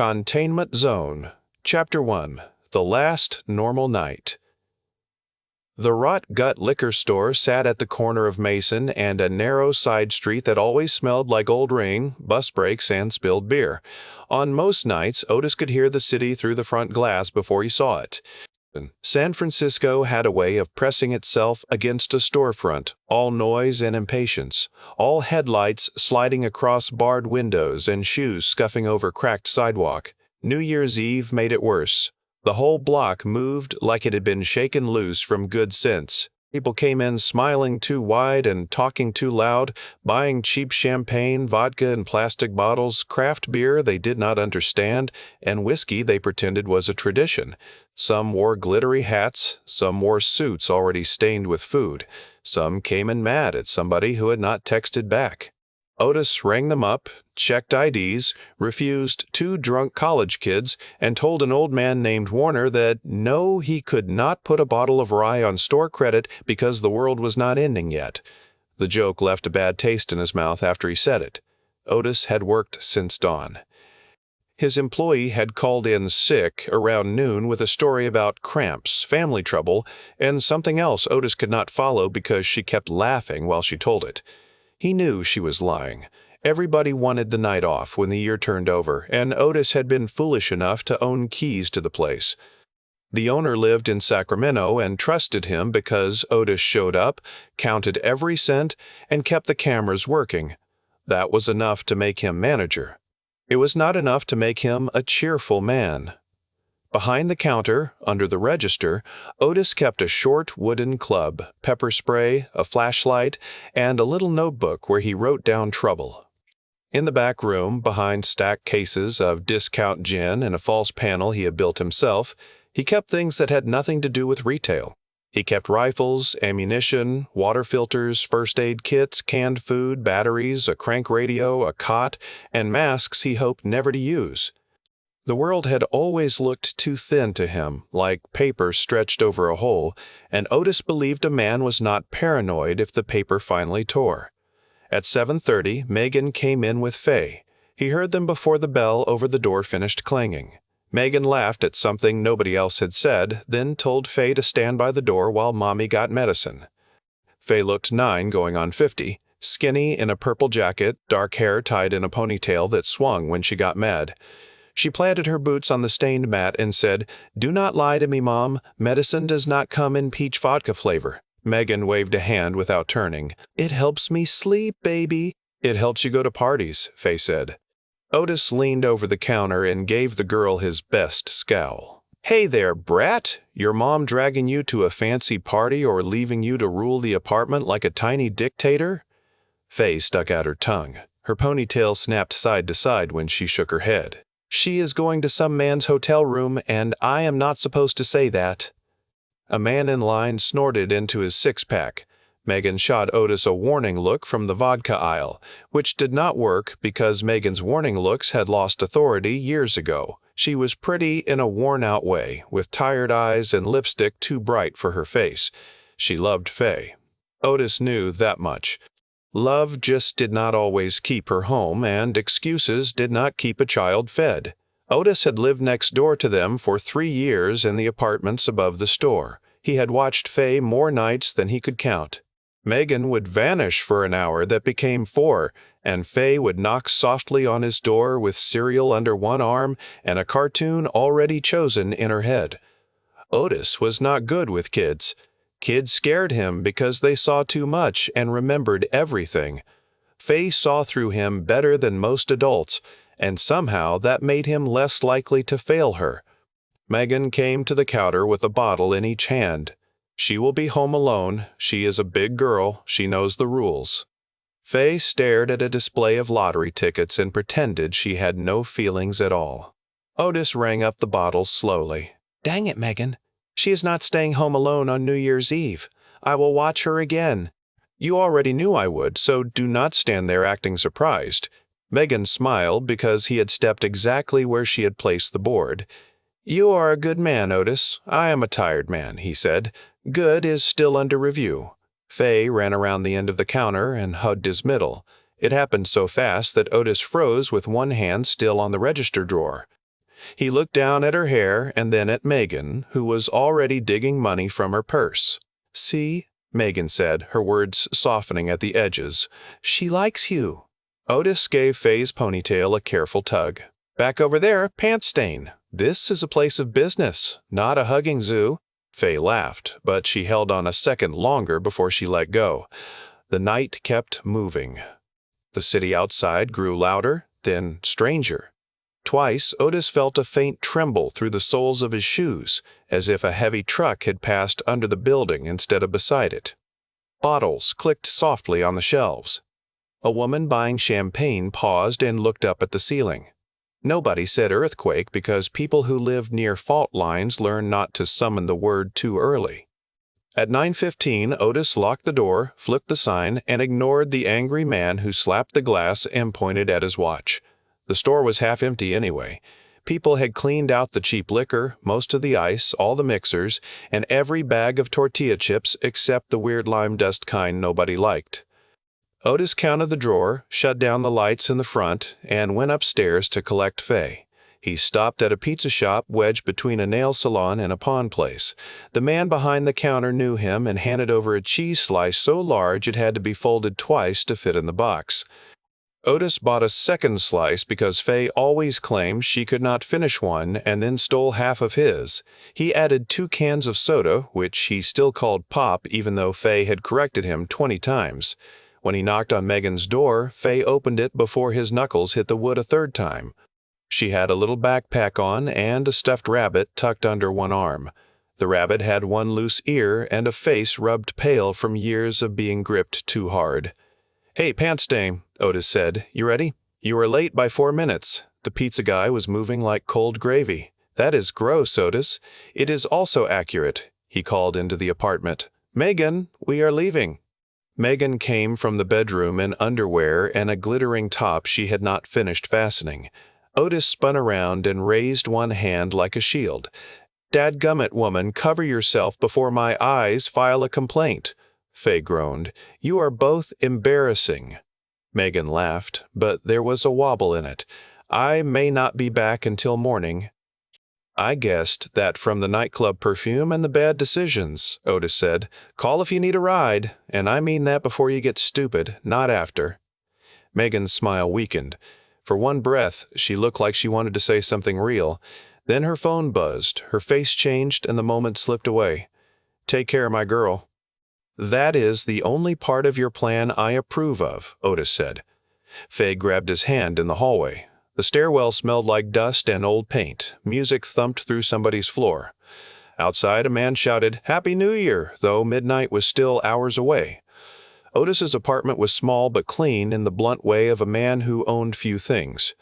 Containment Zone, Chapter 1, The Last Normal Night. The Rot Gut liquor store sat at the corner of Mason and a narrow side street that always smelled like old rain, bus brakes, and spilled beer. On most nights, Otis could hear the city through the front glass before he saw it. San Francisco had a way of pressing itself against a storefront, all noise and impatience, all headlights sliding across barred windows and shoes scuffing over cracked sidewalk. New Year's Eve made it worse. The whole block moved like it had been shaken loose from good sense. People came in smiling too wide and talking too loud, buying cheap champagne, vodka in plastic bottles, craft beer they did not understand, and whiskey they pretended was a tradition. Some wore glittery hats, some wore suits already stained with food. Some came in mad at somebody who had not texted back. Otis rang them up, checked IDs, refused 2 drunk college kids, and told an old man named Warner that no, he could not put a bottle of rye on store credit because the world was not ending yet. The joke left a bad taste in his mouth after he said it. Otis had worked since dawn. His employee had called in sick around noon with a story about cramps, family trouble, and something else Otis could not follow because she kept laughing while she told it. He knew she was lying. Everybody wanted the night off when the year turned over, and Otis had been foolish enough to own keys to the place. The owner lived in Sacramento and trusted him because Otis showed up, counted every cent, and kept the cameras working. That was enough to make him manager. It was not enough to make him a cheerful man. Behind the counter, under the register, Otis kept a short wooden club, pepper spray, a flashlight, and a little notebook where he wrote down trouble. In the back room, behind stacked cases of discount gin and a false panel he had built himself, he kept things that had nothing to do with retail. He kept rifles, ammunition, water filters, first aid kits, canned food, batteries, a crank radio, a cot, and masks he hoped never to use. The world had always looked too thin to him, like paper stretched over a hole, and Otis believed a man was not paranoid if the paper finally tore. At 7:30, Megan came in with Fay. He heard them before the bell over the door finished clanging. Megan laughed at something nobody else had said, then told Fay to stand by the door while Mommy got medicine. Fay looked 9 going on 50, skinny in a purple jacket, dark hair tied in a ponytail that swung when she got mad. She planted her boots on the stained mat and said, "Do not lie to me, Mom. Medicine does not come in peach vodka flavor." Megan waved a hand without turning. "It helps me sleep, baby." "It helps you go to parties," Fay said. Otis leaned over the counter and gave the girl his best scowl. "Hey there, brat! Your mom dragging you to a fancy party or leaving you to rule the apartment like a tiny dictator?" Fay stuck out her tongue. Her ponytail snapped side to side when she shook her head. "She is going to some man's hotel room, and I am not supposed to say that." A man in line snorted into his six-pack. Megan shot Otis a warning look from the vodka aisle, which did not work because Megan's warning looks had lost authority years ago. She was pretty in a worn-out way, with tired eyes and lipstick too bright for her face. She loved Fay. Otis knew that much. Love just did not always keep her home, and excuses did not keep a child fed. Otis had lived next door to them for 3 years in the apartments above the store. He had watched Fay more nights than he could count. Megan would vanish for an hour that became 4, and Fay would knock softly on his door with cereal under one arm and a cartoon already chosen in her head. Otis was not good with kids. Kids scared him because they saw too much and remembered everything. Fay saw through him better than most adults, and somehow that made him less likely to fail her. Megan came to the counter with a bottle in each hand. She will be home alone. She is a big girl. She knows the rules. Fay stared at a display of lottery tickets and pretended she had no feelings at all. Otis rang up the bottles slowly. "Dang it, Megan. She is not staying home alone on New Year's Eve. I will watch her again." "You already knew I would, so do not stand there acting surprised." Megan smiled because he had stepped exactly where she had placed the board. "You are a good man, Otis. I am a tired man," he said. "Good is still under review." Fay ran around the end of the counter and hugged his middle. It happened so fast that Otis froze with one hand still on the register drawer. He looked down at her hair and then at Megan, who was already digging money from her purse. "See," Megan said, her words softening at the edges. "She likes you." Otis gave Fay's ponytail a careful tug. "Back over there, pants stain. This is a place of business, not a hugging zoo." Fay laughed, but she held on a second longer before she let go. The night kept moving. The city outside grew louder, then stranger. Twice, Otis felt a faint tremble through the soles of his shoes, as if a heavy truck had passed under the building instead of beside it. Bottles clicked softly on the shelves. A woman buying champagne paused and looked up at the ceiling. Nobody said earthquake because people who lived near fault lines learned not to summon the word too early. At 9:15, Otis locked the door, flipped the sign, and ignored the angry man who slapped the glass and pointed at his watch. The store was half empty anyway. People had cleaned out the cheap liquor, most of the ice, all the mixers, and every bag of tortilla chips except the weird lime dust kind nobody liked. Otis counted the drawer, shut down the lights in the front, and went upstairs to collect Fay. He stopped at a pizza shop wedged between a nail salon and a pawn place. The man behind the counter knew him and handed over a cheese slice so large it had to be folded twice to fit in the box. Otis bought a second slice because Fay always claimed she could not finish one and then stole half of his. He added 2 cans of soda, which he still called pop even though Fay had corrected him 20 times. When he knocked on Megan's door, Fay opened it before his knuckles hit the wood a third time. She had a little backpack on and a stuffed rabbit tucked under one arm. The rabbit had one loose ear and a face rubbed pale from years of being gripped too hard. "Hey, pants stain," Otis said. "You ready?" "You are late by 4 minutes." The pizza guy was moving like cold gravy. "That is gross, Otis." "It is also accurate." He called into the apartment. "Megan, we are leaving." Megan came from the bedroom in underwear and a glittering top she had not finished fastening. Otis spun around and raised one hand like a shield. "Dadgummit, woman, cover yourself before my eyes file a complaint." Fay groaned. "You are both embarrassing." Megan laughed, but there was a wobble in it. "I may not be back until morning." "I guessed that from the nightclub perfume and the bad decisions," Otis said. "Call if you need a ride, and I mean that before you get stupid, not after." Megan's smile weakened. For one breath, she looked like she wanted to say something real. Then her phone buzzed, her face changed, and the moment slipped away. "Take care of my girl." "That is the only part of your plan I approve of," Otis said. Fay grabbed his hand in the hallway. The stairwell smelled like dust and old paint. Music thumped through somebody's floor. Outside, a man shouted, "Happy New Year," though midnight was still hours away. Otis's apartment was small but clean in the blunt way of a man who owned few things.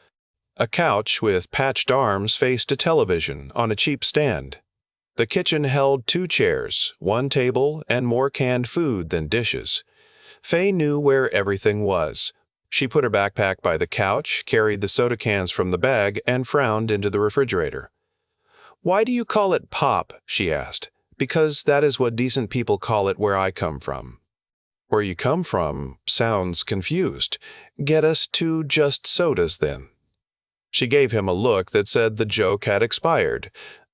A couch with patched arms faced a television on a cheap stand. The kitchen held 2 chairs, 1 table, and more canned food than dishes. Fay knew where everything was. She put her backpack by the couch, carried the soda cans from the bag, and frowned into the refrigerator. "Why do you call it pop?" she asked. "Because that is what decent people call it where I come from." "Where you come from sounds confused. Get us 2 just sodas, then." She gave him a look that said the joke had expired.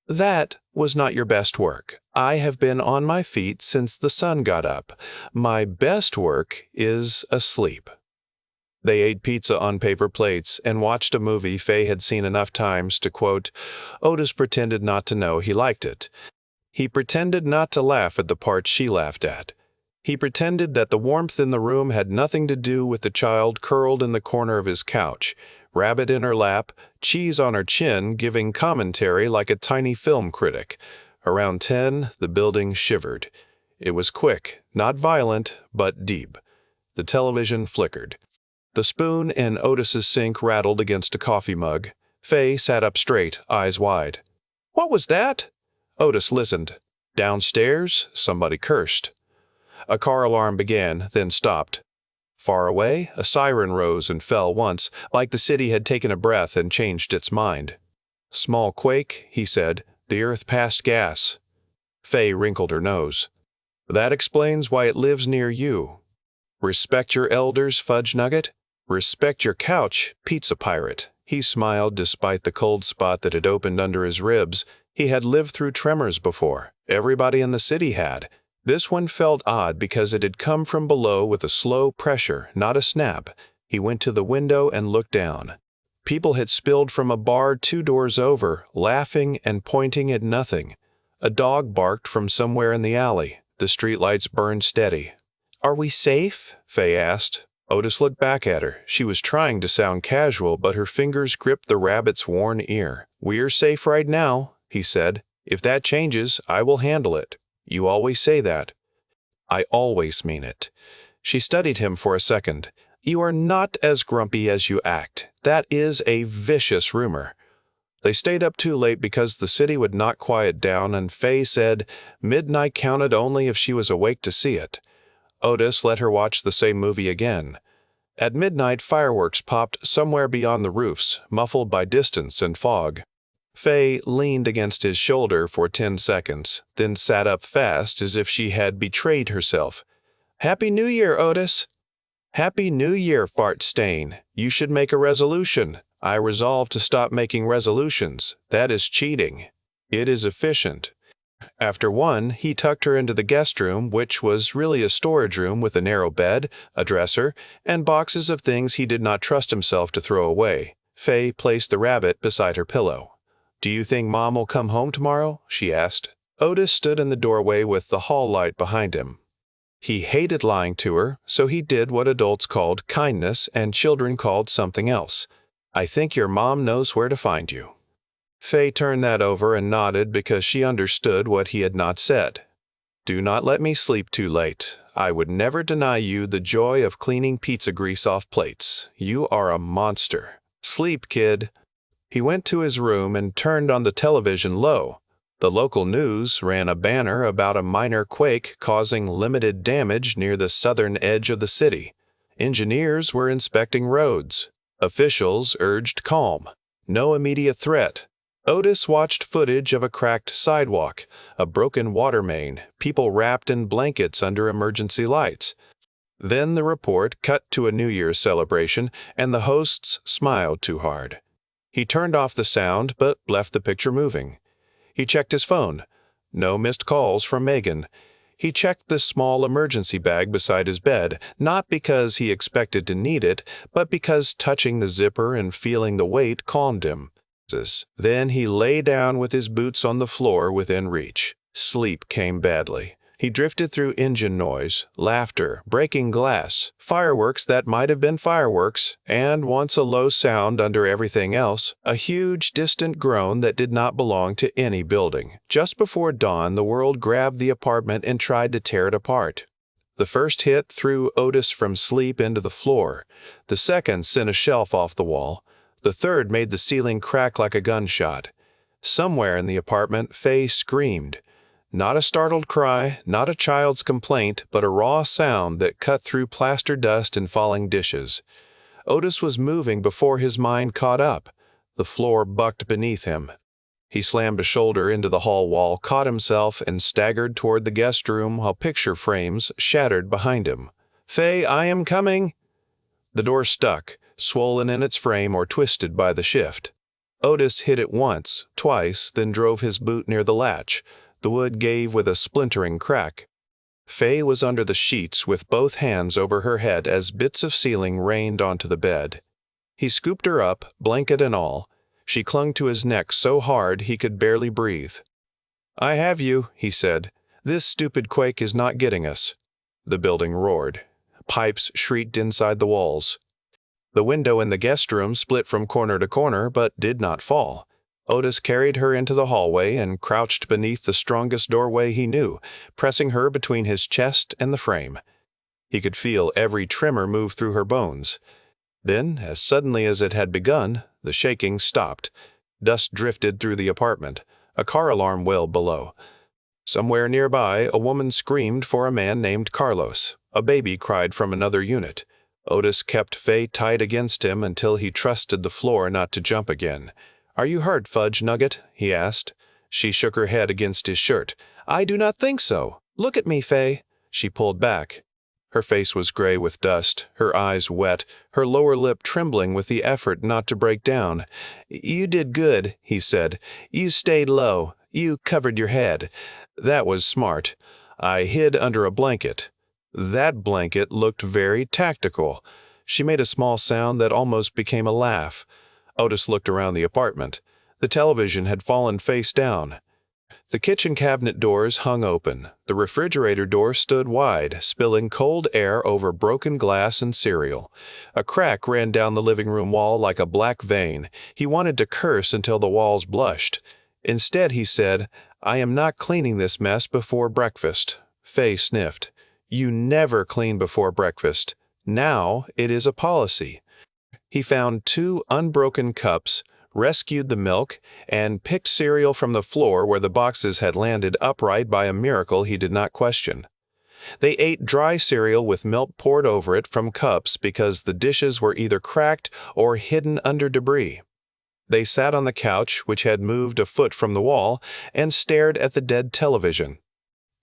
"That was not your best work. I have been on my feet since the sun got up. My best work is asleep." They ate pizza on paper plates and watched a movie Fay had seen enough times to quote. Otis pretended not to know he liked it. He pretended not to laugh at the parts she laughed at. He pretended that the warmth in the room had nothing to do with the child curled in the corner of his couch, rabbit in her lap, cheese on her chin, giving commentary like a tiny film critic. Around 10, the building shivered. It was quick, not violent, but deep. The television flickered. The spoon in Otis's sink rattled against a coffee mug. Fay sat up straight, eyes wide. "What was that?" Otis listened. Downstairs, somebody cursed. A car alarm began, then stopped. Far away, a siren rose and fell once, like the city had taken a breath and changed its mind. "Small quake," he said. "The earth passed gas." Fay wrinkled her nose. "That explains why it lives near you. Respect your elders, fudge nugget. Respect your couch, pizza pirate." He smiled despite the cold spot that had opened under his ribs. He had lived through tremors before. Everybody in the city had. This one felt odd because it had come from below with a slow pressure, not a snap. He went to the window and looked down. People had spilled from a bar 2 doors over, laughing and pointing at nothing. A dog barked from somewhere in the alley. The streetlights burned steady. "Are we safe?" Fay asked. Otis looked back at her. She was trying to sound casual, but her fingers gripped the rabbit's worn ear. "We're safe right now," he said. "If that changes, I will handle it. You always say that." "I always mean it." She studied him for a second. "You are not as grumpy as you act. That is a vicious rumor." They stayed up too late because the city would not quiet down, and Fay said midnight counted only if she was awake to see it. Otis let her watch the same movie again. At midnight, fireworks popped somewhere beyond the roofs, muffled by distance and fog. Fay leaned against his shoulder for 10 seconds, then sat up fast as if she had betrayed herself. "Happy New Year, Otis." "Happy New Year, Fart Stain. You should make a resolution." "I resolve to stop making resolutions. That is cheating. It is efficient." After one, he tucked her into the guest room, which was really a storage room with a narrow bed, a dresser, and boxes of things he did not trust himself to throw away. Fay placed the rabbit beside her pillow. "Do you think Mom will come home tomorrow?" she asked. Otis stood in the doorway with the hall light behind him. He hated lying to her, so he did what adults called kindness and children called something else. "I think your mom knows where to find you." Fay turned that over and nodded because she understood what he had not said. "Do not let me sleep too late. I would never deny you the joy of cleaning pizza grease off plates. You are a monster. Sleep, kid." He went to his room and turned on the television low. The local news ran a banner about a minor quake causing limited damage near the southern edge of the city. Engineers were inspecting roads. Officials urged calm. No immediate threat. Otis watched footage of a cracked sidewalk, a broken water main, people wrapped in blankets under emergency lights. Then the report cut to a New Year's celebration, and the hosts smiled too hard. He turned off the sound, but left the picture moving. He checked his phone. No missed calls from Megan. He checked the small emergency bag beside his bed, not because he expected to need it, but because touching the zipper and feeling the weight calmed him. Then he lay down with his boots on the floor within reach. Sleep came badly. He drifted through engine noise, laughter, breaking glass, fireworks that might have been fireworks, and once a low sound under everything else, a huge distant groan that did not belong to any building. Just before dawn, the world grabbed the apartment and tried to tear it apart. The first hit threw Otis from sleep into the floor. The second sent a shelf off the wall. The third made the ceiling crack like a gunshot. Somewhere in the apartment, Fay screamed. Not a startled cry, not a child's complaint, but a raw sound that cut through plaster dust and falling dishes. Otis was moving before his mind caught up. The floor bucked beneath him. He slammed a shoulder into the hall wall, caught himself, and staggered toward the guest room while picture frames shattered behind him. "Fay, I am coming!" The door stuck, swollen in its frame or twisted by the shift. Otis hit it once, twice, then drove his boot near the latch. The wood gave with a splintering crack. Fay was under the sheets with both hands over her head as bits of ceiling rained onto the bed. He scooped her up, blanket and all. She clung to his neck so hard he could barely breathe. "I have you," he said. "This stupid quake is not getting us." The building roared. Pipes shrieked inside the walls. The window in the guest room split from corner to corner, but did not fall. Otis carried her into the hallway and crouched beneath the strongest doorway he knew, pressing her between his chest and the frame. He could feel every tremor move through her bones. Then, as suddenly as it had begun, the shaking stopped. Dust drifted through the apartment. A car alarm wailed below. Somewhere nearby, a woman screamed for a man named Carlos. A baby cried from another unit. Otis kept Fay tight against him until he trusted the floor not to jump again. "Are you hurt, Fudge Nugget?" he asked. She shook her head against his shirt. "I do not think so. Look at me, Fay." She pulled back. Her face was gray with dust, her eyes wet, her lower lip trembling with the effort not to break down. "You did good," he said. "You stayed low. You covered your head. That was smart. I hid under a blanket." That blanket looked very tactical. She made a small sound that almost became a laugh. Otis looked around the apartment. The television had fallen face down. The kitchen cabinet doors hung open. The refrigerator door stood wide, spilling cold air over broken glass and cereal. A crack ran down the living room wall like a black vein. He wanted to curse until the walls blushed. Instead, he said, "I am not cleaning this mess before breakfast." Fay sniffed. "You never clean before breakfast. Now it is a policy." He found 2 unbroken cups, rescued the milk, and picked cereal from the floor where the boxes had landed upright by a miracle he did not question. They ate dry cereal with milk poured over it from cups because the dishes were either cracked or hidden under debris. They sat on the couch, which had moved a foot from the wall, and stared at the dead television.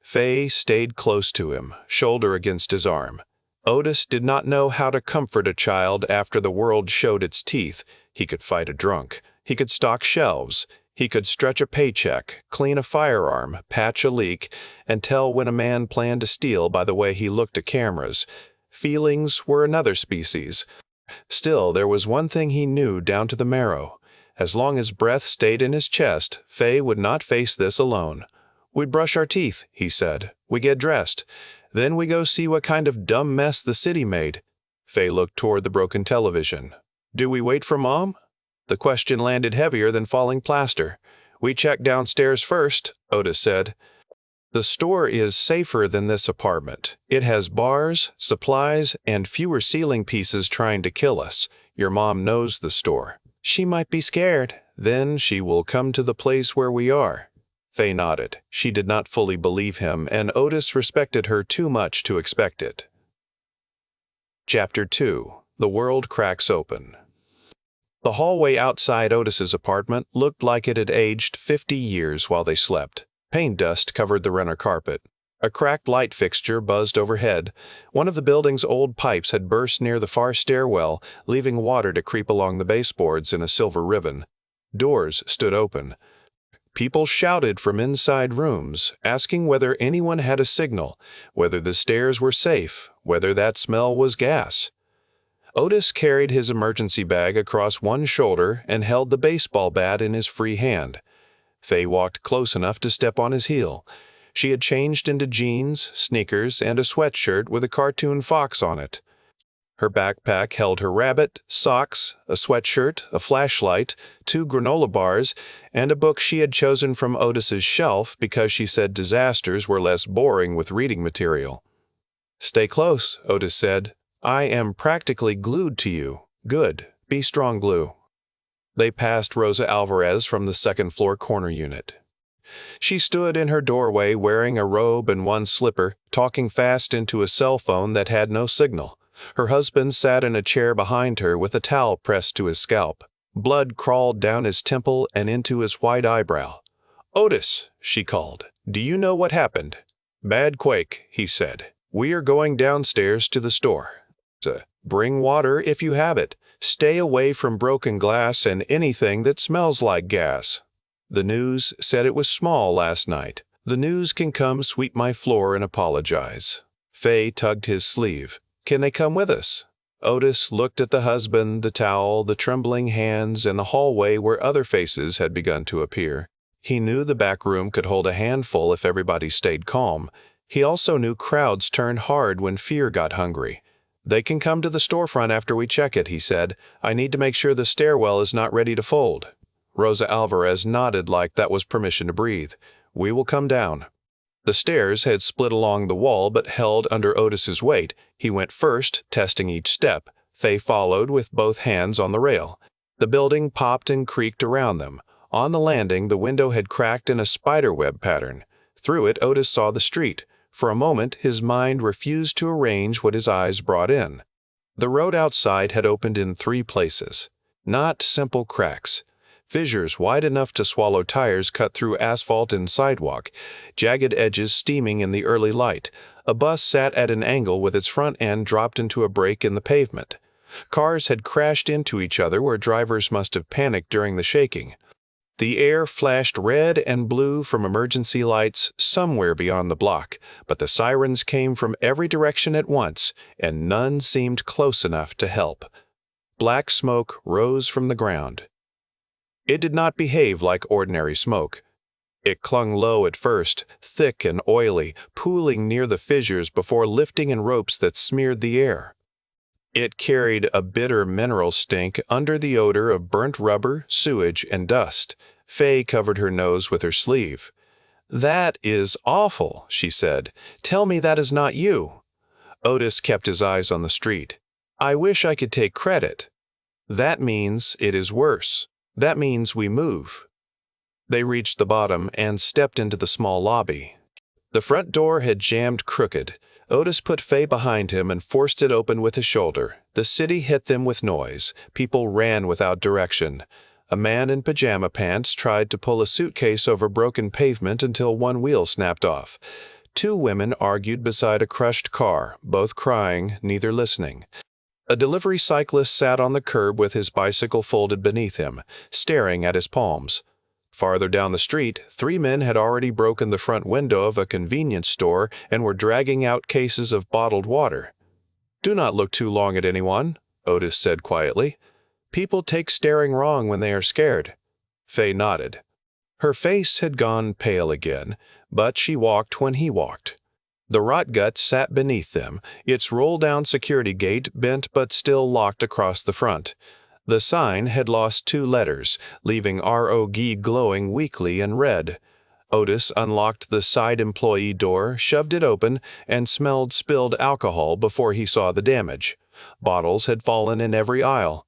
Fay stayed close to him, shoulder against his arm. Otis did not know how to comfort a child after the world showed its teeth. He could fight a drunk. He could stock shelves. He could stretch a paycheck, clean a firearm, patch a leak, and tell when a man planned to steal by the way he looked at cameras. Feelings were another species. Still, there was one thing he knew down to the marrow. As long as breath stayed in his chest, Fay would not face this alone. "We brush our teeth," he said. "We get dressed. Then we go see what kind of dumb mess the city made." Fay looked toward the broken television. "Do we wait for Mom?" The question landed heavier than falling plaster. "We check downstairs first," Otis said. "The store is safer than this apartment. It has bars, supplies, and fewer ceiling pieces trying to kill us. Your mom knows the store. She might be scared. Then she will come to the place where we are." Fay nodded. She did not fully believe him, and Otis respected her too much to expect it. Chapter 2. The World Cracks Open. The hallway outside Otis's apartment looked like it had aged 50 years while they slept. Paint dust covered the renter carpet. A cracked light fixture buzzed overhead. One of the building's old pipes had burst near the far stairwell, leaving water to creep along the baseboards in a silver ribbon. Doors stood open. People shouted from inside rooms, asking whether anyone had a signal, whether the stairs were safe, whether that smell was gas. Otis carried his emergency bag across one shoulder and held the baseball bat in his free hand. Fay walked close enough to step on his heel. She had changed into jeans, sneakers, and a sweatshirt with a cartoon fox on it. Her backpack held her rabbit, socks, a sweatshirt, a flashlight, 2 granola bars, and a book she had chosen from Otis's shelf because she said disasters were less boring with reading material. "Stay close," Otis said. "I am practically glued to you. Good. Be strong glue." They passed Rosa Alvarez from the second-floor corner unit. She stood in her doorway wearing a robe and one slipper, talking fast into a cell phone that had no signal. Her husband sat in a chair behind her with a towel pressed to his scalp. Blood crawled down his temple and into his white eyebrow. "Otis," she called, "do you know what happened?" "Bad quake," he said. "We are going downstairs to the store. Bring water if you have it. Stay away from broken glass and anything that smells like gas." The news said it was small last night. The news can come sweep my floor and apologize. Fay tugged his sleeve. "Can they come with us?" Otis looked at the husband, the towel, the trembling hands, and the hallway where other faces had begun to appear. He knew the back room could hold a handful if everybody stayed calm. He also knew crowds turned hard when fear got hungry. "They can come to the storefront after we check it," he said. "I need to make sure the stairwell is not ready to fold." Rosa Alvarez nodded like that was permission to breathe. "We will come down." The stairs had split along the wall but held under Otis's weight. He went first, testing each step. Fay followed with both hands on the rail. The building popped and creaked around them. On the landing, the window had cracked in a spiderweb pattern. Through it, Otis saw the street. For a moment, his mind refused to arrange what his eyes brought in. The road outside had opened in 3 places. Not simple cracks. Fissures wide enough to swallow tires cut through asphalt and sidewalk, jagged edges steaming in the early light, A bus sat at an angle with its front end dropped into a break in the pavement. Cars had crashed into each other where drivers must have panicked during the shaking. The air flashed red and blue from emergency lights somewhere beyond the block, but the sirens came from every direction at once, and none seemed close enough to help. Black smoke rose from the ground. It did not behave like ordinary smoke. It clung low at first, thick and oily, pooling near the fissures before lifting in ropes that smeared the air. It carried a bitter mineral stink under the odor of burnt rubber, sewage, and dust. Fay covered her nose with her sleeve. "That is awful," she said. "Tell me that is not you." Otis kept his eyes on the street. "I wish I could take credit." "That means it is worse. That means we move." They reached the bottom and stepped into the small lobby. The front door had jammed crooked. Otis put Fay behind him and forced it open with his shoulder. The city hit them with noise. People ran without direction. A man in pajama pants tried to pull a suitcase over broken pavement until one wheel snapped off. Two women argued beside a crushed car, both crying, neither listening. A delivery cyclist sat on the curb with his bicycle folded beneath him, staring at his palms. Farther down the street, three men had already broken the front window of a convenience store and were dragging out cases of bottled water. "Do not look too long at anyone," Otis said quietly. "People take staring wrong when they are scared." Fay nodded. Her face had gone pale again, but she walked when he walked. The rot gut sat beneath them, its roll-down security gate bent but still locked across the front. The sign had lost two letters, leaving ROG glowing weakly in red. Otis unlocked the side employee door, shoved it open, and smelled spilled alcohol before he saw the damage. Bottles had fallen in every aisle.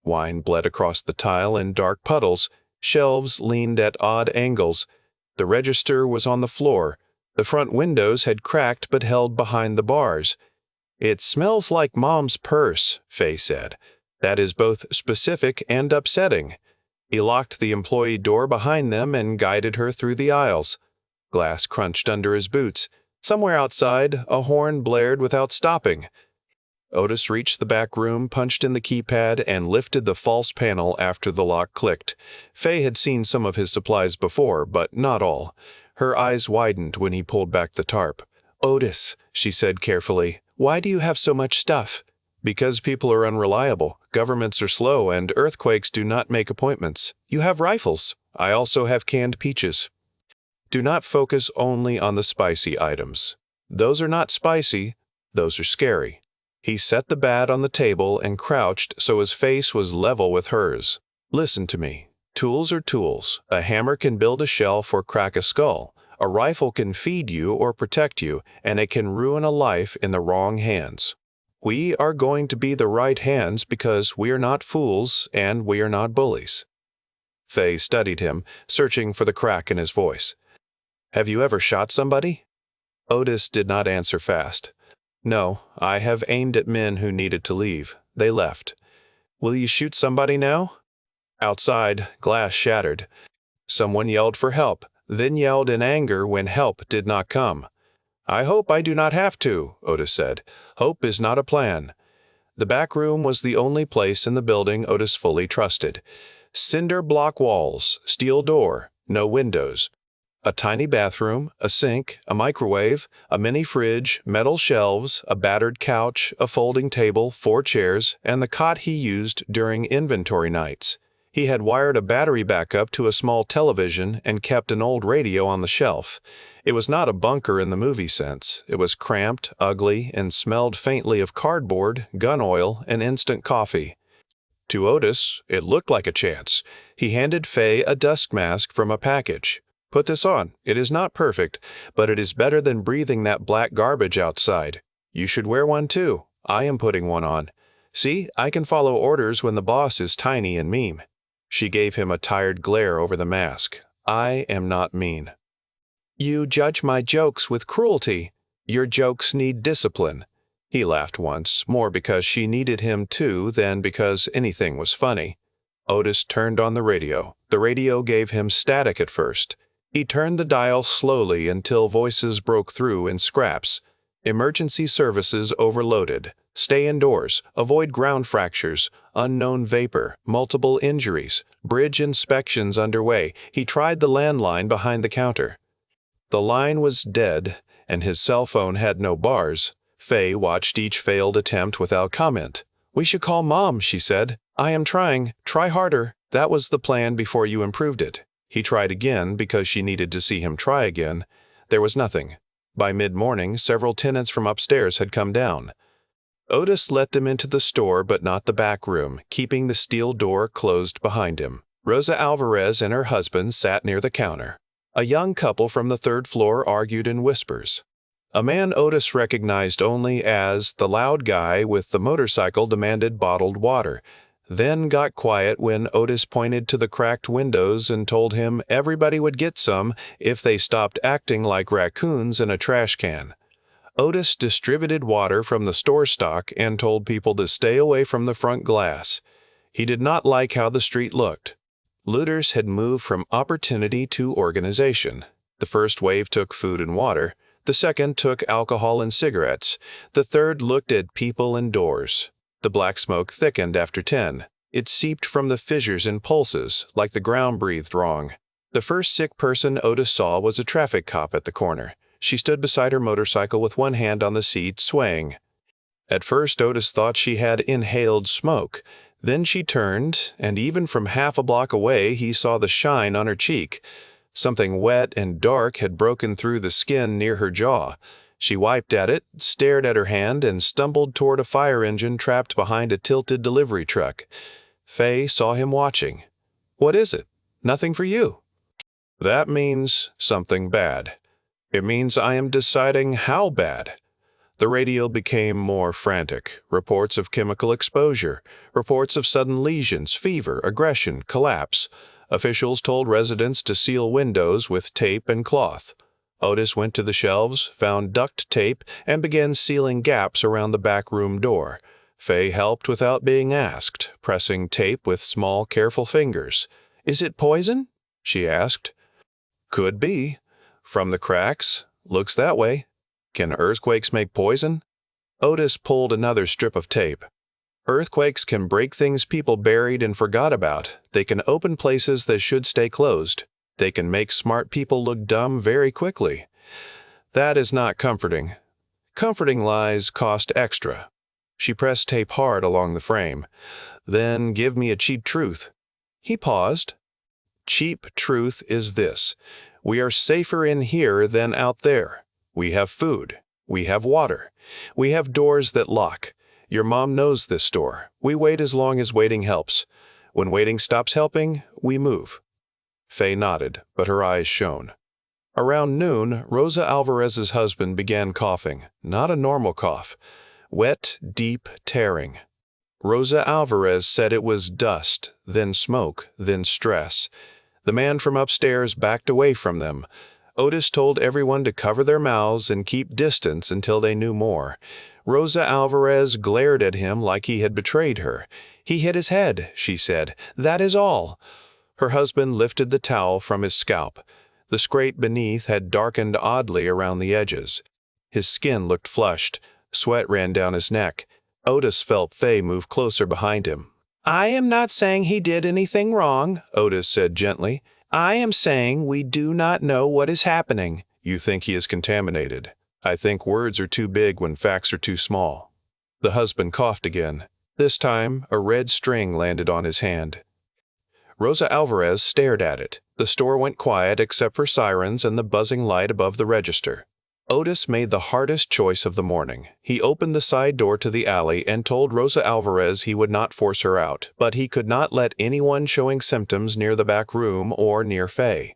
Wine bled across the tile in dark puddles. Shelves leaned at odd angles. The register was on the floor. The front windows had cracked but held behind the bars. "It smells like Mom's purse," Fay said. "That is both specific and upsetting." He locked the employee door behind them and guided her through the aisles. Glass crunched under his boots. Somewhere outside, a horn blared without stopping. Otis reached the back room, punched in the keypad, and lifted the false panel after the lock clicked. Fay had seen some of his supplies before, but not all. Her eyes widened when he pulled back the tarp. "Otis," she said carefully, "why do you have so much stuff?" "Because people are unreliable, governments are slow, and earthquakes do not make appointments. You have rifles. I also have canned peaches." Do not focus only on the spicy items. Those are not spicy, those are scary. He set the bat on the table and crouched so his face was level with hers. "Listen to me. Tools are tools. A hammer can build a shelf or crack a skull. A rifle can feed you or protect you, and it can ruin a life in the wrong hands. We are going to be the right hands because we are not fools and we are not bullies." Fay studied him, searching for the crack in his voice. "Have you ever shot somebody?" Otis did not answer fast. "No, I have aimed at men who needed to leave. They left." "Will you shoot somebody now?" Outside, glass shattered. Someone yelled for help, then yelled in anger when help did not come. "I hope I do not have to," Otis said. "Hope is not a plan." The back room was the only place in the building Otis fully trusted. Cinder block walls, steel door, no windows. A tiny bathroom, a sink, a microwave, a mini fridge, metal shelves, a battered couch, a folding table, 4 chairs, and the cot he used during inventory nights. He had wired a battery backup to a small television and kept an old radio on the shelf. It was not a bunker in the movie sense. It was cramped, ugly, and smelled faintly of cardboard, gun oil, and instant coffee. To Otis, it looked like a chance. He handed Fay a dust mask from a package. "Put this on. It is not perfect, but it is better than breathing that black garbage outside. You should wear one too. I am putting one on. See, I can follow orders when the boss is tiny and mean." She gave him a tired glare over the mask. "I am not mean." "You judge my jokes with cruelty. Your jokes need discipline." He laughed once, more because she needed him too than because anything was funny. Otis turned on the radio. The radio gave him static at first. He turned the dial slowly until voices broke through in scraps. Emergency services overloaded. Stay indoors. Avoid ground fractures. Unknown vapor. Multiple injuries. Bridge inspections underway. He tried the landline behind the counter. The line was dead, and his cell phone had no bars. Fay watched each failed attempt without comment. "We should call Mom," she said. "I am trying. Try harder." That was the plan before you improved it. He tried again because she needed to see him try again. There was nothing. By mid-morning, several tenants from upstairs had come down. Otis let them into the store but not the back room, keeping the steel door closed behind him. Rosa Alvarez and her husband sat near the counter. A young couple from the third floor argued in whispers. A man Otis recognized only as the loud guy with the motorcycle demanded bottled water, then got quiet when Otis pointed to the cracked windows and told him everybody would get some if they stopped acting like raccoons in a trash can. Otis distributed water from the store stock and told people to stay away from the front glass. He did not like how the street looked. Looters had moved from opportunity to organization. The first wave took food and water. The second took alcohol and cigarettes. The third looked at people and doors. The black smoke thickened after 10. It seeped from the fissures and pulses, like the ground breathed wrong. The first sick person Otis saw was a traffic cop at the corner. She stood beside her motorcycle with one hand on the seat, swaying. At first, Otis thought she had inhaled smoke. Then she turned, and even from half a block away, he saw the shine on her cheek. Something wet and dark had broken through the skin near her jaw. She wiped at it, stared at her hand, and stumbled toward a fire engine trapped behind a tilted delivery truck. Fay saw him watching. "What is it?" "Nothing for you." "That means something bad. It means I am deciding how bad." The radio became more frantic. Reports of chemical exposure, reports of sudden lesions, fever, aggression, collapse. Officials told residents to seal windows with tape and cloth. Otis went to the shelves, found duct tape, and began sealing gaps around the back room door. Fay helped without being asked, pressing tape with small, careful fingers. "Is it poison?" she asked. "Could be. From the cracks. Looks that way." "Can earthquakes make poison?" Otis pulled another strip of tape. "Earthquakes can break things people buried and forgot about. They can open places that should stay closed. They can make smart people look dumb very quickly. That is not comforting. Comforting lies cost extra." She pressed tape hard along the frame. "Then give me a cheap truth." He paused. "Cheap truth is this. We are safer in here than out there. We have food. We have water. We have doors that lock. Your mom knows this store. We wait as long as waiting helps. When waiting stops helping, we move." Fay nodded, but her eyes shone. Around noon, Rosa Alvarez's husband began coughing, not a normal cough. Wet, deep, tearing. Rosa Alvarez said it was dust, then smoke, then stress. The man from upstairs backed away from them. Otis told everyone to cover their mouths and keep distance until they knew more. Rosa Alvarez glared at him like he had betrayed her. "He hit his head," she said. "That is all." Her husband lifted the towel from his scalp. The scrape beneath had darkened oddly around the edges. His skin looked flushed. Sweat ran down his neck. Otis felt Fay move closer behind him. "I am not saying he did anything wrong," Otis said gently. "I am saying we do not know what is happening." "You think he is contaminated. I think words are too big when facts are too small." The husband coughed again. This time, a red string landed on his hand. Rosa Alvarez stared at it. The store went quiet except for sirens and the buzzing light above the register. Otis made the hardest choice of the morning. He opened the side door to the alley and told Rosa Alvarez he would not force her out, but he could not let anyone showing symptoms near the back room or near Fay.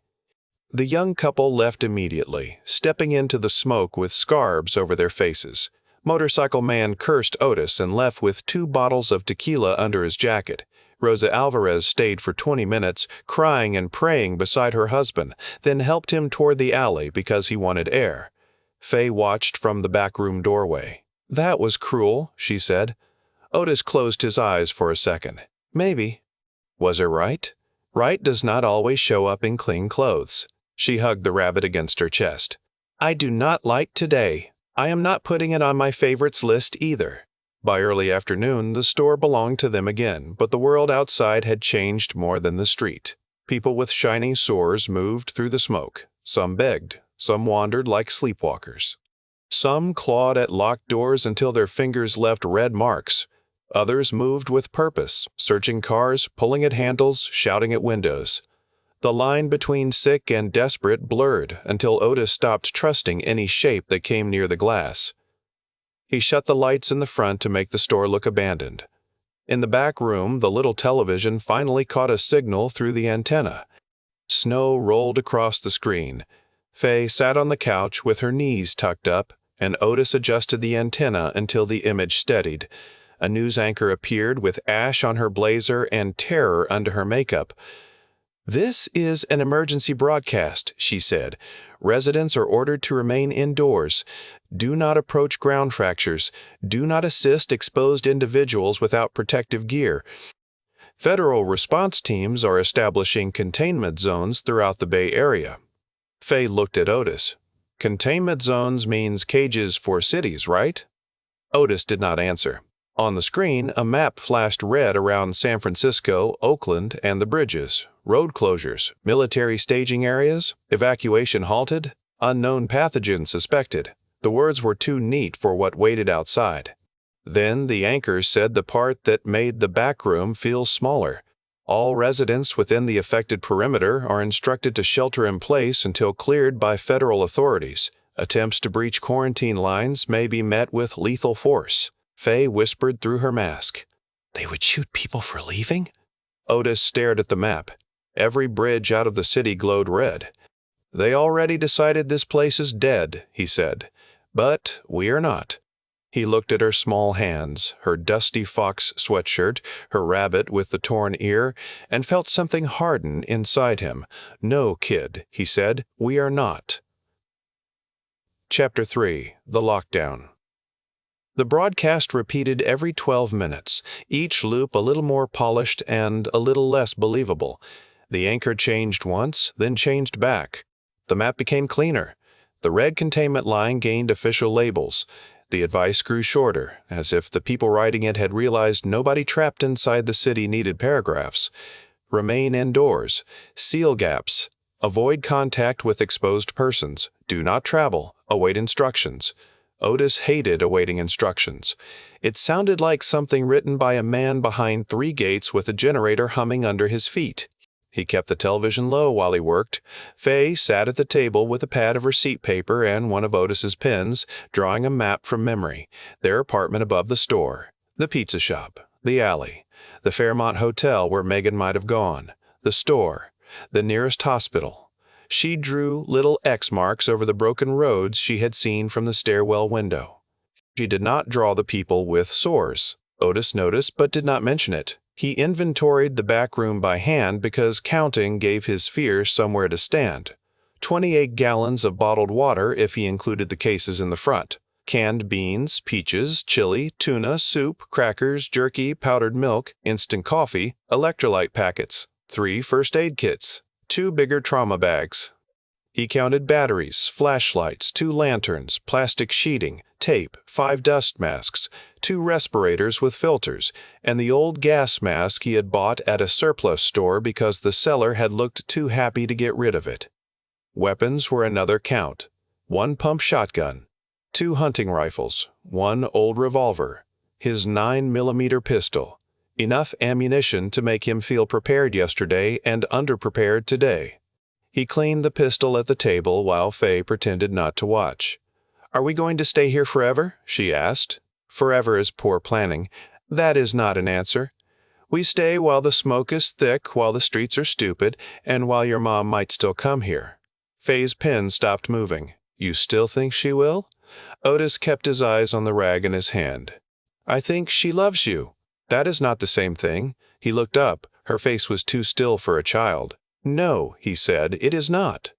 The young couple left immediately, stepping into the smoke with scarves over their faces. Motorcycle man cursed Otis and left with 2 bottles of tequila under his jacket. Rosa Alvarez stayed for 20 minutes, crying and praying beside her husband, then helped him toward the alley because he wanted air. Fay watched from the back room doorway. "That was cruel," she said. Otis closed his eyes for a second. "Maybe." Was it right? Right does not always show up in clean clothes. She hugged the rabbit against her chest. "I do not like today. I am not putting it on my favorites list either. By early afternoon, the store belonged to them again, but the world outside had changed more than the street. People with shiny swords moved through the smoke. Some begged, some wandered like sleepwalkers. Some clawed at locked doors until their fingers left red marks. Others moved with purpose, searching cars, pulling at handles, shouting at windows. The line between sick and desperate blurred until Otis stopped trusting any shape that came near the glass. He shut the lights in the front to make the store look abandoned. In the back room, the little television finally caught a signal through the antenna. Snow rolled across the screen. Fay sat on the couch with her knees tucked up, and Otis adjusted the antenna until the image steadied. A news anchor appeared with ash on her blazer and terror under her makeup. "This is an emergency broadcast," she said. "Residents are ordered to remain indoors. Do not approach ground fractures. Do not assist exposed individuals without protective gear. Federal response teams are establishing containment zones throughout the Bay Area." Fay looked at Otis. "Containment zones means cages for cities, right?" Otis did not answer. On the screen, a map flashed red around San Francisco, Oakland, and the bridges. Road closures, military staging areas, evacuation halted, unknown pathogen suspected. The words were too neat for what waited outside. Then the anchor said the part that made the back room feel smaller. All residents within the affected perimeter are instructed to shelter in place until cleared by federal authorities. Attempts to breach quarantine lines may be met with lethal force. Fay whispered through her mask. "They would shoot people for leaving?" Otis stared at the map. Every bridge out of the city glowed red. "They already decided this place is dead," he said. "But we are not." He looked at her small hands, her dusty fox sweatshirt, her rabbit with the torn ear, and felt something harden inside him. "No, kid," he said, "we are not." Chapter 3. The Lockdown. The broadcast repeated every 12 minutes, each loop a little more polished and a little less believable. The anchor changed once, then changed back. The map became cleaner. The red containment line gained official labels. The advice grew shorter, as if the people writing it had realized nobody trapped inside the city needed paragraphs. Remain indoors. Seal gaps. Avoid contact with exposed persons. Do not travel. Await instructions. Otis hated awaiting instructions. It sounded like something written by a man behind 3 gates with a generator humming under his feet. He kept the television low while he worked. Fay sat at the table with a pad of receipt paper and one of Otis's pens, drawing a map from memory. Their apartment above the store, the pizza shop, the alley, the Fairmont Hotel where Megan might have gone, the store, the nearest hospital. She drew little X marks over the broken roads she had seen from the stairwell window. She did not draw the people with sores. Otis noticed but did not mention it. He inventoried the back room by hand because counting gave his fear somewhere to stand. 28 gallons of bottled water if he included the cases in the front. Canned beans, peaches, chili, tuna, soup, crackers, jerky, powdered milk, instant coffee, electrolyte packets, 3 first aid kits, 2 bigger trauma bags. He counted batteries, flashlights, 2 lanterns, plastic sheeting, tape, 5 dust masks, 2 respirators with filters, and the old gas mask he had bought at a surplus store because the seller had looked too happy to get rid of it. Weapons were another count. 1 pump shotgun, 2 hunting rifles, 1 old revolver, his 9mm pistol. Enough ammunition to make him feel prepared yesterday and underprepared today. He cleaned the pistol at the table while Fay pretended not to watch. "Are we going to stay here forever?" she asked. Forever is poor planning. That is not an answer. We stay while the smoke is thick, while the streets are stupid, and while your mom might still come here. Fay's pen stopped moving. "You still think she will?" Otis kept his eyes on the rag in his hand. "I think she loves you." "That is not the same thing." He looked up. Her face was too still for a child. "No," he said, "it is not."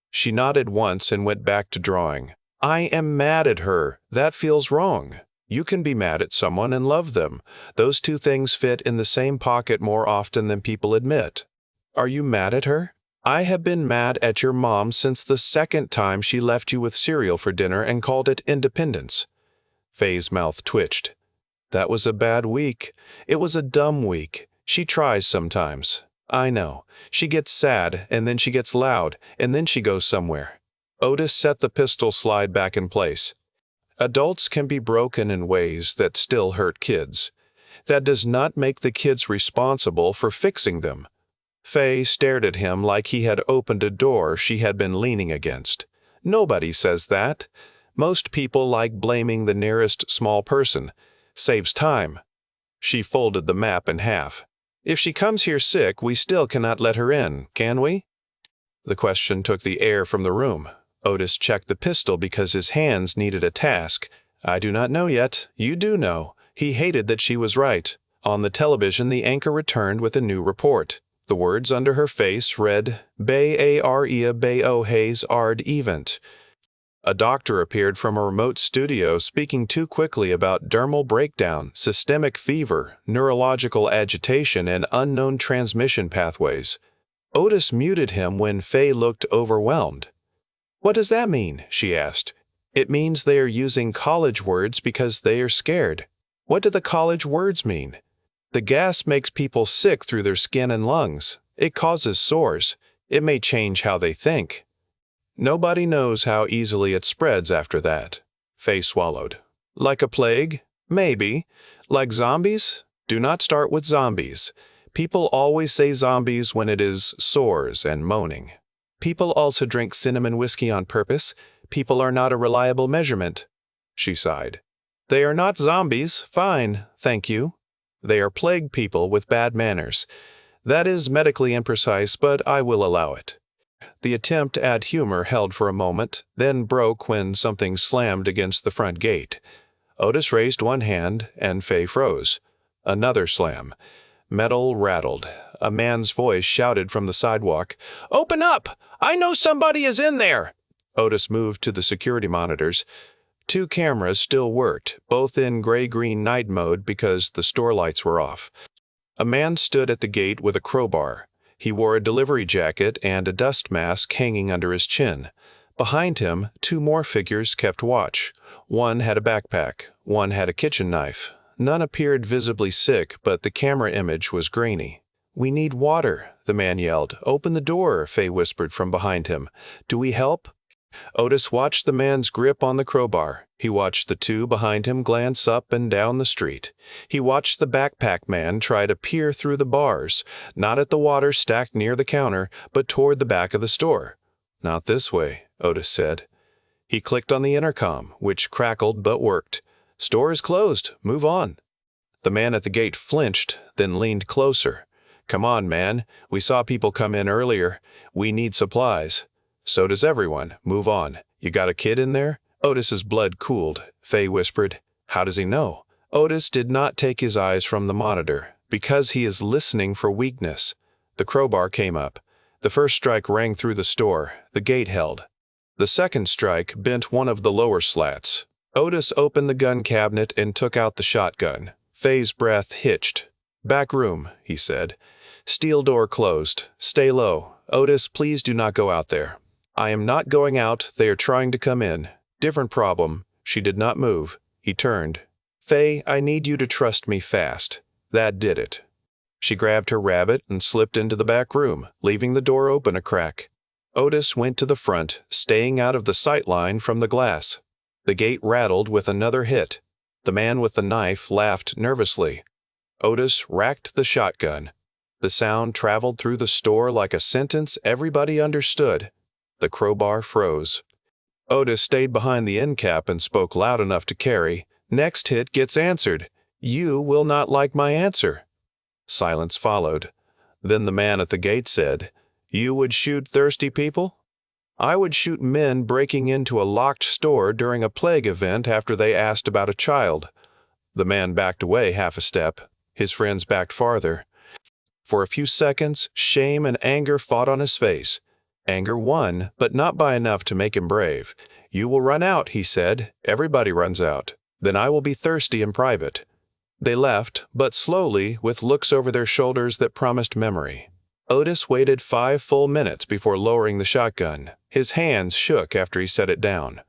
She nodded once and went back to drawing. "I am mad at her. That feels wrong. You can be mad at someone and love them. Those 2 things fit in the same pocket more often than people admit." "Are you mad at her?" I have been mad at your mom since the second time she left you with cereal for dinner and called it independence." Fay's mouth twitched. "That was a bad week. It was a dumb week. She tries sometimes. I know. She gets sad, and then she gets loud, and then she goes somewhere." Otis set the pistol slide back in place. "Adults can be broken in ways that still hurt kids. That does not make the kids responsible for fixing them." Fay stared at him like he had opened a door she had been leaning against. "Nobody says that. Most people like blaming the nearest small person. Saves time." She folded the map in half. "If she comes here sick, we still cannot let her in, can we?" The question took the air from the room. Otis checked the pistol because his hands needed a task. "I do not know yet. You do know." He hated that she was right. On the television, the anchor returned with a new report. The words under her face read, "Bay Area Bayo Hayes Ard Event." A doctor appeared from a remote studio speaking too quickly about dermal breakdown, systemic fever, neurological agitation, and unknown transmission pathways. Otis muted him when Fay looked overwhelmed. "What does that mean?" she asked. "It means they are using college words because they are scared." "What do the college words mean?" "The gas makes people sick through their skin and lungs. It causes sores. It may change how they think." "Nobody knows how easily it spreads after that." Fay swallowed. "Like a plague? Maybe. Like zombies? Do not start with zombies. People always say zombies when it is sores and moaning. People also drink cinnamon whiskey on purpose. People are not a reliable measurement." She sighed. "They are not zombies. Fine, thank you. They are plague people with bad manners. That is medically imprecise, but I will allow it." The attempt at humor held for a moment, then broke when something slammed against the front gate. Otis raised one hand, and Fay froze. Another slam. Metal rattled. A man's voice shouted from the sidewalk, "Open up! I know somebody is in there!" Otis moved to the security monitors. 2 cameras still worked, both in gray-green night mode because the store lights were off. A man stood at the gate with a crowbar. He wore a delivery jacket and a dust mask hanging under his chin. Behind him, 2 more figures kept watch. One had a backpack. One had a kitchen knife. None appeared visibly sick, but the camera image was grainy. "We need water," the man yelled. "Open the door," Fay whispered from behind him. "Do we help?" Otis watched the man's grip on the crowbar. He watched the 2 behind him glance up and down the street. He watched the backpack man try to peer through the bars, not at the water stacked near the counter, but toward the back of the store. "Not this way," Otis said. He clicked on the intercom, which crackled but worked. "Store is closed. Move on." The man at the gate flinched, then leaned closer. "Come on, man. We saw people come in earlier. We need supplies." "So does everyone. Move on. You got a kid in there?" Otis's blood cooled. Fay whispered, "How does he know?" Otis did not take his eyes from the monitor. "Because he is listening for weakness." The crowbar came up. The first strike rang through the store. The gate held. The second strike bent one of the lower slats. Otis opened the gun cabinet and took out the shotgun. Fay's breath hitched. "Back room," he said. "Steel door closed. Stay low. Otis, please do not go out there." "I am not going out. They are trying to come in." "Different problem." She did not move. He turned. "Fay, I need you to trust me fast." That did it. She grabbed her rabbit and slipped into the back room, leaving the door open a crack. Otis went to the front, staying out of the sight line from the glass. The gate rattled with another hit. The man with the knife laughed nervously. Otis racked the shotgun. The sound traveled through the store like a sentence everybody understood. The crowbar froze. Otis stayed behind the end cap and spoke loud enough to carry. "Next hit gets answered. You will not like my answer." Silence followed. Then the man at the gate said, "You would shoot thirsty people?" "I would shoot men breaking into a locked store during a plague event after they asked about a child." The man backed away half a step. His friends backed farther. For a few seconds, shame and anger fought on his face. Anger won, but not by enough to make him brave. "You will run out," he said. "Everybody runs out. Then I will be thirsty in private." They left, but slowly, with looks over their shoulders that promised memory. Otis waited 5 full minutes before lowering the shotgun. His hands shook after he set it down.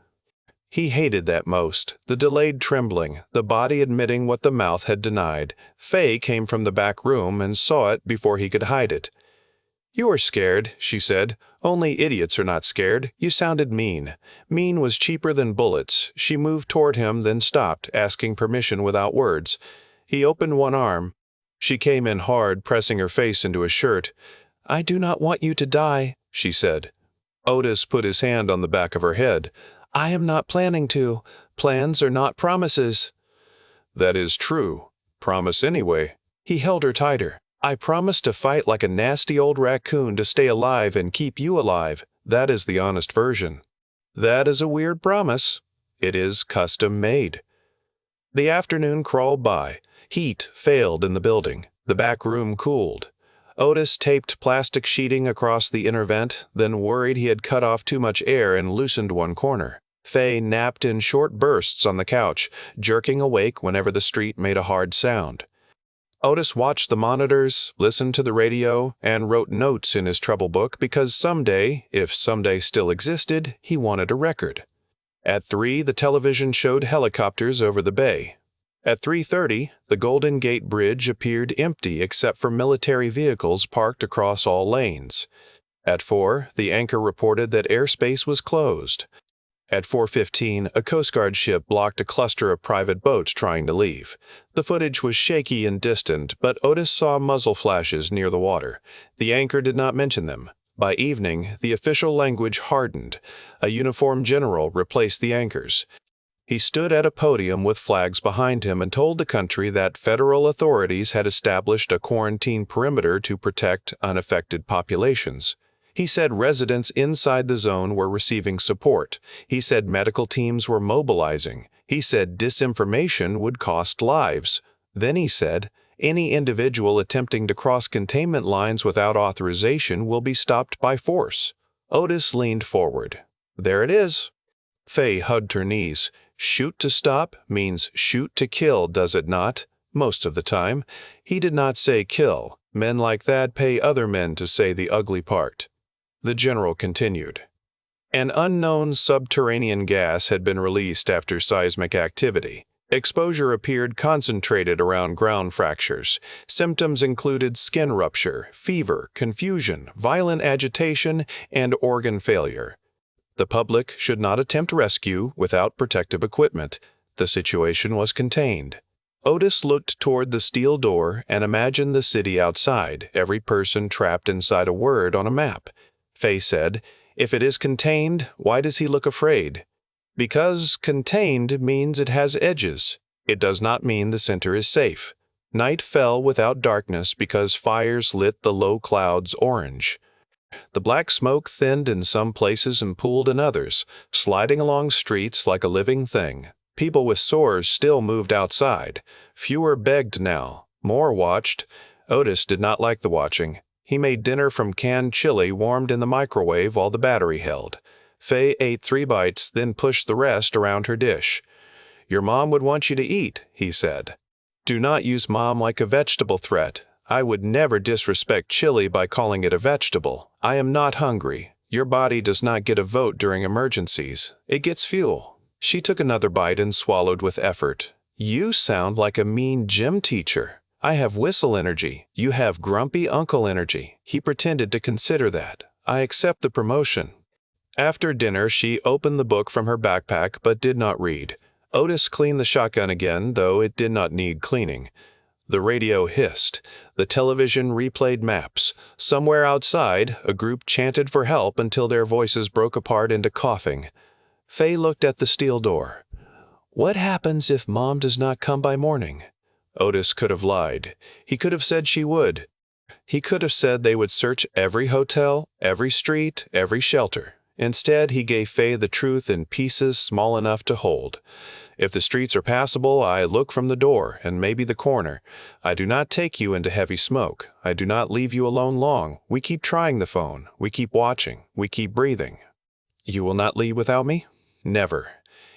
He hated that most, the delayed trembling, the body admitting what the mouth had denied. Fay came from the back room and saw it before he could hide it. "You are scared," she said. "Only idiots are not scared. You sounded mean." Mean was cheaper than bullets. She moved toward him, then stopped, asking permission without words. He opened one arm. She came in hard, pressing her face into his shirt. "I do not want you to die," she said. Otis put his hand on the back of her head. "I am not planning to. Plans are not promises." "That is true. Promise anyway." He held her tighter. "I promise to fight like a nasty old raccoon to stay alive and keep you alive. That is the honest version." "That is a weird promise." "It is custom made." The afternoon crawled by. Heat failed in the building. The back room cooled. Otis taped plastic sheeting across the inner vent, then worried he had cut off too much air and loosened one corner. Fay napped in short bursts on the couch, jerking awake whenever the street made a hard sound. Otis watched the monitors, listened to the radio, and wrote notes in his trouble book because someday, if someday still existed, he wanted a record. At 3, the television showed helicopters over the bay. At 3:30, the Golden Gate Bridge appeared empty except for military vehicles parked across all lanes. At 4, the anchor reported that airspace was closed. At 4:15, a Coast Guard ship blocked a cluster of private boats trying to leave. The footage was shaky and distant, but Otis saw muzzle flashes near the water. The anchor did not mention them. By evening, the official language hardened. A uniformed general replaced the anchors. He stood at a podium with flags behind him and told the country that federal authorities had established a quarantine perimeter to protect unaffected populations. He said residents inside the zone were receiving support. He said medical teams were mobilizing. He said disinformation would cost lives. Then he said, any individual attempting to cross containment lines without authorization will be stopped by force. Otis leaned forward. "There it is." Fay hugged her knees. "Shoot to stop means shoot to kill, does it not? Most of the time. He did not say kill. Men like that pay other men to say the ugly part." The general continued. An unknown subterranean gas had been released after seismic activity. Exposure appeared concentrated around ground fractures. Symptoms included skin rupture, fever, confusion, violent agitation, and organ failure. The public should not attempt rescue without protective equipment. The situation was contained. Otis looked toward the steel door and imagined the city outside, every person trapped inside a word on a map. Fay said, "If it is contained, why does he look afraid?" "Because contained means it has edges. It does not mean the center is safe." Night fell without darkness because fires lit the low clouds orange. The black smoke thinned in some places and pooled in others, sliding along streets like a living thing. People with sores still moved outside. Fewer begged now. More watched. Otis did not like the watching. He made dinner from canned chili warmed in the microwave while the battery held. Fay ate 3 bites, then pushed the rest around her dish. "Your mom would want you to eat," he said. "Do not use mom like a vegetable threat. I would never disrespect chili by calling it a vegetable. I am not hungry. Your body does not get a vote during emergencies. It gets fuel." She took another bite and swallowed with effort. "You sound like a mean gym teacher. I have whistle energy. You have grumpy uncle energy." He pretended to consider that. "I accept the promotion." After dinner, she opened the book from her backpack but did not read. Otis cleaned the shotgun again, though it did not need cleaning. The radio hissed. The television replayed maps. Somewhere outside, a group chanted for help until their voices broke apart into coughing. Fay looked at the steel door. "What happens if Mom does not come by morning?" Otis could have lied. He could have said she would. He could have said they would search every hotel, every street, every shelter. Instead, he gave Fay the truth in pieces small enough to hold. "If the streets are passable, I look from the door and maybe the corner. I do not take you into heavy smoke. I do not leave you alone long. We keep trying the phone. We keep watching. We keep breathing." "You will not leave without me?" "Never.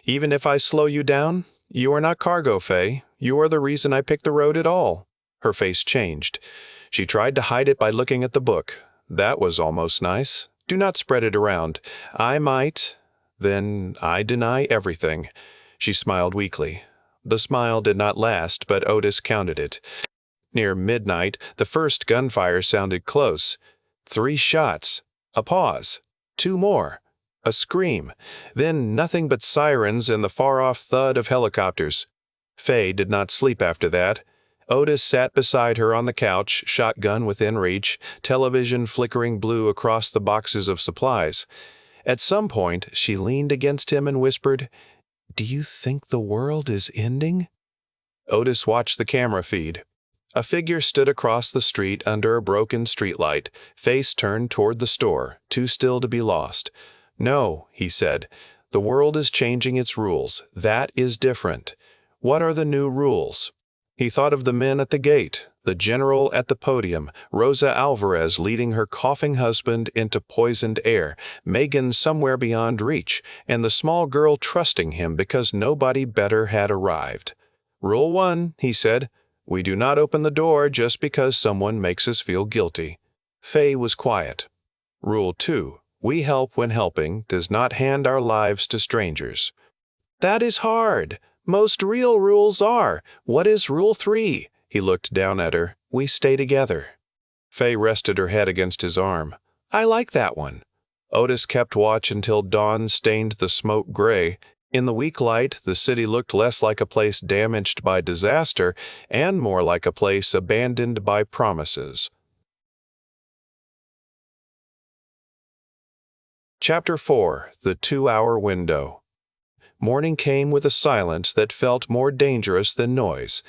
Even if I slow you down? You are not cargo, Fay. You are the reason I picked the road at all." Her face changed. She tried to hide it by looking at the book. That was almost nice. Do not spread it around. I might. Then I deny everything. She smiled weakly. The smile did not last, but Otis counted it. Near midnight, the first gunfire sounded close. 3 shots. A pause. 2 more. A scream. Then nothing but sirens and the far-off thud of helicopters. Fay did not sleep after that. Otis sat beside her on the couch, shotgun within reach, television flickering blue across the boxes of supplies. At some point, she leaned against him and whispered, "Do you think the world is ending?" Otis watched the camera feed. A figure stood across the street under a broken streetlight, face turned toward the store, too still to be lost. "No," he said, "the world is changing its rules. That is different. What are the new rules?" He thought of the men at the gate, the general at the podium, Rosa Alvarez leading her coughing husband into poisoned air, Megan somewhere beyond reach, and the small girl trusting him because nobody better had arrived. "Rule 1, he said, "we do not open the door just because someone makes us feel guilty." Fay was quiet. "Rule 2, we help when helping does not hand our lives to strangers." "That is hard. Most real rules are. What is Rule 3? He looked down at her. "We stay together." Fay rested her head against his arm. "I like that one." Otis kept watch until dawn stained the smoke gray. In the weak light, the city looked less like a place damaged by disaster and more like a place abandoned by promises. Chapter 4: The 2-Hour Window. Morning came with a silence that felt more dangerous than noise.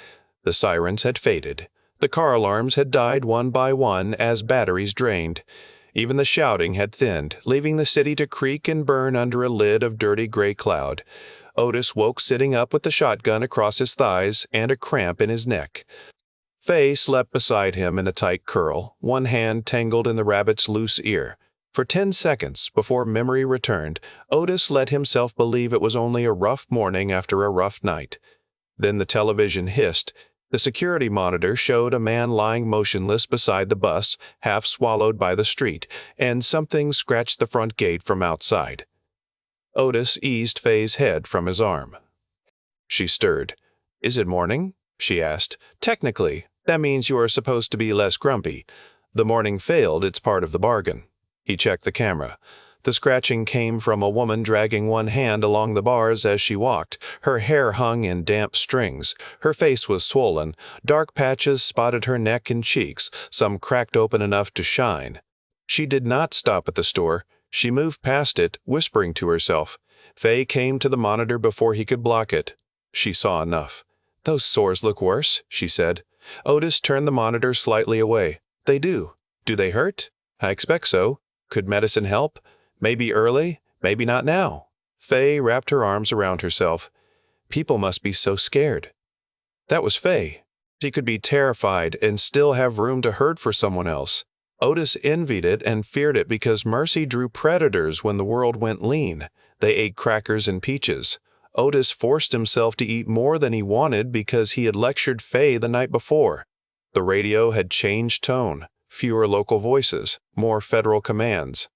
The sirens had faded. The car alarms had died one by one as batteries drained. Even the shouting had thinned, leaving the city to creak and burn under a lid of dirty gray cloud. Otis woke sitting up with the shotgun across his thighs and a cramp in his neck. Fay slept beside him in a tight curl, one hand tangled in the rabbit's loose ear. For 10 seconds, before memory returned, Otis let himself believe it was only a rough morning after a rough night. Then the television hissed. The security monitor showed a man lying motionless beside the bus, half swallowed by the street, and something scratched the front gate from outside. Otis eased Fay's head from his arm. She stirred. "Is it morning?" she asked. "Technically, that means you are supposed to be less grumpy. The morning failed, it's part of the bargain." He checked the camera. The scratching came from a woman dragging one hand along the bars as she walked. Her hair hung in damp strings. Her face was swollen. Dark patches spotted her neck and cheeks, some cracked open enough to shine. She did not stop at the store. She moved past it, whispering to herself. Fay came to the monitor before he could block it. She saw enough. "Those sores look worse," she said. Otis turned the monitor slightly away. "They do. Do they hurt?" "I expect so. Could medicine help? Maybe early, maybe not now." Fay wrapped her arms around herself. "People must be so scared." That was Fay. She could be terrified and still have room to hurt for someone else. Otis envied it and feared it because Mercy drew predators when the world went lean. They ate crackers and peaches. Otis forced himself to eat more than he wanted because he had lectured Fay the night before. The radio had changed tone. Fewer local voices, more federal commands.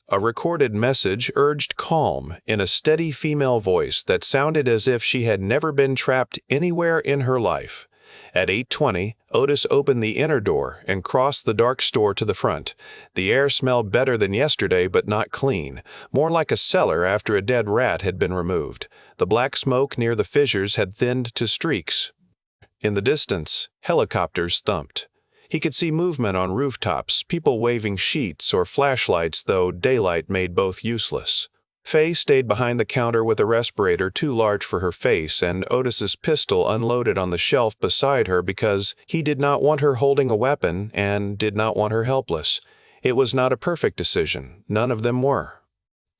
A recorded message urged calm in a steady female voice that sounded as if she had never been trapped anywhere in her life. At 8:20, Otis opened the inner door and crossed the dark store to the front. The air smelled better than yesterday, but not clean, more like a cellar after a dead rat had been removed. The black smoke near the fissures had thinned to streaks. In the distance, helicopters thumped. He could see movement on rooftops, people waving sheets or flashlights, though daylight made both useless. Fay stayed behind the counter with a respirator too large for her face and Otis's pistol unloaded on the shelf beside her because he did not want her holding a weapon and did not want her helpless. It was not a perfect decision. None of them were.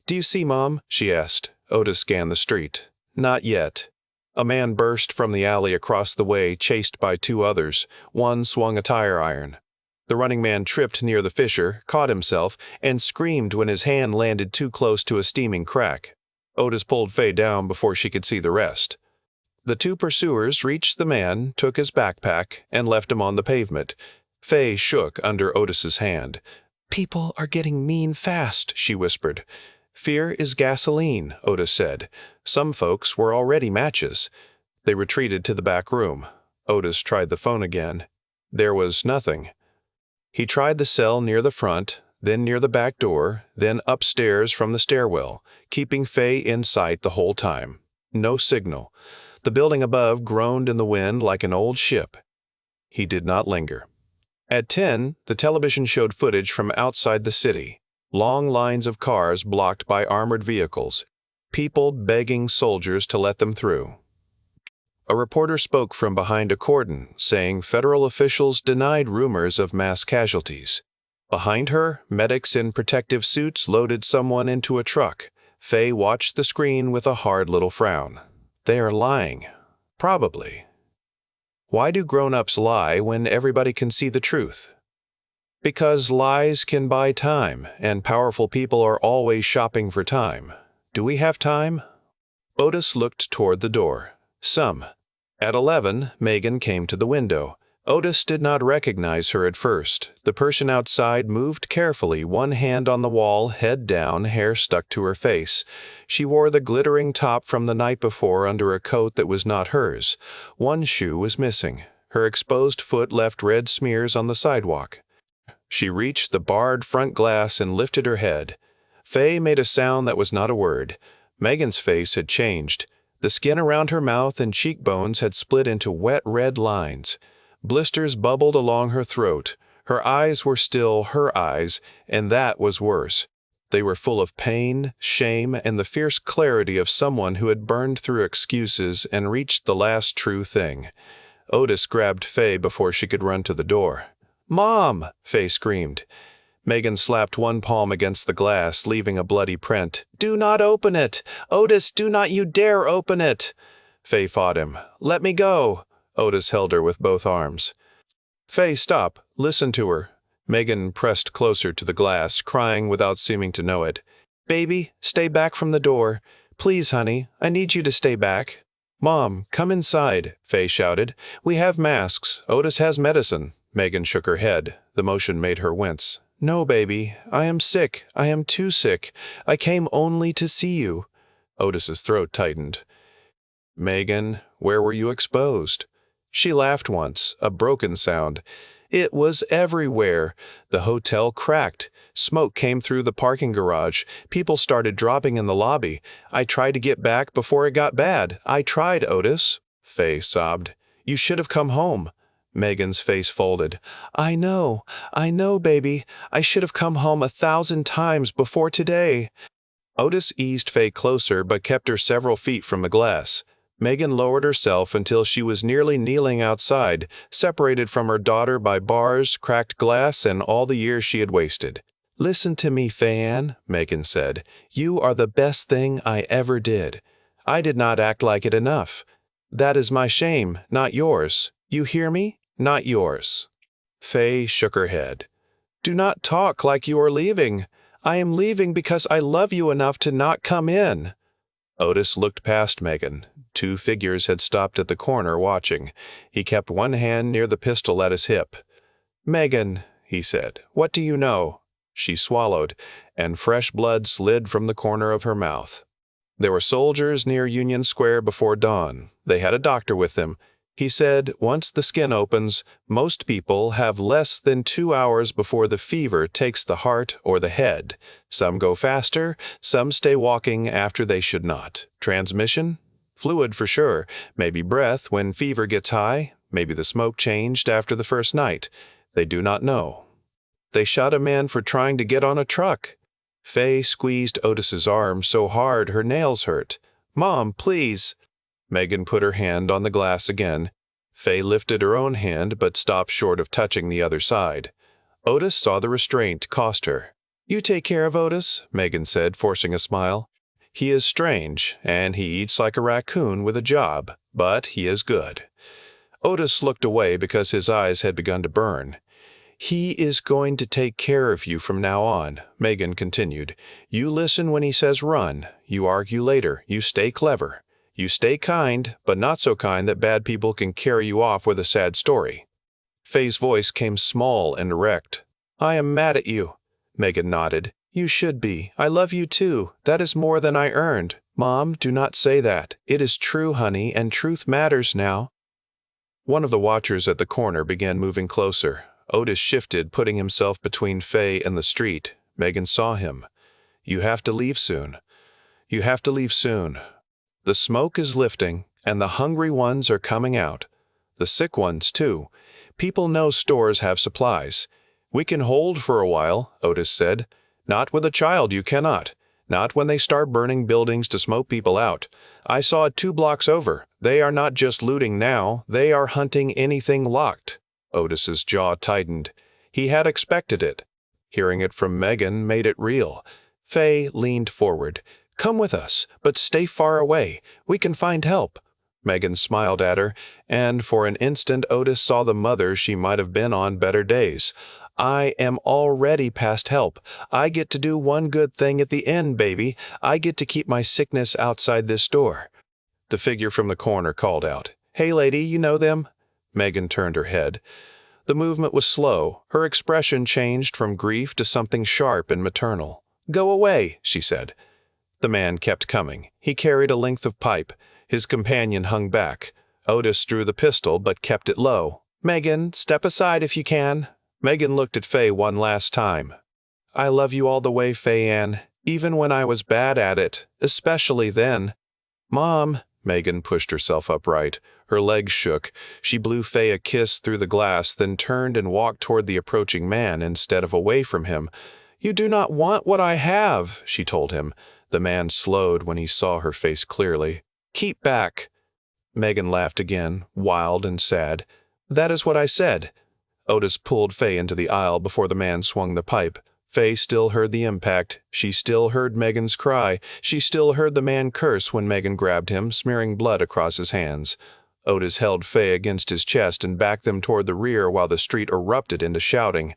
"Do you see Mom?" she asked. Otis scanned the street. "Not yet." A man burst from the alley across the way, chased by 2 others. One swung a tire iron. The running man tripped near the fissure, caught himself, and screamed when his hand landed too close to a steaming crack. Otis pulled Fay down before she could see the rest. The 2 pursuers reached the man, took his backpack, and left him on the pavement. Fay shook under Otis's hand. "People are getting mean fast," she whispered. "Fear is gasoline," Otis said. "Some folks were already matches." They retreated to the back room. Otis tried the phone again. There was nothing. He tried the cell near the front, then near the back door, then upstairs from the stairwell, keeping Fay in sight the whole time. No signal. The building above groaned in the wind like an old ship. He did not linger. At 10, the television showed footage from outside the city. Long lines of cars blocked by armored vehicles. People begging soldiers to let them through. A reporter spoke from behind a cordon, saying federal officials denied rumors of mass casualties. Behind her, medics in protective suits loaded someone into a truck. Fay watched the screen with a hard little frown. They are lying. Probably. Why do grown-ups lie when everybody can see the truth? Because lies can buy time, and powerful people are always shopping for time. Do we have time? Otis looked toward the door. Some. At 11, Megan came to the window. Otis did not recognize her at first. The person outside moved carefully, one hand on the wall, head down, hair stuck to her face. She wore the glittering top from the night before under a coat that was not hers. One shoe was missing. Her exposed foot left red smears on the sidewalk. She reached the barred front glass and lifted her head. Fay made a sound that was not a word. Megan's face had changed. The skin around her mouth and cheekbones had split into wet red lines. Blisters bubbled along her throat. Her eyes were still her eyes, and that was worse. They were full of pain, shame, and the fierce clarity of someone who had burned through excuses and reached the last true thing. Otis grabbed Fay before she could run to the door. "Mom!" Fay screamed. Megan slapped one palm against the glass, leaving a bloody print. "Do not open it! Otis, do not you dare open it!" Fay fought him. "Let me go!" Otis held her with both arms. "Fay, stop. Listen to her." Megan pressed closer to the glass, crying without seeming to know it. "Baby, stay back from the door. Please, honey, I need you to stay back." "Mom, come inside," Fay shouted. "We have masks. Otis has medicine." Megan shook her head. The motion made her wince. "No, baby. I am sick. I am too sick. I came only to see you." Otis's throat tightened. "Megan, where were you exposed?" She laughed once, a broken sound. "It was everywhere. The hotel cracked. Smoke came through the parking garage. People started dropping in the lobby. I tried to get back before it got bad. I tried, Otis." Fay sobbed. "You should have come home." Megan's face folded. I know, baby. I should have come home 1,000 times before today." Otis eased Fay closer but kept her several feet from the glass. Megan lowered herself until she was nearly kneeling outside, separated from her daughter by bars, cracked glass, and all the years she had wasted. "Listen to me, Fayanne," Megan said. "You are the best thing I ever did. I did not act like it enough. That is my shame, not yours. You hear me? Not yours." Fay shook her head. "Do not talk like you are leaving. I am leaving because I love you enough to not come in." Otis looked past Megan. Two figures had stopped at the corner watching. He kept one hand near the pistol at his hip. "Megan," he said, "what do you know?" She swallowed, and fresh blood slid from the corner of her mouth. There were soldiers near Union Square before dawn. They had a doctor with them. He said, once the skin opens, most people have less than 2 hours before the fever takes the heart or the head. Some go faster, some stay walking after they should not. Transmission? Fluid for sure. Maybe breath when fever gets high. Maybe the smoke changed after the first night. They do not know. They shot a man for trying to get on a truck. Fay squeezed Otis's arm so hard her nails hurt. "Mom, please." Megan put her hand on the glass again. Fay lifted her own hand but stopped short of touching the other side. Otis saw the restraint cost her. "You take care of Otis," Megan said, forcing a smile. "He is strange, and he eats like a raccoon with a job, but he is good." Otis looked away because his eyes had begun to burn. "He is going to take care of you from now on," Megan continued. "You listen when he says run. You argue later. You stay clever. You stay kind, but not so kind that bad people can carry you off with a sad story." Fay's voice came small and erect. "I am mad at you." Megan nodded. "You should be. I love you too. That is more than I earned." "Mom, do not say that. It is true, honey, and truth matters now." One of the watchers at the corner began moving closer. Otis shifted, putting himself between Fay and the street. Megan saw him. "You have to leave soon. You have to leave soon. The smoke is lifting, and the hungry ones are coming out. The sick ones, too. People know stores have supplies." "We can hold for a while," Otis said. "Not with a child, you cannot. Not when they start burning buildings to smoke people out. I saw it 2 blocks over. They are not just looting now, they are hunting anything locked." Otis's jaw tightened. He had expected it. Hearing it from Megan made it real. Fay leaned forward. "Come with us, but stay far away. We can find help." Megan smiled at her, and for an instant Otis saw the mother she might have been on better days. "I am already past help. I get to do one good thing at the end, baby. I get to keep my sickness outside this door." The figure from the corner called out, "Hey, lady, you know them?" Megan turned her head. The movement was slow. Her expression changed from grief to something sharp and maternal. "Go away," she said. The man kept coming. He carried a length of pipe. His companion hung back. Otis drew the pistol, but kept it low. "Megan, step aside if you can." Megan looked at Fay one last time. "I love you all the way, Fay Ann, even when I was bad at it, especially then." "Mom," Megan pushed herself upright. Her legs shook. She blew Fay a kiss through the glass, then turned and walked toward the approaching man instead of away from him. "You do not want what I have," she told him. The man slowed when he saw her face clearly. "Keep back." Megan laughed again, wild and sad. "That is what I said." Otis pulled Fay into the aisle before the man swung the pipe. Fay still heard the impact. She still heard Megan's cry. She still heard the man curse when Megan grabbed him, smearing blood across his hands. Otis held Fay against his chest and backed them toward the rear while the street erupted into shouting.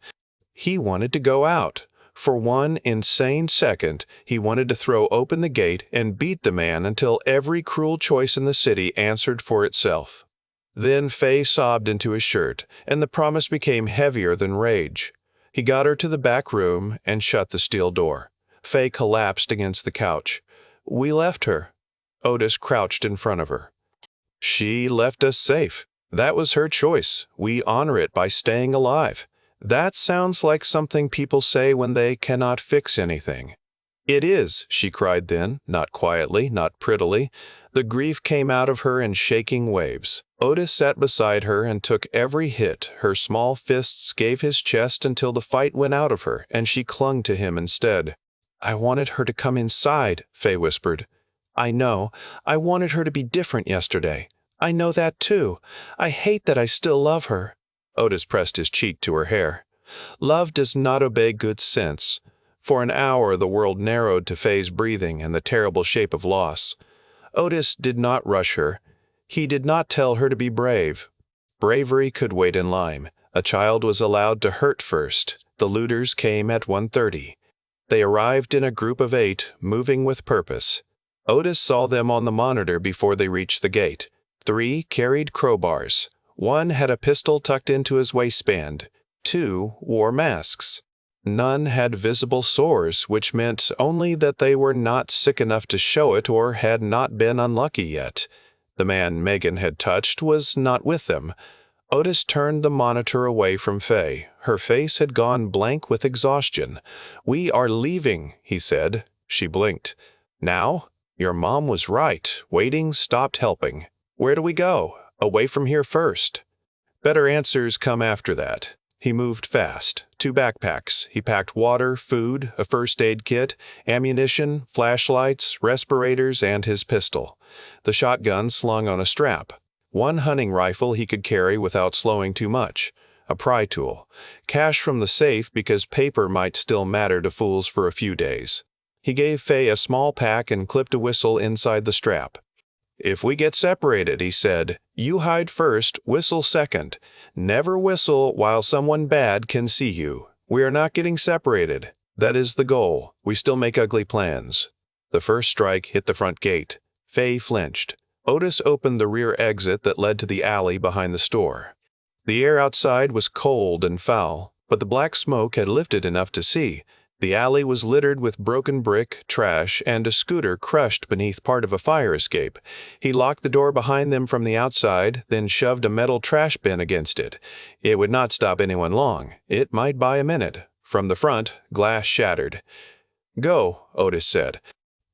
He wanted to go out. For one insane second, he wanted to throw open the gate and beat the man until every cruel choice in the city answered for itself. Then Fay sobbed into his shirt, and the promise became heavier than rage. He got her to the back room and shut the steel door. Fay collapsed against the couch. "We left her." Otis crouched in front of her. "She left us safe. That was her choice. We honor it by staying alive." "That sounds like something people say when they cannot fix anything." "It is," she cried then, not quietly, not prettily. The grief came out of her in shaking waves. Otis sat beside her and took every hit. Her small fists gave his chest until the fight went out of her, and she clung to him instead. "I wanted her to come inside," Fay whispered. "I know. I wanted her to be different yesterday. I know that too. I hate that I still love her." Otis pressed his cheek to her hair. "Love does not obey good sense." For an hour the world narrowed to Fay's breathing and the terrible shape of loss. Otis did not rush her. He did not tell her to be brave. Bravery could wait in line. A child was allowed to hurt first. The looters came at 1:30. They arrived in a group of 8, moving with purpose. Otis saw them on the monitor before they reached the gate. 3 carried crowbars. 1 had a pistol tucked into his waistband. 2 wore masks. None had visible sores, which meant only that they were not sick enough to show it or had not been unlucky yet. The man Megan had touched was not with them. Otis turned the monitor away from Fay. Her face had gone blank with exhaustion. "We are leaving," he said. She blinked. "Now? Your mom was right. Waiting stopped helping. Where do we go? Away from here first." "Better answers come after that." He moved fast. 2 backpacks. He packed water, food, a first aid kit, ammunition, flashlights, respirators, and his pistol. The shotgun slung on a strap. 1 hunting rifle he could carry without slowing too much. A pry tool. Cash from the safe because paper might still matter to fools for a few days. He gave Fay a small pack and clipped a whistle inside the strap. "If we get separated," he said, "you hide first, whistle second. Never whistle while someone bad can see you. We are not getting separated. That is the goal. We still make ugly plans." The first strike hit the front gate. Fay flinched. Otis opened the rear exit that led to the alley behind the store. The air outside was cold and foul, but the black smoke had lifted enough to see. The alley was littered with broken brick, trash, and a scooter crushed beneath part of a fire escape. He locked the door behind them from the outside, then shoved a metal trash bin against it. It would not stop anyone long. It might buy a minute. From the front, glass shattered. "Go," Otis said.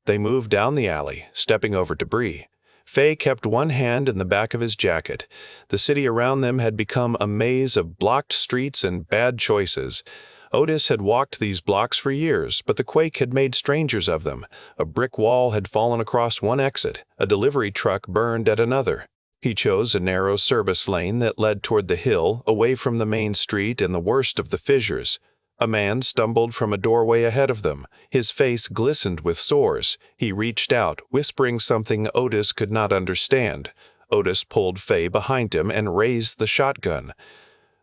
They moved down the alley, stepping over debris. Fay kept one hand in the back of his jacket. The city around them had become a maze of blocked streets and bad choices. Otis had walked these blocks for years, but the quake had made strangers of them. A brick wall had fallen across one exit. A delivery truck burned at another. He chose a narrow service lane that led toward the hill, away from the main street and the worst of the fissures. A man stumbled from a doorway ahead of them. His face glistened with sores. He reached out, whispering something Otis could not understand. Otis pulled Fay behind him and raised the shotgun.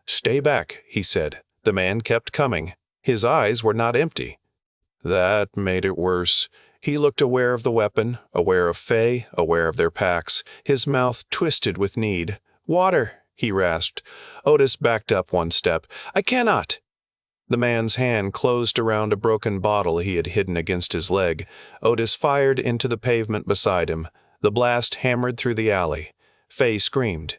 "Stay back," he said. The man kept coming. His eyes were not empty. That made it worse. He looked aware of the weapon, aware of Fay, aware of their packs. His mouth twisted with need. "Water," he rasped. Otis backed up one step. "I cannot." The man's hand closed around a broken bottle he had hidden against his leg. Otis fired into the pavement beside him. The blast hammered through the alley. Fay screamed.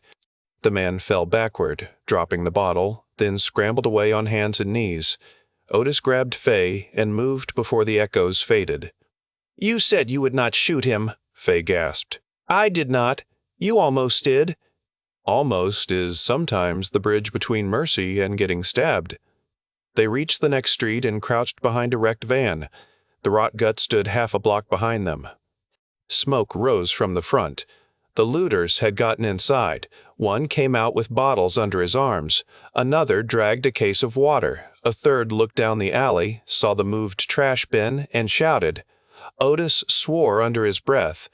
The man fell backward, dropping the bottle, then scrambled away on hands and knees. Otis grabbed Fay and moved before the echoes faded. "You said you would not shoot him," Fay gasped. "I did not. You almost did." Almost is sometimes the bridge between mercy and getting stabbed. They reached the next street and crouched behind a wrecked van. The rot gut stood half a block behind them. Smoke rose from the front. The looters had gotten inside. One came out with bottles under his arms. Another dragged a case of water. A third looked down the alley, saw the moved trash bin, and shouted. Otis swore under his breath.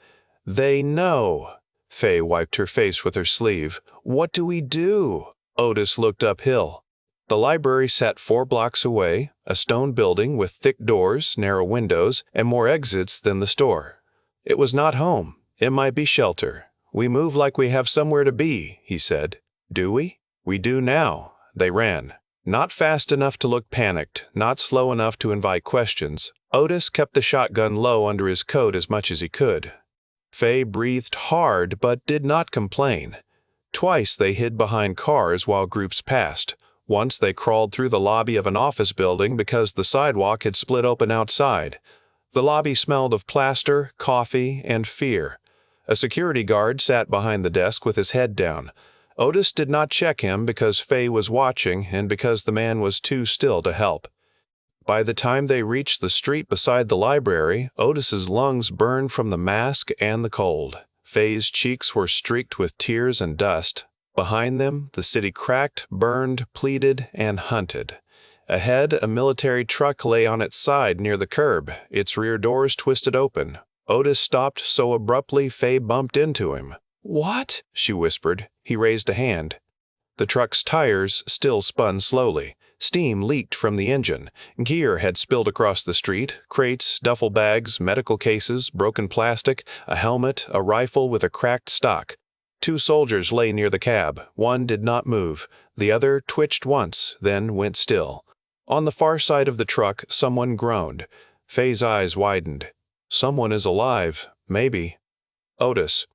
"They know." Fay wiped her face with her sleeve. "What do we do?" Otis looked uphill. The library sat 4 blocks away, a stone building with thick doors, narrow windows, and more exits than the store. It was not home. It might be shelter. "We move like we have somewhere to be," he said. "Do we?" "We do now." They ran. Not fast enough to look panicked, not slow enough to invite questions. Otis kept the shotgun low under his coat as much as he could. Fay breathed hard but did not complain. Twice they hid behind cars while groups passed. Once they crawled through the lobby of an office building because the sidewalk had split open outside. The lobby smelled of plaster, coffee, and fear. A security guard sat behind the desk with his head down. Otis did not check him because Fay was watching and because the man was too still to help. By the time they reached the street beside the library, Otis's lungs burned from the mask and the cold. Fay's cheeks were streaked with tears and dust. Behind them, the city cracked, burned, pleaded, and hunted. Ahead, a military truck lay on its side near the curb, its rear doors twisted open. Otis stopped so abruptly Fay bumped into him. "What?" she whispered. He raised a hand. The truck's tires still spun slowly. Steam leaked from the engine. Gear had spilled across the street, crates, duffel bags, medical cases, broken plastic, a helmet, a rifle with a cracked stock. 2 soldiers lay near the cab. One did not move. The other twitched once, then went still. On the far side of the truck, someone groaned. Fay's eyes widened. Someone is alive, maybe. Otis.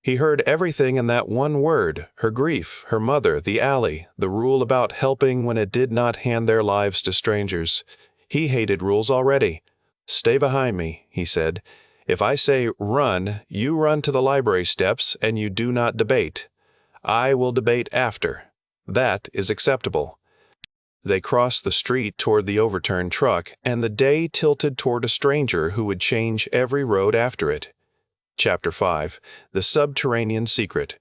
He heard everything in that one word, her grief, her mother, the alley, the rule about helping when it did not hand their lives to strangers. He hated rules already. "Stay behind me," he said. "If I say run, you run to the library steps and you do not debate. I will debate after. That is acceptable." They crossed the street toward the overturned truck, and the day tilted toward a stranger who would change every road after it. Chapter 5. The Subterranean Secret.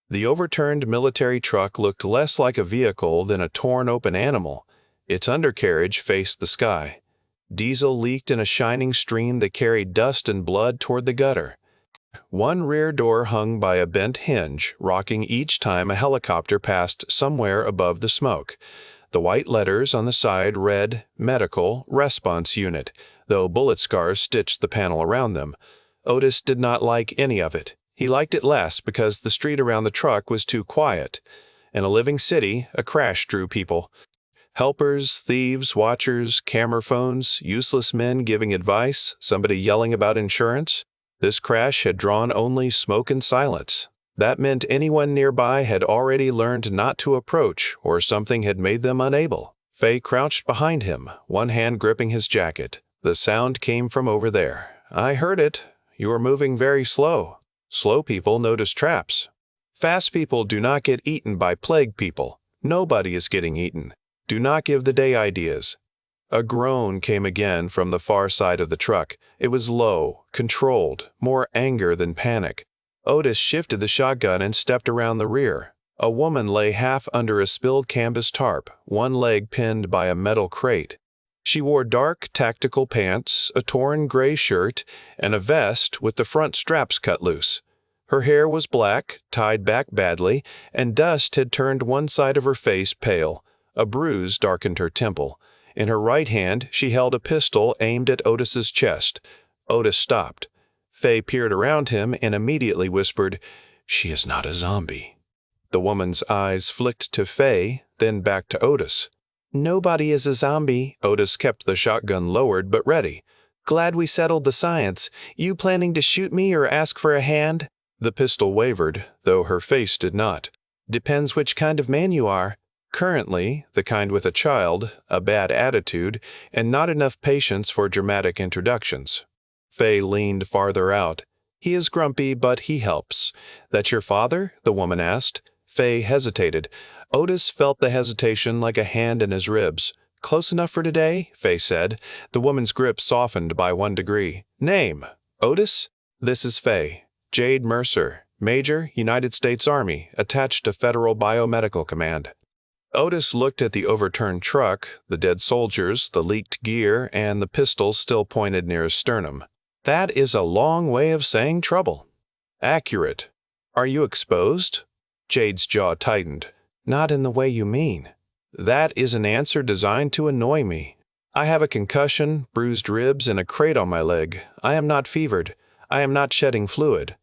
The overturned military truck looked less like a vehicle than a torn-open animal. Its undercarriage faced the sky. Diesel leaked in a shining stream that carried dust and blood toward the gutter. One rear door hung by a bent hinge, rocking each time a helicopter passed somewhere above the smoke. The white letters on the side read, "Medical Response Unit," though bullet scars stitched the panel around them. Otis did not like any of it. He liked it less because the street around the truck was too quiet. In a living city, a crash drew people. Helpers, thieves, watchers, camera phones, useless men giving advice, somebody yelling about insurance. This crash had drawn only smoke and silence. That meant anyone nearby had already learned not to approach, or something had made them unable. Fay crouched behind him, one hand gripping his jacket. The sound came from over there. I heard it. You were moving very slow. Slow people notice traps. Fast people do not get eaten by plague people. Nobody is getting eaten. Do not give the day ideas. A groan came again from the far side of the truck. It was low, controlled, more anger than panic. Otis shifted the shotgun and stepped around the rear. A woman lay half under a spilled canvas tarp, one leg pinned by a metal crate. She wore dark tactical pants, a torn gray shirt, and a vest with the front straps cut loose. Her hair was black, tied back badly, and dust had turned one side of her face pale. A bruise darkened her temple. In her right hand, she held a pistol aimed at Otis's chest. Otis stopped. Fay peered around him and immediately whispered, "She is not a zombie." The woman's eyes flicked to Fay, then back to Otis. "Nobody is a zombie." Otis kept the shotgun lowered but ready. "Glad we settled the science. You planning to shoot me or ask for a hand?" The pistol wavered, though her face did not. "Depends which kind of man you are. Currently, the kind with a child, a bad attitude, and not enough patience for dramatic introductions." Fay leaned farther out. "He is grumpy, but he helps." "That your father?" the woman asked. Fay hesitated. Otis felt the hesitation like a hand in his ribs. "Close enough for today?" Fay said. The woman's grip softened by 1 degree. "Name?" "Otis?" "This is Fay. Jade Mercer, Major, United States Army, attached to Federal Biomedical Command." Otis looked at the overturned truck, the dead soldiers, the leaked gear, and the pistol still pointed near his sternum. "That is a long way of saying trouble." "Accurate. Are you exposed?" Jade's jaw tightened. "Not in the way you mean." "That is an answer designed to annoy me. I have a concussion, bruised ribs, and a crate on my leg. I am not fevered. I am not shedding fluid.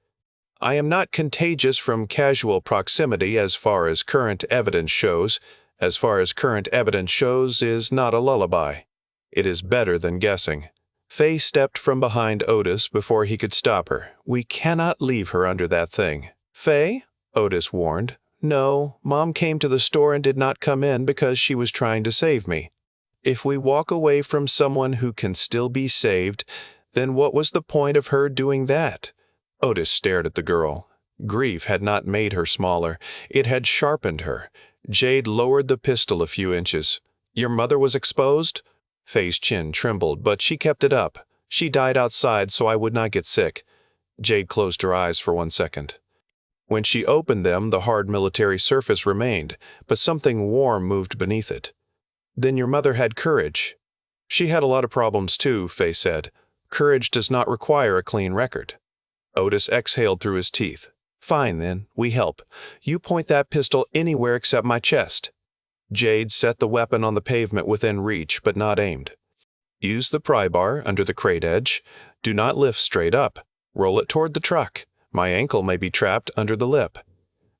I am not contagious from casual proximity as far as current evidence shows. As far as current evidence shows is not a lullaby. It is better than guessing." Fay stepped from behind Otis before he could stop her. "We cannot leave her under that thing." "Fay?" Otis warned. "No, Mom came to the store and did not come in because she was trying to save me." "If we walk away from someone who can still be saved, then what was the point of her doing that?" Otis stared at the girl. Grief had not made her smaller. It had sharpened her. Jade lowered the pistol a few inches. "Your mother was exposed?" Fay's chin trembled, but she kept it up. "She died outside so I would not get sick." Jade closed her eyes for 1 second. When she opened them, the hard military surface remained, but something warm moved beneath it. "Then your mother had courage." "She had a lot of problems too," Fay said. "Courage does not require a clean record." Otis exhaled through his teeth. "Fine then, we help. You point that pistol anywhere except my chest." Jade set the weapon on the pavement within reach, but not aimed. "Use the pry bar under the crate edge. Do not lift straight up. Roll it toward the truck. My ankle may be trapped under the lip."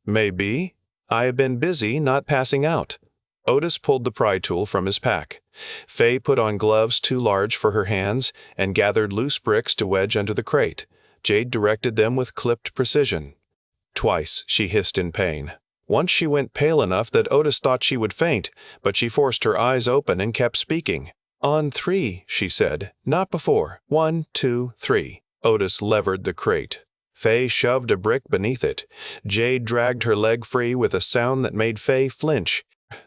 "Maybe. I have been busy not passing out." Otis pulled the pry tool from his pack. Fay put on gloves too large for her hands and gathered loose bricks to wedge under the crate. Jade directed them with clipped precision. Twice she hissed in pain. Once she went pale enough that Otis thought she would faint, but she forced her eyes open and kept speaking. "On 3, she said, "not before. 1, 2, 3. Otis levered the crate. Fay shoved a brick beneath it. Jade dragged her leg free with a sound that made Fay flinch.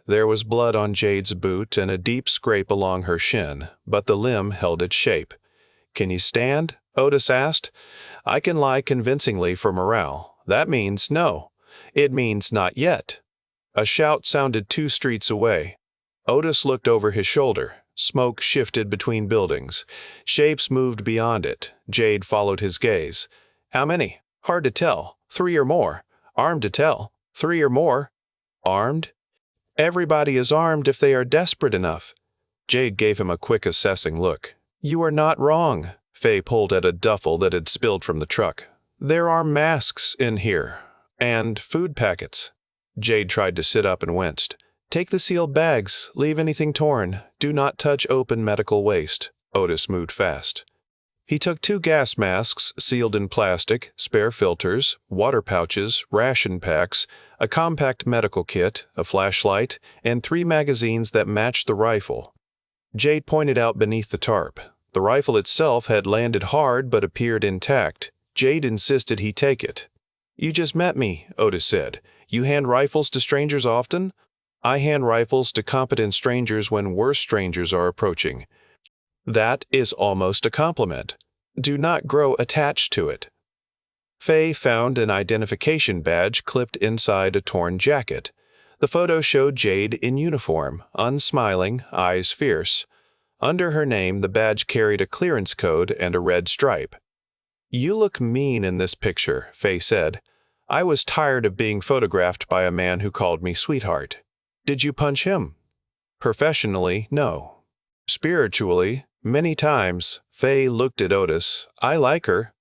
There was blood on Jade's boot and a deep scrape along her shin, but the limb held its shape. "Can you stand?" Otis asked. "I can lie convincingly for morale. That means no. It means not yet." A shout sounded 2 streets away. Otis looked over his shoulder. Smoke shifted between buildings. Shapes moved beyond it. Jade followed his gaze. "How many?" "Hard to tell. 3 or more. Armed to tell. 3 or more." "Armed?" "Everybody is armed if they are desperate enough." Jade gave him a quick assessing look. "You are not wrong." Fay pulled at a duffel that had spilled from the truck. "There are masks in here. And food packets." Jade tried to sit up and winced. "Take the sealed bags. Leave anything torn. Do not touch open medical waste." Otis moved fast. He took 2 gas masks sealed in plastic, spare filters, water pouches, ration packs, a compact medical kit, a flashlight, and 3 magazines that matched the rifle. Jade pointed out beneath the tarp. The rifle itself had landed hard but appeared intact. Jade insisted he take it. "You just met me," Otis said. "You hand rifles to strangers often?" "I hand rifles to competent strangers when worse strangers are approaching." "That is almost a compliment. Do not grow attached to it." Fay found an identification badge clipped inside a torn jacket. The photo showed Jade in uniform, unsmiling, eyes fierce. Under her name, the badge carried a clearance code and a red stripe. "You look mean in this picture," Fay said. "I was tired of being photographed by a man who called me sweetheart." "Did you punch him?" "Professionally, no. Spiritually, many times." Fay looked at Otis. "I like her.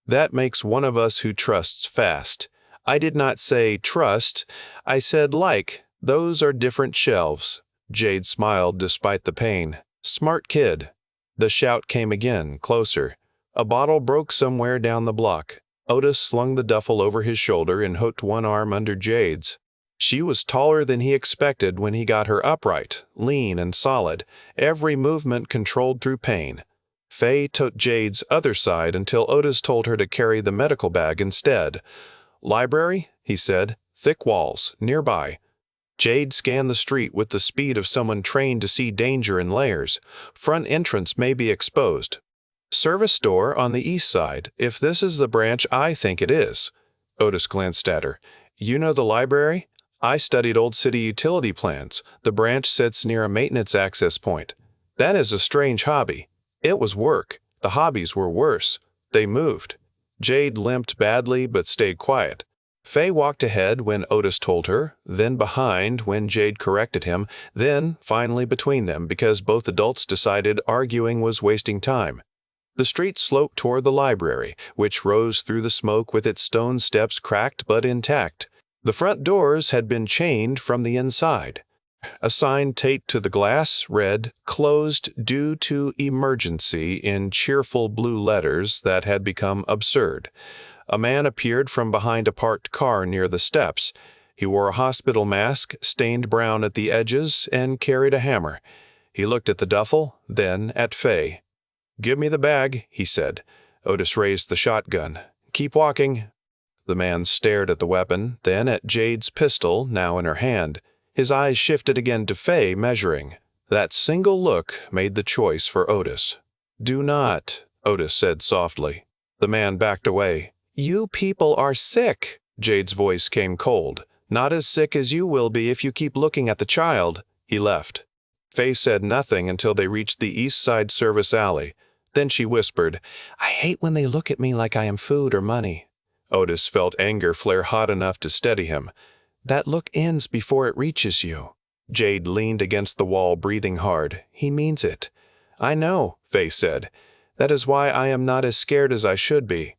That makes one of us who trusts fast." "I did not say trust. I said like. Those are different shelves." Jade smiled despite the pain. "Smart kid." The shout came again, closer. A bottle broke somewhere down the block. Otis slung the duffel over his shoulder and hooked one arm under Jade's. She was taller than he expected when he got her upright, lean and solid, every movement controlled through pain. Fay took Jade's other side until Otis told her to carry the medical bag instead. "Library?" he said. "Thick walls, nearby." Jade scanned the street with the speed of someone trained to see danger in layers. "Front entrance may be exposed." "Service door on the east side, if this is the branch I think it is." Otis glanced at her. "You know the library? I studied old city utility plans. The branch sits near a maintenance access point. That is a strange hobby." "It was work. The hobbies were worse. They moved." Jade limped badly but stayed quiet. Fay walked ahead when Otis told her, then behind when Jade corrected him, then finally between them because both adults decided arguing was wasting time. The street sloped toward the library, which rose through the smoke with its stone steps cracked but intact. The front doors had been chained from the inside. A sign taped to the glass read, "Closed due to emergency," in cheerful blue letters that had become absurd. A man appeared from behind a parked car near the steps. He wore a hospital mask, stained brown at the edges, and carried a hammer. He looked at the duffel, then at Fay. "Give me the bag," he said. Otis raised the shotgun. "Keep walking." The man stared at the weapon, then at Jade's pistol, now in her hand. His eyes shifted again to Fay, measuring. That single look made the choice for Otis. "Do not," Otis said softly. The man backed away. "You people are sick." Jade's voice came cold. "Not as sick as you will be if you keep looking at the child." He left. Fay said nothing until they reached the East Side service alley. Then she whispered, "I hate when they look at me like I am food or money." Otis felt anger flare hot enough to steady him. "That look ends before it reaches you." Jade leaned against the wall, breathing hard. "He means it." "I know," Fay said. "That is why I am not as scared as I should be."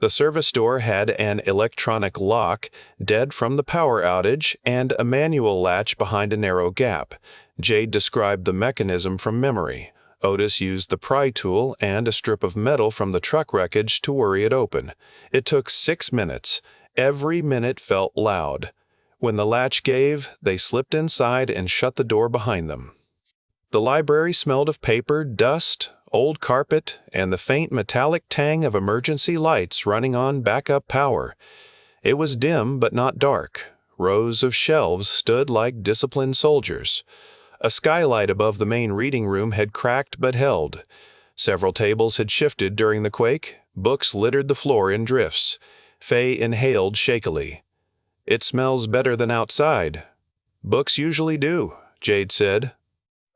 The service door had an electronic lock, dead from the power outage, and a manual latch behind a narrow gap. Jade described the mechanism from memory. Otis used the pry tool and a strip of metal from the truck wreckage to worry it open. It took 6 minutes. Every minute felt loud. When the latch gave, they slipped inside and shut the door behind them. The library smelled of paper, dust, old carpet, and the faint metallic tang of emergency lights running on backup power. It was dim but not dark. Rows of shelves stood like disciplined soldiers. A skylight above the main reading room had cracked but held. Several tables had shifted during the quake. Books littered the floor in drifts. Fay inhaled shakily. "It smells better than outside." "Books usually do," Jade said.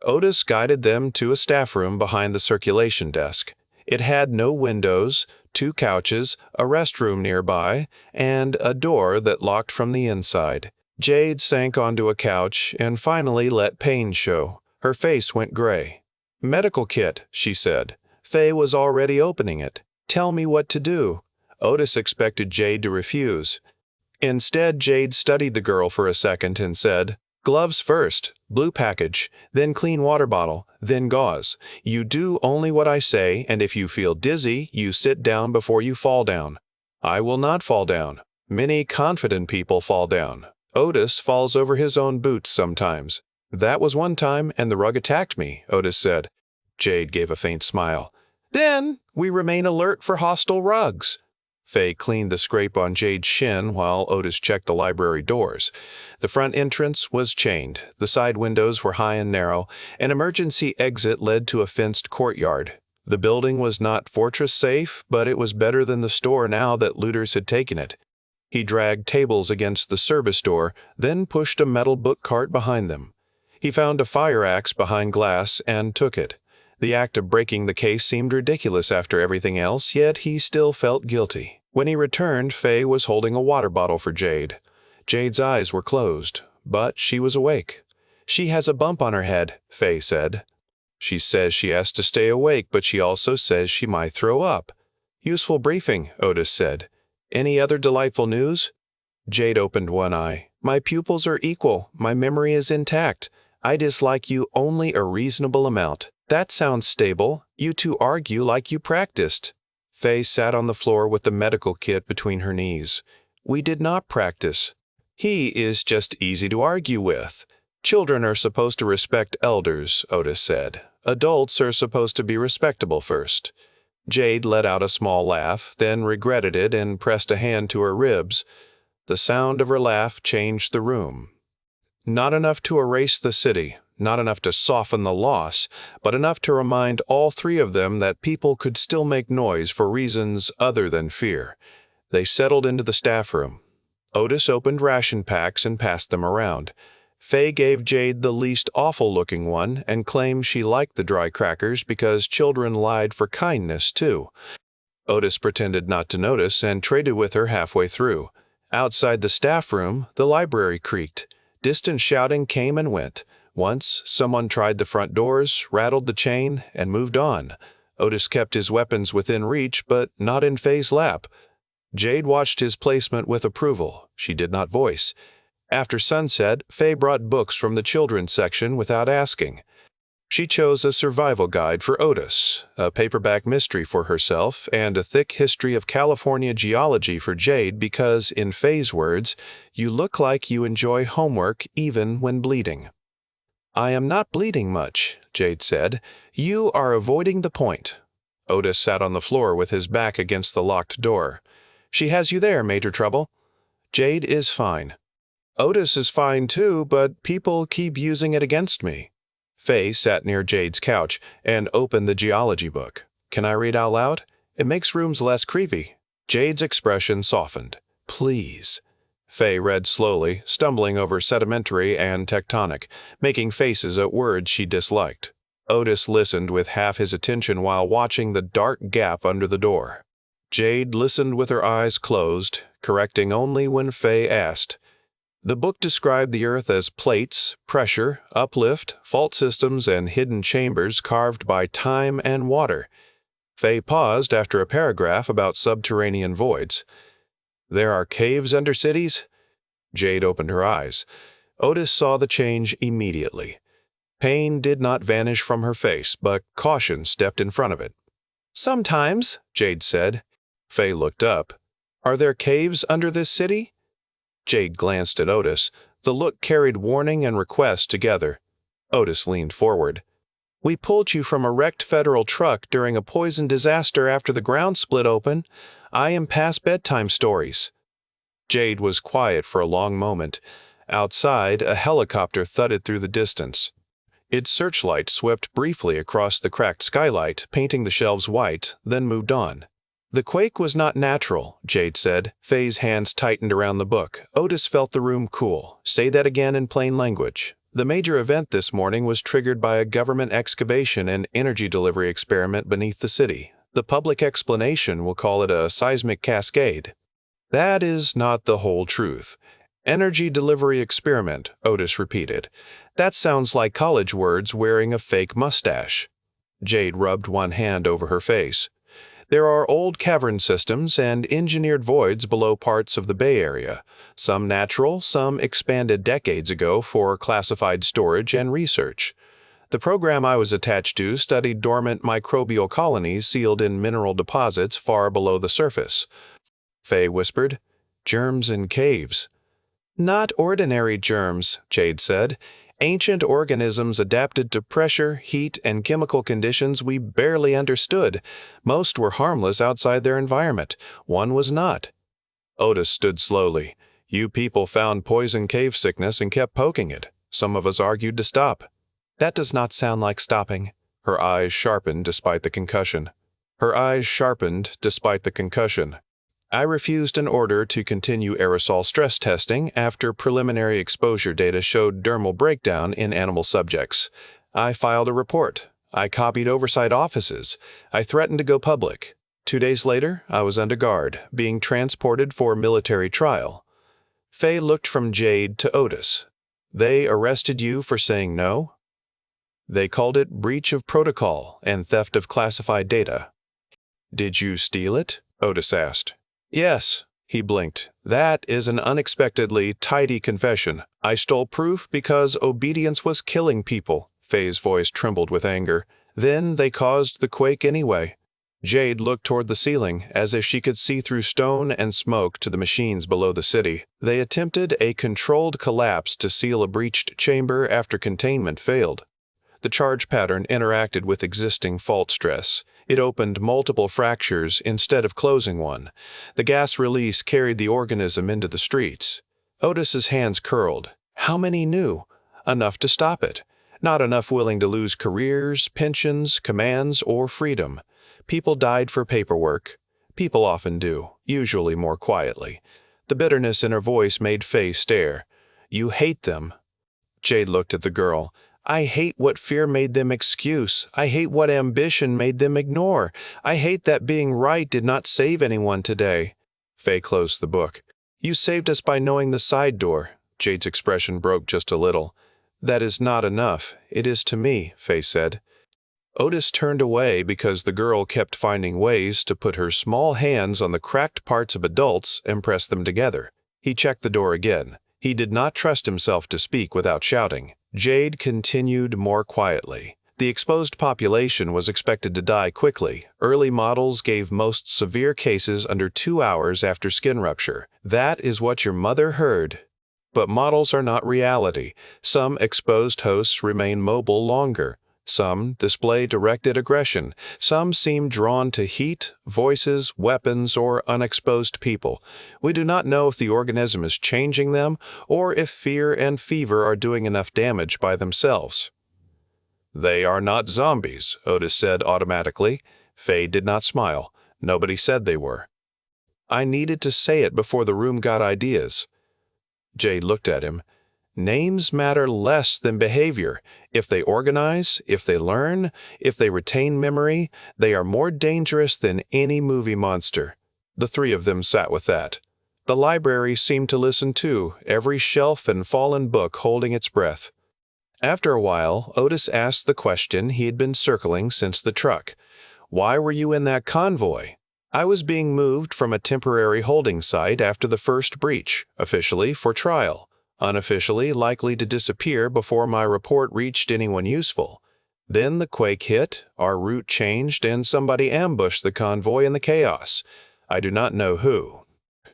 Otis guided them to a staff room behind the circulation desk. It had no windows, 2 couches, a restroom nearby, and a door that locked from the inside. Jade sank onto a couch and finally let pain show. Her face went gray. "Medical kit," she said. Fay was already opening it. "Tell me what to do." Otis expected Jade to refuse. Instead, Jade studied the girl for a second and said, "Gloves first, blue package, then clean water bottle, then gauze. You do only what I say, and if you feel dizzy, you sit down before you fall down." "I will not fall down. Many confident people fall down. Otis falls over his own boots sometimes." "That was one time, and the rug attacked me," Otis said. Jade gave a faint smile. "Then we remain alert for hostile rugs." Fay cleaned the scrape on Jade's shin while Otis checked the library doors. The front entrance was chained, the side windows were high and narrow, an emergency exit led to a fenced courtyard. The building was not fortress safe, but it was better than the store now that looters had taken it. He dragged tables against the service door, then pushed a metal book cart behind them. He found a fire axe behind glass and took it. The act of breaking the case seemed ridiculous after everything else, yet he still felt guilty. When he returned, Fay was holding a water bottle for Jade. Jade's eyes were closed, but she was awake. "She has a bump on her head," Fay said. "She says she has to stay awake, but she also says she might throw up." "Useful briefing," Otis said. "Any other delightful news?" Jade opened one eye. "My pupils are equal. My memory is intact. I dislike you only a reasonable amount." "That sounds stable. You two argue like you practiced." Fay sat on the floor with the medical kit between her knees. "We did not practice. He is just easy to argue with." "Children are supposed to respect elders," Otis said. "Adults are supposed to be respectable first." Jade let out a small laugh, then regretted it and pressed a hand to her ribs. The sound of her laugh changed the room. Not enough to erase the city, not enough to soften the loss, but enough to remind all three of them that people could still make noise for reasons other than fear. They settled into the staff room. Otis opened ration packs and passed them around. Fay gave Jade the least awful-looking one and claimed she liked the dry crackers because children lied for kindness, too. Otis pretended not to notice and traded with her halfway through. Outside the staff room, the library creaked. Distant shouting came and went. Once, someone tried the front doors, rattled the chain, and moved on. Otis kept his weapons within reach, but not in Fay's lap. Jade watched his placement with approval. She did not voice. After sunset, Fay brought books from the children's section without asking. She chose a survival guide for Otis, a paperback mystery for herself, and a thick history of California geology for Jade because, in Fay's words, "You look like you enjoy homework even when bleeding." "I am not bleeding much," Jade said. "You are avoiding the point." Otis sat on the floor with his back against the locked door. "She has you there, Major Trouble." "Jade is fine." "Otis is fine too, but people keep using it against me." Fay sat near Jade's couch and opened the geology book. "Can I read out loud? It makes rooms less creepy." Jade's expression softened. "Please." Fay read slowly, stumbling over sedimentary and tectonic, making faces at words she disliked. Otis listened with half his attention while watching the dark gap under the door. Jade listened with her eyes closed, correcting only when Fay asked. The book described the Earth as plates, pressure, uplift, fault systems, and hidden chambers carved by time and water. Fay paused after a paragraph about subterranean voids. "There are caves under cities?" Jade opened her eyes. Otis saw the change immediately. Pain did not vanish from her face, but caution stepped in front of it. "Sometimes," Jade said. Fay looked up. "Are there caves under this city?" Jade glanced at Otis. The look carried warning and request together. Otis leaned forward. "We pulled you from a wrecked federal truck during a poison disaster after the ground split open. I am past bedtime stories." Jade was quiet for a long moment. Outside, a helicopter thudded through the distance. Its searchlight swept briefly across the cracked skylight, painting the shelves white, then moved on. "The quake was not natural," Jade said. Fay's hands tightened around the book. Otis felt the room cool. "Say that again in plain language." "The major event this morning was triggered by a government excavation and energy delivery experiment beneath the city. The public explanation will call it a seismic cascade." "That is not the whole truth." "Energy delivery experiment," Otis repeated. "That sounds like college words wearing a fake mustache." Jade rubbed one hand over her face. There are old cavern systems and engineered voids below parts of the Bay Area, some natural, some expanded decades ago for classified storage and research. The program I was attached to studied dormant microbial colonies sealed in mineral deposits far below the surface. Fay whispered, "Germs in caves." "Not ordinary germs," Jade said. "Ancient organisms adapted to pressure, heat, and chemical conditions we barely understood. Most were harmless outside their environment. One was not." Otis stood slowly. "You people found poison cave sickness and kept poking it. Some of us argued to stop." "That does not sound like stopping." Her eyes sharpened despite the concussion. "I refused an order to continue aerosol stress testing after preliminary exposure data showed dermal breakdown in animal subjects. I filed a report. I copied oversight offices. I threatened to go public. 2 days later, I was under guard, being transported for military trial." Fay looked from Jade to Otis. "They arrested you for saying no?" "They called it breach of protocol and theft of classified data." "Did you steal it?" Otis asked. "Yes." He blinked. "That is an unexpectedly tidy confession. I stole proof because obedience was killing people." Fay's voice trembled with anger. "Then they caused the quake anyway." Jade looked toward the ceiling, as if she could see through stone and smoke to the machines below the city. "They attempted a controlled collapse to seal a breached chamber after containment failed. The charge pattern interacted with existing fault stress. It opened multiple fractures instead of closing one. The gas release carried the organism into the streets." Otis's hands curled. "How many knew? Enough to stop it. Not enough willing to lose careers, pensions, commands, or freedom. People died for paperwork. People often do, usually more quietly." The bitterness in her voice made Fay stare. "You hate them." Jade looked at the girl. "I hate what fear made them excuse. I hate what ambition made them ignore. I hate that being right did not save anyone today." Fay closed the book. "You saved us by knowing the side door." Jade's expression broke just a little. "That is not enough. It is to me," Fay said. Otis turned away because the girl kept finding ways to put her small hands on the cracked parts of adults and press them together. He checked the door again. He did not trust himself to speak without shouting. Jade continued more quietly. "The exposed population was expected to die quickly. Early models gave most severe cases under 2 hours after skin rupture. That is what your mother heard. But models are not reality. Some exposed hosts remain mobile longer. Some display directed aggression. Some seem drawn to heat, voices, weapons, or unexposed people. We do not know if the organism is changing them or if fear and fever are doing enough damage by themselves." "They are not zombies," Otis said automatically. Fay did not smile. "Nobody said they were." "I needed to say it before the room got ideas." Jade looked at him. "Names matter less than behavior. If they organize, if they learn, if they retain memory, they are more dangerous than any movie monster." The three of them sat with that. The library seemed to listen too, every shelf and fallen book holding its breath. After a while, Otis asked the question he had been circling since the truck. "Why were you in that convoy?" "I was being moved from a temporary holding site after the first breach, officially for trial. Unofficially likely to disappear before my report reached anyone useful. Then the quake hit, our route changed, and somebody ambushed the convoy in the chaos. I do not know who.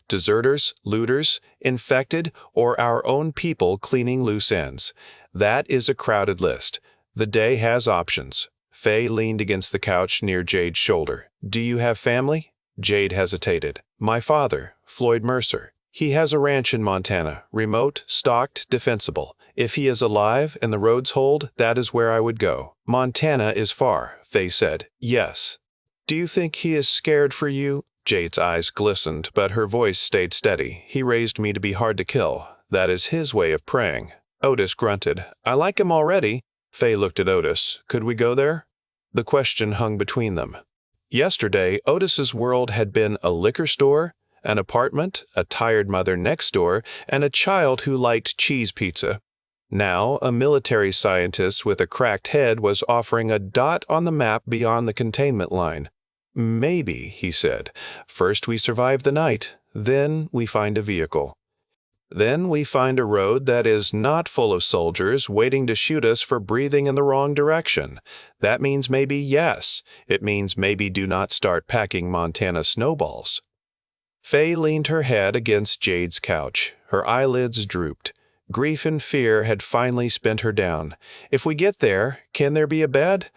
Deserters, looters, infected, or our own people cleaning loose ends. That is a crowded list. The day has options." Fay leaned against the couch near Jade's shoulder. "Do you have family?" Jade hesitated. "My father, Floyd Mercer. He has a ranch in Montana, remote, stocked, defensible. If he is alive and the roads hold, that is where I would go." "Montana is far," Fay said. "Yes." "Do you think he is scared for you?" Jade's eyes glistened, but her voice stayed steady. "He raised me to be hard to kill. That is his way of praying." Otis grunted. "I like him already." Fay looked at Otis. "Could we go there?" The question hung between them. Yesterday, Otis's world had been a liquor store, an apartment, a tired mother next door, and a child who liked cheese pizza. Now, a military scientist with a cracked head was offering a dot on the map beyond the containment line. Maybe, he said. First we survive the night, then we find a vehicle. Then we find a road that is not full of soldiers waiting to shoot us for breathing in the wrong direction. That means maybe yes. It means maybe do not start packing Montana snowballs. Fay leaned her head against Jade's couch. Her eyelids drooped. Grief and fear had finally spent her down. If we get there, can there be a bed?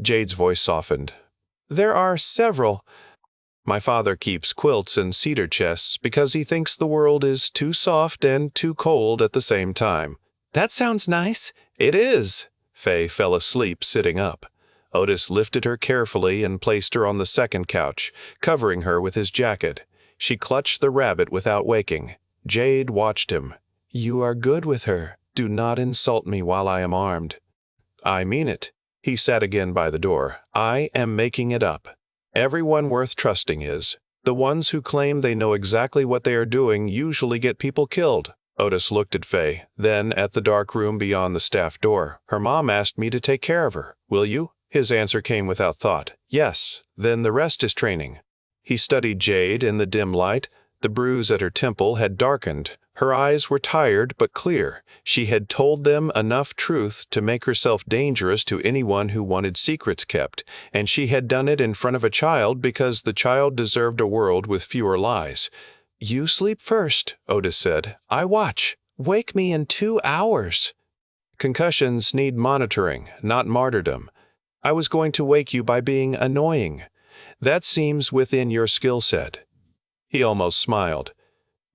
Jade's voice softened. There are several. My father keeps quilts and cedar chests because he thinks the world is too soft and too cold at the same time. That sounds nice. It is. Fay fell asleep sitting up. Otis lifted her carefully and placed her on the second couch, covering her with his jacket. She clutched the rabbit without waking. Jade watched him. You are good with her. Do not insult me while I am armed. I mean it. He sat again by the door. I am making it up. Everyone worth trusting is. The ones who claim they know exactly what they are doing usually get people killed. Otis looked at Fay, then at the dark room beyond the staff door. Her mom asked me to take care of her. Will you? His answer came without thought. Yes, then the rest is training. He studied Jade in the dim light. The bruise at her temple had darkened. Her eyes were tired but clear. She had told them enough truth to make herself dangerous to anyone who wanted secrets kept, and she had done it in front of a child because the child deserved a world with fewer lies. You sleep first, Otis said. I watch. Wake me in 2 hours. Concussions need monitoring, not martyrdom. I was going to wake you by being annoying. That seems within your skill set. He almost smiled.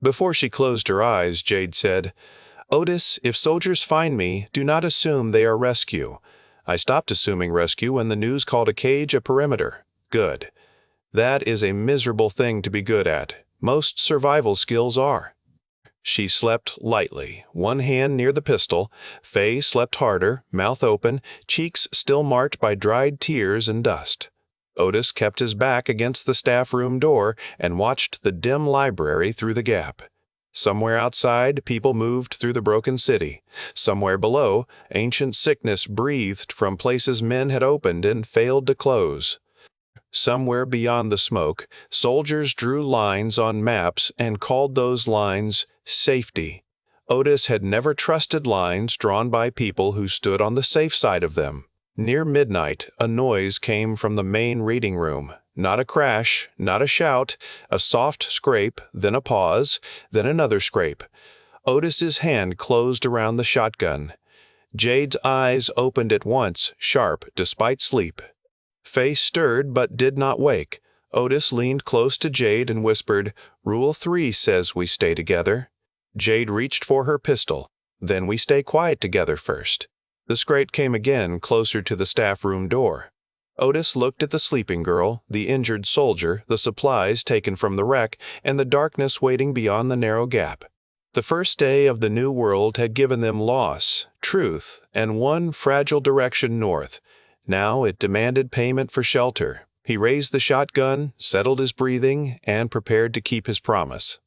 Before she closed her eyes, Jade said, Otis, if soldiers find me, do not assume they are rescue. I stopped assuming rescue when the news called a cage a perimeter. Good. That is a miserable thing to be good at. Most survival skills are. She slept lightly, one hand near the pistol. Fay slept harder, mouth open, cheeks still marked by dried tears and dust. Otis kept his back against the staff room door and watched the dim library through the gap. Somewhere outside, people moved through the broken city. Somewhere below, ancient sickness breathed from places men had opened and failed to close. Somewhere beyond the smoke, soldiers drew lines on maps and called those lines safety. Otis had never trusted lines drawn by people who stood on the safe side of them. Near midnight, a noise came from the main reading room. Not a crash, not a shout, a soft scrape, then a pause, then another scrape. Otis's hand closed around the shotgun. Jade's eyes opened at once, sharp, despite sleep. Fay stirred but did not wake. Otis leaned close to Jade and whispered, Rule 3 says we stay together. Jade reached for her pistol. Then we stay quiet together first. The scrape came again, closer to the staff room door. Otis looked at the sleeping girl, the injured soldier, the supplies taken from the wreck, and the darkness waiting beyond the narrow gap. The first day of the new world had given them loss, truth, and one fragile direction north. Now it demanded payment for shelter. He raised the shotgun, settled his breathing, and prepared to keep his promise.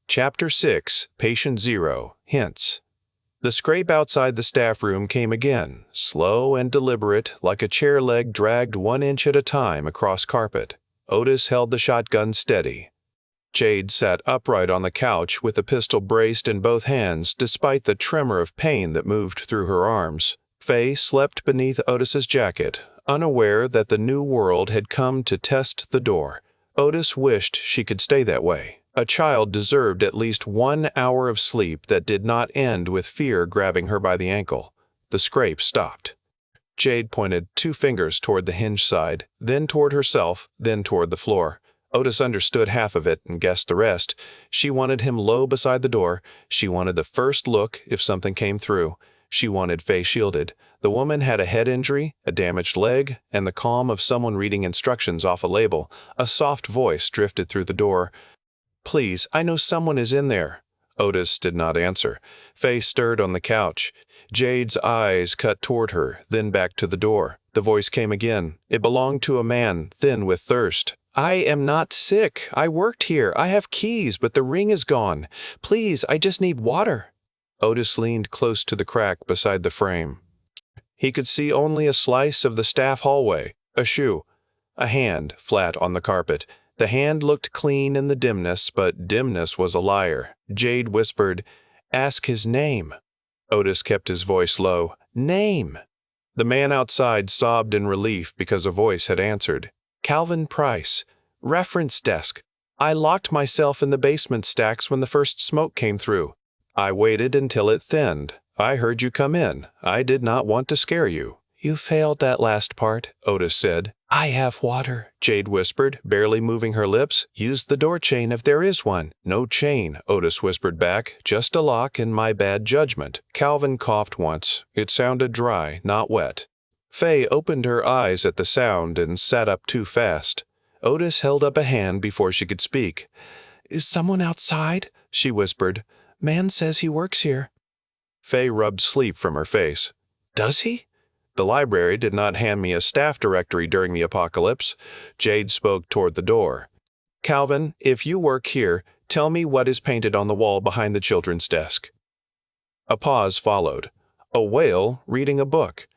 Chapter 6, Patient Zero, Hints. The scrape outside the staff room came again, slow and deliberate, like a chair leg dragged 1 inch at a time across carpet. Otis held the shotgun steady. Jade sat upright on the couch with the pistol braced in both hands, despite the tremor of pain that moved through her arms. Fay slept beneath Otis's jacket, unaware that the new world had come to test the door. Otis wished she could stay that way. A child deserved at least 1 hour of sleep that did not end with fear grabbing her by the ankle. The scrape stopped. Jade pointed 2 fingers toward the hinge side, then toward herself, then toward the floor. Otis understood half of it and guessed the rest. She wanted him low beside the door. She wanted the first look if something came through. She wanted Fay shielded. The woman had a head injury, a damaged leg, and the calm of someone reading instructions off a label. A soft voice drifted through the door. Please, I know someone is in there. Otis did not answer. Fay stirred on the couch. Jade's eyes cut toward her, then back to the door. The voice came again. It belonged to a man, thin with thirst. I am not sick. I worked here. I have keys, but the ring is gone. Please, I just need water. Otis leaned close to the crack beside the frame. He could see only a slice of the staff hallway, a shoe. A hand, flat on the carpet. The hand looked clean in the dimness, but dimness was a liar. Jade whispered, "Ask his name." Otis kept his voice low. "Name." The man outside sobbed in relief because a voice had answered. "Calvin Price. Reference desk. I locked myself in the basement stacks when the first smoke came through. I waited until it thinned. I heard you come in. I did not want to scare you." "You failed that last part," Otis said. "I have water," Jade whispered, barely moving her lips. "Use the door chain if there is one." "No chain," Otis whispered back. "Just a lock and my bad judgment." Calvin coughed once. It sounded dry, not wet. Fay opened her eyes at the sound and sat up too fast. Otis held up a hand before she could speak. "Is someone outside?" she whispered. "Man says he works here." Fay rubbed sleep from her face. "Does he?" "The library did not hand me a staff directory during the apocalypse." Jade spoke toward the door. "Calvin, if you work here, tell me what is painted on the wall behind the children's desk." A pause followed. A whale reading a book.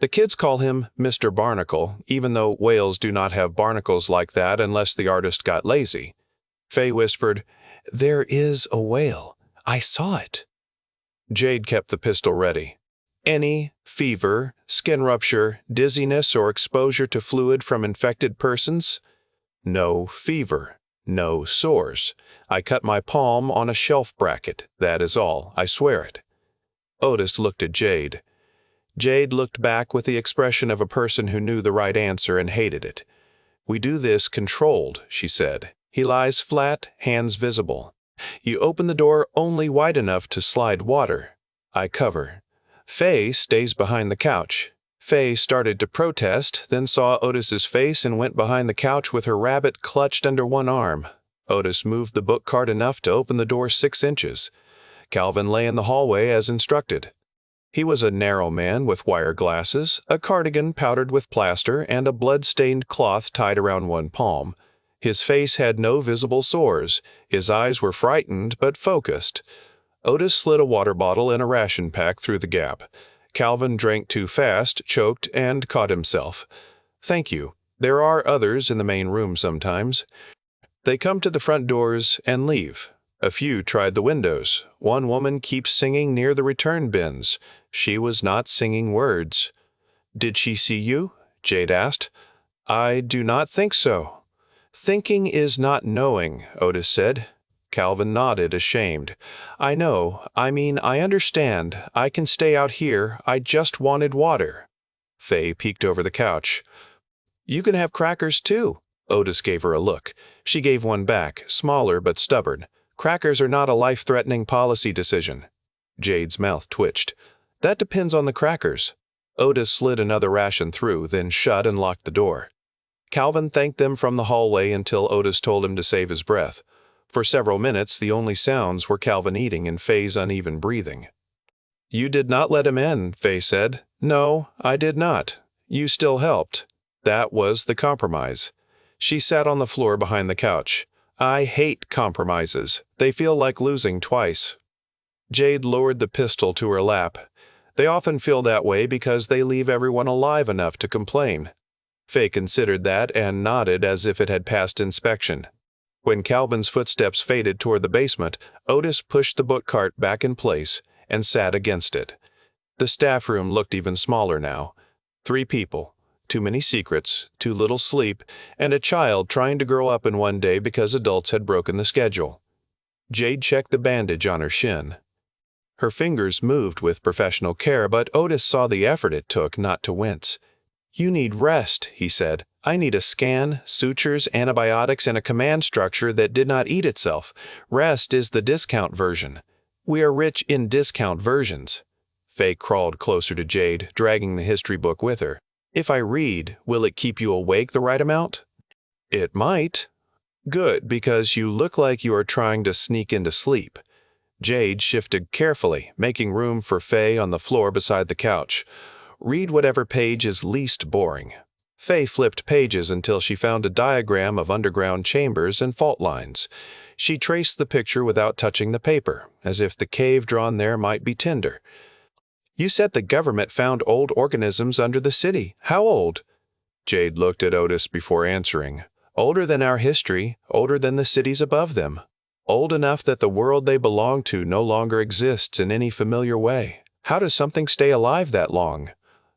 The kids call him Mr. Barnacle, even though whales do not have barnacles like that unless the artist got lazy. Fay whispered, "There is a whale. I saw it." Jade kept the pistol ready. "Any fever, skin rupture, dizziness, or exposure to fluid from infected persons?" "No fever. No sores. I cut my palm on a shelf bracket. That is all. I swear it." Otis looked at Jade. Jade looked back with the expression of a person who knew the right answer and hated it. "We do this controlled," she said. "He lies flat, hands visible. You open the door only wide enough to slide water. I cover. Fay stays behind the couch." Fay started to protest, then saw Otis's face and went behind the couch with her rabbit clutched under one arm. Otis moved the book cart enough to open the door 6 inches. Calvin lay in the hallway as instructed. He was a narrow man with wire glasses, a cardigan powdered with plaster, and a blood-stained cloth tied around one palm. His face had no visible sores. His eyes were frightened but focused. Otis slid a water bottle and a ration pack through the gap. Calvin drank too fast, choked, and caught himself. "Thank you. There are others in the main room sometimes. They come to the front doors and leave. A few tried the windows. One woman keeps singing near the return bins. She was not singing words." "Did she see you?" Jade asked. "I do not think so." "Thinking is not knowing," Otis said. Calvin nodded, ashamed. "I know. I mean, I understand. I can stay out here. I just wanted water." Fay peeked over the couch. "You can have crackers, too." Otis gave her a look. She gave one back, smaller but stubborn. "Crackers are not a life-threatening policy decision." Jade's mouth twitched. "That depends on the crackers." Otis slid another ration through, then shut and locked the door. Calvin thanked them from the hallway until Otis told him to save his breath. For several minutes, the only sounds were Calvin eating and Fay's uneven breathing. "You did not let him in," Fay said. "No, I did not. You still helped. That was the compromise." She sat on the floor behind the couch. "I hate compromises. They feel like losing twice." Jade lowered the pistol to her lap. "They often feel that way because they leave everyone alive enough to complain." Fay considered that and nodded as if it had passed inspection. When Calvin's footsteps faded toward the basement, Otis pushed the book cart back in place and sat against it. The staff room looked even smaller now. 3 people, too many secrets, too little sleep, and a child trying to grow up in one day because adults had broken the schedule. Jade checked the bandage on her shin. Her fingers moved with professional care, but Otis saw the effort it took not to wince. "You need rest," he said. "I need a scan, sutures, antibiotics, and a command structure that did not eat itself. Rest is the discount version. We are rich in discount versions." Fay crawled closer to Jade, dragging the history book with her. "If I read, will it keep you awake the right amount?" "It might." "Good, because you look like you are trying to sneak into sleep." Jade shifted carefully, making room for Fay on the floor beside the couch. "Read whatever page is least boring." Fay flipped pages until she found a diagram of underground chambers and fault lines. She traced the picture without touching the paper, as if the cave drawn there might be tinder. "You said the government found old organisms under the city. How old?" Jade looked at Otis before answering. Older than our history, older than the cities above them. Old enough that the world they belong to no longer exists in any familiar way. How does something stay alive that long?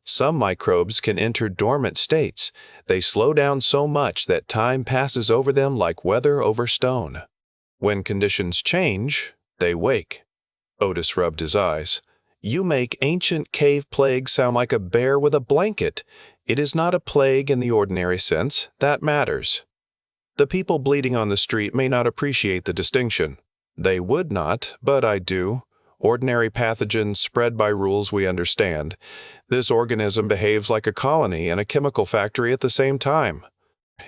Some microbes can enter dormant states. They slow down so much that time passes over them like weather over stone. When conditions change, they wake. Otis rubbed his eyes. You make ancient cave plague sound like a bear with a blanket. It is not a plague in the ordinary sense. That matters. The people bleeding on the street may not appreciate the distinction. They would not, but I do. Ordinary pathogens spread by rules we understand. This organism behaves like a colony and a chemical factory at the same time.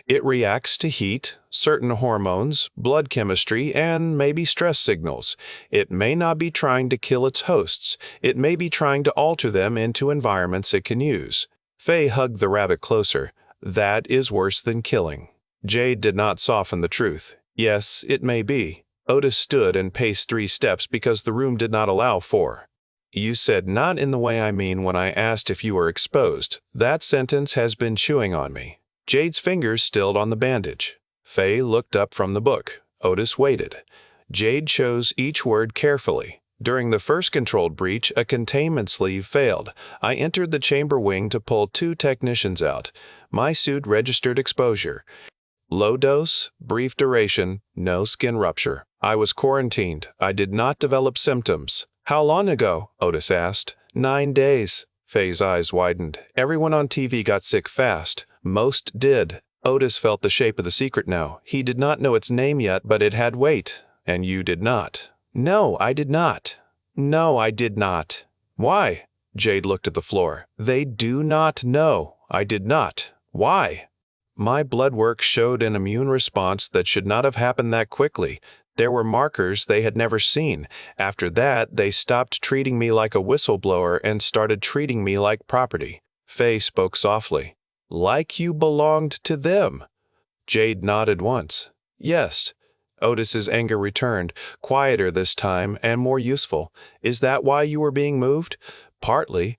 It reacts to heat, certain hormones, blood chemistry, and maybe stress signals. It may not be trying to kill its hosts. It may be trying to alter them into environments it can use. Fay hugged the rabbit closer. That is worse than killing. Jade did not soften the truth. Yes, it may be. Otis stood and paced 3 steps because the room did not allow 4. You said not in the way I mean when I asked if you were exposed. That sentence has been chewing on me. Jade's fingers stilled on the bandage. Fay looked up from the book. Otis waited. Jade chose each word carefully. During the first controlled breach, a containment sleeve failed. I entered the chamber wing to pull 2 technicians out. My suit registered exposure. Low dose, brief duration, no skin rupture. I was quarantined. I did not develop symptoms. How long ago? Otis asked. 9 days. Fay's eyes widened. Everyone on TV got sick fast. Most did. Otis felt the shape of the secret now. He did not know its name yet, but it had weight. And you did not. No, I did not. No, I did not. Why? Jade looked at the floor. They do not know. I did not. Why? My blood work showed an immune response that should not have happened that quickly. There were markers they had never seen. After that, they stopped treating me like a whistleblower and started treating me like property. Fay spoke softly. Like you belonged to them. Jade nodded once. Yes. Otis's anger returned, quieter this time and more useful. Is that why you were being moved? Partly.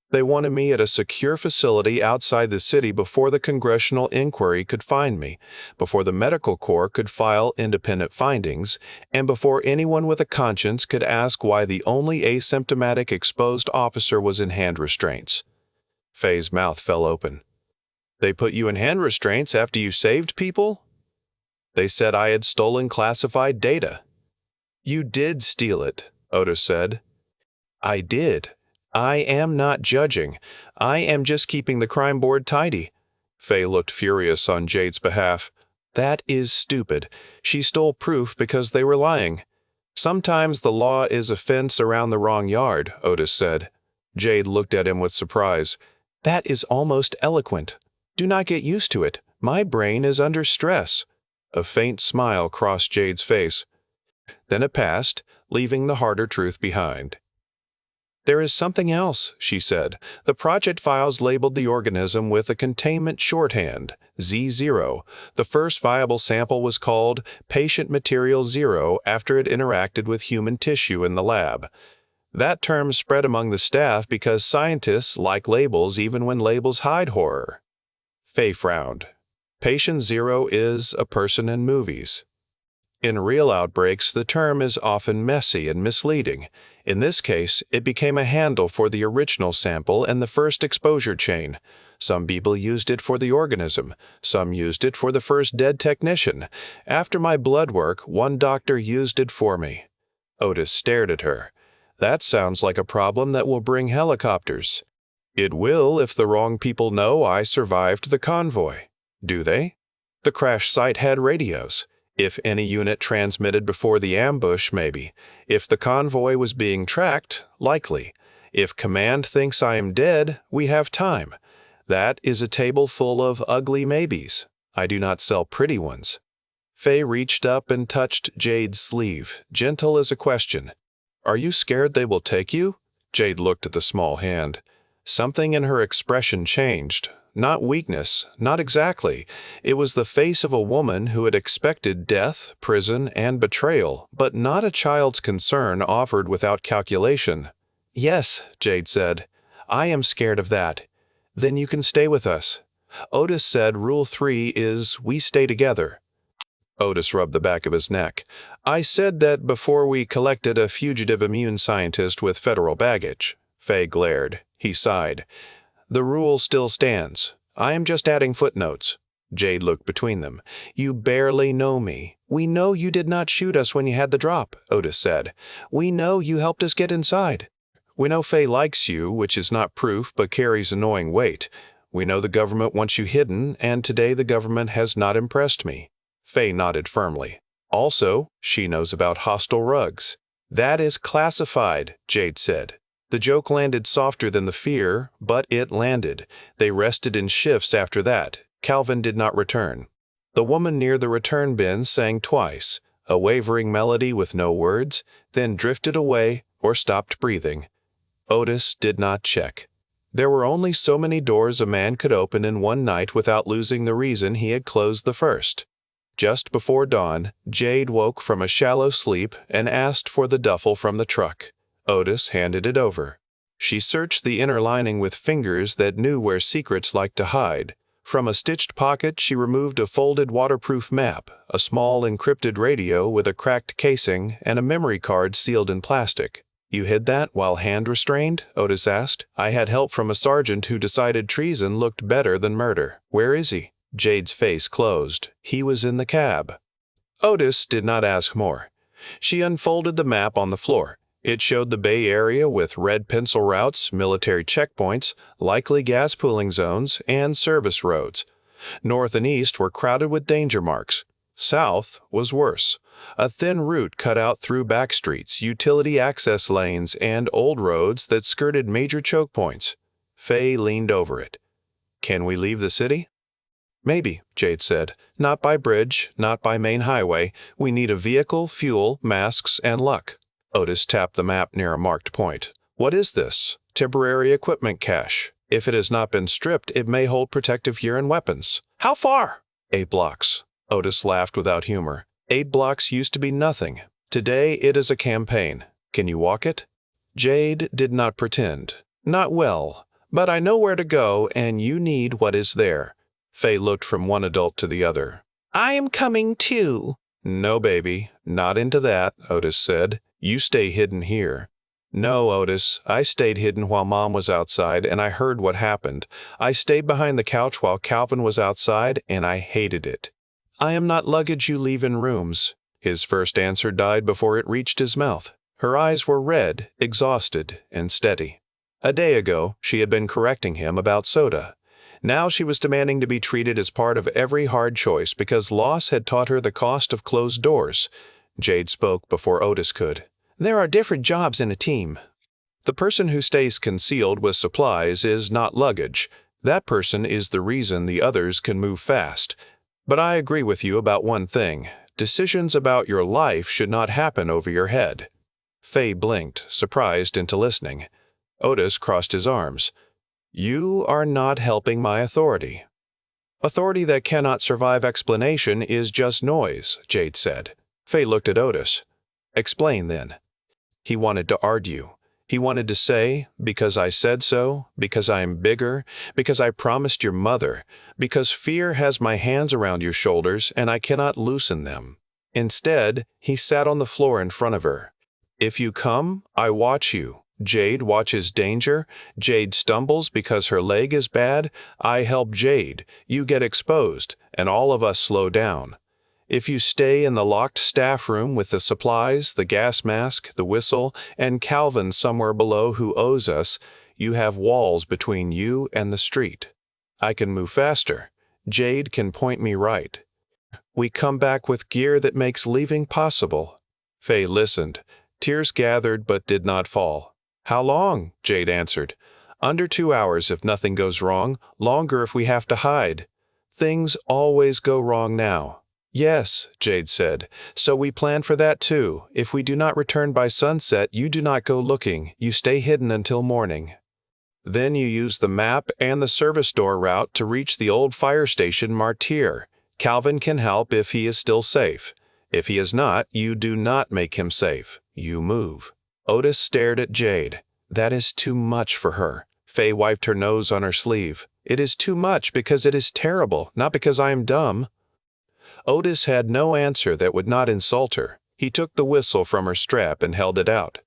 They wanted me at a secure facility outside the city before the congressional inquiry could find me, before the medical corps could file independent findings, and before anyone with a conscience could ask why the only asymptomatic exposed officer was in hand restraints. Fay's mouth fell open. They put you in hand restraints after you saved people? They said I had stolen classified data. You did steal it, Otis said. I did. I am not judging. I am just keeping the crime board tidy. Fay looked furious on Jade's behalf. That is stupid. She stole proof because they were lying. Sometimes the law is a fence around the wrong yard, Otis said. Jade looked at him with surprise. That is almost eloquent. Do not get used to it. My brain is under stress. A faint smile crossed Jade's face. Then it passed, leaving the harder truth behind. There is something else, she said. The project files labeled the organism with a containment shorthand, Z0. The first viable sample was called Patient Material 0 after it interacted with human tissue in the lab. That term spread among the staff because scientists like labels even when labels hide horror. Fay frowned. Patient 0 is a person in movies. In real outbreaks, the term is often messy and misleading. In this case, it became a handle for the original sample and the first exposure chain. Some people used it for the organism. Some used it for the first dead technician. After my blood work, one doctor used it for me. Otis stared at her. That sounds like a problem that will bring helicopters. It will if the wrong people know I survived the convoy. Do they? The crash site had radios. If any unit transmitted before the ambush, maybe. If the convoy was being tracked, likely. If command thinks I am dead, we have time. That is a table full of ugly maybes. I do not sell pretty ones. Fay reached up and touched Jade's sleeve, gentle as a question. Are you scared they will take you? Jade looked at the small hand. Something in her expression changed. Not weakness, not exactly. It was the face of a woman who had expected death, prison, and betrayal, but not a child's concern offered without calculation. Yes, Jade said. I am scared of that. Then you can stay with us. Otis said Rule 3 is we stay together. Otis rubbed the back of his neck. I said that before we collected a fugitive immune scientist with federal baggage. Fay glared. He sighed. The rule still stands. I am just adding footnotes. Jade looked between them. You barely know me. We know you did not shoot us when you had the drop, Otis said. We know you helped us get inside. We know Fay likes you, which is not proof but carries annoying weight. We know the government wants you hidden, and today the government has not impressed me. Fay nodded firmly. Also, she knows about hostile rugs. That is classified, Jade said. The joke landed softer than the fear, but it landed. They rested in shifts after that. Calvin did not return. The woman near the return bin sang twice, a wavering melody with no words, then drifted away or stopped breathing. Otis did not check. There were only so many doors a man could open in one night without losing the reason he had closed the first. Just before dawn, Jade woke from a shallow sleep and asked for the duffel from the truck. Otis handed it over. She searched the inner lining with fingers that knew where secrets like to hide. From a stitched pocket, she removed a folded waterproof map, a small encrypted radio with a cracked casing, and a memory card sealed in plastic. You hid that while hand-restrained? Otis asked. I had help from a sergeant who decided treason looked better than murder. Where is he? Jade's face closed. He was in the cab. Otis did not ask more. She unfolded the map on the floor. It showed the Bay Area with red pencil routes, military checkpoints, likely gas pooling zones, and service roads. North and east were crowded with danger marks. South was worse. A thin route cut out through back streets, utility access lanes, and old roads that skirted major choke points. Fay leaned over it. Can we leave the city? Maybe, Jade said. Not by bridge, not by main highway. We need a vehicle, fuel, masks, and luck. Otis tapped the map near a marked point. What is this? Temporary equipment cache. If it has not been stripped, it may hold protective gear and weapons. How far? 8 blocks. Otis laughed without humor. 8 blocks used to be nothing. Today it is a campaign. Can you walk it? Jade did not pretend. Not well, but I know where to go, and you need what is there. Fay looked from one adult to the other. I am coming too. No, baby, not into that, Otis said. You stay hidden here. No, Otis, I stayed hidden while Mom was outside, and I heard what happened. I stayed behind the couch while Calvin was outside, and I hated it. I am not luggage you leave in rooms. His first answer died before it reached his mouth. Her eyes were red, exhausted, and steady. A day ago, she had been correcting him about soda. Now she was demanding to be treated as part of every hard choice because loss had taught her the cost of closed doors. Jade spoke before Otis could. There are different jobs in a team. The person who stays concealed with supplies is not luggage. That person is the reason the others can move fast. But I agree with you about one thing. Decisions about your life should not happen over your head. Fay blinked, surprised into listening. Otis crossed his arms. You are not helping my authority. Authority that cannot survive explanation is just noise, Jade said. Fay looked at Otis. Explain then. He wanted to argue. He wanted to say, because I said so, because I am bigger, because I promised your mother, because fear has my hands around your shoulders and I cannot loosen them. Instead, he sat on the floor in front of her. If you come, I watch you. Jade watches danger. Jade stumbles because her leg is bad. I help Jade. You get exposed, and all of us slow down. If you stay in the locked staff room with the supplies, the gas mask, the whistle, and Calvin somewhere below who owes us, you have walls between you and the street. I can move faster. Jade can point me right. We come back with gear that makes leaving possible. Fay listened. Tears gathered but did not fall. How long? Jade answered. Under 2 hours if nothing goes wrong, longer if we have to hide. Things always go wrong now. Yes, Jade said. So we plan for that too. If we do not return by sunset, you do not go looking. You stay hidden until morning. Then you use the map and the service door route to reach the old fire station Martyr. Calvin can help if he is still safe. If he is not, you do not make him safe. You move. Otis stared at Jade. That is too much for her. Fay wiped her nose on her sleeve. It is too much because it is terrible, not because I am dumb." Otis had no answer that would not insult her. He took the whistle from her strap and held it out.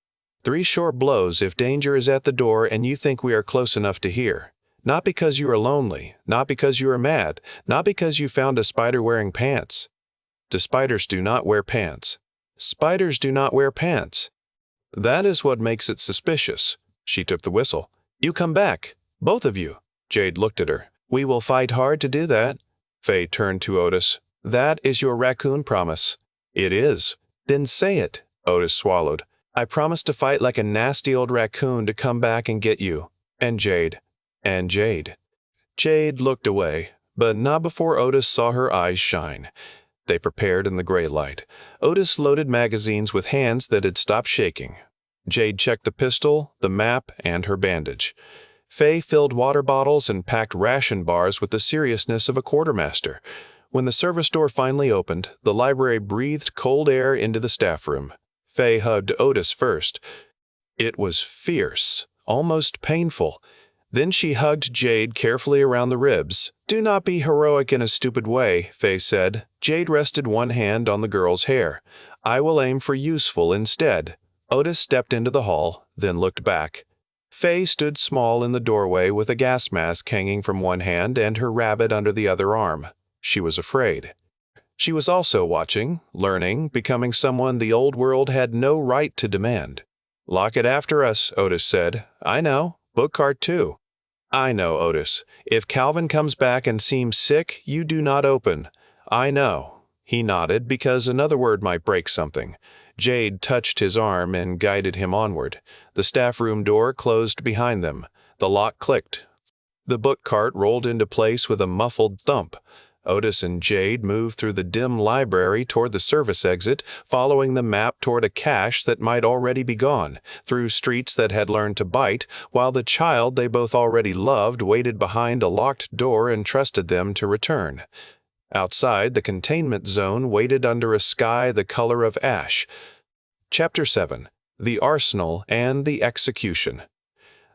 "3 short blows if danger is at the door and you think we are close enough to hear. Not because you are lonely, not because you are mad, not because you found a spider wearing pants. The spiders do not wear pants. Spiders do not wear pants. That is what makes it suspicious." She took the whistle. "You come back. Both of you." Jade looked at her. "We will fight hard to do that." Fay turned to Otis. "That is your raccoon promise." "It is." "Then say it." Otis swallowed. "I promise to fight like a nasty old raccoon to come back and get you. And Jade. And Jade." Jade looked away, but not before Otis saw her eyes shine. They prepared in the gray light. Otis loaded magazines with hands that had stopped shaking. Jade checked the pistol, the map, and her bandage. Fay filled water bottles and packed ration bars with the seriousness of a quartermaster. When the service door finally opened, the library breathed cold air into the staff room. Fay hugged Otis first. It was fierce, almost painful. Then she hugged Jade carefully around the ribs. "Do not be heroic in a stupid way," Fay said. Jade rested one hand on the girl's hair. "I will aim for useful instead." Otis stepped into the hall, then looked back. Fay stood small in the doorway with a gas mask hanging from one hand and her rabbit under the other arm. She was afraid. She was also watching, learning, becoming someone the old world had no right to demand. "Lock it after us," Otis said. "I know. Book cart too." "I know, Otis. If Calvin comes back and seems sick, you do not open." "I know." He nodded because another word might break something. Jade touched his arm and guided him onward. The staff room door closed behind them. The lock clicked. The book cart rolled into place with a muffled thump. Otis and Jade moved through the dim library toward the service exit, following the map toward a cache that might already be gone, through streets that had learned to bite, while the child they both already loved waited behind a locked door and trusted them to return. Outside, the containment zone waited under a sky the color of ash. Chapter 7. The Arsenal and the Execution.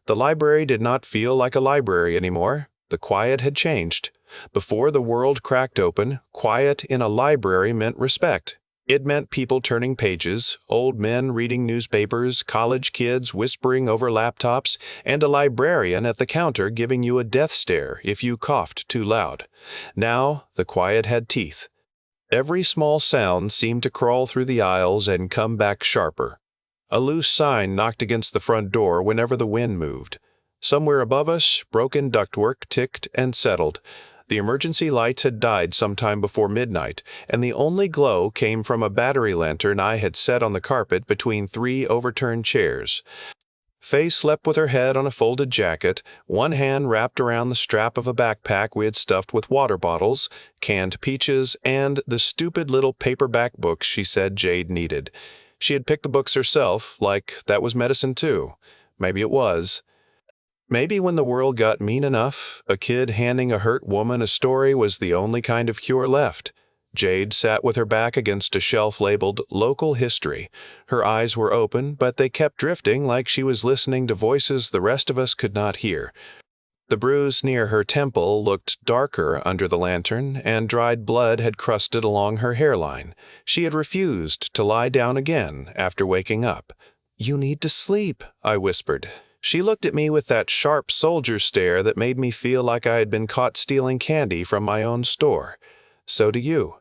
The library did not feel like a library anymore. The quiet had changed. Before the world cracked open, quiet in a library meant respect. It meant people turning pages, old men reading newspapers, college kids whispering over laptops, and a librarian at the counter giving you a death stare if you coughed too loud. Now, the quiet had teeth. Every small sound seemed to crawl through the aisles and come back sharper. A loose sign knocked against the front door whenever the wind moved. Somewhere above us, broken ductwork ticked and settled. The emergency lights had died sometime before midnight, and the only glow came from a battery lantern I had set on the carpet between 3 overturned chairs. Fay slept with her head on a folded jacket, one hand wrapped around the strap of a backpack we had stuffed with water bottles, canned peaches, and the stupid little paperback books she said Jade needed. She had picked the books herself, like that was medicine too. Maybe it was. Maybe when the world got mean enough, a kid handing a hurt woman a story was the only kind of cure left. Jade sat with her back against a shelf labeled Local History. Her eyes were open, but they kept drifting like she was listening to voices the rest of us could not hear. The bruise near her temple looked darker under the lantern, and dried blood had crusted along her hairline. She had refused to lie down again after waking up. "You need to sleep," I whispered. She looked at me with that sharp soldier stare that made me feel like I had been caught stealing candy from my own store. "So do you."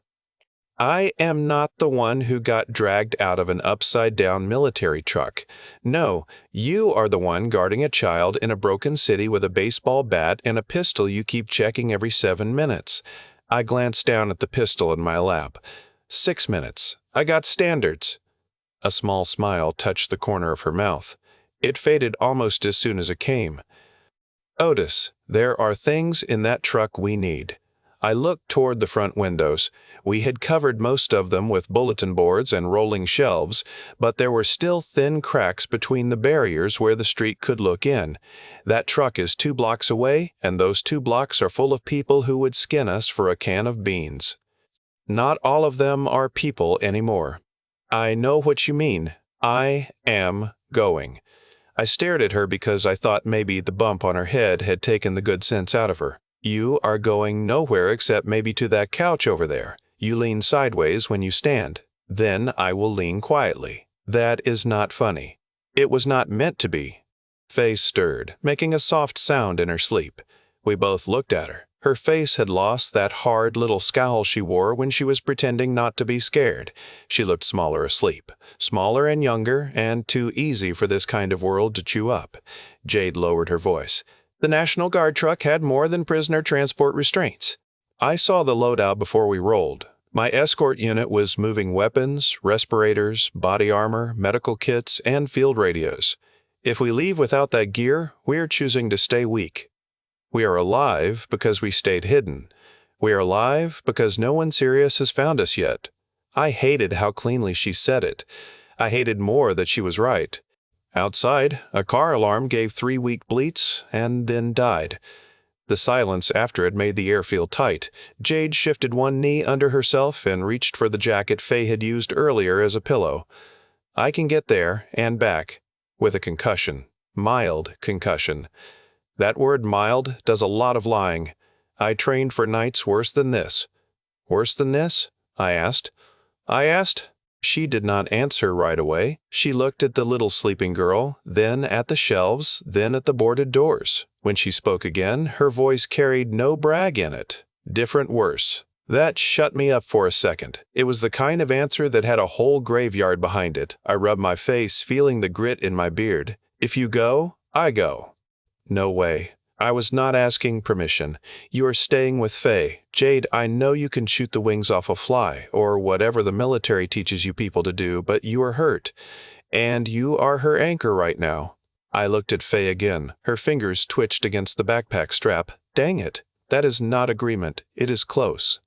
I am not the one who got dragged out of an upside-down military truck. No, you are the one guarding a child in a broken city with a baseball bat and a pistol you keep checking every 7 minutes. I glanced down at the pistol in my lap. 6 minutes. I got standards. A small smile touched the corner of her mouth. It faded almost as soon as it came. "Otis, there are things in that truck we need." I looked toward the front windows. We had covered most of them with bulletin boards and rolling shelves, but there were still thin cracks between the barriers where the street could look in. That truck is 2 blocks away, and those 2 blocks are full of people who would skin us for a can of beans. Not all of them are people anymore. I know what you mean. I am going. I stared at her because I thought maybe the bump on her head had taken the good sense out of her. "You are going nowhere except maybe to that couch over there. You lean sideways when you stand. Then I will lean quietly. That is not funny. It was not meant to be." Fay stirred, making a soft sound in her sleep. We both looked at her. Her face had lost that hard little scowl she wore when she was pretending not to be scared. She looked smaller asleep, smaller and younger, and too easy for this kind of world to chew up. Jade lowered her voice. "The National Guard truck had more than prisoner transport restraints. I saw the loadout before we rolled. My escort unit was moving weapons, respirators, body armor, medical kits, and field radios. If we leave without that gear, we're choosing to stay weak. We are alive because we stayed hidden. We are alive because no one serious has found us yet." I hated how cleanly she said it. I hated more that she was right. Outside, a car alarm gave 3 weak bleats and then died. The silence after it made the air feel tight. Jade shifted one knee under herself and reached for the jacket Fay had used earlier as a pillow. "I can get there and back with a concussion. Mild concussion. That word mild does a lot of lying. I trained for nights worse than this." "Worse than this?" I asked. She did not answer right away. She looked at the little sleeping girl, then at the shelves, then at the boarded doors. When she spoke again, her voice carried no brag in it. "Different worse." That shut me up for a second. It was the kind of answer that had a whole graveyard behind it. I rubbed my face, feeling the grit in my beard. "If you go, I go." "No way." I was not asking permission. "You are staying with Fay. Jade, I know you can shoot the wings off a fly, or whatever the military teaches you people to do, but you are hurt. And you are her anchor right now." I looked at Fay again. Her fingers twitched against the backpack strap. "Dang it. That is not agreement. It is close."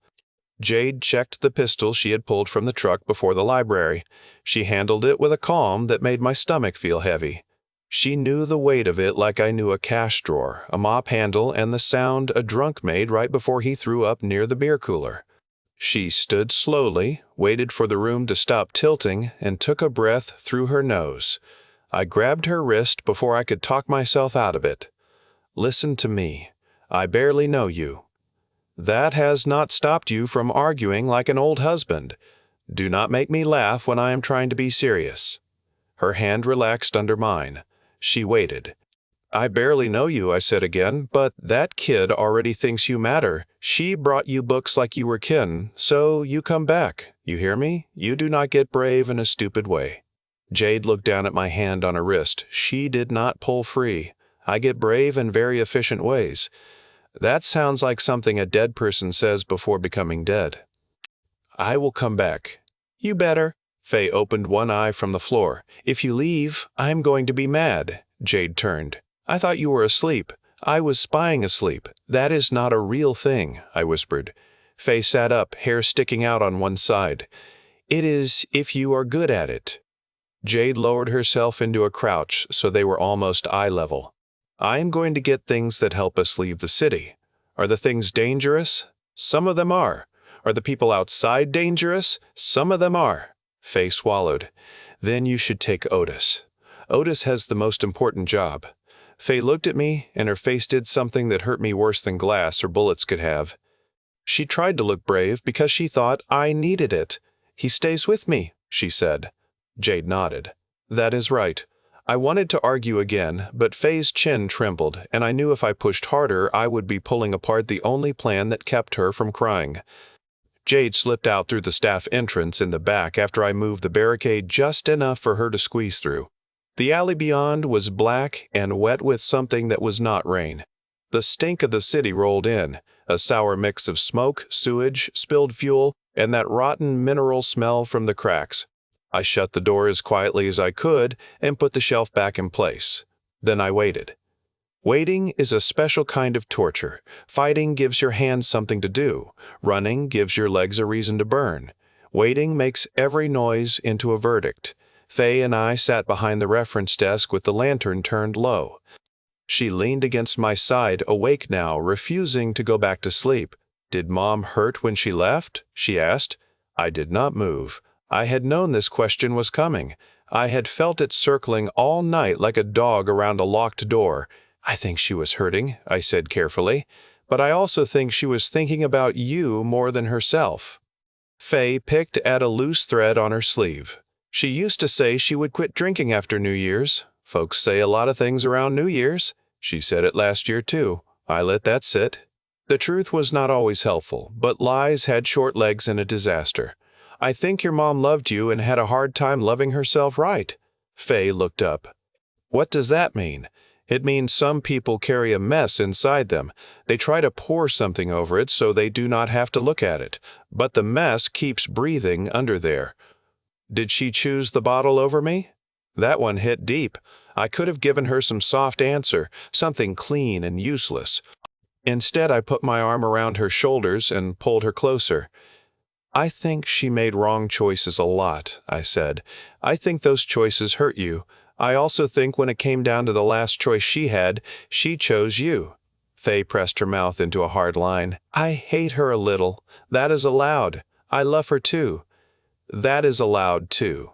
Jade checked the pistol she had pulled from the truck before the library. She handled it with a calm that made my stomach feel heavy. She knew the weight of it like I knew a cash drawer, a mop handle, and the sound a drunk made right before he threw up near the beer cooler. She stood slowly, waited for the room to stop tilting, and took a breath through her nose. I grabbed her wrist before I could talk myself out of it. "Listen to me. I barely know you. That has not stopped you from arguing like an old husband. Do not make me laugh when I am trying to be serious." Her hand relaxed under mine. She waited. "I barely know you," I said again, "but that kid already thinks you matter. She brought you books like you were kin, so you come back. You hear me? You do not get brave in a stupid way." Jade looked down at my hand on her wrist. She did not pull free. "I get brave in very efficient ways." That sounds like something a dead person says before becoming dead. "I will come back." "You better." Fay opened one eye from the floor. "If you leave, I'm going to be mad." Jade turned. "I thought you were asleep." "I was spying asleep. That is not a real thing," I whispered. Fay sat up, hair sticking out on one side. "It is if you are good at it." Jade lowered herself into a crouch so they were almost eye level. "I am going to get things that help us leave the city. Are the things dangerous? Some of them are. Are the people outside dangerous? Some of them are." Fay swallowed. "Then you should take Otis. Otis has the most important job." Fay looked at me, and her face did something that hurt me worse than glass or bullets could have. She tried to look brave because she thought I needed it. "He stays with me," she said. Jade nodded. "That is right." I wanted to argue again, but Fay's chin trembled, and I knew if I pushed harder I would be pulling apart the only plan that kept her from crying. Jade slipped out through the staff entrance in the back after I moved the barricade just enough for her to squeeze through. The alley beyond was black and wet with something that was not rain. The stink of the city rolled in, a sour mix of smoke, sewage, spilled fuel, and that rotten mineral smell from the cracks. I shut the door as quietly as I could and put the shelf back in place. Then I waited. Waiting is a special kind of torture. Fighting gives your hands something to do. Running gives your legs a reason to burn. Waiting makes every noise into a verdict. Fay and I sat behind the reference desk with the lantern turned low. She leaned against my side, awake now, refusing to go back to sleep. "Did Mom hurt when she left?" she asked. I did not move. I had known this question was coming. I had felt it circling all night like a dog around a locked door. "I think she was hurting," I said carefully, "but I also think she was thinking about you more than herself." Fay picked at a loose thread on her sleeve. "She used to say she would quit drinking after New Year's. Folks say a lot of things around New Year's. She said it last year too. I let that sit." The truth was not always helpful, but lies had short legs in a disaster. "I think your mom loved you and had a hard time loving herself right." Fay looked up. "What does that mean?" "It means some people carry a mess inside them. They try to pour something over it so they do not have to look at it, but the mess keeps breathing under there." Did she choose the bottle over me? That one hit deep. I could have given her some soft answer, something clean and useless. Instead, I put my arm around her shoulders and pulled her closer. "I think she made wrong choices a lot," I said. "I think those choices hurt you. I also think when it came down to the last choice she had, she chose you." Fay pressed her mouth into a hard line. "I hate her a little. That is allowed. I love her too. That is allowed too.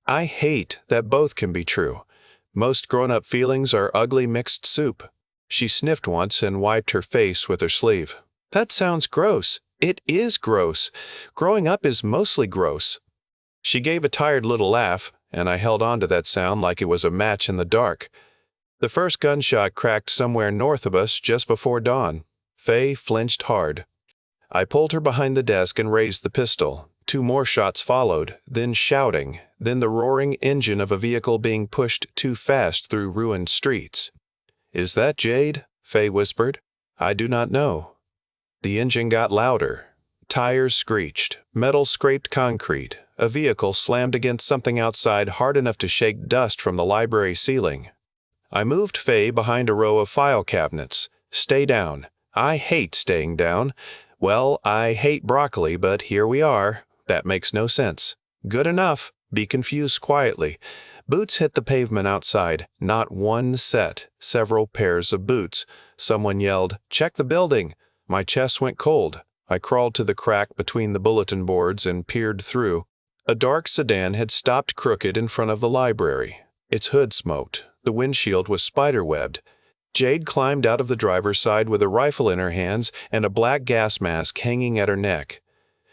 I hate that both can be true. Most grown-up feelings are ugly mixed soup." She sniffed once and wiped her face with her sleeve. "That sounds gross." "It is gross. Growing up is mostly gross." She gave a tired little laugh, and I held on to that sound like it was a match in the dark. The first gunshot cracked somewhere north of us just before dawn. Fay flinched hard. I pulled her behind the desk and raised the pistol. 2 more shots followed, then shouting, then the roaring engine of a vehicle being pushed too fast through ruined streets. "Is that Jade?" Fay whispered. "I do not know." The engine got louder. Tires screeched. Metal scraped concrete. A vehicle slammed against something outside hard enough to shake dust from the library ceiling. I moved Fay behind a row of file cabinets. "Stay down." I hate staying down. Well, I hate broccoli, but here we are. That makes no sense. "Good enough." Be confused quietly. Boots hit the pavement outside. Not one set. Several pairs of boots. Someone yelled, "Check the building." My chest went cold. I crawled to the crack between the bulletin boards and peered through. A dark sedan had stopped crooked in front of the library. Its hood smoked. The windshield was spiderwebbed. Jade climbed out of the driver's side with a rifle in her hands and a black gas mask hanging at her neck.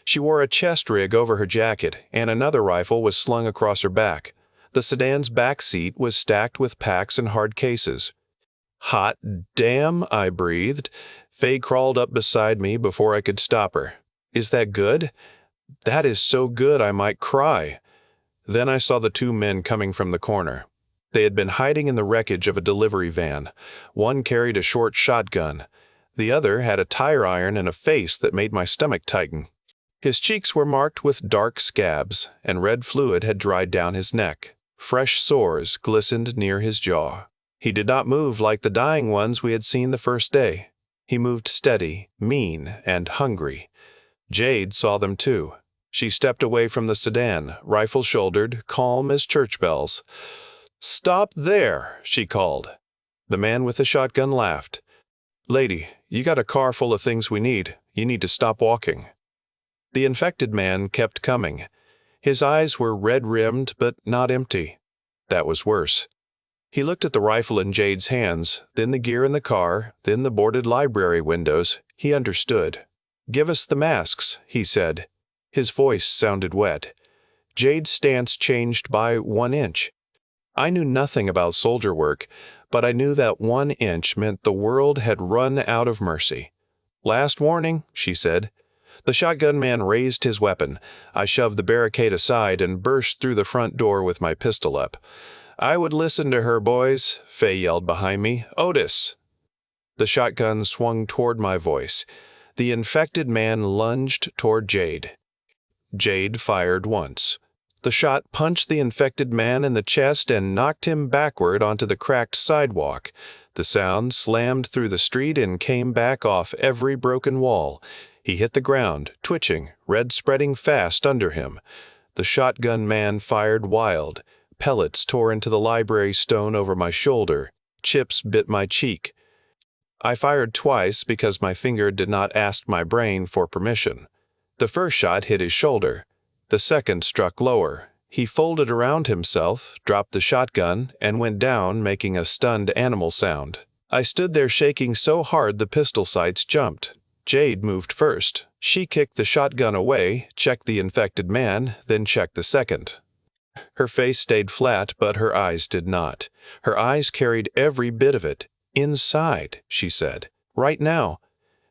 She wore a chest rig over her jacket, and another rifle was slung across her back. The sedan's back seat was stacked with packs and hard cases. "Hot damn," I breathed. Fay crawled up beside me before I could stop her. "Is that good?" "That is so good I might cry." Then I saw the 2 men coming from the corner. They had been hiding in the wreckage of a delivery van. One carried a short shotgun. The other had a tire iron and a face that made my stomach tighten. His cheeks were marked with dark scabs, and red fluid had dried down his neck. Fresh sores glistened near his jaw. He did not move like the dying ones we had seen the first day. He moved steady, mean, and hungry. Jade saw them too. She stepped away from the sedan, rifle-shouldered, calm as church bells. "Stop there," she called. The man with the shotgun laughed. "Lady, you got a car full of things we need. You need to stop walking." The infected man kept coming. His eyes were red-rimmed but not empty. That was worse. He looked at the rifle in Jade's hands, then the gear in the car, then the boarded library windows. He understood. "Give us the masks," he said. His voice sounded wet. Jade's stance changed by 1 inch. I knew nothing about soldier work, but I knew that 1 inch meant the world had run out of mercy. "Last warning," she said. The shotgun man raised his weapon. I shoved the barricade aside and burst through the front door with my pistol up. "I would listen to her, boys," Fay yelled behind me. "Otis!" The shotgun swung toward my voice. The infected man lunged toward Jade. Jade fired once. The shot punched the infected man in the chest and knocked him backward onto the cracked sidewalk. The sound slammed through the street and came back off every broken wall. He hit the ground, twitching, red spreading fast under him. The shotgun man fired wild. Pellets tore into the library stone over my shoulder. Chips bit my cheek. I fired twice because my finger did not ask my brain for permission. The first shot hit his shoulder. The second struck lower. He folded around himself, dropped the shotgun, and went down, making a stunned animal sound. I stood there shaking so hard the pistol sights jumped. Jade moved first. She kicked the shotgun away, checked the infected man, then checked the second. Her face stayed flat, but her eyes did not. Her eyes carried every bit of it. "Inside," she said. "Right now."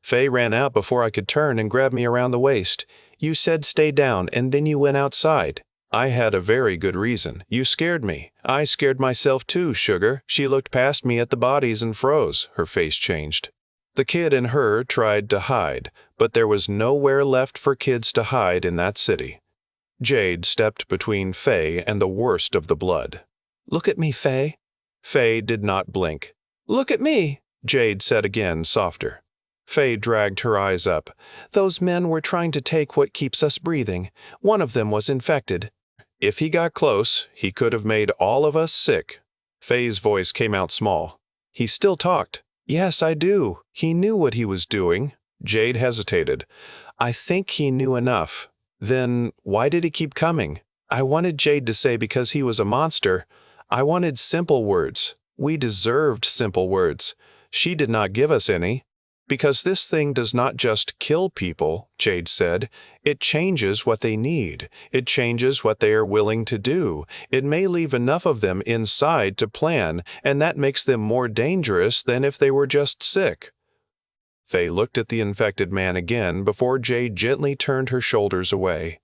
Fay ran out before I could turn and grabbed me around the waist. "You said stay down, and then you went outside." "I had a very good reason. You scared me. I scared myself too, sugar." She looked past me at the bodies and froze. Her face changed. The kid and her tried to hide, but there was nowhere left for kids to hide in that city. Jade stepped between Fay and the worst of the blood. "Look at me, Fay." Fay did not blink. "Look at me," Jade said again, softer. Fay dragged her eyes up. "Those men were trying to take what keeps us breathing. One of them was infected. If he got close, he could have made all of us sick." Fay's voice came out small. "He still talked." "Yes, I do. He knew what he was doing." Jade hesitated. "I think he knew enough." "Then why did he keep coming?" I wanted Jade to say because he was a monster. I wanted simple words. We deserved simple words. She did not give us any. "Because this thing does not just kill people," Jade said. "It changes what they need. It changes what they are willing to do. It may leave enough of them inside to plan, and that makes them more dangerous than if they were just sick." Fay looked at the infected man again before Jade gently turned her shoulders away.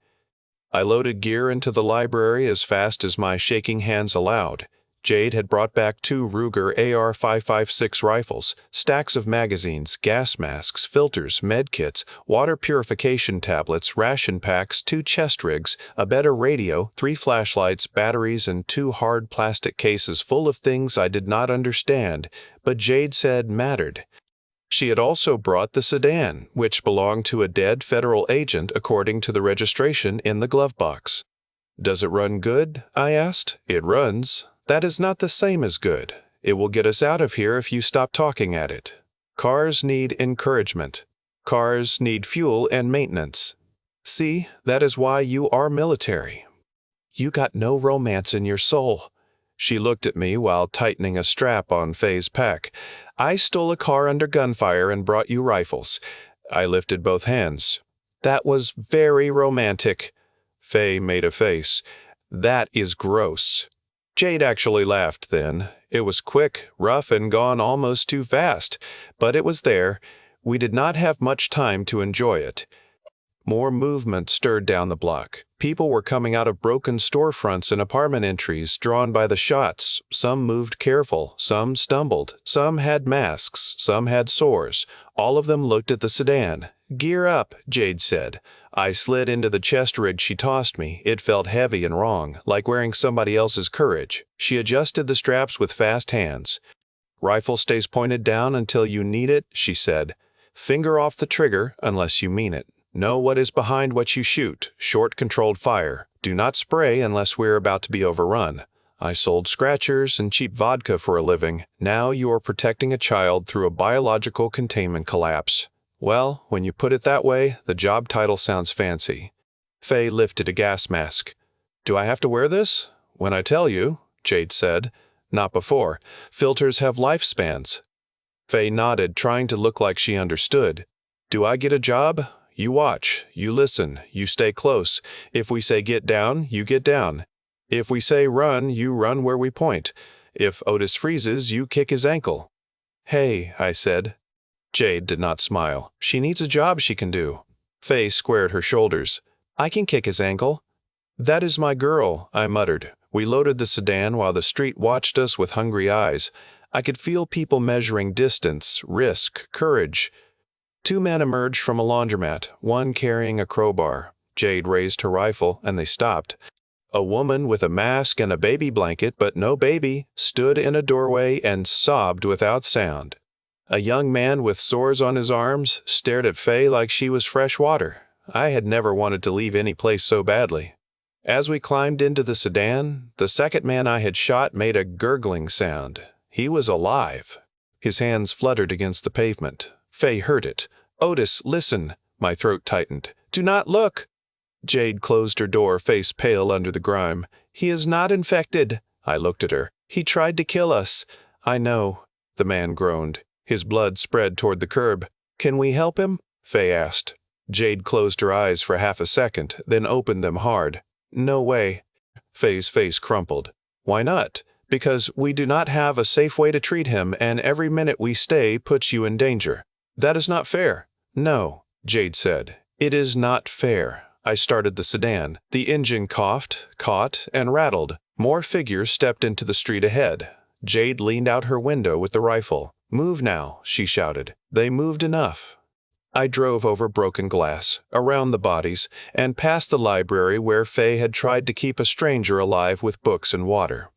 I loaded gear into the library as fast as my shaking hands allowed. Jade had brought back 2 Ruger AR-556 rifles, stacks of magazines, gas masks, filters, medkits, water purification tablets, ration packs, 2 chest rigs, a better radio, 3 flashlights, batteries, and 2 hard plastic cases full of things I did not understand, but Jade said mattered. She had also brought the sedan, which belonged to a dead federal agent according to the registration in the glove box. "Does it run good?" I asked. "It runs." "That is not the same as good. It will get us out of here if you stop talking at it. Cars need encouragement. Cars need fuel and maintenance. See, that is why you are military. You got no romance in your soul." She looked at me while tightening a strap on Fay's pack. "I stole a car under gunfire and brought you rifles." I lifted both hands. "That was very romantic." Fay made a face. "That is gross." Jade actually laughed then. It was quick, rough, and gone almost too fast, but it was there. We did not have much time to enjoy it. More movement stirred down the block. People were coming out of broken storefronts and apartment entries, drawn by the shots. Some moved careful, some stumbled, some had masks, some had sores. All of them looked at the sedan. "Gear up," Jade said. I slid into the chest rig she tossed me. It felt heavy and wrong, like wearing somebody else's courage. She adjusted the straps with fast hands. "Rifle stays pointed down until you need it," she said. "Finger off the trigger unless you mean it. Know what is behind what you shoot. Short controlled fire. Do not spray unless we're about to be overrun." I sold scratchers and cheap vodka for a living. Now you are protecting a child through a biological containment collapse. Well, when you put it that way, the job title sounds fancy. Fay lifted a gas mask. "Do I have to wear this?" "When I tell you," Jade said. "Not before. Filters have lifespans." Fay nodded, trying to look like she understood. "Do I get a job? You watch, you listen, you stay close. If we say get down, you get down. If we say run, you run where we point. If Otis freezes, you kick his ankle." "Hey," I said. Jade did not smile. "She needs a job she can do." Fay squared her shoulders. "I can kick his ankle." "That is my girl," I muttered. We loaded the sedan while the street watched us with hungry eyes. I could feel people measuring distance, risk, courage. 2 men emerged from a laundromat, one carrying a crowbar. Jade raised her rifle, and they stopped. A woman with a mask and a baby blanket, but no baby, stood in a doorway and sobbed without sound. A young man with sores on his arms stared at Fay like she was fresh water. I had never wanted to leave any place so badly. As we climbed into the sedan, the second man I had shot made a gurgling sound. He was alive. His hands fluttered against the pavement. Fay heard it. "Otis, listen." My throat tightened. "Do not look." Jade closed her door, face pale under the grime. "He is not infected." I looked at her. "He tried to kill us." "I know," the man groaned. His blood spread toward the curb. "Can we help him?" Fay asked. Jade closed her eyes for half a second, then opened them hard. "No way." Fay's face crumpled. "Why not?" "Because we do not have a safe way to treat him, and every minute we stay puts you in danger." "That is not fair." "No," Jade said. "It is not fair." I started the sedan. The engine coughed, caught, and rattled. More figures stepped into the street ahead. Jade leaned out her window with the rifle. "Move now," she shouted. They moved enough. I drove over broken glass, around the bodies, and past the library where Fay had tried to keep a stranger alive with books and water.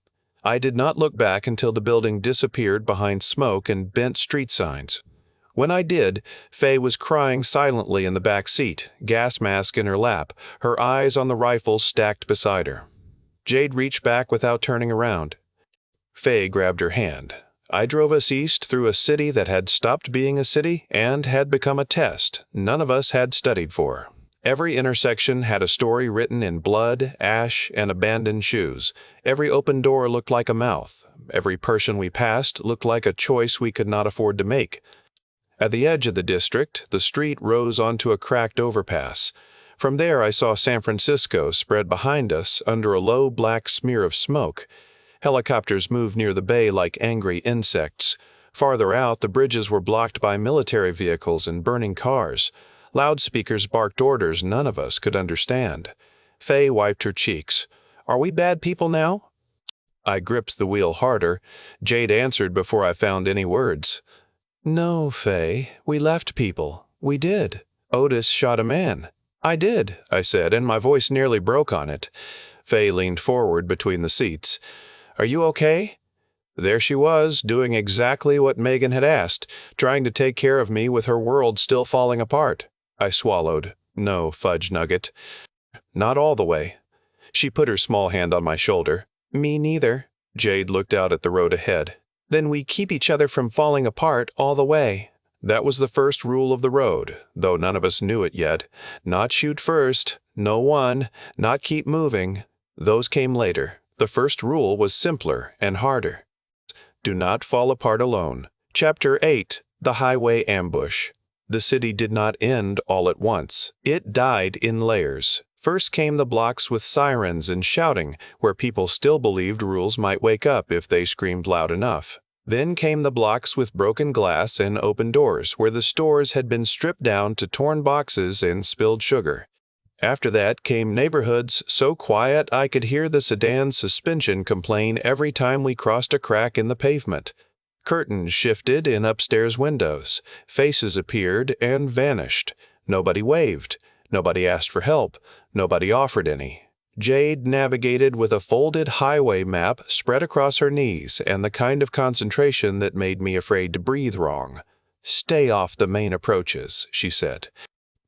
I did not look back until the building disappeared behind smoke and bent street signs. When I did, Fay was crying silently in the back seat, gas mask in her lap, her eyes on the rifle stacked beside her. Jade reached back without turning around. Fay grabbed her hand. I drove us east through a city that had stopped being a city and had become a test none of us had studied for. Every intersection had a story written in blood, ash, and abandoned shoes. Every open door looked like a mouth. Every person we passed looked like a choice we could not afford to make. At the edge of the district, the street rose onto a cracked overpass. From there I saw San Francisco spread behind us under a low black smear of smoke. Helicopters moved near the bay like angry insects. Farther out, the bridges were blocked by military vehicles and burning cars. Loudspeakers barked orders none of us could understand. Fay wiped her cheeks. "Are we bad people now?" I gripped the wheel harder. Jade answered before I found any words. "No, Fay, we left people. We did. Otis shot a man." "I did," I said, and my voice nearly broke on it. Fay leaned forward between the seats. "Are you okay?" There she was, doing exactly what Megan had asked, trying to take care of me with her world still falling apart. I swallowed. "No, fudge nugget. Not all the way." She put her small hand on my shoulder. "Me neither." Jade looked out at the road ahead. "Then we keep each other from falling apart all the way." That was the first rule of the road, though none of us knew it yet. Not shoot first, no one, not keep moving. Those came later. The first rule was simpler and harder. Do not fall apart alone. Chapter 8. The Highway Ambush. The city did not end all at once. It died in layers. First came the blocks with sirens and shouting, where people still believed rules might wake up if they screamed loud enough. Then came the blocks with broken glass and open doors, where the stores had been stripped down to torn boxes and spilled sugar. After that came neighborhoods so quiet I could hear the sedan's suspension complain every time we crossed a crack in the pavement. Curtains shifted in upstairs windows. Faces appeared and vanished. Nobody waved. Nobody asked for help. Nobody offered any. Jade navigated with a folded highway map spread across her knees and the kind of concentration that made me afraid to breathe wrong. "Stay off the main approaches," she said.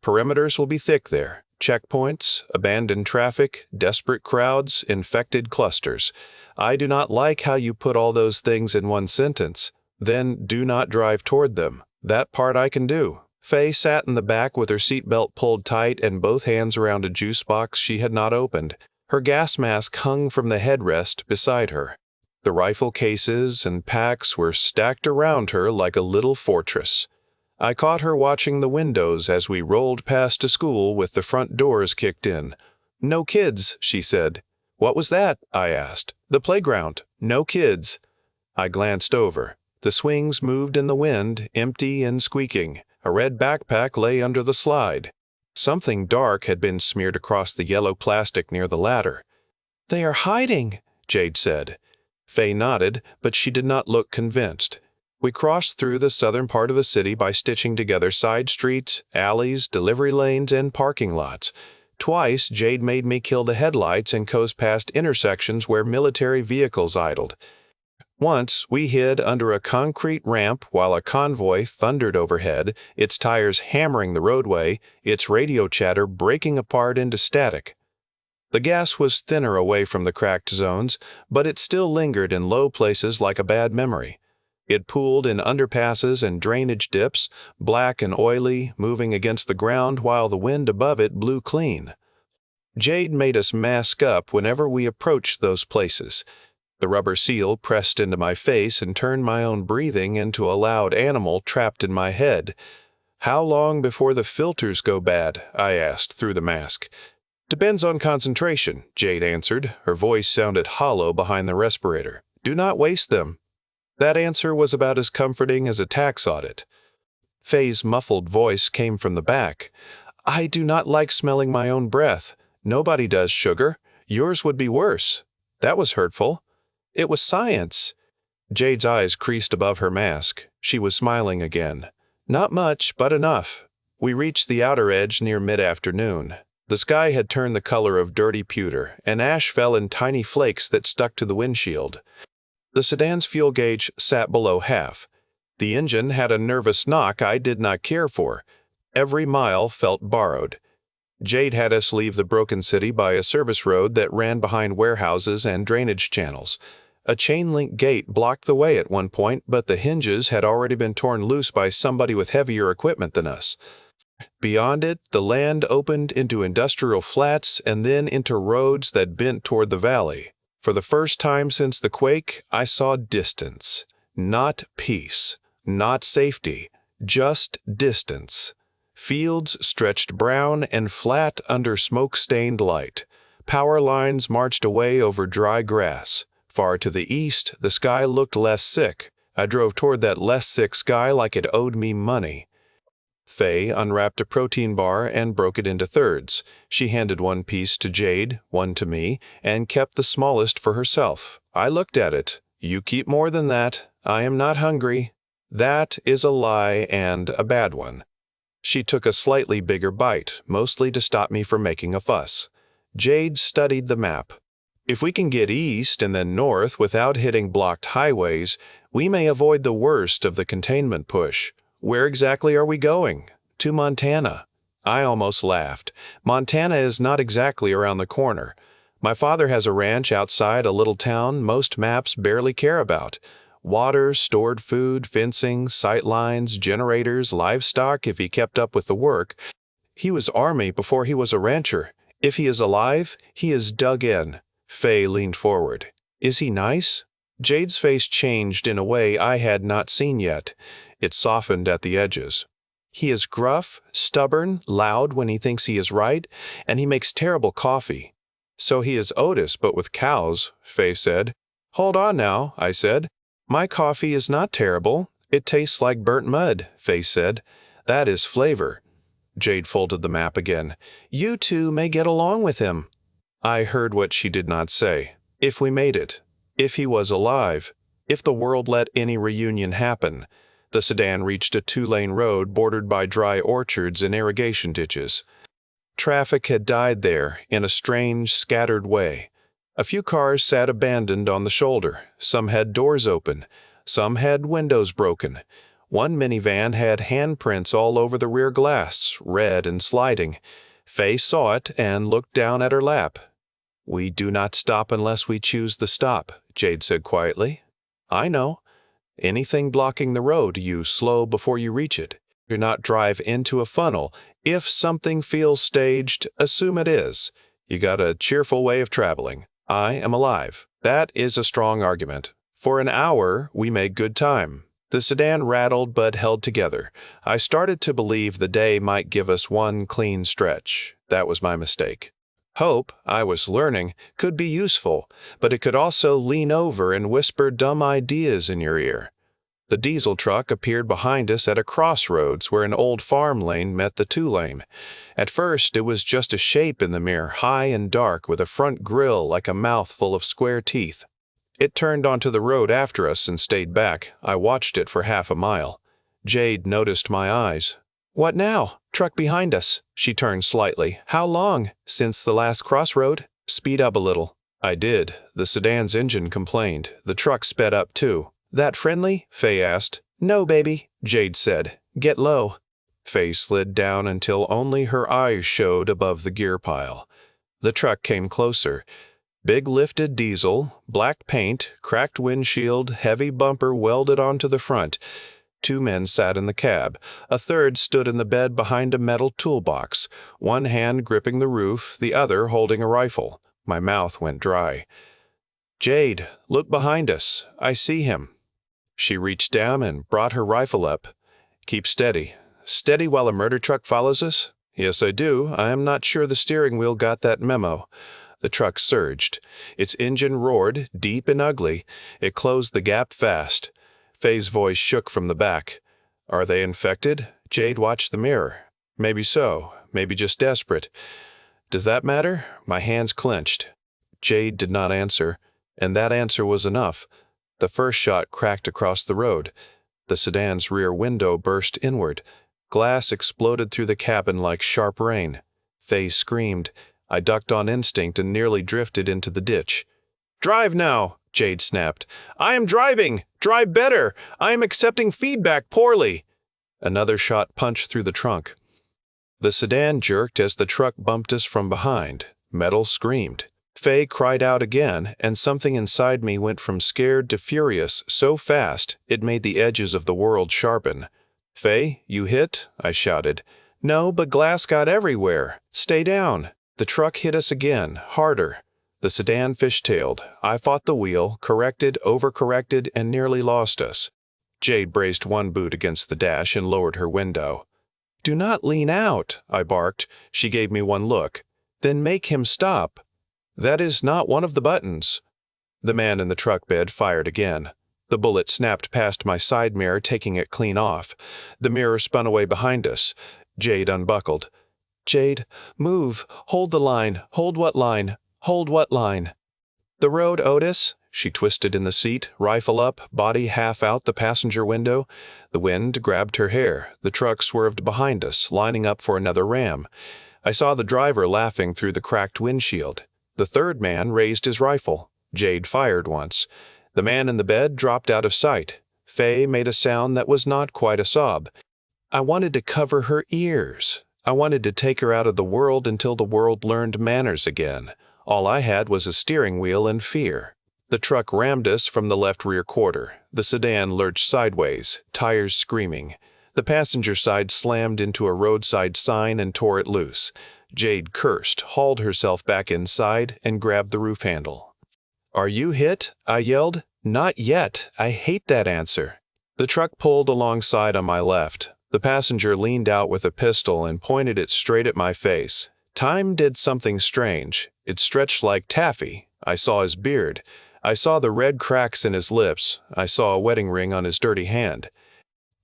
"Perimeters will be thick there. Checkpoints, abandoned traffic, desperate crowds, infected clusters. I do not like how you put all those things in one sentence. Then do not drive toward them. That part I can do." Fay sat in the back with her seatbelt pulled tight and both hands around a juice box she had not opened. Her gas mask hung from the headrest beside her. The rifle cases and packs were stacked around her like a little fortress. I caught her watching the windows as we rolled past a school with the front doors kicked in. "No kids," she said. "What was that?" I asked. "The playground. No kids." I glanced over. The swings moved in the wind, empty and squeaking. A red backpack lay under the slide. Something dark had been smeared across the yellow plastic near the ladder. "They are hiding," Jade said. Fay nodded, but she did not look convinced. We crossed through the southern part of the city by stitching together side streets, alleys, delivery lanes, and parking lots. Twice, Jade made me kill the headlights and coast past intersections where military vehicles idled. Once, we hid under a concrete ramp while a convoy thundered overhead, its tires hammering the roadway, its radio chatter breaking apart into static. The gas was thinner away from the cracked zones, but it still lingered in low places like a bad memory. It pooled in underpasses and drainage dips, black and oily, moving against the ground while the wind above it blew clean. Jade made us mask up whenever we approached those places. The rubber seal pressed into my face and turned my own breathing into a loud animal trapped in my head. "How long before the filters go bad?" I asked through the mask. "Depends on concentration," Jade answered. Her voice sounded hollow behind the respirator. "Do not waste them." That answer was about as comforting as a tax audit. Fay's muffled voice came from the back. "I do not like smelling my own breath. Nobody does, sugar. Yours would be worse." That was hurtful. It was science. Jade's eyes creased above her mask. She was smiling again. "Not much, but enough." We reached the outer edge near mid-afternoon. The sky had turned the color of dirty pewter, and ash fell in tiny flakes that stuck to the windshield. The sedan's fuel gauge sat below half. The engine had a nervous knock I did not care for. Every mile felt borrowed. Jade had us leave the broken city by a service road that ran behind warehouses and drainage channels. A chain-link gate blocked the way at one point, but the hinges had already been torn loose by somebody with heavier equipment than us. Beyond it, the land opened into industrial flats and then into roads that bent toward the valley. For the first time since the quake, I saw distance. Not peace, not safety, just distance. Fields stretched brown and flat under smoke-stained light. Power lines marched away over dry grass. Far to the east, the sky looked less sick. I drove toward that less sick sky like it owed me money. Fay unwrapped a protein bar and broke it into thirds. She handed one piece to Jade, one to me, and kept the smallest for herself. I looked at it. "You keep more than that. I am not hungry." That is a lie and a bad one. She took a slightly bigger bite, mostly to stop me from making a fuss. Jade studied the map. "If we can get east and then north without hitting blocked highways, we may avoid the worst of the containment push." "Where exactly are we going?" "To Montana." I almost laughed. Montana is not exactly around the corner. My father has a ranch outside a little town most maps barely care about. Water, stored food, fencing, sight lines, generators, livestock if he kept up with the work. He was Army before he was a rancher. If he is alive, he is dug in. Fay leaned forward. "Is he nice?" Jade's face changed in a way I had not seen yet. It softened at the edges. "He is gruff, stubborn, loud when he thinks he is right, and he makes terrible coffee." "So he is Otis, but with cows," Fay said. "Hold on now," I said. "My coffee is not terrible. It tastes like burnt mud," Fay said. "That is flavor." Jade folded the map again. "You two may get along with him." I heard what she did not say. If we made it. If he was alive. If the world let any reunion happen. The sedan reached a 2-lane road bordered by dry orchards and irrigation ditches. Traffic had died there in a strange, scattered way. A few cars sat abandoned on the shoulder. Some had doors open. Some had windows broken. One minivan had handprints all over the rear glass, red and sliding. Fay saw it and looked down at her lap. "We do not stop unless we choose the stop," Jade said quietly. "I know. Anything blocking the road, you slow before you reach it. Do not drive into a funnel. If something feels staged, assume it is. You got a cheerful way of traveling. I am alive." That is a strong argument. For an hour, we made good time. The sedan rattled but held together. I started to believe the day might give us one clean stretch. That was my mistake. Hope, I was learning, could be useful, but it could also lean over and whisper dumb ideas in your ear. The diesel truck appeared behind us at a crossroads where an old farm lane met the 2-lane. At first, it was just a shape in the mirror, high and dark, with a front grille like a mouth full of square teeth. It turned onto the road after us and stayed back. I watched it for half a mile. Jade noticed my eyes. "What now?" "Truck behind us." She turned slightly. "How long?" "Since the last crossroad." "Speed up a little." I did. The sedan's engine complained. The truck sped up too. "That friendly?" Fay asked. "No, baby," Jade said. "Get low." Fay slid down until only her eyes showed above the gear pile. The truck came closer. Big lifted diesel, black paint, cracked windshield, heavy bumper welded onto the front. Two men sat in the cab. A third stood in the bed behind a metal toolbox, one hand gripping the roof, the other holding a rifle. My mouth went dry. "Jade, look behind us. I see him." She reached down and brought her rifle up. "Keep steady. Steady while a murder truck follows us?" "Yes, I do. I am not sure the steering wheel got that memo." The truck surged. Its engine roared, deep and ugly. It closed the gap fast. Fay's voice shook from the back. "Are they infected?" Jade watched the mirror. "Maybe so. Maybe just desperate." "Does that matter?" My hands clenched. Jade did not answer, and that answer was enough. The first shot cracked across the road. The sedan's rear window burst inward. Glass exploded through the cabin like sharp rain. Fay screamed. I ducked on instinct and nearly drifted into the ditch. "Drive now!" Jade snapped. "I am driving! Drive better! I am accepting feedback poorly!" Another shot punched through the trunk. The sedan jerked as the truck bumped us from behind. Metal screamed. Fay cried out again, and something inside me went from scared to furious so fast it made the edges of the world sharpen. "Fay, you hit?" I shouted. "No, but glass got everywhere. Stay down." The truck hit us again, harder. The sedan fishtailed. I fought the wheel, corrected, overcorrected, and nearly lost us. Jade braced one boot against the dash and lowered her window. "Do not lean out," I barked. She gave me one look. "Then make him stop." "That is not one of the buttons." The man in the truck bed fired again. The bullet snapped past my side mirror, taking it clean off. The mirror spun away behind us. Jade unbuckled. "Jade, move. Hold the line. Hold what line? Hold what line?" "The road, Otis." She twisted in the seat, rifle up, body half out the passenger window. The wind grabbed her hair. The truck swerved behind us, lining up for another ram. I saw the driver laughing through the cracked windshield. The third man raised his rifle. Jade fired once. The man in the bed dropped out of sight. Fay made a sound that was not quite a sob. I wanted to cover her ears. I wanted to take her out of the world until the world learned manners again. All I had was a steering wheel and fear. The truck rammed us from the left rear quarter. The sedan lurched sideways, tires screaming. The passenger side slammed into a roadside sign and tore it loose. Jade cursed, hauled herself back inside, and grabbed the roof handle. "Are you hit?" I yelled. "Not yet. I hate that answer." The truck pulled alongside on my left. The passenger leaned out with a pistol and pointed it straight at my face. Time did something strange. It stretched like taffy. I saw his beard. I saw the red cracks in his lips. I saw a wedding ring on his dirty hand.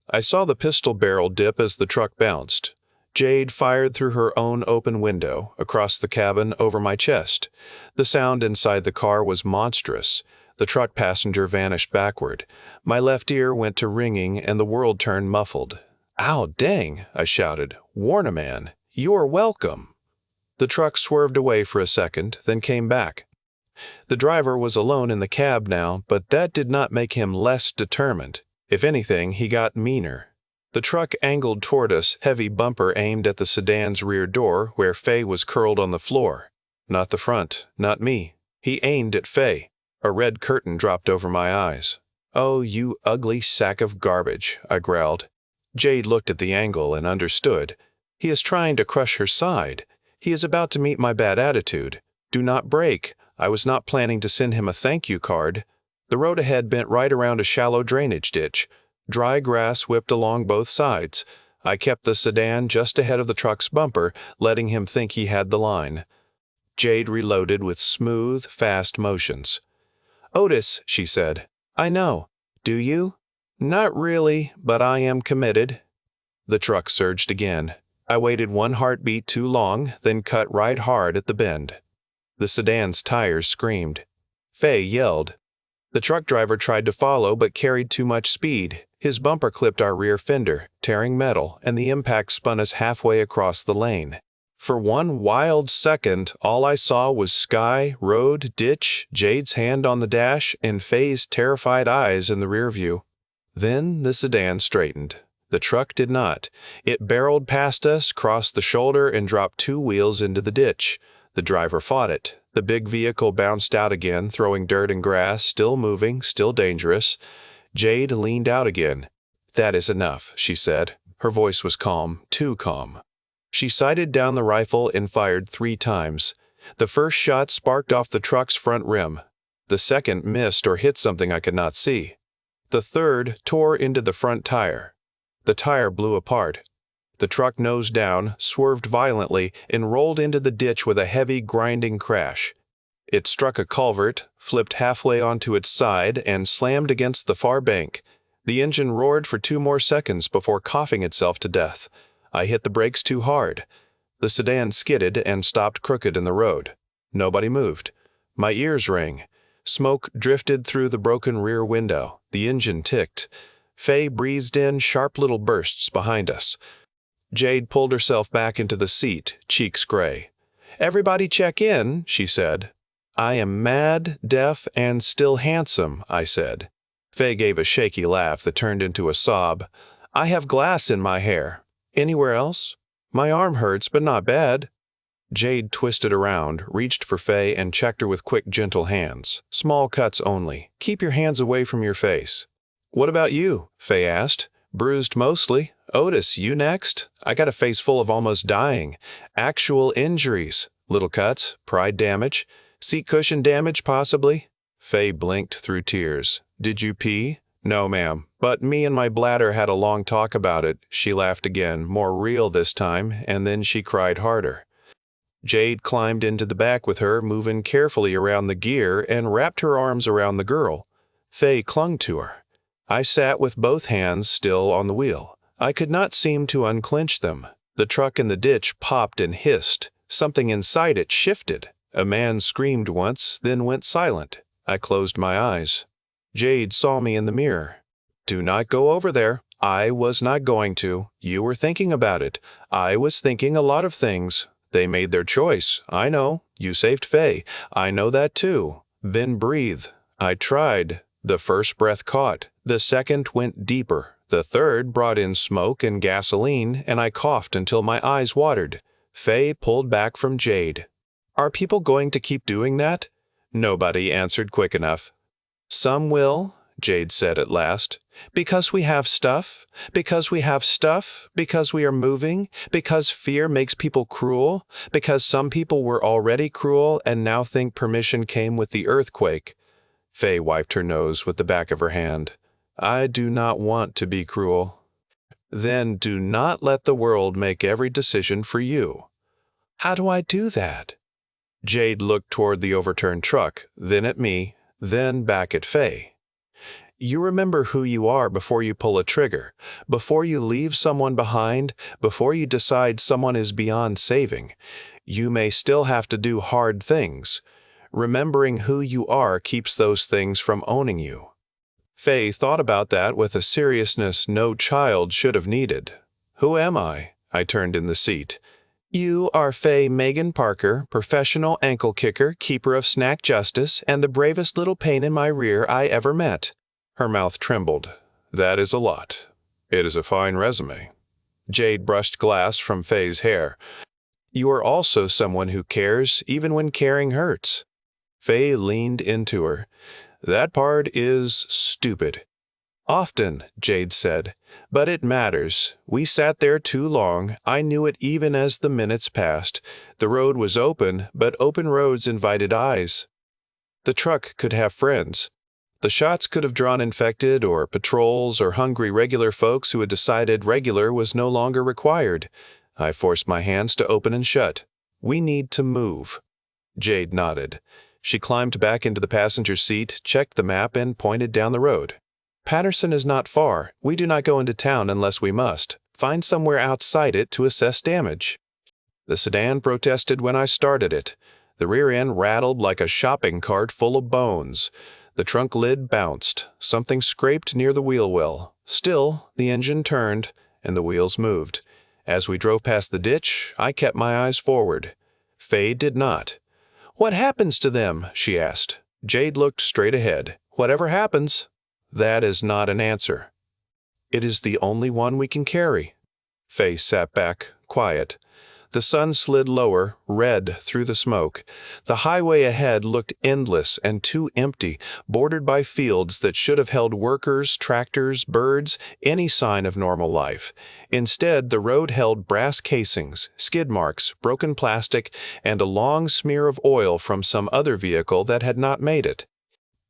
I saw the pistol barrel dip as the truck bounced. Jade fired through her own open window, across the cabin, over my chest. The sound inside the car was monstrous. The truck passenger vanished backward. My left ear went to ringing and the world turned muffled. "Ow, dang!" I shouted. "Warn a man. You are welcome." The truck swerved away for a second, then came back. The driver was alone in the cab now, but that did not make him less determined. If anything, he got meaner. The truck angled toward us, heavy bumper aimed at the sedan's rear door, where Fay was curled on the floor. Not the front, not me. He aimed at Fay. A red curtain dropped over my eyes. "Oh, you ugly sack of garbage," I growled. Jade looked at the angle and understood. He is trying to crush her side. He is about to meet my bad attitude. Do not break. I was not planning to send him a thank you card. The road ahead bent right around a shallow drainage ditch. Dry grass whipped along both sides. I kept the sedan just ahead of the truck's bumper, letting him think he had the line. Jade reloaded with smooth, fast motions. "Otis," she said. "I know. Do you?" "Not really, but I am committed." The truck surged again. I waited one heartbeat too long, then cut right hard at the bend. The sedan's tires screamed. Fay yelled. The truck driver tried to follow but carried too much speed. His bumper clipped our rear fender, tearing metal, and the impact spun us halfway across the lane. For one wild second, all I saw was sky, road, ditch, Jade's hand on the dash, and Fay's terrified eyes in the rear view. Then the sedan straightened. The truck did not. It barreled past us, crossed the shoulder, and dropped two wheels into the ditch. The driver fought it. The big vehicle bounced out again, throwing dirt and grass, still moving, still dangerous. Jade leaned out again. "That is enough," she said. Her voice was calm, too calm. She sighted down the rifle and fired 3 times. The first shot sparked off the truck's front rim. The second missed or hit something I could not see. The third tore into the front tire. The tire blew apart. The truck nosed down, swerved violently, and rolled into the ditch with a heavy, grinding crash. It struck a culvert, flipped halfway onto its side, and slammed against the far bank. The engine roared for 2 more seconds before coughing itself to death. I hit the brakes too hard. The sedan skidded and stopped crooked in the road. Nobody moved. My ears rang. Smoke drifted through the broken rear window. The engine ticked. Fay breezed in sharp little bursts behind us. Jade pulled herself back into the seat, cheeks gray. "Everybody check in," she said. "I am mad, deaf, and still handsome," I said. Fay gave a shaky laugh that turned into a sob. "I have glass in my hair. Anywhere else? My arm hurts, but not bad." Jade twisted around, reached for Fay, and checked her with quick, gentle hands. "Small cuts only. Keep your hands away from your face." "What about you?" Fay asked. "Bruised mostly. Otis, you next? I got a face full of almost dying. Actual injuries. Little cuts, pride damage, seat cushion damage possibly." Fay blinked through tears. "Did you pee?" "No, ma'am. But me and my bladder had a long talk about it." She laughed again, more real this time, and then she cried harder. Jade climbed into the back with her, moving carefully around the gear, and wrapped her arms around the girl. Fay clung to her. I sat with both hands still on the wheel. I could not seem to unclench them. The truck in the ditch popped and hissed. Something inside it shifted. A man screamed once, then went silent. I closed my eyes. Jade saw me in the mirror. "Do not go over there." "I was not going to. You were thinking about it. I was thinking a lot of things. They made their choice. I know. You saved Fay. I know that too. Then breathe." I tried. The first breath caught. The second went deeper. The third brought in smoke and gasoline, and I coughed until my eyes watered. Fay pulled back from Jade. "Are people going to keep doing that?" Nobody answered quick enough. "Some will," Jade said at last. "Because we have stuff, because we have stuff, because we are moving, because fear makes people cruel, because some people were already cruel and now think permission came with the earthquake." Fay wiped her nose with the back of her hand. "I do not want to be cruel." "Then do not let the world make every decision for you." "How do I do that?" Jade looked toward the overturned truck, then at me, then back at Fay. "You remember who you are before you pull a trigger, before you leave someone behind, before you decide someone is beyond saving. You may still have to do hard things. Remembering who you are keeps those things from owning you." Fay thought about that with a seriousness no child should have needed. "Who am I?" I turned in the seat. "You are Fay Megan Parker, professional ankle kicker, keeper of snack justice, and the bravest little pain in my rear I ever met." Her mouth trembled. "That is a lot. It is a fine resume." Jade brushed glass from Fay's hair. "You are also someone who cares, even when caring hurts." Fay leaned into her. "That part is stupid." "Often," Jade said, "but it matters. We sat there too long. I knew it even as the minutes passed. The road was open, but open roads invited eyes. The truck could have friends. The shots could have drawn infected or patrols or hungry regular folks who had decided regular was no longer required." I forced my hands to open and shut. "We need to move." Jade nodded. She climbed back into the passenger seat, checked the map, and pointed down the road. "Patterson is not far. We do not go into town unless we must. Find somewhere outside it to assess damage." The sedan protested when I started it. The rear end rattled like a shopping cart full of bones. The trunk lid bounced. Something scraped near the wheel well. Still, the engine turned, and the wheels moved. As we drove past the ditch, I kept my eyes forward. Fay did not. "What happens to them?" she asked. Jade looked straight ahead. "Whatever happens." That is not an answer. "It is the only one we can carry." Fay sat back, quiet. The sun slid lower, red through the smoke. The highway ahead looked endless and too empty, bordered by fields that should have held workers, tractors, birds, any sign of normal life. Instead, the road held brass casings, skid marks, broken plastic, and a long smear of oil from some other vehicle that had not made it.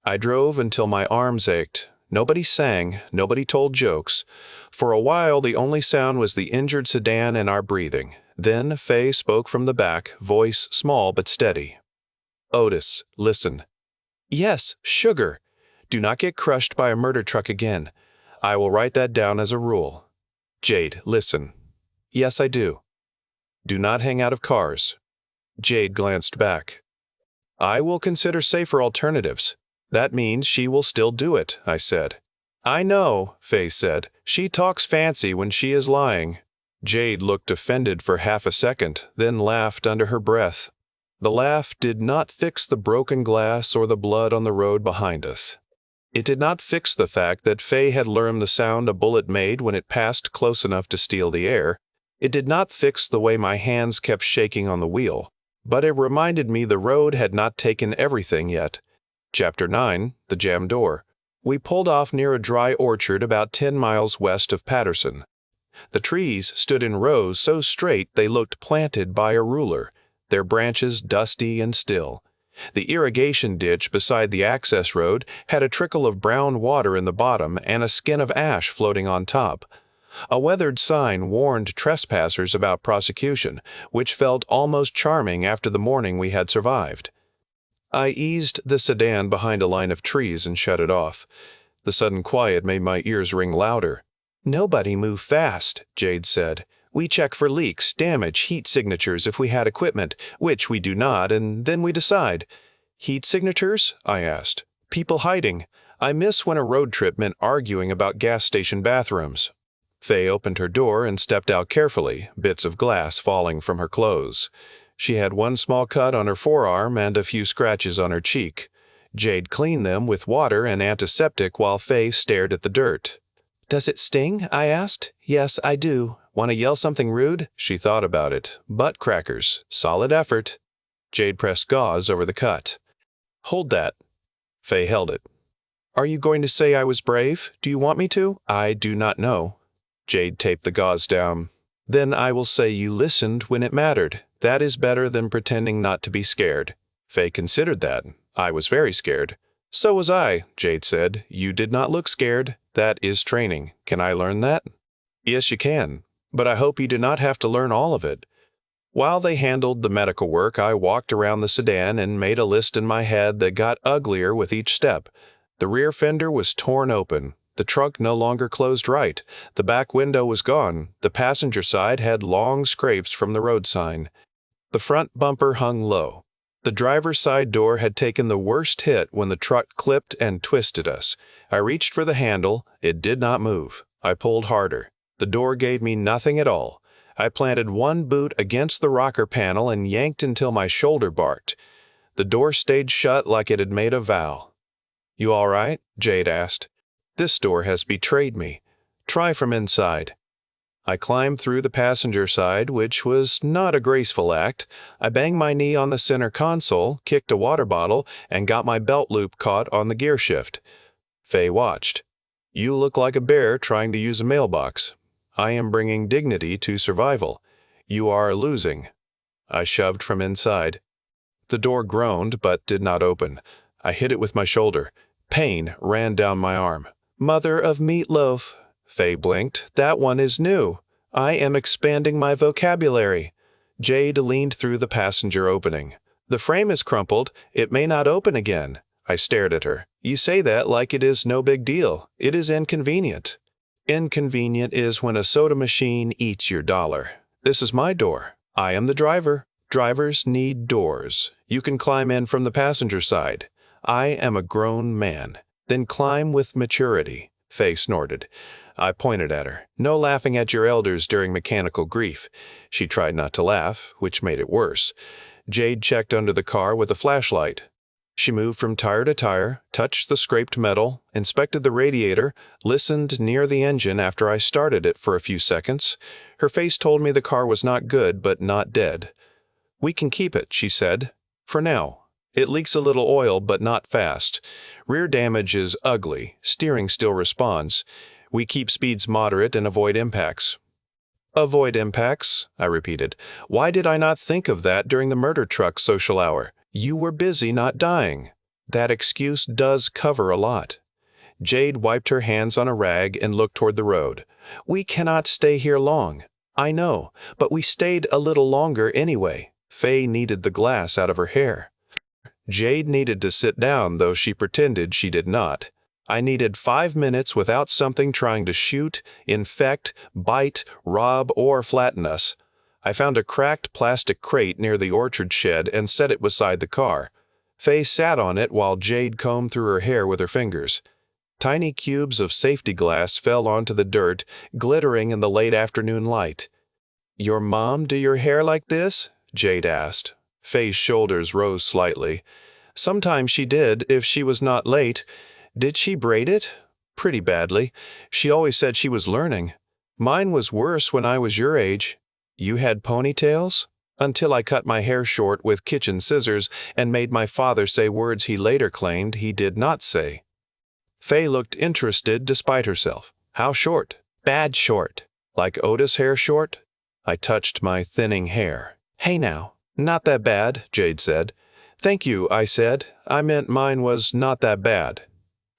I drove until my arms ached. Nobody sang, nobody told jokes. For a while, the only sound was the injured sedan and our breathing. Then Fay spoke from the back, voice small but steady. "Otis, listen." "Yes, sugar. Do not get crushed by a murder truck again. I will write that down as a rule." "Jade, listen." "Yes, I do." "Do not hang out of cars." Jade glanced back. "I will consider safer alternatives." "That means she will still do it," I said. "I know," Fay said. "She talks fancy when she is lying." Jade looked offended for half a second, then laughed under her breath. The laugh did not fix the broken glass or the blood on the road behind us. It did not fix the fact that Fay had learned the sound a bullet made when it passed close enough to steal the air. It did not fix the way my hands kept shaking on the wheel. But it reminded me the road had not taken everything yet. Chapter 9, The Jammed Door. We pulled off near a dry orchard about 10 miles west of Patterson. The trees stood in rows so straight they looked planted by a ruler, their branches dusty and still. The irrigation ditch beside the access road had a trickle of brown water in the bottom and a skin of ash floating on top. A weathered sign warned trespassers about prosecution, which felt almost charming after the morning we had survived. I eased the sedan behind a line of trees and shut it off. The sudden quiet made my ears ring louder. "Nobody move fast," Jade said. "We check for leaks, damage, heat signatures if we had equipment, which we do not, and then we decide." "Heat signatures?" I asked. "People hiding. I miss when a road trip meant arguing about gas station bathrooms." Fay opened her door and stepped out carefully, bits of glass falling from her clothes. She had one small cut on her forearm and a few scratches on her cheek. Jade cleaned them with water and antiseptic while Fay stared at the dirt. "Does it sting?" I asked. "Yes, I do. Want to yell something rude?" She thought about it. "Butt crackers. Solid effort." Jade pressed gauze over the cut. "Hold that." Fay held it. "Are you going to say I was brave? Do you want me to?" "I do not know." Jade taped the gauze down. "Then I will say you listened when it mattered. That is better than pretending not to be scared." Fay considered that. I was very scared. "So was I," Jade said. "You did not look scared. That is training. Can I learn that?" "Yes, you can. But I hope you do not have to learn all of it." While they handled the medical work, I walked around the sedan and made a list in my head that got uglier with each step. The rear fender was torn open. The trunk no longer closed right. The back window was gone. The passenger side had long scrapes from the road sign. The front bumper hung low. The driver's side door had taken the worst hit when the truck clipped and twisted us. I reached for the handle. It did not move. I pulled harder. The door gave me nothing at all. I planted one boot against the rocker panel and yanked until my shoulder barked. The door stayed shut like it had made a vow. "You all right?" Jade asked. "This door has betrayed me. Try from inside." I climbed through the passenger side, which was not a graceful act. I banged my knee on the center console, kicked a water bottle, and got my belt loop caught on the gear shift. Fay watched. "You look like a bear trying to use a mailbox. I am bringing dignity to survival. You are losing." I shoved from inside. The door groaned but did not open. I hit it with my shoulder. Pain ran down my arm. "Mother of meatloaf." Fay blinked. "That one is new. I am expanding my vocabulary." Jade leaned through the passenger opening. "The frame is crumpled. It may not open again." I stared at her. "You say that like it is no big deal. It is inconvenient." "Inconvenient is when a soda machine eats your dollar. This is my door. I am the driver. Drivers need doors. You can climb in from the passenger side. I am a grown man." "Then climb with maturity." Fay snorted. I pointed at her. "No laughing at your elders during mechanical grief." She tried not to laugh, which made it worse. Jade checked under the car with a flashlight. She moved from tire to tire, touched the scraped metal, inspected the radiator, listened near the engine after I started it for a few seconds. Her face told me the car was not good, but not dead. "We can keep it," she said. "For now. It leaks a little oil, but not fast. Rear damage is ugly. Steering still responds. We keep speeds moderate and avoid impacts." "Avoid impacts," I repeated. "Why did I not think of that during the murder truck social hour? You were busy, not dying." That excuse does cover a lot. Jade wiped her hands on a rag and looked toward the road. "We cannot stay here long." "I know, but we stayed a little longer anyway." Fay kneaded the glass out of her hair. Jade needed to sit down, though she pretended she did not. I needed 5 minutes without something trying to shoot, infect, bite, rob, or flatten us. I found a cracked plastic crate near the orchard shed and set it beside the car. Fay sat on it while Jade combed through her hair with her fingers. Tiny cubes of safety glass fell onto the dirt, glittering in the late afternoon light. "Your mom do your hair like this?" Jade asked. Fay's shoulders rose slightly. "Sometimes she did, if she was not late." "Did she braid it?" "Pretty badly. She always said she was learning." "Mine was worse when I was your age." "You had ponytails?" "Until I cut my hair short with kitchen scissors and made my father say words he later claimed he did not say." Fay looked interested despite herself. "How short?" "Bad short." "Like Otis' hair short?" I touched my thinning hair. "Hey now, not that bad," Jade said. "Thank you," I said. "I meant mine was not that bad."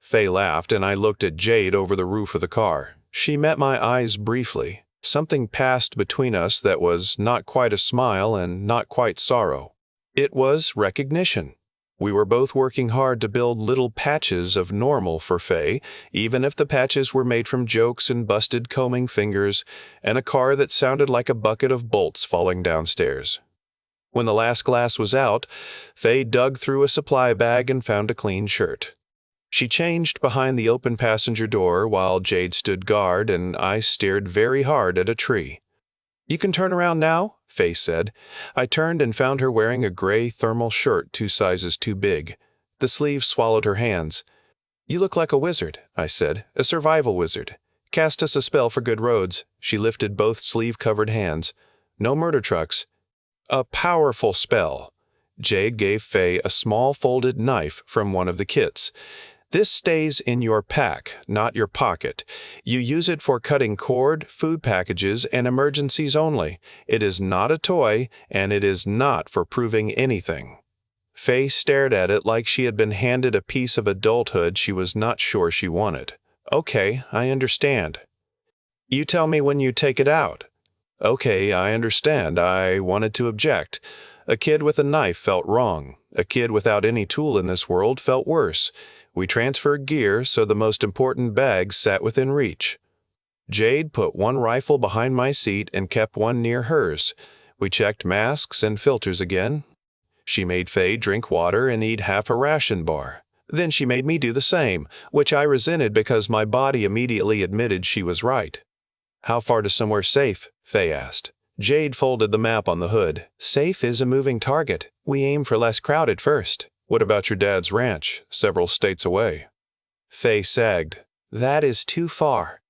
Fay laughed, and I looked at Jade over the roof of the car. She met my eyes briefly. Something passed between us that was not quite a smile and not quite sorrow. It was recognition. We were both working hard to build little patches of normal for Fay, even if the patches were made from jokes and busted combing fingers and a car that sounded like a bucket of bolts falling downstairs. When the last glass was out, Fay dug through a supply bag and found a clean shirt. She changed behind the open passenger door while Jade stood guard, and I stared very hard at a tree. "You can turn around now," Fay said. I turned and found her wearing a gray thermal shirt 2 sizes too big. The sleeves swallowed her hands. "You look like a wizard," I said, "a survival wizard. Cast us a spell for good roads." She lifted both sleeve-covered hands. "No murder trucks." "A powerful spell." Jade gave Fay a small folded knife from one of the kits. "This stays in your pack, not your pocket. You use it for cutting cord, food packages, and emergencies only. It is not a toy, and it is not for proving anything." Fay stared at it like she had been handed a piece of adulthood she was not sure she wanted. "Okay, I understand." "You tell me when you take it out." "Okay, I understand." I wanted to object. A kid with a knife felt wrong. A kid without any tool in this world felt worse. We transferred gear so the most important bags sat within reach. Jade put one rifle behind my seat and kept one near hers. We checked masks and filters again. She made Fay drink water and eat half a ration bar. Then she made me do the same, which I resented because my body immediately admitted she was right. "How far to somewhere safe?" Fay asked. Jade folded the map on the hood. "Safe is a moving target. We aim for less crowded first." "What about your dad's ranch, several states away?" Fay sagged. "That is too far."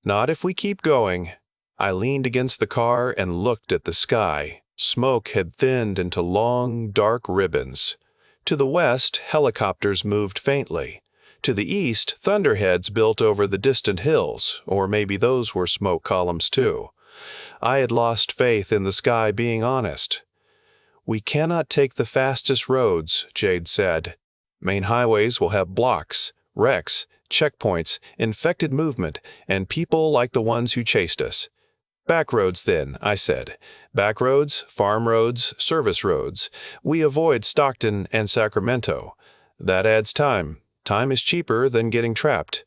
"Not if we keep going." I leaned against the car and looked at the sky. Smoke had thinned into long, dark ribbons. To the west, helicopters moved faintly. To the east, thunderheads built over the distant hills, or maybe those were smoke columns too. I had lost faith in the sky being honest. "We cannot take the fastest roads," Jade said. "Main highways will have blocks, wrecks, checkpoints, infected movement, and people like the ones who chased us." "Back roads then," I said. "Back roads, farm roads, service roads. We avoid Stockton and Sacramento. That adds time. Time is cheaper than getting trapped.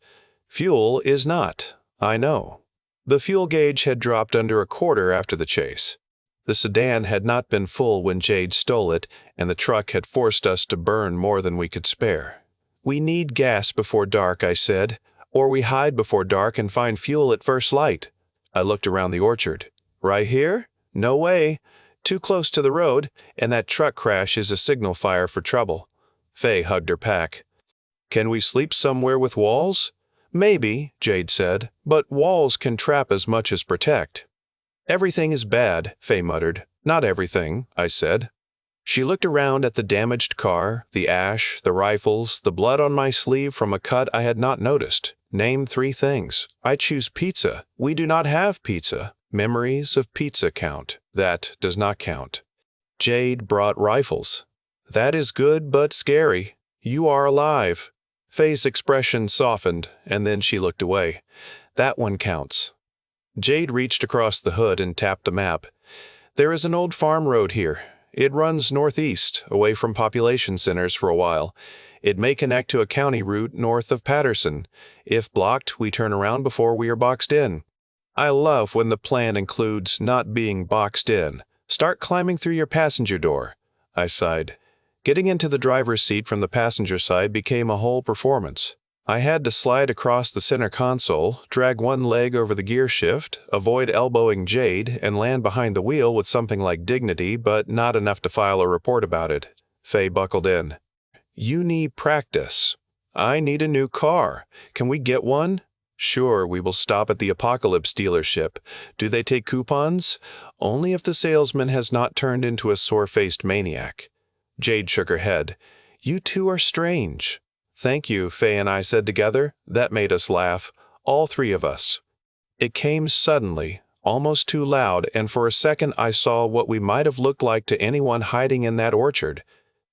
Fuel is not. I know." The fuel gauge had dropped under a quarter after the chase. The sedan had not been full when Jade stole it, and the truck had forced us to burn more than we could spare. "We need gas before dark," I said, "or we hide before dark and find fuel at first light." I looked around the orchard. "Right here? No way. Too close to the road, and that truck crash is a signal fire for trouble." Fay hugged her pack. Can we sleep somewhere with walls? Maybe, Jade said, but walls can trap as much as protect. Everything is bad, Fay muttered. Not everything, I said. She looked around at the damaged car, the ash, the rifles, the blood on my sleeve from a cut I had not noticed. Name 3 things. I choose pizza. We do not have pizza. Memories of pizza count. That does not count. Jade brought rifles. That is good but scary. You are alive. Fay's expression softened, and then she looked away. That one counts. Jade reached across the hood and tapped the map. There is an old farm road here. It runs northeast, away from population centers for a while. It may connect to a county route north of Patterson. If blocked, we turn around before we are boxed in. I love when the plan includes not being boxed in. Start climbing through your passenger door. I sighed. Getting into the driver's seat from the passenger side became a whole performance. I had to slide across the center console, drag one leg over the gear shift, avoid elbowing Jade, and land behind the wheel with something like dignity, but not enough to file a report about it. Fay buckled in. You need practice. I need a new car. Can we get one? Sure, we will stop at the Apocalypse dealership. Do they take coupons? Only if the salesman has not turned into a sore-faced maniac. Jade shook her head. You two are strange. Thank you, Fay and I said together. That made us laugh. All 3 of us. It came suddenly, almost too loud, and for a second I saw what we might have looked like to anyone hiding in that orchard.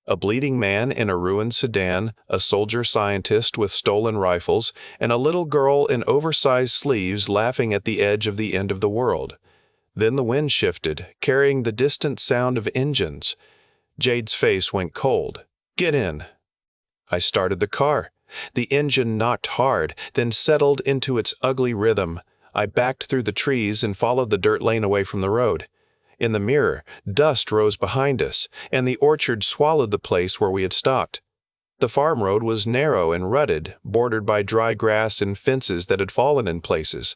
A bleeding man in a ruined sedan, a soldier scientist with stolen rifles, and a little girl in oversized sleeves laughing at the edge of the end of the world. Then the wind shifted, carrying the distant sound of engines. Jade's face went cold. Get in. I started the car. The engine knocked hard, then settled into its ugly rhythm. I backed through the trees and followed the dirt lane away from the road. In the mirror, dust rose behind us, and the orchard swallowed the place where we had stopped. The farm road was narrow and rutted, bordered by dry grass and fences that had fallen in places.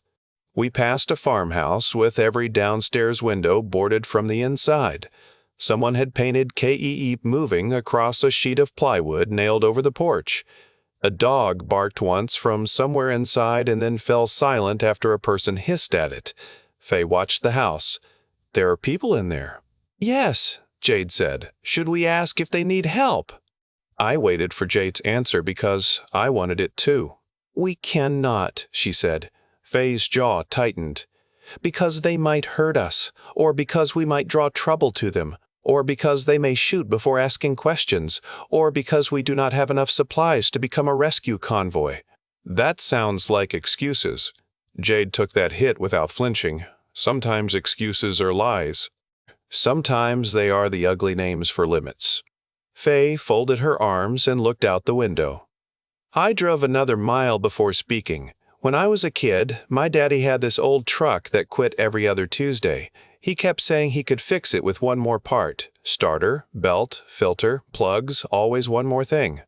We passed a farmhouse with every downstairs window boarded from the inside. Someone had painted KEE moving across a sheet of plywood nailed over the porch. A dog barked once from somewhere inside and then fell silent after a person hissed at it. Fay watched the house. There are people in there. Yes, Jade said. Should we ask if they need help? I waited for Jade's answer because I wanted it too. We cannot, she said. Fay's jaw tightened. Because they might hurt us, or because we might draw trouble to them, or because they may shoot before asking questions, or because we do not have enough supplies to become a rescue convoy. That sounds like excuses. Jade took that hit without flinching. Sometimes excuses are lies. Sometimes they are the ugly names for limits. Fay folded her arms and looked out the window. I drove another mile before speaking. When I was a kid, my daddy had this old truck that quit every other Tuesday. He kept saying he could fix it with one more part. Starter, belt, filter, plugs, always one more thing.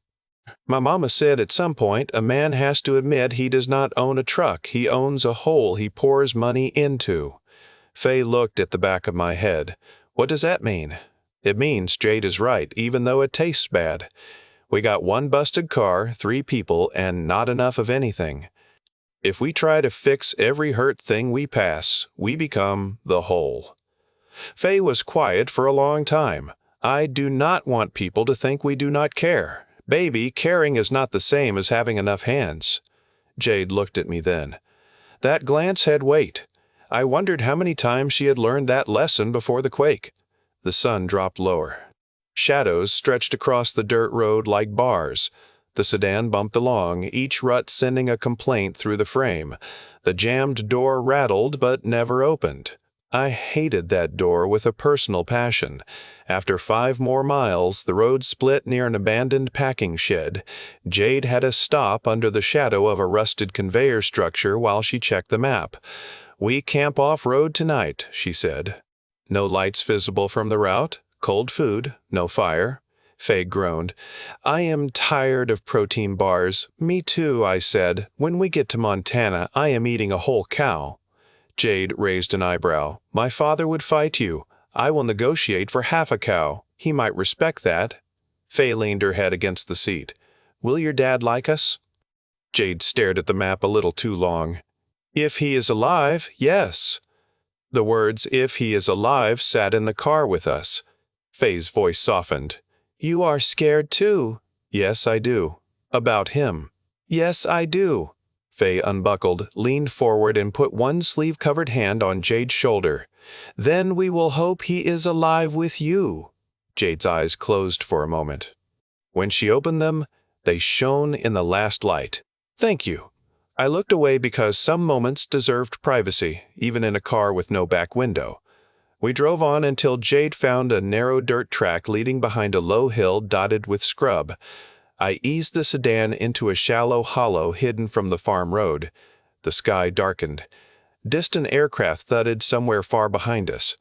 My mama said at some point a man has to admit he does not own a truck, he owns a hole he pours money into. Fay looked at the back of my head. What does that mean? It means Jade is right, even though it tastes bad. We got one busted car, 3 people, and not enough of anything. If we try to fix every hurt thing we pass, we become the whole. Fay was quiet for a long time. I do not want people to think we do not care. Baby, caring is not the same as having enough hands. Jade looked at me then. That glance had weight. I wondered how many times she had learned that lesson before the quake. The sun dropped lower. Shadows stretched across the dirt road like bars. The sedan bumped along, each rut sending a complaint through the frame. The jammed door rattled but never opened. I hated that door with a personal passion. After 5 more miles, the road split near an abandoned packing shed. Jade had us stop under the shadow of a rusted conveyor structure while she checked the map. We camp off-road tonight, she said. No lights visible from the route, cold food, no fire. Fay groaned. I am tired of protein bars. Me too, I said. When we get to Montana, I am eating a whole cow. Jade raised an eyebrow. My father would fight you. I will negotiate for half a cow. He might respect that. Fay leaned her head against the seat. "Will your dad like us?" Jade stared at the map a little too long. "If he is alive, yes." The words, "if he is alive," sat in the car with us. Fay's voice softened. "You are scared too." "Yes, I do." "About him." "Yes, I do." Fay unbuckled, leaned forward, and put one sleeve-covered hand on Jade's shoulder. "Then we will hope he is alive with you." Jade's eyes closed for a moment. When she opened them, they shone in the last light. "Thank you." I looked away because some moments deserved privacy, even in a car with no back window. We drove on until Jade found a narrow dirt track leading behind a low hill dotted with scrub. I eased the sedan into a shallow hollow hidden from the farm road. The sky darkened. Distant aircraft thudded somewhere far behind us.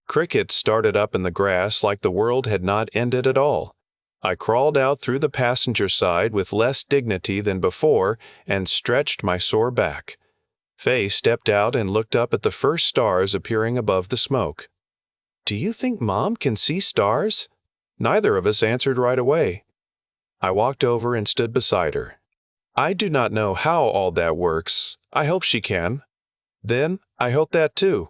Crickets started up in the grass like the world had not ended at all. I crawled out through the passenger side with less dignity than before and stretched my sore back. Fay stepped out and looked up at the first stars appearing above the smoke. "Do you think Mom can see stars?" Neither of us answered right away. I walked over and stood beside her. "I do not know how all that works. I hope she can." "Then I hope that too."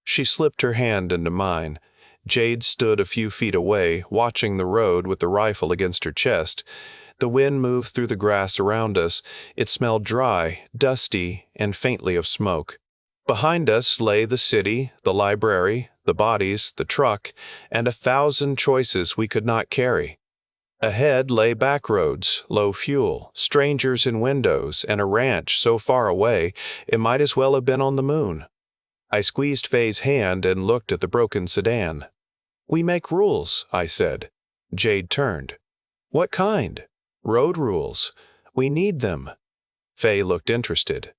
She slipped her hand into mine. Jade stood a few feet away, watching the road with the rifle against her chest. The wind moved through the grass around us. It smelled dry, dusty, and faintly of smoke. Behind us lay the city, the library, the bodies, the truck, and 1,000 choices we could not carry. Ahead lay back roads, low fuel, strangers in windows, and a ranch so far away it might as well have been on the moon. I squeezed Fay's hand and looked at the broken sedan. "We make rules," I said. Jade turned. "What kind?" "Road rules. We need them." Fay looked interested.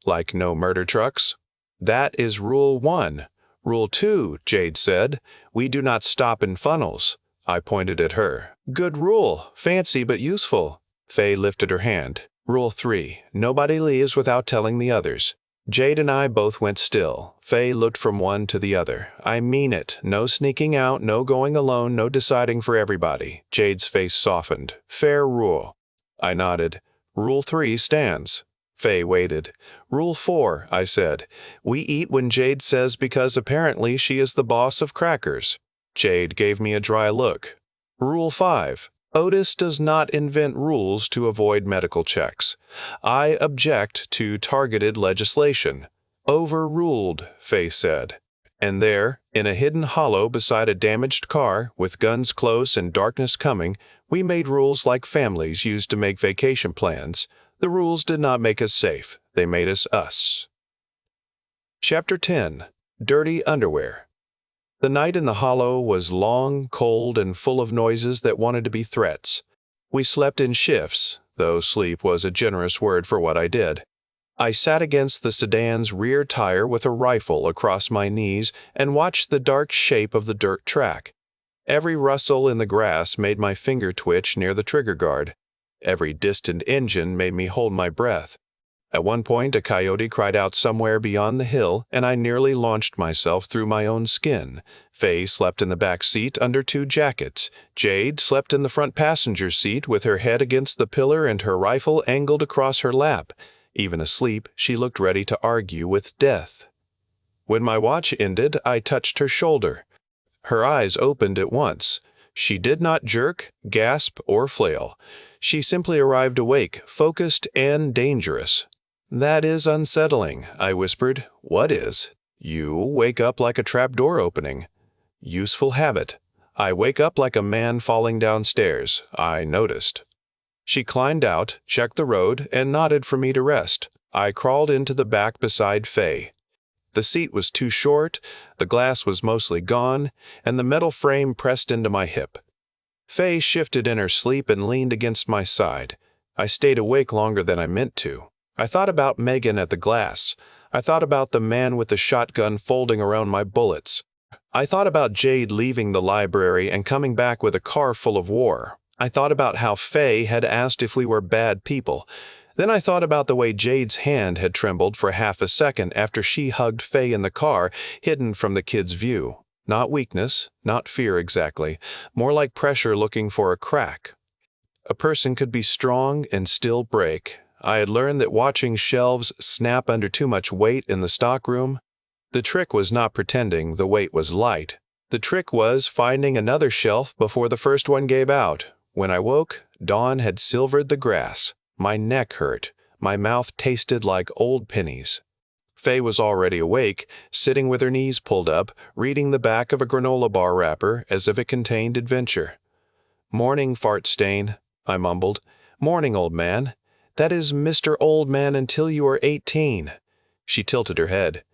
"Like no murder trucks?" "That is Rule 1. Rule 2, Jade said, we do not stop in funnels." I pointed at her. "Good rule. Fancy but useful." Fay lifted her hand. "Rule 3. Nobody leaves without telling the others." Jade and I both went still. Fay looked from one to the other. "I mean it. No sneaking out, no going alone, no deciding for everybody." Jade's face softened. "Fair rule." I nodded. "Rule 3 stands." Fay waited. "Rule 4, I said. We eat when Jade says because apparently she is the boss of crackers." Jade gave me a dry look. "Rule 5. Otis does not invent rules to avoid medical checks. I object to targeted legislation." "Overruled," Fay said. And there, in a hidden hollow beside a damaged car, with guns close and darkness coming, we made rules like families used to make vacation plans. The rules did not make us safe. They made us. Chapter 10. Dirty Underwear. The night in the hollow was long, cold, and full of noises that wanted to be threats. We slept in shifts, though sleep was a generous word for what I did. I sat against the sedan's rear tire with a rifle across my knees and watched the dark shape of the dirt track. Every rustle in the grass made my finger twitch near the trigger guard. Every distant engine made me hold my breath. At one point, a coyote cried out somewhere beyond the hill, and I nearly launched myself through my own skin. Fay slept in the back seat under 2 jackets. Jade slept in the front passenger seat with her head against the pillar and her rifle angled across her lap. Even asleep, she looked ready to argue with death. When my watch ended, I touched her shoulder. Her eyes opened at once. She did not jerk, gasp, or flail. She simply arrived awake, focused, and dangerous. "That is unsettling," I whispered. "What is?" "You wake up like a trapdoor opening." "Useful habit." "I wake up like a man falling downstairs." I noticed. She climbed out, checked the road, and nodded for me to rest. I crawled into the back beside Fay. The seat was too short, the glass was mostly gone, and the metal frame pressed into my hip. Fay shifted in her sleep and leaned against my side. I stayed awake longer than I meant to. I thought about Megan at the glass. I thought about the man with the shotgun folding around my bullets. I thought about Jade leaving the library and coming back with a car full of war. I thought about how Fay had asked if we were bad people. Then I thought about the way Jade's hand had trembled for half a second after she hugged Fay in the car, hidden from the kids' view. Not weakness, not fear exactly, more like pressure looking for a crack. A person could be strong and still break. I had learned that watching shelves snap under too much weight in the stockroom. The trick was not pretending the weight was light. The trick was finding another shelf before the first one gave out. When I woke, dawn had silvered the grass. My neck hurt. My mouth tasted like old pennies. Fay was already awake, sitting with her knees pulled up, reading the back of a granola bar wrapper as if it contained adventure. "Morning, fart stain," I mumbled. "Morning, old man. That is Mr. Old Man until you are 18. She tilted her head.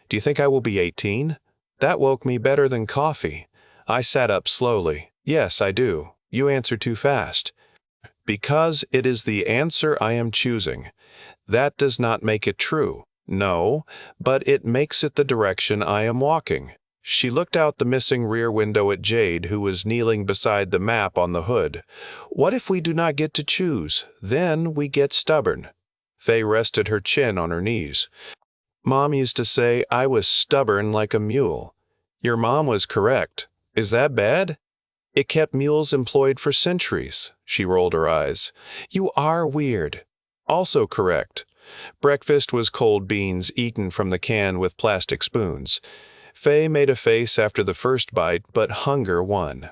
"Do you think I will be 18? That woke me better than coffee." I sat up slowly. "Yes, I do. You answer too fast." "Because it is the answer I am choosing. That does not make it true. No, but it makes it the direction I am walking." She looked out the missing rear window at Jade, who was kneeling beside the map on the hood. "What if we do not get to choose? Then we get stubborn." Fay rested her chin on her knees. "Mom used to say I was stubborn like a mule." "Your mom was correct. Is that bad?" "It kept mules employed for centuries." She rolled her eyes. "You are weird." "Also correct. Breakfast was cold beans eaten from the can with plastic spoons." Fay made a face after the first bite, but hunger won.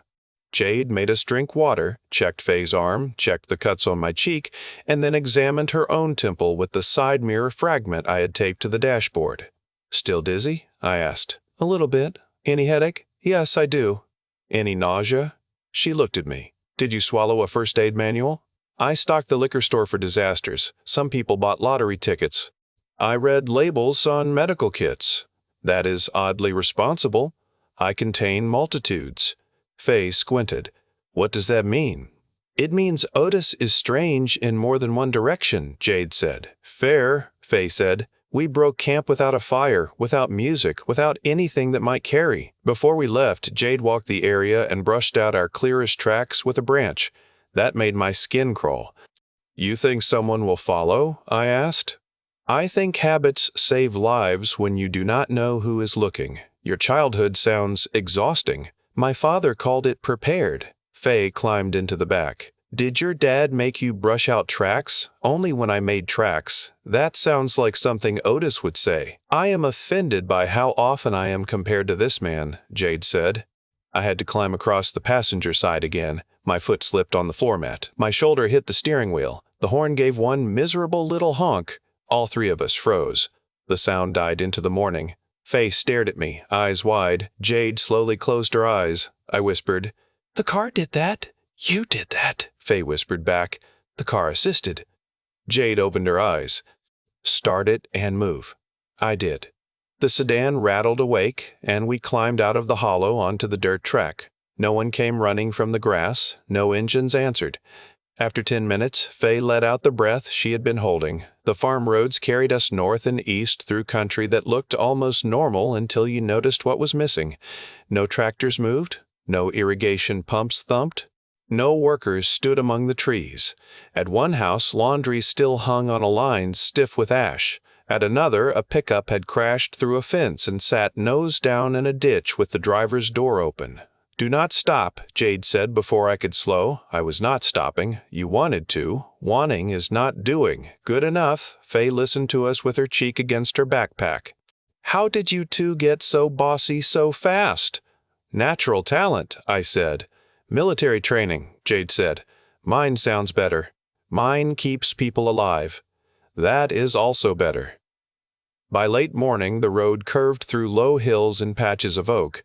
Jade made us drink water, checked Fay's arm, checked the cuts on my cheek, and then examined her own temple with the side mirror fragment I had taped to the dashboard. "Still dizzy?" I asked. "A little bit. Any headache?" "Yes, I do." "Any nausea?" She looked at me. "Did you swallow a first aid manual?" "I stocked the liquor store for disasters. Some people bought lottery tickets." "I read labels on medical kits." "That is oddly responsible. I contain multitudes." Fay squinted. "What does that mean?" "It means Otis is strange in more than one direction," Jade said. "Fair," Fay said. "We broke camp without a fire, without music, without anything that might carry." Before we left, Jade walked the area and brushed out our clearest tracks with a branch. That made my skin crawl. "You think someone will follow?" I asked. "I think habits save lives when you do not know who is looking. Your childhood sounds exhausting." "My father called it prepared." Fay climbed into the back. "Did your dad make you brush out tracks?" "Only when I made tracks." "That sounds like something Otis would say." "I am offended by how often I am compared to this man," Jade said. I had to climb across the passenger side again. My foot slipped on the floor mat. My shoulder hit the steering wheel. The horn gave one miserable little honk. All three of us froze. The sound died into the morning. Fay stared at me, eyes wide. Jade slowly closed her eyes. I whispered, "The car did that." "You did that," Fay whispered back. "The car assisted." Jade opened her eyes. "Start it and move." I did. The sedan rattled awake, and we climbed out of the hollow onto the dirt track. No one came running from the grass. No engines answered. After 10 minutes, Fay let out the breath she had been holding. The farm roads carried us north and east through country that looked almost normal until you noticed what was missing. No tractors moved. No irrigation pumps thumped. No workers stood among the trees. At one house, laundry still hung on a line stiff with ash. At another, a pickup had crashed through a fence and sat nose down in a ditch with the driver's door open. "Do not stop," Jade said before I could slow. I was not stopping. You wanted to. Wanting is not doing. Good enough. Fay listened to us with her cheek against her backpack. "How did you two get so bossy so fast?" "Natural talent," I said. "Military training," Jade said. "Mine sounds better. Mine keeps people alive." That is also better. By late morning, the road curved through low hills and patches of oak.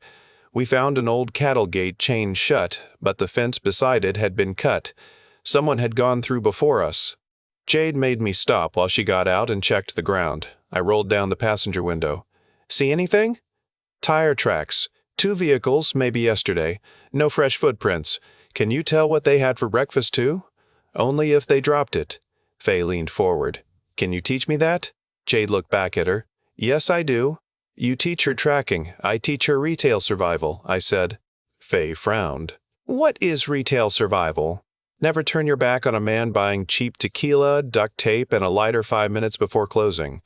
We found an old cattle gate chained shut, but the fence beside it had been cut. Someone had gone through before us. Jade made me stop while she got out and checked the ground. I rolled down the passenger window. "See anything?" "Tire tracks. 2 vehicles, maybe yesterday. No fresh footprints. Can you tell what they had for breakfast, too?" "Only if they dropped it." Fay leaned forward. "Can you teach me that?" Jade looked back at her. "Yes, I do." "You teach her tracking. I teach her retail survival," I said. Fay frowned. "What is retail survival?" "Never turn your back on a man buying cheap tequila, duct tape, and a lighter 5 minutes before closing."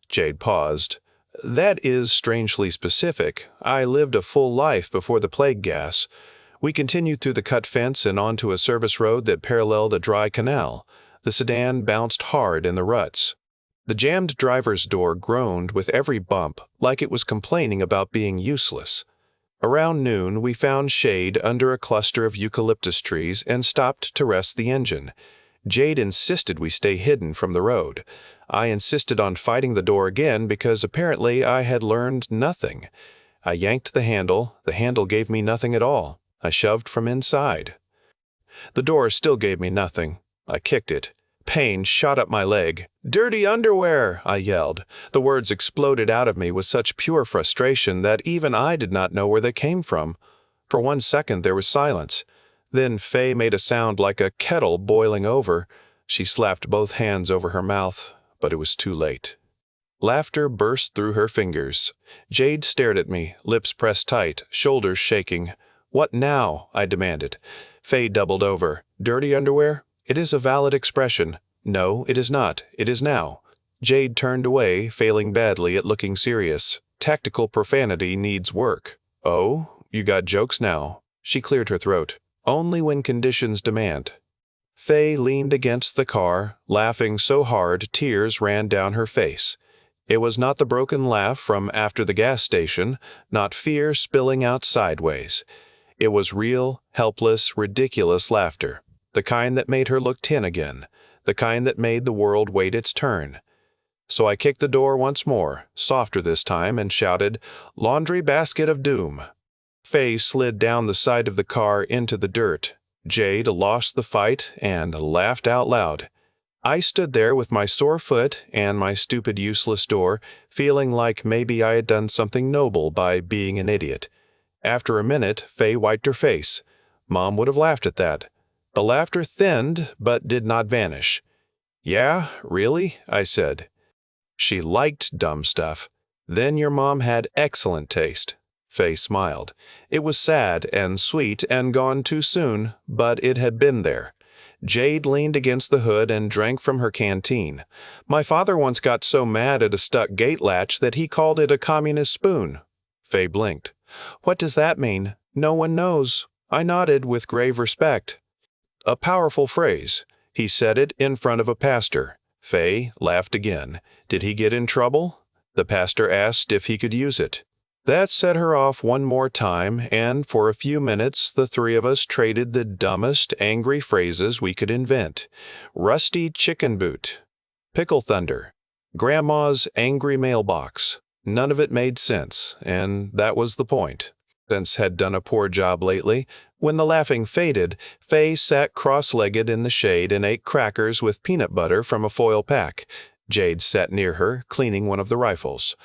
Jade paused. That is strangely specific. I lived a full life before the plague gas. We continued through the cut fence and onto a service road that paralleled a dry canal. The sedan bounced hard in the ruts. The jammed driver's door groaned with every bump, like it was complaining about being useless. Around noon, we found shade under a cluster of eucalyptus trees and stopped to rest the engine. Jade insisted we stay hidden from the road. I insisted on fighting the door again because apparently I had learned nothing. I yanked the handle gave me nothing at all. I shoved from inside. The door still gave me nothing. I kicked it. Pain shot up my leg. "Dirty underwear!" I yelled. The words exploded out of me with such pure frustration that even I did not know where they came from. For 1 second there was silence. Then Fay made a sound like a kettle boiling over. She slapped both hands over her mouth, but it was too late. Laughter burst through her fingers. Jade stared at me, lips pressed tight, shoulders shaking. "What now?" I demanded. Fay doubled over. "Dirty underwear? It is a valid expression." "No, it is not. It is now." Jade turned away, failing badly at looking serious. Tactical profanity needs work. "Oh, you got jokes now." She cleared her throat. "Only when conditions demand." Fay leaned against the car, laughing so hard tears ran down her face. It was not the broken laugh from after the gas station, not fear spilling out sideways. It was real, helpless, ridiculous laughter. The kind that made her look 10 again. The kind that made the world wait its turn. So I kicked the door once more, softer this time, and shouted, "Laundry basket of doom." Fay slid down the side of the car into the dirt. Jade lost the fight and laughed out loud. I stood there with my sore foot and my stupid useless door, feeling like maybe I had done something noble by being an idiot. After a minute, Fay wiped her face. Mom would have laughed at that. The laughter thinned, but did not vanish. "Yeah, really?" I said. She liked dumb stuff. "Then your mom had excellent taste." Fay smiled. It was sad and sweet and gone too soon, but it had been there. Jade leaned against the hood and drank from her canteen. "My father once got so mad at a stuck gate latch that he called it a communist spoon." Fay blinked. "What does that mean?" "No one knows." I nodded with grave respect. "A powerful phrase." He said it in front of a pastor. Fay laughed again. "Did he get in trouble?" The pastor asked if he could use it. That set her off one more time, and for a few minutes the three of us traded the dumbest, angry phrases we could invent. Rusty chicken boot. Pickle thunder. Grandma's angry mailbox. None of it made sense, and that was the point. Sense had done a poor job lately. When the laughing faded, Fay sat cross-legged in the shade and ate crackers with peanut butter from a foil pack. Jade sat near her, cleaning one of the rifles.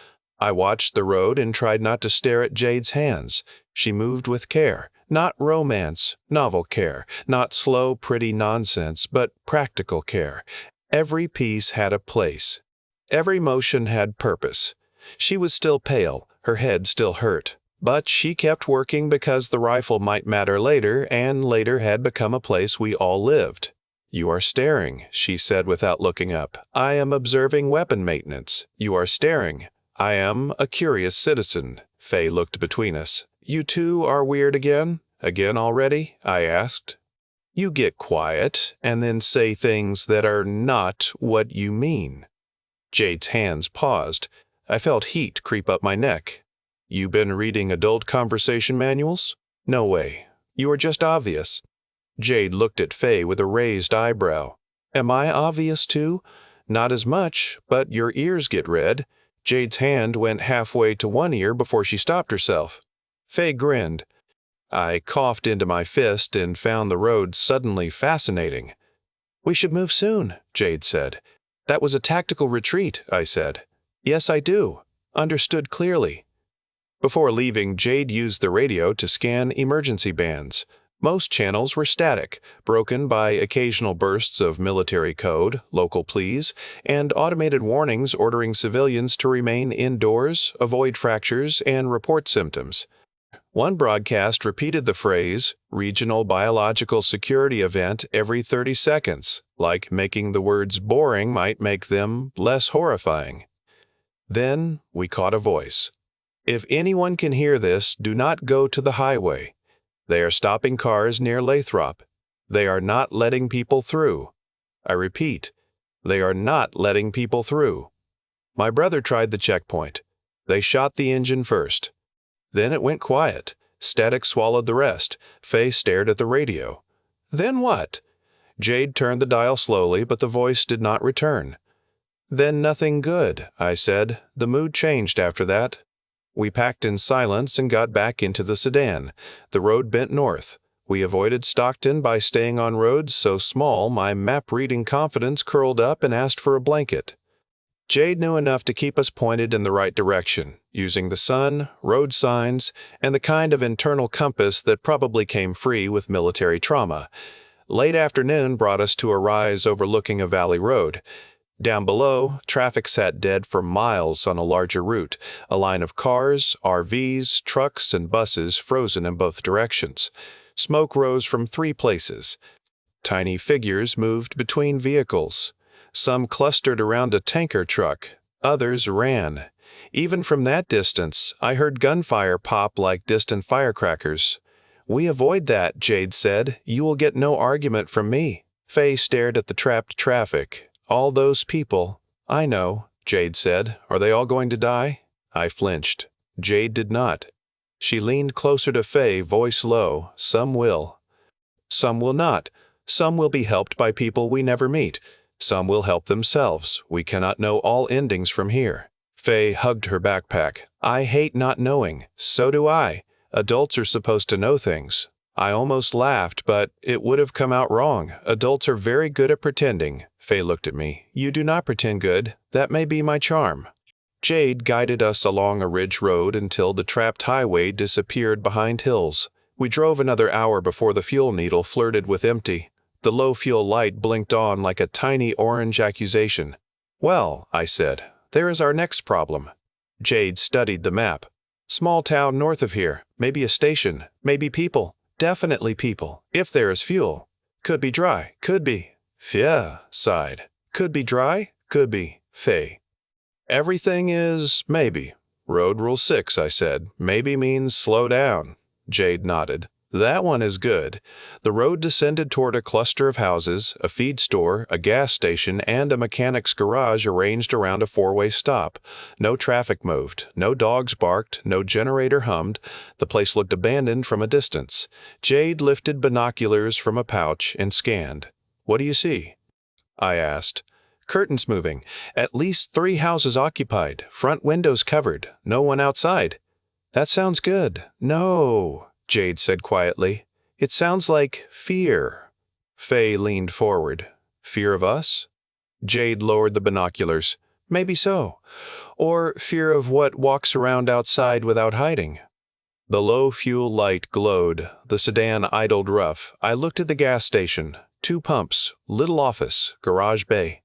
I watched the road and tried not to stare at Jade's hands. She moved with care. Not romance, novel care. Not slow, pretty nonsense, but practical care. Every piece had a place. Every motion had purpose. She was still pale, her head still hurt. But she kept working because the rifle might matter later, and later had become a place we all lived. "You are staring," she said without looking up. "I am observing weapon maintenance. You are staring. I am a curious citizen." Fay looked between us. "You two are weird again? Again already?" I asked. "You get quiet, and then say things that are not what you mean." Jade's hands paused. I felt heat creep up my neck. "You been reading adult conversation manuals?" "No way. You are just obvious." Jade looked at Fay with a raised eyebrow. "Am I obvious too?" "Not as much, but your ears get red." Jade's hand went halfway to one ear before she stopped herself. Fay grinned. I coughed into my fist and found the road suddenly fascinating. "We should move soon," Jade said. "That was a tactical retreat," I said. "Yes, I do." Understood clearly. Before leaving, Jade used the radio to scan emergency bands. Most channels were static, broken by occasional bursts of military code, local pleas, and automated warnings ordering civilians to remain indoors, avoid fractures, and report symptoms. One broadcast repeated the phrase, "regional biological security event," every 30 seconds, like making the words boring might make them less horrifying. Then we caught a voice. "If anyone can hear this, do not go to the highway. They are stopping cars near Lathrop. They are not letting people through. I repeat, they are not letting people through." My brother tried the checkpoint. They shot the engine first. Then it went quiet. Static swallowed the rest. Fay stared at the radio. "Then what?" Jade turned the dial slowly, but the voice did not return. "Then nothing good," I said. The mood changed after that. We packed in silence and got back into the sedan. The road bent north. We avoided Stockton by staying on roads so small my map-reading confidence curled up and asked for a blanket. Jade knew enough to keep us pointed in the right direction, using the sun, road signs, and the kind of internal compass that probably came free with military trauma. Late afternoon brought us to a rise overlooking a valley road. Down below, traffic sat dead for miles on a larger route, a line of cars, RVs, trucks, and buses frozen in both directions. Smoke rose from 3 places. Tiny figures moved between vehicles. Some clustered around a tanker truck. Others ran. Even from that distance, I heard gunfire pop like distant firecrackers. "We avoid that," Jade said. "You will get no argument from me." Fay stared at the trapped traffic. "All those people." "I know," Jade said. "Are they all going to die?" I flinched. Jade did not. She leaned closer to Fay, voice low. "Some will. Some will not. Some will be helped by people we never meet. Some will help themselves. We cannot know all endings from here." Fay hugged her backpack. "I hate not knowing. So do I. Adults are supposed to know things." I almost laughed, but it would have come out wrong. Adults are very good at pretending. Fay looked at me. "You do not pretend good. That may be my charm." Jade guided us along a ridge road until the trapped highway disappeared behind hills. We drove another hour before the fuel needle flirted with empty. The low fuel light blinked on like a tiny orange accusation. "Well," I said, "there is our next problem." Jade studied the map. "Small town north of here. Maybe a station. Maybe people. Definitely people. If there is fuel. Could be dry. Could be." Fia sighed. "Could be dry. Could be." Fay. "Everything is maybe." "Road rule 6, I said. Maybe means slow down." Jade nodded. "That one is good." The road descended toward a cluster of houses, a feed store, a gas station, and a mechanic's garage arranged around a 4-way stop. No traffic moved. No dogs barked. No generator hummed. The place looked abandoned from a distance. Jade lifted binoculars from a pouch and scanned. "What do you see?" I asked. "Curtains moving. At least 3 houses occupied. Front windows covered. No one outside." "That sounds good." "No," Jade said quietly. "It sounds like fear." Fay leaned forward. "Fear of us?" Jade lowered the binoculars. "Maybe so. Or fear of what walks around outside without hiding." The low fuel light glowed. The sedan idled rough. I looked at the gas station. 2 pumps, little office, garage bay.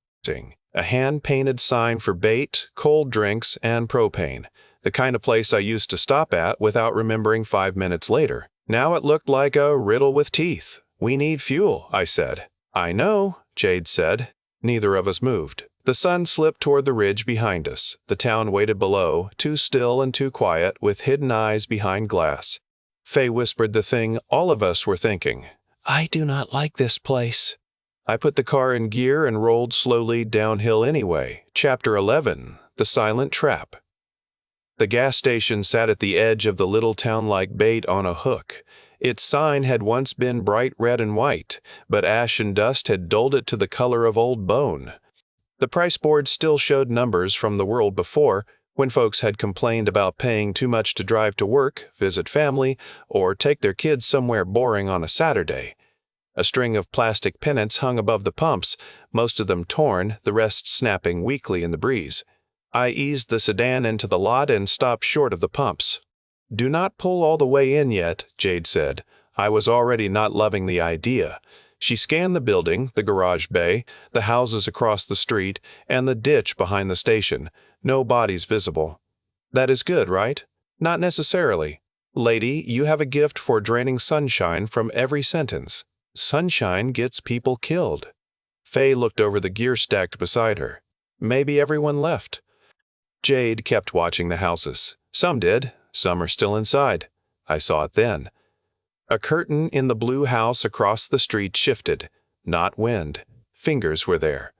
A hand-painted sign for bait, cold drinks, and propane. The kind of place I used to stop at without remembering 5 minutes later. Now it looked like a riddle with teeth. "We need fuel," I said. "I know," Jade said. Neither of us moved. The sun slipped toward the ridge behind us. The town waited below, too still and too quiet, with hidden eyes behind glass. Fay whispered the thing all of us were thinking. "I do not like this place." I put the car in gear and rolled slowly downhill anyway. Chapter 11. The Silent Trap. The gas station sat at the edge of the little town-like bait on a hook. Its sign had once been bright red and white, but ash and dust had dulled it to the color of old bone. The price board still showed numbers from the world before, when folks had complained about paying too much to drive to work, visit family, or take their kids somewhere boring on a Saturday. A string of plastic pennants hung above the pumps, most of them torn, the rest snapping weakly in the breeze. I eased the sedan into the lot and stopped short of the pumps. "Do not pull all the way in yet," Jade said. I was already not loving the idea. She scanned the building, the garage bay, the houses across the street, and the ditch behind the station. No bodies visible. "That is good, right?" "Not necessarily. Lady, you have a gift for draining sunshine from every sentence. Sunshine gets people killed." Fay looked over the gear stacked beside her. "Maybe everyone left." Jade kept watching the houses. Some did, some are still inside. I saw it then. A curtain in the blue house across the street shifted. Not wind. Fingers were there.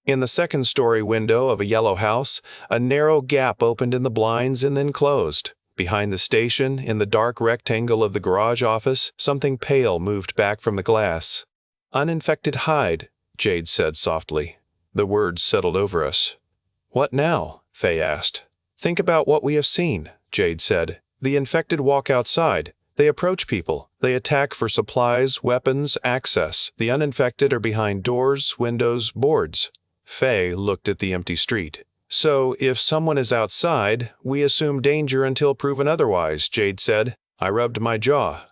In the second-story window of a yellow house, a narrow gap opened in the blinds and then closed. Behind the station, in the dark rectangle of the garage office, something pale moved back from the glass. "Uninfected hide," Jade said softly. The words settled over us. "What now?" Fay asked. "Think about what we have seen," Jade said. "The infected walk outside. They approach people. They attack for supplies, weapons, access. The uninfected are behind doors, windows, boards." Fay looked at the empty street. "So, if someone is outside, we assume danger until proven otherwise," Jade said. I rubbed my jaw.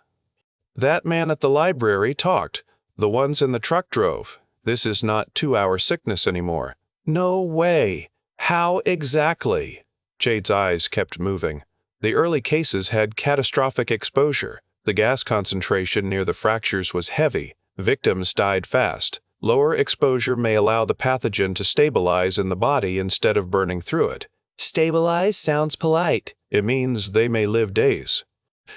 "That man at the library talked. The ones in the truck drove. This is not 2-hour sickness anymore." "No way. How exactly?" Jade's eyes kept moving. "The early cases had catastrophic exposure. The gas concentration near the fractures was heavy. Victims died fast. Lower exposure may allow the pathogen to stabilize in the body instead of burning through it." "Stabilize sounds polite." "It means they may live days.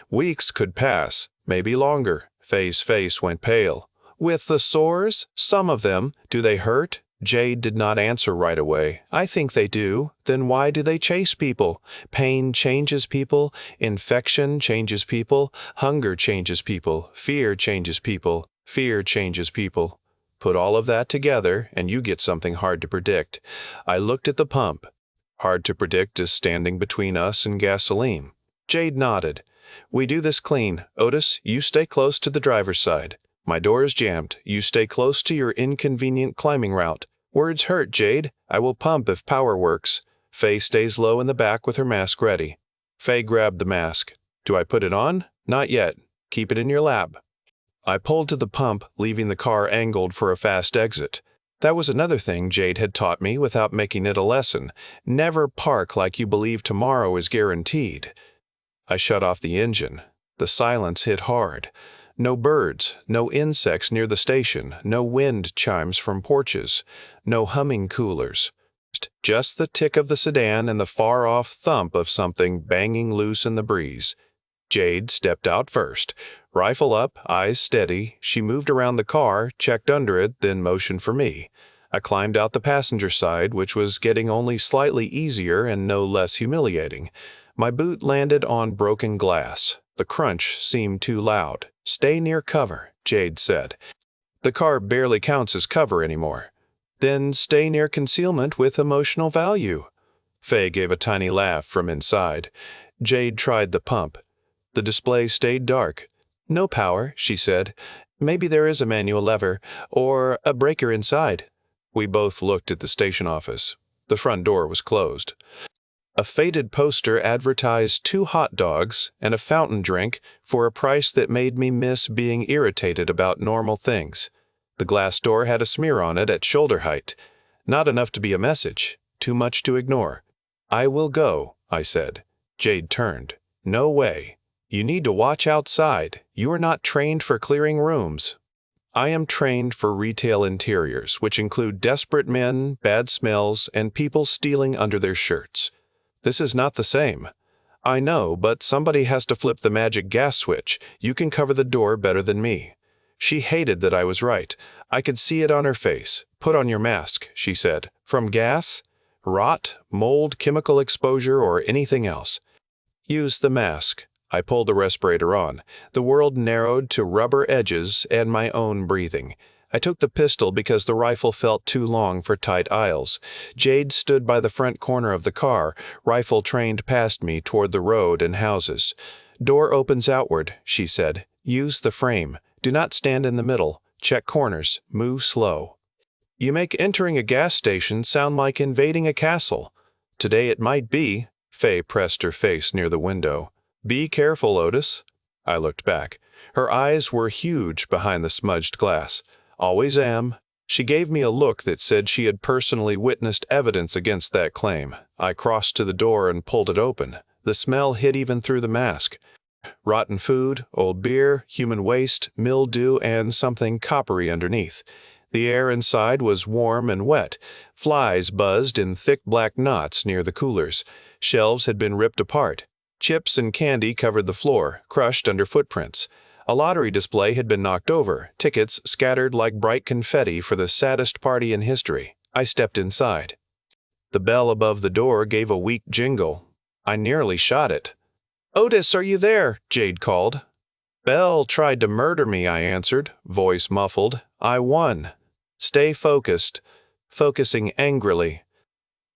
Weeks could pass, maybe longer." Fay's face went pale. "With the sores? Some of them. Do they hurt?" Jade did not answer right away. "I think they do. Then why do they chase people? Pain changes people. Infection changes people. Hunger changes people. Fear changes people. Fear changes people. Put all of that together, and you get something hard to predict." I looked at the pump. "Hard to predict is standing between us and gasoline." Jade nodded. "We do this clean. Otis, you stay close to the driver's side. My door is jammed. You stay close to your inconvenient climbing route. Words hurt, Jade. I will pump if power works." Fay stays low in the back with her mask ready. Fay grabbed the mask. "Do I put it on?" "Not yet. Keep it in your lap." I pulled to the pump, leaving the car angled for a fast exit. That was another thing Jade had taught me without making it a lesson. Never park like you believe tomorrow is guaranteed. I shut off the engine. The silence hit hard. No birds, no insects near the station, no wind chimes from porches, no humming coolers. Just the tick of the sedan and the far-off thump of something banging loose in the breeze. Jade stepped out first. Rifle up, eyes steady, she moved around the car, checked under it, then motioned for me. I climbed out the passenger side, which was getting only slightly easier and no less humiliating. My boot landed on broken glass. The crunch seemed too loud. "Stay near cover," Jade said. "The car barely counts as cover anymore." "Then stay near concealment with emotional value." Fay gave a tiny laugh from inside. Jade tried the pump. The display stayed dark. "No power," she said. "Maybe there is a manual lever, or a breaker inside." We both looked at the station office. The front door was closed. A faded poster advertised 2 hot dogs and a fountain drink for a price that made me miss being irritated about normal things. The glass door had a smear on it at shoulder height. Not enough to be a message. Too much to ignore. "I will go," I said. Jade turned. "No way. You need to watch outside. You are not trained for clearing rooms." "I am trained for retail interiors, which include desperate men, bad smells, and people stealing under their shirts. This is not the same." "I know, but somebody has to flip the magic gas switch. You can cover the door better than me." She hated that I was right. I could see it on her face. "Put on your mask," she said. "From gas? Rot, mold, chemical exposure, or anything else?" "Use the mask." I pulled the respirator on. The world narrowed to rubber edges and my own breathing. I took the pistol because the rifle felt too long for tight aisles. Jade stood by the front corner of the car, rifle trained past me toward the road and houses. "Door opens outward," she said. "Use the frame. Do not stand in the middle. Check corners. Move slow." "You make entering a gas station sound like invading a castle." "Today it might be." Fay pressed her face near the window. "Be careful, Otis." I looked back. Her eyes were huge behind the smudged glass. "Always am." She gave me a look that said she had personally witnessed evidence against that claim. I crossed to the door and pulled it open. The smell hit even through the mask. Rotten food, old beer, human waste, mildew, and something coppery underneath. The air inside was warm and wet. Flies buzzed in thick black knots near the coolers. Shelves had been ripped apart. Chips and candy covered the floor, crushed under footprints. A lottery display had been knocked over, tickets scattered like bright confetti for the saddest party in history. I stepped inside. The bell above the door gave a weak jingle. I nearly shot it. "Otis, are you there?" Jade called. "Bell tried to murder me," I answered, voice muffled. "I won." "Stay focused." Focusing angrily.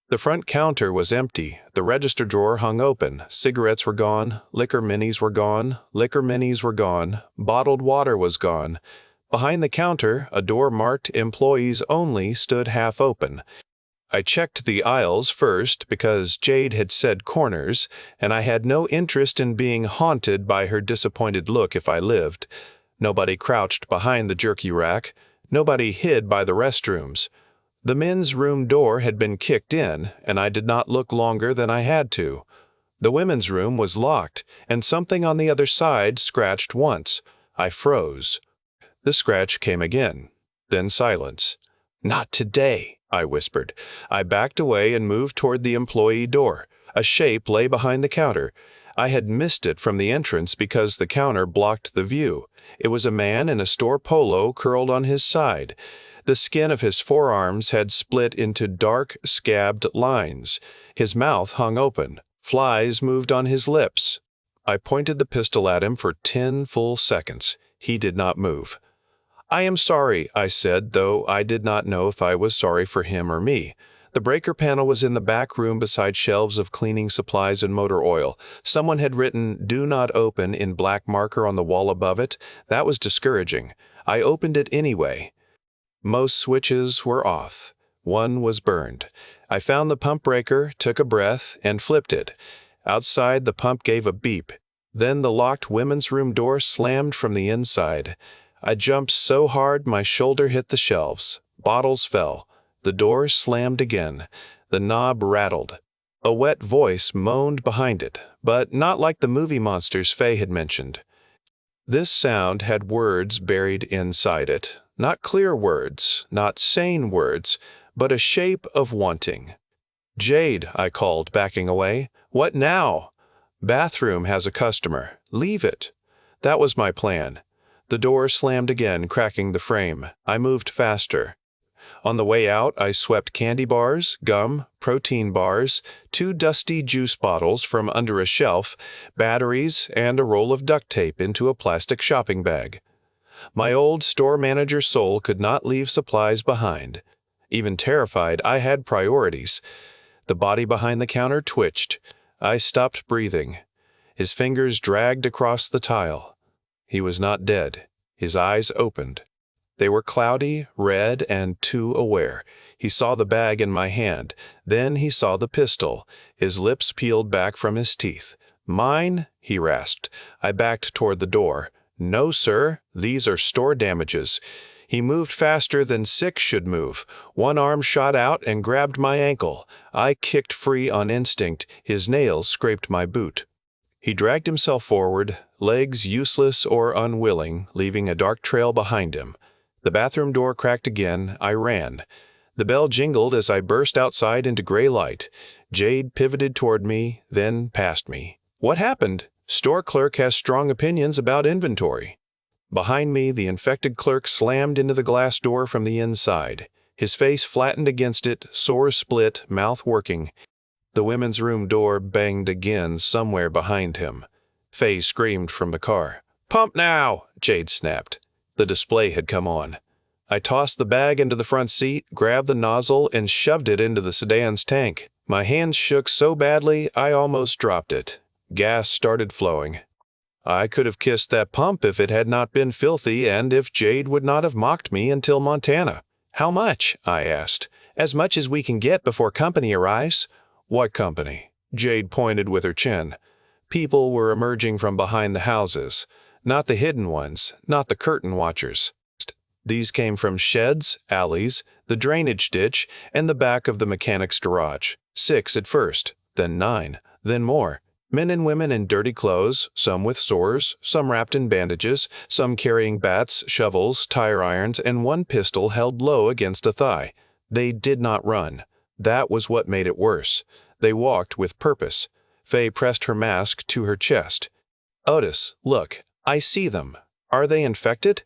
The front counter was empty. The register drawer hung open. Cigarettes were gone. Liquor minis were gone. Liquor minis were gone. Bottled water was gone. Behind the counter, a door marked "Employees Only" stood half open. I checked the aisles first because Jade had said corners, and I had no interest in being haunted by her disappointed look if I lived. Nobody crouched behind the jerky rack. Nobody hid by the restrooms. The men's room door had been kicked in, and I did not look longer than I had to. The women's room was locked, and something on the other side scratched once. I froze. The scratch came again. Then silence. "Not today," I whispered. I backed away and moved toward the employee door. A shape lay behind the counter. I had missed it from the entrance because the counter blocked the view. It was a man in a store polo curled on his side. The skin of his forearms had split into dark, scabbed lines. His mouth hung open. Flies moved on his lips. I pointed the pistol at him for 10 full seconds. He did not move. "I am sorry," I said, though I did not know if I was sorry for him or me. The breaker panel was in the back room beside shelves of cleaning supplies and motor oil. Someone had written "Do not open" in black marker on the wall above it. That was discouraging. I opened it anyway. Most switches were off. One was burned. I found the pump breaker, took a breath, and flipped it. Outside, the pump gave a beep. Then the locked women's room door slammed from the inside. I jumped so hard my shoulder hit the shelves. Bottles fell. The door slammed again. The knob rattled. A wet voice moaned behind it, but not like the movie monsters Fay had mentioned. This sound had words buried inside it. Not clear words, not sane words, but a shape of wanting. "Jade," I called, backing away. "What now?" "Bathroom has a customer. Leave it." That was my plan. The door slammed again, cracking the frame. I moved faster. On the way out, I swept candy bars, gum, protein bars, 2 dusty juice bottles from under a shelf, batteries, and a roll of duct tape into a plastic shopping bag. My old store manager soul could not leave supplies behind. Even terrified, I had priorities. The body behind the counter twitched. I stopped breathing. His fingers dragged across the tile. He was not dead. His eyes opened. They were cloudy, red, and too aware. He saw the bag in my hand. Then he saw the pistol. His lips peeled back from his teeth. "Mine?" he rasped. I backed toward the door. "No, sir. These are store damages." He moved faster than 6 should move. One arm shot out and grabbed my ankle. I kicked free on instinct. His nails scraped my boot. He dragged himself forward, legs useless or unwilling, leaving a dark trail behind him. The bathroom door cracked again. I ran. The bell jingled as I burst outside into gray light. Jade pivoted toward me, then past me. "What happened?" "Store clerk has strong opinions about inventory." Behind me, the infected clerk slammed into the glass door from the inside. His face flattened against it, sore split, mouth working. The women's room door banged again somewhere behind him. Fay screamed from the car. "Pump now!" Jade snapped. The display had come on. I tossed the bag into the front seat, grabbed the nozzle, and shoved it into the sedan's tank. My hands shook so badly I almost dropped it. Gas started flowing. I could have kissed that pump if it had not been filthy and if Jade would not have mocked me until Montana. "How much?" I asked. "As much as we can get before company arrives." "What company?" Jade pointed with her chin. People were emerging from behind the houses. Not the hidden ones, not the curtain watchers. These came from sheds, alleys, the drainage ditch, and the back of the mechanic's garage. 6 at first, then 9, then more. Men and women in dirty clothes, some with sores, some wrapped in bandages, some carrying bats, shovels, tire irons, and one pistol held low against a thigh. They did not run. That was what made it worse. They walked with purpose. Fay pressed her mask to her chest. "Otis, look, I see them. Are they infected?"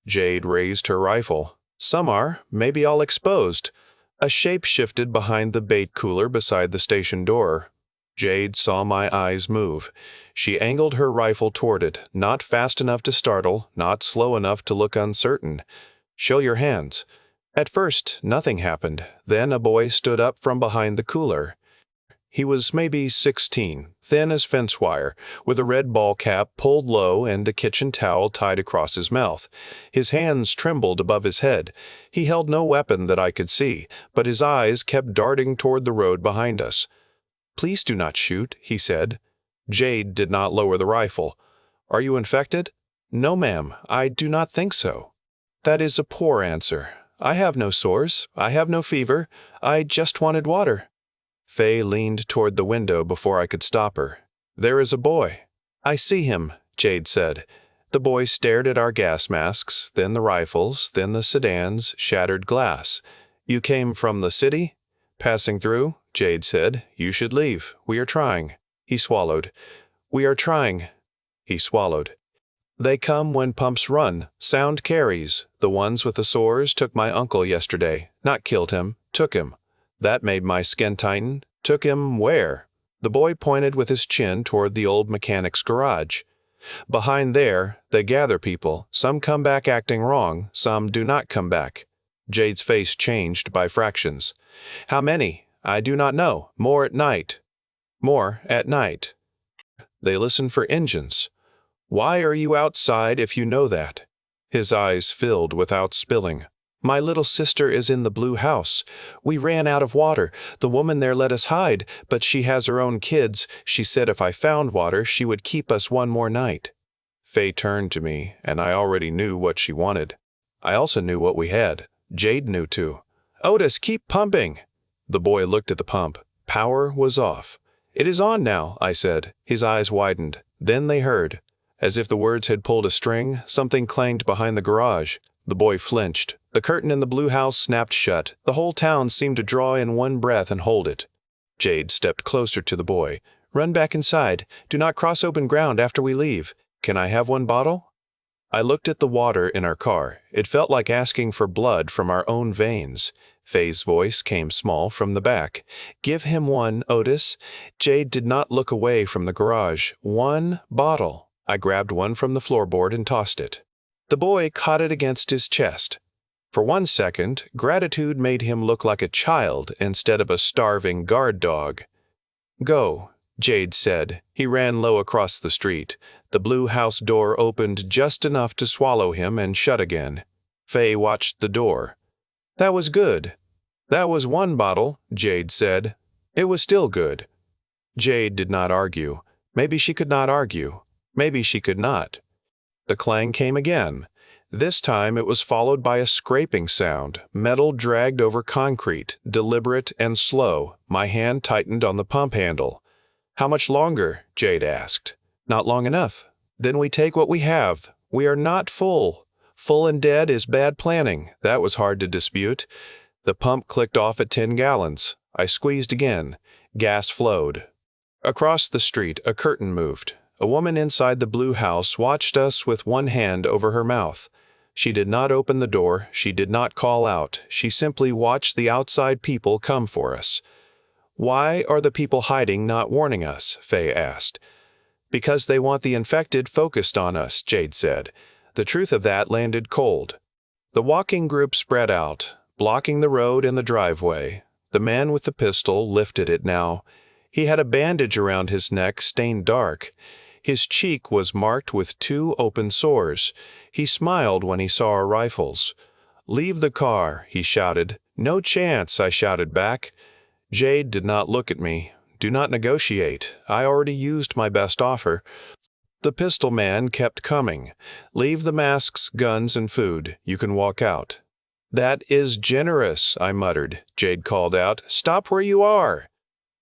Jade raised her rifle. "Some are, maybe all exposed." A shape shifted behind the bait cooler beside the station door. Jade saw my eyes move. She angled her rifle toward it, not fast enough to startle, not slow enough to look uncertain. "Show your hands." At first, nothing happened. Then a boy stood up from behind the cooler. He was maybe 16, thin as fence wire, with a red ball cap pulled low and a kitchen towel tied across his mouth. His hands trembled above his head. He held no weapon that I could see, but his eyes kept darting toward the road behind us. "Please do not shoot," he said. Jade did not lower the rifle. "Are you infected?" "No, ma'am, I do not think so." "That is a poor answer. I have no sores. I have no fever. I just wanted water." Fay leaned toward the window before I could stop her. "There is a boy." "I see him," Jade said. The boy stared at our gas masks, then the rifles, then the sedan's shattered glass. "You came from the city?" "Passing through," Jade said. "You should leave. We are trying." He swallowed. "We are trying." He swallowed. "They come when pumps run. Sound carries. The ones with the sores took my uncle yesterday. Not killed him. Took him. That made my skin tighten. Took him where?" The boy pointed with his chin toward the old mechanic's garage. "Behind there, they gather people. Some come back acting wrong. Some do not come back." Jade's face changed by fractions. "How many?" "I do not know. More at night." "More at night." "They listen for engines." "Why are you outside if you know that?" His eyes filled without spilling. "My little sister is in the blue house. We ran out of water. The woman there let us hide, but she has her own kids. She said if I found water, she would keep us one more night." Fay turned to me, and I already knew what she wanted. I also knew what we had. Jade knew too. "Otis, keep pumping." The boy looked at the pump. Power was off. "It is on now," I said. His eyes widened. Then they heard. As if the words had pulled a string, something clanged behind the garage. The boy flinched. The curtain in the blue house snapped shut. The whole town seemed to draw in one breath and hold it. Jade stepped closer to the boy. "Run back inside. Do not cross open ground after we leave. Can I have one bottle?" I looked at the water in our car. It felt like asking for blood from our own veins. Fay's voice came small from the back. "Give him one, Otis." Jade did not look away from the garage. "One bottle." I grabbed one from the floorboard and tossed it. The boy caught it against his chest. For 1 second, gratitude made him look like a child instead of a starving guard dog. "Go," Jade said. He ran low across the street. The blue house door opened just enough to swallow him and shut again. Fay watched the door. "That was good." "That was one bottle," Jade said. "It was still good." Jade did not argue. Maybe she could not argue. Maybe she could not. The clang came again. This time it was followed by a scraping sound. Metal dragged over concrete, deliberate and slow. My hand tightened on the pump handle. "How much longer?" Jade asked. "Not long enough. Then we take what we have. We are not full. Full and dead is bad planning." That was hard to dispute. The pump clicked off at 10 gallons. I squeezed again. Gas flowed. Across the street, a curtain moved. A woman inside the blue house watched us with one hand over her mouth. She did not open the door. She did not call out. She simply watched the outside people come for us. "Why are the people hiding not warning us?" Fay asked. "Because they want the infected focused on us," Jade said. The truth of that landed cold. The walking group spread out, blocking the road and the driveway. The man with the pistol lifted it now. He had a bandage around his neck stained dark. His cheek was marked with 2 open sores. He smiled when he saw our rifles. "Leave the car," he shouted. "No chance," I shouted back. Jade did not look at me. "Do not negotiate. I already used my best offer." The pistol man kept coming. "Leave the masks, guns, and food. You can walk out." "That is generous," I muttered. Jade called out, "Stop where you are."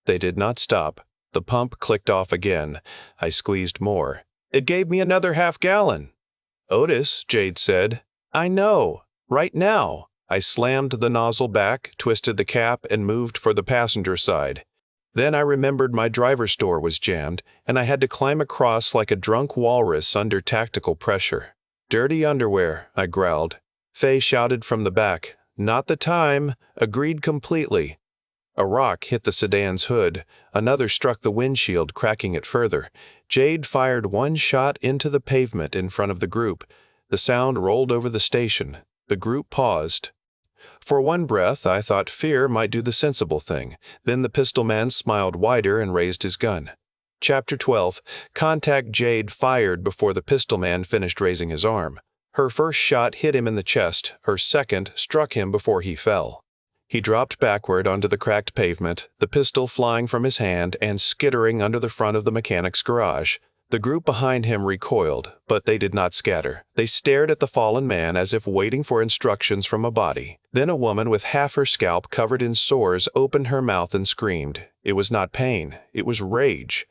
They did not stop. The pump clicked off again. I squeezed more. It gave me another half-gallon. "Otis," Jade said. "I know. Right now." I slammed the nozzle back, twisted the cap, and moved for the passenger side. Then I remembered my driver's door was jammed, and I had to climb across like a drunk walrus under tactical pressure. "Dirty underwear," I growled. Fay shouted from the back. "Not the time." Agreed completely. A rock hit the sedan's hood. Another struck the windshield, cracking it further. Jade fired one shot into the pavement in front of the group. The sound rolled over the station. The group paused. For one breath, I thought fear might do the sensible thing. Then the pistol man smiled wider and raised his gun. Chapter 12. Contact. Jade fired before the pistol man finished raising his arm. Her first shot hit him in the chest. Her second struck him before he fell. He dropped backward onto the cracked pavement, the pistol flying from his hand and skittering under the front of the mechanic's garage. The group behind him recoiled, but they did not scatter. They stared at the fallen man as if waiting for instructions from a body. Then a woman with half her scalp covered in sores opened her mouth and screamed. It was not pain, it was rage.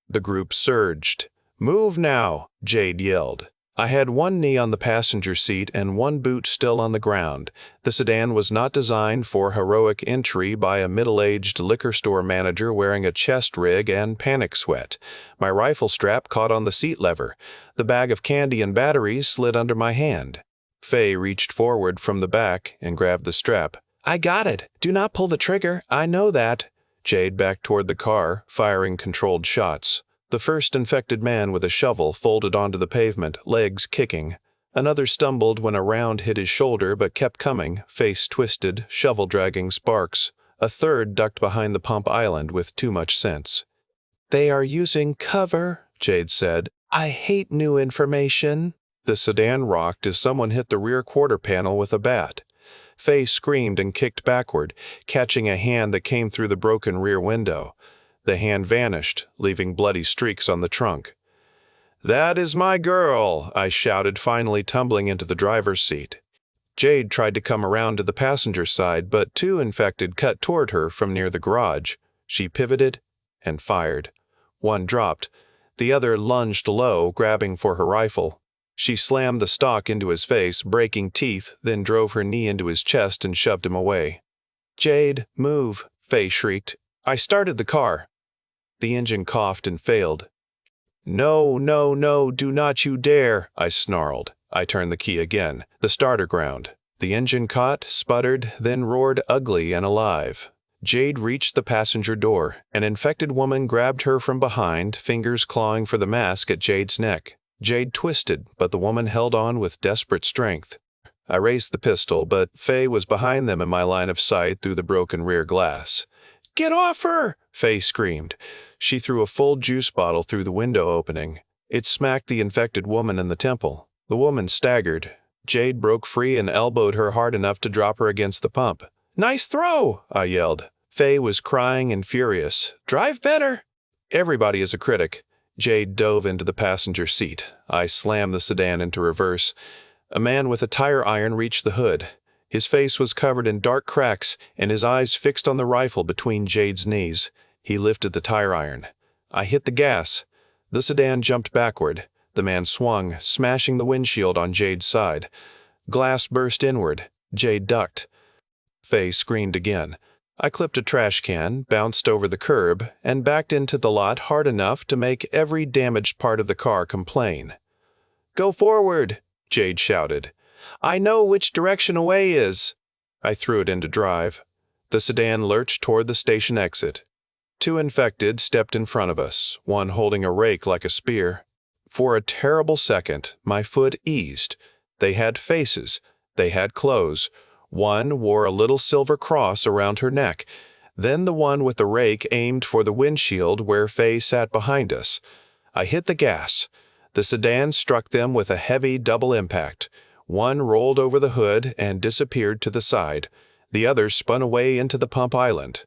The group surged. "Move now," Jade yelled. I had one knee on the passenger seat and one boot still on the ground. The sedan was not designed for heroic entry by a middle-aged liquor store manager wearing a chest rig and panic sweat. My rifle strap caught on the seat lever. The bag of candy and batteries slid under my hand. Fay reached forward from the back and grabbed the strap. "I got it. Do not pull the trigger. I know that." Jade backed toward the car, firing controlled shots. The first infected man with a shovel folded onto the pavement, legs kicking. Another stumbled when a round hit his shoulder but kept coming, face twisted, shovel dragging sparks. A third ducked behind the pump island with too much sense. "They are using cover," Jade said. "I hate new information." The sedan rocked as someone hit the rear quarter panel with a bat. Fay screamed and kicked backward, catching a hand that came through the broken rear window. The hand vanished, leaving bloody streaks on the trunk. "That is my girl," I shouted, finally tumbling into the driver's seat. Jade tried to come around to the passenger side, but two infected cut toward her from near the garage. She pivoted and fired. One dropped. The other lunged low, grabbing for her rifle. She slammed the stock into his face, breaking teeth, then drove her knee into his chest and shoved him away. "Jade, move," Fay shrieked. I started the car. The engine coughed and failed. "No, no, no, do not you dare," I snarled. I turned the key again. The starter ground. The engine caught, sputtered, then roared ugly and alive. Jade reached the passenger door. An infected woman grabbed her from behind, fingers clawing for the mask at Jade's neck. Jade twisted, but the woman held on with desperate strength. I raised the pistol, but Fay was behind them in my line of sight through the broken rear glass. "Get off her!" Fay screamed. She threw a full juice bottle through the window opening. It smacked the infected woman in the temple. The woman staggered. Jade broke free and elbowed her hard enough to drop her against the pump. "Nice throw!" I yelled. Fay was crying and furious. "Drive better!" Everybody is a critic. Jade dove into the passenger seat. I slammed the sedan into reverse. A man with a tire iron reached the hood. His face was covered in dark cracks, and his eyes fixed on the rifle between Jade's knees. He lifted the tire iron. I hit the gas. The sedan jumped backward. The man swung, smashing the windshield on Jade's side. Glass burst inward. Jade ducked. Fay screamed again. I clipped a trash can, bounced over the curb, and backed into the lot hard enough to make every damaged part of the car complain. "Go forward," Jade shouted. "I know which direction away is." I threw it into drive. The sedan lurched toward the station exit. Two infected stepped in front of us, one holding a rake like a spear. For a terrible second, my foot eased. They had faces. They had clothes. One wore a little silver cross around her neck. Then the one with the rake aimed for the windshield where Fay sat behind us. I hit the gas. The sedan struck them with a heavy double impact. One rolled over the hood and disappeared to the side. The other spun away into the pump island.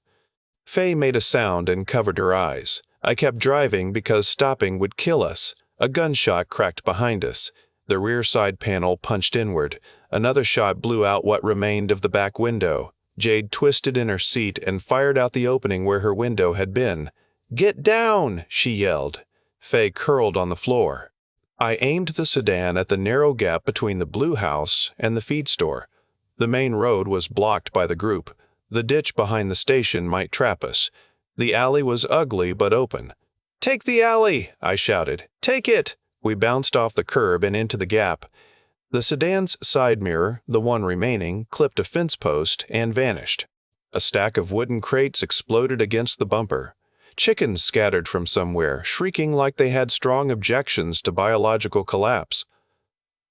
Fay made a sound and covered her eyes. I kept driving because stopping would kill us. A gunshot cracked behind us. The rear side panel punched inward. Another shot blew out what remained of the back window. Jade twisted in her seat and fired out the opening where her window had been. "Get down!" she yelled. Fay curled on the floor. I aimed the sedan at the narrow gap between the blue house and the feed store. The main road was blocked by the group. The ditch behind the station might trap us. The alley was ugly but open. "Take the alley!" I shouted. "Take it!" We bounced off the curb and into the gap. The sedan's side mirror, the one remaining, clipped a fence post and vanished. A stack of wooden crates exploded against the bumper. Chickens scattered from somewhere, shrieking like they had strong objections to biological collapse.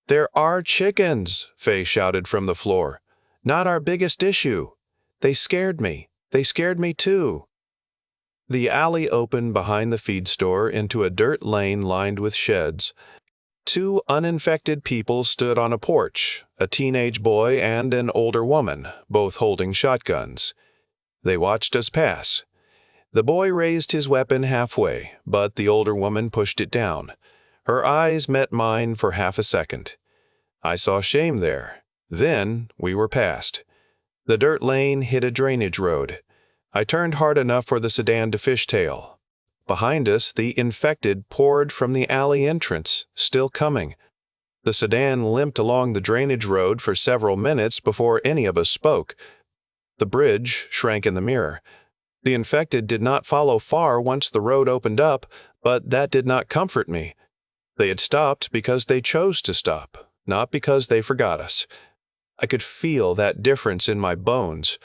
"There are chickens," Fay shouted from the floor. "Not our biggest issue. They scared me. They scared me too." The alley opened behind the feed store into a dirt lane lined with sheds. Two uninfected people stood on a porch, a teenage boy and an older woman, both holding shotguns. They watched us pass. The boy raised his weapon halfway, but the older woman pushed it down. Her eyes met mine for half a second. I saw shame there. Then we were past. The dirt lane hit a drainage road. I turned hard enough for the sedan to fishtail. Behind us, the infected poured from the alley entrance, still coming. The sedan limped along the drainage road for several minutes before any of us spoke. The bridge shrank in the mirror. The infected did not follow far once the road opened up, but that did not comfort me. They had stopped because they chose to stop, not because they forgot us. I could feel that difference in my bones.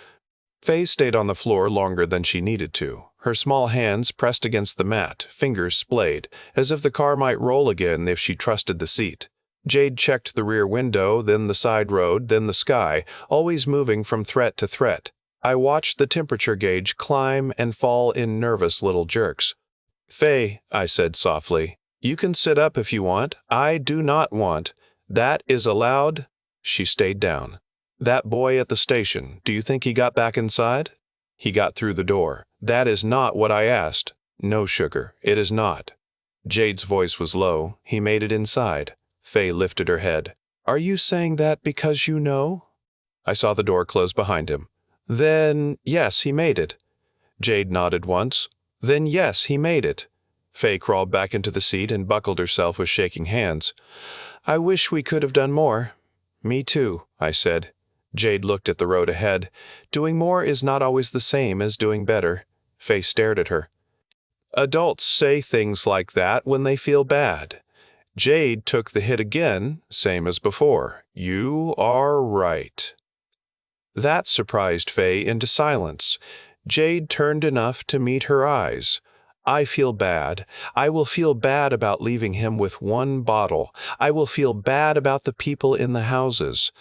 Fay stayed on the floor longer than she needed to, her small hands pressed against the mat, fingers splayed, as if the car might roll again if she trusted the seat. Jade checked the rear window, then the side road, then the sky, always moving from threat to threat. I watched the temperature gauge climb and fall in nervous little jerks. "Fay," I said softly, "you can sit up if you want. I do not want. That is allowed." She stayed down. "That boy at the station, do you think he got back inside?" "He got through the door." "That is not what I asked." "No, sugar, it is not." Jade's voice was low. "He made it inside." Fay lifted her head. "Are you saying that because you know?" I saw the door close behind him. "Then, yes, he made it." Jade nodded once. "Then yes, he made it." Fay crawled back into the seat and buckled herself with shaking hands. "I wish we could have done more." "Me too," I said. Jade looked at the road ahead. "Doing more is not always the same as doing better." Fay stared at her. "Adults say things like that when they feel bad." Jade took the hit again, same as before. "You are right." That surprised Fay into silence. Jade turned enough to meet her eyes. "I feel bad. I will feel bad about leaving him with one bottle. I will feel bad about the people in the houses.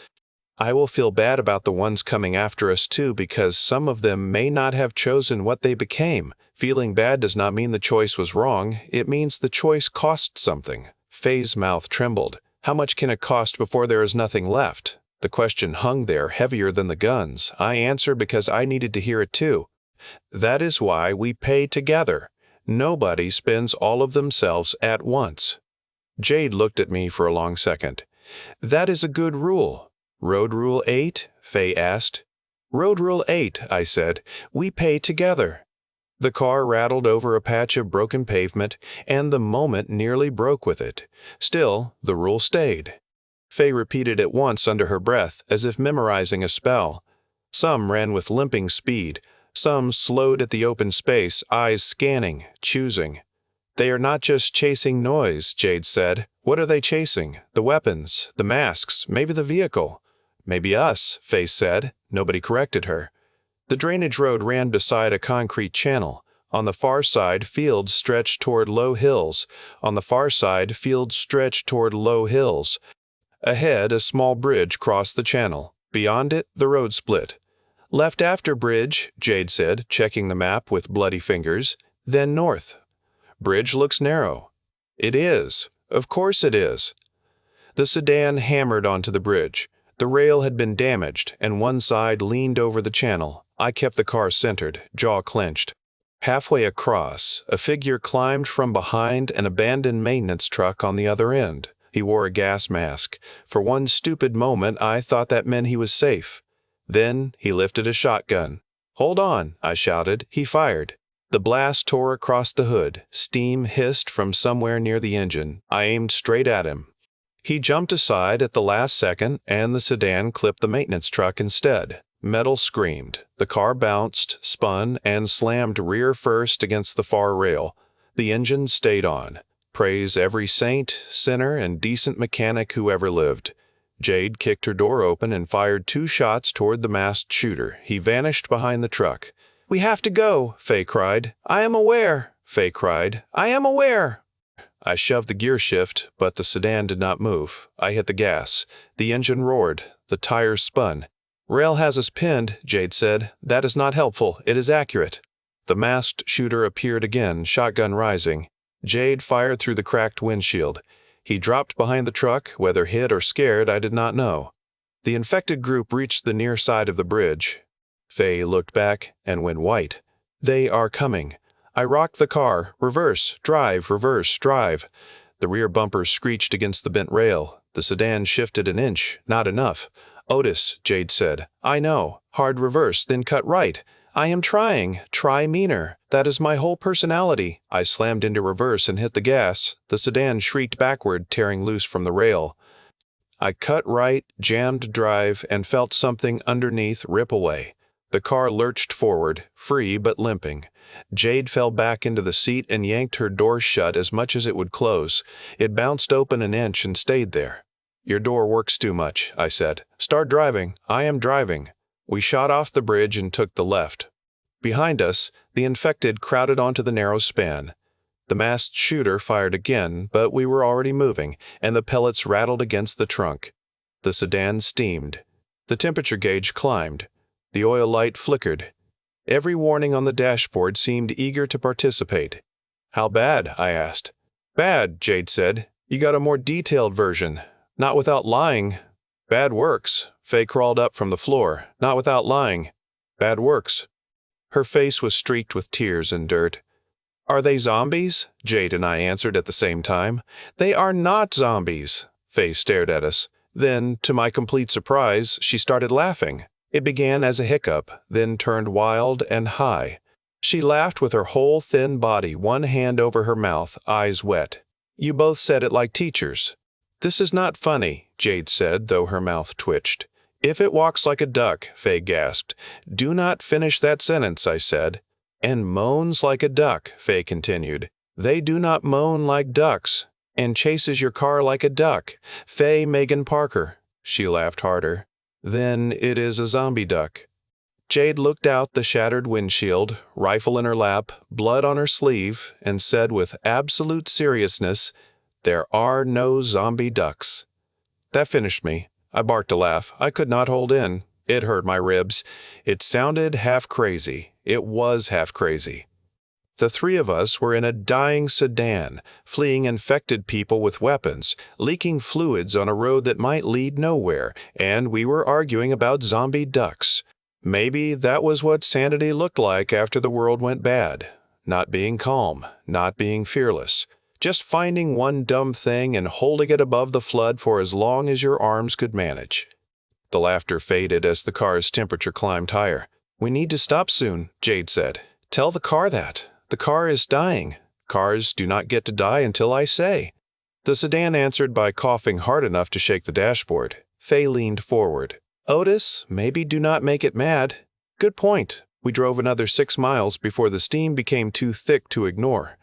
I will feel bad about the ones coming after us too, because some of them may not have chosen what they became. Feeling bad does not mean the choice was wrong. It means the choice cost something." Fay's mouth trembled. "How much can it cost before there is nothing left?" The question hung there, heavier than the guns. I answered because I needed to hear it too. "That is why we pay together. Nobody spends all of themselves at once." Jade looked at me for a long second. "That is a good rule." "Road Rule 8? Fay asked. "Road Rule 8, I said. We pay together." The car rattled over a patch of broken pavement, and the moment nearly broke with it. Still, the rule stayed. Fay repeated it once under her breath, as if memorizing a spell. Some ran with limping speed. Some slowed at the open space, eyes scanning, choosing. "They are not just chasing noise," Jade said. "What are they chasing? The weapons, the masks, maybe the vehicle." "Maybe us," Fay said. Nobody corrected her. The drainage road ran beside a concrete channel. On the far side, fields stretched toward low hills. On the far side, fields stretched toward low hills. Ahead, a small bridge crossed the channel. Beyond it, the road split. "Left after bridge," Jade said, checking the map with bloody fingers. "Then north." "Bridge looks narrow." "It is. Of course it is." The sedan hammered onto the bridge. The rail had been damaged, and one side leaned over the channel. I kept the car centered, jaw clenched. Halfway across, a figure climbed from behind an abandoned maintenance truck on the other end. He wore a gas mask. For one stupid moment, I thought that meant he was safe. Then he lifted a shotgun. "Hold on," I shouted. He fired. The blast tore across the hood. Steam hissed from somewhere near the engine. I aimed straight at him. He jumped aside at the last second, and the sedan clipped the maintenance truck instead. Metal screamed. The car bounced, spun, and slammed rear first against the far rail. The engine stayed on. Praise every saint, sinner, and decent mechanic who ever lived. Jade kicked her door open and fired 2 shots toward the masked shooter. He vanished behind the truck. "We have to go," Fay cried. "I am aware." Fay cried, "I am aware." I shoved the gear shift, but the sedan did not move. I hit the gas. The engine roared. The tires spun. "Rail has us pinned," Jade said. "That is not helpful. It is accurate." The masked shooter appeared again, shotgun rising. Jade fired through the cracked windshield. He dropped behind the truck, whether hit or scared, I did not know. The infected group reached the near side of the bridge. Fay looked back and went white. "They are coming." I rocked the car. Reverse, drive, reverse, drive. The rear bumpers screeched against the bent rail. The sedan shifted an inch. Not enough. "Otis," Jade said. "I know. Hard reverse, then cut right." "I am trying. Try meaner. That is my whole personality." I slammed into reverse and hit the gas. The sedan shrieked backward, tearing loose from the rail. I cut right, jammed drive, and felt something underneath rip away. The car lurched forward, free but limping. Jade fell back into the seat and yanked her door shut as much as it would close. It bounced open an inch and stayed there. "Your door works too much," I said. "Start driving." "I am driving." We shot off the bridge and took the left. Behind us, the infected crowded onto the narrow span. The masked shooter fired again, but we were already moving, and the pellets rattled against the trunk. The sedan steamed. The temperature gauge climbed. The oil light flickered. Every warning on the dashboard seemed eager to participate. "How bad?" I asked. "Bad," Jade said. "You got a more detailed version." "Not without lying." "Bad works." Fay crawled up from the floor. "Not without lying." "Bad works." Her face was streaked with tears and dirt. "Are they zombies?" Jade and I answered at the same time. "They are not zombies." Fay stared at us. Then, to my complete surprise, she started laughing. It began as a hiccup, then turned wild and high. She laughed with her whole thin body, one hand over her mouth, eyes wet. "You both said it like teachers." "This is not funny," Jade said, though her mouth twitched. "If it walks like a duck," Fay gasped. "Do not finish that sentence," I said. "And moans like a duck," Fay continued. "They do not moan like ducks. And chases your car like a duck. Fay Megan Parker." She laughed harder. "Then it is a zombie duck." Jade looked out the shattered windshield, rifle in her lap, blood on her sleeve, and said with absolute seriousness, "There are no zombie ducks." That finished me. I barked a laugh. I could not hold in. It hurt my ribs. It sounded half crazy. It was half crazy. The 3 of us were in a dying sedan, fleeing infected people with weapons, leaking fluids on a road that might lead nowhere, and we were arguing about zombie ducks. Maybe that was what sanity looked like after the world went bad. Not being calm, not being fearless. Just finding one dumb thing and holding it above the flood for as long as your arms could manage. The laughter faded as the car's temperature climbed higher. "We need to stop soon," Jade said. "Tell the car that. The car is dying. Cars do not get to die until I say." The sedan answered by coughing hard enough to shake the dashboard. Fay leaned forward. "Otis, maybe do not make it mad." "Good point." We drove another 6 miles before the steam became too thick to ignore.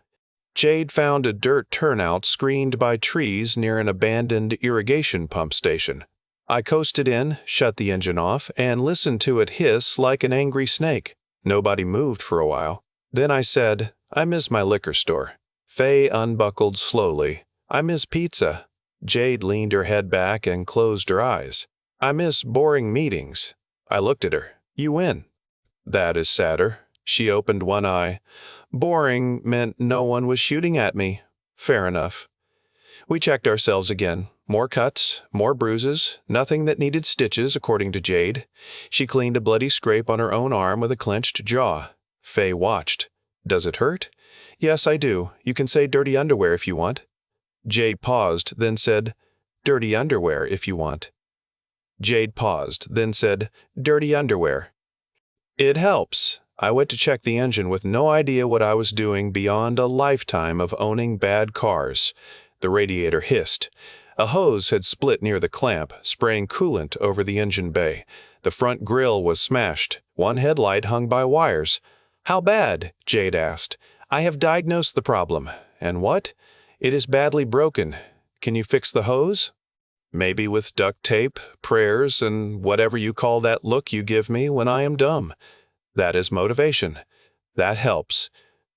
Jade found a dirt turnout screened by trees near an abandoned irrigation pump station. I coasted in, shut the engine off, and listened to it hiss like an angry snake. Nobody moved for a while. Then I said, "I miss my liquor store." Fay unbuckled slowly. "I miss pizza." Jade leaned her head back and closed her eyes. "I miss boring meetings." I looked at her. "You win." "That is sadder." She opened one eye. "Boring meant no one was shooting at me." "Fair enough." We checked ourselves again. More cuts, more bruises, nothing that needed stitches, according to Jade. She cleaned a bloody scrape on her own arm with a clenched jaw. Fay watched. "Does it hurt?" "Yes, I do. You can say dirty underwear if you want." Jade paused, then said, "Dirty underwear if you want." Jade paused, then said, "Dirty underwear." "It helps." I went to check the engine with no idea what I was doing beyond a lifetime of owning bad cars. The radiator hissed. A hose had split near the clamp, spraying coolant over the engine bay. The front grille was smashed. One headlight hung by wires. "How bad?" Jade asked. "I have diagnosed the problem." "And what?" "It is badly broken. Can you fix the hose?" "Maybe with duct tape, prayers, and whatever you call that look you give me when I am dumb. That is motivation. That helps."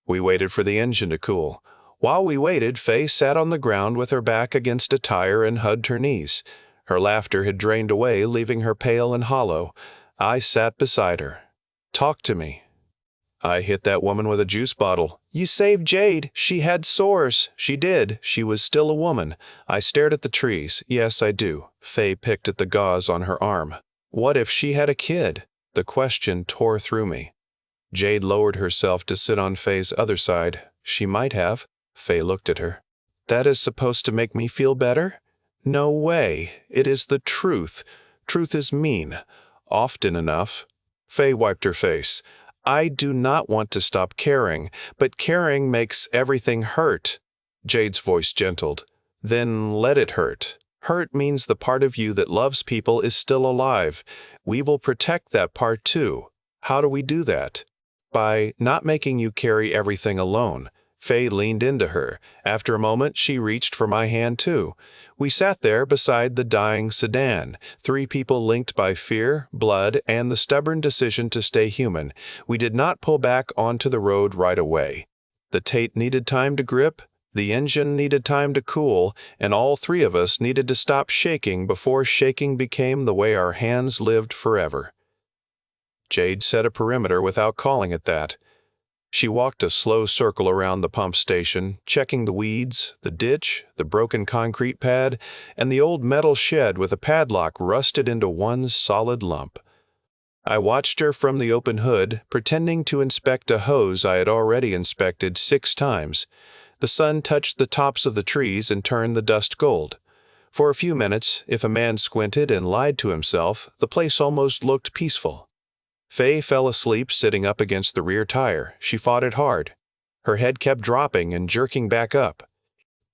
We waited for the engine to cool. While we waited, Fay sat on the ground with her back against a tire and hugged her knees. Her laughter had drained away, leaving her pale and hollow. I sat beside her. "Talk to me." "I hit that woman with a juice bottle." "You saved Jade. She had sores." "She did. She was still a woman." I stared at the trees. "Yes, I do." Fay picked at the gauze on her arm. "What if she had a kid?" The question tore through me. Jade lowered herself to sit on Fay's other side. "She might have." Fay looked at her. "That is supposed to make me feel better?" "No way. It is the truth. Truth is mean. Often enough." Fay wiped her face. "I do not want to stop caring, but caring makes everything hurt." Jade's voice gentled. "Then let it hurt. Hurt means the part of you that loves people is still alive. We will protect that part too. How do we do that?" "By not making you carry everything alone." Fay leaned into her. After a moment, she reached for my hand too. We sat there beside the dying sedan, three people linked by fear, blood, and the stubborn decision to stay human. We did not pull back onto the road right away. The Tate needed time to grip, the engine needed time to cool, and all three of us needed to stop shaking before shaking became the way our hands lived forever. Jade set a perimeter without calling it that. She walked a slow circle around the pump station, checking the weeds, the ditch, the broken concrete pad, and the old metal shed with a padlock rusted into one solid lump. I watched her from the open hood, pretending to inspect a hose I had already inspected 6 times. The sun touched the tops of the trees and turned the dust gold. For a few minutes, if a man squinted and lied to himself, the place almost looked peaceful. Fay fell asleep sitting up against the rear tire. She fought it hard. Her head kept dropping and jerking back up.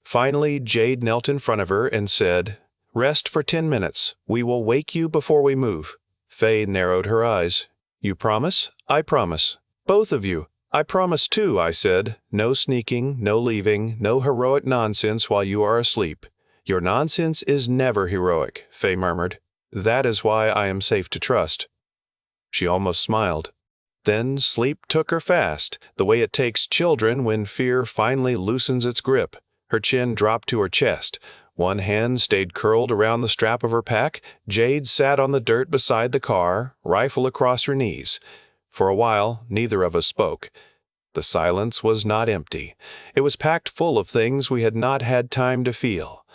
Finally, Jade knelt in front of her and said, "Rest for 10 minutes. We will wake you before we move." Fay narrowed her eyes. "You promise?" "I promise." "Both of you." "I promise too," I said. "No sneaking, no leaving, no heroic nonsense while you are asleep." "Your nonsense is never heroic," Fay murmured. "That is why I am safe to trust." She almost smiled. Then sleep took her fast, the way it takes children when fear finally loosens its grip. Her chin dropped to her chest. One hand stayed curled around the strap of her pack. Jade sat on the dirt beside the car, rifle across her knees. For a while, neither of us spoke. The silence was not empty. It was packed full of things we had not had time to feel.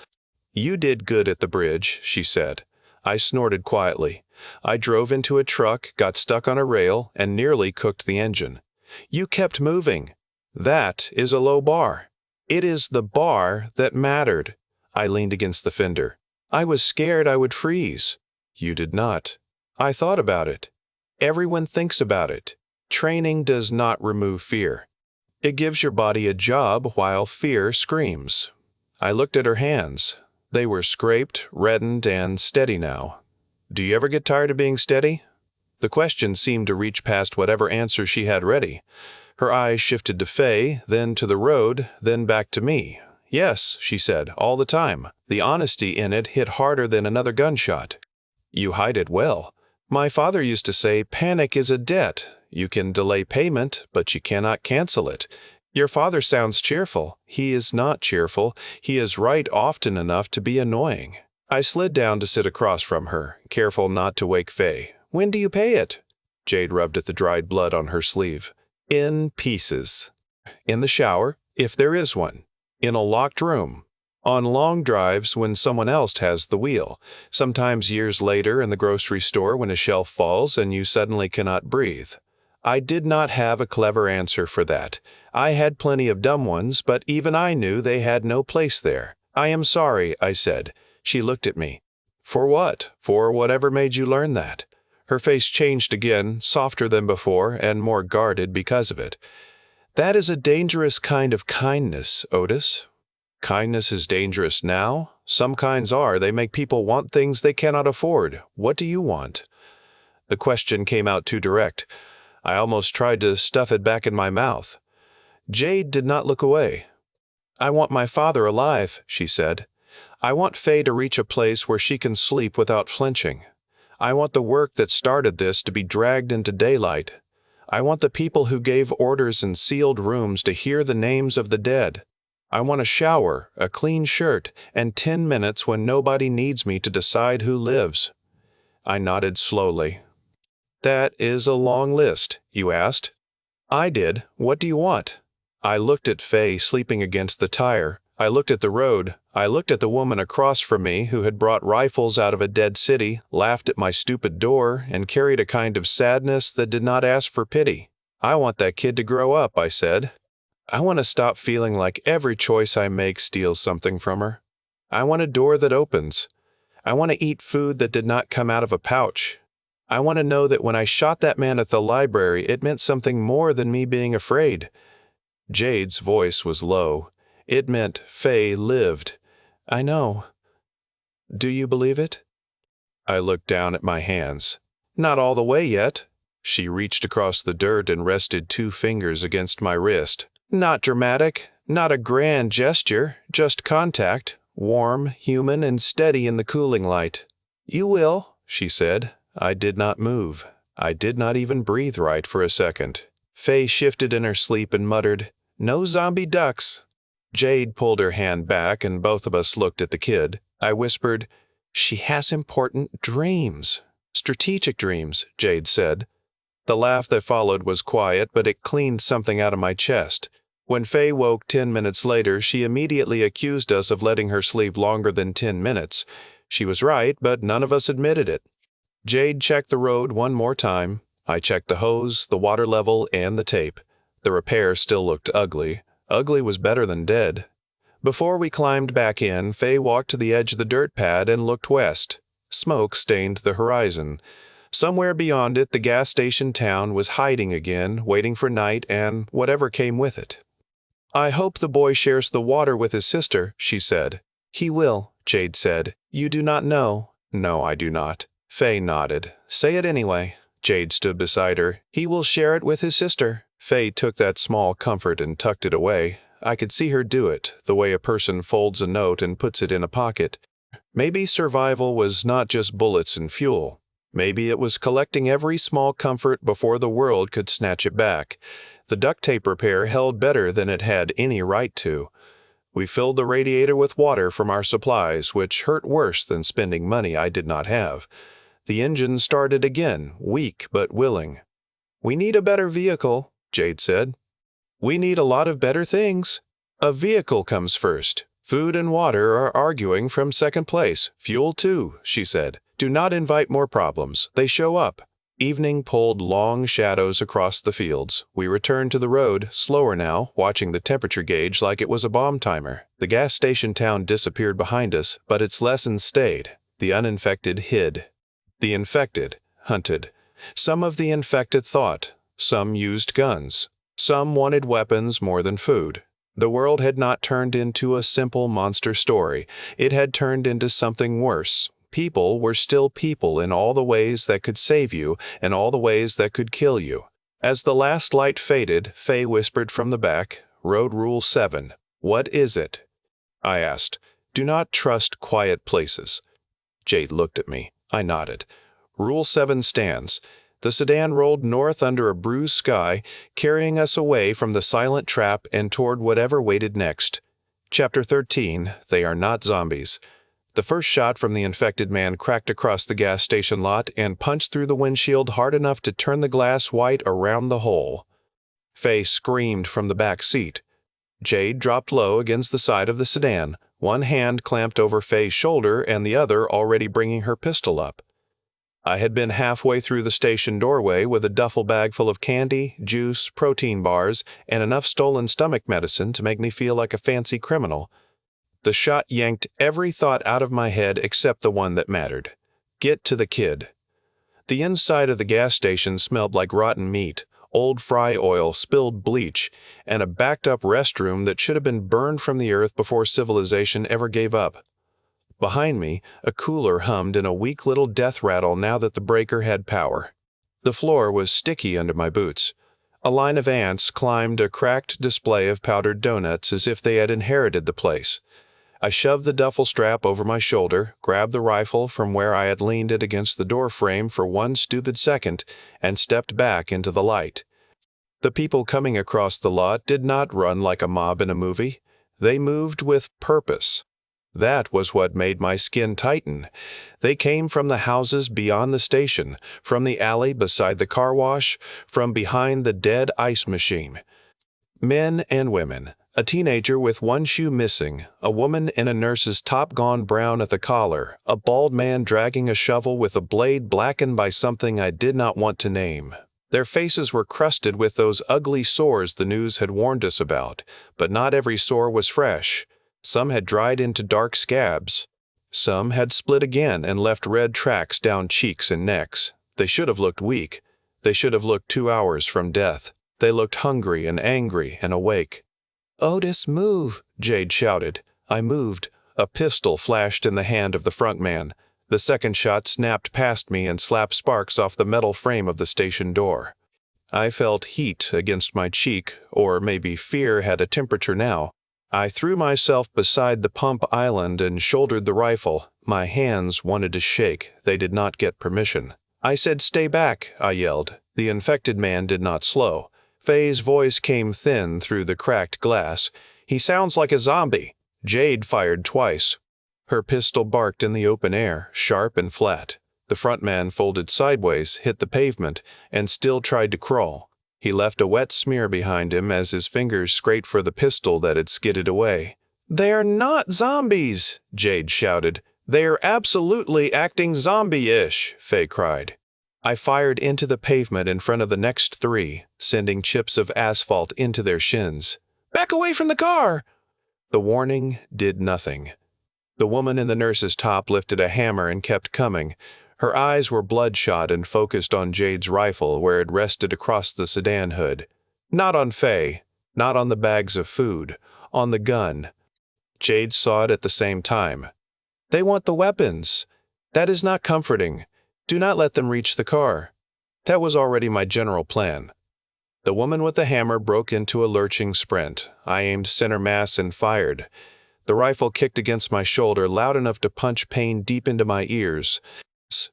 "You did good at the bridge," she said. I snorted quietly. I drove into a truck, got stuck on a rail, and nearly cooked the engine. "You kept moving." "That is a low bar." "It is the bar that mattered." I leaned against the fender. "I was scared I would freeze." "You did not." "I thought about it." "Everyone thinks about it. Training does not remove fear. It gives your body a job while fear screams." I looked at her hands. They were scraped, reddened, and steady now. "Do you ever get tired of being steady?" The question seemed to reach past whatever answer she had ready. Her eyes shifted to Fay, then to the road, then back to me. "Yes," she said, "all the time." The honesty in it hit harder than another gunshot. "You hide it well." "My father used to say, panic is a debt. You can delay payment, but you cannot cancel it." "Your father sounds cheerful." "He is not cheerful. He is right often enough to be annoying." I slid down to sit across from her, careful not to wake Fay. "When do you pay it?" Jade rubbed at the dried blood on her sleeve. "In pieces." "In the shower, if there is one." "In a locked room." "On long drives when someone else has the wheel." "Sometimes years later in the grocery store when a shelf falls and you suddenly cannot breathe." I did not have a clever answer for that. I had plenty of dumb ones, but even I knew they had no place there. "I am sorry," I said. She looked at me. "For what?" "For whatever made you learn that." Her face changed again, softer than before, and more guarded because of it. "That is a dangerous kind of kindness, Otis." "Kindness is dangerous now? Some kinds are. They make people want things they cannot afford. What do you want?" The question came out too direct. I almost tried to stuff it back in my mouth. Jade did not look away. "I want my father alive," she said. "I want Fay to reach a place where she can sleep without flinching. I want the work that started this to be dragged into daylight. I want the people who gave orders in sealed rooms to hear the names of the dead. I want a shower, a clean shirt, and 10 minutes when nobody needs me to decide who lives." I nodded slowly. "That is a long list," you asked. I did. "What do you want?" I looked at Fay sleeping against the tire. I looked at the road. I looked at the woman across from me who had brought rifles out of a dead city, laughed at my stupid door, and carried a kind of sadness that did not ask for pity. "I want that kid to grow up," I said. "I want to stop feeling like every choice I make steals something from her. I want a door that opens. I want to eat food that did not come out of a pouch. I want to know that when I shot that man at the library, it meant something more than me being afraid." Jade's voice was low. "It meant Fay lived." "I know." "Do you believe it?" I looked down at my hands. "Not all the way yet." She reached across the dirt and rested 2 fingers against my wrist. "Not dramatic, not a grand gesture, just contact, warm, human, and steady in the cooling light." "You will," she said. I did not move. I did not even breathe right for a second. Fay shifted in her sleep and muttered, "No zombie ducks." Jade pulled her hand back and both of us looked at the kid. I whispered, "She has important dreams." "Strategic dreams," Jade said. The laugh that followed was quiet, but it cleaned something out of my chest. When Fay woke 10 minutes later, she immediately accused us of letting her sleep longer than 10 minutes. She was right, but none of us admitted it. Jade checked the road one more time. I checked the hose, the water level, and the tape. The repair still looked ugly. Ugly was better than dead. Before we climbed back in, Fay walked to the edge of the dirt pad and looked west. Smoke stained the horizon. Somewhere beyond it, the gas station town was hiding again, waiting for night and whatever came with it. "I hope the boy shares the water with his sister," she said. "He will," Jade said. "You do not know." "No, I do not." Fay nodded. "Say it anyway." Jade stood beside her. "He will share it with his sister." Fay took that small comfort and tucked it away. I could see her do it, the way a person folds a note and puts it in a pocket. Maybe survival was not just bullets and fuel. Maybe it was collecting every small comfort before the world could snatch it back. The duct tape repair held better than it had any right to. We filled the radiator with water from our supplies, which hurt worse than spending money I did not have. The engine started again, weak but willing. "We need a better vehicle," Jade said. "We need a lot of better things." "A vehicle comes first. Food and water are arguing from second place. Fuel too," she said. "Do not invite more problems. They show up." Evening pulled long shadows across the fields. We returned to the road, slower now, watching the temperature gauge like it was a bomb timer. The gas station town disappeared behind us, but its lessons stayed. The uninfected hid. The infected hunted. Some of the infected thought. Some used guns. Some wanted weapons more than food. The world had not turned into a simple monster story. It had turned into something worse. People were still people in all the ways that could save you and all the ways that could kill you. As the last light faded, Fay whispered from the back, "Road Rule 7. What is it?" I asked. "Do not trust quiet places." Jade looked at me. I nodded. Rule 7 stands. The sedan rolled north under a bruised sky, carrying us away from the silent trap and toward whatever waited next. Chapter 13, They Are Not Zombies. The first shot from the infected man cracked across the gas station lot and punched through the windshield hard enough to turn the glass white around the hole. Fay screamed from the back seat. Jade dropped low against the side of the sedan, one hand clamped over Fay's shoulder and the other already bringing her pistol up. I had been halfway through the station doorway with a duffel bag full of candy, juice, protein bars, and enough stolen stomach medicine to make me feel like a fancy criminal. The shot yanked every thought out of my head except the one that mattered. Get to the kid. The inside of the gas station smelled like rotten meat, old fry oil, spilled bleach, and a backed-up restroom that should have been burned from the earth before civilization ever gave up. Behind me, a cooler hummed in a weak little death rattle now that the breaker had power. The floor was sticky under my boots. A line of ants climbed a cracked display of powdered donuts as if they had inherited the place. I shoved the duffel strap over my shoulder, grabbed the rifle from where I had leaned it against the door frame for one stupid second, and stepped back into the light. The people coming across the lot did not run like a mob in a movie. They moved with purpose. That was what made my skin tighten. They came from the houses beyond the station, from the alley beside the car wash, from behind the dead ice machine. Men and women. A teenager with one shoe missing, a woman in a nurse's top gone brown at the collar, a bald man dragging a shovel with a blade blackened by something I did not want to name. Their faces were crusted with those ugly sores the news had warned us about, but not every sore was fresh. Some had dried into dark scabs. Some had split again and left red tracks down cheeks and necks. They should have looked weak. They should have looked 2 hours from death. They looked hungry and angry and awake. "Otis, move!" Jade shouted. I moved. A pistol flashed in the hand of the front man. The second shot snapped past me and slapped sparks off the metal frame of the station door. I felt heat against my cheek, or maybe fear had a temperature now. I threw myself beside the pump island and shouldered the rifle. My hands wanted to shake. They did not get permission. I said, "Stay back," I yelled. The infected man did not slow. Fay's voice came thin through the cracked glass. "He sounds like a zombie." Jade fired twice. Her pistol barked in the open air, sharp and flat. The front man folded sideways, hit the pavement, and still tried to crawl. He left a wet smear behind him as his fingers scraped for the pistol that had skidded away. "They're not zombies!" Jade shouted. "They're absolutely acting zombie-ish!" Fay cried. I fired into the pavement in front of the next 3, sending chips of asphalt into their shins. "Back away from the car!" The warning did nothing. The woman in the nurse's top lifted a hammer and kept coming. Her eyes were bloodshot and focused on Jade's rifle where it rested across the sedan hood. Not on Fay, not on the bags of food, on the gun. Jade saw it at the same time. "They want the weapons. That is not comforting. Do not let them reach the car." That was already my general plan. The woman with the hammer broke into a lurching sprint. I aimed center mass and fired. The rifle kicked against my shoulder loud enough to punch pain deep into my ears.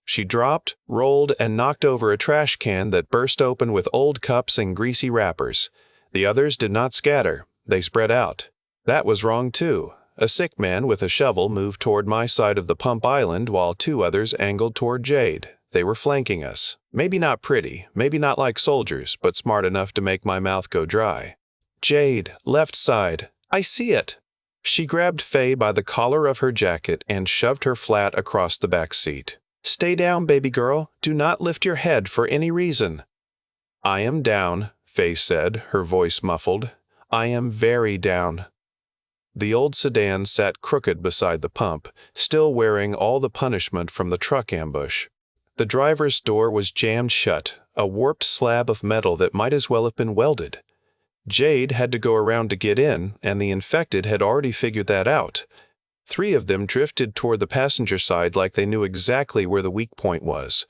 She dropped, rolled, and knocked over a trash can that burst open with old cups and greasy wrappers. The others did not scatter. They spread out. That was wrong too. A sick man with a shovel moved toward my side of the pump island while 2 others angled toward Jade. They were flanking us. Maybe not pretty, maybe not like soldiers, but smart enough to make my mouth go dry. "Jade, left side. I see it." She grabbed Fay by the collar of her jacket and shoved her flat across the back seat. "Stay down, baby girl. Do not lift your head for any reason." "I am down," Fay said, her voice muffled. "I am very down." The old sedan sat crooked beside the pump, still wearing all the punishment from the truck ambush. The driver's door was jammed shut, a warped slab of metal that might as well have been welded. Jade had to go around to get in, and the infected had already figured that out. 3 of them drifted toward the passenger side like they knew exactly where the weak point was.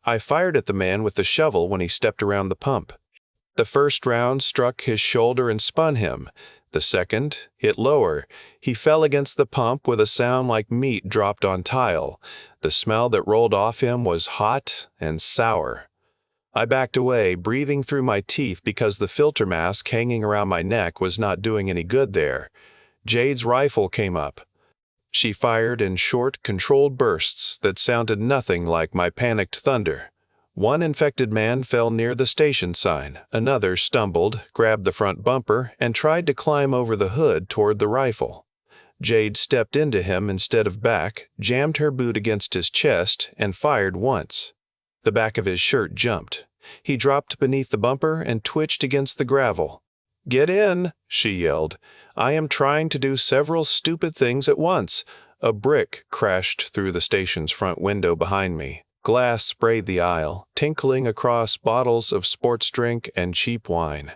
I fired at the man with the shovel when he stepped around the pump. The first round struck his shoulder and spun him. The second hit lower. He fell against the pump with a sound like meat dropped on tile. The smell that rolled off him was hot and sour. I backed away, breathing through my teeth because the filter mask hanging around my neck was not doing any good there. Jade's rifle came up. She fired in short, controlled bursts that sounded nothing like my panicked thunder. One infected man fell near the station sign. Another stumbled, grabbed the front bumper, and tried to climb over the hood toward the rifle. Jade stepped into him instead of back, jammed her boot against his chest, and fired once. The back of his shirt jumped. He dropped beneath the bumper and twitched against the gravel. "Get in," she yelled. "I am trying to do several stupid things at once." A brick crashed through the station's front window behind me. Glass sprayed the aisle, tinkling across bottles of sports drink and cheap wine.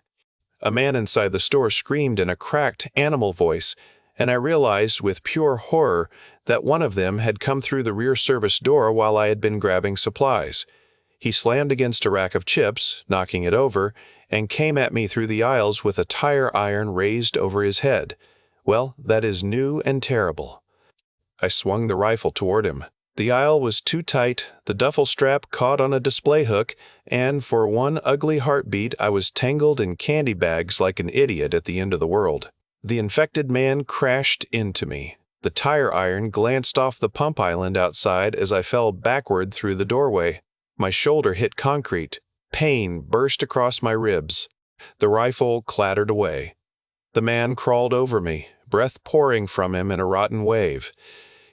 A man inside the store screamed in a cracked animal voice, and I realized with pure horror that one of them had come through the rear service door while I had been grabbing supplies. He slammed against a rack of chips, knocking it over, and came at me through the aisles with a tire iron raised over his head. Well, that is new and terrible. I swung the rifle toward him. The aisle was too tight, the duffel strap caught on a display hook, and for one ugly heartbeat I was tangled in candy bags like an idiot at the end of the world. The infected man crashed into me. The tire iron glanced off the pump island outside as I fell backward through the doorway. My shoulder hit concrete. Pain burst across my ribs. The rifle clattered away. The man crawled over me, breath pouring from him in a rotten wave.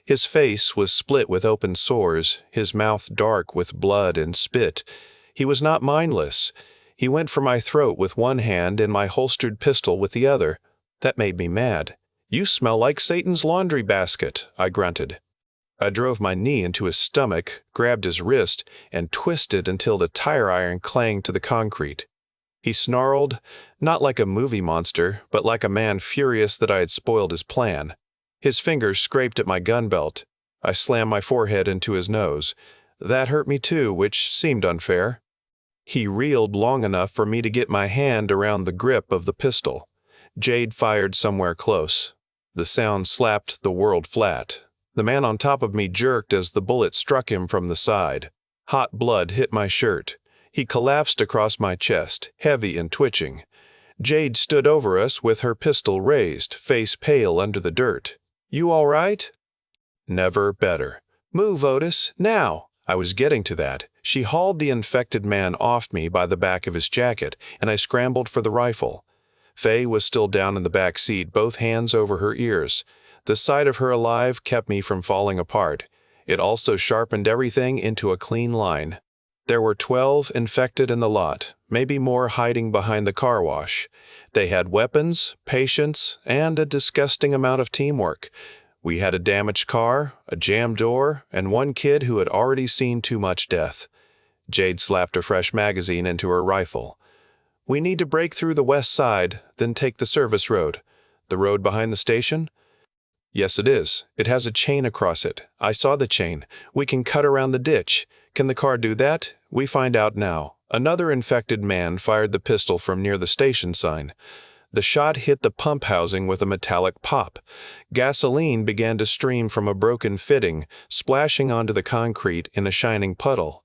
His face was split with open sores, his mouth dark with blood and spit. He was not mindless. He went for my throat with one hand and my holstered pistol with the other. That made me mad. "You smell like Satan's laundry basket," I grunted. I drove my knee into his stomach, grabbed his wrist, and twisted until the tire iron clanged to the concrete. He snarled, not like a movie monster, but like a man furious that I had spoiled his plan. His fingers scraped at my gun belt. I slammed my forehead into his nose. That hurt me too, which seemed unfair. He reeled long enough for me to get my hand around the grip of the pistol. Jade fired somewhere close. The sound slapped the world flat. The man on top of me jerked as the bullet struck him from the side. Hot blood hit my shirt. He collapsed across my chest, heavy and twitching. Jade stood over us with her pistol raised, face pale under the dirt. "You all right?" Never better. "Move, Otis, now!" I was getting to that. She hauled the infected man off me by the back of his jacket, and I scrambled for the rifle. Fay was still down in the back seat, both hands over her ears. The sight of her alive kept me from falling apart. It also sharpened everything into a clean line. There were 12 infected in the lot, maybe more hiding behind the car wash. They had weapons, patience, and a disgusting amount of teamwork. We had a damaged car, a jammed door, and one kid who had already seen too much death. Jade slapped a fresh magazine into her rifle. "We need to break through the west side, then take the service road." "The road behind the station?" "Yes, it is. It has a chain across it. I saw the chain. We can cut around the ditch. Can the car do that? We find out now." Another infected man fired the pistol from near the station sign. The shot hit the pump housing with a metallic pop. Gasoline began to stream from a broken fitting, splashing onto the concrete in a shining puddle.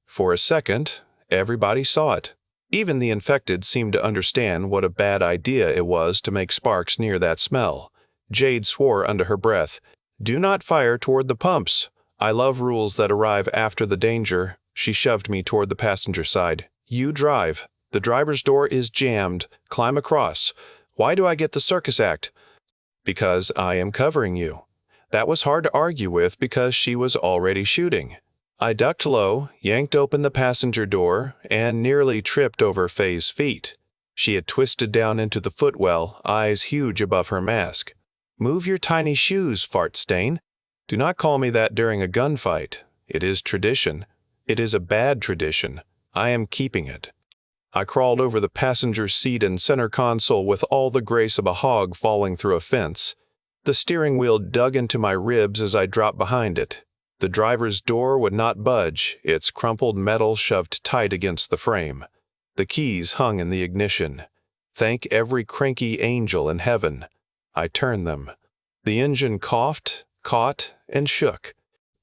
For a second, everybody saw it. Even the infected seemed to understand what a bad idea it was to make sparks near that smell. Jade swore under her breath, "Do not fire toward the pumps. I love rules that arrive after the danger." She shoved me toward the passenger side. "You drive. The driver's door is jammed. Climb across." "Why do I get the circus act?" "Because I am covering you." That was hard to argue with because she was already shooting. I ducked low, yanked open the passenger door, and nearly tripped over Fay's feet. She had twisted down into the footwell, eyes huge above her mask. "Move your tiny shoes, fart stain." Do not call me that during a gunfight. It is tradition. It is a bad tradition. I am keeping it. I crawled over the passenger seat and center console with all the grace of a hog falling through a fence. The steering wheel dug into my ribs as I dropped behind it. The driver's door would not budge, its crumpled metal shoved tight against the frame. The keys hung in the ignition. Thank every cranky angel in heaven. I turned them. The engine coughed, caught, and shook.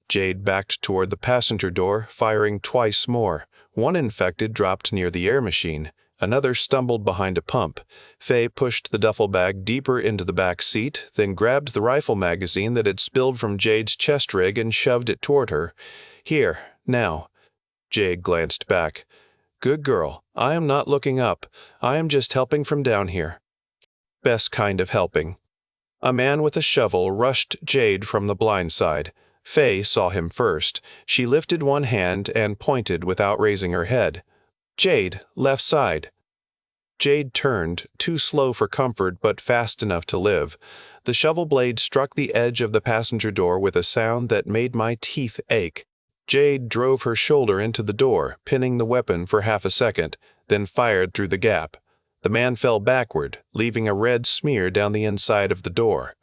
Jade backed toward the passenger door, firing twice more. One infected dropped near the air machine. Another stumbled behind a pump. Fay pushed the duffel bag deeper into the back seat, then grabbed the rifle magazine that had spilled from Jade's chest rig and shoved it toward her. "Here, now." Jade glanced back. "Good girl. I am not looking up. I am just helping from down here." Best kind of helping. A man with a shovel rushed Jade from the blind side. Fay saw him first. She lifted one hand and pointed without raising her head. "Jade, left side." Jade turned, too slow for comfort but fast enough to live. The shovel blade struck the edge of the passenger door with a sound that made my teeth ache. Jade drove her shoulder into the door, pinning the weapon for half a second, then fired through the gap. The man fell backward, leaving a red smear down the inside of the door.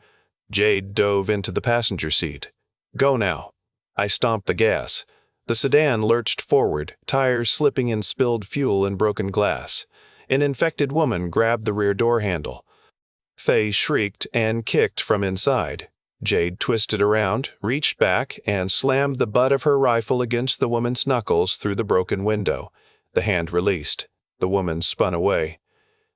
Jade dove into the passenger seat. "Go now." I stomped the gas. The sedan lurched forward, tires slipping in spilled fuel and broken glass. An infected woman grabbed the rear door handle. Fay shrieked and kicked from inside. Jade twisted around, reached back, and slammed the butt of her rifle against the woman's knuckles through the broken window. The hand released. The woman spun away.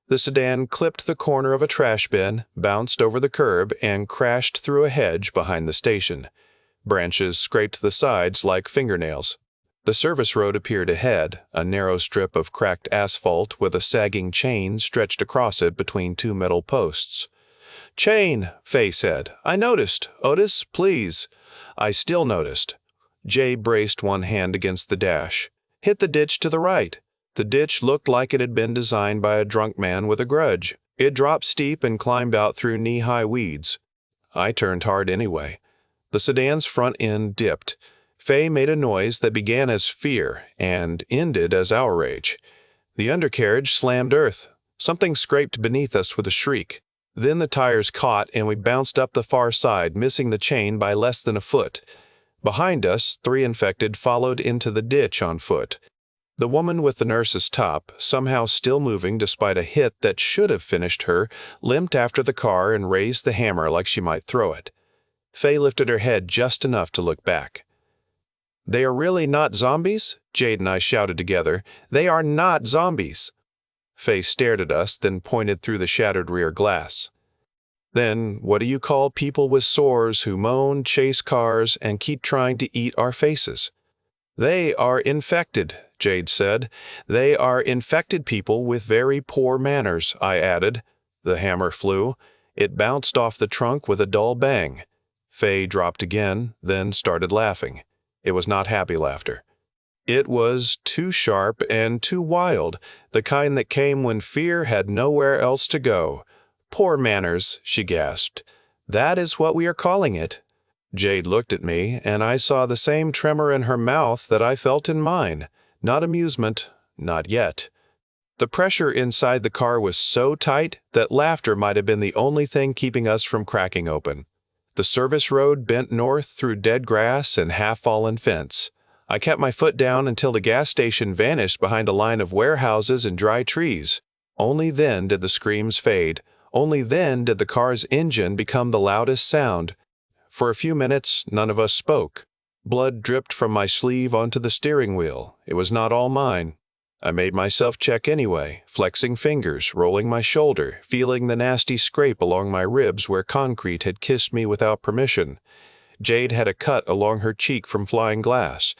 The sedan clipped the corner of a trash bin, bounced over the curb, and crashed through a hedge behind the station. Branches scraped the sides like fingernails. The service road appeared ahead, a narrow strip of cracked asphalt with a sagging chain stretched across it between two metal posts. "Chain," Fay said. "I noticed. Otis, please." I still noticed. Jay braced one hand against the dash. "Hit the ditch to the right." The ditch looked like it had been designed by a drunk man with a grudge. It dropped steep and climbed out through knee-high weeds. I turned hard anyway. The sedan's front end dipped. Fay made a noise that began as fear and ended as outrage. The undercarriage slammed earth. Something scraped beneath us with a shriek. Then the tires caught and we bounced up the far side, missing the chain by less than a foot. Behind us, 3 infected followed into the ditch on foot. The woman with the nurse's top, somehow still moving despite a hit that should have finished her, limped after the car and raised the hammer like she might throw it. Fay lifted her head just enough to look back. "They are really not zombies?" Jade and I shouted together. "They are not zombies!" Fay stared at us, then pointed through the shattered rear glass. "Then what do you call people with sores who moan, chase cars, and keep trying to eat our faces?" "They are infected," Jade said. "They are infected people with very poor manners," I added. The hammer flew. It bounced off the trunk with a dull bang. Fay dropped again, then started laughing. It was not happy laughter. It was too sharp and too wild, the kind that came when fear had nowhere else to go. "Poor manners," she gasped. "That is what we are calling it." Jade looked at me, and I saw the same tremor in her mouth that I felt in mine. Not amusement, not yet. The pressure inside the car was so tight that laughter might have been the only thing keeping us from cracking open. The service road bent north through dead grass and half-fallen fence. I kept my foot down until the gas station vanished behind a line of warehouses and dry trees. Only then did the screams fade. Only then did the car's engine become the loudest sound. For a few minutes, none of us spoke. Blood dripped from my sleeve onto the steering wheel. It was not all mine. I made myself check anyway, flexing fingers, rolling my shoulder, feeling the nasty scrape along my ribs where concrete had kissed me without permission. Jade had a cut along her cheek from flying glass.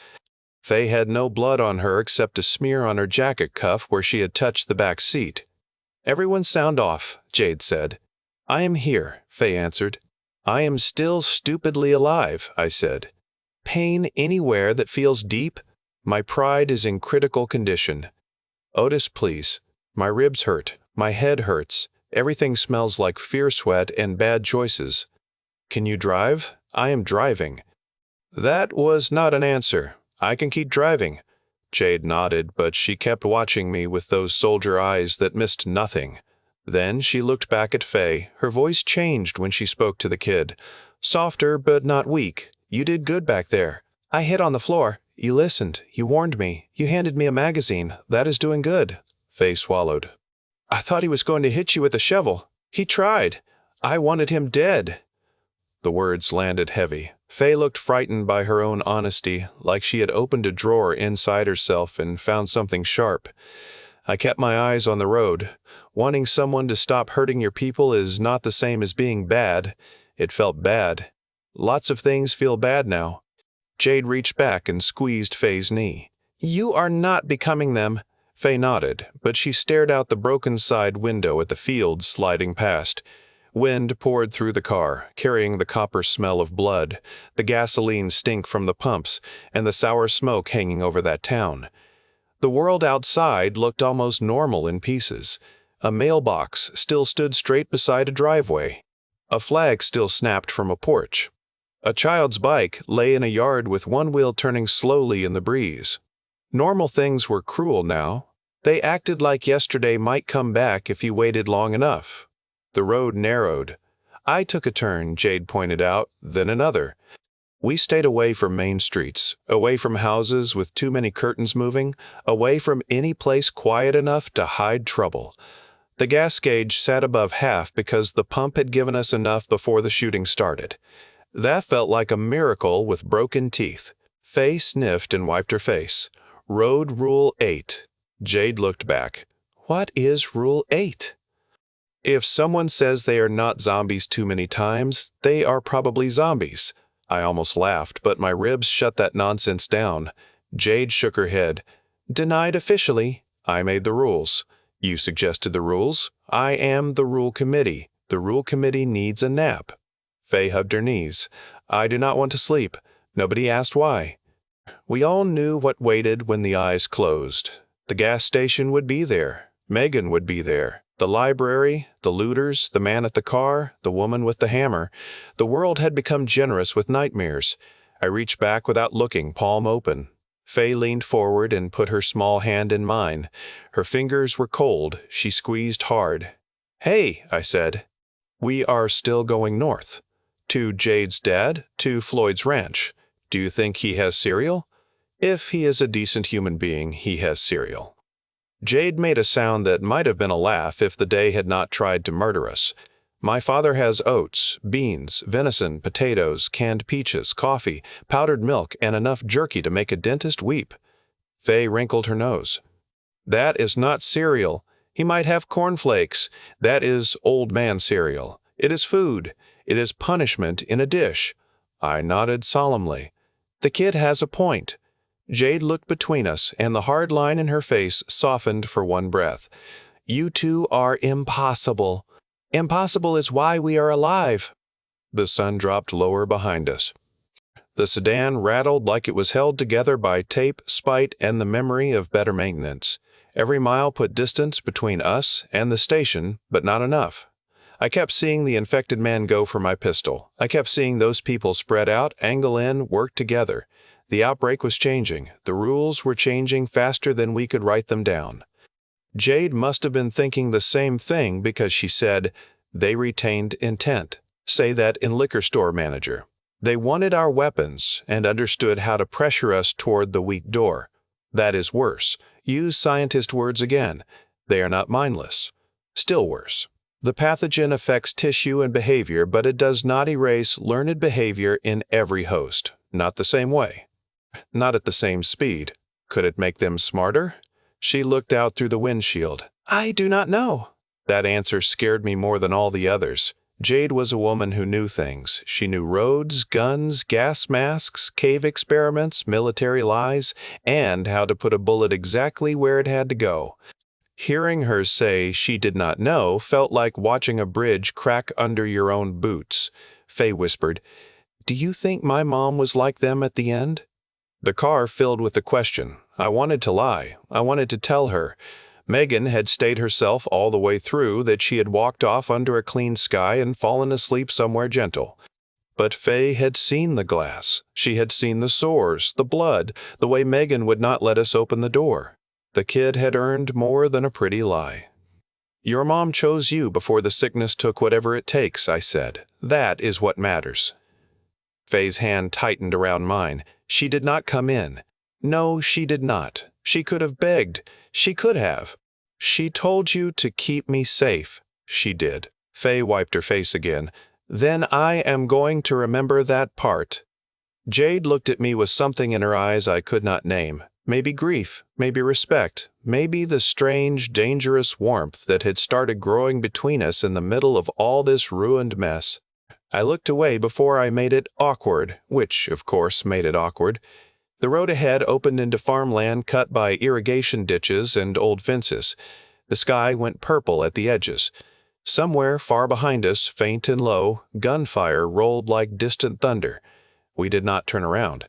Fay had no blood on her except a smear on her jacket cuff where she had touched the back seat. "Everyone sound off," Jade said. "I am here," Fay answered. "I am still stupidly alive," I said. "Pain anywhere that feels deep? My pride is in critical condition. Otis, please. My ribs hurt. My head hurts. Everything smells like fear sweat and bad choices. Can you drive? I am driving." That was not an answer. "I can keep driving." Jade nodded, but she kept watching me with those soldier eyes that missed nothing. Then she looked back at Fay. Her voice changed when she spoke to the kid. Softer, but not weak. "You did good back there. I hit on the floor. You listened. You warned me. You handed me a magazine. That is doing good." Fay swallowed. "I thought he was going to hit you with a shovel. He tried. I wanted him dead." The words landed heavy. Fay looked frightened by her own honesty, like she had opened a drawer inside herself and found something sharp. I kept my eyes on the road. Wanting someone to stop hurting your people is not the same as being bad. It felt bad. Lots of things feel bad now. Jade reached back and squeezed Fay's knee. "You are not becoming them." Fay nodded, but she stared out the broken side window at the fields sliding past. Wind poured through the car, carrying the copper smell of blood, the gasoline stink from the pumps, and the sour smoke hanging over that town. The world outside looked almost normal in pieces. A mailbox still stood straight beside a driveway. A flag still snapped from a porch. A child's bike lay in a yard with one wheel turning slowly in the breeze. Normal things were cruel now. They acted like yesterday might come back if you waited long enough. The road narrowed. I took a turn, Jade pointed out, then another. We stayed away from main streets, away from houses with too many curtains moving, away from any place quiet enough to hide trouble. The gas gauge sat above half because the pump had given us enough before the shooting started. That felt like a miracle with broken teeth. Fay sniffed and wiped her face. Road Rule 8. Jade looked back. What is Rule 8? If someone says they are not zombies too many times, they are probably zombies. I almost laughed, but my ribs shut that nonsense down. Jade shook her head. Denied officially. I made the rules. You suggested the rules. I am the rule committee. The rule committee needs a nap. Fay hugged her knees. I do not want to sleep. Nobody asked why. We all knew what waited when the eyes closed. The gas station would be there. Megan would be there. The library, the looters, the man at the car, the woman with the hammer. The world had become generous with nightmares. I reached back without looking, palm open. Fay leaned forward and put her small hand in mine. Her fingers were cold. She squeezed hard. Hey, I said. We are still going north. To Jade's dad, to Floyd's ranch. Do you think he has cereal? If he is a decent human being, he has cereal. Jade made a sound that might have been a laugh if the day had not tried to murder us. My father has oats, beans, venison, potatoes, canned peaches, coffee, powdered milk, and enough jerky to make a dentist weep. Fay wrinkled her nose. That is not cereal. He might have cornflakes. That is old man cereal. It is food. It is punishment in a dish. I nodded solemnly. The kid has a point. Jade looked between us, and the hard line in her face softened for one breath. You two are impossible. Impossible is why we are alive. The sun dropped lower behind us. The sedan rattled like it was held together by tape, spite, and the memory of better maintenance. Every mile put distance between us and the station, but not enough. I kept seeing the infected man go for my pistol. I kept seeing those people spread out, angle in, work together. The outbreak was changing. The rules were changing faster than we could write them down. Jade must have been thinking the same thing because she said, they retained intent. Say that in liquor store manager. They wanted our weapons and understood how to pressure us toward the weak door. That is worse. Use scientist words again. They are not mindless. Still worse. The pathogen affects tissue and behavior, but it does not erase learned behavior in every host. Not the same way. Not at the same speed. Could it make them smarter? She looked out through the windshield. I do not know. That answer scared me more than all the others. Jade was a woman who knew things. She knew roads, guns, gas masks, cave experiments, military lies, and how to put a bullet exactly where it had to go. Hearing her say she did not know felt like watching a bridge crack under your own boots. Fay whispered, Do you think my mom was like them at the end? The car filled with the question. I wanted to lie. I wanted to tell her. Megan had stayed herself all the way through, that she had walked off under a clean sky and fallen asleep somewhere gentle. But Fay had seen the glass. She had seen the sores, the blood, the way Megan would not let us open the door. The kid had earned more than a pretty lie. Your mom chose you before the sickness took whatever it takes, I said. That is what matters. Fay's hand tightened around mine. She did not come in. No, she did not. She could have begged. She could have. She told you to keep me safe. She did. Fay wiped her face again. Then I am going to remember that part. Jade looked at me with something in her eyes I could not name. Maybe grief, maybe respect, maybe the strange, dangerous warmth that had started growing between us in the middle of all this ruined mess. I looked away before I made it awkward, which, of course, made it awkward. The road ahead opened into farmland cut by irrigation ditches and old fences. The sky went purple at the edges. Somewhere far behind us, faint and low, gunfire rolled like distant thunder. We did not turn around.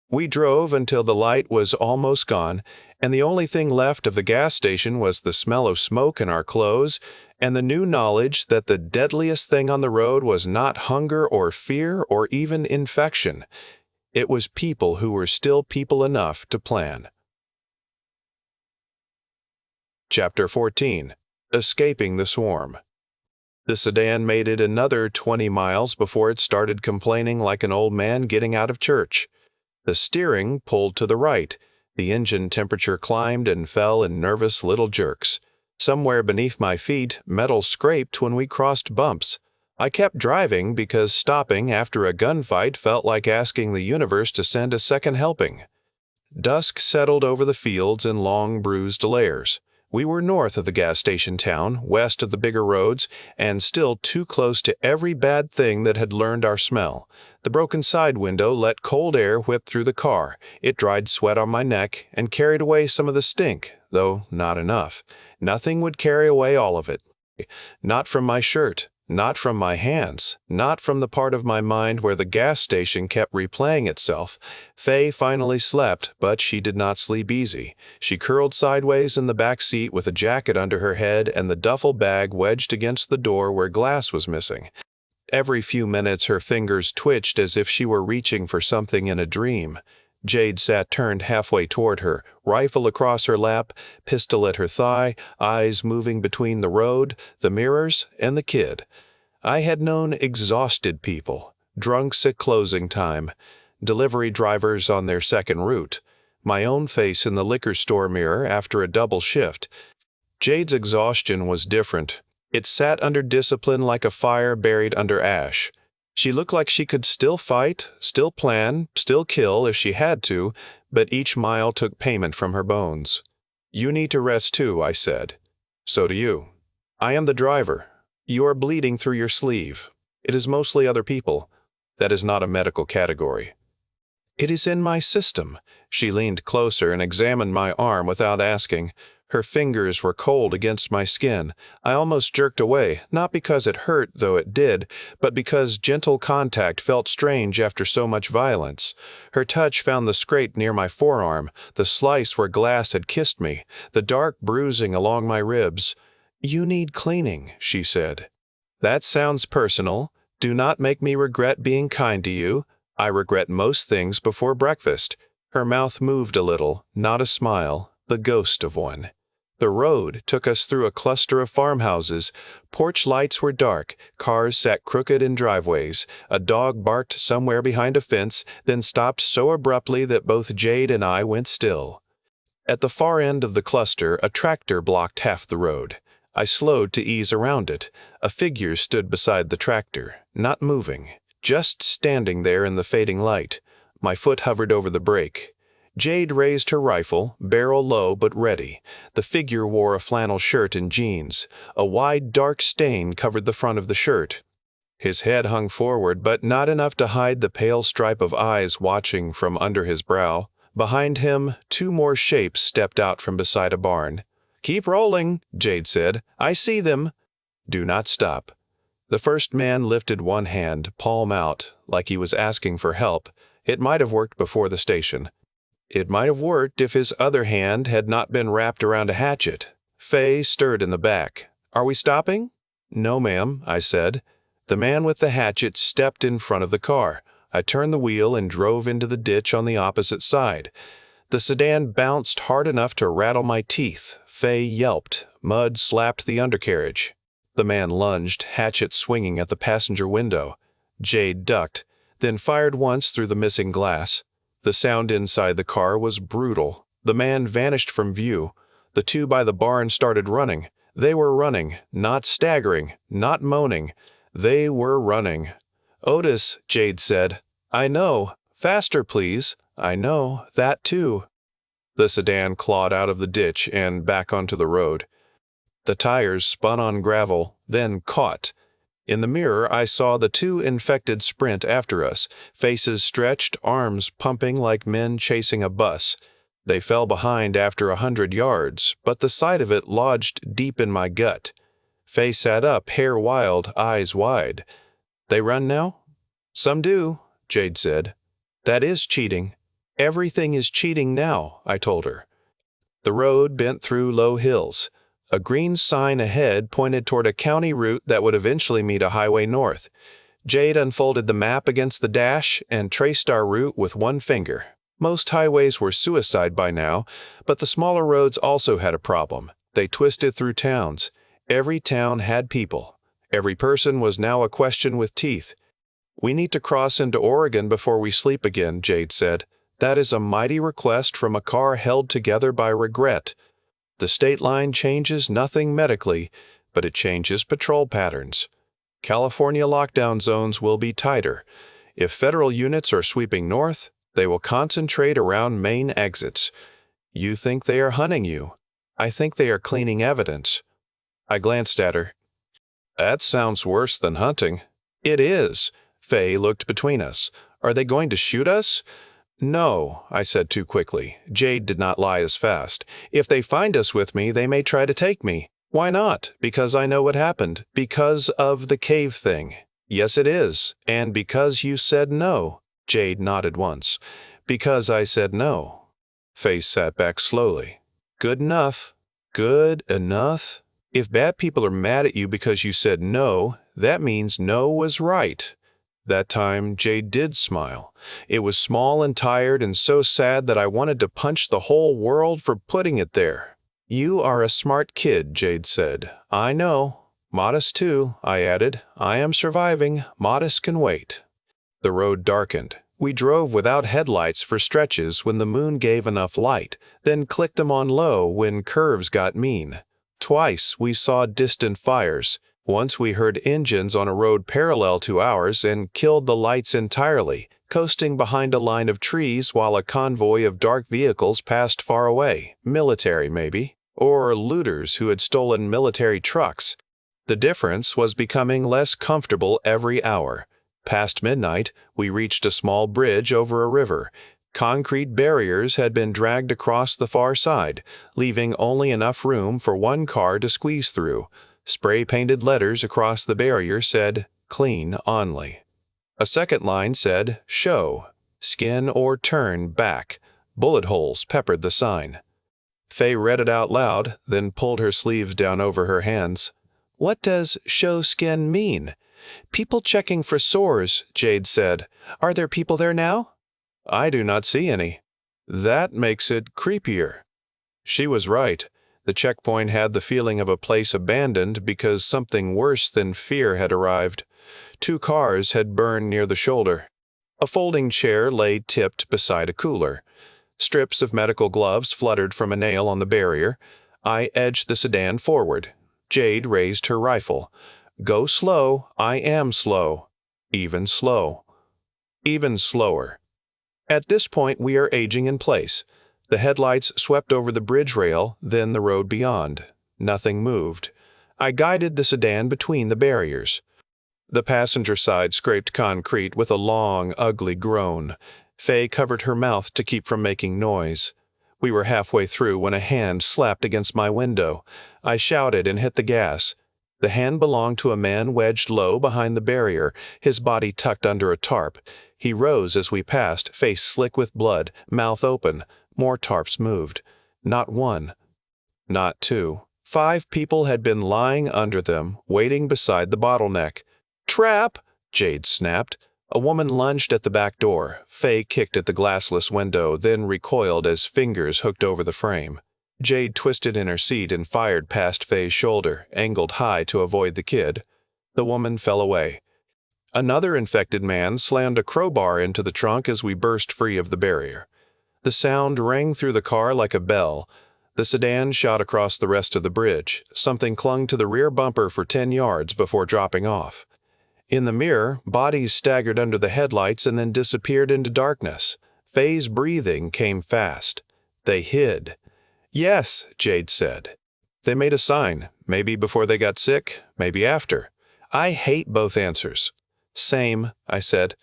We drove until the light was almost gone, and the only thing left of the gas station was the smell of smoke in our clothes and the new knowledge that the deadliest thing on the road was not hunger or fear or even infection. It was people who were still people enough to plan. Chapter 14. Escaping the Swarm. The sedan made it another 20 miles before it started complaining like an old man getting out of church. The steering pulled to the right. The engine temperature climbed and fell in nervous little jerks. Somewhere beneath my feet, metal scraped when we crossed bumps. I kept driving because stopping after a gunfight felt like asking the universe to send a second helping. Dusk settled over the fields in long, bruised layers. We were north of the gas station town, west of the bigger roads, and still too close to every bad thing that had learned our smell. The broken side window let cold air whip through the car. It dried sweat on my neck and carried away some of the stink, though not enough. Nothing would carry away all of it. Not from my shirt, not from my hands, not from the part of my mind where the gas station kept replaying itself. Fay finally slept, but she did not sleep easy. She curled sideways in the back seat with a jacket under her head and the duffel bag wedged against the door where glass was missing. Every few minutes her fingers twitched as if she were reaching for something in a dream. Jade sat turned halfway toward her, rifle across her lap, pistol at her thigh, eyes moving between the road, the mirrors, and the kid. I had known exhausted people, drunks at closing time, delivery drivers on their second route, my own face in the liquor store mirror after a double shift. Jade's exhaustion was different. It sat under discipline like a fire buried under ash. She looked like she could still fight, still plan, still kill if she had to, but each mile took payment from her bones. "You need to rest too," I said. "So do you." "I am the driver. You are bleeding through your sleeve. It is mostly other people. That is not a medical category." "It is in my system." She leaned closer and examined my arm without asking. Her fingers were cold against my skin. I almost jerked away, not because it hurt, though it did, but because gentle contact felt strange after so much violence. Her touch found the scrape near my forearm, the slice where glass had kissed me, the dark bruising along my ribs. "You need cleaning," she said. "That sounds personal. Do not make me regret being kind to you. I regret most things before breakfast." Her mouth moved a little, not a smile, the ghost of one. The road took us through a cluster of farmhouses. Porch lights were dark, cars sat crooked in driveways. A dog barked somewhere behind a fence, then stopped so abruptly that both Jade and I went still. At the far end of the cluster, a tractor blocked half the road. I slowed to ease around it. A figure stood beside the tractor, not moving, just standing there in the fading light. My foot hovered over the brake. Jade raised her rifle, barrel low but ready. The figure wore a flannel shirt and jeans. A wide dark stain covered the front of the shirt. His head hung forward, but not enough to hide the pale stripe of eyes watching from under his brow. Behind him, two more shapes stepped out from beside a barn. "Keep rolling," Jade said. "I see them." "Do not stop." The first man lifted one hand, palm out, like he was asking for help. It might have worked before the station. It might have worked if his other hand had not been wrapped around a hatchet. Fay stirred in the back. "Are we stopping?" "No, ma'am," I said. The man with the hatchet stepped in front of the car. I turned the wheel and drove into the ditch on the opposite side. The sedan bounced hard enough to rattle my teeth. Fay yelped. Mud slapped the undercarriage. The man lunged, hatchet swinging at the passenger window. Jade ducked, then fired once through the missing glass. The sound inside the car was brutal. The man vanished from view. The two by the barn started running. They were running, not staggering, not moaning. They were running. "Otis," Jade said. "I know. Faster, please." "I know. That too." The sedan clawed out of the ditch and back onto the road. The tires spun on gravel, then caught. In the mirror, I saw the two infected sprint after us, faces stretched, arms pumping like men chasing a bus. They fell behind after 100 yards, but the sight of it lodged deep in my gut. Fay sat up, hair wild, eyes wide. "They run now?" "Some do," Jade said. "That is cheating. Everything is cheating now," I told her. The road bent through low hills. A green sign ahead pointed toward a county route that would eventually meet a highway north. Jade unfolded the map against the dash and traced our route with one finger. Most highways were suicide by now, but the smaller roads also had a problem. They twisted through towns. Every town had people. Every person was now a question with teeth. "We need to cross into Oregon before we sleep again," Jade said. "That is a mighty request from a car held together by regret. The state line changes nothing medically, but it changes patrol patterns. California lockdown zones will be tighter. If federal units are sweeping north, they will concentrate around main exits. You think they are hunting you. I think they are cleaning evidence." I glanced at her. "That sounds worse than hunting." "It is." Fay looked between us. "Are they going to shoot us?" "No," I said too quickly. Jade did not lie as fast. "If they find us with me, they may try to take me." "Why not?" "Because I know what happened. Because of the cave thing." "Yes, it is. And because you said no." Jade nodded once. "Because I said no." Fay sat back slowly. "Good enough." "Good enough?" "If bad people are mad at you because you said no, that means no was right." That time, Jade did smile. It was small and tired and so sad that I wanted to punch the whole world for putting it there. "You are a smart kid," Jade said. "I know. Modest too," I added. "I am surviving. Modest can wait." The road darkened. We drove without headlights for stretches when the moon gave enough light, then clicked them on low when curves got mean. Twice we saw distant fires. Once we heard engines on a road parallel to ours and killed the lights entirely, coasting behind a line of trees while a convoy of dark vehicles passed far away, military maybe, or looters who had stolen military trucks. The difference was becoming less comfortable every hour. Past midnight, we reached a small bridge over a river. Concrete barriers had been dragged across the far side, leaving only enough room for one car to squeeze through. Spray-painted letters across the barrier said, "Clean only." A second line said, "Show. Skin or turn back." Bullet holes peppered the sign. Fay read it out loud, then pulled her sleeves down over her hands. "What does show skin mean?" "People checking for sores," Jade said. "Are there people there now?" "I do not see any." "That makes it creepier." She was right. The checkpoint had the feeling of a place abandoned because something worse than fear had arrived. 2 cars had burned near the shoulder. A folding chair lay tipped beside a cooler. Strips of medical gloves fluttered from a nail on the barrier. I edged the sedan forward. Jade raised her rifle. "Go slow. I am slow." Even slow. Even slower. At this point we are aging in place. The headlights swept over the bridge rail, then the road beyond. Nothing moved. I guided the sedan between the barriers. The passenger side scraped concrete with a long, ugly groan. Fay covered her mouth to keep from making noise. We were halfway through when a hand slapped against my window. I shouted and hit the gas. The hand belonged to a man wedged low behind the barrier, his body tucked under a tarp. He rose as we passed, face slick with blood, mouth open. More tarps moved. Not 1. Not 2. 5 people had been lying under them, waiting beside the bottleneck. "Trap!" Jade snapped. A woman lunged at the back door. Fay kicked at the glassless window, then recoiled as fingers hooked over the frame. Jade twisted in her seat and fired past Fay's shoulder, angled high to avoid the kid. The woman fell away. Another infected man slammed a crowbar into the trunk as we burst free of the barrier. The sound rang through the car like a bell. The sedan shot across the rest of the bridge. Something clung to the rear bumper for 10 yards before dropping off. In the mirror, bodies staggered under the headlights and then disappeared into darkness. Fay's breathing came fast. They hid. "Yes," Jade said. "They made a sign, maybe before they got sick, maybe after." I hate both answers. "Same," I said.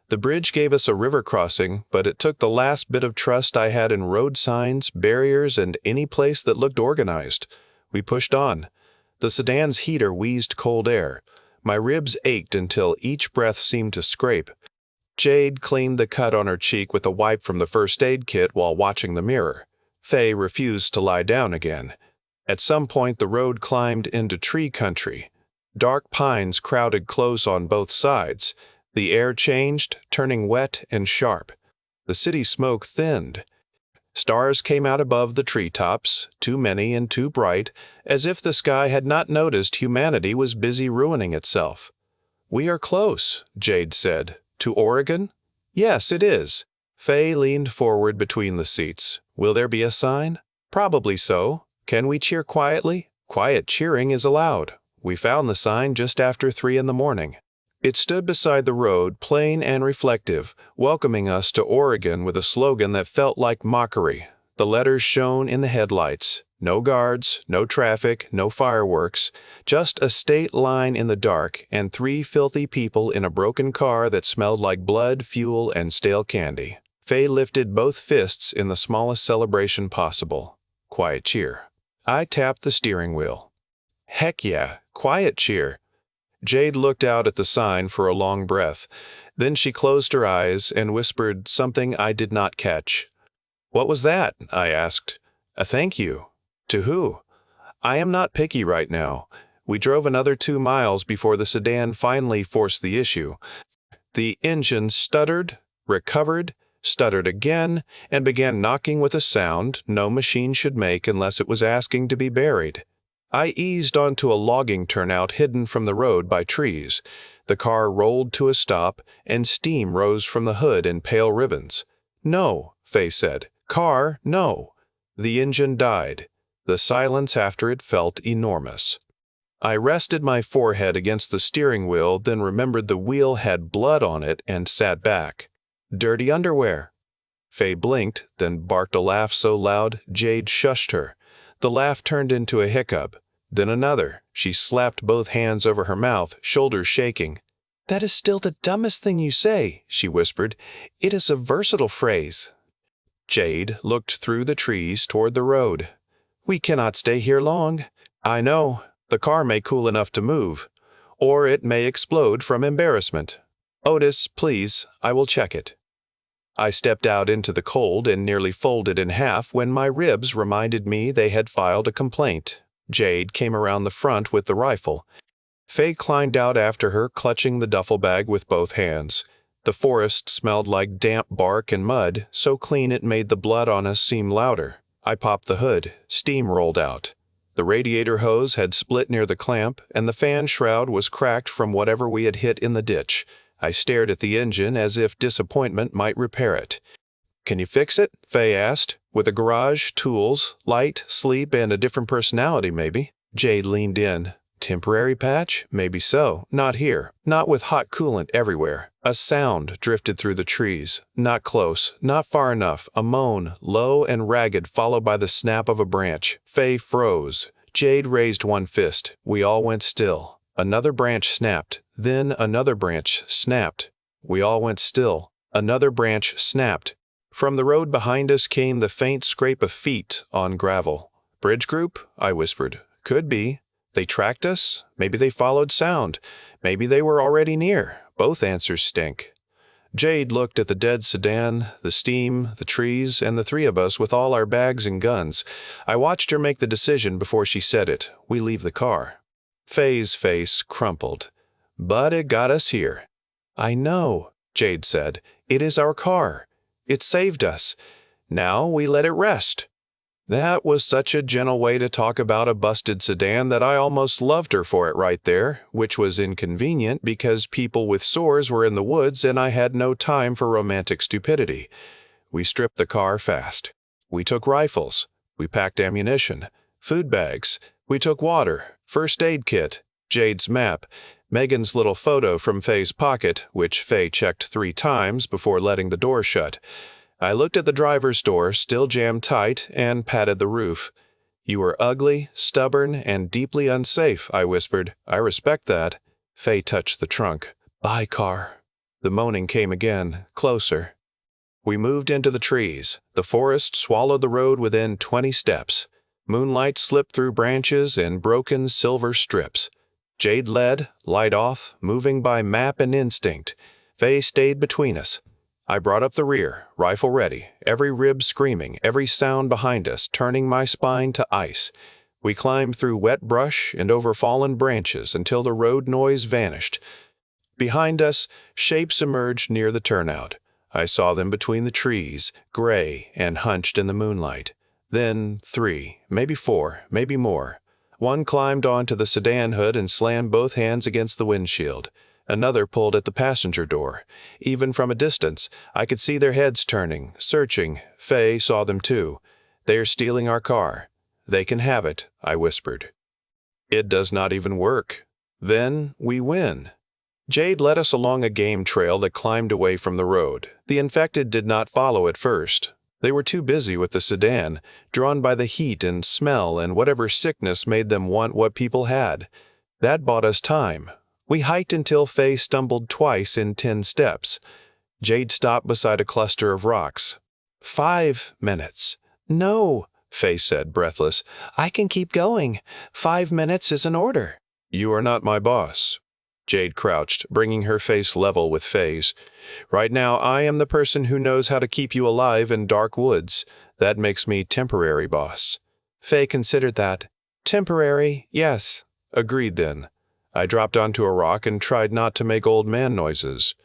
The bridge gave us a river crossing, but it took the last bit of trust I had in road signs, barriers, and any place that looked organized. We pushed on. The sedan's heater wheezed cold air. My ribs ached until each breath seemed to scrape. Jade cleaned the cut on her cheek with a wipe from the first aid kit while watching the mirror. Fay refused to lie down again. At some point the road climbed into tree country. Dark pines crowded close on both sides. The air changed, turning wet and sharp. The city smoke thinned. Stars came out above the treetops, too many and too bright, as if the sky had not noticed humanity was busy ruining itself. "We are close," Jade said. "To Oregon?" "Yes, it is." Fay leaned forward between the seats. "Will there be a sign?" "Probably so. Can we cheer quietly?" "Quiet cheering is allowed. We found the sign just after 3 in the morning." It stood beside the road, plain and reflective, welcoming us to Oregon with a slogan that felt like mockery. The letters shone in the headlights. No guards, no traffic, no fireworks, just a state line in the dark and 3 filthy people in a broken car that smelled like blood, fuel, and stale candy. Fay lifted both fists in the smallest celebration possible. Quiet cheer. I tapped the steering wheel. "Heck yeah, quiet cheer." Jade looked out at the sign for a long breath. Then she closed her eyes and whispered something I did not catch. "What was that?" I asked. "A thank you." "To who?" "I am not picky right now." We drove another 2 miles before the sedan finally forced the issue. The engine stuttered, recovered, stuttered again, and began knocking with a sound no machine should make unless it was asking to be buried. I eased onto a logging turnout hidden from the road by trees. The car rolled to a stop, and steam rose from the hood in pale ribbons. "No," Fay said. "Car, no." The engine died. The silence after it felt enormous. I rested my forehead against the steering wheel, then remembered the wheel had blood on it and sat back. "Dirty underwear." Fay blinked, then barked a laugh so loud Jade shushed her. The laugh turned into a hiccup, then another. She slapped both hands over her mouth, shoulders shaking. "That is still the dumbest thing you say," she whispered. "It is a versatile phrase." Jade looked through the trees toward the road. "We cannot stay here long." "I know. The car may cool enough to move. Or it may explode from embarrassment." "Otis, please, I will check it." I stepped out into the cold and nearly folded in half when my ribs reminded me they had filed a complaint. Jade came around the front with the rifle. Fay climbed out after her, clutching the duffel bag with both hands. The forest smelled like damp bark and mud, so clean it made the blood on us seem louder. I popped the hood. Steam rolled out. The radiator hose had split near the clamp, and the fan shroud was cracked from whatever we had hit in the ditch. I stared at the engine as if disappointment might repair it. "Can you fix it?" Fay asked. "With a garage, tools, light, sleep, and a different personality, maybe." Jade leaned in. "Temporary patch? Maybe so. Not here. Not with hot coolant everywhere." A sound drifted through the trees. Not close, not far enough. A moan, low and ragged, followed by the snap of a branch. Fay froze. Jade raised one fist. We all went still. Another branch snapped. Then another branch snapped. We all went still. Another branch snapped. From the road behind us came the faint scrape of feet on gravel. "Bridge group?" I whispered. "Could be. They tracked us? Maybe they followed sound. Maybe they were already near. Both answers stink." Jade looked at the dead sedan, the steam, the trees, and the 3 of us with all our bags and guns. I watched her make the decision before she said it. "We leave the car." Fay's face crumpled. "But it got us here." "I know," Jade said. "It is our car. It saved us. Now we let it rest." That was such a gentle way to talk about a busted sedan that I almost loved her for it right there, which was inconvenient because people with sores were in the woods and I had no time for romantic stupidity. We stripped the car fast. We took rifles. We packed ammunition. Food bags. We took water. First aid kit. Jade's map. Megan's little photo from Fay's pocket, which Fay checked 3 times before letting the door shut. I looked at the driver's door, still jammed tight, and patted the roof. "You are ugly, stubborn, and deeply unsafe," I whispered. "I respect that." Fay touched the trunk. "Bye, car." The moaning came again, closer. We moved into the trees. The forest swallowed the road within 20 steps. Moonlight slipped through branches in broken silver strips. Jade led, light off, moving by map and instinct. Fay stayed between us. I brought up the rear, rifle ready, every rib screaming, every sound behind us, turning my spine to ice. We climbed through wet brush and over fallen branches until the road noise vanished. Behind us, shapes emerged near the turnout. I saw them between the trees, gray and hunched in the moonlight. Then 3, maybe 4, maybe more. One climbed onto the sedan hood and slammed both hands against the windshield. Another pulled at the passenger door. Even from a distance, I could see their heads turning, searching. Fay saw them too. "They are stealing our car." "They can have it," I whispered. "It does not even work." "Then we win." Jade led us along a game trail that climbed away from the road. The infected did not follow at first. They were too busy with the sedan, drawn by the heat and smell and whatever sickness made them want what people had. That bought us time. We hiked until Fay stumbled twice in 10 steps. Jade stopped beside a cluster of rocks. 5 minutes. "No," Fay said, breathless. "I can keep going. 5 minutes is an order." "You are not my boss." Jade crouched, bringing her face level with Fay's. "Right now, I am the person who knows how to keep you alive in dark woods. That makes me temporary boss." Fay considered that. "Temporary, yes." "Agreed then." I dropped onto a rock and tried not to make old man noises.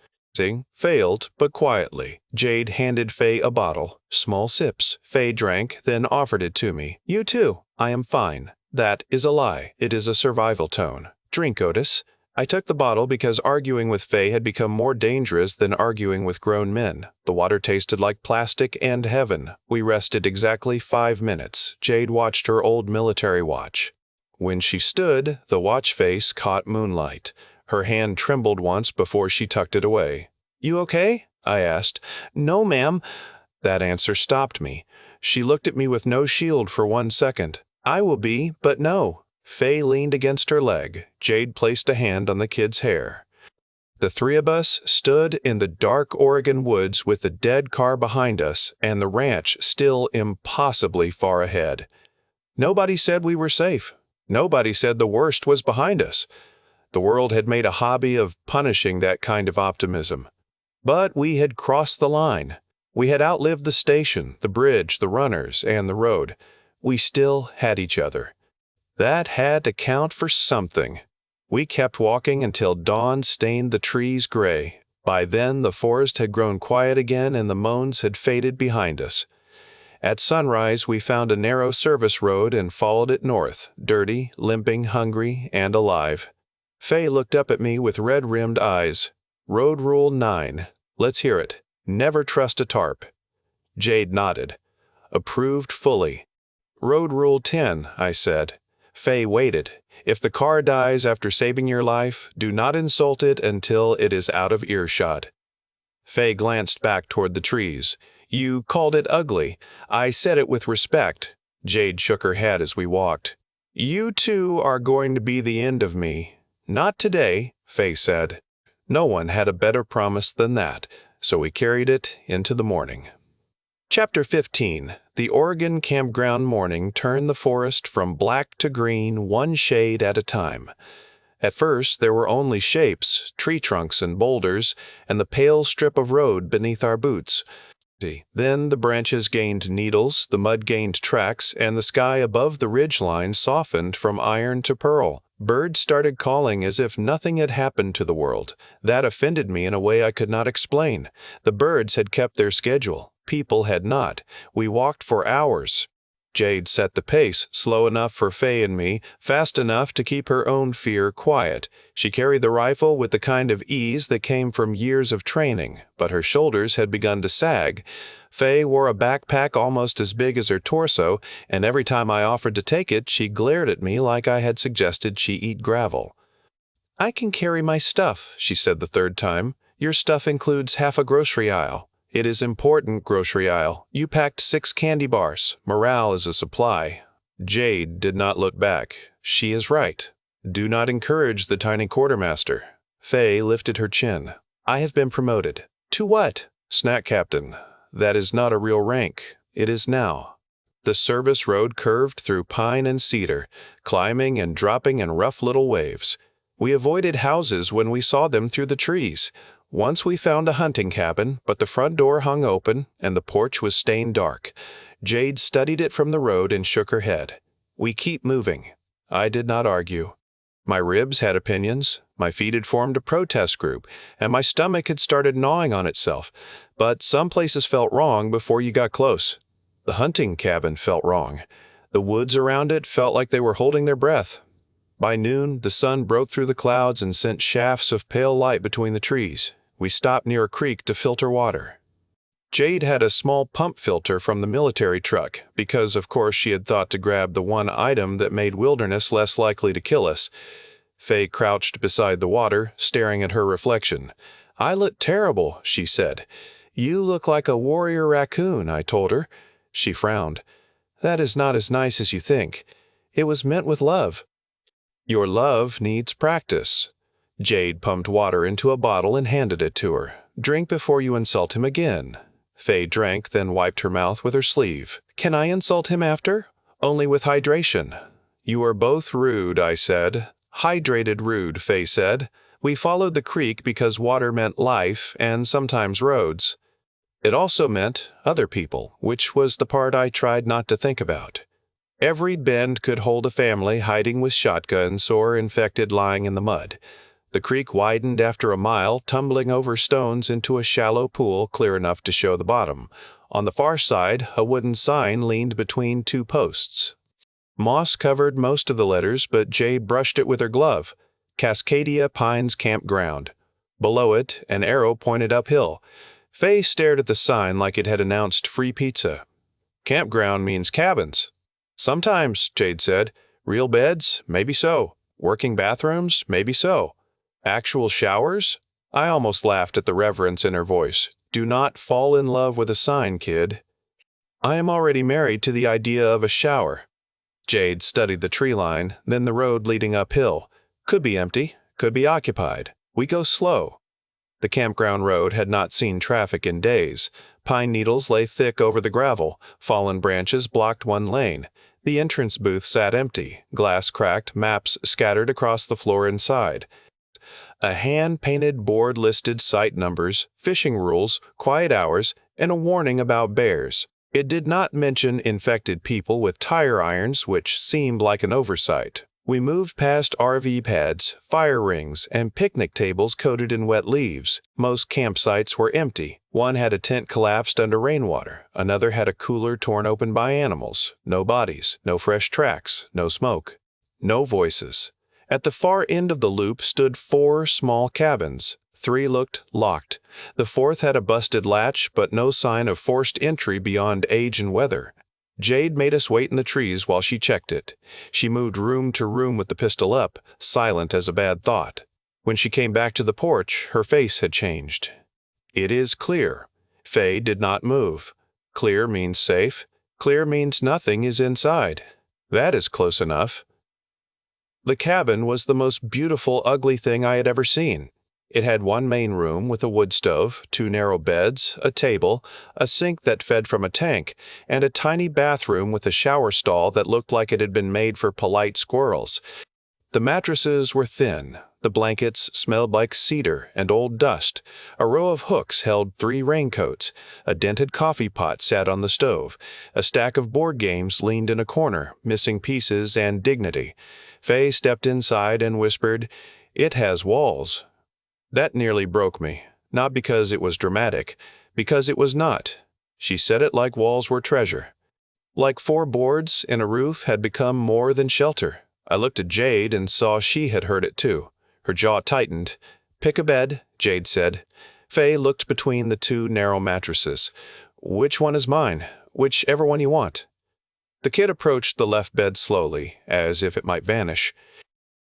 Failed, but quietly. Jade handed Fay a bottle. Small sips. Fay drank, then offered it to me. "You too." "I am fine." "That is a lie. It is a survival tone." "Drink, Otis." I took the bottle because arguing with Fay had become more dangerous than arguing with grown men. The water tasted like plastic and heaven. We rested exactly 5 minutes. Jade watched her old military watch. When she stood, the watch face caught moonlight. Her hand trembled once before she tucked it away. "You okay?" I asked. "No, ma'am." That answer stopped me. She looked at me with no shield for 1 second. "I will be, but no." Fay leaned against her leg. Jade placed a hand on the kid's hair. The 3 of us stood in the dark Oregon woods with the dead car behind us and the ranch still impossibly far ahead. Nobody said we were safe. Nobody said the worst was behind us. The world had made a hobby of punishing that kind of optimism. But we had crossed the line. We had outlived the station, the bridge, the runners, and the road. We still had each other. That had to count for something. We kept walking until dawn stained the trees gray. By then, the forest had grown quiet again and the moans had faded behind us. At sunrise, we found a narrow service road and followed it north, dirty, limping, hungry, and alive. Fay looked up at me with red-rimmed eyes. "Road Rule 9. Let's hear it. Never trust a tarp." Jade nodded. "Approved fully." "Road Rule 10, I said. Fay waited. "If the car dies after saving your life, do not insult it until it is out of earshot." Fay glanced back toward the trees. "You called it ugly. I said it with respect." Jade shook her head as we walked. "You two are going to be the end of me." "Not today," Fay said. No one had a better promise than that, so we carried it into the morning. Chapter 15. The Oregon campground morning turned the forest from black to green 1 shade at a time. At first there were only shapes, tree trunks and boulders, and the pale strip of road beneath our boots. Then the branches gained needles, the mud gained tracks, and the sky above the ridgeline softened from iron to pearl. Birds started calling as if nothing had happened to the world. That offended me in a way I could not explain. The birds had kept their schedule. People had not. We walked for hours. Jade set the pace, slow enough for Fay and me, fast enough to keep her own fear quiet. She carried the rifle with the kind of ease that came from years of training, but her shoulders had begun to sag. Fay wore a backpack almost as big as her torso, and every time I offered to take it, she glared at me like I had suggested she eat gravel. "I can carry my stuff," she said the 3rd time. "Your stuff includes half a grocery aisle." "It is important grocery aisle. You packed 6 candy bars. Morale is a supply." Jade did not look back. She is right. Do not encourage the tiny quartermaster. Fay lifted her chin. "I have been promoted." "To what?" "Snack captain." "That is not a real rank. It is now." The service road curved through pine and cedar, climbing and dropping in rough little waves. We avoided houses when we saw them through the trees. Once we found a hunting cabin, but the front door hung open, and the porch was stained dark. Jade studied it from the road and shook her head. We keep moving. I did not argue. My ribs had opinions, my feet had formed a protest group, and my stomach had started gnawing on itself. But some places felt wrong before you got close. The hunting cabin felt wrong. The woods around it felt like they were holding their breath. By noon, the sun broke through the clouds and sent shafts of pale light between the trees. We stopped near a creek to filter water. Jade had a small pump filter from the military truck, because of course she had thought to grab the one item that made wilderness less likely to kill us. Fay crouched beside the water, staring at her reflection. "I look terrible," she said. "You look like a warrior raccoon," I told her. She frowned. "That is not as nice as you think. It was meant with love." "Your love needs practice." Jade pumped water into a bottle and handed it to her. "Drink before you insult him again." Fay drank, then wiped her mouth with her sleeve. "Can I insult him after?" "Only with hydration." "You are both rude," I said. "Hydrated rude," Fay said. "We followed the creek because water meant life and sometimes roads. It also meant other people, which was the part I tried not to think about. Every bend could hold a family hiding with shotguns or infected lying in the mud. The creek widened after a mile, tumbling over stones into a shallow pool clear enough to show the bottom. On the far side, a wooden sign leaned between two posts. Moss covered most of the letters, but Jade brushed it with her glove. Cascadia Pines Campground. Below it, an arrow pointed uphill. Fay stared at the sign like it had announced free pizza. "Campground means cabins." "Sometimes," Jade said. "Real beds? Maybe so. Working bathrooms? Maybe so. Actual showers?" I almost laughed at the reverence in her voice. "Do not fall in love with a sign, kid." "I am already married to the idea of a shower." Jade studied the tree line, then the road leading uphill. "Could be empty, could be occupied. We go slow." The campground road had not seen traffic in days. Pine needles lay thick over the gravel. Fallen branches blocked one lane. The entrance booth sat empty. Glass cracked, maps scattered across the floor inside. A hand-painted board listed site numbers, fishing rules, quiet hours, and a warning about bears. It did not mention infected people with tire irons, which seemed like an oversight. We moved past RV pads, fire rings, and picnic tables coated in wet leaves. Most campsites were empty. One had a tent collapsed under rainwater. Another had a cooler torn open by animals. No bodies, no fresh tracks, no smoke, no voices. At the far end of the loop stood 4 small cabins. 3 looked locked. The 4th had a busted latch, but no sign of forced entry beyond age and weather. Jade made us wait in the trees while she checked it. She moved room to room with the pistol up, silent as a bad thought. When she came back to the porch, her face had changed. "It is clear." Fay did not move. Clear means safe. Clear means nothing is inside. That is close enough. The cabin was the most beautiful, ugly thing I had ever seen. It had one main room with a wood stove, 2 narrow beds, a table, a sink that fed from a tank, and a tiny bathroom with a shower stall that looked like it had been made for polite squirrels. The mattresses were thin. The blankets smelled like cedar and old dust. A row of hooks held 3 raincoats. A dented coffee pot sat on the stove. A stack of board games leaned in a corner, missing pieces and dignity. Fay stepped inside and whispered, "It has walls." That nearly broke me, not because it was dramatic, because it was not. She said it like walls were treasure. Like 4 boards in a roof had become more than shelter. I looked at Jade and saw she had heard it too. Her jaw tightened. "Pick a bed," Jade said. Fay looked between the 2 narrow mattresses. "Which one is mine? Whichever one you want." The kid approached the left bed slowly, as if it might vanish.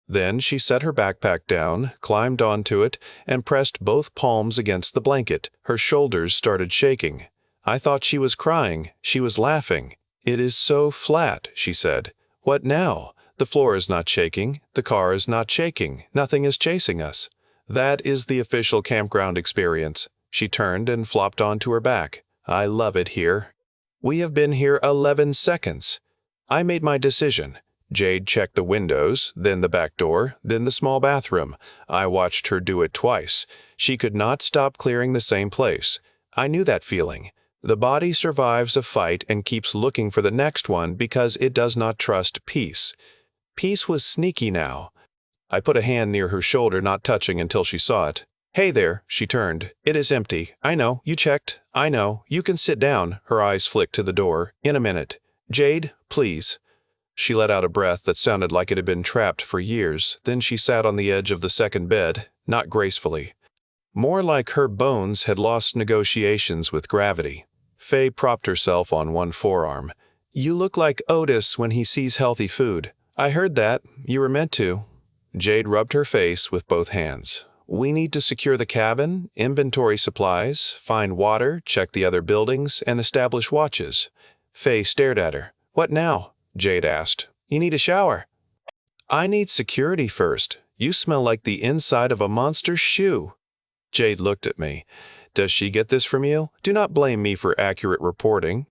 Then she set her backpack down, climbed onto it, and pressed both palms against the blanket. Her shoulders started shaking. I thought she was crying. She was laughing. "It is so flat," she said. "What now? The floor is not shaking. The car is not shaking. Nothing is chasing us." That is the official campground experience. She turned and flopped onto her back. "I love it here." We have been here 11 seconds. I made my decision. Jade checked the windows, then the back door, then the small bathroom. I watched her do it twice. She could not stop clearing the same place. I knew that feeling. The body survives a fight and keeps looking for the next one because it does not trust peace. Peace was sneaky now. I put a hand near her shoulder, not touching until she saw it. "Hey there," she turned. "It is empty. I know, you checked. I know. You can sit down." Her eyes flicked to the door. "In a minute. Jade, please." She let out a breath that sounded like it had been trapped for years. Then she sat on the edge of the second bed, not gracefully. More like her bones had lost negotiations with gravity. Fay propped herself on one forearm. "You look like Otis when he sees healthy food. I heard that. You were meant to." Jade rubbed her face with both hands. "We need to secure the cabin, inventory supplies, find water, check the other buildings, and establish watches." Fay stared at her. "What now?" Jade asked. "You need a shower." "I need security first. You smell like the inside of a monster's shoe." Jade looked at me. "Does she get this from you? Do not blame me for accurate reporting."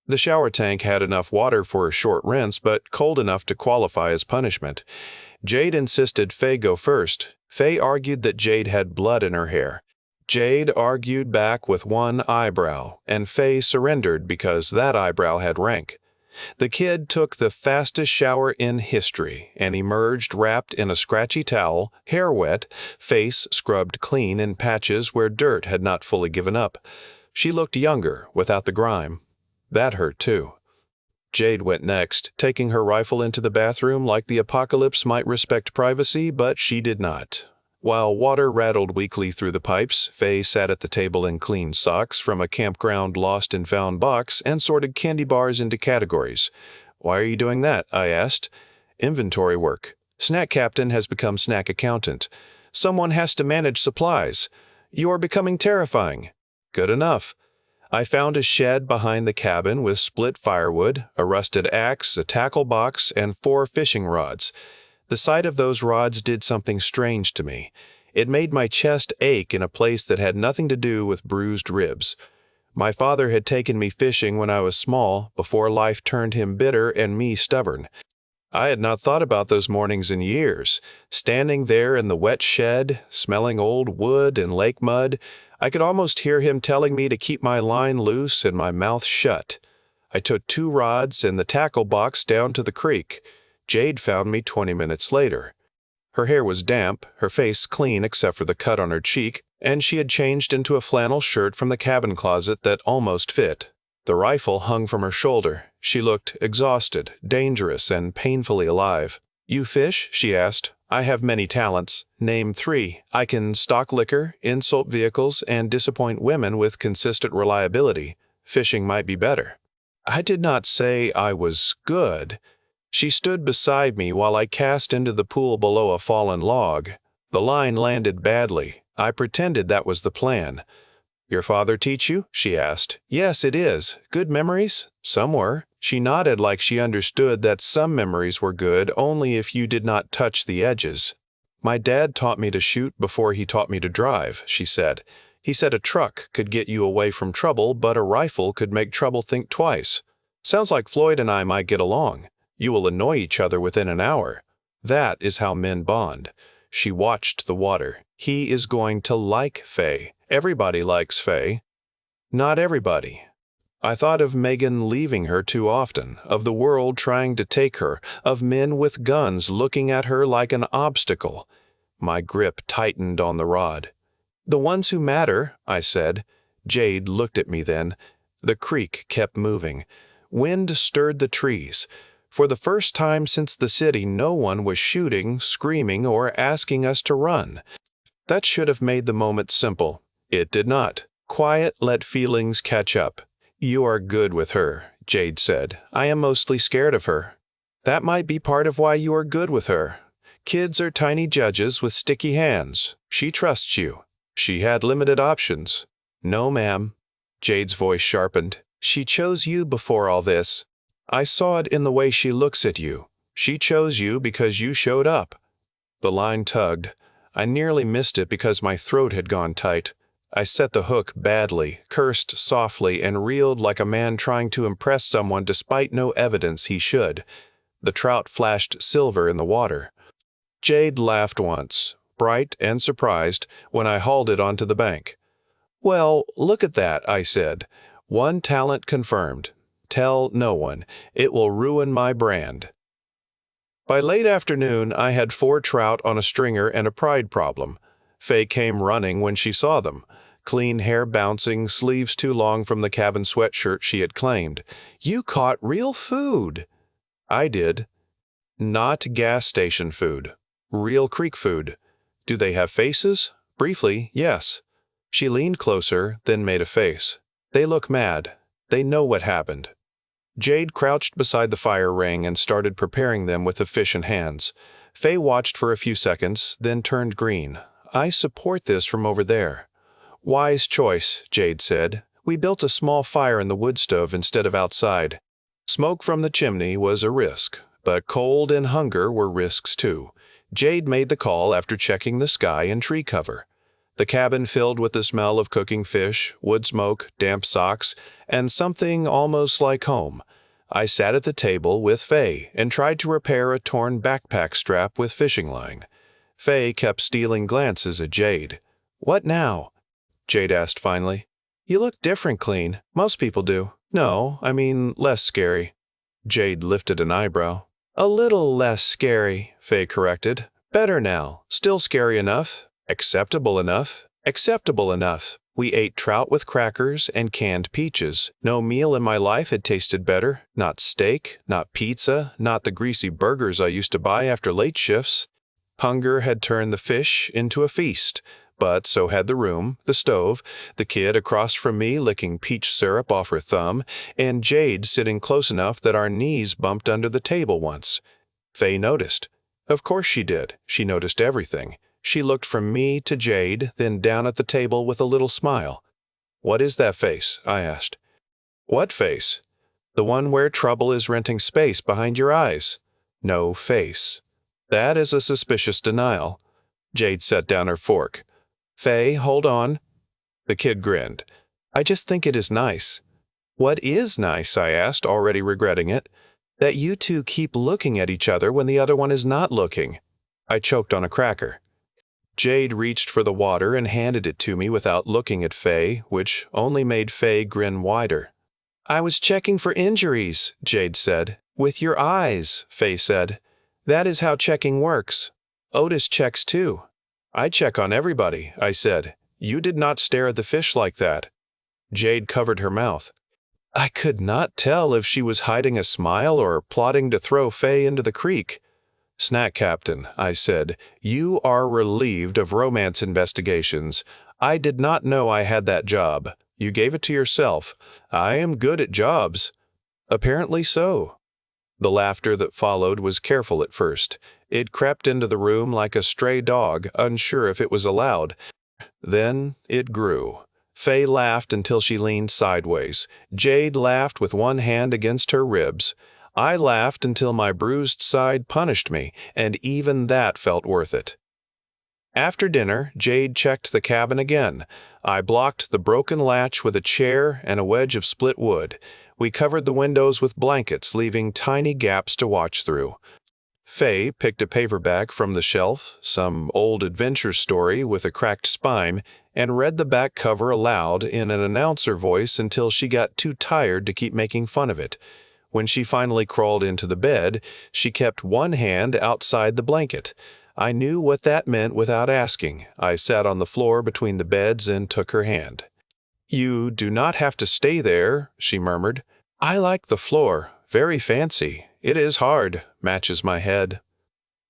The shower tank had enough water for a short rinse, but cold enough to qualify as punishment. Jade insisted Fay go first. Fay argued that Jade had blood in her hair. Jade argued back with one eyebrow, and Fay surrendered because that eyebrow had rank. The kid took the fastest shower in history and emerged wrapped in a scratchy towel, hair wet, face scrubbed clean in patches where dirt had not fully given up. She looked younger without the grime. That hurt too. Jade went next, taking her rifle into the bathroom like the apocalypse might respect privacy, but she did not. While water rattled weakly through the pipes, Fay sat at the table in clean socks from a campground lost and found box and sorted candy bars into categories. "Why are you doing that?" I asked. "Inventory work. Snack captain has become snack accountant. Someone has to manage supplies. You are becoming terrifying." "Good enough." I found a shed behind the cabin with split firewood, a rusted axe, a tackle box, and 4 fishing rods. The sight of those rods did something strange to me. It made my chest ache in a place that had nothing to do with bruised ribs. My father had taken me fishing when I was small, before life turned him bitter and me stubborn. I had not thought about those mornings in years. Standing there in the wet shed, smelling old wood and lake mud, I could almost hear him telling me to keep my line loose and my mouth shut. I took 2 rods and the tackle box down to the creek. Jade found me 20 minutes later. Her hair was damp, her face clean except for the cut on her cheek, and she had changed into a flannel shirt from the cabin closet that almost fit. The rifle hung from her shoulder. She looked exhausted, dangerous, and painfully alive. "You fish?" she asked. "I have many talents. Name 3. I can stock liquor, insult vehicles, and disappoint women with consistent reliability. Fishing might be better." I did not say I was good. She stood beside me while I cast into the pool below a fallen log. The line landed badly. I pretended that was the plan. "Your father teach you?" she asked. "Yes, it is. Good memories?" "Some were." She nodded like she understood that some memories were good only if you did not touch the edges. "My dad taught me to shoot before he taught me to drive," she said. "He said a truck could get you away from trouble, but a rifle could make trouble think twice. Sounds like Floyd and I might get along. You will annoy each other within an hour. That is how men bond." She watched the water. "He is going to like Fay. Everybody likes Fay." "Not everybody." I thought of Megan leaving her too often, of the world trying to take her, of men with guns looking at her like an obstacle. My grip tightened on the rod. "The ones who matter," I said. Jade looked at me then. The creek kept moving. Wind stirred the trees. For the first time since the city, no one was shooting, screaming, or asking us to run. That should have made the moment simple. It did not. Quiet let feelings catch up. "You are good with her," Jade said. "I am mostly scared of her." "That might be part of why you are good with her. Kids are tiny judges with sticky hands. She trusts you." She had limited options. "No, ma'am." Jade's voice sharpened. "She chose you before all this. I saw it in the way she looks at you. She chose you because you showed up." The line tugged. I nearly missed it because my throat had gone tight. I set the hook badly, cursed softly, and reeled like a man trying to impress someone despite no evidence he should. The trout flashed silver in the water. Jade laughed once, bright and surprised, when I hauled it onto the bank. "Well, look at that," I said. One talent confirmed. Tell no one. It will ruin my brand. By late afternoon, I had 4 trout on a stringer and a pride problem. Fay came running when she saw them. Clean hair bouncing, sleeves too long from the cabin sweatshirt she had claimed. "You caught real food." I did. Not gas station food. Real creek food. Do they have faces? Briefly, yes. She leaned closer, then made a face. They look mad. They know what happened. Jade crouched beside the fire ring and started preparing them with the fish in hands. Fay watched for a few seconds, then turned green. "I support this from over there." "Wise choice," Jade said. "We built a small fire in the wood stove instead of outside. Smoke from the chimney was a risk, but cold and hunger were risks too." Jade made the call after checking the sky and tree cover. The cabin filled with the smell of cooking fish, wood smoke, damp socks, and something almost like home. I sat at the table with Fay and tried to repair a torn backpack strap with fishing line. Fay kept stealing glances at Jade. "What now?" Jade asked finally. "You look different, Clean. Most people do." "No, I mean less scary." Jade lifted an eyebrow. "A little less scary," Fay corrected. "Better now. Still scary enough. Acceptable enough. Acceptable enough." We ate trout with crackers and canned peaches. No meal in my life had tasted better. Not steak, not pizza, not the greasy burgers I used to buy after late shifts. Hunger had turned the fish into a feast, but so had the room, the stove, the kid across from me licking peach syrup off her thumb, and Jade sitting close enough that our knees bumped under the table once. Fay noticed. Of course she did. She noticed everything. She looked from me to Jade, then down at the table with a little smile. "What is that face?" I asked. "What face?" "The one where trouble is renting space behind your eyes." "No face." "That is a suspicious denial." Jade set down her fork. "Fay, hold on." The kid grinned. "I just think it is nice." "What is nice?" I asked, already regretting it. "That you two keep looking at each other when the other one is not looking." I choked on a cracker. Jade reached for the water and handed it to me without looking at Fay, which only made Fay grin wider. "I was checking for injuries," Jade said. "With your eyes," Fay said. "That is how checking works. Otis checks too." "I check on everybody," I said. "You did not stare at the fish like that." Jade covered her mouth. I could not tell if she was hiding a smile or plotting to throw Fay into the creek. "Snack Captain," I said, "you are relieved of romance investigations. I did not know I had that job. You gave it to yourself. I am good at jobs." "Apparently so." The laughter that followed was careful at first. It crept into the room like a stray dog, unsure if it was allowed. Then it grew. Fay laughed until she leaned sideways. Jade laughed with one hand against her ribs. I laughed until my bruised side punished me, and even that felt worth it. After dinner, Jade checked the cabin again. I blocked the broken latch with a chair and a wedge of split wood. We covered the windows with blankets, leaving tiny gaps to watch through. Fay picked a paperback from the shelf, some old adventure story with a cracked spine, and read the back cover aloud in an announcer voice until she got too tired to keep making fun of it. When she finally crawled into the bed, she kept one hand outside the blanket. I knew what that meant without asking. I sat on the floor between the beds and took her hand. "You do not have to stay there," she murmured. "I like the floor. Very fancy. It is hard. Matches my head."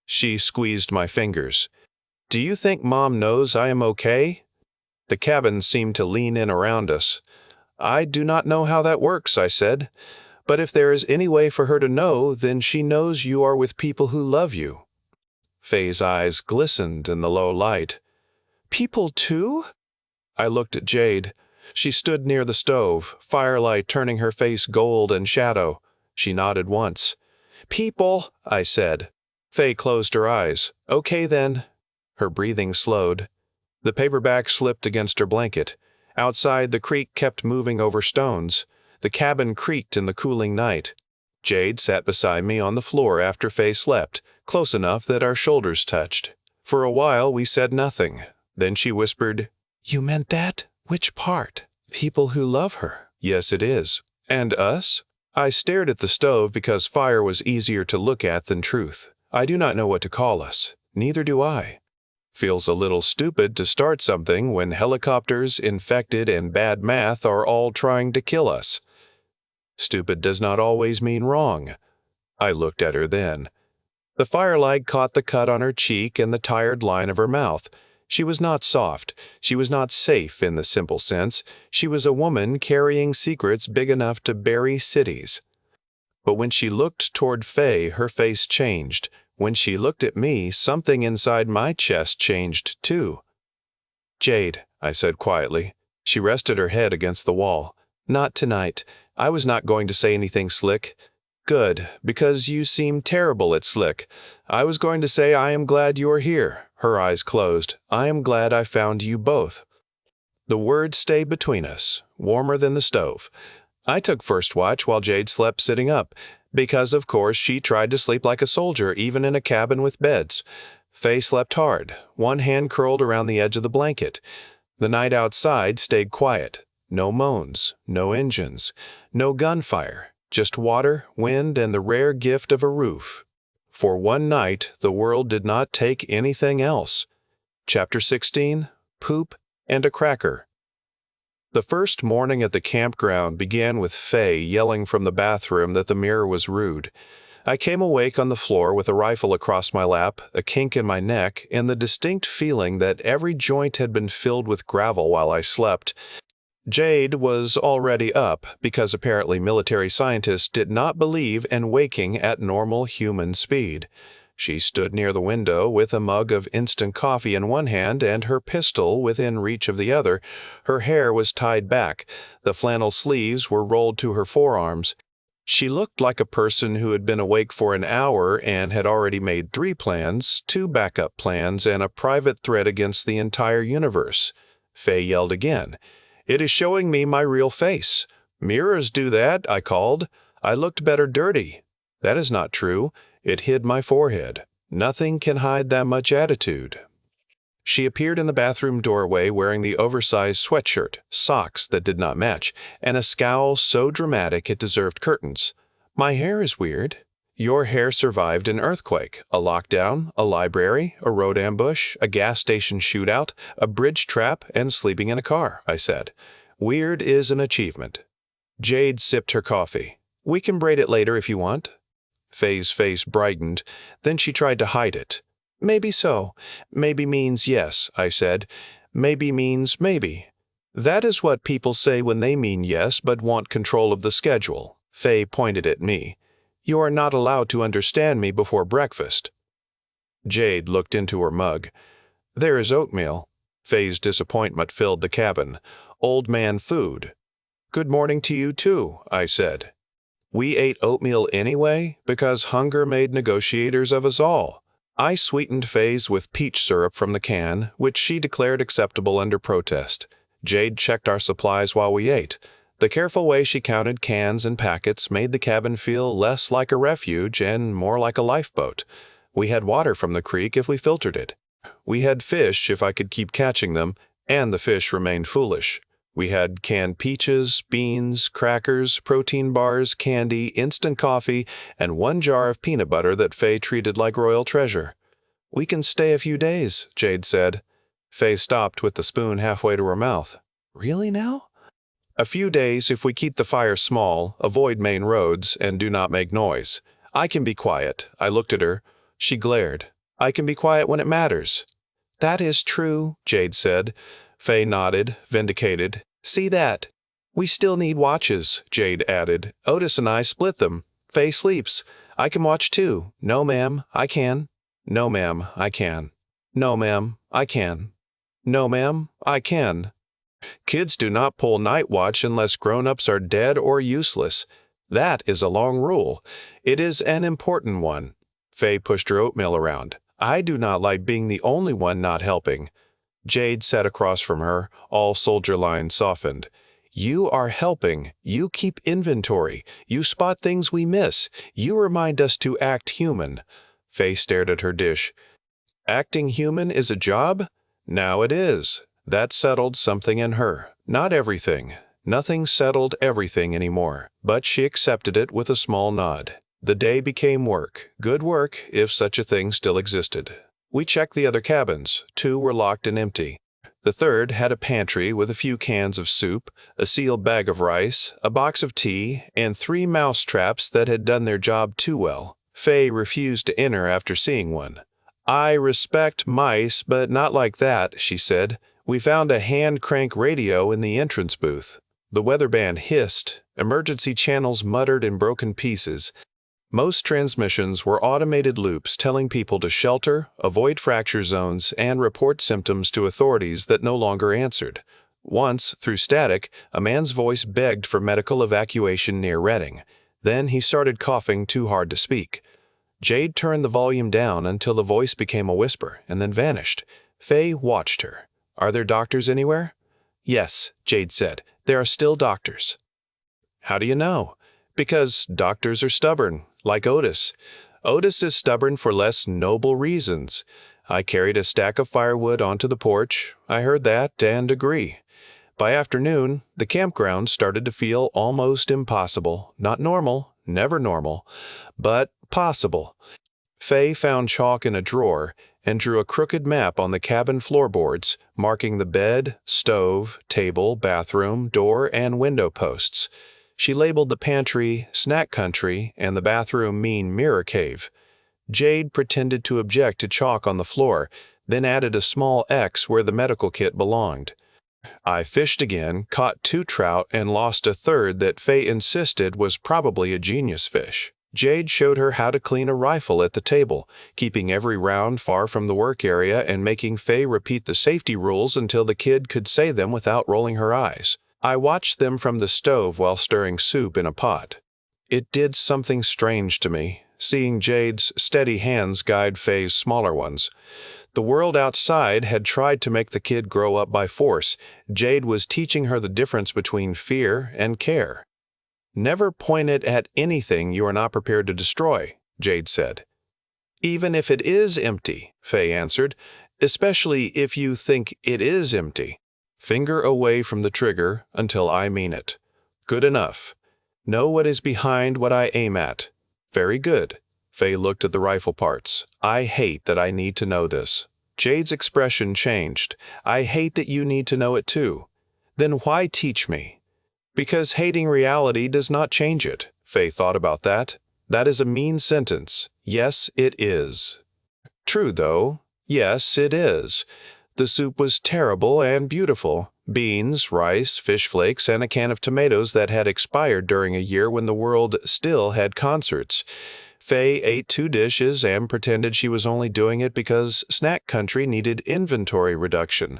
She squeezed my fingers. "Do you think Mom knows I am okay?" The cabin seemed to lean in around us. "I do not know how that works," I said. "But if there is any way for her to know, then she knows you are with people who love you." Fay's eyes glistened in the low light. "People too?" I looked at Jade. She stood near the stove, firelight turning her face gold and shadow. She nodded once. "People," I said. Fay closed her eyes. "Okay then." Her breathing slowed. The paperback slipped against her blanket. Outside, the creek kept moving over stones. The cabin creaked in the cooling night. Jade sat beside me on the floor after Fay slept, close enough that our shoulders touched. For a while we said nothing. Then she whispered, "You meant that? Which part?" "People who love her." Yes, it is. And us? I stared at the stove because fire was easier to look at than truth. I do not know what to call us. Neither do I. Feels a little stupid to start something when helicopters, infected, and bad math are all trying to kill us. Stupid does not always mean wrong. I looked at her then. The firelight caught the cut on her cheek and the tired line of her mouth. She was not soft. She was not safe in the simple sense. She was a woman carrying secrets big enough to bury cities. But when she looked toward Fay, her face changed. When she looked at me, something inside my chest changed too. "Jade," I said quietly. She rested her head against the wall. "Not tonight. I was not going to say anything slick. Good, because you seem terrible at slick. I was going to say I am glad you're here." Her eyes closed. "I am glad I found you both." The words stayed between us, warmer than the stove. I took first watch while Jade slept sitting up, because of course she tried to sleep like a soldier even in a cabin with beds. Fay slept hard, one hand curled around the edge of the blanket. The night outside stayed quiet. No moans, no engines, no gunfire, just water, wind, and the rare gift of a roof. For one night, the world did not take anything else. Chapter 16, Poop and a Cracker. The first morning at the campground began with Fay yelling from the bathroom that the mirror was rude. I came awake on the floor with a rifle across my lap, a kink in my neck, and the distinct feeling that every joint had been filled with gravel while I slept. Jade was already up because apparently military scientists did not believe in waking at normal human speed. She stood near the window with a mug of instant coffee in one hand and her pistol within reach of the other. Her hair was tied back. The flannel sleeves were rolled to her forearms. She looked like a person who had been awake for an hour and had already made 3 plans, 2 backup plans, and a private threat against the entire universe. Fay yelled again. "It is showing me my real face." "Mirrors do that," I called. "I looked better dirty." "That is not true. It hid my forehead. Nothing can hide that much attitude." She appeared in the bathroom doorway wearing the oversized sweatshirt, socks that did not match, and a scowl so dramatic it deserved curtains. "My hair is weird." "Your hair survived an earthquake, a lockdown, a library, a road ambush, a gas station shootout, a bridge trap, and sleeping in a car," I said. "Weird is an achievement." Jade sipped her coffee. "We can braid it later if you want." Fay's face brightened. Then she tried to hide it. "Maybe so. Maybe means yes," I said. "Maybe means maybe. That is what people say when they mean yes but want control of the schedule." Fay pointed at me. "You are not allowed to understand me before breakfast." Jade looked into her mug. "There is oatmeal." Fay's disappointment filled the cabin. "Old man food." "Good morning to you too," I said. We ate oatmeal anyway because hunger made negotiators of us all. I sweetened Fay's with peach syrup from the can, which she declared acceptable under protest. Jade checked our supplies while we ate. The careful way she counted cans and packets made the cabin feel less like a refuge and more like a lifeboat. We had water from the creek if we filtered it. We had fish if I could keep catching them, and the fish remained foolish. We had canned peaches, beans, crackers, protein bars, candy, instant coffee, and 1 jar of peanut butter that Fay treated like royal treasure. "We can stay a few days," Jade said. Fay stopped with the spoon halfway to her mouth. "Really now?" "A few days if we keep the fire small, avoid main roads, and do not make noise. I can be quiet." I looked at her. She glared. "I can be quiet when it matters." "That is true," Jade said. Fay nodded, vindicated. "See that?" "We still need watches," Jade added. "Otis and I split them. Fay sleeps. I can watch too." "No, ma'am, I can." "No, ma'am, I can." "No, ma'am, I can." "No, ma'am, I can." Kids do not pull night watch unless grown-ups are dead or useless. That is a long rule. It is an important one. Fay pushed her oatmeal around. "I do not like being the only one not helping." Jade sat across from her, all soldier lines softened. "You are helping. You keep inventory. You spot things we miss. You remind us to act human." Fay stared at her dish. "Acting human is a job?" "Now it is." That settled something in her. Not everything. Nothing settled everything anymore, but she accepted it with a small nod. The day became work. Good work, if such a thing still existed. We checked the other cabins. 2 were locked and empty. The third had a pantry with a few cans of soup, a sealed bag of rice, a box of tea, and 3 mouse traps that had done their job too well. Fay refused to enter after seeing one. "I respect mice, but not like that," she said. "We found a hand-crank radio in the entrance booth." The weather band hissed. Emergency channels muttered in broken pieces. Most transmissions were automated loops telling people to shelter, avoid fracture zones, and report symptoms to authorities that no longer answered. Once, through static, a man's voice begged for medical evacuation near Reading. Then he started coughing too hard to speak. Jade turned the volume down until the voice became a whisper, and then vanished. Fay watched her. "Are there doctors anywhere?" "Yes," Jade said. "There are still doctors." "How do you know?" "Because doctors are stubborn. Like Otis. Otis is stubborn for less noble reasons. I carried a stack of firewood onto the porch. I heard that and agree. By afternoon, the campground started to feel almost impossible. Not normal, never normal, but possible. Fay found chalk in a drawer and drew a crooked map on the cabin floorboards, marking the bed, stove, table, bathroom, door, and window posts. She labeled the pantry Snack Country and the bathroom Mean Mirror Cave. Jade pretended to object to chalk on the floor, then added a small X where the medical kit belonged. I fished again, caught 2 trout, and lost a third that Fay insisted was probably a genius fish. Jade showed her how to clean a rifle at the table, keeping every round far from the work area and making Fay repeat the safety rules until the kid could say them without rolling her eyes. I watched them from the stove while stirring soup in a pot. It did something strange to me, seeing Jade's steady hands guide Fay's smaller ones. The world outside had tried to make the kid grow up by force. Jade was teaching her the difference between fear and care. "Never point it at anything you are not prepared to destroy," Jade said. "Even if it is empty," Fay answered, "especially if you think it is empty. Finger away from the trigger until I mean it. Good enough. Know what is behind what I aim at. Very good." Fay looked at the rifle parts. "I hate that I need to know this." Jade's expression changed. "I hate that you need to know it too. Then why teach me?" "Because hating reality does not change it." Fay thought about that. "That is a mean sentence." "Yes, it is." "True, though. Yes, it is." The soup was terrible and beautiful. Beans, rice, fish flakes, and a can of tomatoes that had expired during a year when the world still had concerts. Fay ate 2 dishes and pretended she was only doing it because Snack Country needed inventory reduction.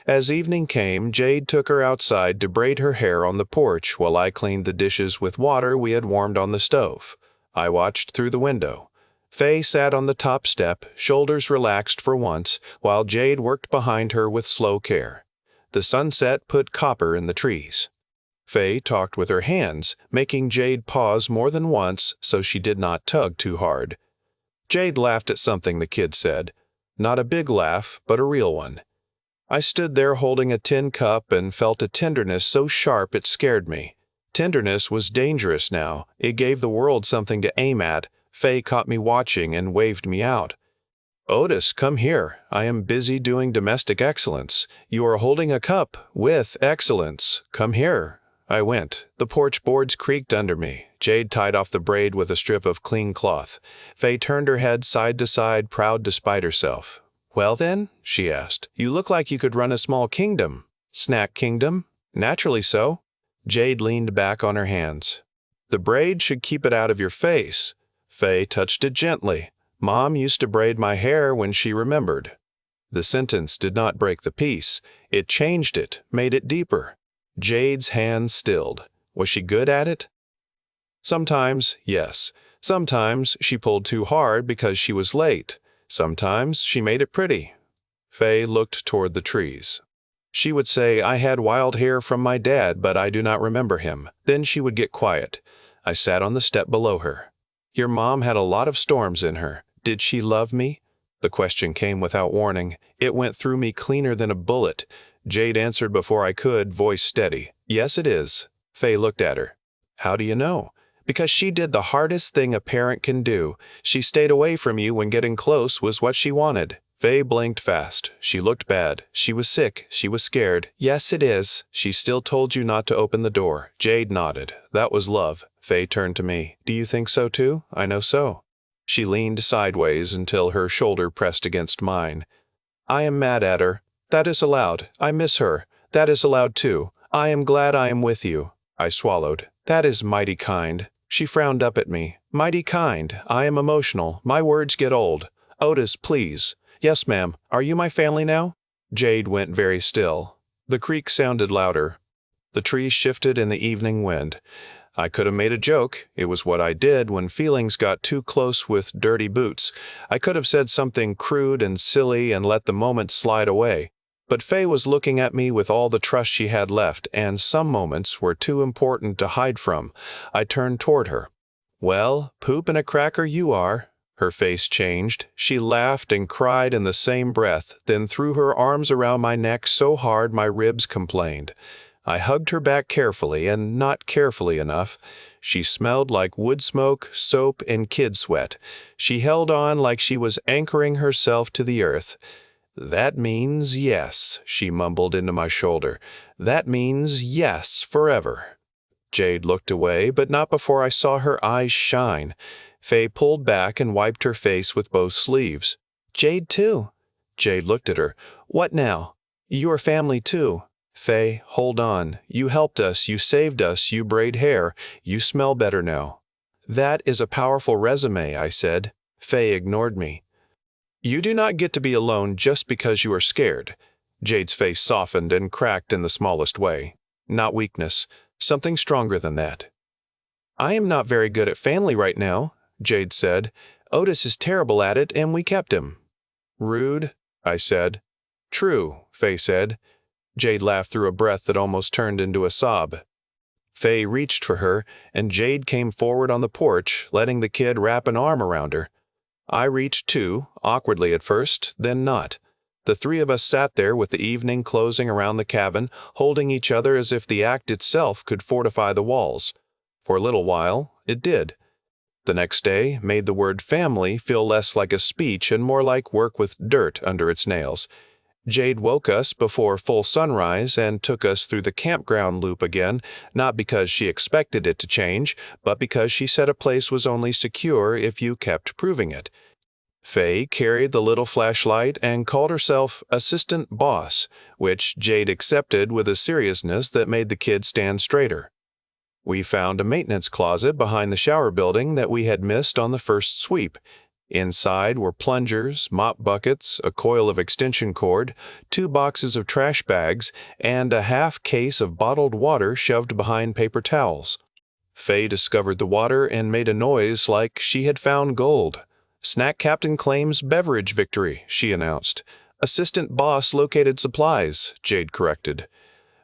As evening came, Jade took her outside to braid her hair on the porch while I cleaned the dishes with water we had warmed on the stove. I watched through the window. Fay sat on the top step, shoulders relaxed for once, while Jade worked behind her with slow care. The sunset put copper in the trees. Fay talked with her hands, making Jade pause more than once so she did not tug too hard. Jade laughed at something the kid said. Not a big laugh, but a real one. I stood there holding a tin cup and felt a tenderness so sharp it scared me. Tenderness was dangerous now. It gave the world something to aim at. Fay caught me watching and waved me out. "Otis, come here. I am busy doing domestic excellence. You are holding a cup with excellence. Come here." I went. The porch boards creaked under me. Jade tied off the braid with a strip of clean cloth. Fay turned her head side to side, proud despite herself. "Well then," she asked, "you look like you could run a small kingdom." "Snack kingdom?" "Naturally so." Jade leaned back on her hands. "The braid should keep it out of your face." Fay touched it gently. "Mom used to braid my hair when she remembered." The sentence did not break the peace. It changed it, made it deeper. Jade's hands stilled. Was she good at it? Sometimes, yes. Sometimes she pulled too hard because she was late. Sometimes she made it pretty. Fay looked toward the trees. She would say, "I had wild hair from my dad, but I do not remember him." Then she would get quiet. I sat on the step below her. "Your mom had a lot of storms in her. Did she love me?" The question came without warning. It went through me cleaner than a bullet. Jade answered before I could, voice steady. Yes, it is. Fay looked at her. How do you know? Because she did the hardest thing a parent can do. She stayed away from you when getting close was what she wanted. Fay blinked fast. She looked bad. She was sick. She was scared. Yes, it is. She still told you not to open the door. Jade nodded. That was love. Fay turned to me. Do you think so too? I know so. She leaned sideways until her shoulder pressed against mine. I am mad at her. That is allowed. I miss her. That is allowed too. I am glad I am with you. I swallowed. That is mighty kind. She frowned up at me. Mighty kind. I am emotional. My words get old. Otis, please. Yes, ma'am. Are you my family now? Jade went very still. The creak sounded louder. The trees shifted in the evening wind. I could have made a joke. It was what I did when feelings got too close with dirty boots. I could have said something crude and silly and let the moment slide away. But Fay was looking at me with all the trust she had left, and some moments were too important to hide from. I turned toward her. Well, poop in a cracker you are. Her face changed. She laughed and cried in the same breath, then threw her arms around my neck so hard my ribs complained. I hugged her back carefully, and not carefully enough. She smelled like wood smoke, soap, and kid sweat. She held on like she was anchoring herself to the earth. That means yes, she mumbled into my shoulder. That means yes, forever. Jade looked away, but not before I saw her eyes shine. Fay pulled back and wiped her face with both sleeves. Jade too. Jade looked at her. What now? You're family too. Fay, hold on. You helped us, you saved us, you braid hair. You smell better now. That is a powerful resume, I said. Fay ignored me. You do not get to be alone just because you are scared. Jade's face softened and cracked in the smallest way. Not weakness, something stronger than that. I am not very good at family right now, Jade said. Otis is terrible at it, and we kept him. Rude, I said. True, Fay said. Jade laughed through a breath that almost turned into a sob. Fay reached for her, and Jade came forward on the porch, letting the kid wrap an arm around her. I reached too, awkwardly at first, then not. The three of us sat there with the evening closing around the cabin, holding each other as if the act itself could fortify the walls. For a little while, it did. The next day made the word family feel less like a speech and more like work with dirt under its nails. Jade woke us before full sunrise and took us through the campground loop again, not because she expected it to change, but because she said a place was only secure if you kept proving it. Fay carried the little flashlight and called herself Assistant Boss, which Jade accepted with a seriousness that made the kid stand straighter. We found a maintenance closet behind the shower building that we had missed on the first sweep. Inside were plungers, mop buckets, a coil of extension cord, 2 boxes of trash bags, and a half case of bottled water shoved behind paper towels. Fay discovered the water and made a noise like she had found gold. Snack Captain claims beverage victory, she announced. Assistant Boss located supplies, Jade corrected.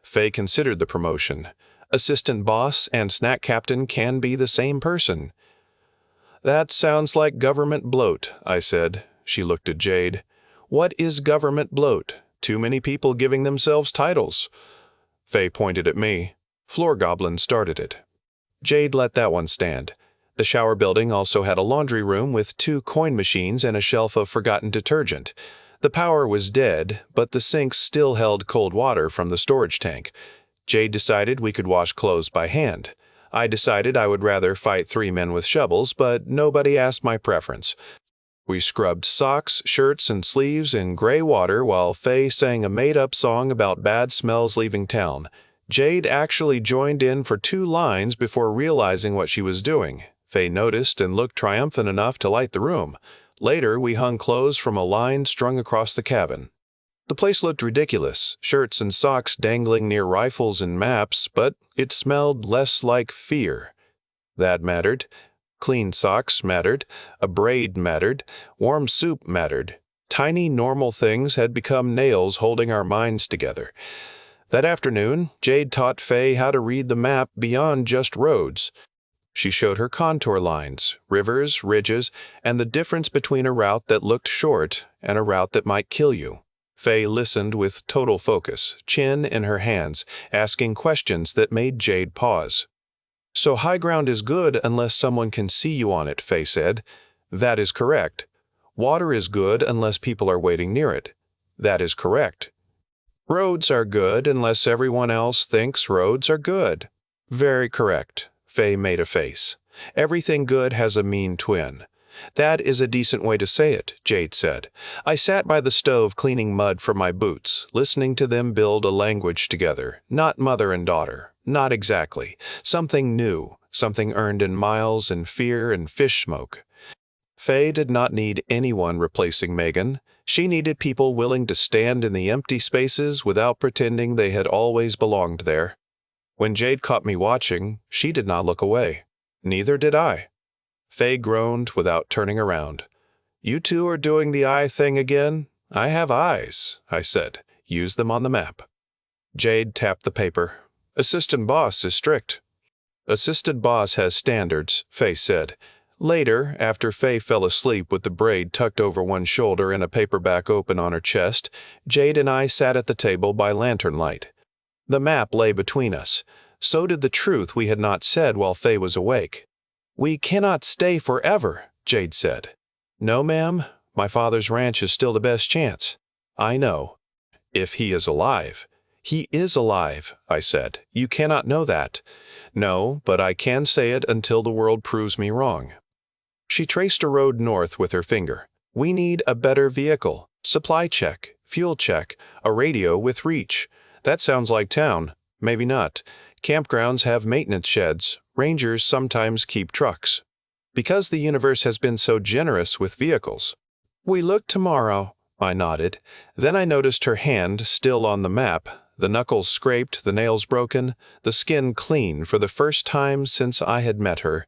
Fay considered the promotion. Assistant Boss and Snack Captain can be the same person. That sounds like government bloat, I said. She looked at Jade. What is government bloat? Too many people giving themselves titles. Fay pointed at me. Floor Goblin started it. Jade let that one stand. The shower building also had a laundry room with 2 coin machines and a shelf of forgotten detergent. The power was dead, but the sinks still held cold water from the storage tank. Jade decided we could wash clothes by hand. I decided I would rather fight 3 men with shovels, but nobody asked my preference. We scrubbed socks, shirts, and sleeves in gray water while Fay sang a made-up song about bad smells leaving town. Jade actually joined in for 2 lines before realizing what she was doing. Fay noticed and looked triumphant enough to light the room. Later, we hung clothes from a line strung across the cabin. The place looked ridiculous, shirts and socks dangling near rifles and maps, but it smelled less like fear. That mattered. Clean socks mattered. A braid mattered. Warm soup mattered. Tiny, normal things had become nails holding our minds together. That afternoon, Jade taught Fay how to read the map beyond just roads. She showed her contour lines, rivers, ridges, and the difference between a route that looked short and a route that might kill you. Fay listened with total focus, chin in her hands, asking questions that made Jade pause. "So high ground is good unless someone can see you on it," Fay said. "That is correct. Water is good unless people are waiting near it." "That is correct." "Roads are good unless everyone else thinks roads are good." "Very correct." Fay made a face. "Everything good has a mean twin." "That is a decent way to say it," Jade said. "I sat by the stove cleaning mud from my boots, listening to them build a language together. Not mother and daughter. Not exactly. Something new. Something earned in miles and fear and fish smoke." Fay did not need anyone replacing Megan. She needed people willing to stand in the empty spaces without pretending they had always belonged there. When Jade caught me watching, she did not look away. Neither did I. Fay groaned without turning around. "You two are doing the eye thing again?" "I have eyes," I said. "Use them on the map." Jade tapped the paper. "Assistant boss is strict." "Assistant boss has standards," Fay said. Later, after Fay fell asleep with the braid tucked over one shoulder and a paperback open on her chest, Jade and I sat at the table by lantern light. The map lay between us. So did the truth we had not said while Fay was awake. "We cannot stay forever," Jade said. "No, ma'am. My father's ranch is still the best chance." "I know. If he is alive." "He is alive," I said. "You cannot know that." "No, but I can say it until the world proves me wrong." She traced a road north with her finger. "We need a better vehicle. Supply check, fuel check, a radio with reach." "That sounds like town." "Maybe not. Campgrounds have maintenance sheds. Rangers sometimes keep trucks." "Because the universe has been so generous with vehicles." "We look tomorrow," I nodded. Then I noticed her hand still on the map, the knuckles scraped, the nails broken, the skin clean for the first time since I had met her.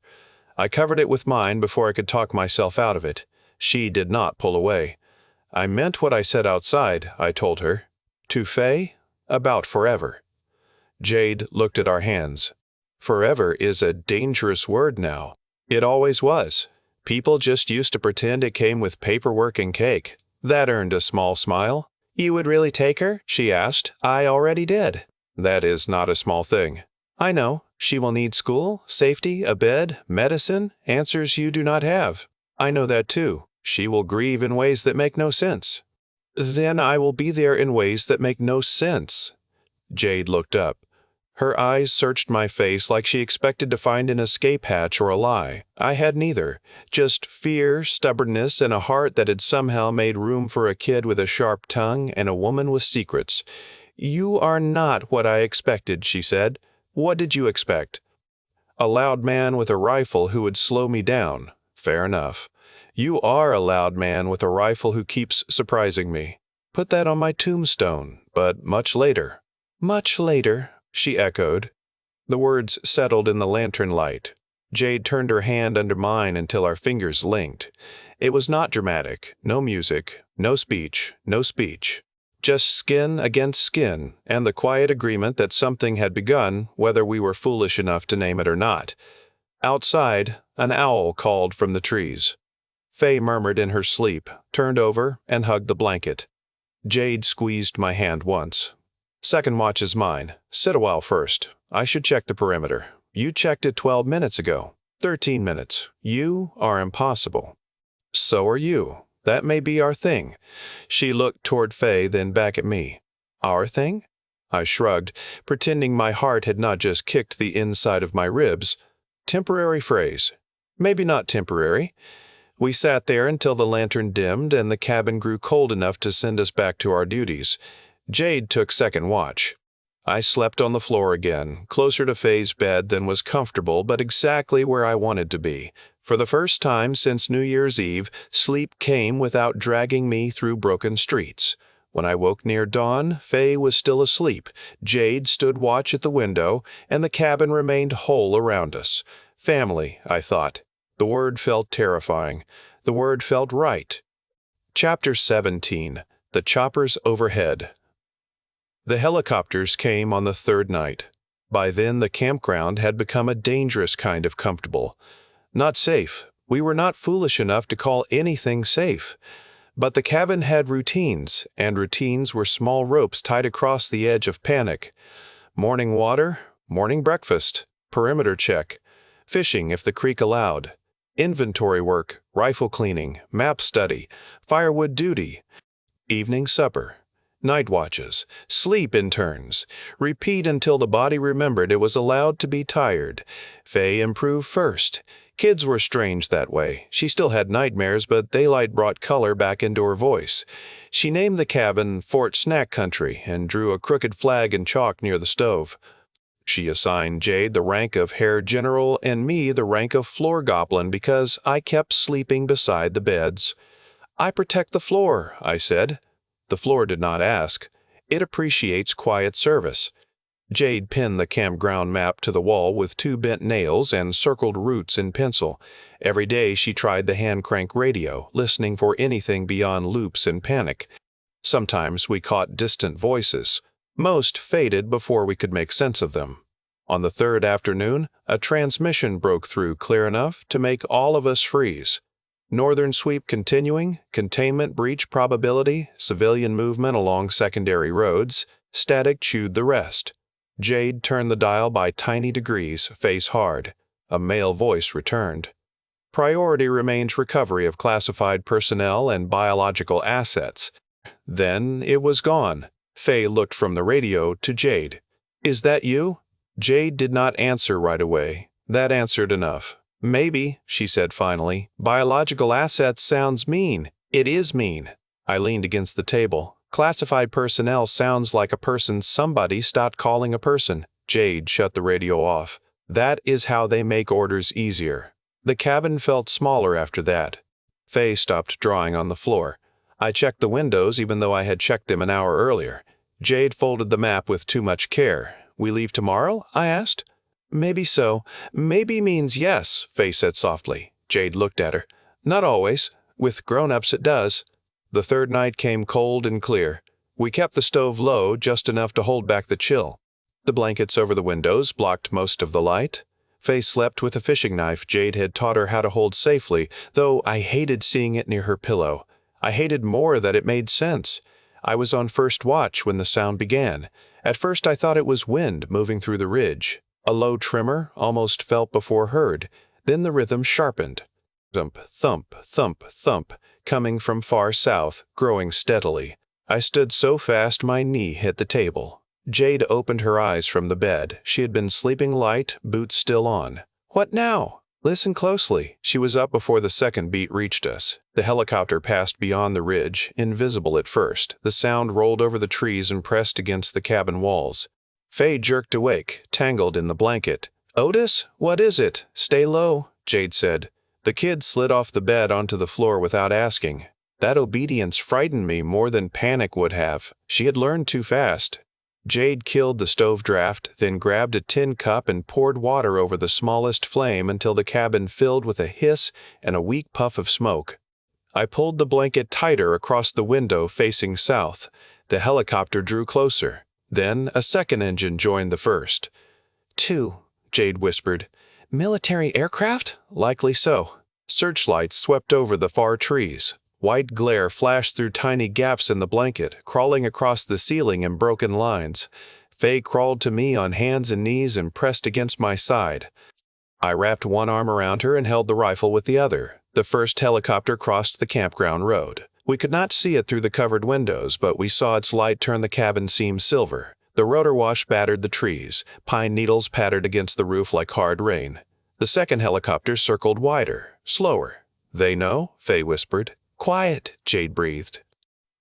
I covered it with mine before I could talk myself out of it. She did not pull away. "I meant what I said outside," I told her. "To Fay? About forever." Jade looked at our hands. "Forever is a dangerous word now." "It always was. People just used to pretend it came with paperwork and cake." That earned a small smile. "You would really take her?" she asked. "I already did." "That is not a small thing." "I know. She will need school, safety, a bed, medicine, answers you do not have." "I know that too. She will grieve in ways that make no sense." "Then I will be there in ways that make no sense." Jade looked up. Her eyes searched my face like she expected to find an escape hatch or a lie. I had neither. Just fear, stubbornness, and a heart that had somehow made room for a kid with a sharp tongue and a woman with secrets. "You are not what I expected," she said. "What did you expect?" "A loud man with a rifle who would slow me down." "Fair enough." "You are a loud man with a rifle who keeps surprising me." "Put that on my tombstone, but much later." "Much later," she echoed. The words settled in the lantern light. Jade turned her hand under mine until our fingers linked. It was not dramatic, no music, no speech, no speech. Just skin against skin, and the quiet agreement that something had begun, whether we were foolish enough to name it or not. Outside, an owl called from the trees. Fay murmured in her sleep, turned over, and hugged the blanket. Jade squeezed my hand once. "Second watch is mine. Sit a while first. I should check the perimeter. You checked it 12 minutes ago. 13 minutes. You are impossible." "So are you. That may be our thing." She looked toward Fay, then back at me. "Our thing?" I shrugged, pretending my heart had not just kicked the inside of my ribs. "Temporary phrase." "Maybe not temporary." We sat there until the lantern dimmed and the cabin grew cold enough to send us back to our duties. Jade took second watch. I slept on the floor again, closer to Fay's bed than was comfortable, but exactly where I wanted to be. For the first time since New Year's Eve, sleep came without dragging me through broken streets. When I woke near dawn, Fay was still asleep, Jade stood watch at the window, and the cabin remained whole around us. Family, I thought. The word felt terrifying. The word felt right. Chapter 17. The Choppers Overhead. The helicopters came on the third night. By then the campground had become a dangerous kind of comfortable. Not safe. We were not foolish enough to call anything safe. But the cabin had routines, and routines were small ropes tied across the edge of panic. Morning water, morning breakfast, perimeter check, fishing if the creek allowed, inventory work, rifle cleaning, map study, firewood duty, evening supper, night watches, sleep in turns, repeat until the body remembered it was allowed to be tired. Fay improved first. Kids were strange that way. She still had nightmares, but daylight brought color back into her voice. She named the cabin Fort Snack Country and drew a crooked flag in chalk near the stove. She assigned Jade the rank of Hair General and me the rank of Floor Goblin because I kept sleeping beside the beds. "I protect the floor," I said. The floor did not ask. It appreciates quiet service. Jade pinned the campground map to the wall with 2 bent nails and circled routes in pencil. Every day she tried the hand-crank radio, listening for anything beyond loops and panic. Sometimes we caught distant voices. Most faded before we could make sense of them. On the 3rd afternoon, a transmission broke through clear enough to make all of us freeze. Northern sweep continuing, containment breach probability, civilian movement along secondary roads, static chewed the rest. Jade turned the dial by tiny degrees, face hard. A male voice returned. Priority remains recovery of classified personnel and biological assets. Then it was gone. Fay looked from the radio to Jade. "Is that you?" Jade did not answer right away. That answered enough. "Maybe," she said finally. "Biological assets sounds mean." "It is mean." I leaned against the table. "Classified personnel sounds like a person somebody stopped calling a person." Jade shut the radio off. "That is how they make orders easier." The cabin felt smaller after that. Fay stopped drawing on the floor. I checked the windows even though I had checked them an hour earlier. Jade folded the map with too much care. "We leave tomorrow?" I asked. "Maybe so. Maybe means yes," Fay said softly. Jade looked at her. "Not always. With grown-ups it does." The 3rd night came cold and clear. We kept the stove low, just enough to hold back the chill. The blankets over the windows blocked most of the light. Fay slept with a fishing knife Jade had taught her how to hold safely, though I hated seeing it near her pillow. I hated more that it made sense. I was on first watch when the sound began. At first I thought it was wind moving through the ridge. A low tremor, almost felt before heard. Then the rhythm sharpened. Thump, thump, thump, thump, coming from far south, growing steadily. I stood so fast my knee hit the table. Jade opened her eyes from the bed. She had been sleeping light, boots still on. "What now?" "Listen closely." She was up before the second beat reached us. The helicopter passed beyond the ridge, invisible at first. The sound rolled over the trees and pressed against the cabin walls. Fay jerked awake, tangled in the blanket. "Otis, what is it?" "Stay low," Jade said. The kid slid off the bed onto the floor without asking. That obedience frightened me more than panic would have. She had learned too fast. Jade killed the stove draft, then grabbed a tin cup and poured water over the smallest flame until the cabin filled with a hiss and a weak puff of smoke. I pulled the blanket tighter across the window facing south. The helicopter drew closer. Then a second engine joined the first. "2," Jade whispered. "Military aircraft?" "Likely so." Searchlights swept over the far trees. White glare flashed through tiny gaps in the blanket, crawling across the ceiling in broken lines. Fay crawled to me on hands and knees and pressed against my side. I wrapped one arm around her and held the rifle with the other. The first helicopter crossed the campground road. We could not see it through the covered windows, but we saw its light turn the cabin seam silver. The rotor wash battered the trees. Pine needles pattered against the roof like hard rain. The second helicopter circled wider, slower. "They know?" Fay whispered. "Quiet," Jade breathed.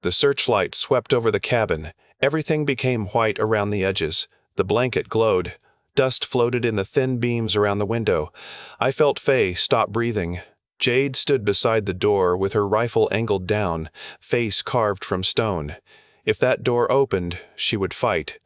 The searchlight swept over the cabin. Everything became white around the edges. The blanket glowed. Dust floated in the thin beams around the window. I felt Fay stop breathing. Jade stood beside the door with her rifle angled down, face carved from stone. If that door opened, she would fight.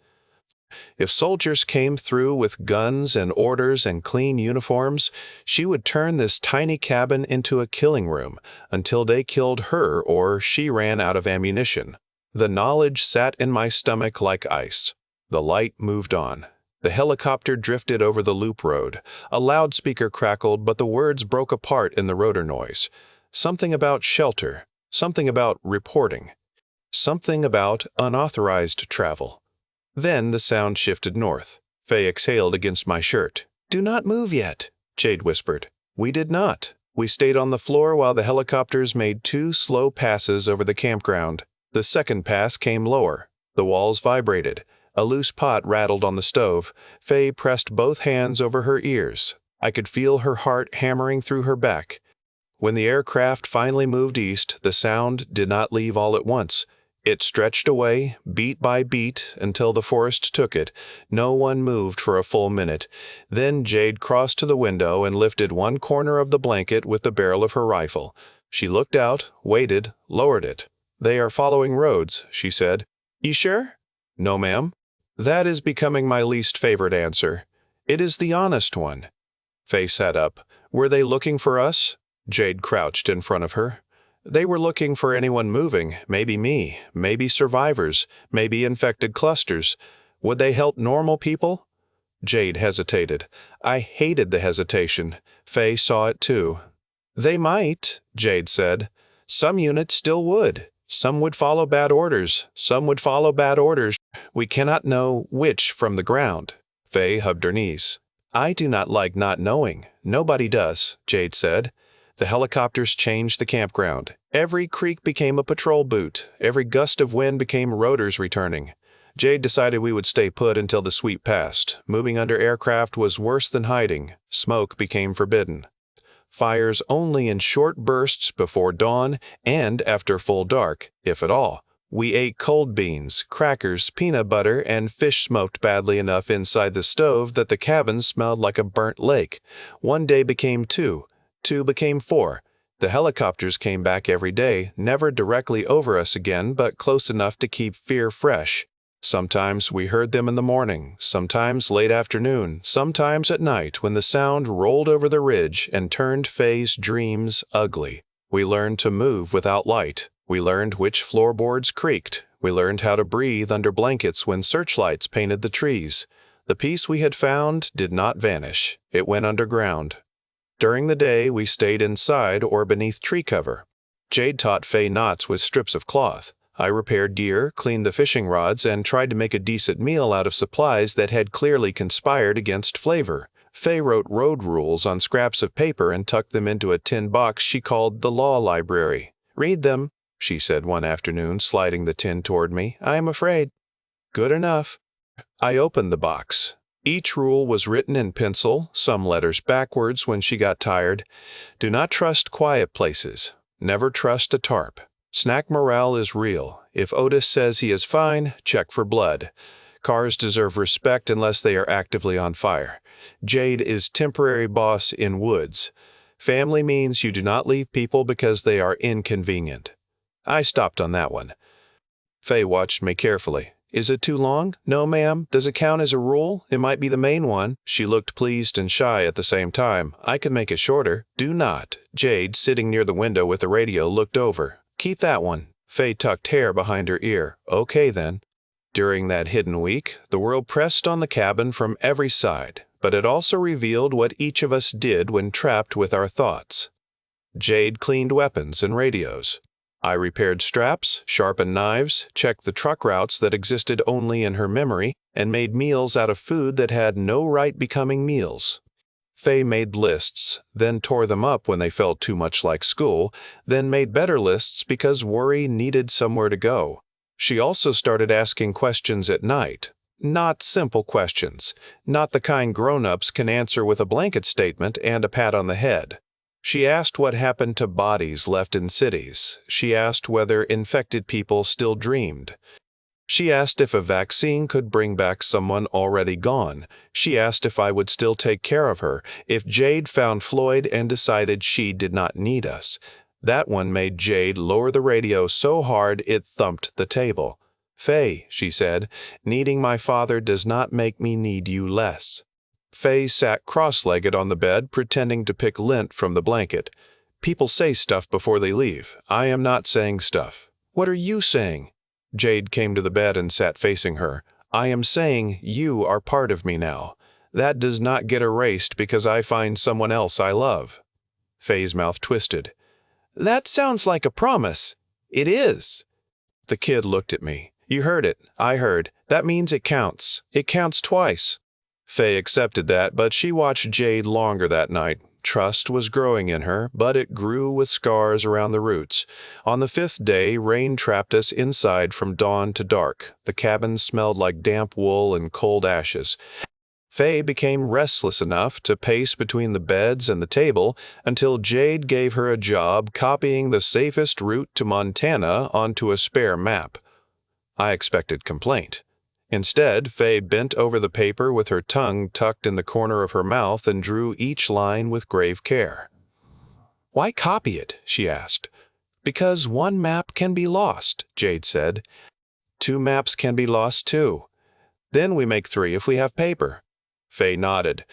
If soldiers came through with guns and orders and clean uniforms, she would turn this tiny cabin into a killing room until they killed her or she ran out of ammunition. The knowledge sat in my stomach like ice. The light moved on. The helicopter drifted over the loop road. A loudspeaker crackled, but the words broke apart in the rotor noise. Something about shelter. Something about reporting. Something about unauthorized travel. Then the sound shifted north. Fay exhaled against my shirt. "Do not move yet," Jade whispered. We did not. We stayed on the floor while the helicopters made 2 slow passes over the campground. The second pass came lower. The walls vibrated. A loose pot rattled on the stove. Fay pressed both hands over her ears. I could feel her heart hammering through her back. When the aircraft finally moved east, the sound did not leave all at once. It stretched away, beat by beat, until the forest took it. No one moved for a full minute. Then Jade crossed to the window and lifted one corner of the blanket with the barrel of her rifle. She looked out, waited, lowered it. "They are following roads," she said. "You sure?" "No, ma'am." That is becoming my least favorite answer. It is the honest one. Fay sat up. "Were they looking for us?" Jade crouched in front of her. "They were looking for anyone moving, maybe me, maybe survivors, maybe infected clusters. Would they help normal people?" Jade hesitated. I hated the hesitation. Fay saw it too. "They might," Jade said. "Some units still would. Some would follow bad orders. Some would follow bad orders. We cannot know which from the ground." Fay hugged her knees. "I do not like not knowing. Nobody does," Jade said. The helicopters changed the campground. Every creek became a patrol boot. Every gust of wind became rotors returning. Jade decided we would stay put until the sweep passed. Moving under aircraft was worse than hiding. Smoke became forbidden. Fires only in short bursts before dawn and after full dark, if at all. We ate cold beans, crackers, peanut butter, and fish smoked badly enough inside the stove that the cabin smelled like a burnt lake. One day became 2. 2 became 4. The helicopters came back every day, never directly over us again, but close enough to keep fear fresh. Sometimes we heard them in the morning, sometimes late afternoon, sometimes at night when the sound rolled over the ridge and turned Fay's dreams ugly. We learned to move without light. We learned which floorboards creaked. We learned how to breathe under blankets when searchlights painted the trees. The peace we had found did not vanish. It went underground. During the day, we stayed inside or beneath tree cover. Jade taught Fay knots with strips of cloth. I repaired gear, cleaned the fishing rods, and tried to make a decent meal out of supplies that had clearly conspired against flavor. Fay wrote road rules on scraps of paper and tucked them into a tin box she called the law library. "Read them," she said one afternoon, sliding the tin toward me. "I am afraid." "Good enough." I opened the box. Each rule was written in pencil, some letters backwards when she got tired. Do not trust quiet places. Never trust a tarp. Snack morale is real. If Otis says he is fine, check for blood. Cars deserve respect unless they are actively on fire. Jade is temporary boss in woods. Family means you do not leave people because they are inconvenient. I stopped on that one. Fay watched me carefully. "Is it too long?" "No, ma'am." "Does it count as a rule? It might be the main one." She looked pleased and shy at the same time. "I could make it shorter." "Do not." Jade, sitting near the window with the radio, looked over. "Keep that one." Fay tucked hair behind her ear. "Okay, then." During that hidden week, the world pressed on the cabin from every side, but it also revealed what each of us did when trapped with our thoughts. Jade cleaned weapons and radios. I repaired straps, sharpened knives, checked the truck routes that existed only in her memory, and made meals out of food that had no right becoming meals. Fay made lists, then tore them up when they felt too much like school, then made better lists because worry needed somewhere to go. She also started asking questions at night. Not simple questions, not the kind grown-ups can answer with a blanket statement and a pat on the head. She asked what happened to bodies left in cities. She asked whether infected people still dreamed. She asked if a vaccine could bring back someone already gone. She asked if I would still take care of her, if Jade found Floyd and decided she did not need us. That one made Jade lower the radio so hard it thumped the table. "Fay," she said, "needing my father does not make me need you less." Fay sat cross-legged on the bed, pretending to pick lint from the blanket. "People say stuff before they leave. I am not saying stuff." "What are you saying?" Jade came to the bed and sat facing her. "I am saying you are part of me now. That does not get erased because I find someone else I love." Fay's mouth twisted. "That sounds like a promise." It is. The kid looked at me. You heard it. I heard. That means it counts. It counts twice. Fay accepted that, but she watched Jade longer that night. Trust was growing in her, but it grew with scars around the roots. On the 5th day, rain trapped us inside from dawn to dark. The cabin smelled like damp wool and cold ashes. Fay became restless enough to pace between the beds and the table until Jade gave her a job copying the safest route to Montana onto a spare map. I expected complaint. Instead, Fay bent over the paper with her tongue tucked in the corner of her mouth and drew each line with grave care. "Why copy it?" she asked. "Because one map can be lost," Jade said. "2 maps can be lost too. Then we make 3 if we have paper." Fay nodded.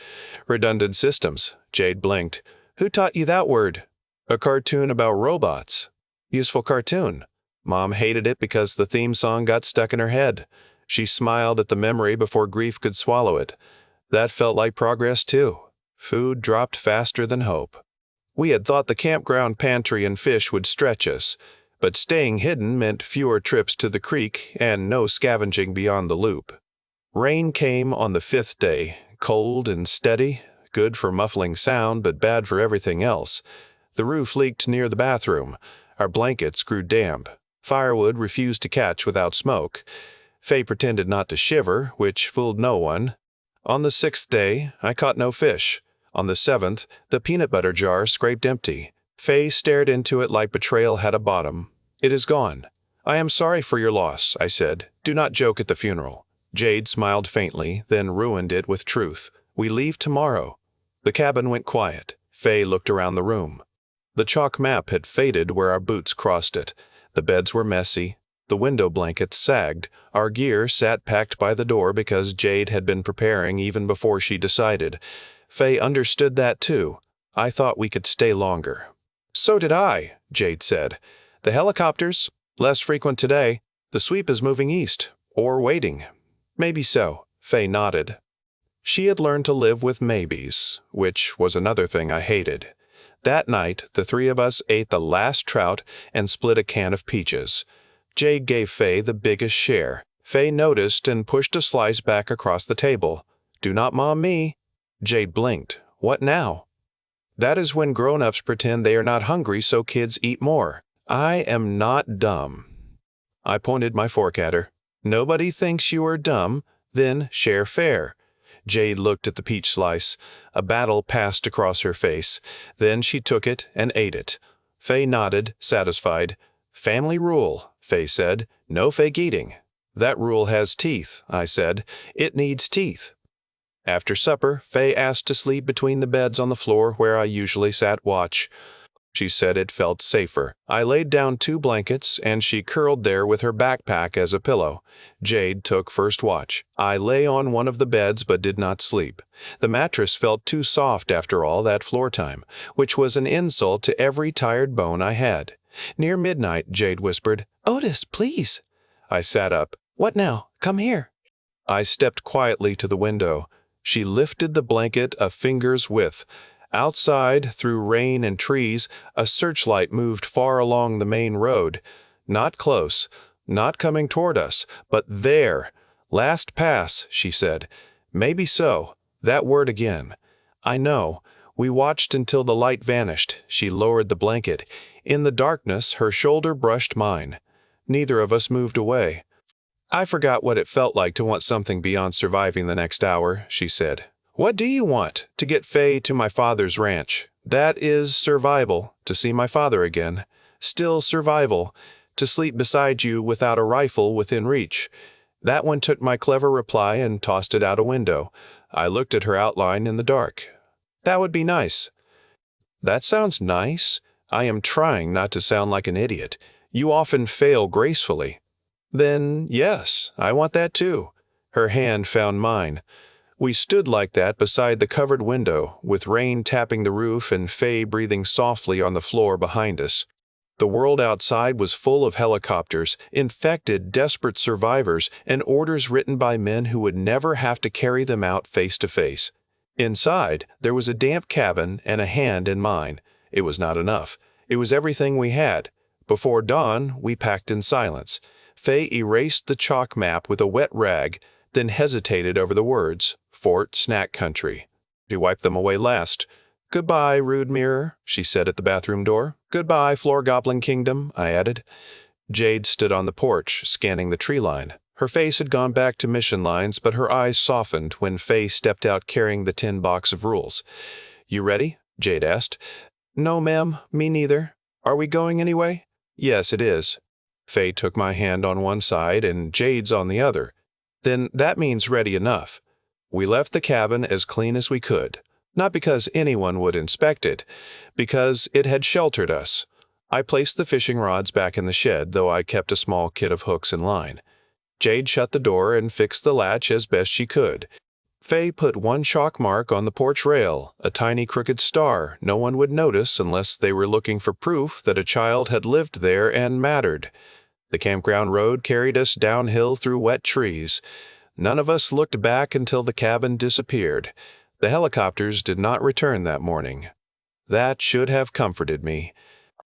"Redundant systems." Jade blinked. "Who taught you that word?" "A cartoon about robots." "Useful cartoon." Mom hated it because the theme song got stuck in her head. She smiled at the memory before grief could swallow it. That felt like progress too. Food dropped faster than hope. We had thought the campground pantry and fish would stretch us, but staying hidden meant fewer trips to the creek and no scavenging beyond the loop. Rain came on the 5th day, cold and steady, good for muffling sound but bad for everything else. The roof leaked near the bathroom. Our blankets grew damp. Firewood refused to catch without smoke. Fay pretended not to shiver, which fooled no one. On the 6th day, I caught no fish. On the 7th, the peanut butter jar scraped empty. Fay stared into it like betrayal had a bottom. "It is gone." "I am sorry for your loss," I said. "Do not joke at the funeral." Jade smiled faintly, then ruined it with truth. "We leave tomorrow." The cabin went quiet. Fay looked around the room. The chalk map had faded where our boots crossed it. The beds were messy. The window blankets sagged. Our gear sat packed by the door because Jade had been preparing even before she decided. Fay understood that too. I thought we could stay longer. "So did I," Jade said. "The helicopters? Less frequent today. The sweep is moving east. Or waiting." "Maybe so," Fay nodded. She had learned to live with maybes, which was another thing I hated. That night, the 3 of us ate the last trout and split a can of peaches. Jade gave Fay the biggest share. Fay noticed and pushed a slice back across the table. "Do not mom me." Jade blinked. "What now?" "That is when grown-ups pretend they are not hungry so kids eat more. I am not dumb." I pointed my fork at her. "Nobody thinks you are dumb. Then share fair." Jade looked at the peach slice. A battle passed across her face. Then she took it and ate it. Fay nodded, satisfied. "Family rule," Fay said. "No fake eating." "That rule has teeth," I said. "It needs teeth." After supper, Fay asked to sleep between the beds on the floor where I usually sat watch. She said it felt safer. I laid down 2 blankets, and she curled there with her backpack as a pillow. Jade took first watch. I lay on one of the beds but did not sleep. The mattress felt too soft after all that floor time, which was an insult to every tired bone I had. Near midnight, Jade whispered, "Otis, please." I sat up. "What now? Come here." I stepped quietly to the window. She lifted the blanket a finger's width. Outside, through rain and trees, a searchlight moved far along the main road. Not close, not coming toward us, but there. "Last pass," she said. "Maybe so." That word again. "I know." We watched until the light vanished. She lowered the blanket. In the darkness, her shoulder brushed mine. Neither of us moved away. "I forgot what it felt like to want something beyond surviving the next hour," she said. "What do you want?" "To get Fay to my father's ranch." "That is survival. To see my father again." "Still survival. To sleep beside you without a rifle within reach." That one took my clever reply and tossed it out a window. I looked at her outline in the dark. "That would be nice." "That sounds nice." I am trying not to sound like an idiot. "You often fail gracefully." "Then, yes, I want that too." Her hand found mine. We stood like that beside the covered window, with rain tapping the roof and Fay breathing softly on the floor behind us. The world outside was full of helicopters, infected, desperate survivors, and orders written by men who would never have to carry them out face to face. Inside, there was a damp cabin and a hand in mine. It was not enough. It was everything we had. Before dawn, we packed in silence. Fay erased the chalk map with a wet rag, then hesitated over the words, Fort Snack Country. She wiped them away last. "Goodbye, rude mirror," she said at the bathroom door. "Goodbye, floor goblin kingdom," I added. Jade stood on the porch, scanning the tree line. Her face had gone back to mission lines, but her eyes softened when Fay stepped out carrying the tin box of rules. "You ready?" Jade asked. "No, ma'am, me neither. Are we going anyway?" "Yes, it is." Fay took my hand on one side and Jade's on the other. "Then that means ready enough." We left the cabin as clean as we could. Not because anyone would inspect it, because it had sheltered us. I placed the fishing rods back in the shed, though I kept a small kit of hooks and line. Jade shut the door and fixed the latch as best she could. Fay put one chalk mark on the porch rail, a tiny crooked star no one would notice unless they were looking for proof that a child had lived there and mattered. The campground road carried us downhill through wet trees. None of us looked back until the cabin disappeared. The helicopters did not return that morning. That should have comforted me.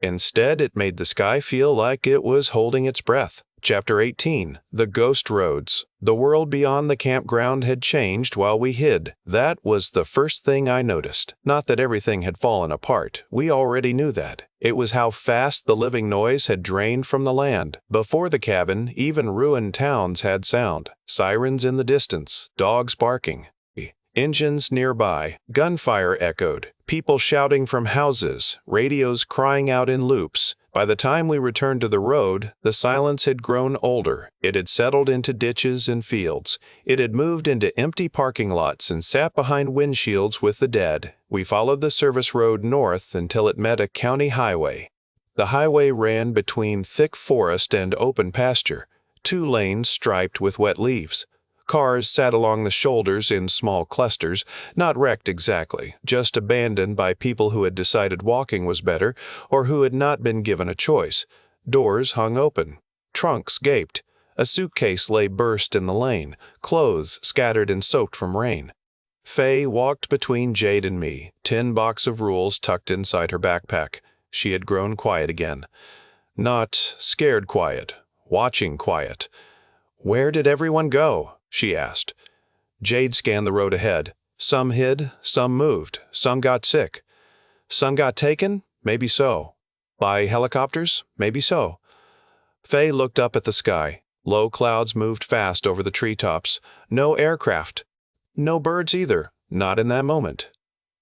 Instead, it made the sky feel like it was holding its breath. Chapter 18. The Ghost Roads. The world beyond the campground had changed while we hid. That was the first thing I noticed. Not that everything had fallen apart. We already knew that. It was how fast the living noise had drained from the land. Before the cabin, even ruined towns had sound. Sirens in the distance, dogs barking. Engines nearby, gunfire echoed, people shouting from houses, radios crying out in loops. By the time we returned to the road, the silence had grown older. It had settled into ditches and fields. It had moved into empty parking lots and sat behind windshields with the dead. We followed the service road north until it met a county highway. The highway ran between thick forest and open pasture, 2 lanes striped with wet leaves. Cars sat along the shoulders in small clusters, not wrecked exactly, just abandoned by people who had decided walking was better or who had not been given a choice. Doors hung open. Trunks gaped. A suitcase lay burst in the lane, clothes scattered and soaked from rain. Fay walked between Jade and me, tin box of rules tucked inside her backpack. She had grown quiet again. Not scared quiet, watching quiet. "Where did everyone go?" she asked. Jade scanned the road ahead. Some hid, some moved, some got sick. Some got taken? Maybe so. By helicopters? Maybe so. Fay looked up at the sky. Low clouds moved fast over the treetops. No aircraft. No birds either, not in that moment.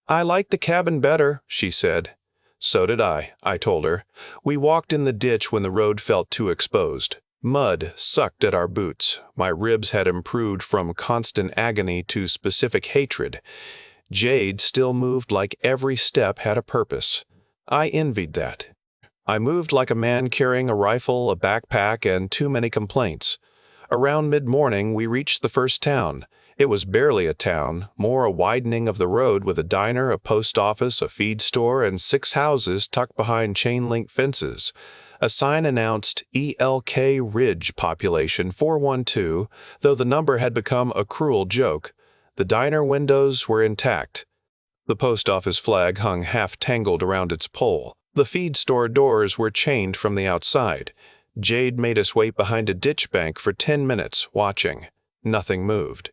"I liked the cabin better," she said. "So did I told her. We walked in the ditch when the road felt too exposed. Mud sucked at our boots. My ribs had improved from constant agony to specific hatred. Jade still moved like every step had a purpose. I envied that. I moved like a man carrying a rifle, a backpack, and too many complaints. Around mid-morning, we reached the first town. It was barely a town, more a widening of the road with a diner, a post office, a feed store, and 6 houses tucked behind chain-link fences. A sign announced ELK Ridge Population 412, though the number had become a cruel joke. The diner windows were intact. The post office flag hung half-tangled around its pole. The feed store doors were chained from the outside. Jade made us wait behind a ditch bank for 10 minutes, watching. Nothing moved.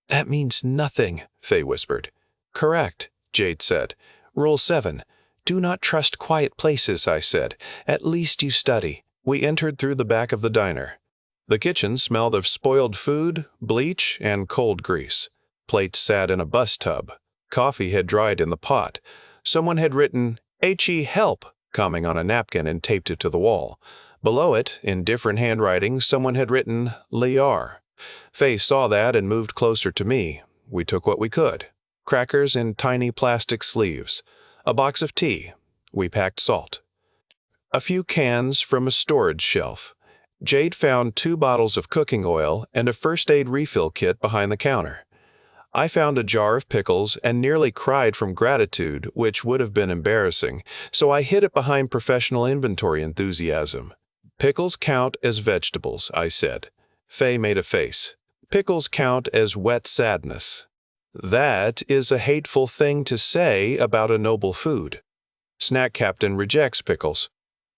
"That means nothing," Fay whispered. "Correct," Jade said. "Rule 7. Do not trust quiet places," I said. "At least you study." We entered through the back of the diner. The kitchen smelled of spoiled food, bleach, and cold grease. Plates sat in a bus tub. Coffee had dried in the pot. Someone had written, "H.E. help," coming on a napkin and taped it to the wall. Below it, in different handwriting, someone had written, "Liar." Fay saw that and moved closer to me. We took what we could. Crackers in tiny plastic sleeves. A box of tea. We packed salt. A few cans from a storage shelf. Jade found 2 bottles of cooking oil and a first aid refill kit behind the counter. I found a jar of pickles and nearly cried from gratitude, which would have been embarrassing, so I hid it behind professional inventory enthusiasm. "Pickles count as vegetables," I said. Fay made a face. "Pickles count as wet sadness." That is a hateful thing to say about a noble food. Snack Captain rejects pickles.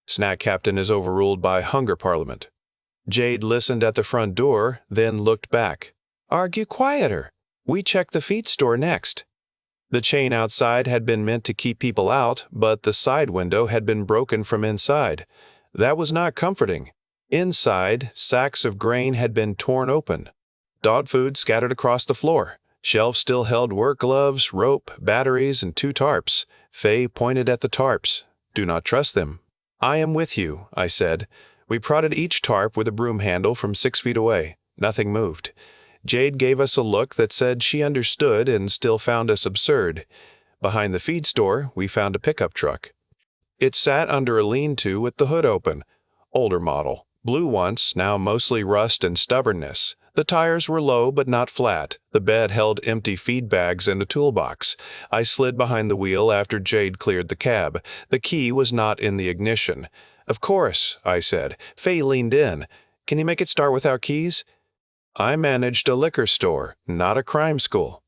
Snack Captain is overruled by Hunger Parliament. Jade listened at the front door, then looked back. Argue quieter. We check the feed store next. The chain outside had been meant to keep people out, but the side window had been broken from inside. That was not comforting. Inside, sacks of grain had been torn open. Dog food scattered across the floor. Shelves still held work gloves, rope, batteries, and 2 tarps. Fay pointed at the tarps. Do not trust them. I am with you, I said. We prodded each tarp with a broom handle from 6 feet away. Nothing moved. Jade gave us a look that said she understood and still found us absurd. Behind the feed store, we found a pickup truck. It sat under a lean-to with the hood open. Older model. Blue once, now mostly rust and stubbornness. The tires were low but not flat. The bed held empty feed bags and a toolbox. I slid behind the wheel after Jade cleared the cab. The key was not in the ignition. Of course, I said. Fay leaned in. Can you make it start without keys? I managed a liquor store, not a crime school.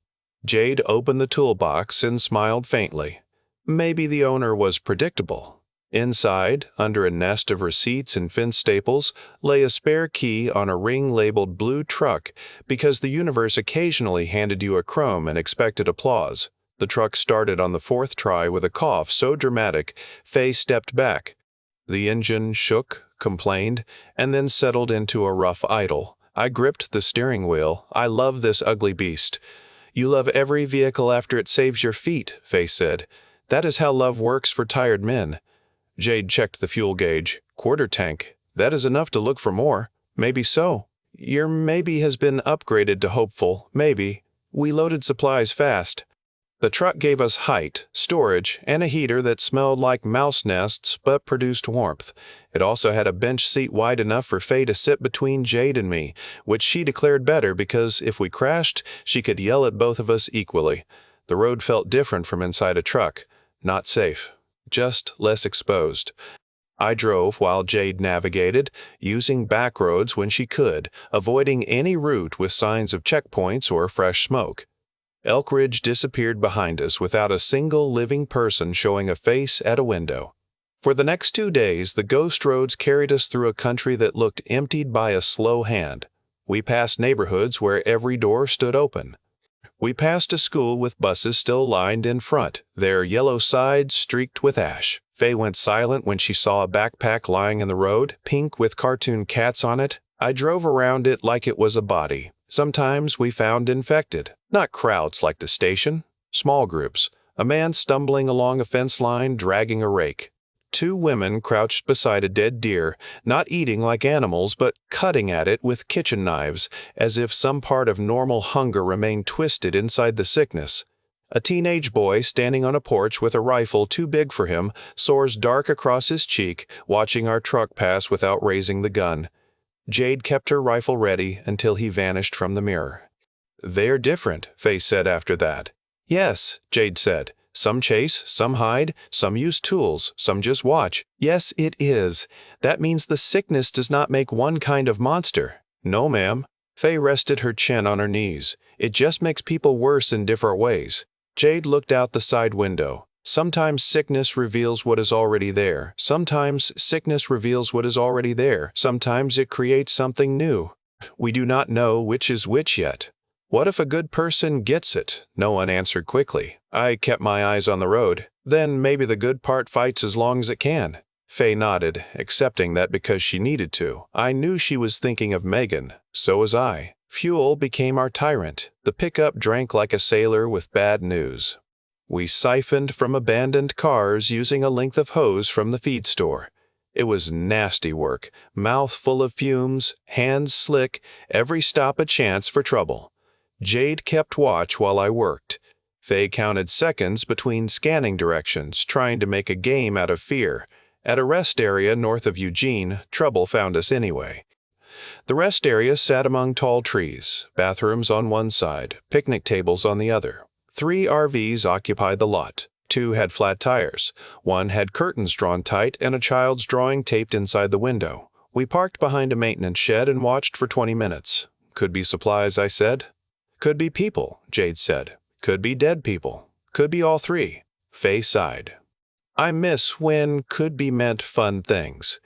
Jade opened the toolbox and smiled faintly. Maybe the owner was predictable. Inside, under a nest of receipts and fence staples, lay a spare key on a ring labeled blue truck because the universe occasionally handed you a crumb and expected applause. The truck started on the 4th try with a cough so dramatic, Fay stepped back. The engine shook, complained, and then settled into a rough idle. I gripped the steering wheel. I love this ugly beast. You love every vehicle after it saves your feet, Fay said. That is how love works for tired men. Jade checked the fuel gauge. Quarter tank. That is enough to look for more. Maybe so. Your maybe has been upgraded to hopeful. Maybe. We loaded supplies fast. The truck gave us height, storage, and a heater that smelled like mouse nests but produced warmth. It also had a bench seat wide enough for Fay to sit between Jade and me, which she declared better because if we crashed, she could yell at both of us equally. The road felt different from inside a truck. Not safe. Just less exposed. I drove while Jade navigated, using back roads when she could, avoiding any route with signs of checkpoints or fresh smoke. Elk Ridge disappeared behind us without a single living person showing a face at a window. For the next 2 days, the ghost roads carried us through a country that looked emptied by a slow hand. We passed neighborhoods where every door stood open. We passed a school with buses still lined in front, their yellow sides streaked with ash. Fay went silent when she saw a backpack lying in the road, pink with cartoon cats on it. I drove around it like it was a body. Sometimes we found infected. Not crowds like the station. Small groups. A man stumbling along a fence line, dragging a rake. 2 women crouched beside a dead deer, not eating like animals, but cutting at it with kitchen knives, as if some part of normal hunger remained twisted inside the sickness. A teenage boy standing on a porch with a rifle too big for him, sores dark across his cheek, watching our truck pass without raising the gun. Jade kept her rifle ready until he vanished from the mirror. They're different, Fay said after that. Yes, Jade said. Some chase, some hide, some use tools, some just watch. Yes, it is. That means the sickness does not make one kind of monster. No, ma'am. Fay rested her chin on her knees. It just makes people worse in different ways. Jade looked out the side window. Sometimes sickness reveals what is already there. Sometimes sickness reveals what is already there. Sometimes it creates something new. We do not know which is which yet. What if a good person gets it? No one answered quickly. I kept my eyes on the road. Then maybe the good part fights as long as it can. Fay nodded, accepting that because she needed to. I knew she was thinking of Megan. So was I. Fuel became our tyrant. The pickup drank like a sailor with bad news. We siphoned from abandoned cars using a length of hose from the feed store. It was nasty work, mouth full of fumes, hands slick, every stop a chance for trouble. Jade kept watch while I worked. Fay counted seconds between scanning directions, trying to make a game out of fear. At a rest area north of Eugene, trouble found us anyway. The rest area sat among tall trees, bathrooms on one side, picnic tables on the other. 3 RVs occupied the lot. 2 had flat tires. 1 had curtains drawn tight and a child's drawing taped inside the window. We parked behind a maintenance shed and watched for 20 minutes. Could be supplies, I said. Could be people, Jade said. Could be dead people. Could be all 3. Fay sighed. I miss when could be meant fun things.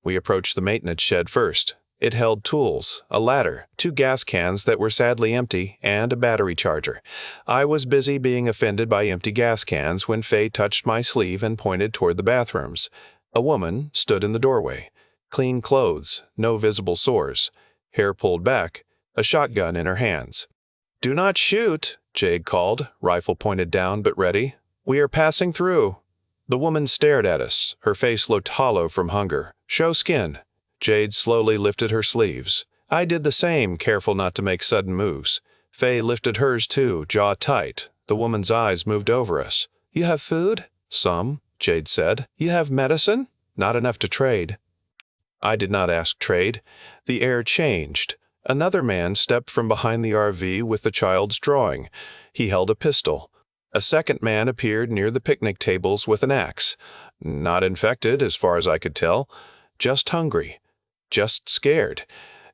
We approached the maintenance shed first. It held tools, a ladder, 2 gas cans that were sadly empty, and a battery charger. I was busy being offended by empty gas cans when Fay touched my sleeve and pointed toward the bathrooms. A woman stood in the doorway. Clean clothes, no visible sores. Hair pulled back, a shotgun in her hands. "Do not shoot," Jade called, rifle pointed down but ready. "We are passing through." The woman stared at us. Her face looked hollow from hunger. "Show skin." Jade slowly lifted her sleeves. I did the same, careful not to make sudden moves. Fay lifted hers too, jaw tight. The woman's eyes moved over us. "You have food?" "Some," Jade said. "You have medicine?" "Not enough to trade." I did not ask trade. The air changed. Another man stepped from behind the RV with the child's drawing. He held a pistol. A second man appeared near the picnic tables with an axe. Not infected, as far as I could tell. Just hungry. Just scared.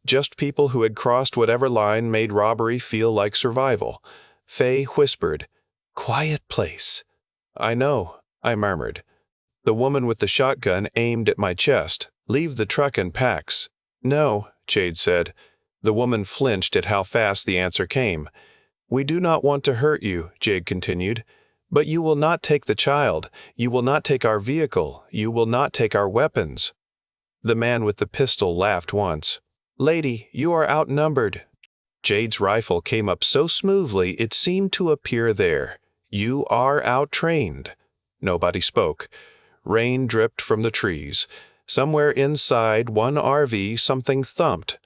Just people who had crossed whatever line made robbery feel like survival. Fay whispered, "Quiet place." "I know," I murmured. The woman with the shotgun aimed at my chest. "Leave the truck and packs." "No," Jade said. The woman flinched at how fast the answer came. "We do not want to hurt you," Jade continued. "But you will not take the child. You will not take our vehicle. You will not take our weapons." The man with the pistol laughed once. "Lady, you are outnumbered." Jade's rifle came up so smoothly it seemed to appear there. "You are outtrained." Nobody spoke. Rain dripped from the trees. Somewhere inside one RV something thumped.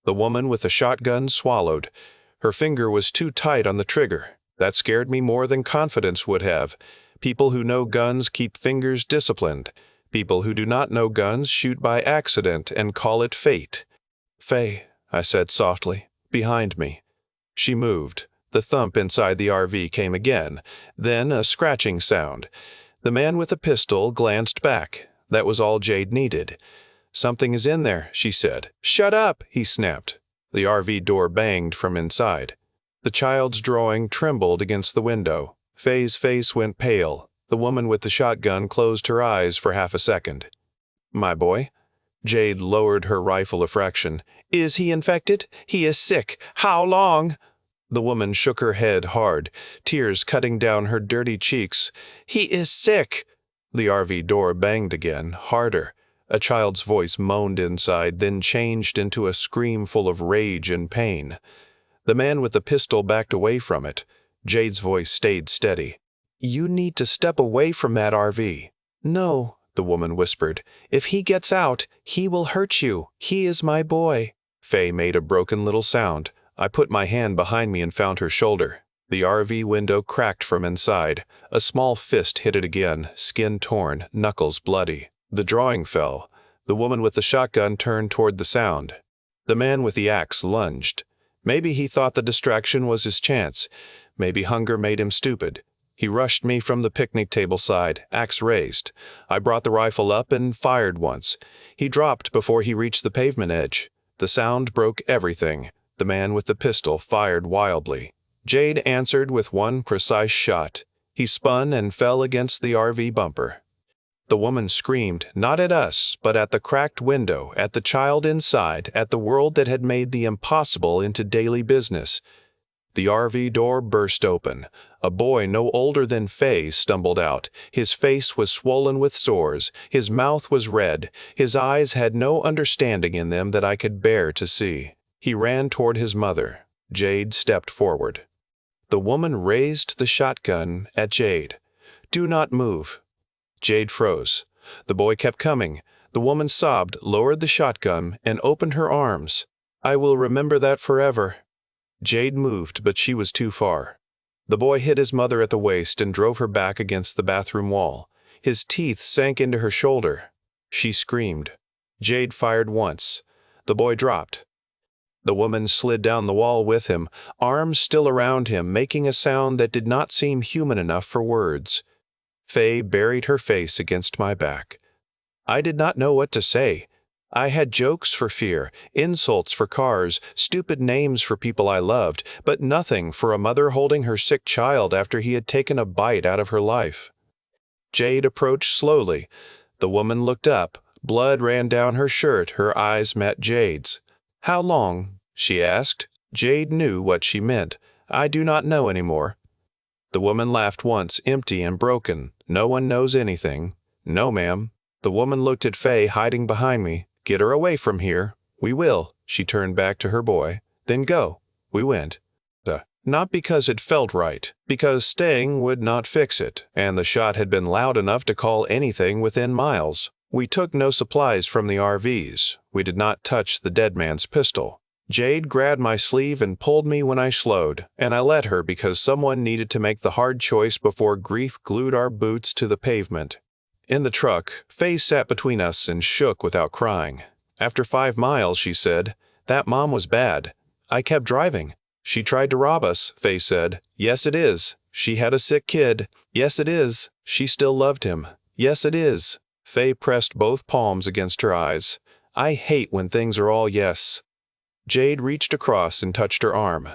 The woman with the shotgun swallowed. Her finger was too tight on the trigger. That scared me more than confidence would have. People who know guns keep fingers disciplined. People who do not know guns shoot by accident and call it fate. "Fay," I said softly, "behind me." She moved. The thump inside the RV came again, then a scratching sound. The man with the pistol glanced back. That was all Jade needed. "Something is in there," she said. "Shut up," he snapped. The RV door banged from inside. The child's drawing trembled against the window. Fay's face went pale. The woman with the shotgun closed her eyes for half a second. "My boy?" Jade lowered her rifle a fraction. "Is he infected? He is sick. How long?" The woman shook her head hard, tears cutting down her dirty cheeks. "He is sick." The RV door banged again, harder. A child's voice moaned inside, then changed into a scream full of rage and pain. The man with the pistol backed away from it. Jade's voice stayed steady. "You need to step away from that RV." "No," the woman whispered. "If he gets out, he will hurt you. He is my boy." Fay made a broken little sound. I put my hand behind me and found her shoulder. The RV window cracked from inside. A small fist hit it again, skin torn, knuckles bloody. The drawing fell. The woman with the shotgun turned toward the sound. The man with the axe lunged. Maybe he thought the distraction was his chance. Maybe hunger made him stupid. He rushed me from the picnic table side, axe raised. I brought the rifle up and fired once. He dropped before he reached the pavement edge. The sound broke everything. The man with the pistol fired wildly. Jade answered with one precise shot. He spun and fell against the RV bumper. The woman screamed, not at us, but at the cracked window, at the child inside, at the world that had made the impossible into daily business. The RV door burst open. A boy no older than Fay stumbled out. His face was swollen with sores. His mouth was red. His eyes had no understanding in them that I could bear to see. He ran toward his mother. Jade stepped forward. The woman raised the shotgun at Jade. "Do not move." Jade froze. The boy kept coming. The woman sobbed, lowered the shotgun, and opened her arms. "I will remember that forever." Jade moved, but she was too far. The boy hit his mother at the waist and drove her back against the bathroom wall. His teeth sank into her shoulder. She screamed. Jade fired once. The boy dropped. The woman slid down the wall with him, arms still around him, making a sound that did not seem human enough for words. Fay buried her face against my back. I did not know what to say. I had jokes for fear, insults for cars, stupid names for people I loved, but nothing for a mother holding her sick child after he had taken a bite out of her life. Jade approached slowly. The woman looked up. Blood ran down her shirt. Her eyes met Jade's. "How long?" she asked. Jade knew what she meant. "I do not know anymore." The woman laughed once, empty and broken. "No one knows anything." "No, ma'am." The woman looked at Fay hiding behind me. "Get her away from here." "We will." She turned back to her boy. "Then go." We went. Not because it felt right, because staying would not fix it, and the shot had been loud enough to call anything within miles. We took no supplies from the RVs. We did not touch the dead man's pistol. Jade grabbed my sleeve and pulled me when I slowed, and I let her because someone needed to make the hard choice before grief glued our boots to the pavement. In the truck, Fay sat between us and shook without crying. After 5 miles, she said, "That mom was bad. I kept driving." "She tried to rob us," Fay said. "Yes, it is. She had a sick kid." "Yes, it is. She still loved him." "Yes, it is." Fay pressed both palms against her eyes. "I hate when things are all yes." Jade reached across and touched her arm.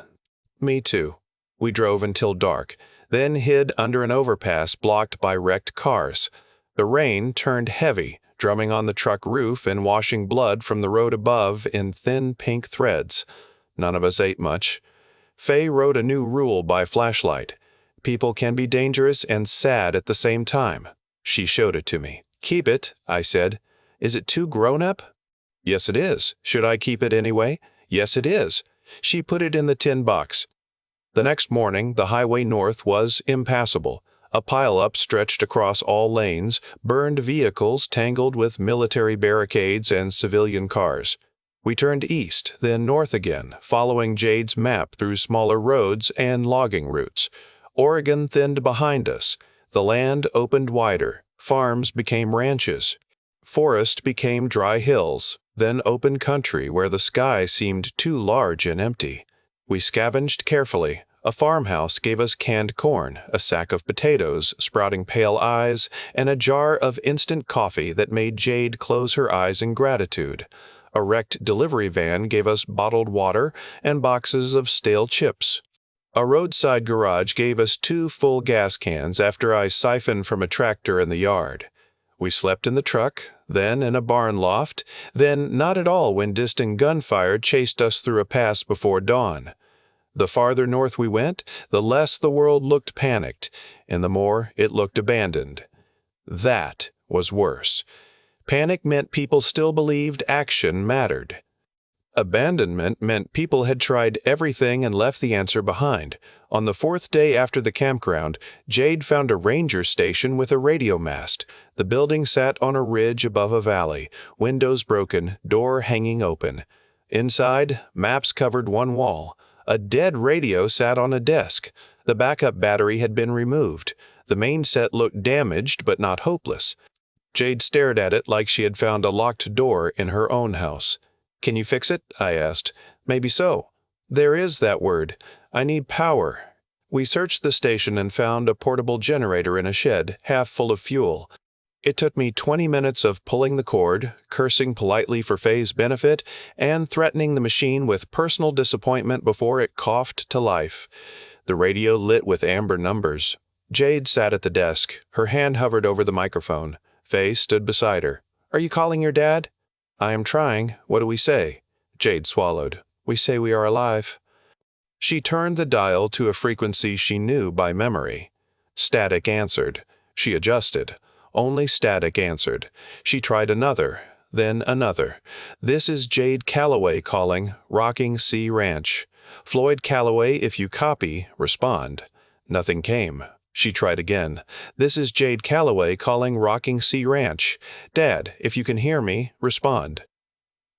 "Me too." We drove until dark, then hid under an overpass blocked by wrecked cars. The rain turned heavy, drumming on the truck roof and washing blood from the road above in thin pink threads. None of us ate much. Fay wrote a new rule by flashlight. People can be dangerous and sad at the same time. She showed it to me. "Keep it," I said. "Is it too grown up?" "Yes, it is." "Should I keep it anyway?" "Yes, it is." She put it in the tin box. The next morning, the highway north was impassable. A pileup stretched across all lanes, burned vehicles tangled with military barricades and civilian cars. We turned east, then north again, following Jade's map through smaller roads and logging routes. Oregon thinned behind us. The land opened wider. Farms became ranches. Forest became dry hills, then open country where the sky seemed too large and empty. We scavenged carefully. A farmhouse gave us canned corn, a sack of potatoes sprouting pale eyes, and a jar of instant coffee that made Jade close her eyes in gratitude. A wrecked delivery van gave us bottled water and boxes of stale chips. A roadside garage gave us 2 full gas cans after I siphoned from a tractor in the yard. We slept in the truck, then in a barn loft, then not at all when distant gunfire chased us through a pass before dawn. The farther north we went, the less the world looked panicked, and the more it looked abandoned. That was worse. Panic meant people still believed action mattered. Abandonment meant people had tried everything and left the answer behind. On the 4th day after the campground, Jade found a ranger station with a radio mast. The building sat on a ridge above a valley, windows broken, door hanging open. Inside, maps covered one wall. A dead radio sat on a desk. The backup battery had been removed. The main set looked damaged but not hopeless. Jade stared at it like she had found a locked door in her own house. "Can you fix it?" I asked. "Maybe so." "There is that word. I need power." We searched the station and found a portable generator in a shed, half full of fuel. It took me 20 minutes of pulling the cord, cursing politely for Fay's benefit, and threatening the machine with personal disappointment before it coughed to life. The radio lit with amber numbers. Jade sat at the desk. Her hand hovered over the microphone. Fay stood beside her. "Are you calling your dad?" "I am trying. What do we say?" Jade swallowed. "We say we are alive." She turned the dial to a frequency she knew by memory. Static answered. She adjusted. Only static answered. She tried another, then another. "This is Jade Calloway calling, Rocking Sea Ranch. Floyd Calloway, if you copy, respond." Nothing came. She tried again. "This is Jade Calloway calling Rocking Sea Ranch. Dad, if you can hear me, respond."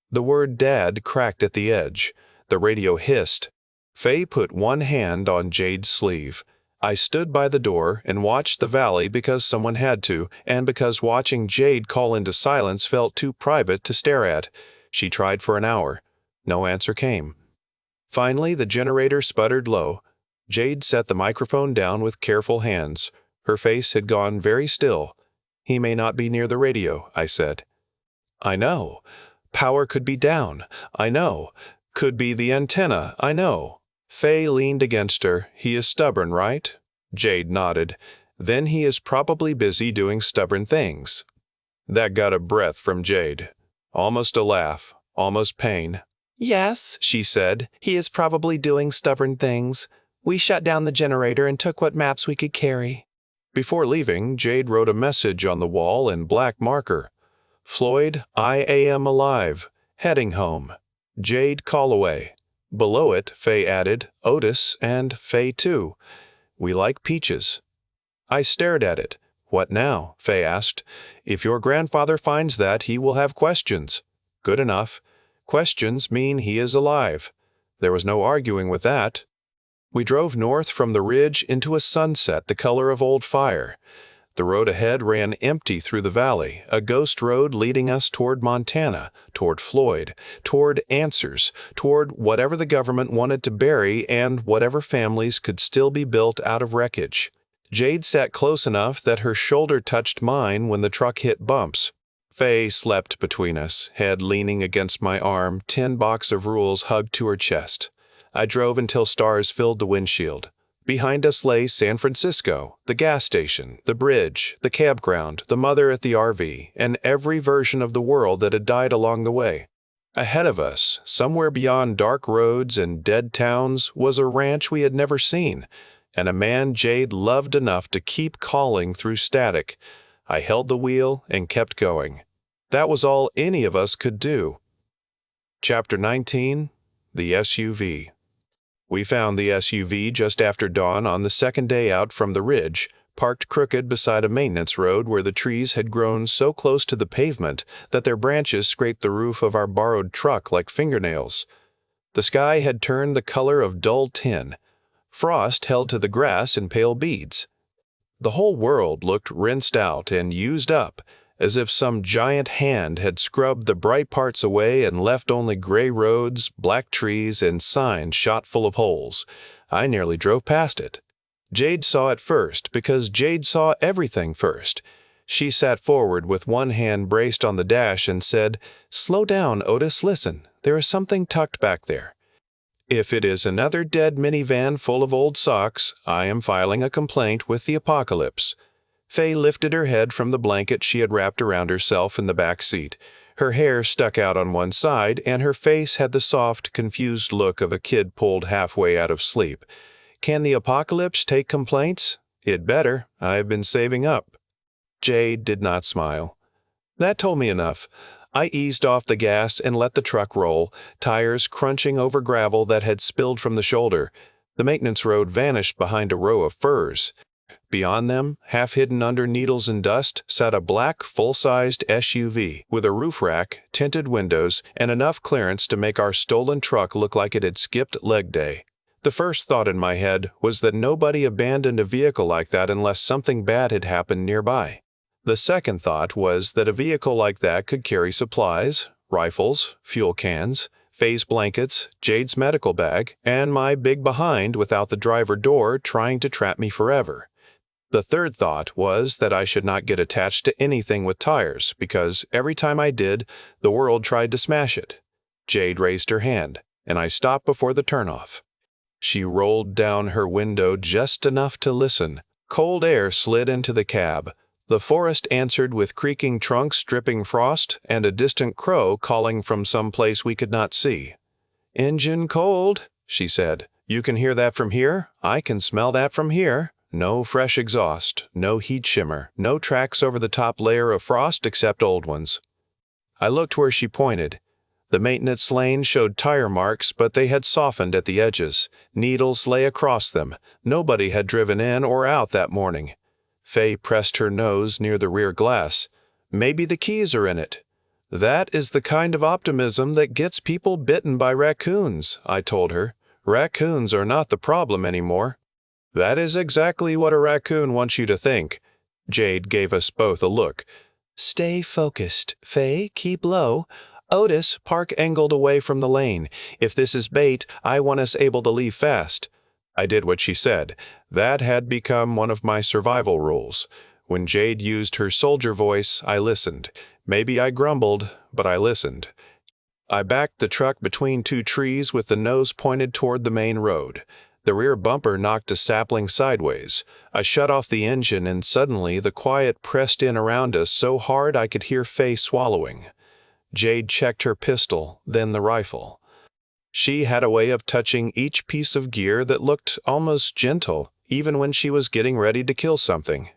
The word Dad cracked at the edge. The radio hissed. Fay put one hand on Jade's sleeve. I stood by the door and watched the valley because someone had to, and because watching Jade call into silence felt too private to stare at. She tried for an hour. No answer came. Finally, the generator sputtered low. Jade set the microphone down with careful hands. Her face had gone very still. "He may not be near the radio," I said. "I know. Power could be down. I know. Could be the antenna. I know." Fay leaned against her. "He is stubborn, right?" Jade nodded. Then he is probably busy doing stubborn things." That got a breath from Jade. Almost a laugh, almost pain. "Yes," she said, "he is probably doing stubborn things. We shut down the generator and took what maps we could carry." Before leaving, Jade wrote a message on the wall in black marker. "Floyd, I am alive. Heading home. Jade Calloway." Below it, Fay added, "Otis and Fay too. We like peaches." I stared at it. "What now?" Fay asked. "If your grandfather finds that, he will have questions." Good enough. Questions mean he is alive. There was no arguing with that. We drove north from the ridge into a sunset the color of old fire. The road ahead ran empty through the valley, a ghost road leading us toward Montana, toward Floyd, toward answers, toward whatever the government wanted to bury and whatever families could still be built out of wreckage. Jade sat close enough that her shoulder touched mine when the truck hit bumps. Fay slept between us, head leaning against my arm, 10 box of rules hugged to her chest. I drove until stars filled the windshield. Behind us lay San Francisco, the gas station, the bridge, the campground, the mother at the RV, and every version of the world that had died along the way. Ahead of us, somewhere beyond dark roads and dead towns, was a ranch we had never seen, and a man Jade loved enough to keep calling through static. I held the wheel and kept going. That was all any of us could do. Chapter 19, The SUV. We found the SUV just after dawn on the second day out from the ridge, parked crooked beside a maintenance road where the trees had grown so close to the pavement that their branches scraped the roof of our borrowed truck like fingernails. The sky had turned the color of dull tin. Frost held to the grass in pale beads. The whole world looked rinsed out and used up, as if some giant hand had scrubbed the bright parts away and left only gray roads, black trees, and signs shot full of holes. I nearly drove past it. Jade saw it first, because Jade saw everything first. She sat forward with one hand braced on the dash and said, "Slow down, Otis, listen. There is something tucked back there. If it is another dead minivan full of old socks, I am filing a complaint with the apocalypse." Fay lifted her head from the blanket she had wrapped around herself in the back seat. Her hair stuck out on one side, and her face had the soft, confused look of a kid pulled halfway out of sleep. "Can the apocalypse take complaints? It better. I've been saving up." Jade did not smile. That told me enough. I eased off the gas and let the truck roll, tires crunching over gravel that had spilled from the shoulder. The maintenance road vanished behind a row of firs. Beyond them, half hidden under needles and dust, sat a black, full-sized SUV with a roof rack, tinted windows, and enough clearance to make our stolen truck look like it had skipped leg day. The first thought in my head was that nobody abandoned a vehicle like that unless something bad had happened nearby. The second thought was that a vehicle like that could carry supplies, rifles, fuel cans, Fay's blankets, Jade's medical bag, and my big behind without the driver door trying to trap me forever. The third thought was that I should not get attached to anything with tires, because every time I did, the world tried to smash it. Jade raised her hand, and I stopped before the turnoff. She rolled down her window just enough to listen. Cold air slid into the cab. The forest answered with creaking trunks dripping frost and a distant crow calling from some place we could not see. "Engine cold," she said. "You can hear that from here? I can smell that from here. No fresh exhaust, no heat shimmer, no tracks over the top layer of frost except old ones." I looked where she pointed. The maintenance lane showed tire marks, but they had softened at the edges. Needles lay across them. Nobody had driven in or out that morning. Fay pressed her nose near the rear glass. "Maybe the keys are in it." "That is the kind of optimism that gets people bitten by raccoons," I told her. "Raccoons are not the problem anymore." "That is exactly what a raccoon wants you to think." Jade gave us both a look. "Stay focused. Fay, keep low. Otis, park angled away from the lane. If this is bait, I want us able to leave fast." I did what she said. That had become one of my survival rules. When Jade used her soldier voice, I listened. Maybe I grumbled, but I listened. I backed the truck between two trees with the nose pointed toward the main road. The rear bumper knocked a sapling sideways. I shut off the engine and suddenly the quiet pressed in around us so hard I could hear Fay swallowing. Jade checked her pistol, then the rifle. She had a way of touching each piece of gear that looked almost gentle, even when she was getting ready to kill something.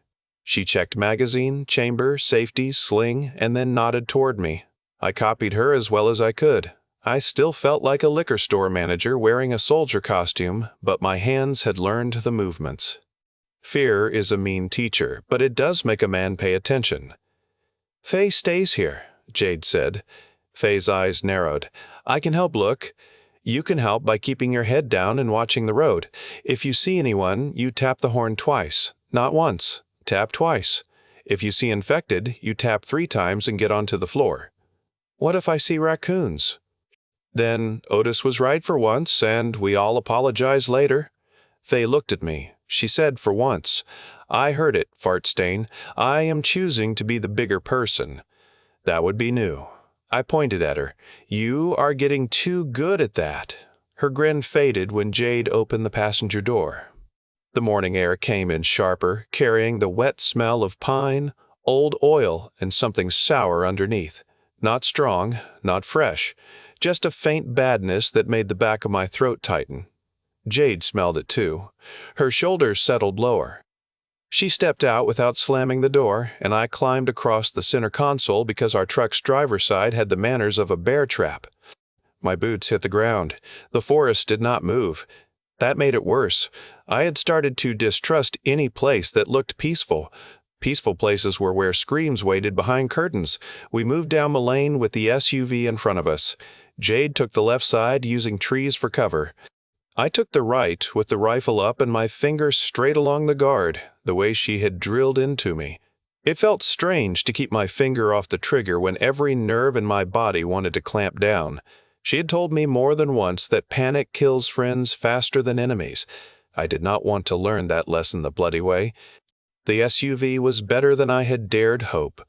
She checked magazine, chamber, safety, sling, and then nodded toward me. I copied her as well as I could. I still felt like a liquor store manager wearing a soldier costume, but my hands had learned the movements. Fear is a mean teacher, but it does make a man pay attention. "Fay stays here," Jade said. Fay's eyes narrowed. "I can help look. You can help by keeping your head down and watching the road. If you see anyone, you tap the horn twice. Not once. Tap twice. If you see infected, you tap 3 times and get onto the floor." "What if I see raccoons?" "Then Otis was right for once, and we all apologize later." Fay looked at me. She said for once, "I heard it, Fartstain. I am choosing to be the bigger person." That would be new. I pointed at her. "You are getting too good at that." Her grin faded when Jade opened the passenger door. The morning air came in sharper, carrying the wet smell of pine, old oil, and something sour underneath. Not strong, not fresh, just a faint badness that made the back of my throat tighten. Jade smelled it too. Her shoulders settled lower. She stepped out without slamming the door, and I climbed across the center console because our truck's driver's side had the manners of a bear trap. My boots hit the ground. The forest did not move. That made it worse. I had started to distrust any place that looked peaceful. Peaceful places were where screams waited behind curtains. We moved down the lane with the SUV in front of us. Jade took the left side, using trees for cover. I took the right, with the rifle up and my finger straight along the guard, the way she had drilled into me. It felt strange to keep my finger off the trigger when every nerve in my body wanted to clamp down. She had told me more than once that panic kills friends faster than enemies. I did not want to learn that lesson the bloody way. The SUV was better than I had dared hope.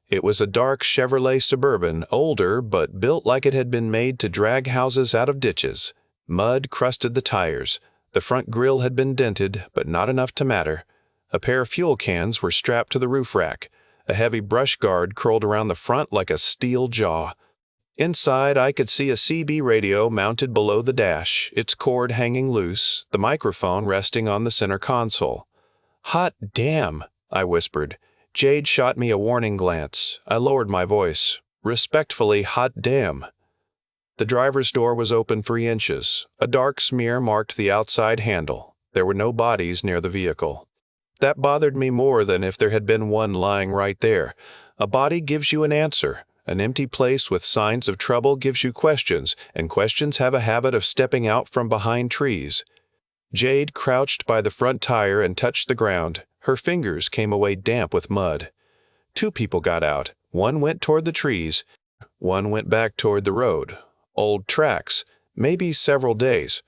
It was a dark Chevrolet Suburban, older but built like it had been made to drag houses out of ditches. Mud crusted the tires. The front grille had been dented, but not enough to matter. A pair of fuel cans were strapped to the roof rack. A heavy brush guard curled around the front like a steel jaw. Inside, I could see a CB radio mounted below the dash, its cord hanging loose, the microphone resting on the center console. "Hot damn," I whispered. Jade shot me a warning glance. I lowered my voice. Respectfully, hot damn. The driver's door was open 3 inches. A dark smear marked the outside handle. There were no bodies near the vehicle. That bothered me more than if there had been one lying right there. A body gives you an answer. An empty place with signs of trouble gives you questions, and questions have a habit of stepping out from behind trees. Jade crouched by the front tire and touched the ground. Her fingers came away damp with mud. 2 people got out. One went toward the trees. One went back toward the road. Old tracks. Maybe several days.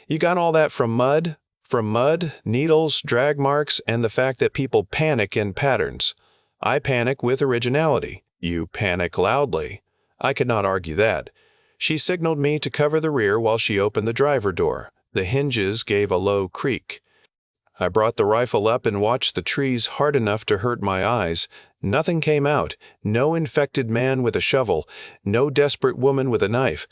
"You got all that from mud?" "From mud, needles, drag marks, and the fact that people panic in patterns. I panic with originality. You panic loudly." I could not argue that. She signaled me to cover the rear while she opened the driver door. The hinges gave a low creak. I brought the rifle up and watched the trees hard enough to hurt my eyes. Nothing came out. No infected man with a shovel. No desperate woman with a knife.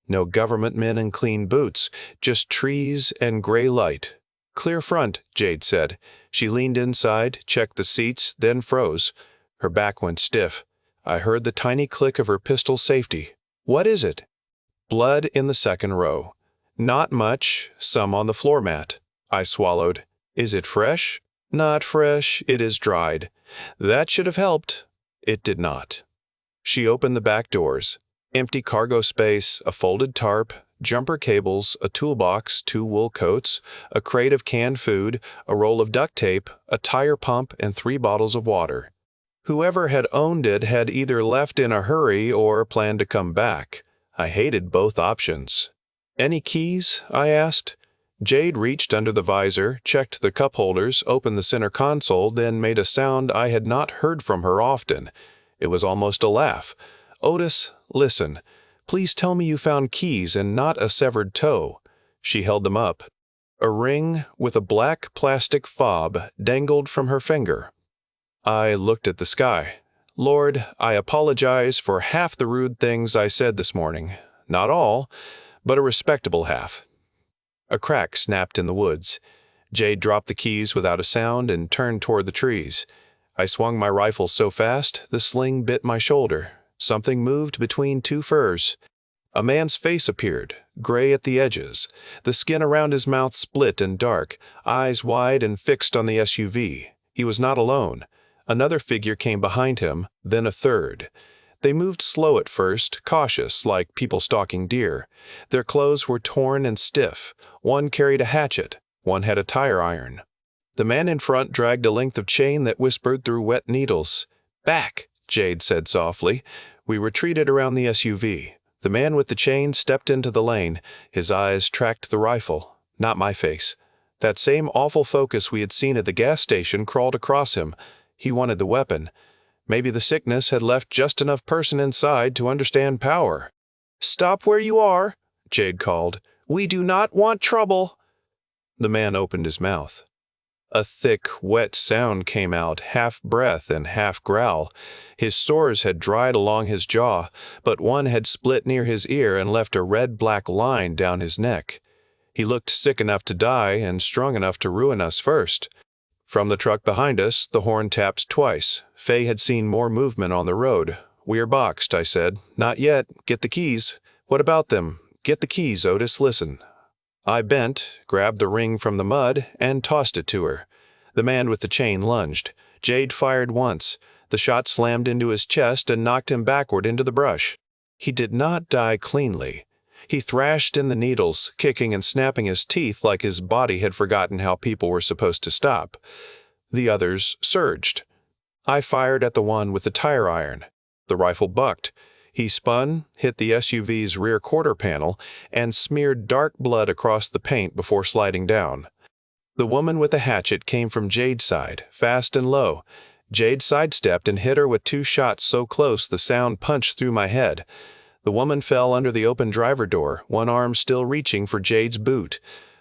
No government men in clean boots. Just trees and gray light. "Clear front," Jade said. She leaned inside, checked the seats, then froze. Her back went stiff. I heard the tiny click of her pistol safety. "What is it?" "Blood in the second row." "Not much. Some on the floor mat." I swallowed. "Is it fresh?" "Not fresh. It is dried." That should have helped. It did not. She opened the back doors. Empty cargo space, a folded tarp, jumper cables, a toolbox, 2 wool coats, a crate of canned food, a roll of duct tape, a tire pump, and 3 bottles of water. Whoever had owned it had either left in a hurry or planned to come back. I hated both options. "Any keys?" I asked. Jade reached under the visor, checked the cup holders, opened the center console, then made a sound I had not heard from her often. It was almost a laugh. "Otis, listen. Please tell me you found keys and not a severed toe." She held them up. A ring with a black plastic fob dangled from her finger. I looked at the sky. Lord, I apologize for half the rude things I said this morning. Not all, but a respectable half. A crack snapped in the woods. Jade dropped the keys without a sound and turned toward the trees. I swung my rifle so fast, the sling bit my shoulder. Something moved between two firs. A man's face appeared, gray at the edges. The skin around his mouth split and dark, eyes wide and fixed on the SUV. He was not alone. Another figure came behind him, then a third. They moved slow at first, cautious, like people stalking deer. Their clothes were torn and stiff. One carried a hatchet. One had a tire iron. The man in front dragged a length of chain that whispered through wet needles. "Back," Jade said softly. We retreated around the SUV. The man with the chain stepped into the lane. His eyes tracked the rifle, not my face. That same awful focus we had seen at the gas station crawled across him. He wanted the weapon. Maybe the sickness had left just enough person inside to understand power. "Stop where you are," Jade called. "We do not want trouble." The man opened his mouth. A thick, wet sound came out, half breath and half growl. His sores had dried along his jaw, but one had split near his ear and left a red-black line down his neck. He looked sick enough to die and strong enough to ruin us first. From the truck behind us, the horn tapped twice. Fay had seen more movement on the road. "We're boxed," I said. "Not yet. Get the keys." "What about them?" "Get the keys, Otis. Listen." I bent, grabbed the ring from the mud, and tossed it to her. The man with the chain lunged. Jade fired once. The shot slammed into his chest and knocked him backward into the brush. He did not die cleanly. He thrashed in the needles, kicking and snapping his teeth like his body had forgotten how people were supposed to stop. The others surged. I fired at the one with the tire iron. The rifle bucked. He spun, hit the SUV's rear quarter panel, and smeared dark blood across the paint before sliding down. The woman with the hatchet came from Jade's side, fast and low. Jade sidestepped and hit her with two shots so close the sound punched through my head. The woman fell under the open driver door, one arm still reaching for Jade's boot.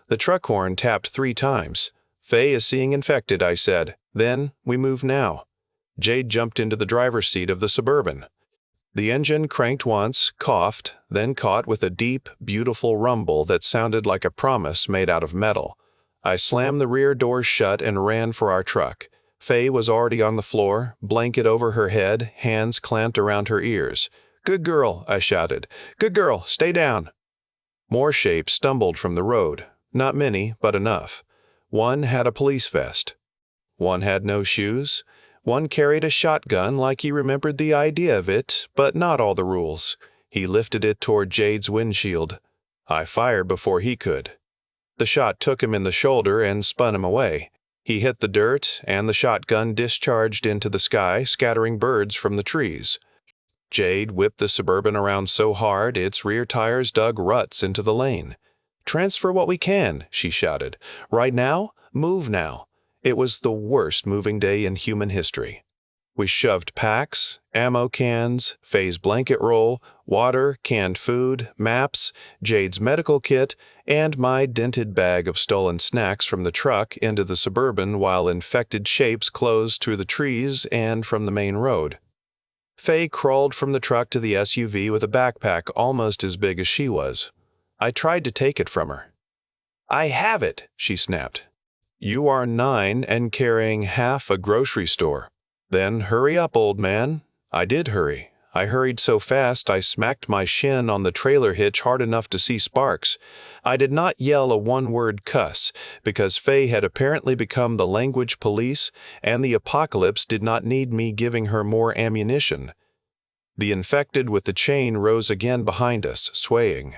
The truck horn tapped 3 times. "Fay is seeing infected," I said. "Then, we move now." Jade jumped into the driver's seat of the Suburban. The engine cranked once, coughed, then caught with a deep, beautiful rumble that sounded like a promise made out of metal. I slammed the rear doors shut and ran for our truck. Fay was already on the floor, blanket over her head, hands clamped around her ears. "Good girl," I shouted. "Good girl, stay down." More shapes stumbled from the road. Not many, but enough. One had a police vest. One had no shoes. One carried a shotgun like he remembered the idea of it, but not all the rules. He lifted it toward Jade's windshield. I fired before he could. The shot took him in the shoulder and spun him away. He hit the dirt, and the shotgun discharged into the sky, scattering birds from the trees. Jade whipped the Suburban around so hard its rear tires dug ruts into the lane. "Transfer what we can," she shouted. "Right now? Move now." It was the worst moving day in human history. We shoved packs, ammo cans, Fay's blanket roll, water, canned food, maps, Jade's medical kit, and my dented bag of stolen snacks from the truck into the Suburban while infected shapes closed through the trees and from the main road. Fay crawled from the truck to the SUV with a backpack almost as big as she was. I tried to take it from her. "I have it," she snapped. "You are 9 and carrying half a grocery store." "Then hurry up, old man." I did hurry. I hurried so fast I smacked my shin on the trailer hitch hard enough to see sparks. I did not yell a one-word cuss, because Fay had apparently become the language police, and the apocalypse did not need me giving her more ammunition. The infected with the chain rose again behind us, swaying.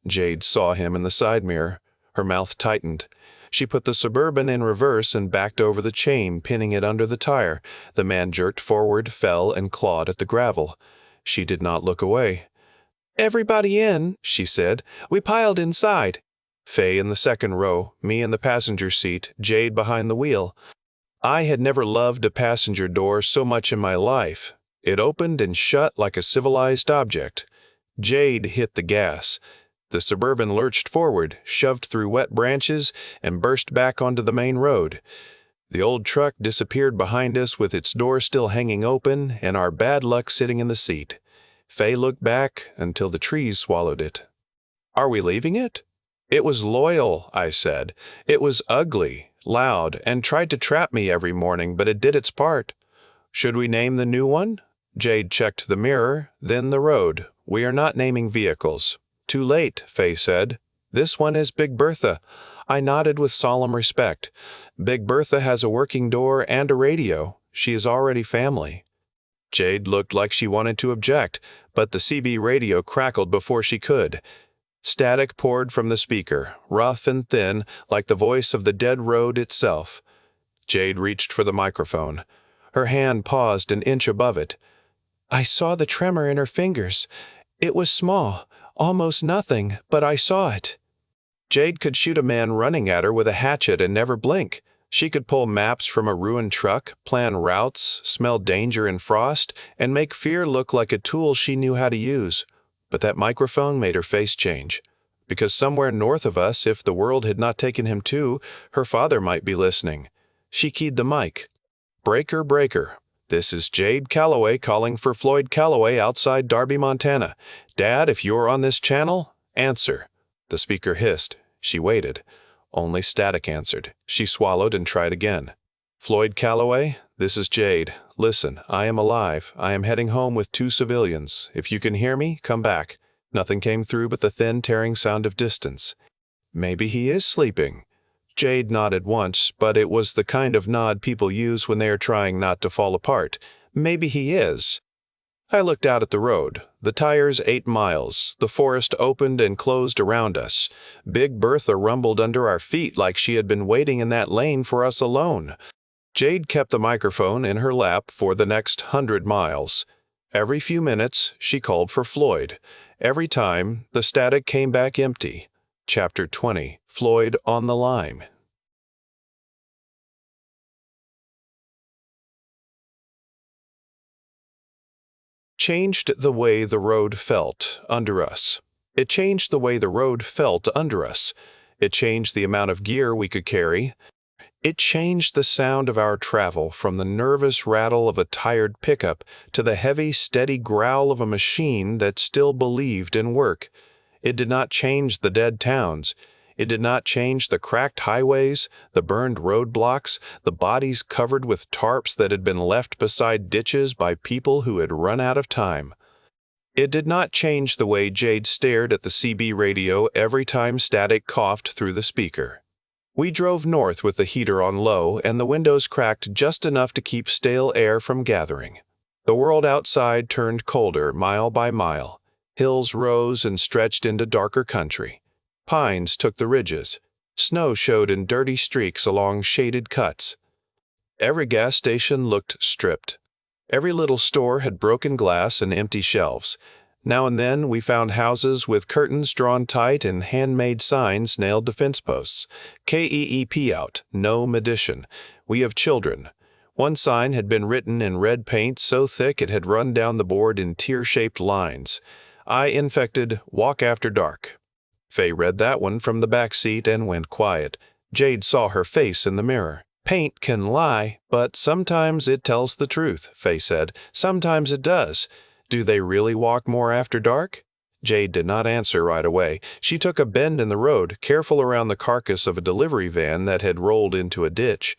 Jade saw him in the side mirror. Her mouth tightened. She put the Suburban in reverse and backed over the chain, pinning it under the tire. The man jerked forward, fell, and clawed at the gravel. She did not look away. "Everybody in," she said. "We piled inside." Fay in the second row, me in the passenger seat, Jade behind the wheel. I had never loved a passenger door so much in my life. It opened and shut like a civilized object. Jade hit the gas. The Suburban lurched forward, shoved through wet branches, and burst back onto the main road. The old truck disappeared behind us with its door still hanging open and our bad luck sitting in the seat. Fay looked back until the trees swallowed it. "Are we leaving it?" "It was loyal," I said. "It was ugly, loud, and tried to trap me every morning, but it did its part." "Should we name the new one?" Jade checked the mirror, then the road. "We are not naming vehicles." "Too late," Fay said. "This one is Big Bertha." I nodded with solemn respect. "Big Bertha has a working door and a radio. She is already family." Jade looked like she wanted to object, but the CB radio crackled before she could. Static poured from the speaker, rough and thin, like the voice of the dead road itself. Jade reached for the microphone. Her hand paused an inch above it. "I saw the tremor in her fingers. It was small, almost nothing, but I saw it." Jade could shoot a man running at her with a hatchet and never blink. She could pull maps from a ruined truck, plan routes, smell danger in frost, and make fear look like a tool she knew how to use. But that microphone made her face change. Because somewhere north of us, if the world had not taken him too, her father might be listening. She keyed the mic. "Breaker, breaker. This is Jade Calloway calling for Floyd Calloway outside Darby, Montana. Dad, if you're on this channel, answer." The speaker hissed. She waited. Only static answered. She swallowed and tried again. "Floyd Calloway, this is Jade. Listen, I am alive. I am heading home with 2 civilians. If you can hear me, come back." Nothing came through but the thin, tearing sound of distance. "Maybe he is sleeping." Jade nodded once, but it was the kind of nod people use when they are trying not to fall apart. "Maybe he is." I looked out at the road. The tires 8 miles. The forest opened and closed around us. Big Bertha rumbled under our feet like she had been waiting in that lane for us alone. Jade kept the microphone in her lap for the next 100 miles. Every few minutes, she called for Floyd. Every time, the static came back empty. Chapter 20. Floyd on the Line. Changed the way the road felt under us. It changed the way the road felt under us. It changed the amount of gear we could carry. It changed the sound of our travel from the nervous rattle of a tired pickup to the heavy, steady growl of a machine that still believed in work. It did not change the dead towns. It did not change the cracked highways, the burned roadblocks, the bodies covered with tarps that had been left beside ditches by people who had run out of time. It did not change the way Jade stared at the CB radio every time static coughed through the speaker. We drove north with the heater on low and the windows cracked just enough to keep stale air from gathering. The world outside turned colder mile by mile. Hills rose and stretched into darker country. Pines took the ridges. Snow showed in dirty streaks along shaded cuts. Every gas station looked stripped. Every little store had broken glass and empty shelves. Now and then we found houses with curtains drawn tight and handmade signs nailed to fence posts. KEEP out, no medition. We have children. One sign had been written in red paint so thick it had run down the board in tear-shaped lines. I infected, walk after dark. Fay read that one from the back seat and went quiet. Jade saw her face in the mirror. "Paint can lie, but sometimes it tells the truth," Fay said. "Sometimes it does. Do they really walk more after dark?" Jade did not answer right away. She took a bend in the road, careful around the carcass of a delivery van that had rolled into a ditch.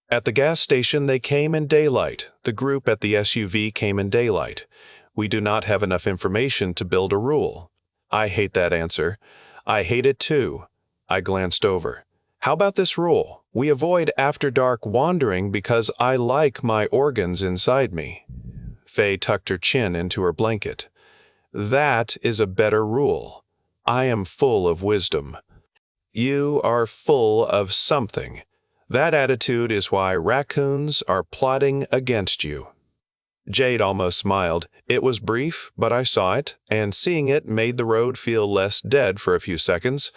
At the gas station they came in daylight. The group at the SUV came in daylight. We do not have enough information to build a rule. I hate that answer. I hate it too. I glanced over. How about this rule? We avoid after-dark wandering because I like my organs inside me. Fay tucked her chin into her blanket. That is a better rule. I am full of wisdom. You are full of something. That attitude is why raccoons are plotting against you. Jade almost smiled. It was brief, but I saw it, and seeing it made the road feel less dead for a few seconds.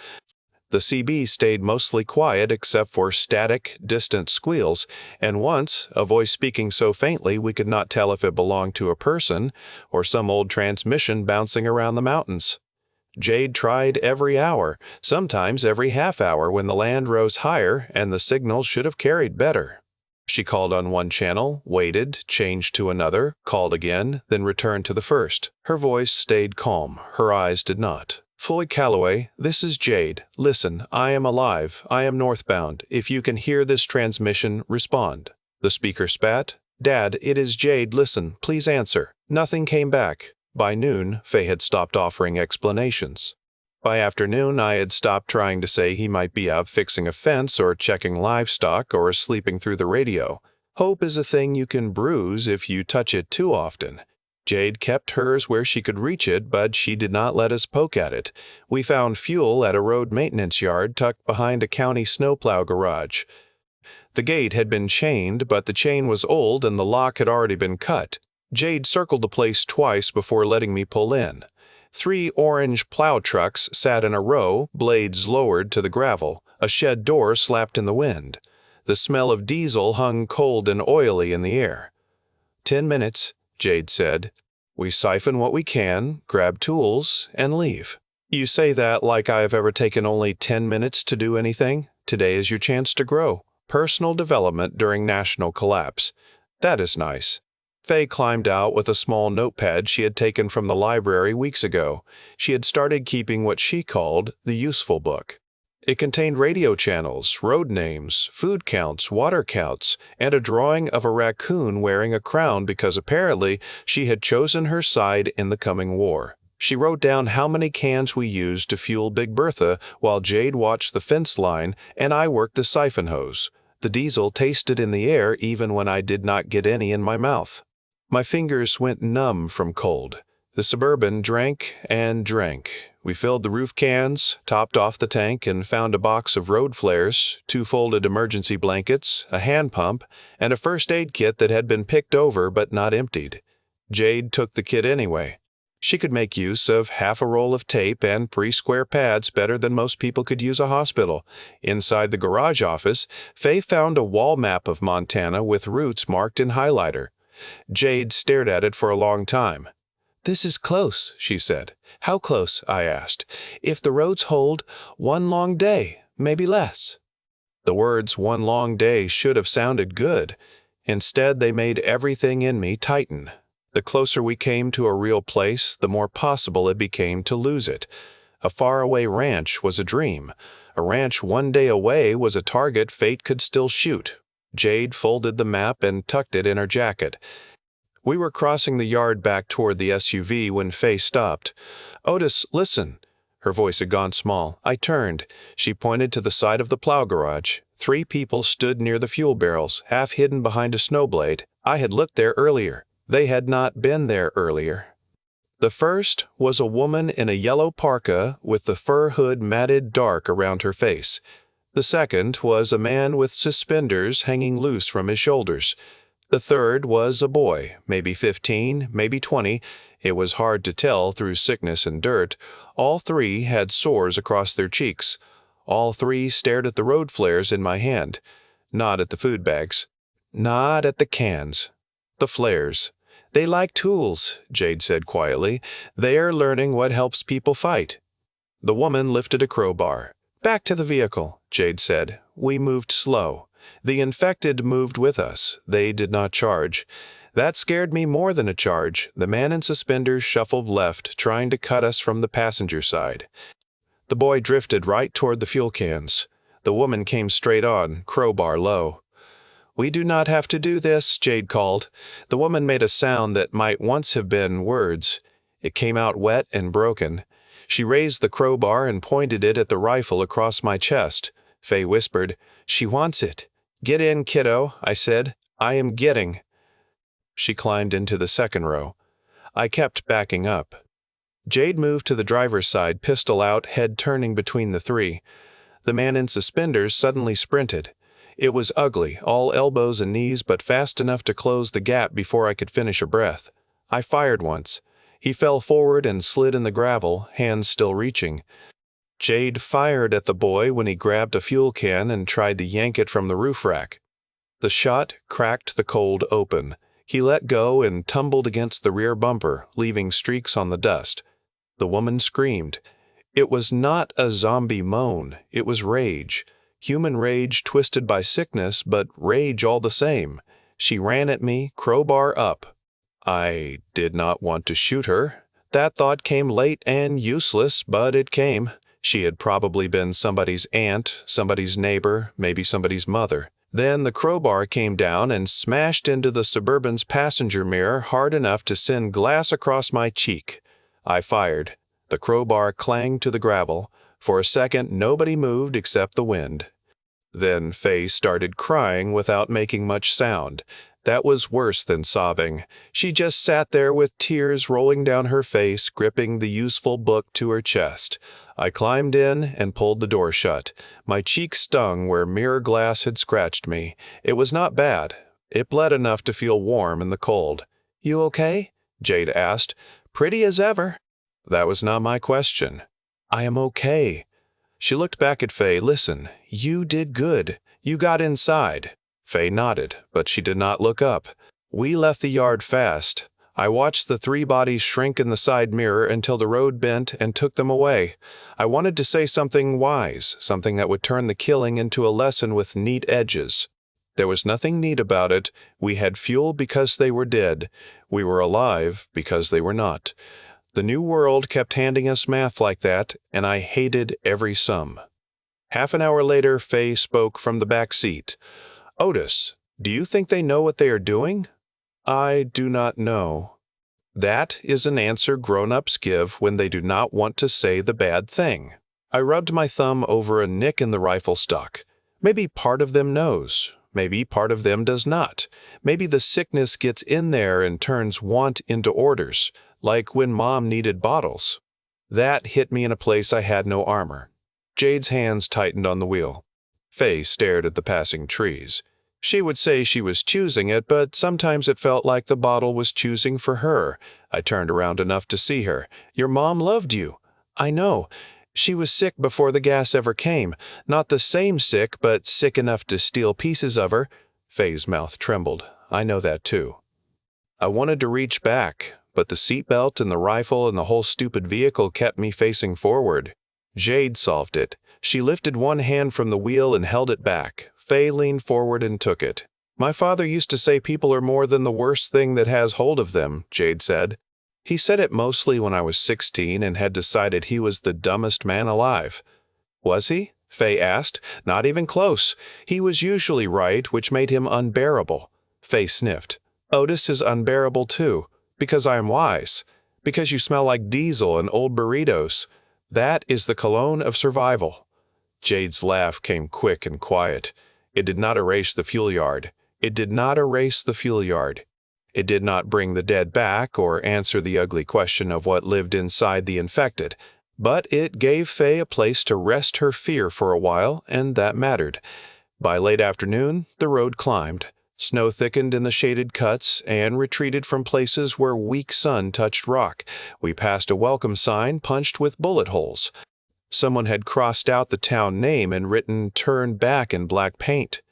The CB stayed mostly quiet except for static, distant squeals, and once, a voice speaking so faintly we could not tell if it belonged to a person or some old transmission bouncing around the mountains. Jade tried every hour, sometimes every half hour when the land rose higher and the signal should have carried better. She called on one channel, waited, changed to another, called again, then returned to the first. Her voice stayed calm, her eyes did not. "Fully Calloway, this is Jade. Listen, I am alive. I am northbound. If you can hear this transmission, respond." The speaker spat. "Dad, it is Jade. Listen, please answer." Nothing came back. By noon, Fay had stopped offering explanations. By afternoon, I had stopped trying to say he might be out fixing a fence or checking livestock or sleeping through the radio. Hope is a thing you can bruise if you touch it too often. Jade kept hers where she could reach it, but she did not let us poke at it. We found fuel at a road maintenance yard tucked behind a county snowplow garage. The gate had been chained, but the chain was old and the lock had already been cut. Jade circled the place twice before letting me pull in. 3 orange plow trucks sat in a row, blades lowered to the gravel, a shed door slapped in the wind. The smell of diesel hung cold and oily in the air. 10 minutes, Jade said. We siphon what we can, grab tools, and leave. You say that like I have ever taken only 10 minutes to do anything? Today is your chance to grow. Personal development during national collapse. That is nice. Fay climbed out with a small notepad she had taken from the library weeks ago. She had started keeping what she called the useful book. It contained radio channels, road names, food counts, water counts, and a drawing of a raccoon wearing a crown because apparently she had chosen her side in the coming war. She wrote down how many cans we used to fuel Big Bertha while Jade watched the fence line and I worked the siphon hose. The diesel tasted in the air even when I did not get any in my mouth. My fingers went numb from cold. The Suburban drank and drank. We filled the roof cans, topped off the tank, and found a box of road flares, 2 folded emergency blankets, a hand pump, and a first aid kit that had been picked over but not emptied. Jade took the kit anyway. She could make use of half a roll of tape and 3 square pads better than most people could use a hospital. Inside the garage office, Fay found a wall map of Montana with routes marked in highlighter. Jade stared at it for a long time. "This is close," she said. "How close?" I asked. "If the roads hold, 1 long day, maybe less." The words "one long day" should have sounded good. Instead, they made everything in me tighten. The closer we came to a real place, the more possible it became to lose it. A faraway ranch was a dream. A ranch 1 day away was a target fate could still shoot. Jade folded the map and tucked it in her jacket. We were crossing the yard back toward the SUV when Fay stopped. "Otis, listen." Her voice had gone small. I turned. She pointed to the side of the plow garage. 3 people stood near the fuel barrels, half hidden behind a snowblade. I had looked there earlier. They had not been there earlier. The first was a woman in a yellow parka with the fur hood matted dark around her face. The second was a man with suspenders hanging loose from his shoulders. The third was a boy, maybe 15, maybe 20. It was hard to tell through sickness and dirt. All 3 had sores across their cheeks. All 3 stared at the road flares in my hand. Not at the food bags. Not at the cans. The flares. "They like tools," Jade said quietly. "They are learning what helps people fight." The woman lifted a crowbar. "Back to the vehicle," Jade said. We moved slow. The infected moved with us. They did not charge. That scared me more than a charge. The man in suspenders shuffled left, trying to cut us from the passenger side. The boy drifted right toward the fuel cans. The woman came straight on, crowbar low. "We do not have to do this," Jade called. The woman made a sound that might once have been words. It came out wet and broken. She raised the crowbar and pointed it at the rifle across my chest. Fay whispered, "She wants it." "Get in, kiddo," I said. "I am getting." She climbed into the second row. I kept backing up. Jade moved to the driver's side, pistol out, head turning between the 3. The man in suspenders suddenly sprinted. It was ugly, all elbows and knees, but fast enough to close the gap before I could finish a breath. I fired once. He fell forward and slid in the gravel, hands still reaching. Jade fired at the boy when he grabbed a fuel can and tried to yank it from the roof rack. The shot cracked the cold open. He let go and tumbled against the rear bumper, leaving streaks on the dust. The woman screamed. It was not a zombie moan, it was rage. Human rage twisted by sickness, but rage all the same. She ran at me, crowbar up. I did not want to shoot her. That thought came late and useless, but it came. She had probably been somebody's aunt, somebody's neighbor, maybe somebody's mother. Then the crowbar came down and smashed into the Suburban's passenger mirror hard enough to send glass across my cheek. I fired. The crowbar clanged to the gravel. For a second, nobody moved except the wind. Then Fay started crying without making much sound. That was worse than sobbing. She just sat there with tears rolling down her face, gripping the useful book to her chest. I climbed in and pulled the door shut. My cheek stung where mirror glass had scratched me. It was not bad. It bled enough to feel warm in the cold. "You okay?" Jade asked. "Pretty as ever." That was not my question. "I am okay." She looked back at Fay. "Listen, you did good. You got inside." Fay nodded, but she did not look up. We left the yard fast. I watched the 3 bodies shrink in the side mirror until the road bent and took them away. I wanted to say something wise, something that would turn the killing into a lesson with neat edges. There was nothing neat about it. We had fuel because they were dead. We were alive because they were not. The new world kept handing us math like that, and I hated every sum. Half an hour later, Fay spoke from the back seat. "Otis, do you think they know what they are doing?" "I do not know." That is an answer grown-ups give when they do not want to say the bad thing. I rubbed my thumb over a nick in the rifle stock. Maybe part of them knows. Maybe part of them does not. Maybe the sickness gets in there and turns want into orders, like when Mom needed bottles. That hit me in a place I had no armor. Jade's hands tightened on the wheel. Fay stared at the passing trees. She would say she was choosing it, but sometimes it felt like the bottle was choosing for her. I turned around enough to see her. "Your mom loved you." "I know. She was sick before the gas ever came. Not the same sick, but sick enough to steal pieces of her." Fay's mouth trembled. "I know that too." I wanted to reach back, but the seatbelt and the rifle and the whole stupid vehicle kept me facing forward. Jade solved it. She lifted one hand from the wheel and held it back. Fay leaned forward and took it. "My father used to say people are more than the worst thing that has hold of them," Jade said. He said it mostly when I was 16 and had decided he was the dumbest man alive. "Was he?" Fay asked. "Not even close. He was usually right, which made him unbearable." Fay sniffed. "Otis is unbearable too, because I am wise. Because you smell like diesel and old burritos. That is the cologne of survival." Jade's laugh came quick and quiet. It did not erase the fuel yard. It did not erase the fuel yard. It did not bring the dead back or answer the ugly question of what lived inside the infected. But it gave Fay a place to rest her fear for a while, and that mattered. By late afternoon, the road climbed. Snow thickened in the shaded cuts and retreated from places where weak sun touched rock. We passed a welcome sign punched with bullet holes. Someone had crossed out the town name and written "Turn Back" in black paint.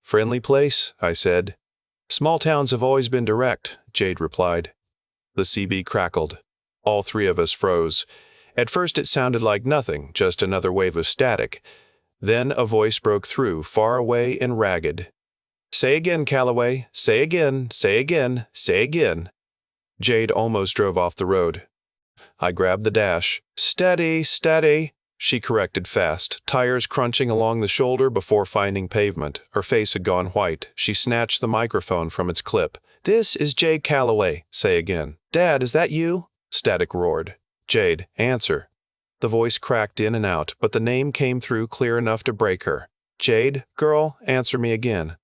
"Friendly place?" I said. "Small towns have always been direct," Jade replied. The CB crackled. All 3 of us froze. At first it sounded like nothing, just another wave of static. Then a voice broke through, far away and ragged. "Say again, Calloway. Say again, say again, say again." Jade almost drove off the road. I grabbed the dash. "Steady, steady," she corrected fast, tires crunching along the shoulder before finding pavement. Her face had gone white. She snatched the microphone from its clip. "This is Jade Calloway. Say again." "Dad, is that you?" Static roared. "Jade, answer." The voice cracked in and out, but the name came through clear enough to break her. "Jade, girl, answer me again."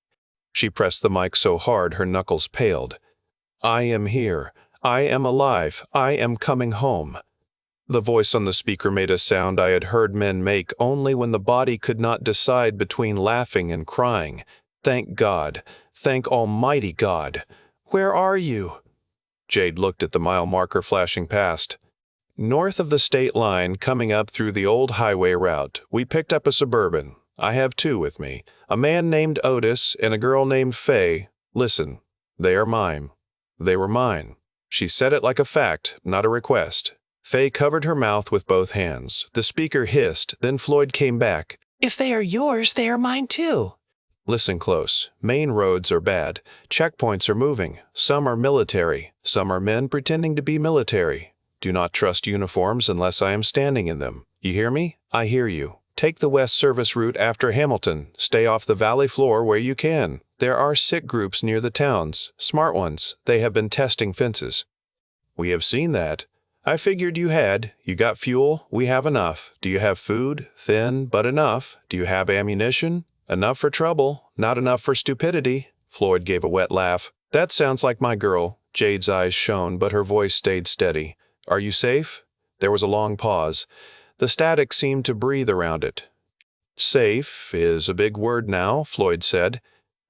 She pressed the mic so hard her knuckles paled. "I am here. I am alive. I am coming home." The voice on the speaker made a sound I had heard men make only when the body could not decide between laughing and crying. "Thank God. Thank Almighty God. Where are you?" Jade looked at the mile marker flashing past. "North of the state line, coming up through the old highway route, we picked up a Suburban. I have 2 with me. A man named Otis and a girl named Fay. Listen, they are mine. They were mine." She said it like a fact, not a request. Fay covered her mouth with both hands. The speaker hissed, then Floyd came back. "If they are yours, they are mine too." "Listen close. Main roads are bad. Checkpoints are moving. Some are military. Some are men pretending to be military. Do not trust uniforms unless I am standing in them. You hear me? I hear you. Take the west service route after Hamilton. Stay off the valley floor where you can. There are sick groups near the towns. Smart ones. They have been testing fences." "We have seen that." "I figured you had. You got fuel? We have enough. Do you have food? Thin, but enough. Do you have ammunition? Enough for trouble, not enough for stupidity." Floyd gave a wet laugh. "That sounds like my girl." Jade's eyes shone, but her voice stayed steady. "Are you safe?" There was a long pause. The static seemed to breathe around it. "Safe is a big word now," Floyd said.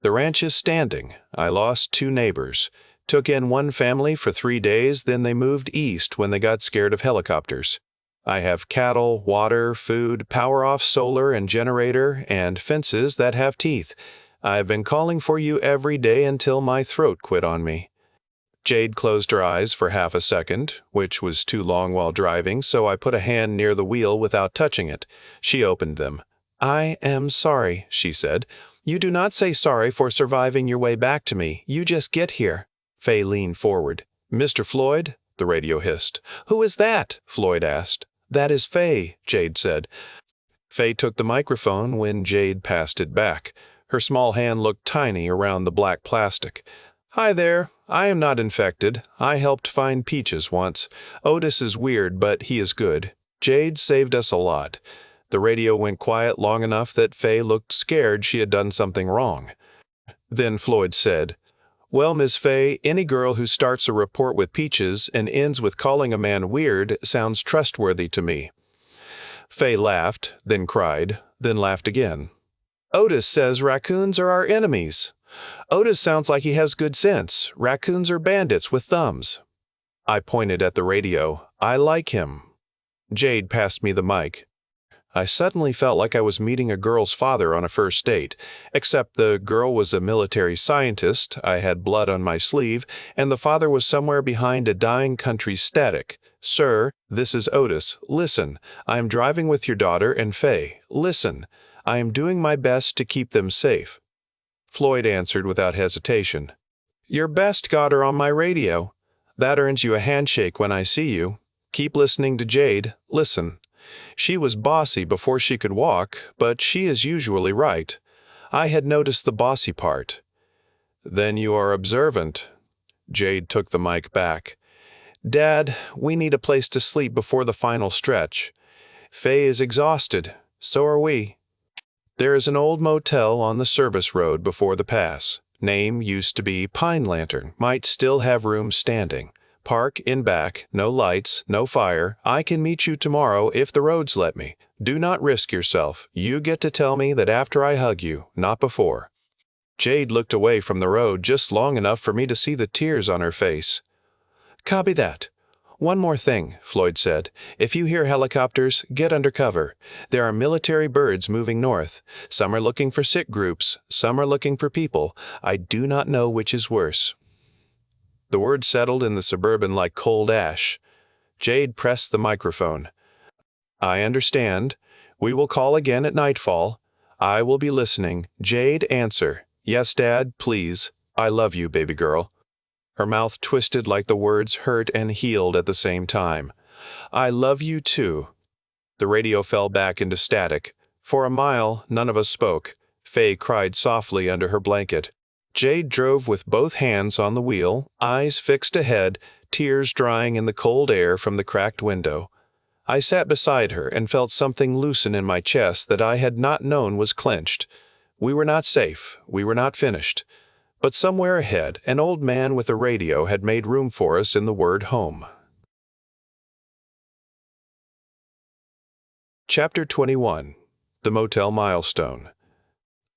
"The ranch is standing. I lost 2 neighbors. Took in one family for 3 days, then they moved east when they got scared of helicopters. I have cattle, water, food, power-off solar and generator, and fences that have teeth. I've been calling for you every day until my throat quit on me." Jade closed her eyes for half a second, which was too long while driving, so I put a hand near the wheel without touching it. She opened them. "I am sorry," she said. "You do not say sorry for surviving your way back to me. You just get here." Fay leaned forward. "Mr. Floyd?" the radio hissed. "Who is that?" Floyd asked. "That is Fay," Jade said. Fay took the microphone when Jade passed it back. Her small hand looked tiny around the black plastic. "Hi there. I am not infected. I helped find Peaches once. Otis is weird, but he is good. Jade saved us a lot." The radio went quiet long enough that Fay looked scared she had done something wrong. Then Floyd said, "Well, Miss Fay, any girl who starts a report with Peaches and ends with calling a man weird sounds trustworthy to me." Fay laughed, then cried, then laughed again. "Otis says raccoons are our enemies." "Otis sounds like he has good sense. Raccoons are bandits with thumbs." I pointed at the radio. "I like him." Jade passed me the mic. I suddenly felt like I was meeting a girl's father on a first date, except the girl was a military scientist, I had blood on my sleeve, and the father was somewhere behind a dying country's static. "Sir, this is Otis. Listen, I am driving with your daughter and Fay. Listen, I am doing my best to keep them safe." Floyd answered without hesitation. "Your best got her on my radio. That earns you a handshake when I see you. Keep listening to Jade. Listen. She was bossy before she could walk, but she is usually right. I had noticed the bossy part." "Then you are observant." Jade took the mic back. "Dad, we need a place to sleep before the final stretch. Fay is exhausted. So are we. There is an old motel on the service road before the pass. Name used to be Pine Lantern. Might still have rooms standing. Park in back, no lights, no fire. I can meet you tomorrow if the roads let me. Do not risk yourself. You get to tell me that after I hug you, not before." Jade looked away from the road just long enough for me to see the tears on her face. "Copy that. One more thing," Floyd said. "If you hear helicopters, get under cover. There are military birds moving north. Some are looking for sick groups. Some are looking for people. I do not know which is worse." The words settled in the Suburban like cold ash. Jade pressed the microphone. "I understand. We will call again at nightfall. I will be listening. Jade, answer. Yes, Dad, please. I love you, baby girl." Her mouth twisted like the words hurt and healed at the same time. "I love you too." The radio fell back into static. For a mile, none of us spoke. Fay cried softly under her blanket. Jade drove with both hands on the wheel, eyes fixed ahead, tears drying in the cold air from the cracked window. I sat beside her and felt something loosen in my chest that I had not known was clenched. We were not safe. We were not finished. But somewhere ahead, an old man with a radio had made room for us in the word home. Chapter 21. The Motel Milestone.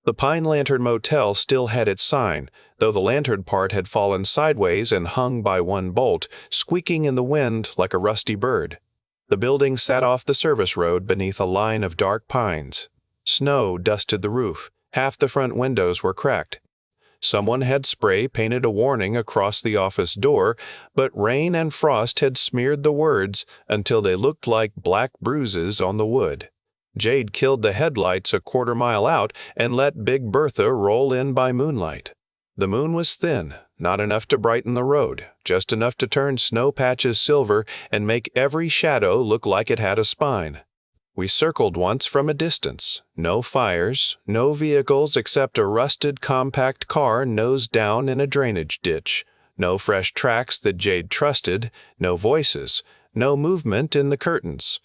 The Pine Lantern Motel still had its sign, though the lantern part had fallen sideways and hung by one bolt, squeaking in the wind like a rusty bird. The building sat off the service road beneath a line of dark pines. Snow dusted the roof. Half the front windows were cracked. Someone had spray painted a warning across the office door, but rain and frost had smeared the words until they looked like black bruises on the wood. Jade killed the headlights a quarter-mile out and let Big Bertha roll in by moonlight. The moon was thin, not enough to brighten the road, just enough to turn snow patches silver and make every shadow look like it had a spine. We circled once from a distance. No fires, no vehicles except a rusted compact car nose down in a drainage ditch. No fresh tracks that Jade trusted, no voices, no movement in the curtains.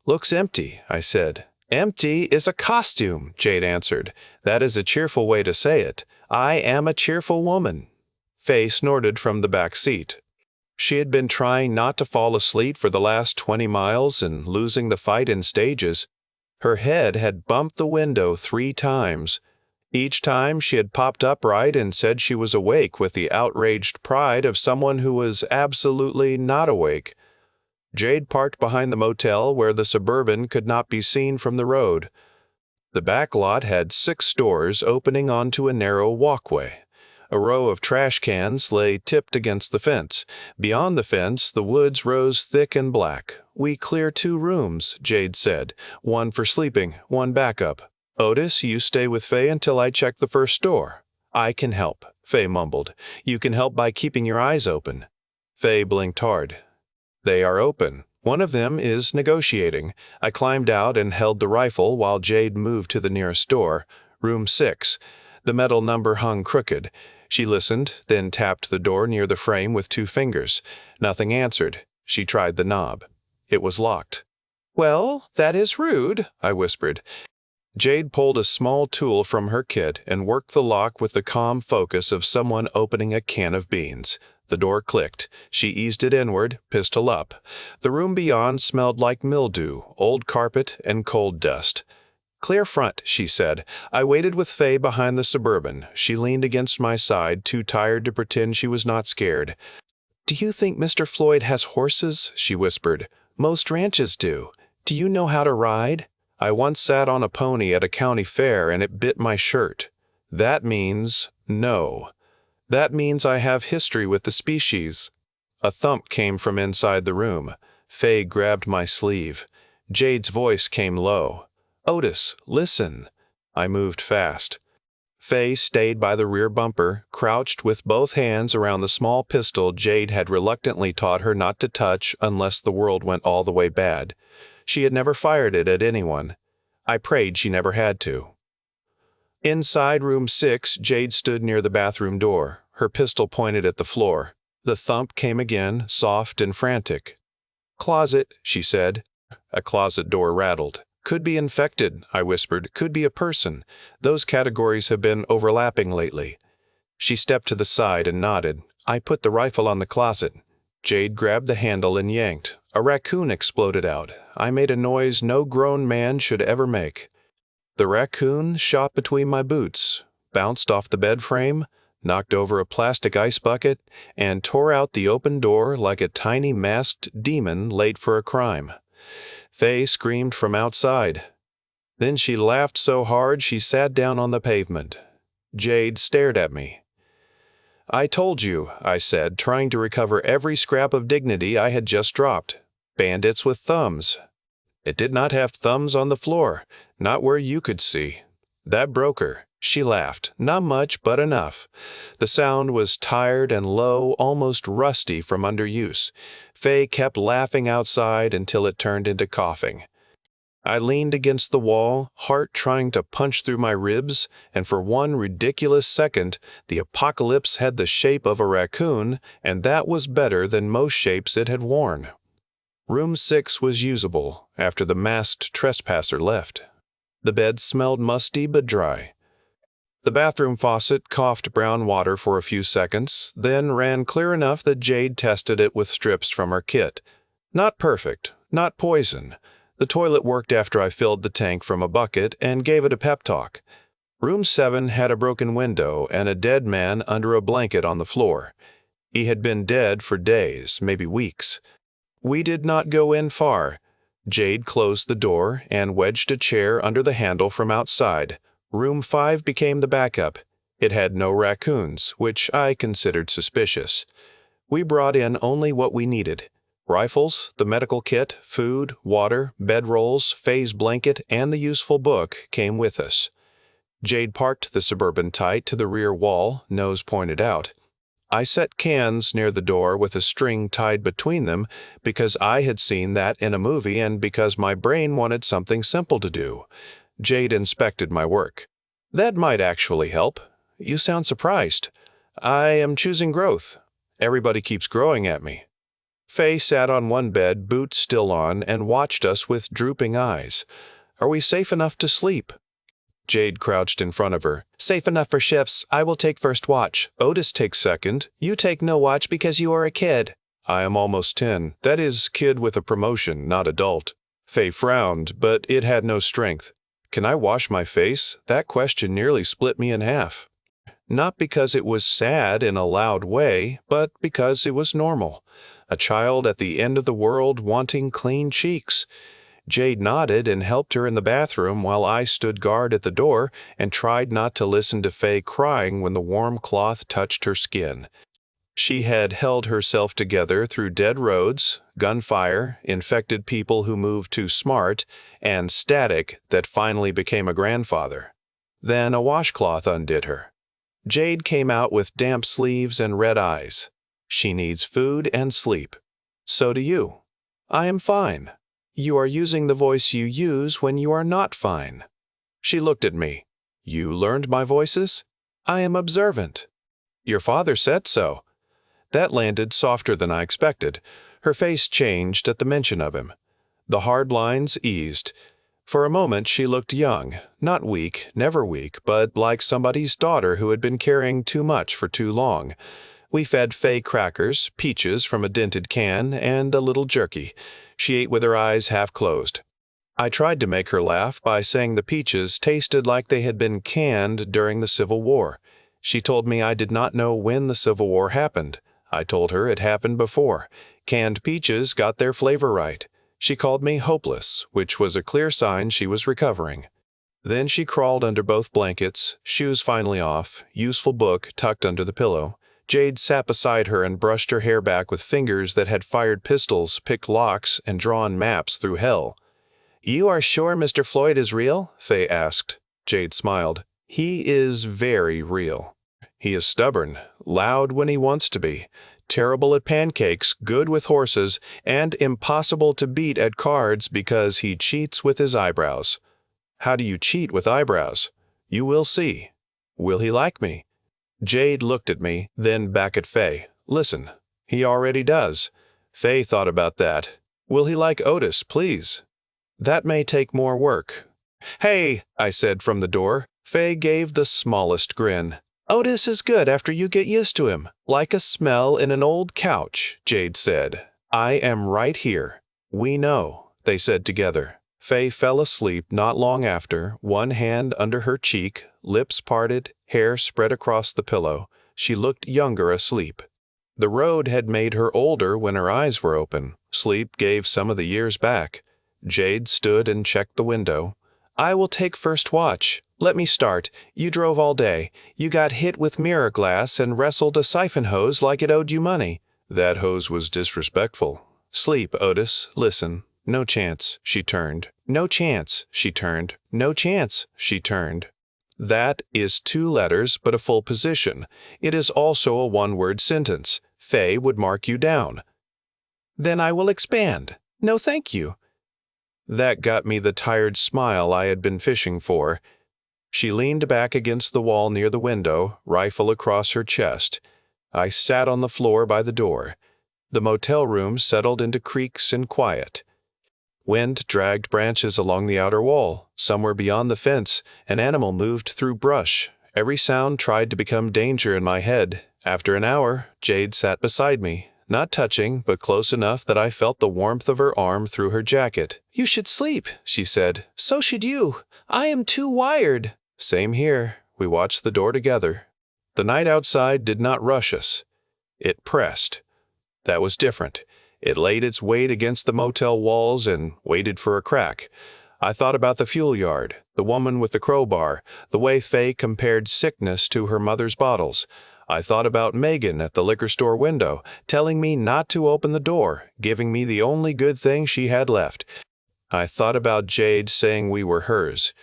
"Looks empty," I said. "Empty is a costume," Jade answered. "That is a cheerful way to say it. I am a cheerful woman." Fay snorted from the back seat. She had been trying not to fall asleep for the last 20 miles and losing the fight in stages. Her head had bumped the window 3 times. Each time she had popped upright and said she was awake with the outraged pride of someone who was absolutely not awake. Jade parked behind the motel where the Suburban could not be seen from the road. The back lot had 6 doors opening onto a narrow walkway. A row of trash cans lay tipped against the fence. Beyond the fence, the woods rose thick and black. "We clear 2 rooms," Jade said. "One for sleeping, one backup. Otis, you stay with Fay until I check the first door." "I can help," Fay mumbled. "You can help by keeping your eyes open." Fay blinked hard. "They are open. One of them is negotiating." I climbed out and held the rifle while Jade moved to the nearest door. Room 6. The metal number hung crooked. She listened, then tapped the door near the frame with 2 fingers. Nothing answered. She tried the knob. It was locked. "Well, that is rude," I whispered. Jade pulled a small tool from her kit and worked the lock with the calm focus of someone opening a can of beans. The door clicked. She eased it inward, pistol up. The room beyond smelled like mildew, old carpet, and cold dust. "Clear front," she said. I waited with Fay behind the Suburban. She leaned against my side, too tired to pretend she was not scared. "Do you think Mr. Floyd has horses?" she whispered. "Most ranches do. Do you know how to ride?" "I once sat on a pony at a county fair and it bit my shirt." "That means no. That means I have history with the species." A thump came from inside the room. Fay grabbed my sleeve. Jade's voice came low. "Otis, listen." I moved fast. Fay stayed by the rear bumper, crouched with both hands around the small pistol Jade had reluctantly taught her not to touch unless the world went all the way bad. She had never fired it at anyone. I prayed she never had to. Inside room 6, Jade stood near the bathroom door, her pistol pointed at the floor. The thump came again, soft and frantic. "Closet," she said. A closet door rattled. "Could be infected," I whispered. "Could be a person. Those categories have been overlapping lately." She stepped to the side and nodded. I put the rifle on the closet. Jade grabbed the handle and yanked. A raccoon exploded out. I made a noise no grown man should ever make. The raccoon shot between my boots, bounced off the bed frame, knocked over a plastic ice bucket, and tore out the open door like a tiny masked demon late for a crime. Fay screamed from outside. Then she laughed so hard she sat down on the pavement. Jade stared at me. "I told you," I said, trying to recover every scrap of dignity I had just dropped. "Bandits with thumbs." "It did not have thumbs on the floor, not where you could see." That broke her. She laughed, not much, but enough. The sound was tired and low, almost rusty from underuse. Fay kept laughing outside until it turned into coughing. I leaned against the wall, heart trying to punch through my ribs, and for one ridiculous second, the apocalypse had the shape of a raccoon, and that was better than most shapes it had worn. Room 6 was usable after the masked trespasser left. The bed smelled musty but dry. The bathroom faucet coughed brown water for a few seconds, then ran clear enough that Jade tested it with strips from her kit. Not perfect, not poison. The toilet worked after I filled the tank from a bucket and gave it a pep talk. Room 7 had a broken window and a dead man under a blanket on the floor. He had been dead for days, maybe weeks. We did not go in far. Jade closed the door and wedged a chair under the handle from outside. Room 5 became the backup. It had no raccoons, which I considered suspicious. We brought in only what we needed: rifles, the medical kit, food, water, bedrolls, Fay's blanket, and the useful book came with us. Jade parked the Suburban tight to the rear wall, nose pointed out. I set cans near the door with a string tied between them because I had seen that in a movie and because my brain wanted something simple to do. Jade inspected my work. "That might actually help. You sound surprised." "I am choosing growth. Everybody keeps growing at me." Fay sat on one bed, boots still on, and watched us with drooping eyes. "Are we safe enough to sleep?" Jade crouched in front of her. "Safe enough for shifts. I will take first watch. Otis takes second. You take no watch because you are a kid." "I am almost 10. That is, kid with a promotion, not adult." Fay frowned, but it had no strength. "Can I wash my face?" That question nearly split me in half. Not because it was sad in a loud way, but because it was normal. A child at the end of the world wanting clean cheeks. Jade nodded and helped her in the bathroom while I stood guard at the door and tried not to listen to Fay crying when the warm cloth touched her skin. She had held herself together through dead roads, gunfire, infected people who moved too smart, and static that finally became a grandfather. Then a washcloth undid her. Jade came out with damp sleeves and red eyes. "She needs food and sleep. So do you." "I am fine." "You are using the voice you use when you are not fine." She looked at me. "You learned my voices?" "I am observant." "Your father said so." That landed softer than I expected. Her face changed at the mention of him. The hard lines eased. For a moment she looked young, not weak, never weak, but like somebody's daughter who had been carrying too much for too long. We fed Fay crackers, peaches from a dented can, and a little jerky. She ate with her eyes half closed. I tried to make her laugh by saying the peaches tasted like they had been canned during the Civil War. She told me I did not know when the Civil War happened. I told her it happened before. Canned peaches got their flavor right. She called me hopeless, which was a clear sign she was recovering. Then she crawled under both blankets, shoes finally off, useful book tucked under the pillow. Jade sat beside her and brushed her hair back with fingers that had fired pistols, picked locks, and drawn maps through hell. "You are sure Mr. Floyd is real?" Fay asked. Jade smiled. "He is very real. He is stubborn, loud when he wants to be, terrible at pancakes, good with horses, and impossible to beat at cards because he cheats with his eyebrows." "How do you cheat with eyebrows?" "You will see." "Will he like me?" Jade looked at me, then back at Fay. "Listen, he already does." Fay thought about that. "Will he like Otis, please?" "That may take more work." "Hey," I said from the door. Fay gave the smallest grin. "Otis is good after you get used to him. Like a smell in an old couch," Jade said. "I am right here." "We know," they said together. Fay fell asleep not long after, one hand under her cheek, lips parted, hair spread across the pillow. She looked younger asleep. The road had made her older when her eyes were open. Sleep gave some of the years back. Jade stood and checked the window. "I will take first watch. Let me start. You drove all day. You got hit with mirror glass and wrestled a siphon hose like it owed you money." "That hose was disrespectful." "Sleep, Otis. Listen. No chance." She turned. "No chance." She turned. "No chance." She turned. That is 2 letters but a full position. It is also a one-word sentence. Fay would mark you down. "Then I will expand." "No, thank you." That got me the tired smile I had been fishing for. She leaned back against the wall near the window, rifle across her chest. I sat on the floor by the door. The motel room settled into creaks and quiet. Wind dragged branches along the outer wall. Somewhere beyond the fence, an animal moved through brush. Every sound tried to become danger in my head. After an hour, Jade sat beside me, not touching, but close enough that I felt the warmth of her arm through her jacket. "You should sleep," she said. "So should you. I am too wired." Same here. We watched the door together. The night outside did not rush us. It pressed. That was different. It laid its weight against the motel walls and waited for a crack. I thought about the fuel yard. The woman with the crowbar, the way Fay compared sickness to her mother's bottles. I thought about Megan at the liquor store window, telling me not to open the door, giving me the only good thing she had left. I thought about Jade saying we were hers.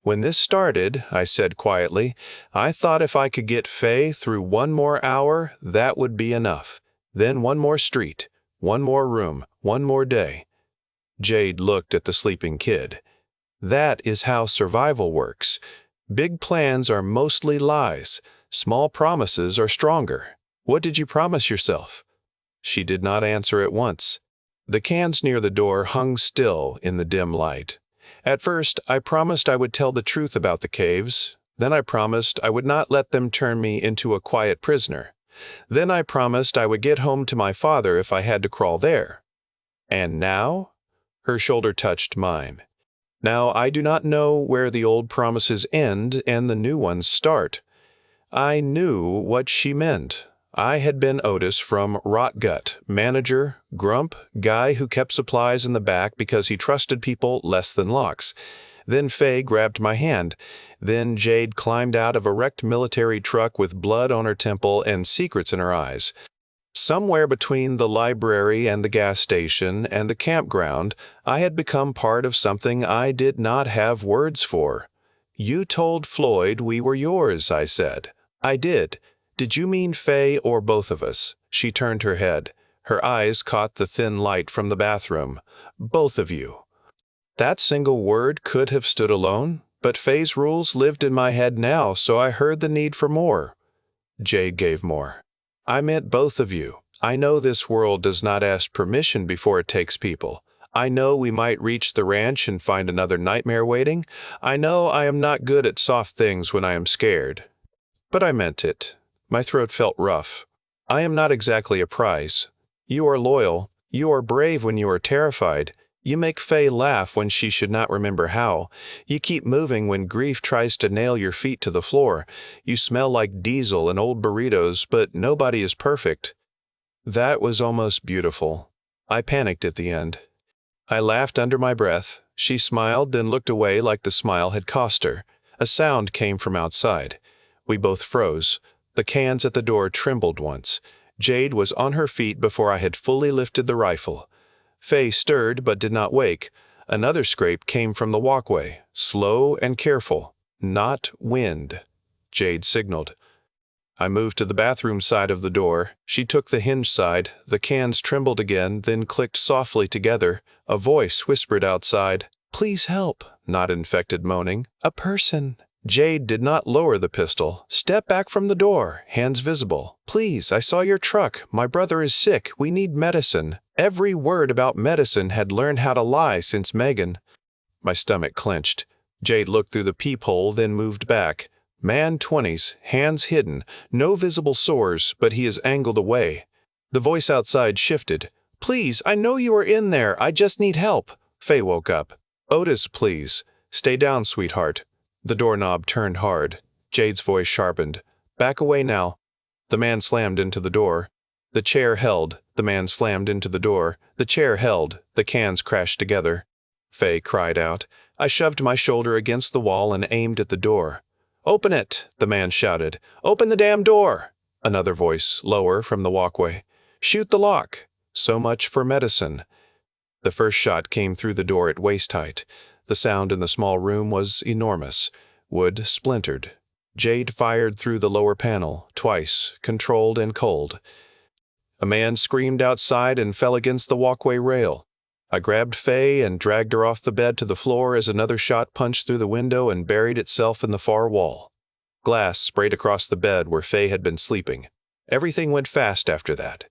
When this started, I said quietly, I thought if I could get Fay through one more hour, that would be enough. Then one more street, one more room, one more day. Jade looked at the sleeping kid. That is how survival works. Big plans are mostly lies. Small promises are stronger. What did you promise yourself? She did not answer at once. The cans near the door hung still in the dim light. At first, I promised I would tell the truth about the caves. Then I promised I would not let them turn me into a quiet prisoner. Then I promised I would get home to my father if I had to crawl there. And now? Her shoulder touched mine. Now I do not know where the old promises end and the new ones start. I knew what she meant. I had been Otis from Rot Gut, manager, grump, guy who kept supplies in the back because he trusted people less than locks. Then Fay grabbed my hand. Then Jade climbed out of a wrecked military truck with blood on her temple and secrets in her eyes. Somewhere between the library and the gas station and the campground, I had become part of something I did not have words for. You told Floyd we were yours, I said. I did. Did you mean Fay or both of us? She turned her head. Her eyes caught the thin light from the bathroom. Both of you. That single word could have stood alone, but Fay's rules lived in my head now, so I heard the need for more. Jade gave more. I meant both of you. I know this world does not ask permission before it takes people. I know we might reach the ranch and find another nightmare waiting. I know I am not good at soft things when I am scared. But I meant it. My throat felt rough. I am not exactly a prize. You are loyal. You are brave when you are terrified. You make Fay laugh when she should not remember how. You keep moving when grief tries to nail your feet to the floor. You smell like diesel and old burritos, but nobody is perfect. That was almost beautiful. I panicked at the end. I laughed under my breath. She smiled, then looked away like the smile had cost her. A sound came from outside. We both froze. The cans at the door trembled once. Jade was on her feet before I had fully lifted the rifle. Fay stirred but did not wake. Another scrape came from the walkway, slow and careful. Not wind. Jade signaled. I moved to the bathroom side of the door. She took the hinge side. The cans trembled again, then clicked softly together. A voice whispered outside, "Please help," not infected moaning. "A person." Jade did not lower the pistol. "Step back from the door, hands visible. Please, I saw your truck. My brother is sick. We need medicine." Every word about medicine had learned how to lie since Megan. My stomach clenched. Jade looked through the peephole, then moved back. Man 20s, hands hidden, no visible sores, but he is angled away. The voice outside shifted. "Please, I know you are in there. I just need help." Fay woke up. "Otis, please. Stay down, sweetheart." The doorknob turned hard. Jade's voice sharpened. "Back away now." The man slammed into the door. The chair held. The man slammed into the door. The chair held. The cans crashed together. Fay cried out. I shoved my shoulder against the wall and aimed at the door. "Open it," the man shouted. "Open the damn door." Another voice, lower, from the walkway. "Shoot the lock." So much for medicine. The first shot came through the door at waist height. The sound in the small room was enormous. Wood splintered. Jade fired through the lower panel, twice, controlled and cold. A man screamed outside and fell against the walkway rail. I grabbed Fay and dragged her off the bed to the floor as another shot punched through the window and buried itself in the far wall. Glass sprayed across the bed where Fay had been sleeping. Everything went fast after that.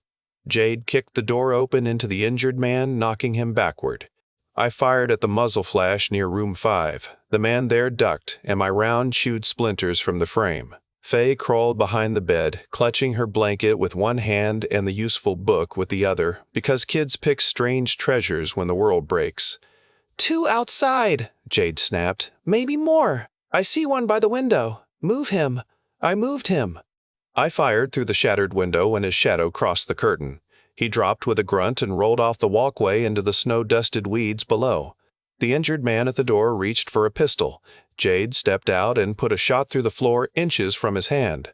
Jade kicked the door open into the injured man, knocking him backward. I fired at the muzzle flash near room 5. The man there ducked, and my round chewed splinters from the frame. Fay crawled behind the bed, clutching her blanket with one hand and the useful book with the other, because kids pick strange treasures when the world breaks. "2 outside," Jade snapped. "Maybe more. I see one by the window. Move him." I moved him. I fired through the shattered window when his shadow crossed the curtain. He dropped with a grunt and rolled off the walkway into the snow-dusted weeds below. The injured man at the door reached for a pistol. Jade stepped out and put a shot through the floor inches from his hand.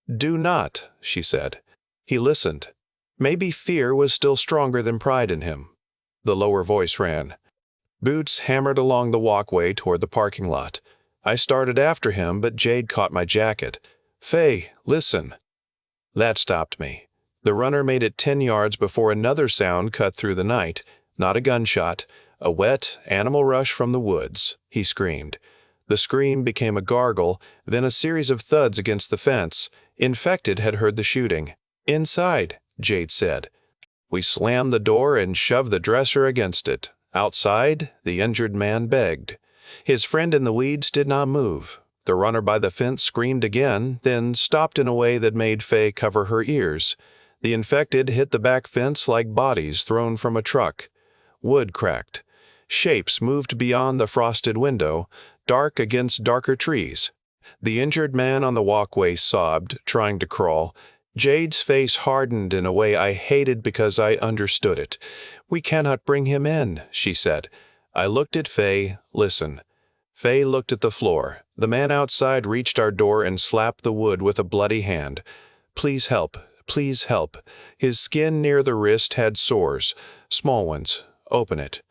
"Do not," she said. He listened. Maybe fear was still stronger than pride in him. The lower voice ran. Boots hammered along the walkway toward the parking lot. I started after him, but Jade caught my jacket. "Fay, listen." That stopped me. The runner made it 10 yards before another sound cut through the night. Not a gunshot, a wet, animal rush from the woods. He screamed. The scream became a gargle, then a series of thuds against the fence. Infected had heard the shooting. "Inside," Jade said. We slammed the door and shoved the dresser against it. Outside, the injured man begged. His friend in the weeds did not move. The runner by the fence screamed again, then stopped in a way that made Fay cover her ears. The infected hit the back fence like bodies thrown from a truck. Wood cracked. Shapes moved beyond the frosted window, dark against darker trees. The injured man on the walkway sobbed, trying to crawl. Jade's face hardened in a way I hated because I understood it. "We cannot bring him in," she said. I looked at Fay. "Listen." Fay looked at the floor. The man outside reached our door and slapped the wood with a bloody hand. "Please help. Please help." His skin near the wrist had sores. Small ones. "Open it."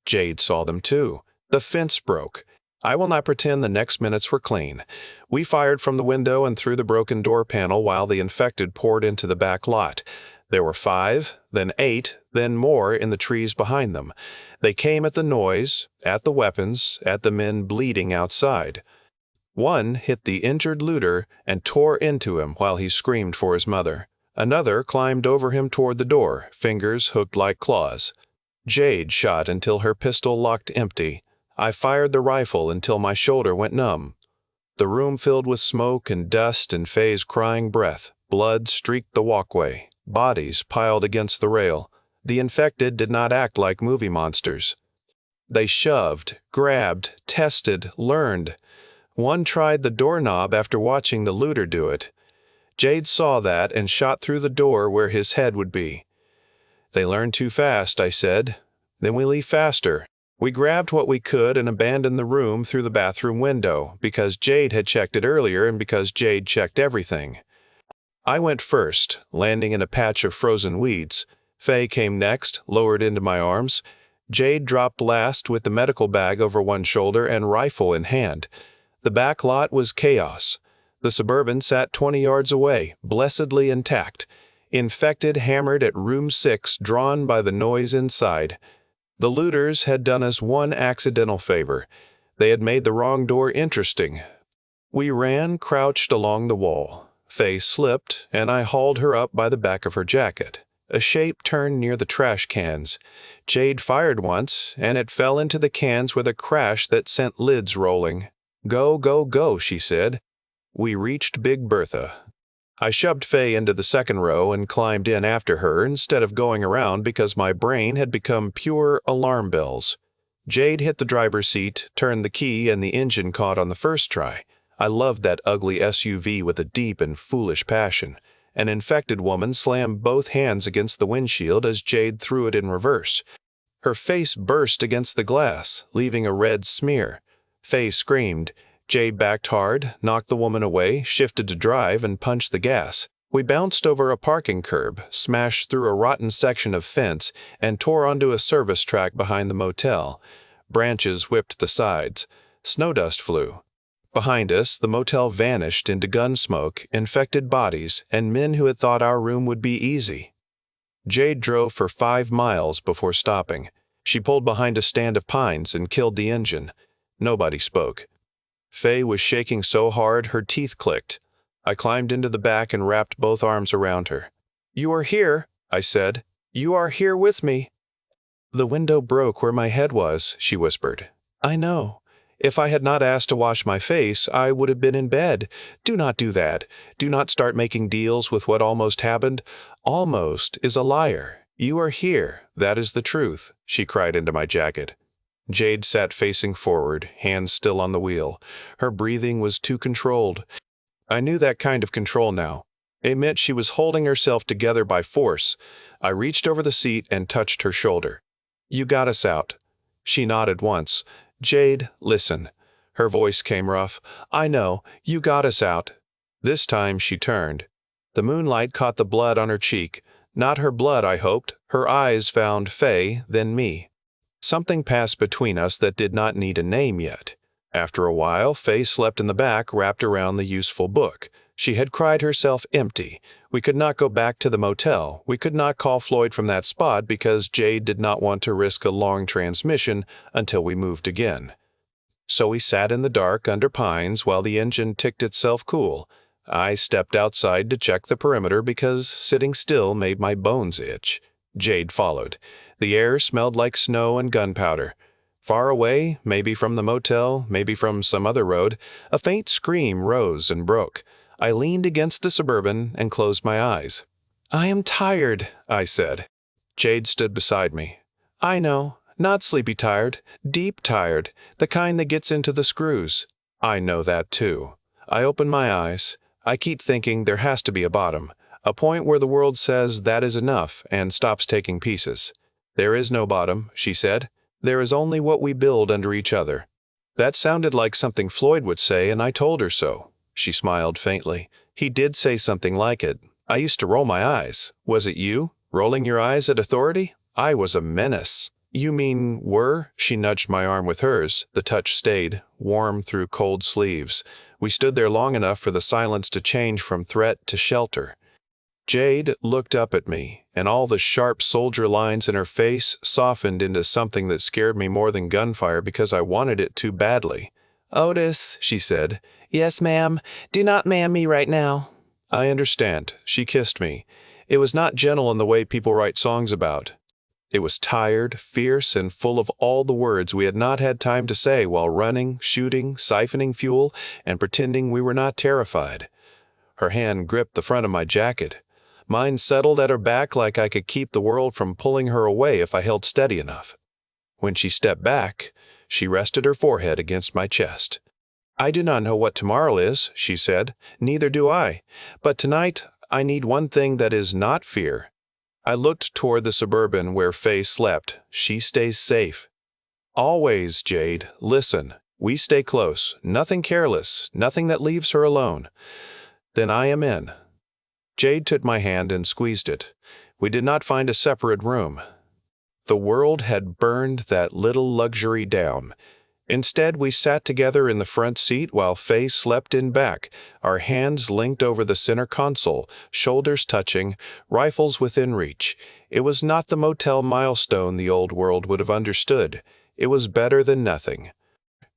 Jade saw them too. The fence broke. I will not pretend the next minutes were clean. We fired from the window and through the broken door panel while the infected poured into the back lot. There were 5, then 8, then more in the trees behind them. They came at the noise, at the weapons, at the men bleeding outside. One hit the injured looter and tore into him while he screamed for his mother. Another climbed over him toward the door, fingers hooked like claws. Jade shot until her pistol locked empty. I fired the rifle until my shoulder went numb. The room filled with smoke and dust and Fay's crying breath. Blood streaked the walkway. Bodies piled against the rail. The infected did not act like movie monsters. They shoved, grabbed, tested, learned. One tried the doorknob after watching the looter do it. Jade saw that and shot through the door where his head would be. "They learn too fast," I said. "Then we leave faster." We grabbed what we could and abandoned the room through the bathroom window, because Jade had checked it earlier and because Jade checked everything. I went first, landing in a patch of frozen weeds. Fay came next, lowered into my arms. Jade dropped last with the medical bag over one shoulder and rifle in hand. The back lot was chaos. The Suburban sat 20 yards away, blessedly intact. Infected hammered at room 6, drawn by the noise inside. The looters had done us one accidental favor. They had made the wrong door interesting. We ran crouched along the wall. Fay slipped, and I hauled her up by the back of her jacket. A shape turned near the trash cans. Jade fired once, and it fell into the cans with a crash that sent lids rolling. "Go, go, go," she said. We reached Big Bertha. I shoved Fay into the second row and climbed in after her instead of going around because my brain had become pure alarm bells. Jade hit the driver's seat, turned the key, and the engine caught on the first try. I loved that ugly SUV with a deep and foolish passion. An infected woman slammed both hands against the windshield as Jade threw it in reverse. Her face burst against the glass, leaving a red smear. Fay screamed. Jade backed hard, knocked the woman away, shifted to drive, and punched the gas. We bounced over a parking curb, smashed through a rotten section of fence, and tore onto a service track behind the motel. Branches whipped the sides. Snowdust flew. Behind us, the motel vanished into gun smoke, infected bodies, and men who had thought our room would be easy. Jade drove for 5 miles before stopping. She pulled behind a stand of pines and killed the engine. Nobody spoke. Fay was shaking so hard her teeth clicked. I climbed into the back and wrapped both arms around her. "You are here," I said. "You are here with me." "The window broke where my head was," she whispered. "I know. If I had not asked to wash my face, I would have been in bed. Do not do that. Do not start making deals with what almost happened. Almost is a liar. You are here. That is the truth," she cried into my jacket. Jade sat facing forward, hands still on the wheel. Her breathing was too controlled. I knew that kind of control now. It meant she was holding herself together by force. I reached over the seat and touched her shoulder. "You got us out." She nodded once. "Jade, listen." Her voice came rough. "I know. You got us out." This time she turned. The moonlight caught the blood on her cheek. Not her blood, I hoped. Her eyes found Fay, then me. Something passed between us that did not need a name yet. After a while, Fay slept in the back, wrapped around the useful book. She had cried herself empty. We could not go back to the motel. We could not call Floyd from that spot because Jade did not want to risk a long transmission until we moved again. So we sat in the dark under pines while the engine ticked itself cool. I stepped outside to check the perimeter because sitting still made my bones itch. Jade followed. The air smelled like snow and gunpowder. Far away, maybe from the motel, maybe from some other road, a faint scream rose and broke. I leaned against the Suburban and closed my eyes. "I am tired," I said. Jade stood beside me. "I know. Not sleepy tired. Deep tired. The kind that gets into the screws." "I know that too." I opened my eyes. I keep thinking there has to be a bottom. A point where the world says that is enough and stops taking pieces. "There is no bottom," she said. "There is only what we build under each other." That sounded like something Floyd would say, and I told her so. She smiled faintly. "He did say something like it. I used to roll my eyes. Was it you? Rolling your eyes at authority? I was a menace." "You mean were?" She nudged my arm with hers. The touch stayed, warm through cold sleeves. We stood there long enough for the silence to change from threat to shelter. Jade looked up at me, and all the sharp soldier lines in her face softened into something that scared me more than gunfire because I wanted it too badly. "Otis," she said. "Yes, ma'am. Do not ma'am me right now." "I understand." She kissed me. It was not gentle in the way people write songs about. It was tired, fierce, and full of all the words we had not had time to say while running, shooting, siphoning fuel, and pretending we were not terrified. Her hand gripped the front of my jacket. Mine settled at her back like I could keep the world from pulling her away if I held steady enough. When she stepped back, she rested her forehead against my chest. "I do not know what tomorrow is," she said. "Neither do I. But tonight I need one thing that is not fear." I looked toward the Suburban where Fay slept. "She stays safe." "Always, Jade. Listen. We stay close. Nothing careless. Nothing that leaves her alone." "Then I am in." Jade took my hand and squeezed it. We did not find a separate room. The world had burned that little luxury down. Instead, we sat together in the front seat while Fay slept in back, our hands linked over the center console, shoulders touching, rifles within reach. It was not the motel milestone the old world would have understood. It was better than nothing.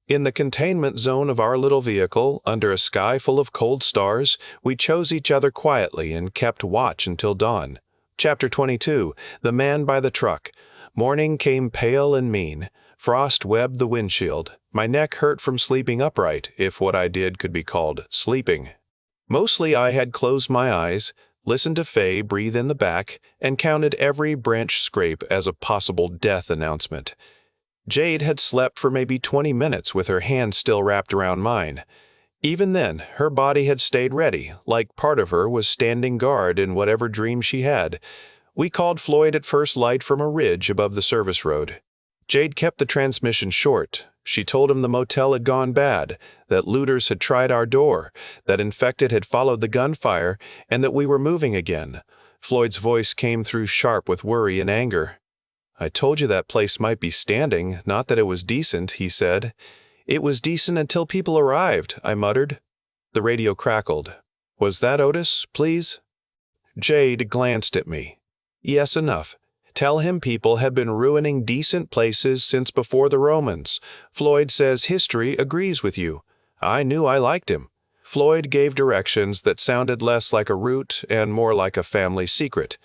In the containment zone of our little vehicle, under a sky full of cold stars, we chose each other quietly and kept watch until dawn. Chapter 22. The Man by the Truck. Morning came pale and mean. Frost webbed the windshield. My neck hurt from sleeping upright, if what I did could be called sleeping. Mostly I had closed my eyes, listened to Fay breathe in the back, and counted every branch scrape as a possible death announcement. Jade had slept for maybe 20 minutes with her hand still wrapped around mine. Even then, her body had stayed ready, like part of her was standing guard in whatever dream she had. We called Floyd at first light from a ridge above the service road. Jade kept the transmission short. She told him the motel had gone bad, that looters had tried our door, that infected had followed the gunfire, and that we were moving again. Floyd's voice came through sharp with worry and anger. "I told you that place might be standing, not that it was decent," he said. "It was decent until people arrived," I muttered. The radio crackled. "Was that Otis, please?" Jade glanced at me. "Yes, enough. Tell him people have been ruining decent places since before the Romans. Floyd says history agrees with you." I knew I liked him. Floyd gave directions that sounded less like a route and more like a family secret.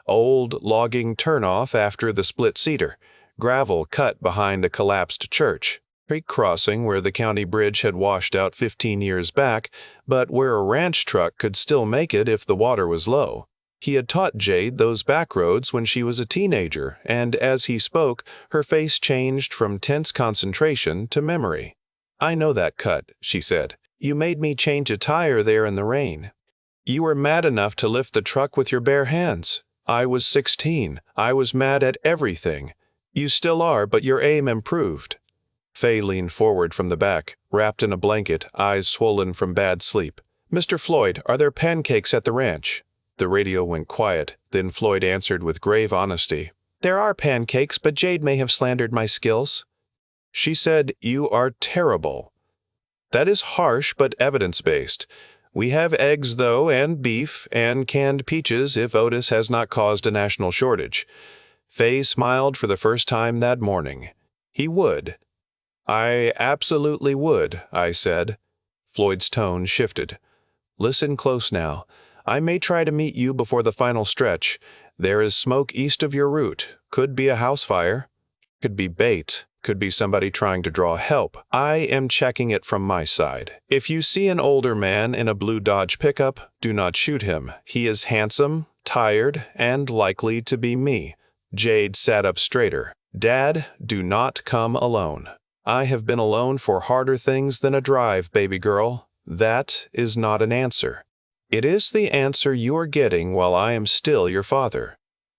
Old logging turnoff after the split cedar. Gravel cut behind a collapsed church. Creek crossing where the county bridge had washed out 15 years back, but where a ranch truck could still make it if the water was low. He had taught Jade those back roads when she was a teenager, and as he spoke, her face changed from tense concentration to memory. "I know that cut," she said. "You made me change a tire there in the rain. You were mad enough to lift the truck with your bare hands. I was 16. I was mad at everything. You still are, but your aim improved." Fay leaned forward from the back, wrapped in a blanket, eyes swollen from bad sleep. "Mr. Floyd, are there pancakes at the ranch?" The radio went quiet, then Floyd answered with grave honesty. "There are pancakes, but Jade may have slandered my skills." She said, "You are terrible." That is harsh but evidence-based. We have eggs, though, and beef, and canned peaches if Otis has not caused a national shortage. Fay smiled for the first time that morning. He would. "I absolutely would," I said. Floyd's tone shifted. "Listen close now. I may try to meet you before the final stretch. There is smoke east of your route. Could be a house fire. Could be bait. Could be somebody trying to draw help. I am checking it from my side. If you see an older man in a blue Dodge pickup, do not shoot him. He is handsome, tired, and likely to be me." Jade sat up straighter. "Dad, do not come alone. I have been alone for harder things than a drive, baby girl. That is not an answer. It is the answer you are getting while I am still your father."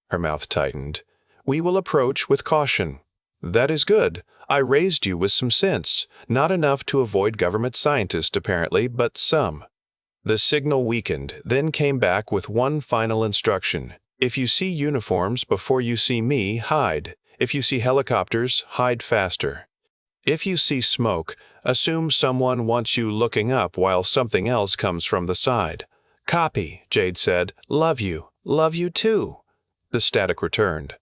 Her mouth tightened. "We will approach with caution." "That is good. I raised you with some sense. Not enough to avoid government scientists, apparently, but some." The signal weakened, then came back with one final instruction. "If you see uniforms before you see me, hide. If you see helicopters, hide faster. If you see smoke, assume someone wants you looking up while something else comes from the side." "Copy," Jade said. "Love you. Love you too." The static returned.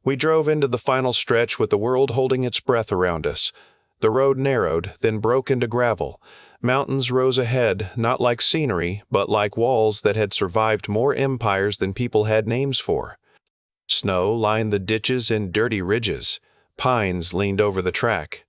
We drove into the final stretch with the world holding its breath around us. The road narrowed, then broke into gravel. Mountains rose ahead, not like scenery, but like walls that had survived more empires than people had names for. Snow lined the ditches and dirty ridges. Pines leaned over the track.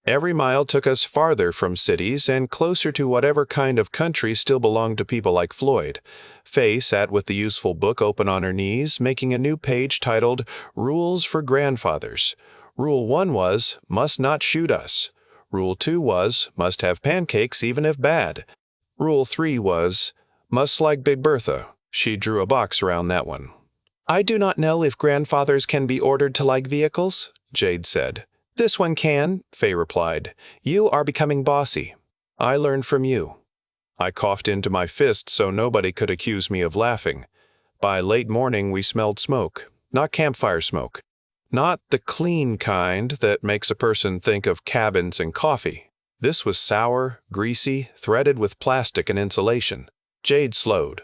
Every mile took us farther from cities and closer to whatever kind of country still belonged to people like Floyd. Fay sat with the useful book open on her knees, making a new page titled "Rules for Grandfathers." Rule 1 was, "Must not shoot us." Rule 2 was, "Must have pancakes even if bad." Rule 3 was, "Must like Big Bertha." She drew a box around that one. "I do not know if grandfathers can be ordered to like vehicles," Jade said. "This one can," Fay replied. "You are becoming bossy." "I learned from you." I coughed into my fist so nobody could accuse me of laughing. By late morning we smelled smoke. Not campfire smoke. Not the clean kind that makes a person think of cabins and coffee. This was sour, greasy, threaded with plastic and insulation. Jade slowed.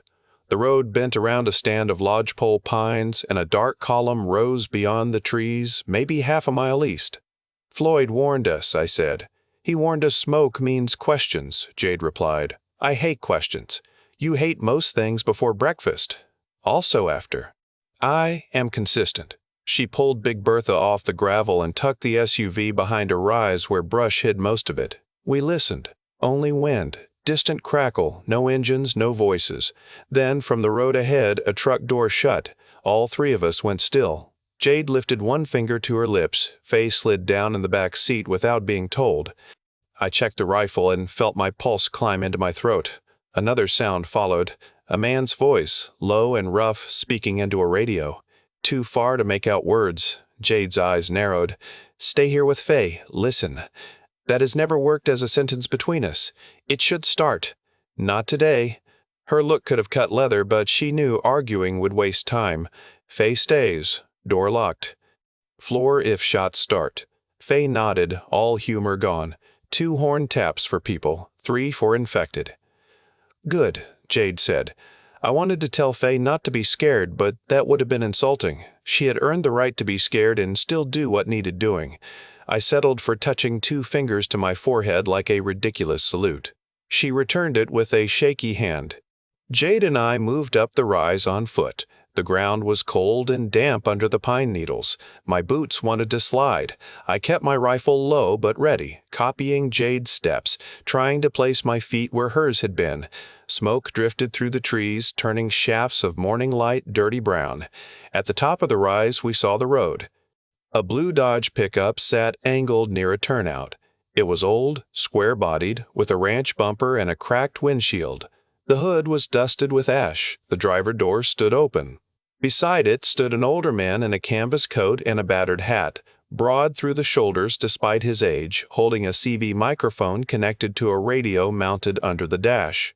The road bent around a stand of lodgepole pines, and a dark column rose beyond the trees, maybe half a mile east. "Floyd warned us," I said. "He warned us smoke means questions," Jade replied. "I hate questions. You hate most things before breakfast. Also after." "I am consistent." She pulled Big Bertha off the gravel and tucked the SUV behind a rise where brush hid most of it. We listened. Only wind. Distant crackle, no engines, no voices. Then, from the road ahead, a truck door shut. All three of us went still. Jade lifted one finger to her lips. Fay slid down in the back seat without being told. I checked the rifle and felt my pulse climb into my throat. Another sound followed. A man's voice, low and rough, speaking into a radio. Too far to make out words. Jade's eyes narrowed. "Stay here with Fay. Listen." That has never worked as a sentence between us. It should start. Not today. Her look could have cut leather, but she knew arguing would waste time. Fay stays. Door locked. Floor if shots start. Fay nodded, all humor gone. 2 horn taps for people, 3 for infected. "Good," Jade said. I wanted to tell Fay not to be scared, but that would have been insulting. She had earned the right to be scared and still do what needed doing. I settled for touching 2 fingers to my forehead like a ridiculous salute. She returned it with a shaky hand. Jade and I moved up the rise on foot. The ground was cold and damp under the pine needles. My boots wanted to slide. I kept my rifle low but ready, copying Jade's steps, trying to place my feet where hers had been. Smoke drifted through the trees, turning shafts of morning light dirty brown. At the top of the rise we saw the road. A blue Dodge pickup sat angled near a turnout. It was old, square-bodied, with a ranch bumper and a cracked windshield. The hood was dusted with ash. The driver door stood open. Beside it stood an older man in a canvas coat and a battered hat. broad through the shoulders despite his age, holding a CB microphone connected to a radio mounted under the dash.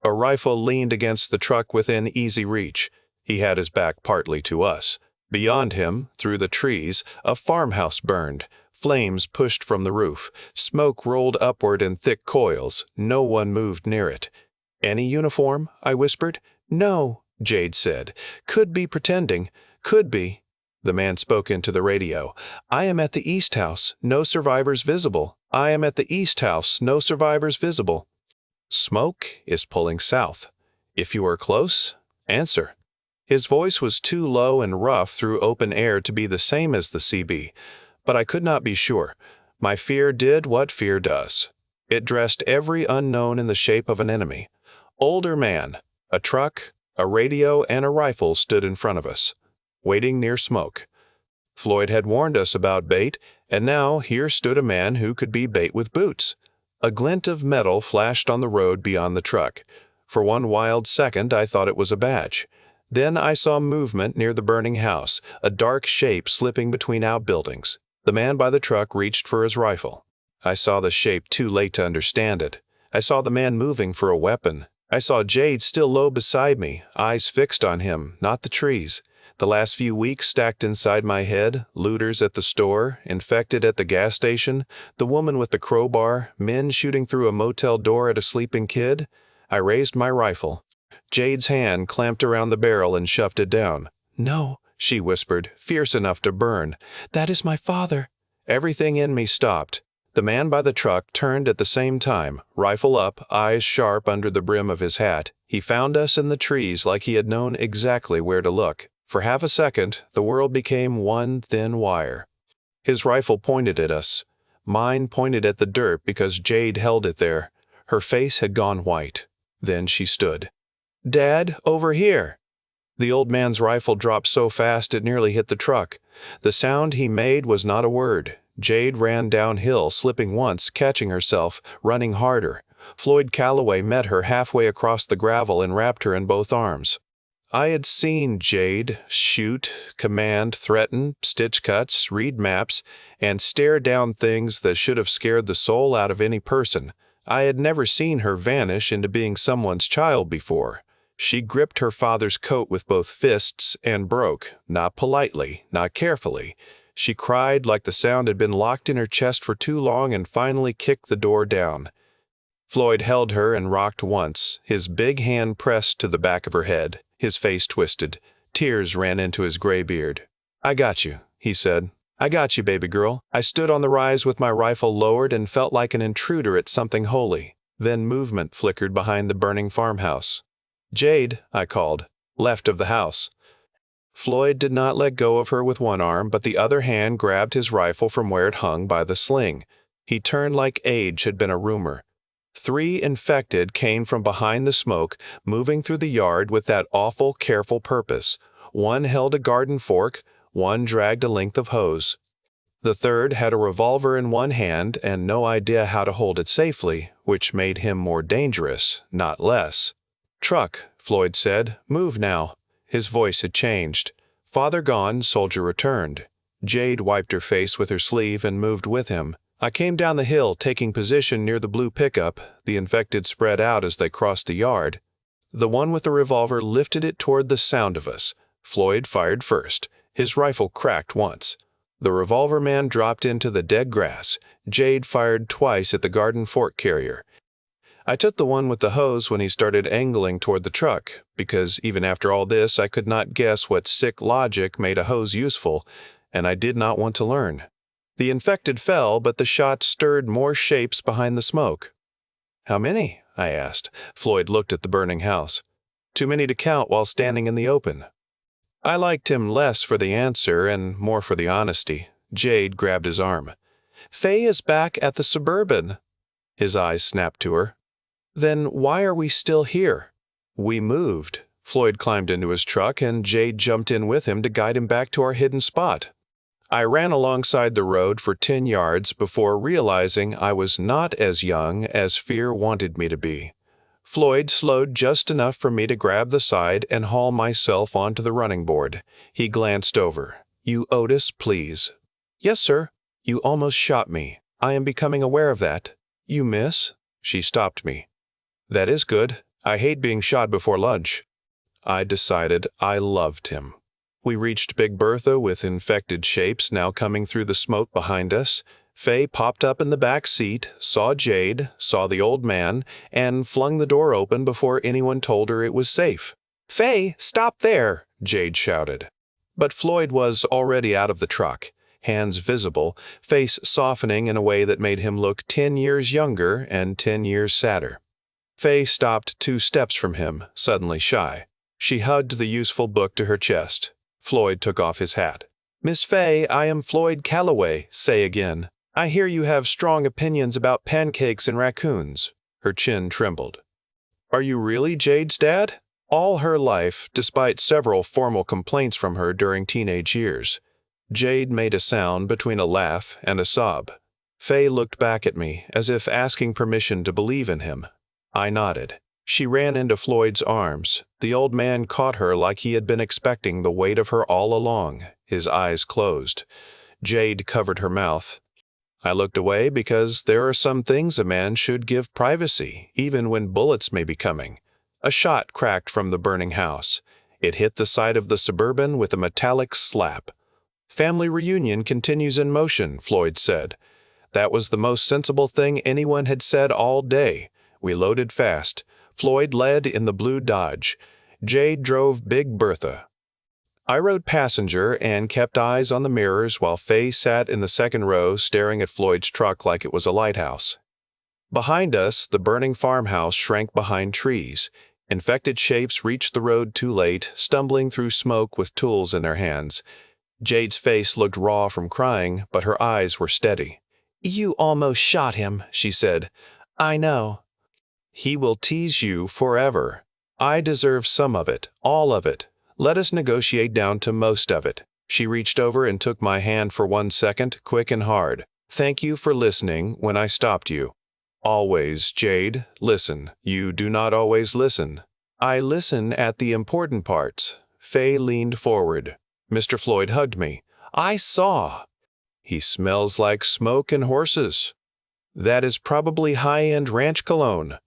A rifle leaned against the truck within easy reach. He had his back partly to us. Beyond him, through the trees, a farmhouse burned. Flames pushed from the roof. Smoke rolled upward in thick coils. No one moved near it. "Any uniform?" I whispered. "No," Jade said. "Could be pretending. Could be." The man spoke into the radio. "I am at the East House. No survivors visible. I am at the East House. No survivors visible. Smoke is pulling south. If you are close, answer." His voice was too low and rough through open air to be the same as the CB, but I could not be sure. My fear did what fear does. It dressed every unknown in the shape of an enemy. Older man, a truck, a radio, and a rifle stood in front of us, waiting near smoke. Floyd had warned us about bait, and now here stood a man who could be bait with boots. A glint of metal flashed on the road beyond the truck. For one wild second I thought it was a badge. Then I saw movement near the burning house, a dark shape slipping between outbuildings. The man by the truck reached for his rifle. I saw the shape too late to understand it. I saw the man moving for a weapon. I saw Jade still low beside me, eyes fixed on him, not the trees. The last few weeks stacked inside my head, looters at the store, infected at the gas station, the woman with the crowbar, men shooting through a motel door at a sleeping kid. I raised my rifle. Jade's hand clamped around the barrel and shoved it down. "No," she whispered, fierce enough to burn. "That is my father." Everything in me stopped. The man by the truck turned at the same time, rifle up, eyes sharp under the brim of his hat. He found us in the trees like he had known exactly where to look. For half a second, the world became one thin wire. His rifle pointed at us. Mine pointed at the dirt because Jade held it there. Her face had gone white. Then she stood. "Dad, over here." The old man's rifle dropped so fast it nearly hit the truck. The sound he made was not a word. Jade ran downhill, slipping once, catching herself, running harder. Floyd Calloway met her halfway across the gravel and wrapped her in both arms. I had seen Jade shoot, command, threaten, stitch cuts, read maps, and stare down things that should have scared the soul out of any person. I had never seen her vanish into being someone's child before. She gripped her father's coat with both fists and broke, not politely, not carefully. She cried like the sound had been locked in her chest for too long and finally kicked the door down. Floyd held her and rocked once, his big hand pressed to the back of her head, his face twisted. Tears ran into his gray beard. "I got you," he said. "I got you, baby girl." I stood on the rise with my rifle lowered and felt like an intruder at something holy. Then movement flickered behind the burning farmhouse. "Jade," I called, "left of the house." Floyd did not let go of her with one arm, but the other hand grabbed his rifle from where it hung by the sling. He turned like age had been a rumor. 3 infected came from behind the smoke, moving through the yard with that awful, careful purpose. One held a garden fork, one dragged a length of hose. The third had a revolver in one hand and no idea how to hold it safely, which made him more dangerous, not less. "Truck," Floyd said. "Move now." His voice had changed. Father gone, soldier returned. Jade wiped her face with her sleeve and moved with him. I came down the hill, taking position near the blue pickup. The infected spread out as they crossed the yard. The one with the revolver lifted it toward the sound of us. Floyd fired first. His rifle cracked once. The revolver man dropped into the dead grass. Jade fired twice at the garden fork carrier. I took the one with the hose when he started angling toward the truck, because even after all this I could not guess what sick logic made a hose useful, and I did not want to learn. The infected fell, but the shot stirred more shapes behind the smoke. "How many?" I asked. Floyd looked at the burning house. "Too many to count while standing in the open." I liked him less for the answer and more for the honesty. Jade grabbed his arm. "Fay is back at the Suburban." His eyes snapped to her. "Then why are we still here?" "We moved." Floyd climbed into his truck and Jade jumped in with him to guide him back to our hidden spot. I ran alongside the road for 10 yards before realizing I was not as young as fear wanted me to be. Floyd slowed just enough for me to grab the side and haul myself onto the running board. He glanced over. "You Otis, please." Yes, sir. You almost shot me. I am becoming aware of that. You miss? She stopped me. That is good. I hate being shot before lunch. I decided I loved him. We reached Big Bertha with infected shapes now coming through the smoke behind us. Fay popped up in the back seat, saw Jade, saw the old man, and flung the door open before anyone told her it was safe. "Fay, stop there!" Jade shouted. But Floyd was already out of the truck, hands visible, face softening in a way that made him look 10 years younger and 10 years sadder. Fay stopped 2 steps from him, suddenly shy. She hugged the useful book to her chest. Floyd took off his hat. "Miss Fay, I am Floyd Calloway, say again. I hear you have strong opinions about pancakes and raccoons." Her chin trembled. "Are you really Jade's dad?" All her life, despite several formal complaints from her during teenage years, Jade made a sound between a laugh and a sob. Fay looked back at me, as if asking permission to believe in him. I nodded. She ran into Floyd's arms. The old man caught her like he had been expecting the weight of her all along, his eyes closed. Jade covered her mouth. I looked away because there are some things a man should give privacy, even when bullets may be coming. A shot cracked from the burning house. It hit the side of the Suburban with a metallic slap. "Family reunion continues in motion," Floyd said. That was the most sensible thing anyone had said all day. We loaded fast. Floyd led in the blue Dodge. Jade drove Big Bertha. I rode passenger and kept eyes on the mirrors while Fay sat in the second row staring at Floyd's truck like it was a lighthouse. Behind us, the burning farmhouse shrank behind trees. Infected shapes reached the road too late, stumbling through smoke with tools in their hands. Jade's face looked raw from crying, but her eyes were steady. "You almost shot him," she said. "I know." "He will tease you forever. I deserve some of it, all of it. Let us negotiate down to most of it." She reached over and took my hand for 1 second, quick and hard. "Thank you for listening when I stopped you." "Always, Jade, listen. You do not always listen." "I listen at the important parts." Fay leaned forward. Mr. Floyd hugged me. "I saw." "He smells like smoke and horses." "That is probably high-end ranch cologne."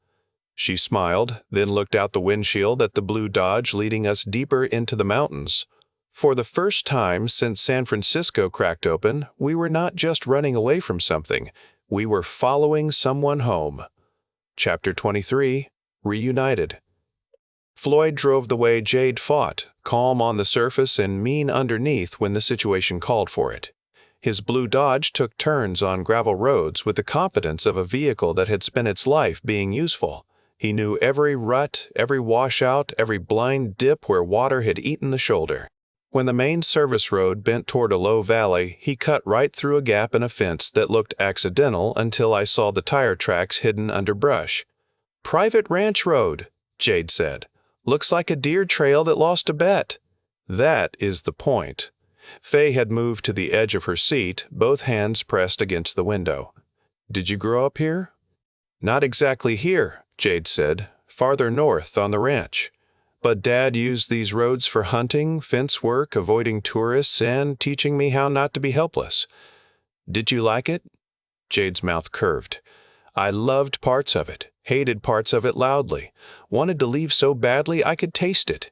She smiled, then looked out the windshield at the blue Dodge leading us deeper into the mountains. For the first time since San Francisco cracked open, we were not just running away from something. We were following someone home. Chapter 23, Reunited. Floyd drove the way Jade fought, calm on the surface and mean underneath when the situation called for it. His blue Dodge took turns on gravel roads with the confidence of a vehicle that had spent its life being useful. He knew every rut, every washout, every blind dip where water had eaten the shoulder. When the main service road bent toward a low valley, he cut right through a gap in a fence that looked accidental until I saw the tire tracks hidden under brush. "Private ranch road," Jade said. "Looks like a deer trail that lost a bet." That is the point. Fay had moved to the edge of her seat, both hands pressed against the window. "Did you grow up here?" "Not exactly here," Jade said. "Farther north on the ranch. But Dad used these roads for hunting, fence work, avoiding tourists, and teaching me how not to be helpless." "Did you like it?" Jade's mouth curved. "I loved parts of it, hated parts of it loudly, wanted to leave so badly I could taste it.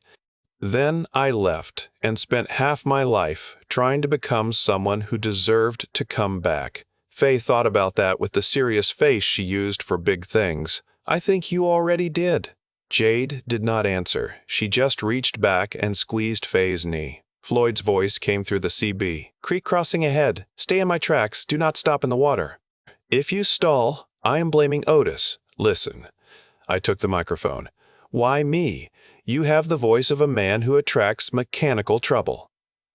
Then I left and spent half my life trying to become someone who deserved to come back." Fay thought about that with the serious face she used for big things. "I think you already did." Jade did not answer. She just reached back and squeezed Fay's knee. Floyd's voice came through the CB. "Creek crossing ahead. Stay in my tracks. Do not stop in the water. If you stall, I am blaming Otis. Listen." I took the microphone. "Why me? You have the voice of a man who attracts mechanical trouble.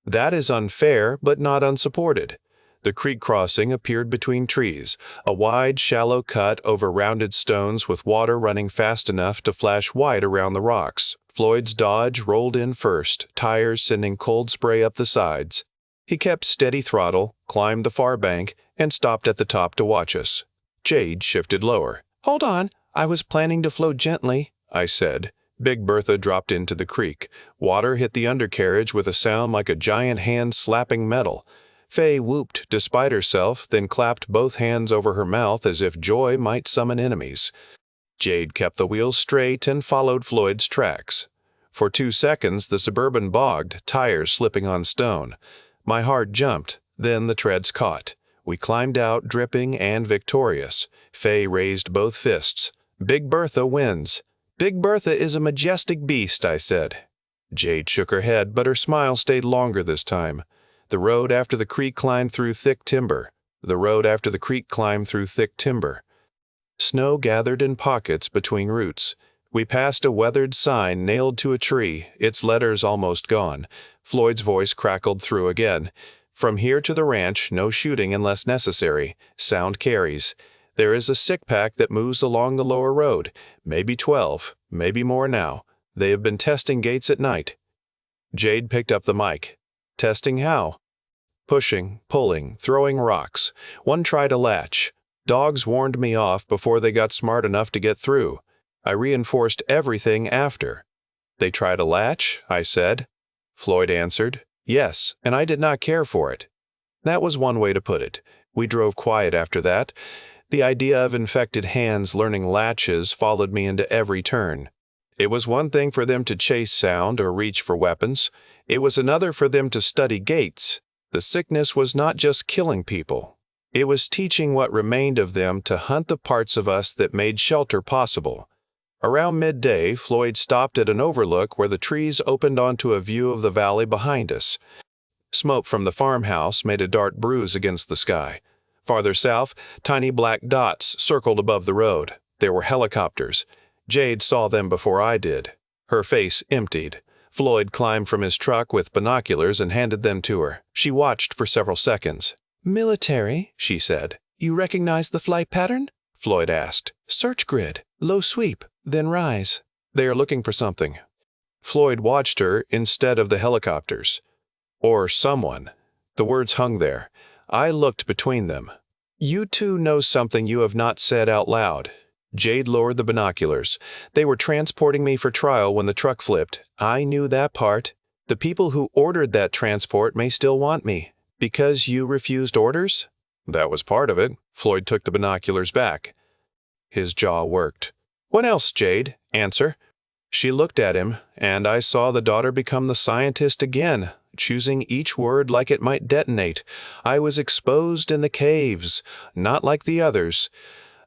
That is unfair, but not unsupported." The creek crossing appeared between trees, a wide, shallow cut over rounded stones with water running fast enough to flash white around the rocks. Floyd's Dodge rolled in first, tires sending cold spray up the sides. He kept steady throttle, climbed the far bank, and stopped at the top to watch us. Jade shifted lower. "Hold on, I was planning to flow gently," I said. Big Bertha dropped into the creek. Water hit the undercarriage with a sound like a giant hand slapping metal. Fay whooped despite herself, then clapped both hands over her mouth as if joy might summon enemies. Jade kept the wheels straight and followed Floyd's tracks. For 2 seconds the Suburban bogged, tires slipping on stone. My heart jumped, then the treads caught. We climbed out, dripping and victorious. Fay raised both fists. Big Bertha wins. Big Bertha is a majestic beast, I said. Jade shook her head, but her smile stayed longer this time. The road after the creek climbed through thick timber. The road after the creek climbed through thick timber. Snow gathered in pockets between roots. We passed a weathered sign nailed to a tree, its letters almost gone. Floyd's voice crackled through again. From here to the ranch, no shooting unless necessary. Sound carries. There is a sick pack that moves along the lower road. Maybe 12, maybe more now. They have been testing gates at night. Jade picked up the mic. Testing how? Pushing, pulling, throwing rocks. One tried a latch. Dogs warned me off before they got smart enough to get through. I reinforced everything after. They tried a latch, I said. Floyd answered, yes, and I did not care for it. That was one way to put it. We drove quiet after that. The idea of infected hands learning latches followed me into every turn. It was one thing for them to chase sound or reach for weapons. It was another for them to study gates. The sickness was not just killing people. It was teaching what remained of them to hunt the parts of us that made shelter possible. Around midday, Floyd stopped at an overlook where the trees opened onto a view of the valley behind us. Smoke from the farmhouse made a dark bruise against the sky. Farther south, tiny black dots circled above the road. There were helicopters. Jade saw them before I did. Her face emptied. Floyd climbed from his truck with binoculars and handed them to her. She watched for several seconds. Military, she said. You recognize the flight pattern? Floyd asked. Search grid. Low sweep, then rise. They are looking for something. Floyd watched her instead of the helicopters. Or someone. The words hung there. I looked between them. You two know something you have not said out loud. Jade lowered the binoculars. They were transporting me for trial when the truck flipped. I knew that part. The people who ordered that transport may still want me. Because you refused orders? That was part of it. Floyd took the binoculars back. His jaw worked. What else, Jade? Answer. She looked at him, and I saw the daughter become the scientist again, choosing each word like it might detonate. I was exposed in the caves, not like the others.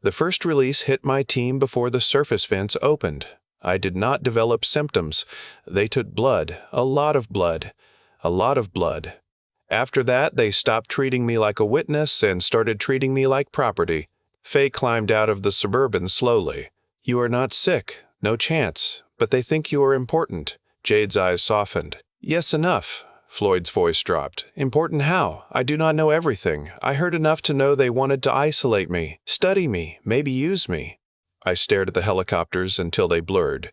The first release hit my team before the surface vents opened. I did not develop symptoms. They took blood, a lot of blood, a lot of blood. After that, they stopped treating me like a witness and started treating me like property. Fay climbed out of the Suburban slowly. You are not sick, no chance, but they think you are important. Jade's eyes softened. Yes, enough. Floyd's voice dropped. Important how? I do not know everything. I heard enough to know they wanted to isolate me, study me, maybe use me. I stared at the helicopters until they blurred.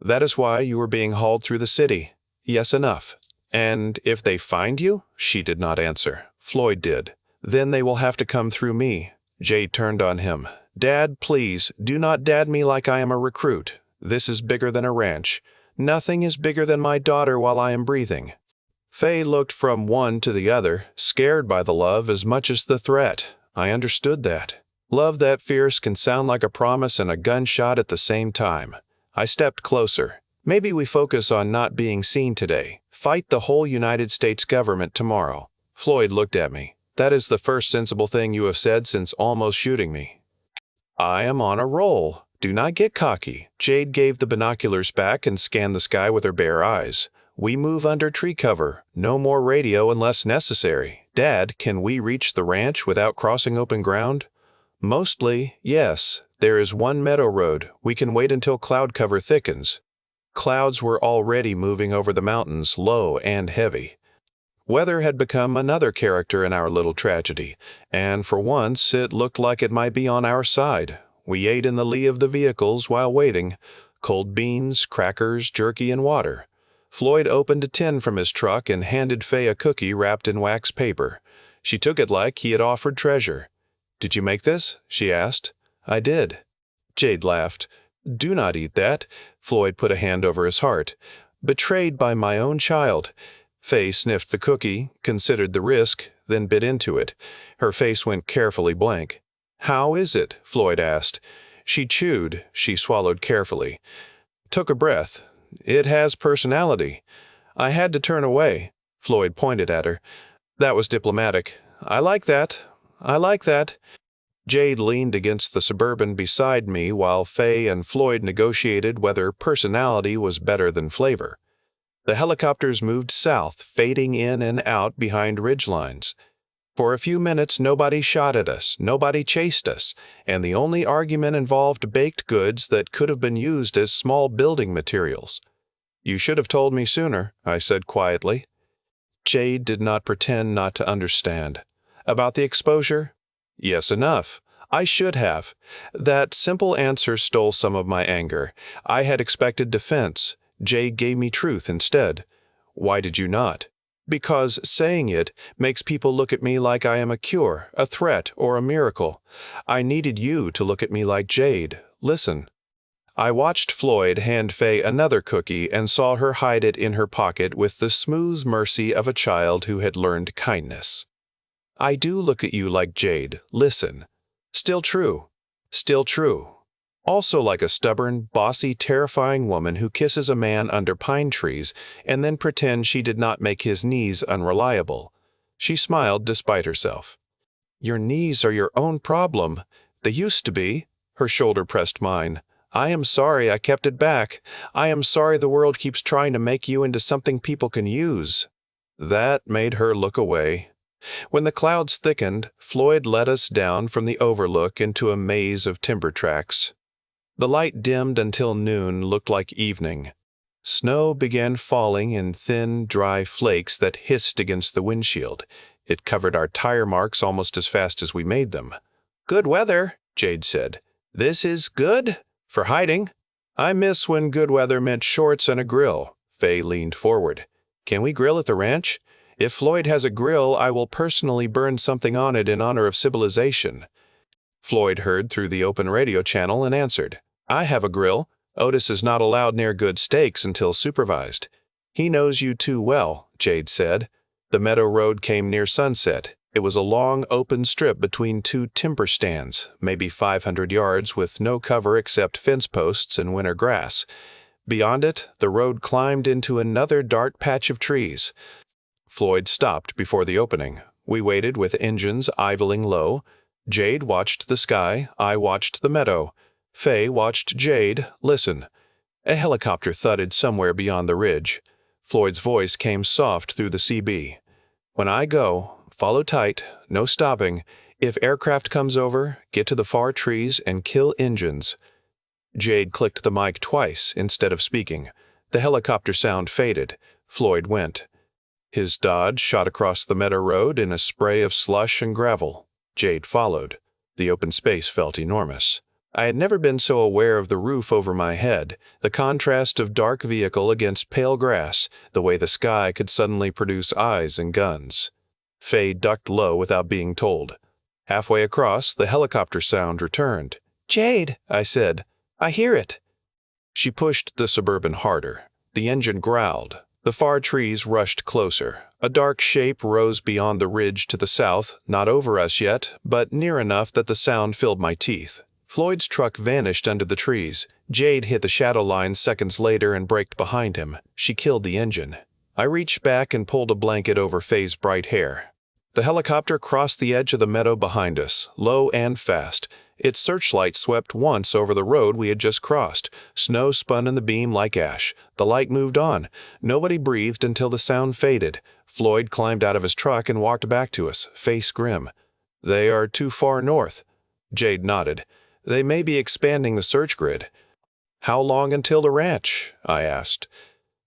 That is why you were being hauled through the city. Yes, enough. And if they find you? She did not answer. Floyd did. Then they will have to come through me. Jade turned on him. Dad, please, do not dad me like I am a recruit. This is bigger than a ranch. Nothing is bigger than my daughter while I am breathing. Fay looked from one to the other, scared by the love as much as the threat. I understood that. Love that fierce can sound like a promise and a gunshot at the same time. I stepped closer. Maybe we focus on not being seen today. Fight the whole United States government tomorrow. Floyd looked at me. That is the first sensible thing you have said since almost shooting me. I am on a roll. Do not get cocky. Jade gave the binoculars back and scanned the sky with her bare eyes. We move under tree cover. No more radio unless necessary. Dad, can we reach the ranch without crossing open ground? Mostly, yes. There is one meadow road. We can wait until cloud cover thickens. Clouds were already moving over the mountains, low and heavy. Weather had become another character in our little tragedy, and for once it looked like it might be on our side. We ate in the lee of the vehicles while waiting. Cold beans, crackers, jerky, and water. Floyd opened a tin from his truck and handed Fay a cookie wrapped in wax paper. She took it like he had offered treasure. Did you make this? She asked. I did. Jade laughed. Do not eat that. Floyd put a hand over his heart. Betrayed by my own child. Fay sniffed the cookie, considered the risk, then bit into it. Her face went carefully blank. "How is it?" Floyd asked. She chewed, she swallowed carefully. Took a breath. "It has personality." "I had to turn away." Floyd pointed at her. "That was diplomatic. I like that. I like that." Jade leaned against the Suburban beside me while Fay and Floyd negotiated whether personality was better than flavor. The helicopters moved south, fading in and out behind ridgelines. For a few minutes nobody shot at us, nobody chased us, and the only argument involved baked goods that could have been used as small building materials. "You should have told me sooner," I said quietly. Jade did not pretend not to understand. "About the exposure?" "Yes, enough. I should have." That simple answer stole some of my anger. I had expected defense. Jade gave me truth instead. "Why did you not?" "Because saying it makes people look at me like I am a cure, a threat, or a miracle. I needed you to look at me like Jade. Listen." I watched Floyd hand Fay another cookie and saw her hide it in her pocket with the smooth mercy of a child who had learned kindness. "I do look at you like Jade. Listen. Still true. Still true. Also like a stubborn, bossy, terrifying woman who kisses a man under pine trees and then pretends she did not make his knees unreliable." She smiled despite herself. "Your knees are your own problem. They used to be." Her shoulder pressed mine. "I am sorry I kept it back. I am sorry the world keeps trying to make you into something people can use." That made her look away. When the clouds thickened, Floyd led us down from the overlook into a maze of timber tracks. The light dimmed until noon looked like evening. Snow began falling in thin, dry flakes that hissed against the windshield. It covered our tire marks almost as fast as we made them. "Good weather," Jade said. "This is good for hiding." "I miss when good weather meant shorts and a grill." Fay leaned forward. "Can we grill at the ranch? If Floyd has a grill, I will personally burn something on it in honor of civilization." Floyd heard through the open radio channel and answered. "I have a grill. Otis is not allowed near good steaks until supervised." "He knows you too well," Jade said. The meadow road came near sunset. It was a long, open strip between two timber stands, maybe 500 yards with no cover except fence posts and winter grass. Beyond it, the road climbed into another dark patch of trees. Floyd stopped before the opening. We waited with engines idling low. Jade watched the sky. I watched the meadow. Fay watched Jade listen. A helicopter thudded somewhere beyond the ridge. Floyd's voice came soft through the CB. "When I go, follow tight, no stopping. If aircraft comes over, get to the far trees and kill engines." Jade clicked the mic twice instead of speaking. The helicopter sound faded. Floyd went. His Dodge shot across the meadow road in a spray of slush and gravel. Jade followed. The open space felt enormous. I had never been so aware of the roof over my head, the contrast of dark vehicle against pale grass, the way the sky could suddenly produce eyes and guns. Fay ducked low without being told. Halfway across, the helicopter sound returned. "Jade," I said. "I hear it." She pushed the Suburban harder. The engine growled. The far trees rushed closer. A dark shape rose beyond the ridge to the south, not over us yet, but near enough that the sound filled my teeth. Floyd's truck vanished under the trees. Jade hit the shadow line seconds later and braked behind him. She killed the engine. I reached back and pulled a blanket over Fay's bright hair. The helicopter crossed the edge of the meadow behind us, low and fast. Its searchlight swept once over the road we had just crossed. Snow spun in the beam like ash. The light moved on. Nobody breathed until the sound faded. Floyd climbed out of his truck and walked back to us, face grim. "They are too far north." Jade nodded. "They may be expanding the search grid." "How long until the ranch?" I asked.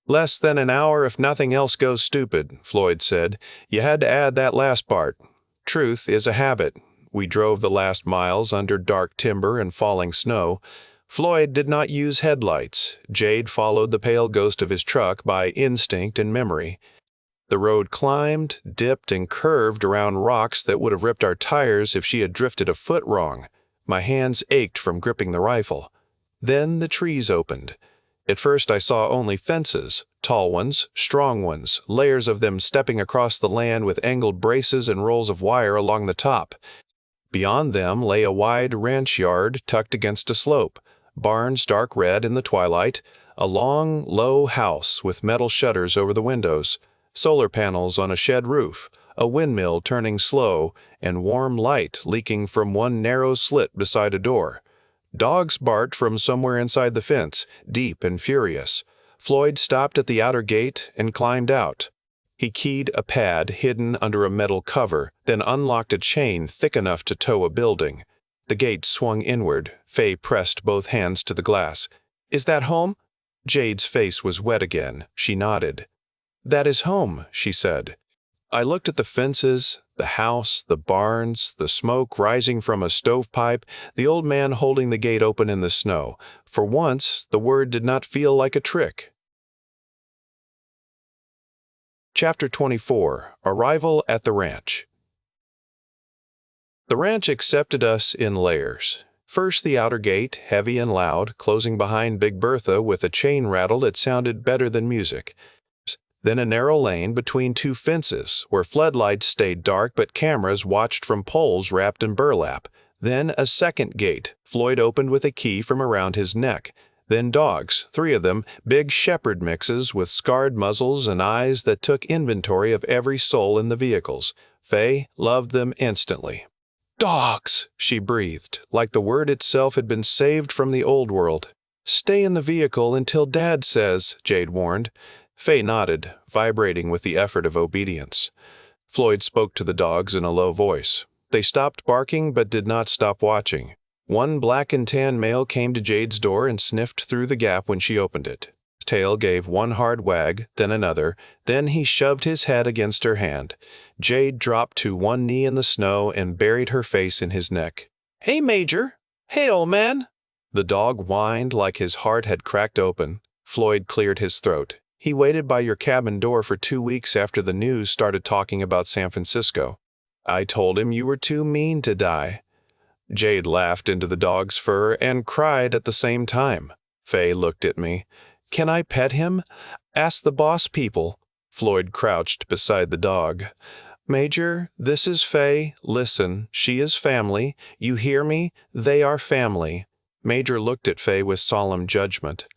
"Less than an hour if nothing else goes stupid," Floyd said. "You had to add that last part. Truth is a habit." We drove the last miles under dark timber and falling snow. Floyd did not use headlights. Jade followed the pale ghost of his truck by instinct and memory. The road climbed, dipped, and curved around rocks that would have ripped our tires if she had drifted a foot wrong. My hands ached from gripping the rifle. Then the trees opened. At first I saw only fences, tall ones, strong ones, layers of them stepping across the land with angled braces and rolls of wire along the top. Beyond them lay a wide ranch yard tucked against a slope, barns dark red in the twilight, a long, low house with metal shutters over the windows, solar panels on a shed roof, a windmill turning slow, and warm light leaking from one narrow slit beside a door. Dogs barked from somewhere inside the fence, deep and furious. Floyd stopped at the outer gate and climbed out. He keyed a pad hidden under a metal cover, then unlocked a chain thick enough to tow a building. The gate swung inward. Fay pressed both hands to the glass. "Is that home?" Jade's face was wet again. She nodded. "That is home," she said. I looked at the fences, the house, the barns, the smoke rising from a stovepipe, the old man holding the gate open in the snow. For once, the word did not feel like a trick. Chapter 24. Arrival at the Ranch. The ranch accepted us in layers. First the outer gate, heavy and loud, closing behind Big Bertha with a chain rattle that sounded better than music. Then a narrow lane between two fences, where floodlights stayed dark but cameras watched from poles wrapped in burlap. Then a second gate, Floyd opened with a key from around his neck. Then dogs, 3 of them, big shepherd mixes with scarred muzzles and eyes that took inventory of every soul in the vehicles. Fay loved them instantly. "Dogs!" she breathed, like the word itself had been saved from the old world. "Stay in the vehicle until Dad says," Jade warned. Fay nodded, vibrating with the effort of obedience. Floyd spoke to the dogs in a low voice. They stopped barking but did not stop watching. One black and tan male came to Jade's door and sniffed through the gap when she opened it. His tail gave one hard wag, then another, then he shoved his head against her hand. Jade dropped to one knee in the snow and buried her face in his neck. "Hey, Major! Hey, old man!" The dog whined like his heart had cracked open. Floyd cleared his throat. "He waited by your cabin door for 2 weeks after the news started talking about San Francisco. I told him you were too mean to die." Jade laughed into the dog's fur and cried at the same time. Fay looked at me. "Can I pet him? Ask the boss people." Floyd crouched beside the dog. "Major, this is Fay. Listen, she is family. You hear me? They are family." Major looked at Fay with solemn judgment.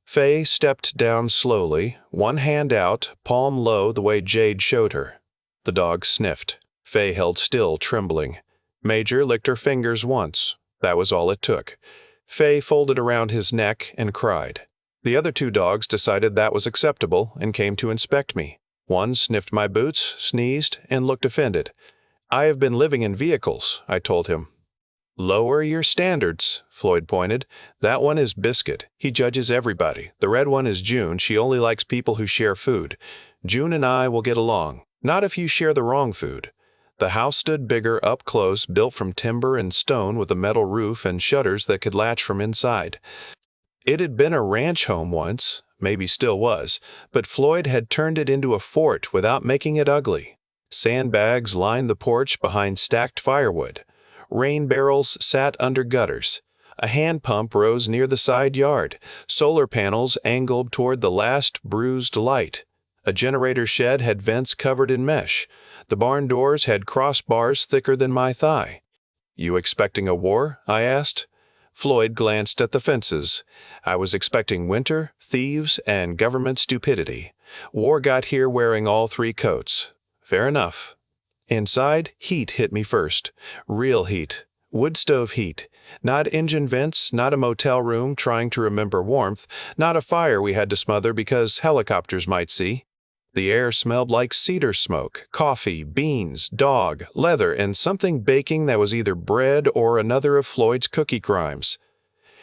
Fay stepped down slowly, one hand out, palm low the way Jade showed her. The dog sniffed. Fay held still, trembling. Major licked her fingers once. That was all it took. Fay folded around his neck and cried. The other 2 dogs decided that was acceptable and came to inspect me. One sniffed my boots, sneezed, and looked offended. "I have been living in vehicles," I told him. "Lower your standards," Floyd pointed. "That one is Biscuit. He judges everybody. The red one is June. She only likes people who share food. June and I will get along. Not if you share the wrong food." The house stood bigger up close, built from timber and stone with a metal roof and shutters that could latch from inside. It had been a ranch home once, maybe still was, but Floyd had turned it into a fort without making it ugly. Sandbags lined the porch behind stacked firewood. Rain barrels sat under gutters. A hand pump rose near the side yard. Solar panels angled toward the last bruised light. A generator shed had vents covered in mesh. The barn doors had crossbars thicker than my thigh. "You expecting a war?" I asked. Floyd glanced at the fences. "I was expecting winter, thieves, and government stupidity. War got here wearing all 3 coats. Fair enough." Inside, heat hit me first. Real heat. Wood stove heat. Not engine vents, not a motel room trying to remember warmth, not a fire we had to smother because helicopters might see. The air smelled like cedar smoke, coffee, beans, dog, leather, and something baking that was either bread or another of Floyd's cookie crimes.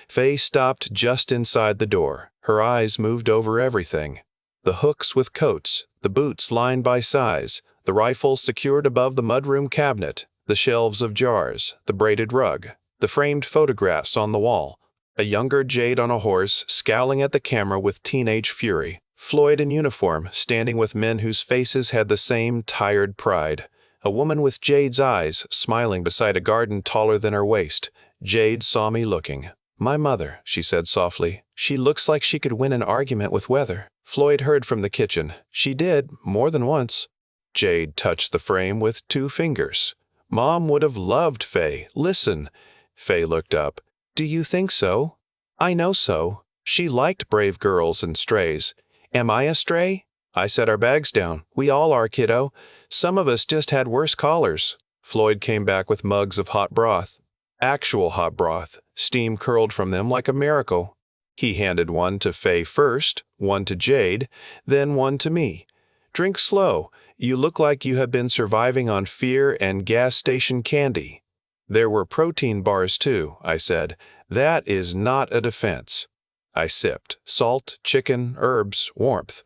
Fay stopped just inside the door. Her eyes moved over everything. The hooks with coats, the boots lined by size, the rifle secured above the mudroom cabinet, the shelves of jars, the braided rug, the framed photographs on the wall. A younger Jade on a horse, scowling at the camera with teenage fury. Floyd in uniform, standing with men whose faces had the same tired pride. A woman with Jade's eyes, smiling beside a garden taller than her waist. Jade saw me looking. "My mother," she said softly. "She looks like she could win an argument with weather." Floyd heard from the kitchen. She did, more than once. Jade touched the frame with 2 fingers. Mom would have loved Fay. Listen. Fay looked up. Do you think so? I know so. She liked brave girls and strays. Am I a stray? I set our bags down. We all are, kiddo. Some of us just had worse collars. Floyd came back with mugs of hot broth. Actual hot broth. Steam curled from them like a miracle. He handed one to Fay first, one to Jade, then one to me. Drink slow. You look like you have been surviving on fear and gas station candy. There were protein bars too, I said. That is not a defense. I sipped. Salt, chicken, herbs, warmth.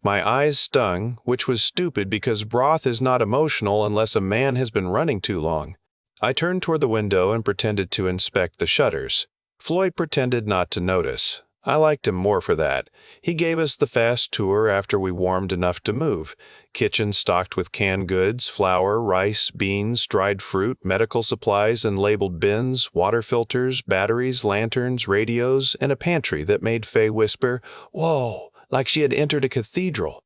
My eyes stung, which was stupid because broth is not emotional unless a man has been running too long. I turned toward the window and pretended to inspect the shutters. Floyd pretended not to notice. I liked him more for that. He gave us the fast tour after we warmed enough to move. Kitchen stocked with canned goods, flour, rice, beans, dried fruit, medical supplies and labeled bins, water filters, batteries, lanterns, radios, and a pantry that made Fay whisper, "Whoa," like she had entered a cathedral.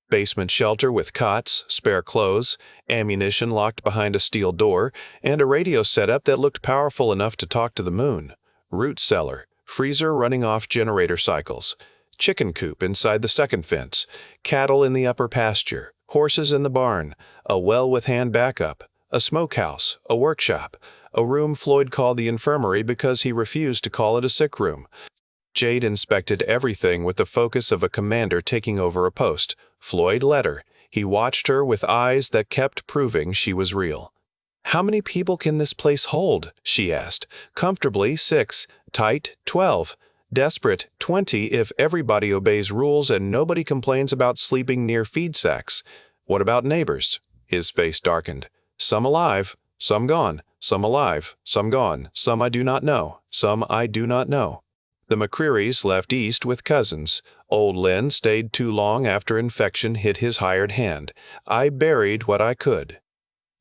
Basement shelter with cots, spare clothes, ammunition locked behind a steel door, and a radio setup that looked powerful enough to talk to the moon. Root cellar, freezer running off generator cycles, chicken coop inside the second fence, cattle in the upper pasture, horses in the barn, a well with hand backup, a smokehouse, a workshop, a room Floyd called the infirmary because he refused to call it a sick room. Jade inspected everything with the focus of a commander taking over a post. Floyd let her. He watched her with eyes that kept proving she was real. "How many people can this place hold?" she asked. "Comfortably, 6. Tight, 12. Desperate, 20 if everybody obeys rules and nobody complains about sleeping near feed sacks. What about neighbors?" His face darkened. "Some alive, some gone. Some alive, some gone. Some I do not know. Some I do not know." The McCrearys left east with cousins. Old Lynn stayed too long after infection hit his hired hand. I buried what I could.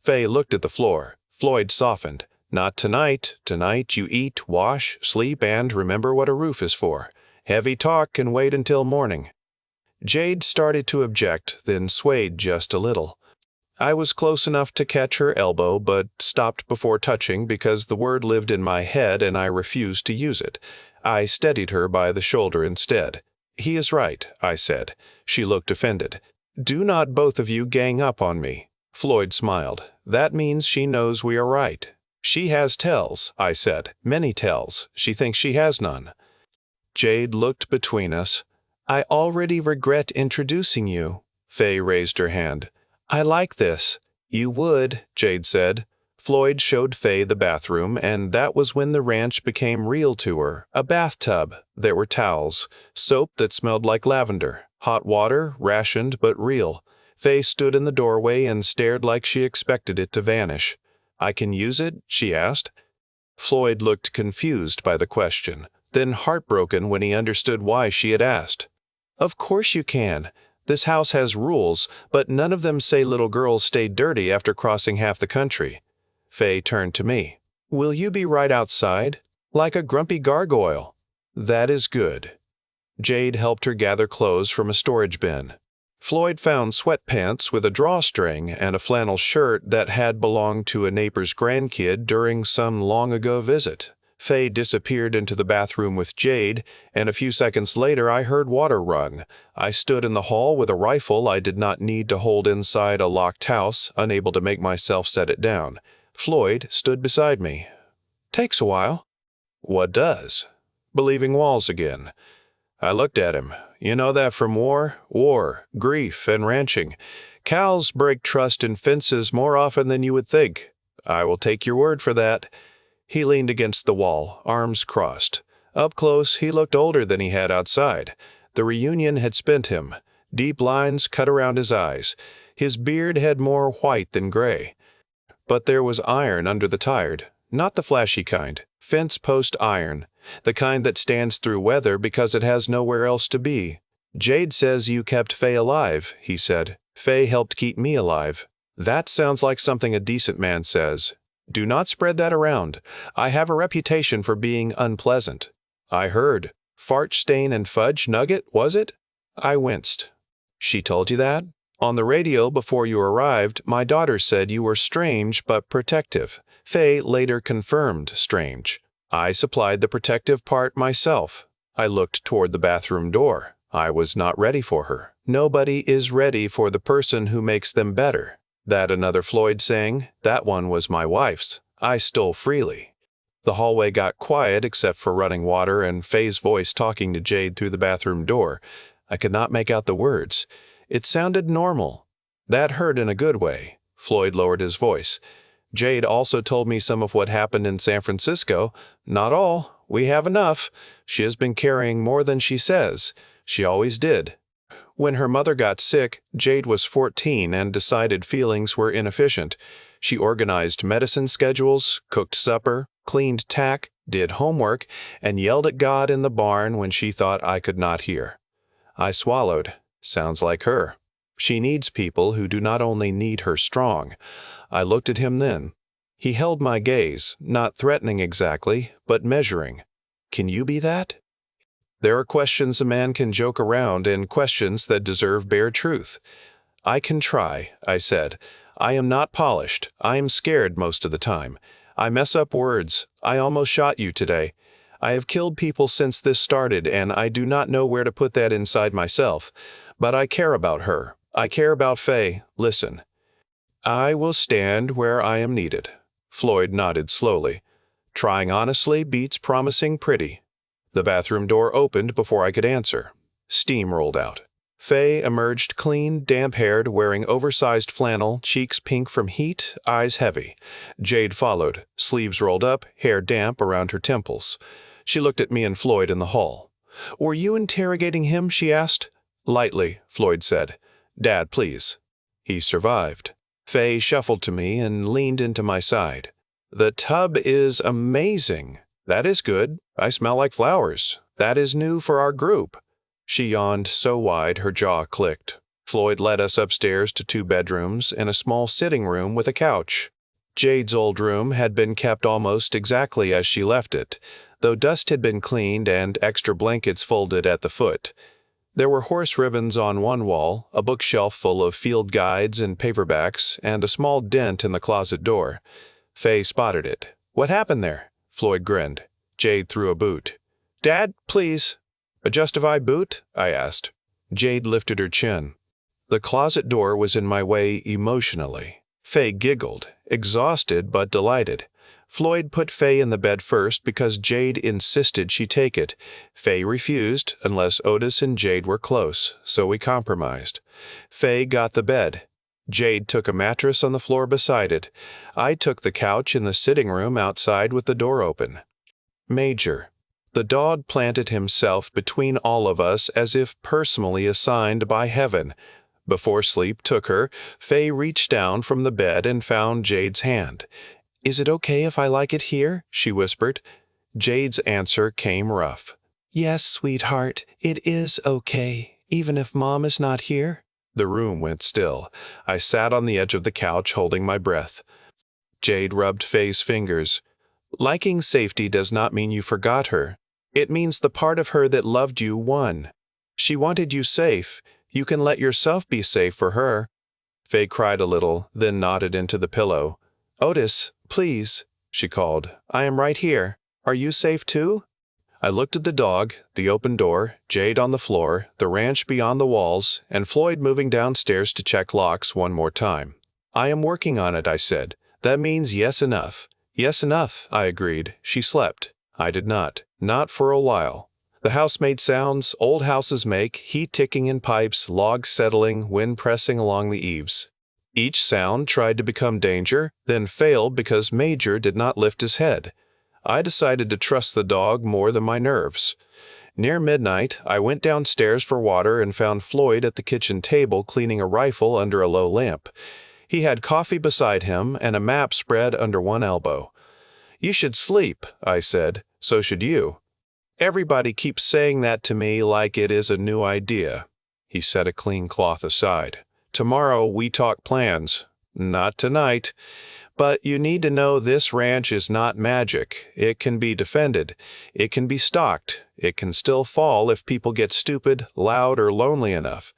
Fay looked at the floor. Floyd softened. "Not tonight. Tonight you eat, wash, sleep, and remember what a roof is for. Heavy talk can wait until morning." Jade started to object, then swayed just a little. I was close enough to catch her elbow, but stopped before touching because the word lived in my head and I refused to use it. I steadied her by the shoulder instead. "He is right," I said. She looked offended. "Do not both of you gang up on me." Floyd smiled. "That means she knows we are right." "She has tells," I said. "Many tells. She thinks she has none." Jade looked between us. "I already regret introducing you." Fay raised her hand. "I like this." "You would," Jade said. Floyd showed Fay the bathroom, and that was when the ranch became real to her. A bathtub. There were towels. Soap that smelled like lavender. Hot water, rationed but real. Fay stood in the doorway and stared like she expected it to vanish. "I can use it?" she asked. Floyd looked confused by the question, then heartbroken when he understood why she had asked. "Of course you can. This house has rules, but none of them say little girls stay dirty after crossing half the country." Fay turned to me. "Will you be right outside? Like a grumpy gargoyle." "That is good." Jade helped her gather clothes from a storage bin. Floyd found sweatpants with a drawstring and a flannel shirt that had belonged to a neighbor's grandkid during some long-ago visit. Fay disappeared into the bathroom with Jade, and a few seconds later I heard water run. I stood in the hall with a rifle I did not need to hold inside a locked house, unable to make myself set it down. Floyd stood beside me. "Takes a while." "What does?" "Believing walls again." I looked at him. "You know that from war, grief, and ranching. Cows break trust in fences more often than you would think." "I will take your word for that." He leaned against the wall, arms crossed. Up close, he looked older than he had outside. The reunion had spent him. Deep lines cut around his eyes. His beard had more white than gray. But there was iron under the tired, not the flashy kind, fence post iron, the kind that stands through weather because it has nowhere else to be. "Jade says you kept Fay alive," he said. "Fay helped keep me alive." "That sounds like something a decent man says." "Do not spread that around. I have a reputation for being unpleasant." "I heard. Fart stain and fudge nugget, was it?" I winced. She told you that? On the radio before you arrived, my daughter said you were strange but protective. Fay later confirmed strange. I supplied the protective part myself. I looked toward the bathroom door. I was not ready for her. Nobody is ready for the person who makes them better. That another Floyd saying, that one was my wife's. I stole freely. The hallway got quiet except for running water and Fay's voice talking to Jade through the bathroom door. I could not make out the words. It sounded normal. That hurt in a good way. Floyd lowered his voice. Jade also told me some of what happened in San Francisco. Not all. We have enough. She has been carrying more than she says. She always did. When her mother got sick, Jade was 14 and decided feelings were inefficient. She organized medicine schedules, cooked supper, cleaned tack, did homework, and yelled at God in the barn when she thought I could not hear. I swallowed. Sounds like her. She needs people who do not only need her strong. I looked at him then. He held my gaze, not threatening exactly, but measuring. Can you be that? There are questions a man can joke around and questions that deserve bare truth. I can try, I said. I am not polished. I am scared most of the time. I mess up words. I almost shot you today. I have killed people since this started, and I do not know where to put that inside myself. But I care about her. I care about Fay. Listen. I will stand where I am needed. Floyd nodded slowly. Trying honestly beats promising pretty. The bathroom door opened before I could answer. Steam rolled out. Fay emerged clean, damp-haired, wearing oversized flannel, cheeks pink from heat, eyes heavy. Jade followed, sleeves rolled up, hair damp around her temples. She looked at me and Floyd in the hall. "Were you interrogating him?" she asked. "Lightly," Floyd said. "Dad, please." He survived. Fay shuffled to me and leaned into my side. "The tub is amazing." "That is good. I smell like flowers. That is new for our group." She yawned so wide her jaw clicked. Floyd led us upstairs to 2 bedrooms and a small sitting room with a couch. Jade's old room had been kept almost exactly as she left it, though dust had been cleaned and extra blankets folded at the foot. There were horse ribbons on one wall, a bookshelf full of field guides and paperbacks, and a small dent in the closet door. Fay spotted it. "What happened there?" Floyd grinned. Jade threw a boot. "Dad, please." "A justified boot?" I asked. Jade lifted her chin. The closet door was in my way emotionally. Fay giggled, exhausted but delighted. Floyd put Fay in the bed first because Jade insisted she take it. Fay refused unless Otis and Jade were close, so we compromised. Fay got the bed. Jade took a mattress on the floor beside it. I took the couch in the sitting room outside with the door open. Major. The dog planted himself between all of us as if personally assigned by heaven. Before sleep took her, Fay reached down from the bed and found Jade's hand. "Is it okay if I like it here?" she whispered. Jade's answer came rough. "Yes, sweetheart, it is okay, even if Mom is not here." The room went still. I sat on the edge of the couch holding my breath. Jade rubbed Fay's fingers. "Liking safety does not mean you forgot her. It means the part of her that loved you won. She wanted you safe. You can let yourself be safe for her." Fay cried a little, then nodded into the pillow. "Otis, please," she called. "I am right here. Are you safe too?" I looked at the dog, the open door, Jade on the floor, the ranch beyond the walls, and Floyd moving downstairs to check locks one more time. "I am working on it," I said. "That means yes enough." "Yes enough," I agreed. She slept. I did not. Not for a while. The house made sounds old houses make, heat ticking in pipes, logs settling, wind pressing along the eaves. Each sound tried to become danger, then failed because Major did not lift his head. I decided to trust the dog more than my nerves. Near midnight, I went downstairs for water and found Floyd at the kitchen table cleaning a rifle under a low lamp. He had coffee beside him and a map spread under one elbow. "You should sleep," I said. "So should you." "Everybody keeps saying that to me like it is a new idea." He set a clean cloth aside. "Tomorrow we talk plans." "Not tonight." But you need to know this ranch is not magic. It can be defended. It can be stalked. It can still fall if people get stupid, loud, or lonely enough.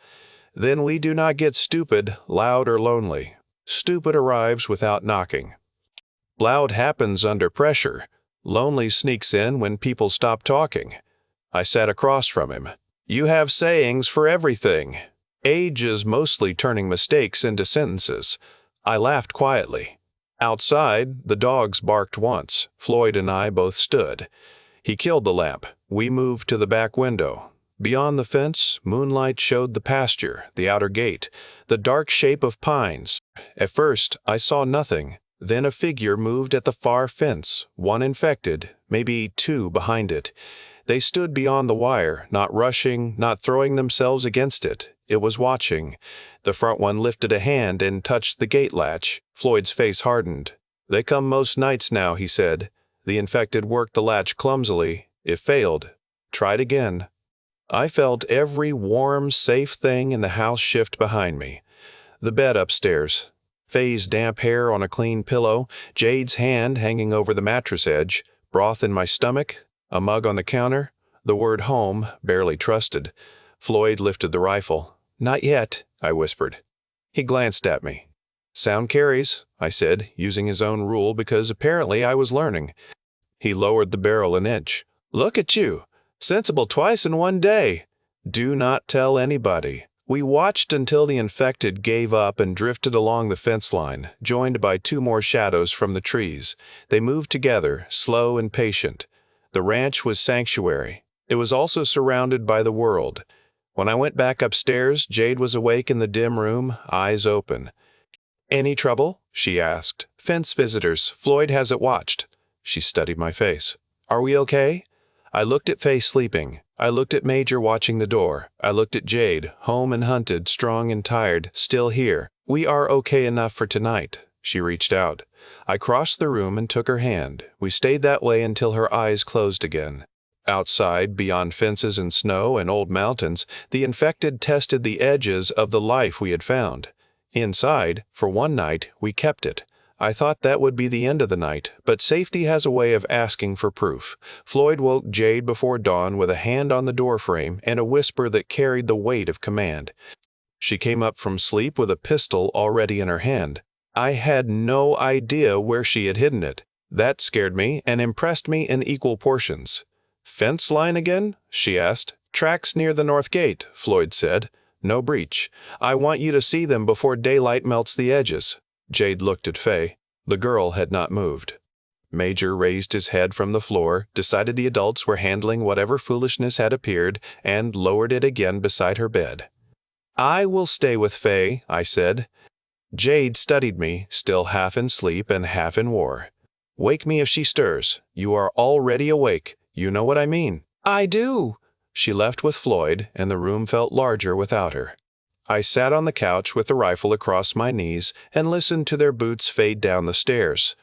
Then we do not get stupid, loud, or lonely. Stupid arrives without knocking. Loud happens under pressure. Lonely sneaks in when people stop talking. I sat across from him. You have sayings for everything. Age is mostly turning mistakes into sentences. I laughed quietly. Outside, the dogs barked once. Floyd and I both stood. He killed the lamp. We moved to the back window. Beyond the fence, moonlight showed the pasture, the outer gate, the dark shape of pines. At first, I saw nothing. Then a figure moved at the far fence, one infected, maybe two behind it. They stood beyond the wire, not rushing, not throwing themselves against it. It was watching. The front one lifted a hand and touched the gate latch. Floyd's face hardened. They come most nights now, he said. The infected worked the latch clumsily. It failed. Tried again. I felt every warm, safe thing in the house shift behind me. The bed upstairs. Fay's damp hair on a clean pillow, Jade's hand hanging over the mattress edge, broth in my stomach, a mug on the counter, the word home, barely trusted. Floyd lifted the rifle. Not yet, I whispered. He glanced at me. Sound carries, I said, using his own rule because apparently I was learning. He lowered the barrel an inch. Look at you. Sensible twice in one day. Do not tell anybody. We watched until the infected gave up and drifted along the fence line, joined by two more shadows from the trees. They moved together, slow and patient. The ranch was sanctuary. It was also surrounded by the world. When I went back upstairs, Jade was awake in the dim room, eyes open. Any trouble? She asked. Fence visitors. Floyd has it watched. She studied my face. Are we okay? I looked at Fay sleeping. I looked at Major watching the door. I looked at Jade, home and hunted, strong and tired, still here. We are okay enough for tonight. She reached out. I crossed the room and took her hand. We stayed that way until her eyes closed again. Outside, beyond fences and snow and old mountains, the infected tested the edges of the life we had found. Inside, for one night, we kept it. I thought that would be the end of the night, but safety has a way of asking for proof. Floyd woke Jade before dawn with a hand on the doorframe and a whisper that carried the weight of command. She came up from sleep with a pistol already in her hand. I had no idea where she had hidden it. That scared me and impressed me in equal portions. Fence line again? She asked. Tracks near the north gate, Floyd said. No breach. I want you to see them before daylight melts the edges. Jade looked at Fay. The girl had not moved. Major raised his head from the floor, decided the adults were handling whatever foolishness had appeared, and lowered it again beside her bed. I will stay with Fay, I said. Jade studied me, still half in sleep and half in war. Wake me if she stirs. You are already awake. You know what I mean. I do. She left with Floyd, and the room felt larger without her. I sat on the couch with the rifle across my knees and listened to their boots fade down the stairs.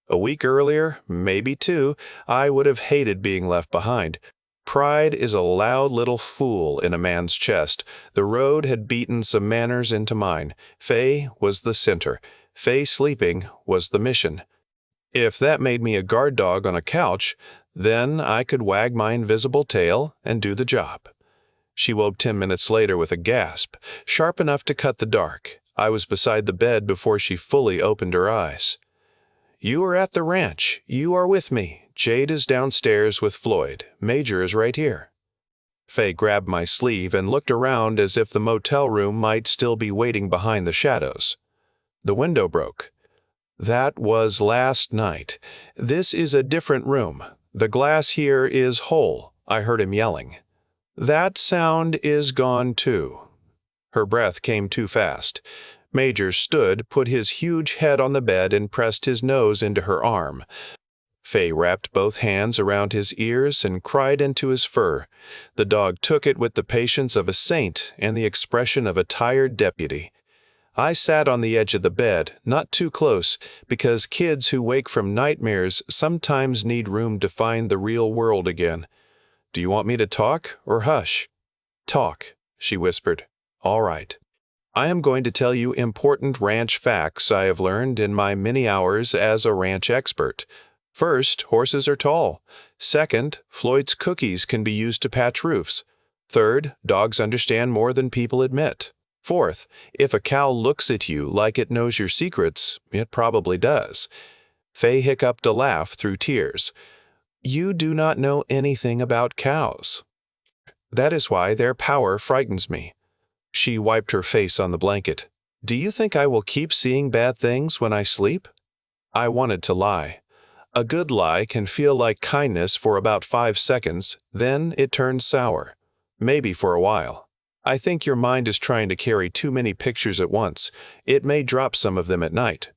A week earlier, maybe two, I would have hated being left behind. Pride is a loud little fool in a man's chest. The road had beaten some manners into mine. Fay was the center. Fay sleeping was the mission. If that made me a guard dog on a couch, then I could wag my invisible tail and do the job. She woke 10 minutes later with a gasp, sharp enough to cut the dark. I was beside the bed before she fully opened her eyes. You are at the ranch. You are with me. Jade is downstairs with Floyd. Major is right here. Fay grabbed my sleeve and looked around as if the motel room might still be waiting behind the shadows. The window broke. That was last night. This is a different room. The glass here is whole. I heard him yelling. That sound is gone too. Her breath came too fast. Major stood, put his huge head on the bed and pressed his nose into her arm. Fay wrapped both hands around his ears and cried into his fur. The dog took it with the patience of a saint and the expression of a tired deputy. I sat on the edge of the bed, not too close, because kids who wake from nightmares sometimes need room to find the real world again. Do you want me to talk or hush? Talk, she whispered. All right. I am going to tell you important ranch facts I have learned in my many hours as a ranch expert. First, horses are tall. Second, Floyd's cookies can be used to patch roofs. Third, dogs understand more than people admit. Fourth, if a cow looks at you like it knows your secrets, it probably does. Fay hiccuped a laugh through tears. You do not know anything about cows. That is why their power frightens me. She wiped her face on the blanket. Do you think I will keep seeing bad things when I sleep? I wanted to lie. A good lie can feel like kindness for about 5 seconds, then it turns sour. Maybe for a while. I think your mind is trying to carry too many pictures at once. It may drop some of them at night.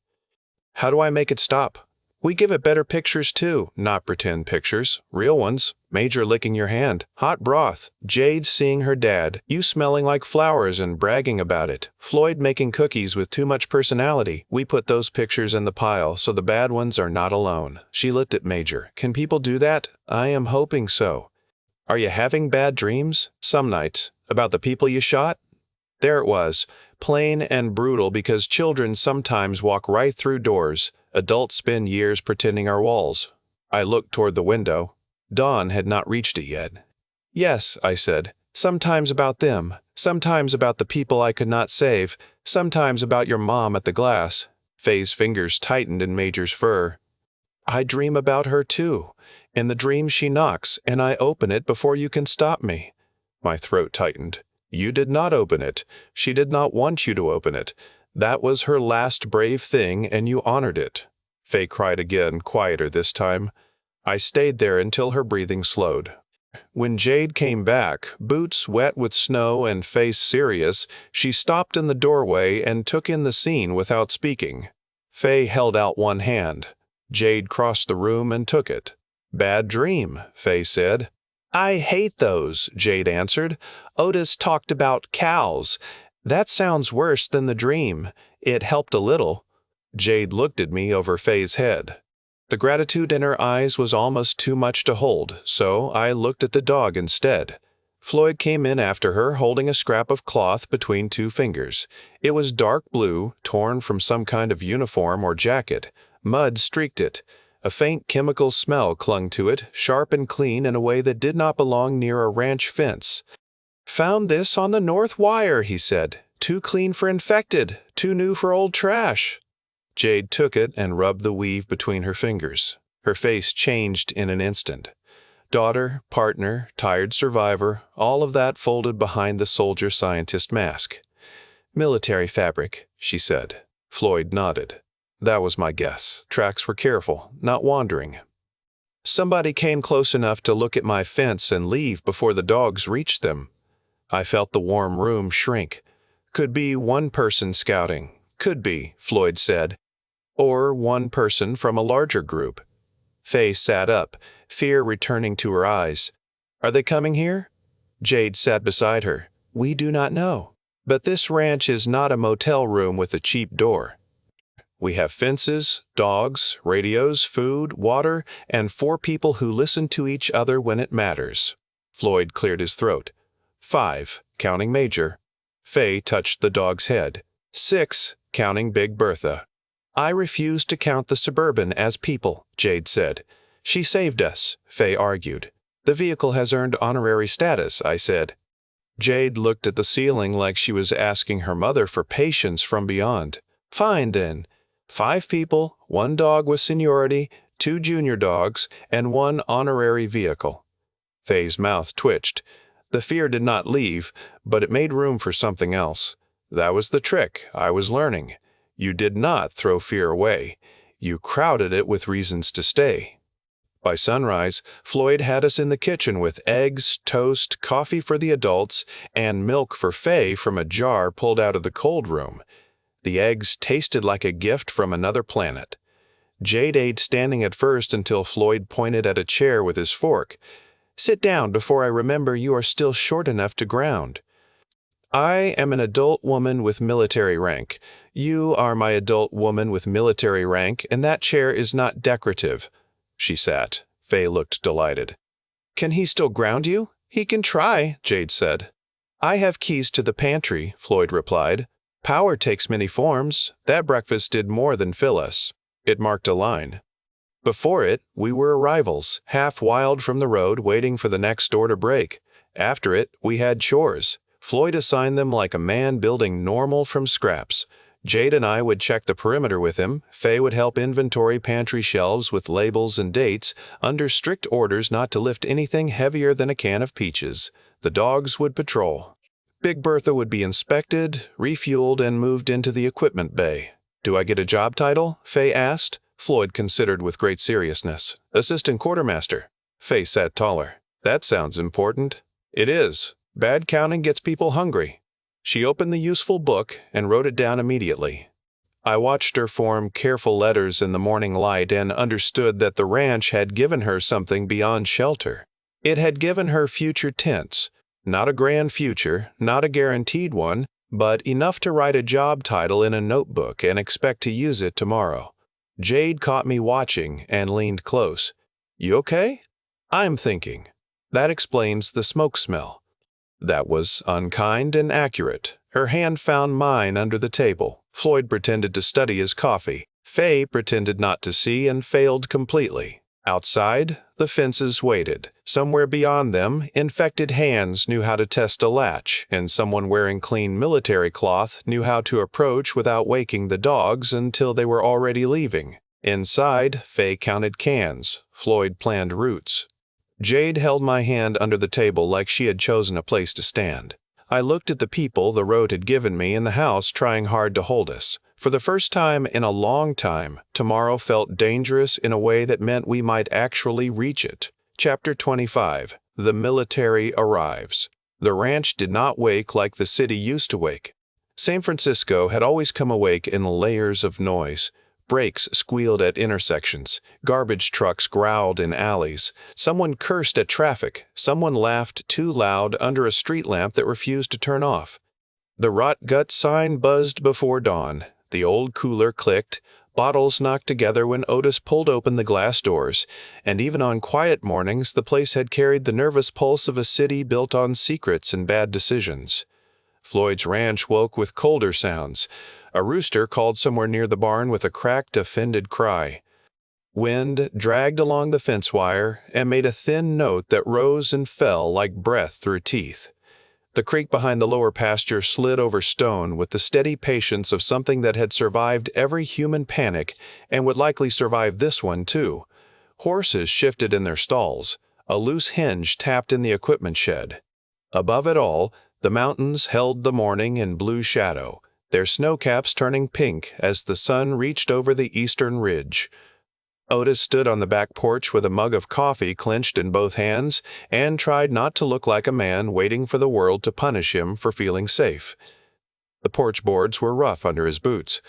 How do I make it stop? We give it better pictures too, not pretend pictures, real ones. Major licking your hand, hot broth, Jade seeing her dad, you smelling like flowers and bragging about it, Floyd making cookies with too much personality. We put those pictures in the pile so the bad ones are not alone. She looked at Major. Can people do that? I am hoping so. Are you having bad dreams? Some nights. About the people you shot? There it was, plain and brutal because children sometimes walk right through doors. Adults spend years pretending are walls. I looked toward the window. Dawn had not reached it yet. Yes, I said. Sometimes about them. Sometimes about the people I could not save. Sometimes about your mom at the glass. Fay's fingers tightened in Major's fur. I dream about her too. In the dream she knocks, and I open it before you can stop me. My throat tightened. You did not open it. She did not want you to open it. That was her last brave thing, and you honored it. Fay cried again, quieter this time. I stayed there until her breathing slowed. When Jade came back, boots wet with snow and face serious, she stopped in the doorway and took in the scene without speaking. Fay held out one hand. Jade crossed the room and took it. Bad dream, Fay said. I hate those, Jade answered. Otis talked about cows. That sounds worse than the dream. It helped a little. Jade looked at me over Fay's head. The gratitude in her eyes was almost too much to hold, so I looked at the dog instead. Floyd came in after her, holding a scrap of cloth between 2 fingers. It was dark blue, torn from some kind of uniform or jacket. Mud streaked it. A faint chemical smell clung to it, sharp and clean in a way that did not belong near a ranch fence. Found this on the North Wire, he said. Too clean for infected, too new for old trash. Jade took it and rubbed the weave between her fingers. Her face changed in an instant. Daughter, partner, tired survivor, all of that folded behind the soldier-scientist mask. Military fabric, she said. Floyd nodded. That was my guess. Tracks were careful, not wandering. Somebody came close enough to look at my fence and leave before the dogs reached them. I felt the warm room shrink. Could be one person scouting. Could be, Floyd said. Or one person from a larger group. Fay sat up, fear returning to her eyes. Are they coming here? Jade sat beside her. We do not know. But this ranch is not a motel room with a cheap door. We have fences, dogs, radios, food, water, and 4 people who listen to each other when it matters. Floyd cleared his throat. 5, counting Major. Fay touched the dog's head. 6, counting Big Bertha. I refuse to count the Suburban as people, Jade said. She saved us, Fay argued. The vehicle has earned honorary status, I said. Jade looked at the ceiling like she was asking her mother for patience from beyond. Fine then. 5 people, 1 dog with seniority, 2 junior dogs, and 1 honorary vehicle. Fay's mouth twitched. The fear did not leave, but it made room for something else. That was the trick I was learning. You did not throw fear away. You crowded it with reasons to stay. By sunrise, Floyd had us in the kitchen with eggs, toast, coffee for the adults, and milk for Fay from a jar pulled out of the cold room. The eggs tasted like a gift from another planet. Jade ate standing at first until Floyd pointed at a chair with his fork. Sit down before I remember you are still short enough to ground. I am an adult woman with military rank. You are my adult woman with military rank, and that chair is not decorative. She sat. Fay looked delighted. Can he still ground you? He can try, Jade said. I have keys to the pantry, Floyd replied. Power takes many forms. That breakfast did more than fill us. It marked a line. Before it, we were arrivals, half wild from the road waiting for the next door to break. After it, we had chores. Floyd assigned them like a man building normal from scraps. Jade and I would check the perimeter with him. Fay would help inventory pantry shelves with labels and dates, under strict orders not to lift anything heavier than a can of peaches. The dogs would patrol. Big Bertha would be inspected, refueled, and moved into the equipment bay. "Do I get a job title?" Fay asked. Floyd considered with great seriousness. "Assistant quartermaster." Fay sat taller. "That sounds important." "It is. Bad counting gets people hungry." She opened the useful book and wrote it down immediately. I watched her form careful letters in the morning light and understood that the ranch had given her something beyond shelter. It had given her future tense. Not a grand future, not a guaranteed one, but enough to write a job title in a notebook and expect to use it tomorrow. Jade caught me watching and leaned close. "You okay?" "I'm thinking." "That explains the smoke smell." That was unkind and accurate. Her hand found mine under the table. Floyd pretended to study his coffee. Fay pretended not to see and failed completely. Outside, the fences waited. Somewhere beyond them, infected hands knew how to test a latch, and someone wearing clean military cloth knew how to approach without waking the dogs until they were already leaving. Inside, Fay counted cans. Floyd planned routes. Jade held my hand under the table like she had chosen a place to stand. I looked at the people the road had given me in the house, trying hard to hold us. For the first time in a long time, tomorrow felt dangerous in a way that meant we might actually reach it. Chapter 25. The military arrives. The ranch did not wake like the city used to wake. San Francisco had always come awake in layers of noise. Brakes squealed at intersections. Garbage trucks growled in alleys. Someone cursed at traffic. Someone laughed too loud under a street lamp that refused to turn off. The rot gut sign buzzed before dawn. The old cooler clicked. Bottles knocked together when Otis pulled open the glass doors. And even on quiet mornings, the place had carried the nervous pulse of a city built on secrets and bad decisions. Floyd's ranch woke with colder sounds. A rooster called somewhere near the barn with a cracked, offended cry. Wind dragged along the fence wire and made a thin note that rose and fell like breath through teeth. The creek behind the lower pasture slid over stone with the steady patience of something that had survived every human panic and would likely survive this one too. Horses shifted in their stalls. A loose hinge tapped in the equipment shed. Above it all, the mountains held the morning in blue shadow, their snowcaps turning pink as the sun reached over the eastern ridge. Otis stood on the back porch with a mug of coffee clenched in both hands and tried not to look like a man waiting for the world to punish him for feeling safe. The porch boards were rough under his boots.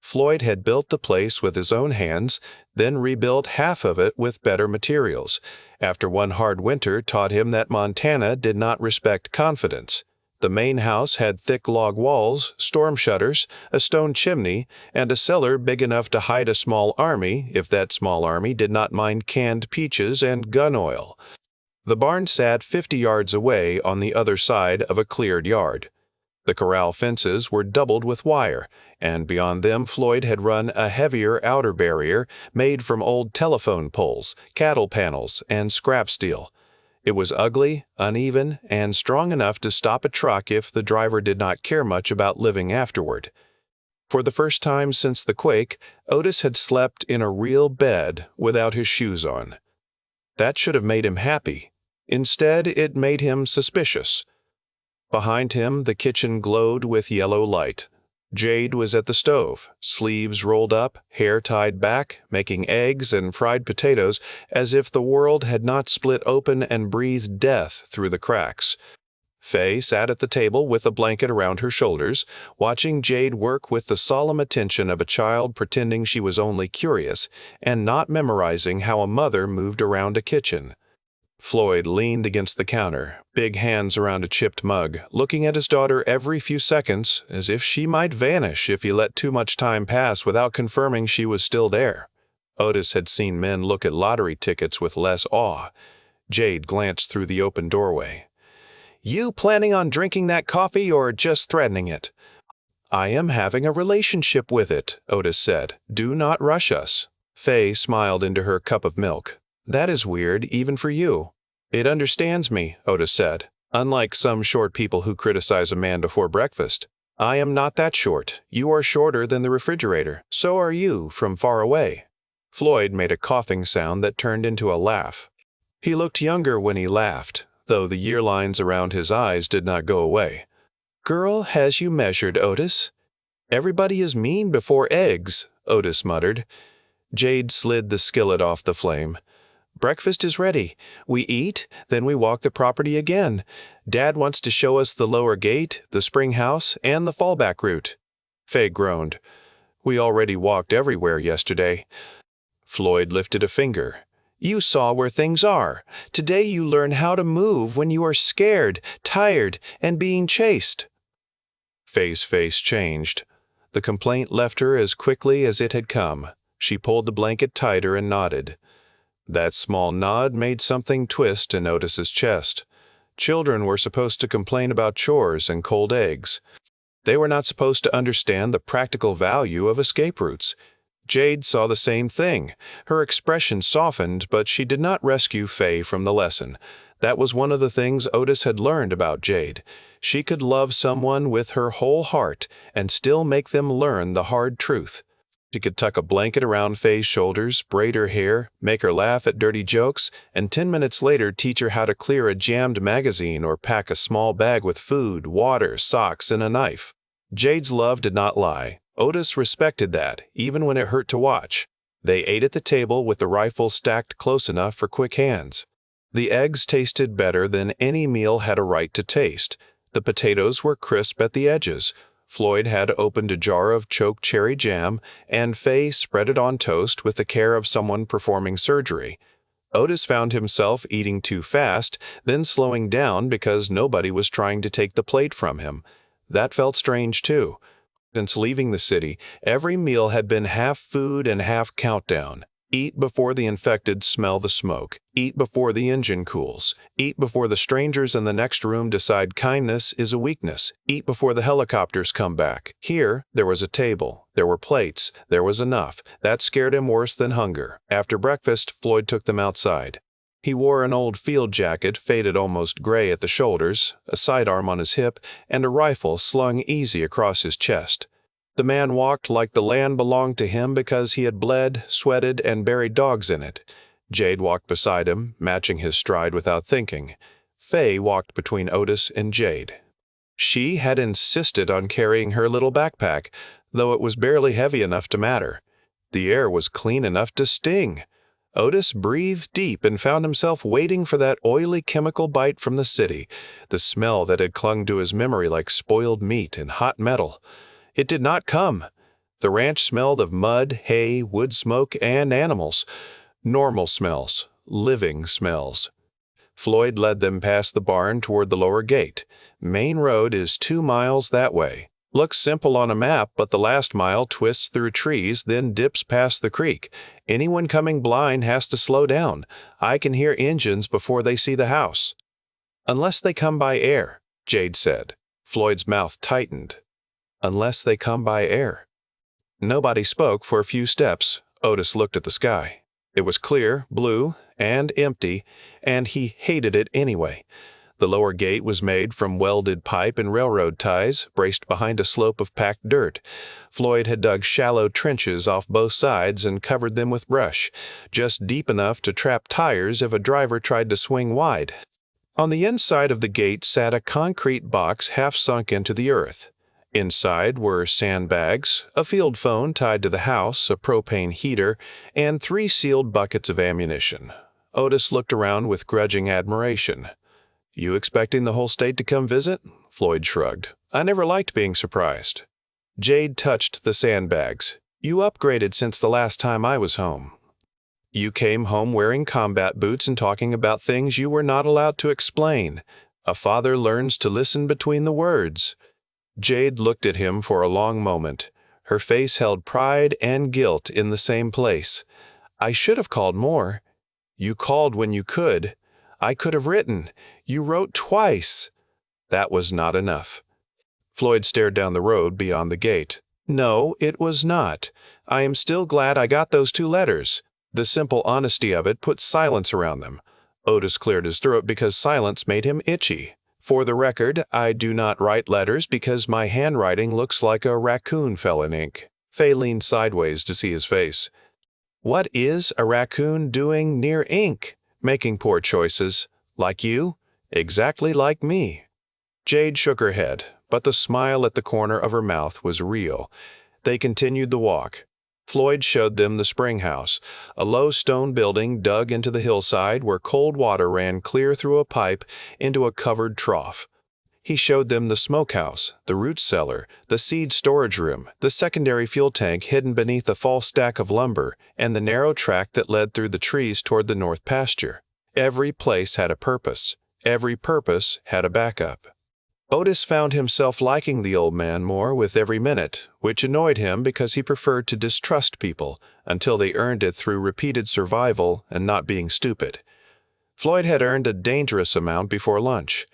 Floyd had built the place with his own hands, then rebuilt half of it with better materials, after one hard winter taught him that Montana did not respect confidence. The main house had thick log walls, storm shutters, a stone chimney, and a cellar big enough to hide a small army if that small army did not mind canned peaches and gun oil. The barn sat 50 yards away on the other side of a cleared yard. The corral fences were doubled with wire, and beyond them Floyd had run a heavier outer barrier made from old telephone poles, cattle panels, and scrap steel. It was ugly, uneven, and strong enough to stop a truck if the driver did not care much about living afterward. For the first time since the quake, Otis had slept in a real bed without his shoes on. That should have made him happy. Instead, it made him suspicious. Behind him, the kitchen glowed with yellow light. Jade was at the stove, sleeves rolled up, hair tied back, making eggs and fried potatoes as if the world had not split open and breathed death through the cracks. Fay sat at the table with a blanket around her shoulders, watching Jade work with the solemn attention of a child pretending she was only curious and not memorizing how a mother moved around a kitchen. Floyd leaned against the counter, big hands around a chipped mug, looking at his daughter every few seconds as if she might vanish if he let too much time pass without confirming she was still there. Otis had seen men look at lottery tickets with less awe. Jade glanced through the open doorway. "You planning on drinking that coffee or just threatening it?" I am having a relationship with it, Otis said. Do not rush us. Fay smiled into her cup of milk. That is weird, even for you. It understands me, Otis said. Unlike some short people who criticize a man before breakfast. I am not that short. You are shorter than the refrigerator. So are you, from far away. Floyd made a coughing sound that turned into a laugh. He looked younger when he laughed, though the year lines around his eyes did not go away. Girl, has you measured, Otis? Everybody is mean before eggs, Otis muttered. Jade slid the skillet off the flame. Breakfast is ready. We eat, then we walk the property again. Dad wants to show us the lower gate, the spring house, and the fallback route. Fay groaned. We already walked everywhere yesterday. Floyd lifted a finger. You saw where things are. Today you learn how to move when you are scared, tired, and being chased. Fay's face changed. The complaint left her as quickly as it had come. She pulled the blanket tighter and nodded. That small nod made something twist in Otis's chest. Children were supposed to complain about chores and cold eggs. They were not supposed to understand the practical value of escape routes. Jade saw the same thing. Her expression softened, but she did not rescue Fay from the lesson. That was one of the things Otis had learned about Jade. She could love someone with her whole heart and still make them learn the hard truth. She could tuck a blanket around Fay's shoulders, braid her hair, make her laugh at dirty jokes, and 10 minutes later teach her how to clear a jammed magazine or pack a small bag with food, water, socks, and a knife. Jade's love did not lie. Otis respected that, even when it hurt to watch. They ate at the table with the rifle stacked close enough for quick hands. The eggs tasted better than any meal had a right to taste. The potatoes were crisp at the edges. Floyd had opened a jar of choke cherry jam, and Fay spread it on toast with the care of someone performing surgery. Otis found himself eating too fast, then slowing down because nobody was trying to take the plate from him. That felt strange, too. Since leaving the city, every meal had been half food and half countdown. Eat before the infected smell the smoke. Eat before the engine cools. Eat before the strangers in the next room decide kindness is a weakness. Eat before the helicopters come back. Here, there was a table. There were plates. There was enough. That scared him worse than hunger. After breakfast, Floyd took them outside. He wore an old field jacket, faded almost gray at the shoulders, a sidearm on his hip, and a rifle slung easy across his chest. The man walked like the land belonged to him because he had bled, sweated, and buried dogs in it. Jade walked beside him, matching his stride without thinking. Fay walked between Otis and Jade. She had insisted on carrying her little backpack, though it was barely heavy enough to matter. The air was clean enough to sting. Otis breathed deep and found himself waiting for that oily chemical bite from the city, the smell that had clung to his memory like spoiled meat and hot metal. It did not come. The ranch smelled of mud, hay, wood smoke, and animals. Normal smells. Living smells. Floyd led them past the barn toward the lower gate. Main road is 2 miles that way. Looks simple on a map, but the last mile twists through trees, then dips past the creek. Anyone coming blind has to slow down. I can hear engines before they see the house. Unless they come by air, Jade said. Floyd's mouth tightened. Unless they come by air. Nobody spoke for a few steps. Otis looked at the sky. It was clear, blue, and empty, and he hated it anyway. The lower gate was made from welded pipe and railroad ties, braced behind a slope of packed dirt. Floyd had dug shallow trenches off both sides and covered them with brush, just deep enough to trap tires if a driver tried to swing wide. On the inside of the gate sat a concrete box half sunk into the earth. Inside were sandbags, a field phone tied to the house, a propane heater, and 3 sealed buckets of ammunition. Otis looked around with grudging admiration. You expecting the whole state to come visit? Floyd shrugged. I never liked being surprised. Jade touched the sandbags. You upgraded since the last time I was home. You came home wearing combat boots and talking about things you were not allowed to explain. A father learns to listen between the words. Jade looked at him for a long moment. Her face held pride and guilt in the same place. I should have called more. You called when you could. I could have written. You wrote twice. That was not enough. Floyd stared down the road beyond the gate. No, it was not. I am still glad I got those 2 letters. The simple honesty of it put silence around them. Otis cleared his throat because silence made him itchy. For the record, I do not write letters because my handwriting looks like a raccoon fell in ink. Fay leaned sideways to see his face. What is a raccoon doing near ink? Making poor choices. Like you? Exactly like me. Jade shook her head, but the smile at the corner of her mouth was real. They continued the walk. Floyd showed them the spring house, a low stone building dug into the hillside where cold water ran clear through a pipe into a covered trough. He showed them the smokehouse, the root cellar, the seed storage room, the secondary fuel tank hidden beneath a false stack of lumber, and the narrow track that led through the trees toward the north pasture. Every place had a purpose. Every purpose had a backup. Otis found himself liking the old man more with every minute, which annoyed him because he preferred to distrust people until they earned it through repeated survival and not being stupid. Floyd had earned a dangerous amount before lunch.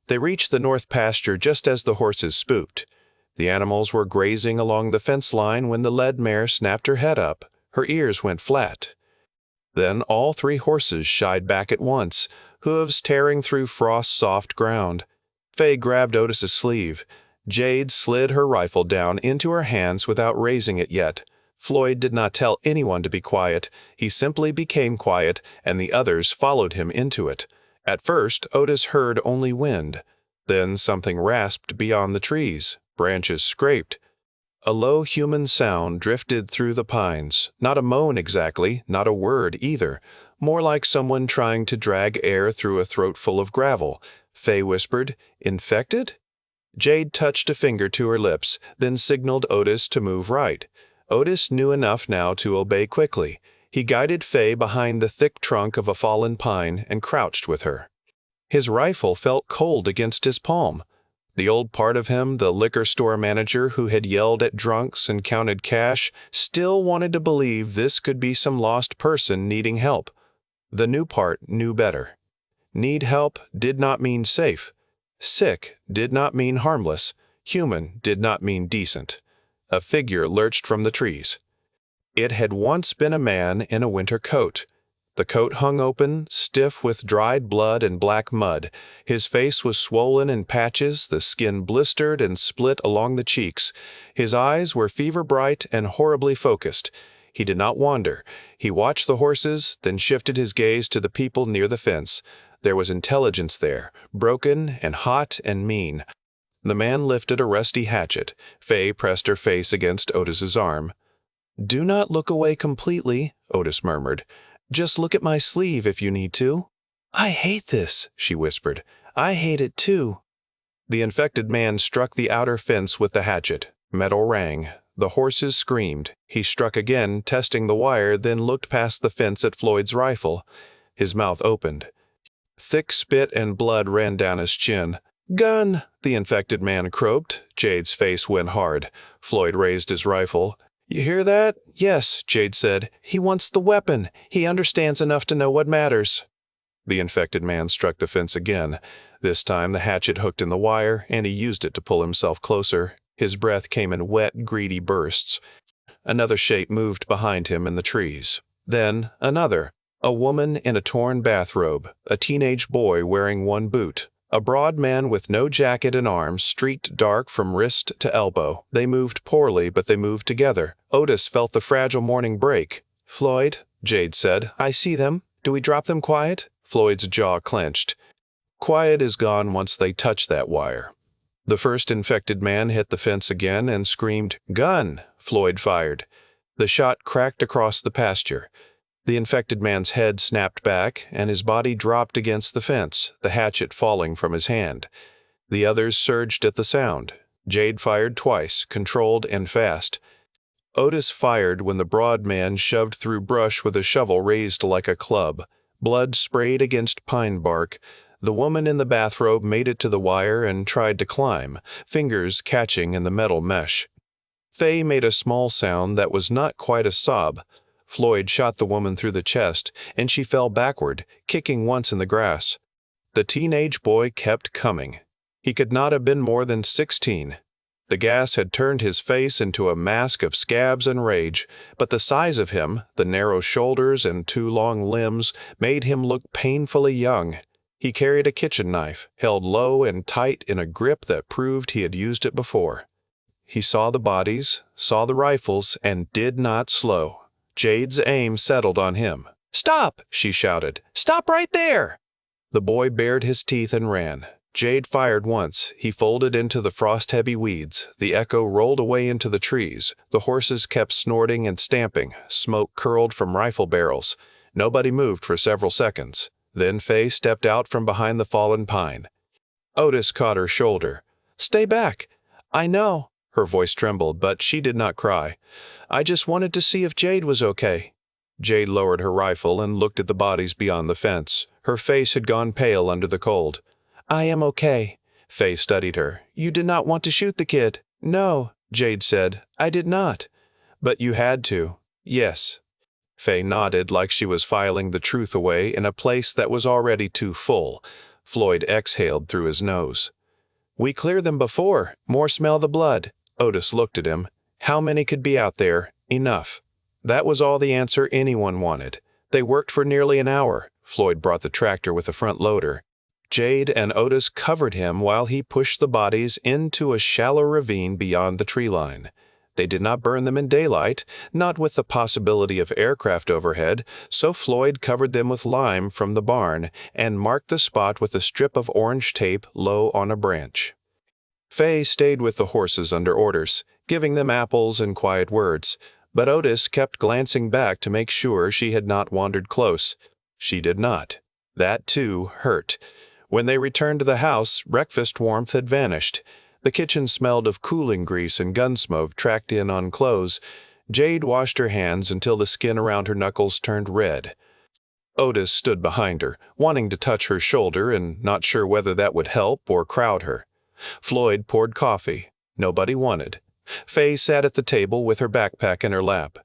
They reached the north pasture just as the horses spooked. The animals were grazing along the fence line when the led mare snapped her head up. Her ears went flat. Then all 3 horses shied back at once, hooves tearing through frost-soft ground. Fay grabbed Otis's sleeve. Jade slid her rifle down into her hands without raising it yet. Floyd did not tell anyone to be quiet. He simply became quiet, and the others followed him into it. At first, Otis heard only wind. Then something rasped beyond the trees. Branches scraped. A low human sound drifted through the pines. Not a moan exactly, not a word either. More like someone trying to drag air through a throat full of gravel. Fay whispered, "Infected?" Jade touched a finger to her lips, then signaled Otis to move right. Otis knew enough now to obey quickly. He guided Fay behind the thick trunk of a fallen pine and crouched with her. His rifle felt cold against his palm. The old part of him, the liquor store manager who had yelled at drunks and counted cash, still wanted to believe this could be some lost person needing help. The new part knew better. Need help did not mean safe. Sick did not mean harmless. Human did not mean decent. A figure lurched from the trees. It had once been a man in a winter coat. The coat hung open, stiff with dried blood and black mud. His face was swollen in patches, the skin blistered and split along the cheeks. His eyes were fever-bright and horribly focused. He did not wander. He watched the horses, then shifted his gaze to the people near the fence. There was intelligence there, broken and hot and mean. The man lifted a rusty hatchet. Fay pressed her face against Otis's arm. "Do not look away completely," Otis murmured. "Just look at my sleeve if you need to." "I hate this," she whispered. "I hate it too." The infected man struck the outer fence with the hatchet. Metal rang. The horses screamed. He struck again, testing the wire, then looked past the fence at Floyd's rifle. His mouth opened. Thick spit and blood ran down his chin. "Gun!" the infected man croaked. Jade's face went hard. Floyd raised his rifle. "You hear that?" "Yes," Jade said. "He wants the weapon. He understands enough to know what matters." The infected man struck the fence again. This time the hatchet hooked in the wire, and he used it to pull himself closer. His breath came in wet, greedy bursts. Another shape moved behind him in the trees. Then another. A woman in a torn bathrobe, a teenage boy wearing one boot, a broad man with no jacket and arms streaked dark from wrist to elbow. They moved poorly, but they moved together. Otis felt the fragile morning break. "Floyd," Jade said, "I see them. Do we drop them quiet?" Floyd's jaw clenched. Quiet is gone once they touch that wire. The first infected man hit the fence again and screamed, "Gun!" Floyd fired. The shot cracked across the pasture. The infected man's head snapped back, and his body dropped against the fence, the hatchet falling from his hand. The others surged at the sound. Jade fired twice, controlled and fast. Otis fired when the broad man shoved through brush with a shovel raised like a club. Blood sprayed against pine bark. The woman in the bathrobe made it to the wire and tried to climb, fingers catching in the metal mesh. Fay made a small sound that was not quite a sob. Floyd shot the woman through the chest, and she fell backward, kicking once in the grass. The teenage boy kept coming. He could not have been more than 16. The gas had turned his face into a mask of scabs and rage, but the size of him, the narrow shoulders and 2 long limbs, made him look painfully young. He carried a kitchen knife, held low and tight in a grip that proved he had used it before. He saw the bodies, saw the rifles, and did not slow. Jade's aim settled on him. "Stop!" she shouted. "Stop right there!" The boy bared his teeth and ran. Jade fired once. He folded into the frost-heavy weeds. The echo rolled away into the trees. The horses kept snorting and stamping. Smoke curled from rifle barrels. Nobody moved for several seconds. Then Fay stepped out from behind the fallen pine. Otis caught her shoulder. "Stay back." "I know." Her voice trembled, but she did not cry. "I just wanted to see if Jade was okay." Jade lowered her rifle and looked at the bodies beyond the fence. Her face had gone pale under the cold. "I am okay." Fay studied her. "You did not want to shoot the kid." "No," Jade said. "I did not." "But you had to." "Yes." Fay nodded like she was filing the truth away in a place that was already too full. Floyd exhaled through his nose. "We cleared them before. More smell the blood." Otis looked at him. "How many could be out there?" "Enough." That was all the answer anyone wanted. They worked for nearly an hour. Floyd brought the tractor with the front loader. Jade and Otis covered him while he pushed the bodies into a shallow ravine beyond the tree line. They did not burn them in daylight, not with the possibility of aircraft overhead, so Floyd covered them with lime from the barn and marked the spot with a strip of orange tape low on a branch. Fay stayed with the horses under orders, giving them apples and quiet words, but Otis kept glancing back to make sure she had not wandered close. She did not. That, too, hurt. When they returned to the house, breakfast warmth had vanished. The kitchen smelled of cooling grease and gun smoke tracked in on clothes. Jade washed her hands until the skin around her knuckles turned red. Otis stood behind her, wanting to touch her shoulder and not sure whether that would help or crowd her. Floyd poured coffee. Nobody wanted. Fay sat at the table with her backpack in her lap.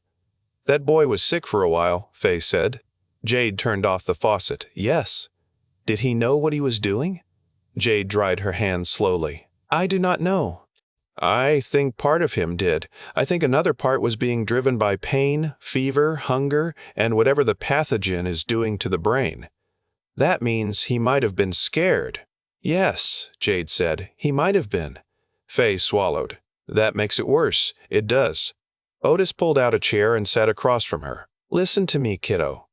"That boy was sick for a while," Fay said. Jade turned off the faucet. "Yes." "Did he know what he was doing?" Jade dried her hands slowly. "I do not know." "I think part of him did. I think another part was being driven by pain, fever, hunger, and whatever the pathogen is doing to the brain." "That means he might have been scared." "Yes," Jade said. "He might have been." Fay swallowed. "That makes it worse." "It does." Otis pulled out a chair and sat across from her. "Listen to me, kiddo.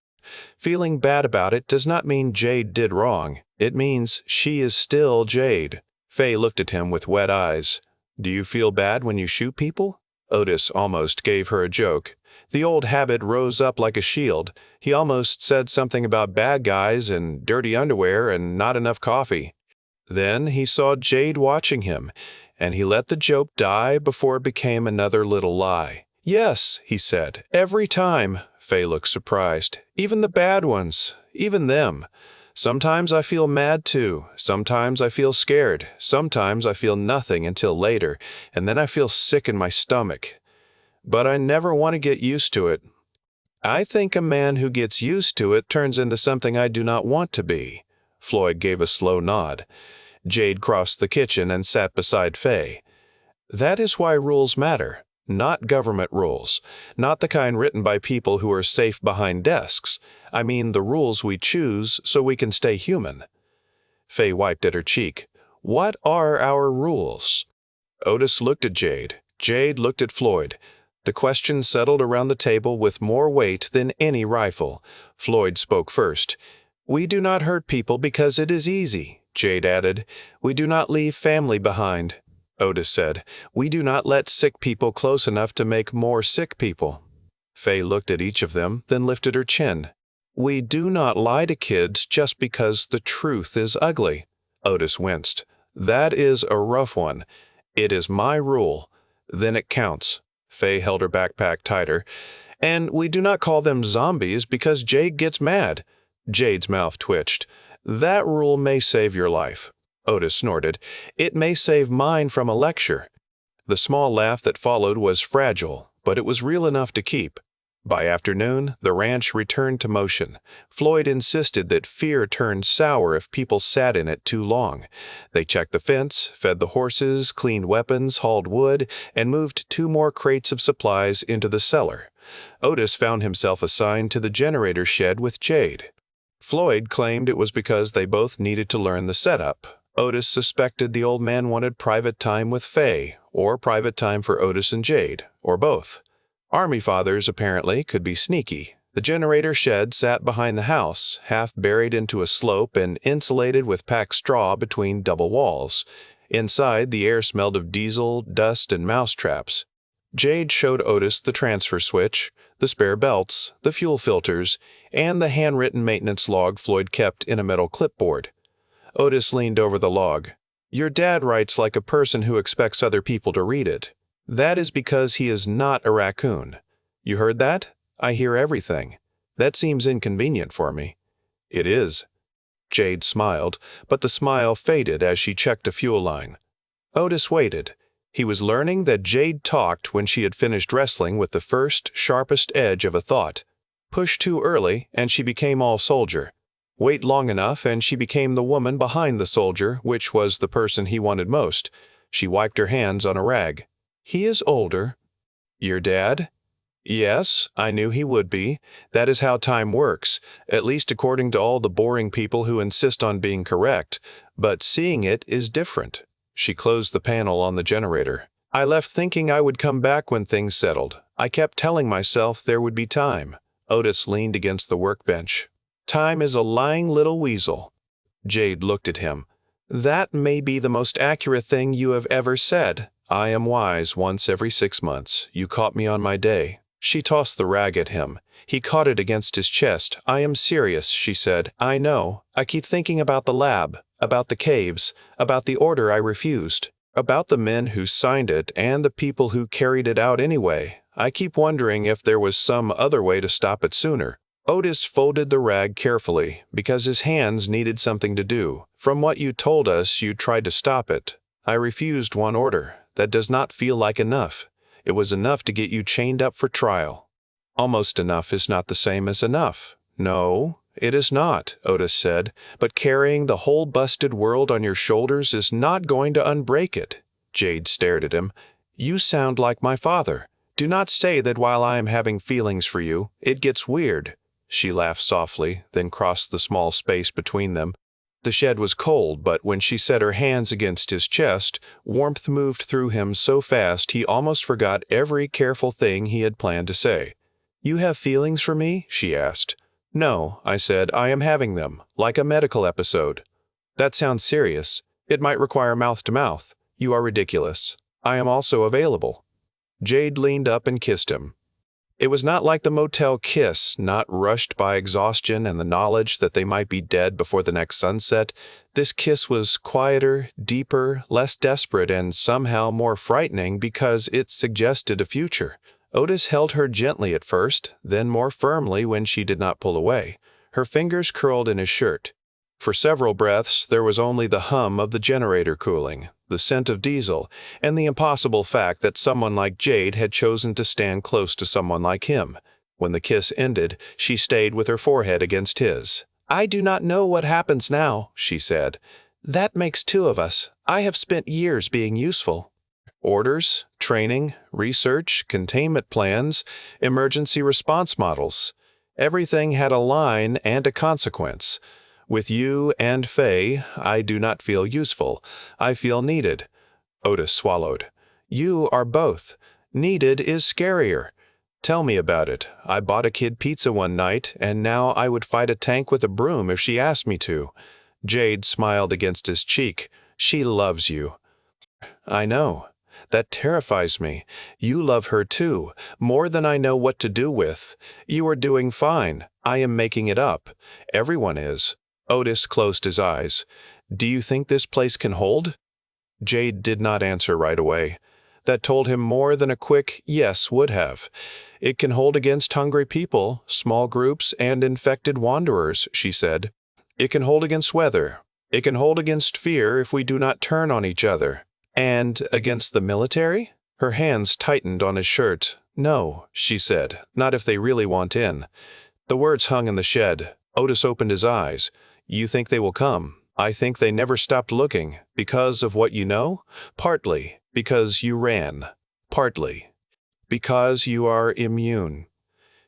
Feeling bad about it does not mean Jade did wrong. It means she is still Jade." Fay looked at him with wet eyes. "Do you feel bad when you shoot people?" Otis almost gave her a joke. The old habit rose up like a shield. He almost said something about bad guys and dirty underwear and not enough coffee. Then he saw Jade watching him, and he let the joke die before it became another little lie. "Yes," he said, "every time." Fay looked surprised. "Even the bad ones, even them. Sometimes I feel mad too. Sometimes I feel scared. Sometimes I feel nothing until later, and then I feel sick in my stomach. But I never want to get used to it. I think a man who gets used to it turns into something I do not want to be." Floyd gave a slow nod. Jade crossed the kitchen and sat beside Fay. "That is why rules matter. Not government rules. Not the kind written by people who are safe behind desks. I mean the rules we choose so we can stay human." Fay wiped at her cheek. "What are our rules?" Otis looked at Jade. Jade looked at Floyd. The question settled around the table with more weight than any rifle. Floyd spoke first. "We do not hurt people because it is easy," Jade added. "We do not leave family behind." Otis said, "We do not let sick people close enough to make more sick people." Fay looked at each of them, then lifted her chin. "We do not lie to kids just because the truth is ugly." Otis winced. "That is a rough one. It is my rule. Then it counts." Fay held her backpack tighter. "And we do not call them zombies because Jade gets mad." Jade's mouth twitched. "That rule may save your life." Otis snorted. "It may save mine from a lecture." The small laugh that followed was fragile, but it was real enough to keep. By afternoon, the ranch returned to motion. Floyd insisted that fear turned sour if people sat in it too long. They checked the fence, fed the horses, cleaned weapons, hauled wood, and moved 2 more crates of supplies into the cellar. Otis found himself assigned to the generator shed with Jade. Floyd claimed it was because they both needed to learn the setup. Otis suspected the old man wanted private time with Fay, or private time for Otis and Jade, or both. Army fathers, apparently, could be sneaky. The generator shed sat behind the house, half buried into a slope and insulated with packed straw between double walls. Inside, the air smelled of diesel, dust, and mouse traps. Jade showed Otis the transfer switch, the spare belts, the fuel filters, and the handwritten maintenance log Floyd kept in a metal clipboard. Otis leaned over the log. "Your dad writes like a person who expects other people to read it. That is because he is not a raccoon. You heard that? I hear everything. That seems inconvenient for me." "It is." Jade smiled, but the smile faded as she checked a fuel line. Otis waited. He was learning that Jade talked when she had finished wrestling with the first, sharpest edge of a thought. Push too early, and she became all soldier. Wait long enough, and she became the woman behind the soldier, which was the person he wanted most. She wiped her hands on a rag. "He is older." "Your dad?" "Yes, I knew he would be. That is how time works, at least according to all the boring people who insist on being correct. But seeing it is different." She closed the panel on the generator. "I left thinking I would come back when things settled. I kept telling myself there would be time." Otis leaned against the workbench. "Time is a lying little weasel." Jade looked at him. "That may be the most accurate thing you have ever said. I am wise once every 6 months. You caught me on my day." She tossed the rag at him. He caught it against his chest. "I am serious," she said. "I know. I keep thinking about the lab, about the caves, about the order I refused, about the men who signed it and the people who carried it out anyway. I keep wondering if there was some other way to stop it sooner." Otis folded the rag carefully because his hands needed something to do. "From what you told us, you tried to stop it. I refused one order. That does not feel like enough. It was enough to get you chained up for trial." "Almost enough is not the same as enough." "No, it is not," Otis said, "but carrying the whole busted world on your shoulders is not going to unbreak it." Jade stared at him. "You sound like my father. Do not say that while I am having feelings for you, it gets weird." She laughed softly, then crossed the small space between them. The shed was cold, but when she set her hands against his chest, warmth moved through him so fast he almost forgot every careful thing he had planned to say. "You have feelings for me?" she asked. "No," I said, "I am having them, like a medical episode." "That sounds serious. It might require mouth-to-mouth. You are ridiculous. I am also available." Jade leaned up and kissed him. It was not like the motel kiss, not rushed by exhaustion and the knowledge that they might be dead before the next sunset. This kiss was quieter, deeper, less desperate, and somehow more frightening because it suggested a future. Otis held her gently at first, then more firmly when she did not pull away. Her fingers curled in his shirt. For several breaths, there was only the hum of the generator cooling, the scent of diesel, and the impossible fact that someone like Jade had chosen to stand close to someone like him. When the kiss ended, she stayed with her forehead against his. "I do not know what happens now," she said. "That makes 2 of us. I have spent years being useful." Orders, training, research, containment plans, emergency response models. Everything had a line and a consequence. With you and Fay, I do not feel useful. I feel needed. Otis swallowed. You are both. Needed is scarier. Tell me about it. I bought a kid pizza one night, and now I would fight a tank with a broom if she asked me to. Jade smiled against his cheek. She loves you. I know. That terrifies me. You love her too, more than I know what to do with. You are doing fine. I am making it up. Everyone is. Otis closed his eyes. Do you think this place can hold? Jade did not answer right away. That told him more than a quick yes would have. It can hold against hungry people, small groups, and infected wanderers, she said. It can hold against weather. It can hold against fear if we do not turn on each other. And against the military? Her hands tightened on his shirt. "No," she said, "not if they really want in." The words hung in the shed. Otis opened his eyes. "You think they will come? I think they never stopped looking. Because of what you know? Partly. Because you ran. Partly. Because you are immune."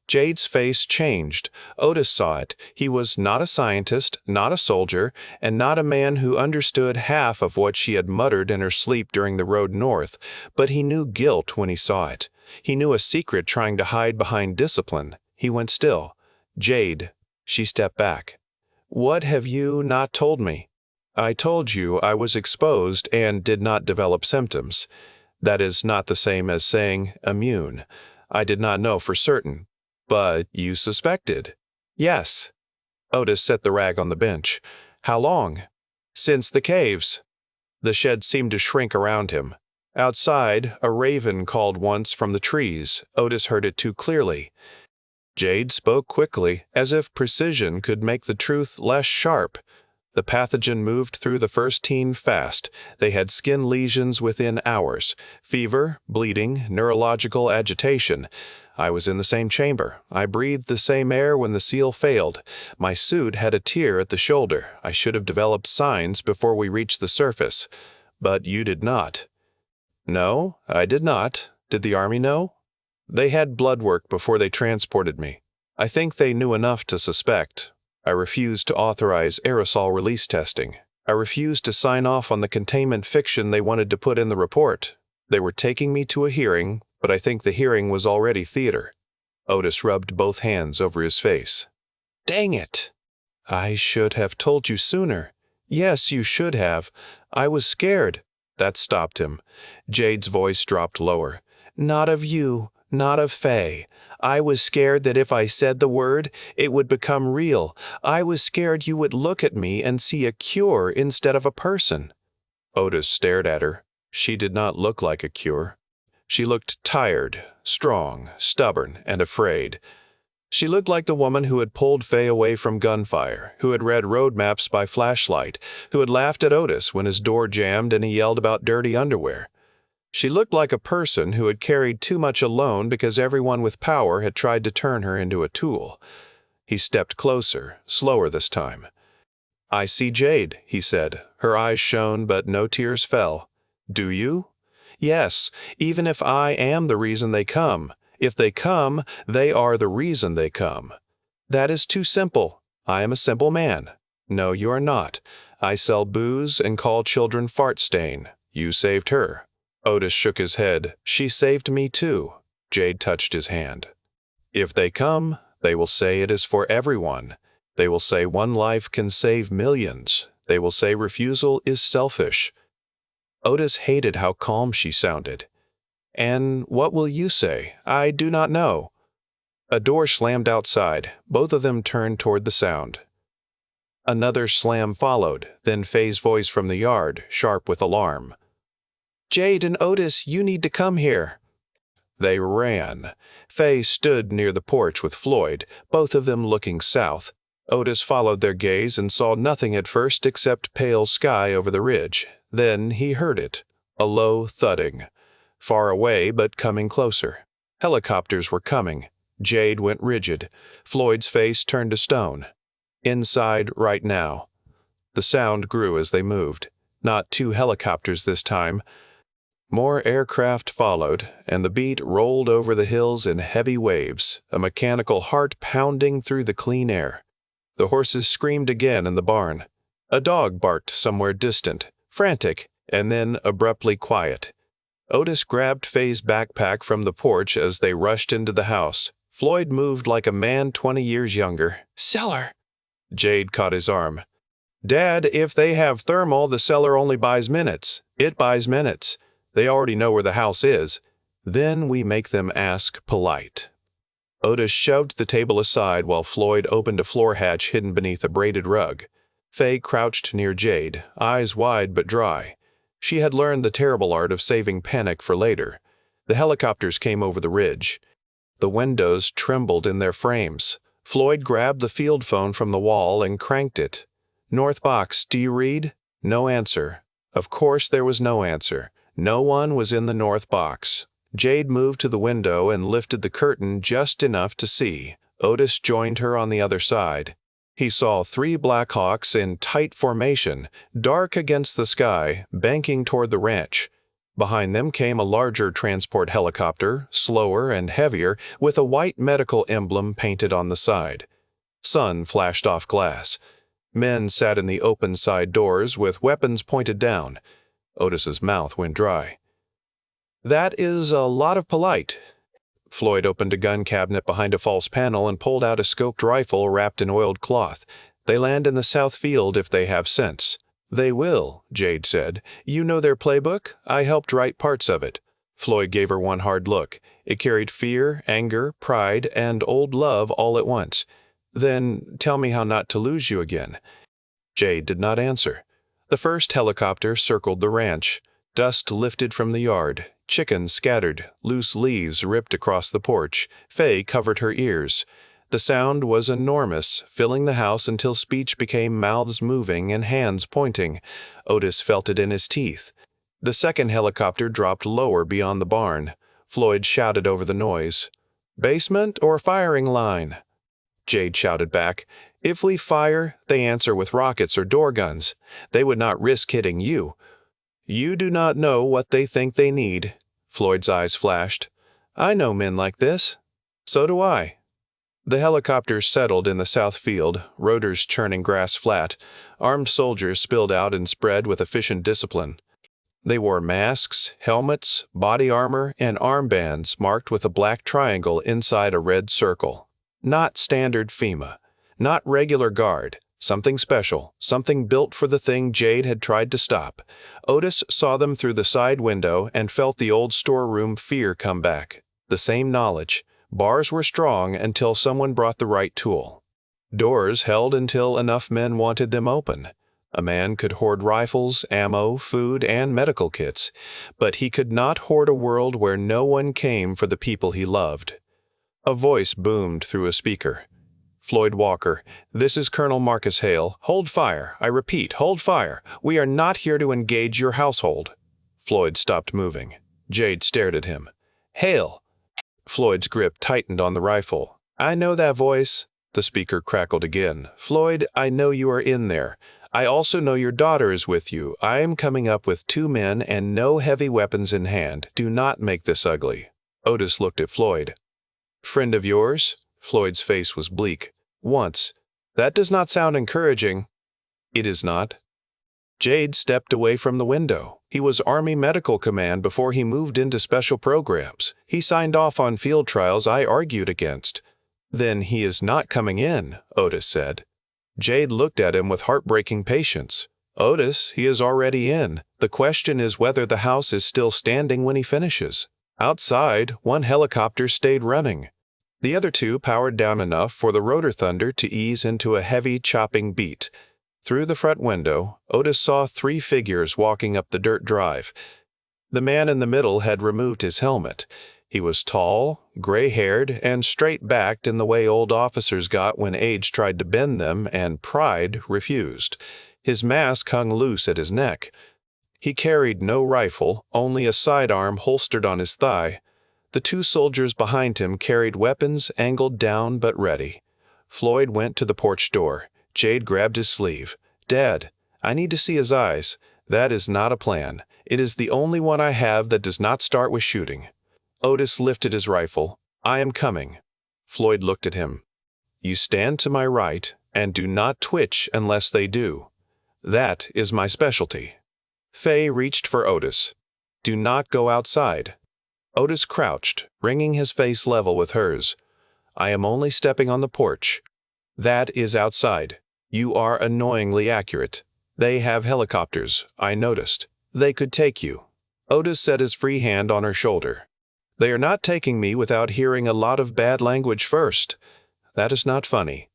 Jade's face changed. Otis saw it. He was not a scientist, not a soldier, and not a man who understood half of what she had muttered in her sleep during the road north, but he knew guilt when he saw it. He knew a secret trying to hide behind discipline. He went still. "Jade." She stepped back. "What have you not told me?" "I told you I was exposed and did not develop symptoms. That is not the same as saying immune. I did not know for certain." "But you suspected." "Yes." Otis set the rag on the bench. "How long?" "Since the caves." The shed seemed to shrink around him. Outside, a raven called once from the trees. Otis heard it too clearly. Jade spoke quickly, as if precision could make the truth less sharp. The pathogen moved through the first teen fast. They had skin lesions within hours, fever, bleeding, neurological agitation. I was in the same chamber. I breathed the same air when the seal failed. My suit had a tear at the shoulder. I should have developed signs before we reached the surface. But you did not. No, I did not. Did the army know? They had blood work before they transported me. I think they knew enough to suspect. I refused to authorize aerosol release testing. I refused to sign off on the containment fiction they wanted to put in the report. They were taking me to a hearing, but I think the hearing was already theater. Otis rubbed both hands over his face. "Dang it! I should have told you sooner." "Yes, you should have. I was scared." That stopped him. Jade's voice dropped lower. "Not of you, not of Fay. I was scared that if I said the word, it would become real. I was scared you would look at me and see a cure instead of a person." Otis stared at her. She did not look like a cure. She looked tired, strong, stubborn, and afraid. She looked like the woman who had pulled Fay away from gunfire, who had read road maps by flashlight, who had laughed at Otis when his door jammed and he yelled about dirty underwear. She looked like a person who had carried too much alone because everyone with power had tried to turn her into a tool. He stepped closer, slower this time. "I see Jade," he said. Her eyes shone, but no tears fell. "Do you?" "Yes, even if I am the reason they come. If they come, they are the reason they come." "That is too simple. I am a simple man." "No, you are not. I sell booze and call children fart stain. You saved her." Otis shook his head. "She saved me too." Jade touched his hand. "If they come, they will say it is for everyone. They will say one life can save millions. They will say refusal is selfish." Otis hated how calm she sounded. "And what will you say? I do not know." A door slammed outside. Both of them turned toward the sound. Another slam followed, then Fay's voice from the yard, sharp with alarm. "Jade and Otis, you need to come here." They ran. Fay stood near the porch with Floyd, both of them looking south. Otis followed their gaze and saw nothing at first except pale sky over the ridge. Then he heard it, a low thudding. Far away, but coming closer. Helicopters were coming. Jade went rigid. Floyd's face turned to stone. Inside right now. The sound grew as they moved. Not 2 helicopters this time. More aircraft followed, and the beat rolled over the hills in heavy waves, a mechanical heart pounding through the clean air. The horses screamed again in the barn. A dog barked somewhere distant, frantic, and then abruptly quiet. Otis grabbed Fay's backpack from the porch as they rushed into the house. Floyd moved like a man 20 years younger. "Cellar!" Jade caught his arm. "Dad, if they have thermal, the cellar only buys minutes. It buys minutes. They already know where the house is. Then we make them ask polite." Otis shoved the table aside while Floyd opened a floor hatch hidden beneath a braided rug. Fay crouched near Jade, eyes wide but dry. She had learned the terrible art of saving panic for later. The helicopters came over the ridge. The windows trembled in their frames. Floyd grabbed the field phone from the wall and cranked it. "North box, do you read?" No answer. Of course there was no answer. No one was in the north box. Jade moved to the window and lifted the curtain just enough to see. Otis joined her on the other side. He saw 3 Black Hawks in tight formation, dark against the sky, banking toward the ranch. Behind them came a larger transport helicopter, slower and heavier, with a white medical emblem painted on the side. Sun flashed off glass. Men sat in the open side doors with weapons pointed down. Otis's mouth went dry. "That is a lot of polite." Floyd opened a gun cabinet behind a false panel and pulled out a scoped rifle wrapped in oiled cloth. "They land in the south field if they have sense." "They will," Jade said. "You know their playbook? I helped write parts of it." Floyd gave her one hard look. It carried fear, anger, pride, and old love all at once. "Then tell me how not to lose you again." Jade did not answer. The first helicopter circled the ranch. Dust lifted from the yard. Chickens scattered. Loose leaves ripped across the porch. Fay covered her ears. The sound was enormous, filling the house until speech became mouths moving and hands pointing. Otis felt it in his teeth. The second helicopter dropped lower beyond the barn. Floyd shouted over the noise. "Basement or firing line?" Jade shouted back. "If we fire, they answer with rockets or door guns. They would not risk hitting you." "You do not know what they think they need." Floyd's eyes flashed. "I know men like this." "So do I." The helicopter settled in the south field, rotors churning grass flat. Armed soldiers spilled out and spread with efficient discipline. They wore masks, helmets, body armor, and armbands marked with a black triangle inside a red circle. Not standard FEMA. Not regular guard. Something special, something built for the thing Jade had tried to stop. Otis saw them through the side window and felt the old storeroom fear come back. The same knowledge. Bars were strong until someone brought the right tool. Doors held until enough men wanted them open. A man could hoard rifles, ammo, food, and medical kits, but he could not hoard a world where no one came for the people he loved. A voice boomed through a speaker. "Floyd Walker, this is Colonel Marcus Hale. Hold fire. I repeat, hold fire. We are not here to engage your household." Floyd stopped moving. Jade stared at him. "Hale!" Floyd's grip tightened on the rifle. "I know that voice." The speaker crackled again. "Floyd, I know you are in there. I also know your daughter is with you. I am coming up with 2 men and no heavy weapons in hand. Do not make this ugly." Otis looked at Floyd. "Friend of yours?" Floyd's face was bleak. "Once. That does not sound encouraging." "It is not." Jade stepped away from the window. He was Army Medical Command before he moved into special programs. He signed off on field trials I argued against. "Then he is not coming in," Otis said. Jade looked at him with heartbreaking patience. "Otis, he is already in. The question is whether the house is still standing when he finishes." Outside, 1 helicopter stayed running. The other 2 powered down enough for the rotor thunder to ease into a heavy, chopping beat. Through the front window, Otis saw 3 figures walking up the dirt drive. The man in the middle had removed his helmet. He was tall, gray-haired, and straight-backed in the way old officers got when age tried to bend them and pride refused. His mask hung loose at his neck. He carried no rifle, only a sidearm holstered on his thigh. The 2 soldiers behind him carried weapons angled down but ready. Floyd went to the porch door. Jade grabbed his sleeve. "Dad, I need to see his eyes. That is not a plan. It is the only one I have that does not start with shooting." Otis lifted his rifle. "I am coming." Floyd looked at him. "You stand to my right and do not twitch unless they do. That is my specialty." Fay reached for Otis. "Do not go outside." Otis crouched, bringing his face level with hers. "I am only stepping on the porch." "That is outside. You are annoyingly accurate. They have helicopters, I noticed. They could take you." Otis set his free hand on her shoulder. "They are not taking me without hearing a lot of bad language first. That is not funny."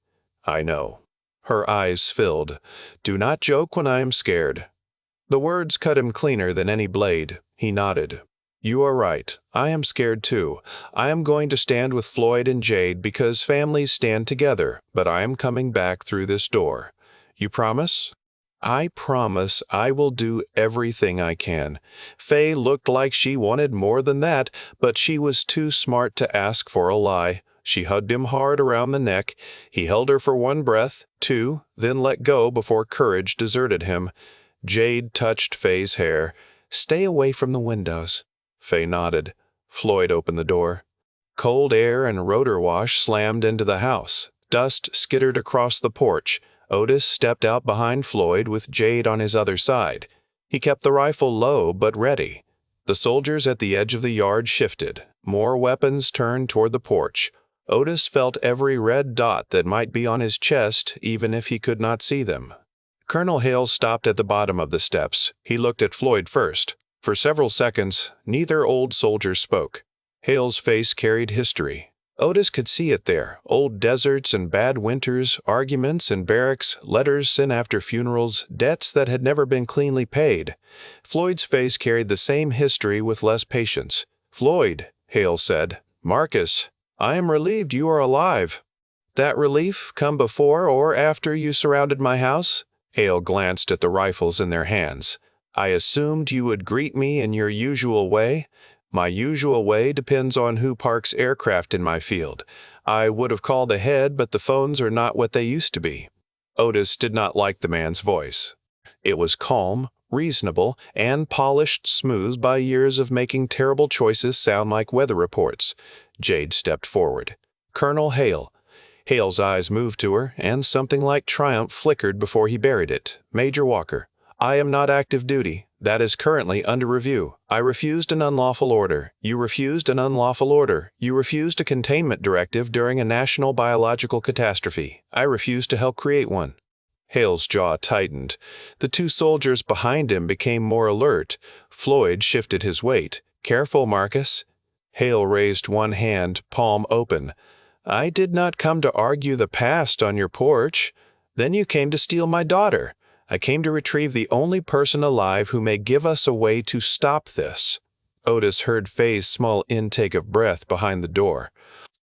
"I know." Her eyes filled. "Do not joke when I am scared." The words cut him cleaner than any blade. He nodded. "You are right. I am scared too. I am going to stand with Floyd and Jade because families stand together, but I am coming back through this door. You promise?" I promise I will do everything I can. Fay looked like she wanted more than that, but she was too smart to ask for a lie. She hugged him hard around the neck. He held her for one breath, two, then let go before courage deserted him. Jade touched Fay's hair. "Stay away from the windows." Fay nodded. Floyd opened the door. Cold air and rotor wash slammed into the house. Dust skittered across the porch. Otis stepped out behind Floyd with Jade on his other side. He kept the rifle low but ready. The soldiers at the edge of the yard shifted. More weapons turned toward the porch. Otis felt every red dot that might be on his chest, even if he could not see them. Colonel Hale stopped at the bottom of the steps. He looked at Floyd first. For several seconds, neither old soldier spoke. Hale's face carried history. Otis could see it there: old deserts and bad winters, arguments in barracks, letters sent after funerals, debts that had never been cleanly paid. Floyd's face carried the same history with less patience. "Floyd," Hale said. "Marcus, I am relieved you are alive." "That relief come before or after you surrounded my house?" Hale glanced at the rifles in their hands. "I assumed you would greet me in your usual way." "My usual way depends on who parks aircraft in my field. I would have called ahead, but the phones are not what they used to be." Otis did not like the man's voice. It was calm, reasonable, and polished smooth by years of making terrible choices sound like weather reports. Jade stepped forward. "Colonel Hale." Hale's eyes moved to her, and something like triumph flickered before he buried it. "Major Walker, I am not active duty. That is currently under review. I refused an unlawful order. You refused an unlawful order. You refused a containment directive during a national biological catastrophe. I refused to help create one." Hale's jaw tightened. The two soldiers behind him became more alert. Floyd shifted his weight. "Careful, Marcus." Hale raised one hand, palm open. "I did not come to argue the past on your porch. Then you came to steal my daughter. I came to retrieve the only person alive who may give us a way to stop this." Otis heard Fay's small intake of breath behind the door.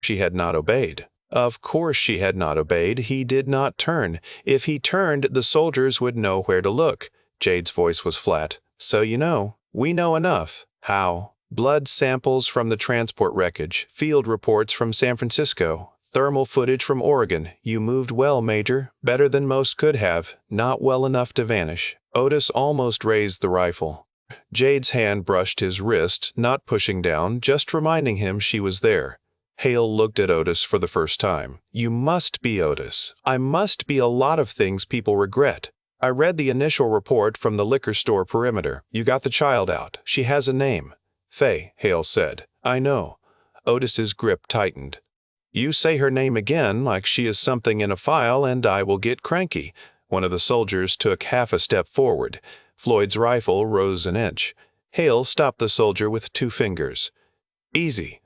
She had not obeyed. Of course she had not obeyed. He did not turn. If he turned, the soldiers would know where to look. Jade's voice was flat. "So you know. We know enough." "How?" "Blood samples from the transport wreckage, field reports from San Francisco, thermal footage from Oregon. You moved well, Major. Better than most could have. Not well enough to vanish." Otis almost raised the rifle. Jade's hand brushed his wrist, not pushing down, just reminding him she was there. Hale looked at Otis for the first time. "You must be Otis. I must be a lot of things people regret. I read the initial report from the liquor store perimeter. You got the child out. She has a name." "Fay," Hale said. "I know." Otis's grip tightened. "You say her name again like she is something in a file and I will get cranky." One of the soldiers took half a step forward. Floyd's rifle rose an inch. Hale stopped the soldier with 2 fingers. "Easy."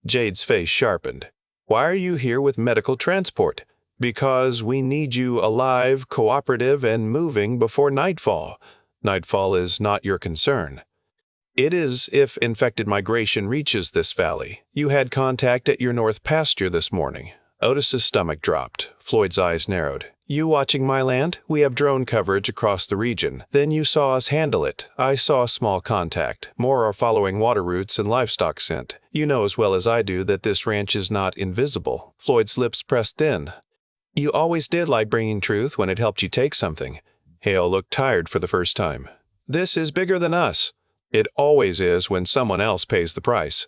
Jade's face sharpened. "Why are you here with medical transport?" "Because we need you alive, cooperative, and moving before nightfall." "Nightfall is not your concern." "It is if infected migration reaches this valley. You had contact at your north pasture this morning." Otis's stomach dropped. Floyd's eyes narrowed. "You watching my land? We have drone coverage across the region. Then you saw us handle it. I saw small contact. More are following water routes and livestock scent. You know as well as I do that this ranch is not invisible." Floyd's lips pressed thin. "You always did like bringing truth when it helped you take something." Hale looked tired for the first time. "This is bigger than us." "It always is when someone else pays the price."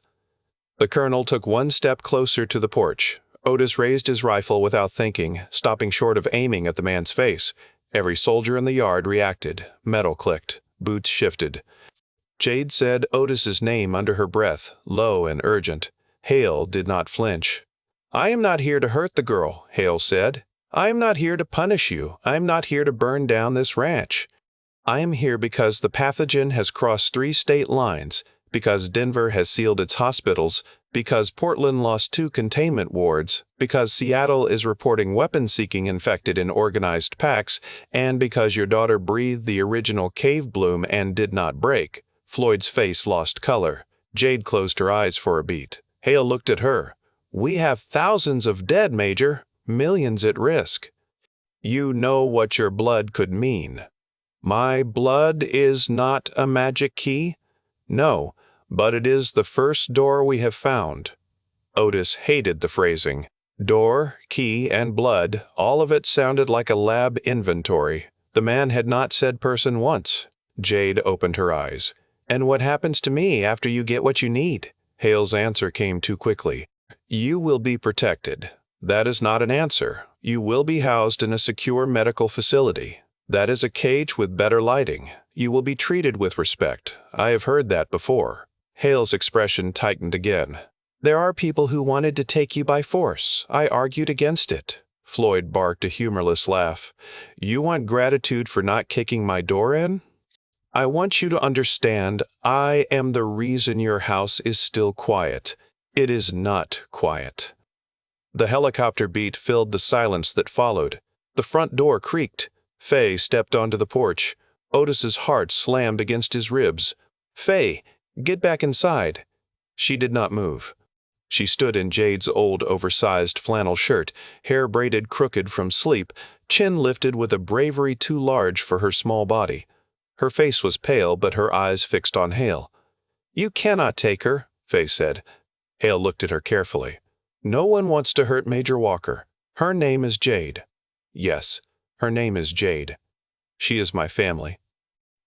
The colonel took one step closer to the porch. Otis raised his rifle without thinking, stopping short of aiming at the man's face. Every soldier in the yard reacted. Metal clicked. Boots shifted. Jade said Otis's name under her breath, low and urgent. Hale did not flinch. "I am not here to hurt the girl," Hale said. "I am not here to punish you. I am not here to burn down this ranch. I am here because the pathogen has crossed 3 state lines, because Denver has sealed its hospitals, because Portland lost 2 containment wards, because Seattle is reporting weapon-seeking infected in organized packs, and because your daughter breathed the original cave bloom and did not break." Floyd's face lost color. Jade closed her eyes for a beat. Hale looked at her. "We have thousands of dead, Major. Millions at risk." You know what your blood could mean. My blood is not a magic key? No, but it is the first door we have found. Otis hated the phrasing. Door, key, and blood, all of it sounded like a lab inventory. The man had not said person once. Jade opened her eyes. And what happens to me after you get what you need? Hale's answer came too quickly. You will be protected. That is not an answer. You will be housed in a secure medical facility. That is a cage with better lighting. You will be treated with respect. I have heard that before. Hale's expression tightened again. There are people who wanted to take you by force. I argued against it. Floyd barked a humorless laugh. You want gratitude for not kicking my door in? I want you to understand I am the reason your house is still quiet. It is not quiet. The helicopter beat filled the silence that followed. The front door creaked. Fay stepped onto the porch. Otis's heart slammed against his ribs. Fay, get back inside. She did not move. She stood in Jade's old oversized flannel shirt, hair braided crooked from sleep, chin lifted with a bravery too large for her small body. Her face was pale, but her eyes fixed on Hale. You cannot take her, Fay said. Hale looked at her carefully. No one wants to hurt Major Walker. Her name is Jade. Yes, her name is Jade. She is my family.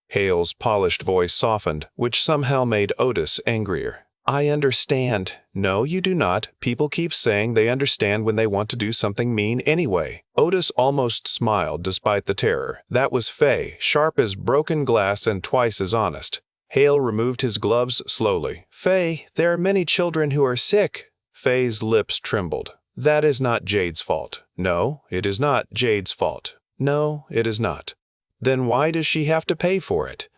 Hale's polished voice softened, which somehow made Otis angrier. I understand. No, you do not. People keep saying they understand when they want to do something mean anyway. Otis almost smiled despite the terror. That was Fay, sharp as broken glass and twice as honest. Hale removed his gloves slowly. Fay, there are many children who are sick. Fay's lips trembled. That is not Jade's fault. No, it is not Jade's fault. No, it is not. Then why does she have to pay for it?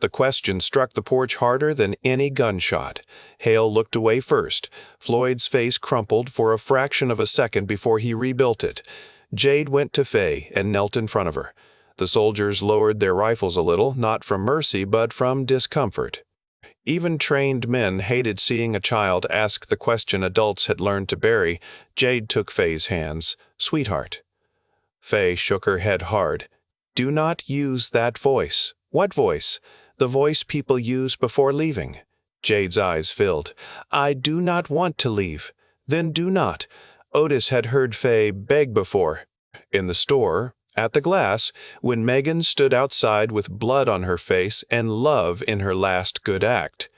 The question struck the porch harder than any gunshot. Hale looked away first. Floyd's face crumpled for a fraction of a second before he rebuilt it. Jade went to Fay and knelt in front of her. The soldiers lowered their rifles a little, not from mercy but from discomfort. Even trained men hated seeing a child ask the question adults had learned to bury. Jade took Fay's hands. Sweetheart. Fay shook her head hard. Do not use that voice. What voice? The voice people use before leaving. Jade's eyes filled. I do not want to leave. Then do not. Otis had heard Fay beg before. In the store, at the glass, when Megan stood outside with blood on her face and love in her last good act.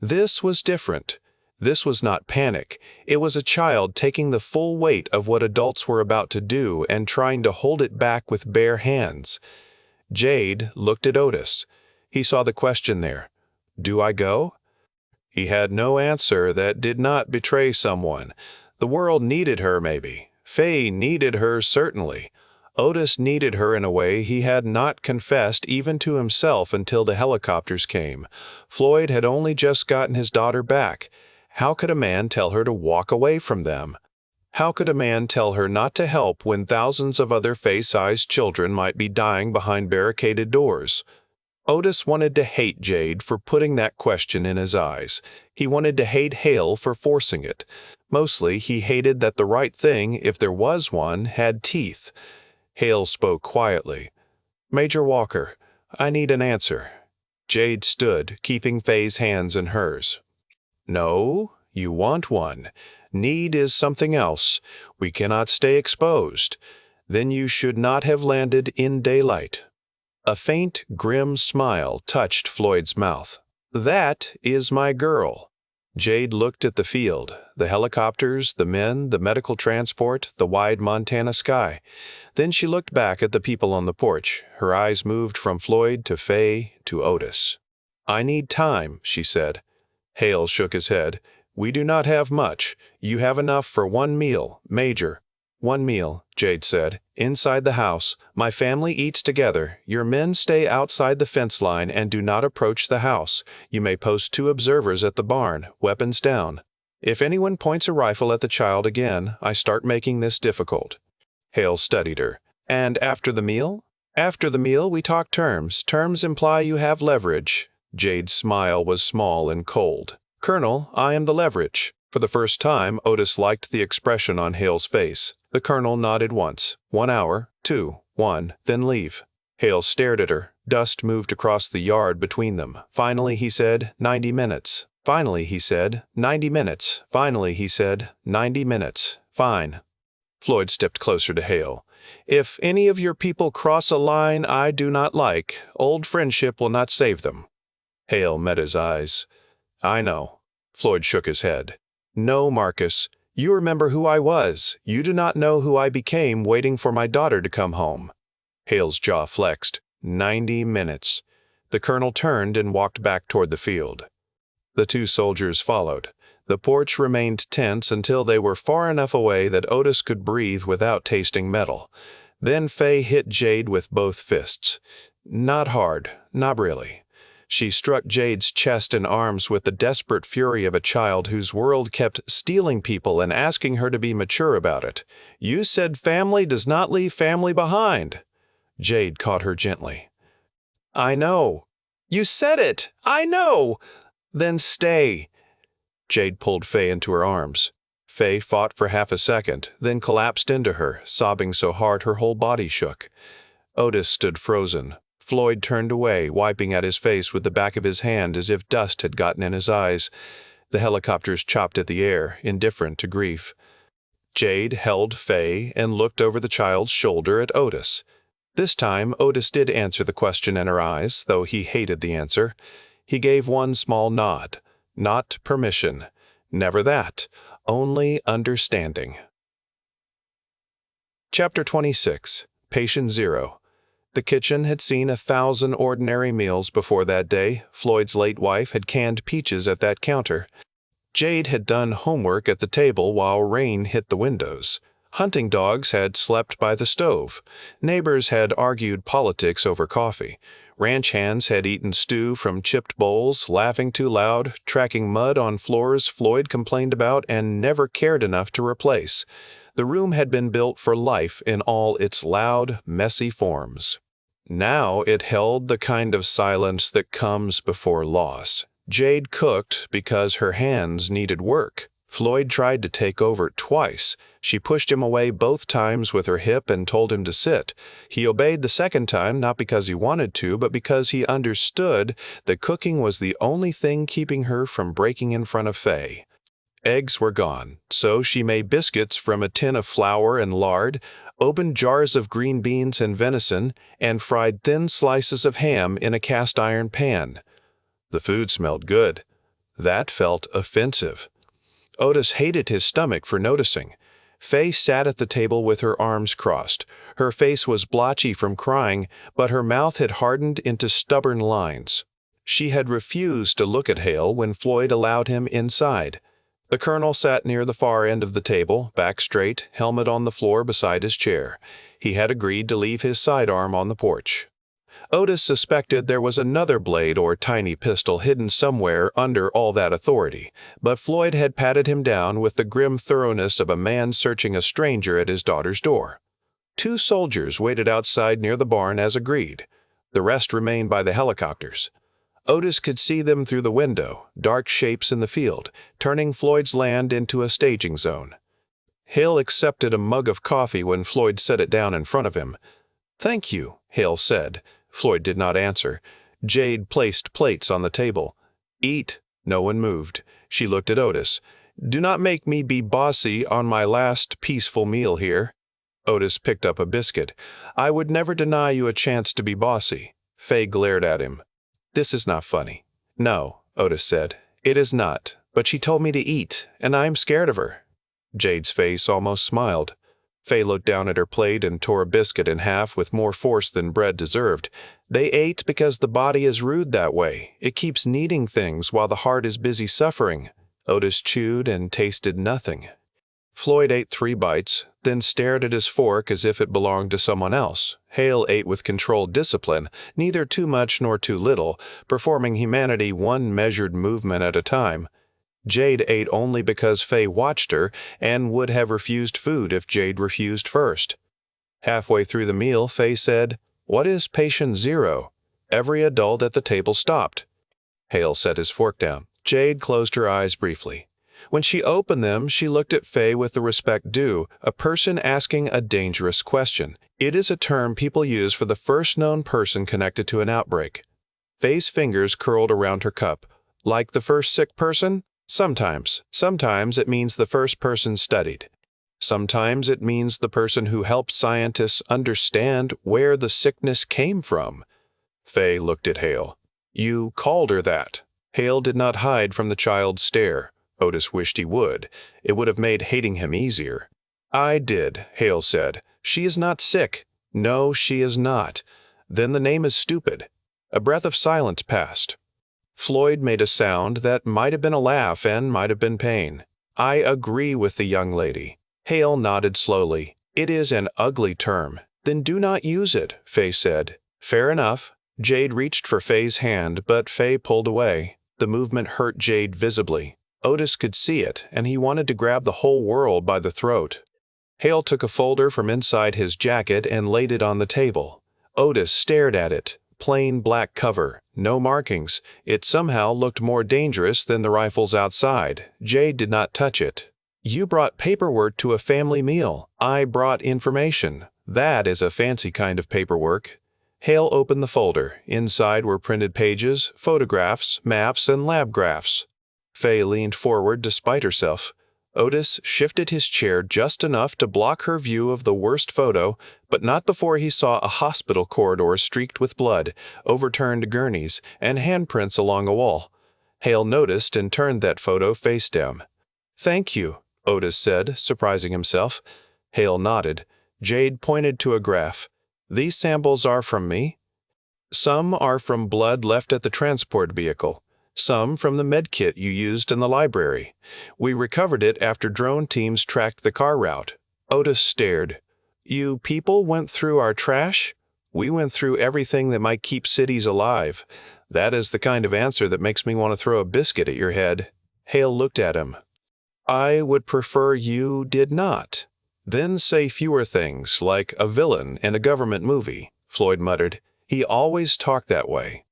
This was different. This was not panic. It was a child taking the full weight of what adults were about to do and trying to hold it back with bare hands. Jade looked at Otis. He saw the question there. Do I go? He had no answer that did not betray someone. The world needed her, maybe. Fay needed her, certainly. Otis needed her in a way he had not confessed even to himself until the helicopters came. Floyd had only just gotten his daughter back. How could a man tell her to walk away from them? How could a man tell her not to help when thousands of other Fay-sized children might be dying behind barricaded doors? Otis wanted to hate Jade for putting that question in his eyes. He wanted to hate Hale for forcing it. Mostly, he hated that the right thing, if there was one, had teeth. Hale spoke quietly. Major Walker, I need an answer. Jade stood, keeping Fay's hands in hers. No, you want one. Need is something else. We cannot stay exposed. Then you should not have landed in daylight. A faint, grim smile touched Floyd's mouth. That is my girl. Jade looked at the field, the helicopters, the men, the medical transport, the wide Montana sky. Then she looked back at the people on the porch. Her eyes moved from Floyd to Fay to Otis. I need time, she said. Hale shook his head. We do not have much. You have enough for one meal, Major. One meal, Jade said. Inside the house. My family eats together. Your men stay outside the fence line and do not approach the house. You may post 2 observers at the barn, weapons down. If anyone points a rifle at the child again, I start making this difficult. Hale studied her. And after the meal? After the meal, we talk terms. Terms imply you have leverage. Jade's smile was small and cold. Colonel, I am the leverage. For the first time, Otis liked the expression on Hale's face. The The colonel nodded once. 1 hour, 2, 1, then leave. Hale stared at her. Dust moved across the yard between them. Finally, he said, 90 minutes. Finally, he said, 90 minutes. Finally, he said, 90 minutes. Fine. Floyd stepped closer to Hale. If any of your people cross a line I do not like, old friendship will not save them. Hale met his eyes. I know. Floyd shook his head. No, Marcus. You remember who I was. You do not know who I became waiting for my daughter to come home. Hale's jaw flexed. 90 minutes. The colonel turned and walked back toward the field. The two soldiers followed. The porch remained tense until they were far enough away that Otis could breathe without tasting metal. Then Fay hit Jade with both fists. Not hard, not really. She struck Jade's chest and arms with the desperate fury of a child whose world kept stealing people and asking her to be mature about it. You said family does not leave family behind. Jade caught her gently. I know. You said it. I know. Then stay. Jade pulled Fay into her arms. Fay fought for half a second, then collapsed into her, sobbing so hard her whole body shook. Otis stood frozen. Floyd turned away, wiping at his face with the back of his hand as if dust had gotten in his eyes. The helicopters chopped at the air, indifferent to grief. Jade held Fay and looked over the child's shoulder at Otis. This time, Otis did answer the question in her eyes, though he hated the answer. He gave one small nod. Not permission. Never that. Only understanding. Chapter 26. Patient Zero. The kitchen had seen 1,000 ordinary meals before that day. Floyd's late wife had canned peaches at that counter. Jade had done homework at the table while rain hit the windows. Hunting dogs had slept by the stove. Neighbors had argued politics over coffee. Ranch hands had eaten stew from chipped bowls, laughing too loud, tracking mud on floors Floyd complained about and never cared enough to replace. The room had been built for life in all its loud, messy forms. Now it held the kind of silence that comes before loss. Jade cooked because her hands needed work. Floyd tried to take over twice. She pushed him away both times with her hip and told him to sit. He obeyed the second time not because he wanted to, but because he understood that cooking was the only thing keeping her from breaking in front of Fay. Eggs were gone, so she made biscuits from a tin of flour and lard, opened jars of green beans and venison, and fried thin slices of ham in a cast-iron pan. The food smelled good. That felt offensive. Otis hated his stomach for noticing. Fay sat at the table with her arms crossed. Her face was blotchy from crying, but her mouth had hardened into stubborn lines. She had refused to look at Hale when Floyd allowed him inside. The colonel sat near the far end of the table, back straight, helmet on the floor beside his chair. He had agreed to leave his sidearm on the porch. Otis suspected there was another blade or tiny pistol hidden somewhere under all that authority, but Floyd had patted him down with the grim thoroughness of a man searching a stranger at his daughter's door. 2 soldiers waited outside near the barn as agreed. The rest remained by the helicopters. Otis could see them through the window, dark shapes in the field, turning Floyd's land into a staging zone. Hale accepted a mug of coffee when Floyd set it down in front of him. "Thank you," Hale said. Floyd did not answer. Jade placed plates on the table. "Eat." No one moved. She looked at Otis. "Do not make me be bossy on my last peaceful meal here." Otis picked up a biscuit. "I would never deny you a chance to be bossy." Fay glared at him. "This is not funny." "No," Otis said. "It is not. But she told me to eat, and I am scared of her." Jade's face almost smiled. Fay looked down at her plate and tore a biscuit in half with more force than bread deserved. "They ate because the body is rude that way. It keeps needing things while the heart is busy suffering." Otis chewed and tasted nothing. Floyd ate 3 bites, then stared at his fork as if it belonged to someone else. Hale ate with controlled discipline, neither too much nor too little, performing humanity one measured movement at a time. Jade ate only because Fay watched her and would have refused food if Jade refused first. Halfway through the meal, Fay said, "What is patient zero?" Every adult at the table stopped. Hale set his fork down. Jade closed her eyes briefly. When she opened them, she looked at Fay with the respect due, a person asking a dangerous question. It is a term people use for the first known person connected to an outbreak. Fay's fingers curled around her cup. Like the first sick person? Sometimes. Sometimes it means the first person studied. Sometimes it means the person who helped scientists understand where the sickness came from. Fay looked at Hale. You called her that. Hale did not hide from the child's stare. Otis wished he would. It would have made hating him easier. I did, Hale said. She is not sick. No, she is not. Then the name is stupid. A breath of silence passed. Floyd made a sound that might have been a laugh and might have been pain. I agree with the young lady. Hale nodded slowly. It is an ugly term. Then do not use it, Fay said. Fair enough. Jade reached for Fay's hand, but Fay pulled away. The movement hurt Jade visibly. Otis could see it, and he wanted to grab the whole world by the throat. Hale took a folder from inside his jacket and laid it on the table. Otis stared at it. Plain black cover, no markings. It somehow looked more dangerous than the rifles outside. Jade did not touch it. You brought paperwork to a family meal. I brought information. That is a fancy kind of paperwork. Hale opened the folder. Inside were printed pages, photographs, maps, and lab graphs. Fay leaned forward despite herself. Otis shifted his chair just enough to block her view of the worst photo, but not before he saw a hospital corridor streaked with blood, overturned gurneys, and handprints along a wall. Hale noticed and turned that photo face down. Thank you, Otis said, surprising himself. Hale nodded. Jade pointed to a graph. These samples are from me. Some are from blood left at the transport vehicle. Some from the medkit you used in the library. We recovered it after drone teams tracked the car route. Otis stared. You people went through our trash? We went through everything that might keep cities alive. That is the kind of answer that makes me want to throw a biscuit at your head. Hale looked at him. I would prefer you did not. Then say fewer things, like a villain in a government movie, Floyd muttered. He always talked that way.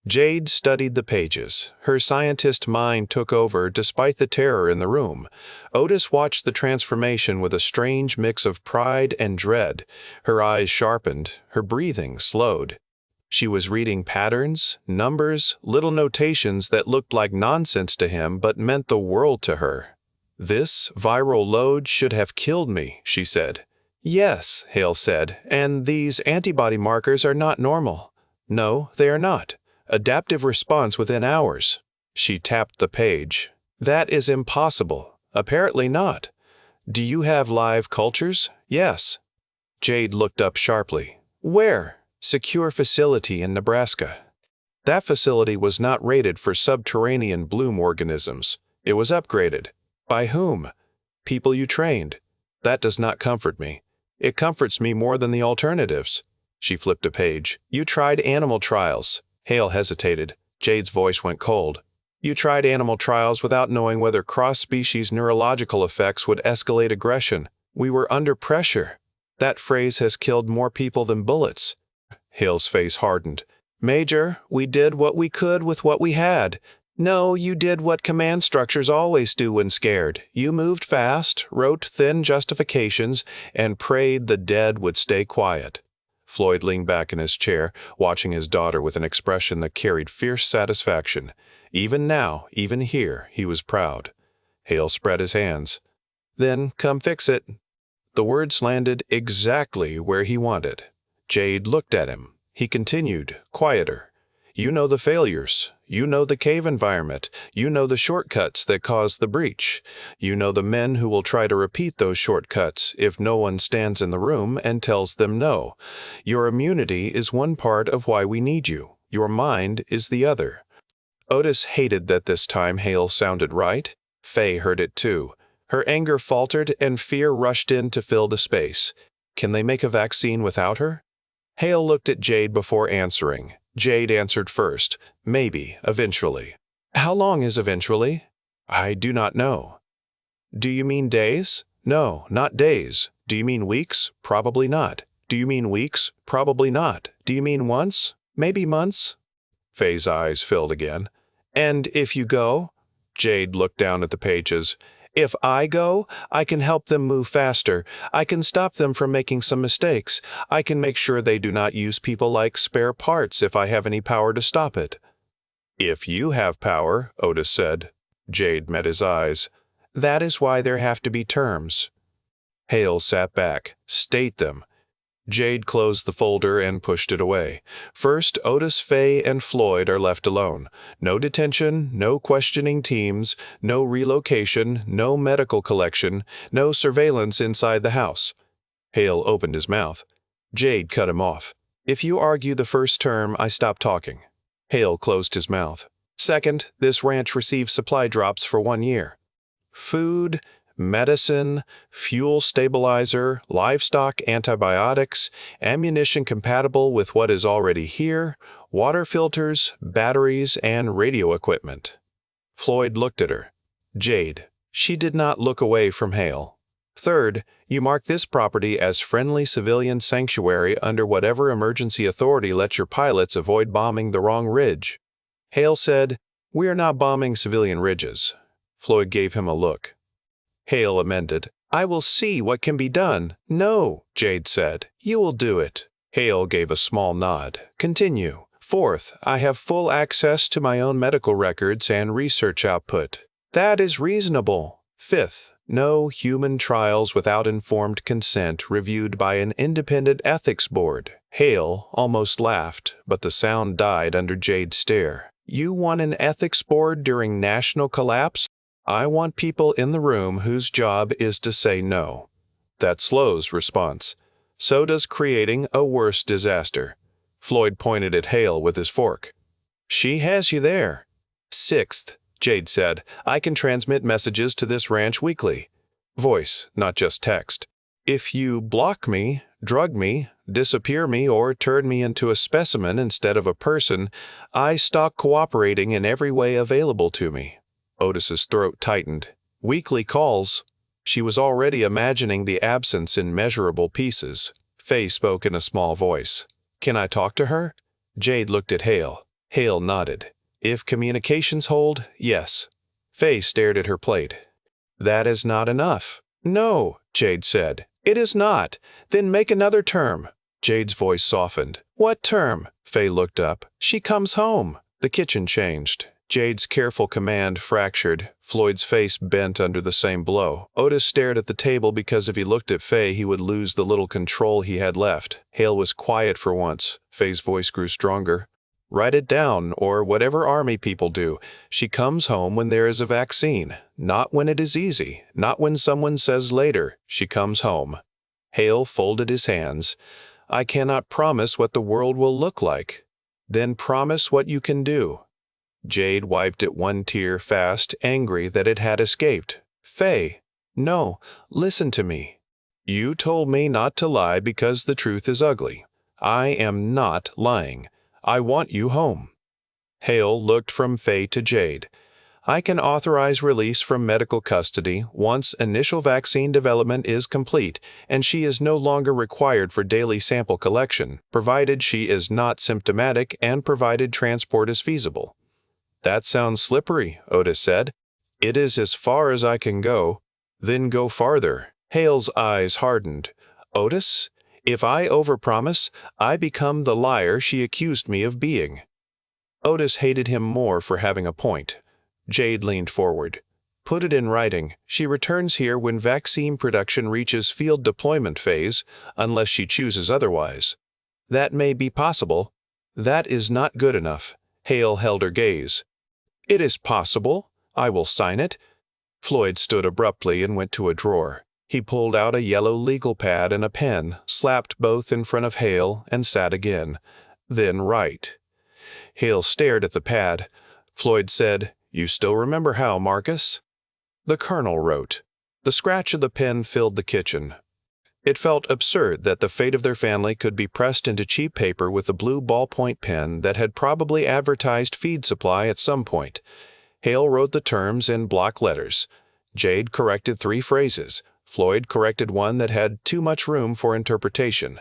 Jade studied the pages. Her scientist mind took over despite the terror in the room. Otis watched the transformation with a strange mix of pride and dread. Her eyes sharpened, her breathing slowed. She was reading patterns, numbers, little notations that looked like nonsense to him but meant the world to her. This viral load should have killed me, she said. Yes, Hale said, and these antibody markers are not normal. No, they are not. Adaptive response within hours. She tapped the page. That is impossible. Apparently not. Do you have live cultures? Yes. Jade looked up sharply. Where? Secure facility in Nebraska. That facility was not rated for subterranean bloom organisms. It was upgraded. By whom? People you trained. That does not comfort me. It comforts me more than the alternatives. She flipped a page. You tried animal trials. Hale hesitated. Jade's voice went cold. You tried animal trials without knowing whether cross-species neurological effects would escalate aggression. We were under pressure. That phrase has killed more people than bullets. Hale's face hardened. Major, we did what we could with what we had. No, you did what command structures always do when scared. You moved fast, wrote thin justifications, and prayed the dead would stay quiet. Floyd leaned back in his chair, watching his daughter with an expression that carried fierce satisfaction. Even now, even here, he was proud. Hale spread his hands. Then come fix it. The words landed exactly where he wanted. Jade looked at him. He continued, quieter. You know the failures. You know the cave environment. You know the shortcuts that caused the breach. You know the men who will try to repeat those shortcuts if no one stands in the room and tells them no. Your immunity is one part of why we need you. Your mind is the other. Otis hated that this time Hale sounded right. Fay heard it too. Her anger faltered and fear rushed in to fill the space. Can they make a vaccine without her? Hale looked at Jade before answering. Jade answered first. Maybe, eventually. How long is eventually? I do not know. Do you mean days? No, not days. Do you mean weeks? Probably not. Do you mean weeks? Probably not. Do you mean once? Maybe months? Fay's eyes filled again. And if you go? Jade looked down at the pages. If I go, I can help them move faster. I can stop them from making some mistakes. I can make sure they do not use people like spare parts if I have any power to stop it. If you have power, Otis said. Jade met his eyes. That is why there have to be terms. Hale sat back. State them. Jade closed the folder and pushed it away. First, Otis, Fay, and Floyd are left alone. No detention, no questioning teams, no relocation, no medical collection, no surveillance inside the house. Hale opened his mouth. Jade cut him off. If you argue the first term, I stop talking. Hale closed his mouth. Second, this ranch receives supply drops for 1 year. Food, medicine, fuel stabilizer, livestock antibiotics, ammunition compatible with what is already here, water filters, batteries, and radio equipment. Floyd looked at her. Jade. She did not look away from Hale. Third, you mark this property as friendly civilian sanctuary under whatever emergency authority lets your pilots avoid bombing the wrong ridge. Hale said, We are not bombing civilian ridges. Floyd gave him a look. Hale amended, I will see what can be done. No, Jade said. You will do it. Hale gave a small nod. Continue. Fourth, I have full access to my own medical records and research output. That is reasonable. Fifth, no human trials without informed consent reviewed by an independent ethics board. Hale almost laughed, but the sound died under Jade's stare. You want an ethics board during national collapse? I want people in the room whose job is to say no. That's Slow's response. So does creating a worse disaster. Floyd pointed at Hale with his fork. She has you there. Sixth, Jade said, I can transmit messages to this ranch weekly. Voice, not just text. If you block me, drug me, disappear me, or turn me into a specimen instead of a person, I stop cooperating in every way available to me. Otis's throat tightened. Weekly calls. She was already imagining the absence in measurable pieces. Fay spoke in a small voice. Can I talk to her? Jade looked at Hale. Hale nodded. If communications hold, yes. Fay stared at her plate. That is not enough. No, Jade said. It is not. Then make another term. Jade's voice softened. What term? Fay looked up. She comes home. The kitchen changed. Jade's careful command fractured. Floyd's face bent under the same blow. Otis stared at the table because if he looked at Fay, he would lose the little control he had left. Hale was quiet for once. Fay's voice grew stronger. Write it down, or whatever army people do. She comes home when there is a vaccine. Not when it is easy. Not when someone says later. She comes home. Hale folded his hands. I cannot promise what the world will look like. Then promise what you can do. Jade wiped at one tear fast, angry that it had escaped. Fay, no, listen to me. You told me not to lie because the truth is ugly. I am not lying. I want you home. Hale looked from Fay to Jade. I can authorize release from medical custody once initial vaccine development is complete and she is no longer required for daily sample collection, provided she is not symptomatic and provided transport is feasible. That sounds slippery, Otis said. It is as far as I can go. Then go farther. Hale's eyes hardened. Otis, if I overpromise, I become the liar she accused me of being. Otis hated him more for having a point. Jade leaned forward. Put it in writing. She returns here when vaccine production reaches field deployment phase, unless she chooses otherwise. That may be possible. That is not good enough. Hale held her gaze. It is possible. I will sign it. Floyd stood abruptly and went to a drawer. He pulled out a yellow legal pad and a pen, slapped both in front of Hale, and sat again. Then write. Hale stared at the pad. Floyd said, You still remember how, Marcus? The colonel wrote. The scratch of the pen filled the kitchen. It felt absurd that the fate of their family could be pressed into cheap paper with a blue ballpoint pen that had probably advertised feed supply at some point. Hale wrote the terms in block letters. Jade corrected 3 phrases. Floyd corrected one that had too much room for interpretation.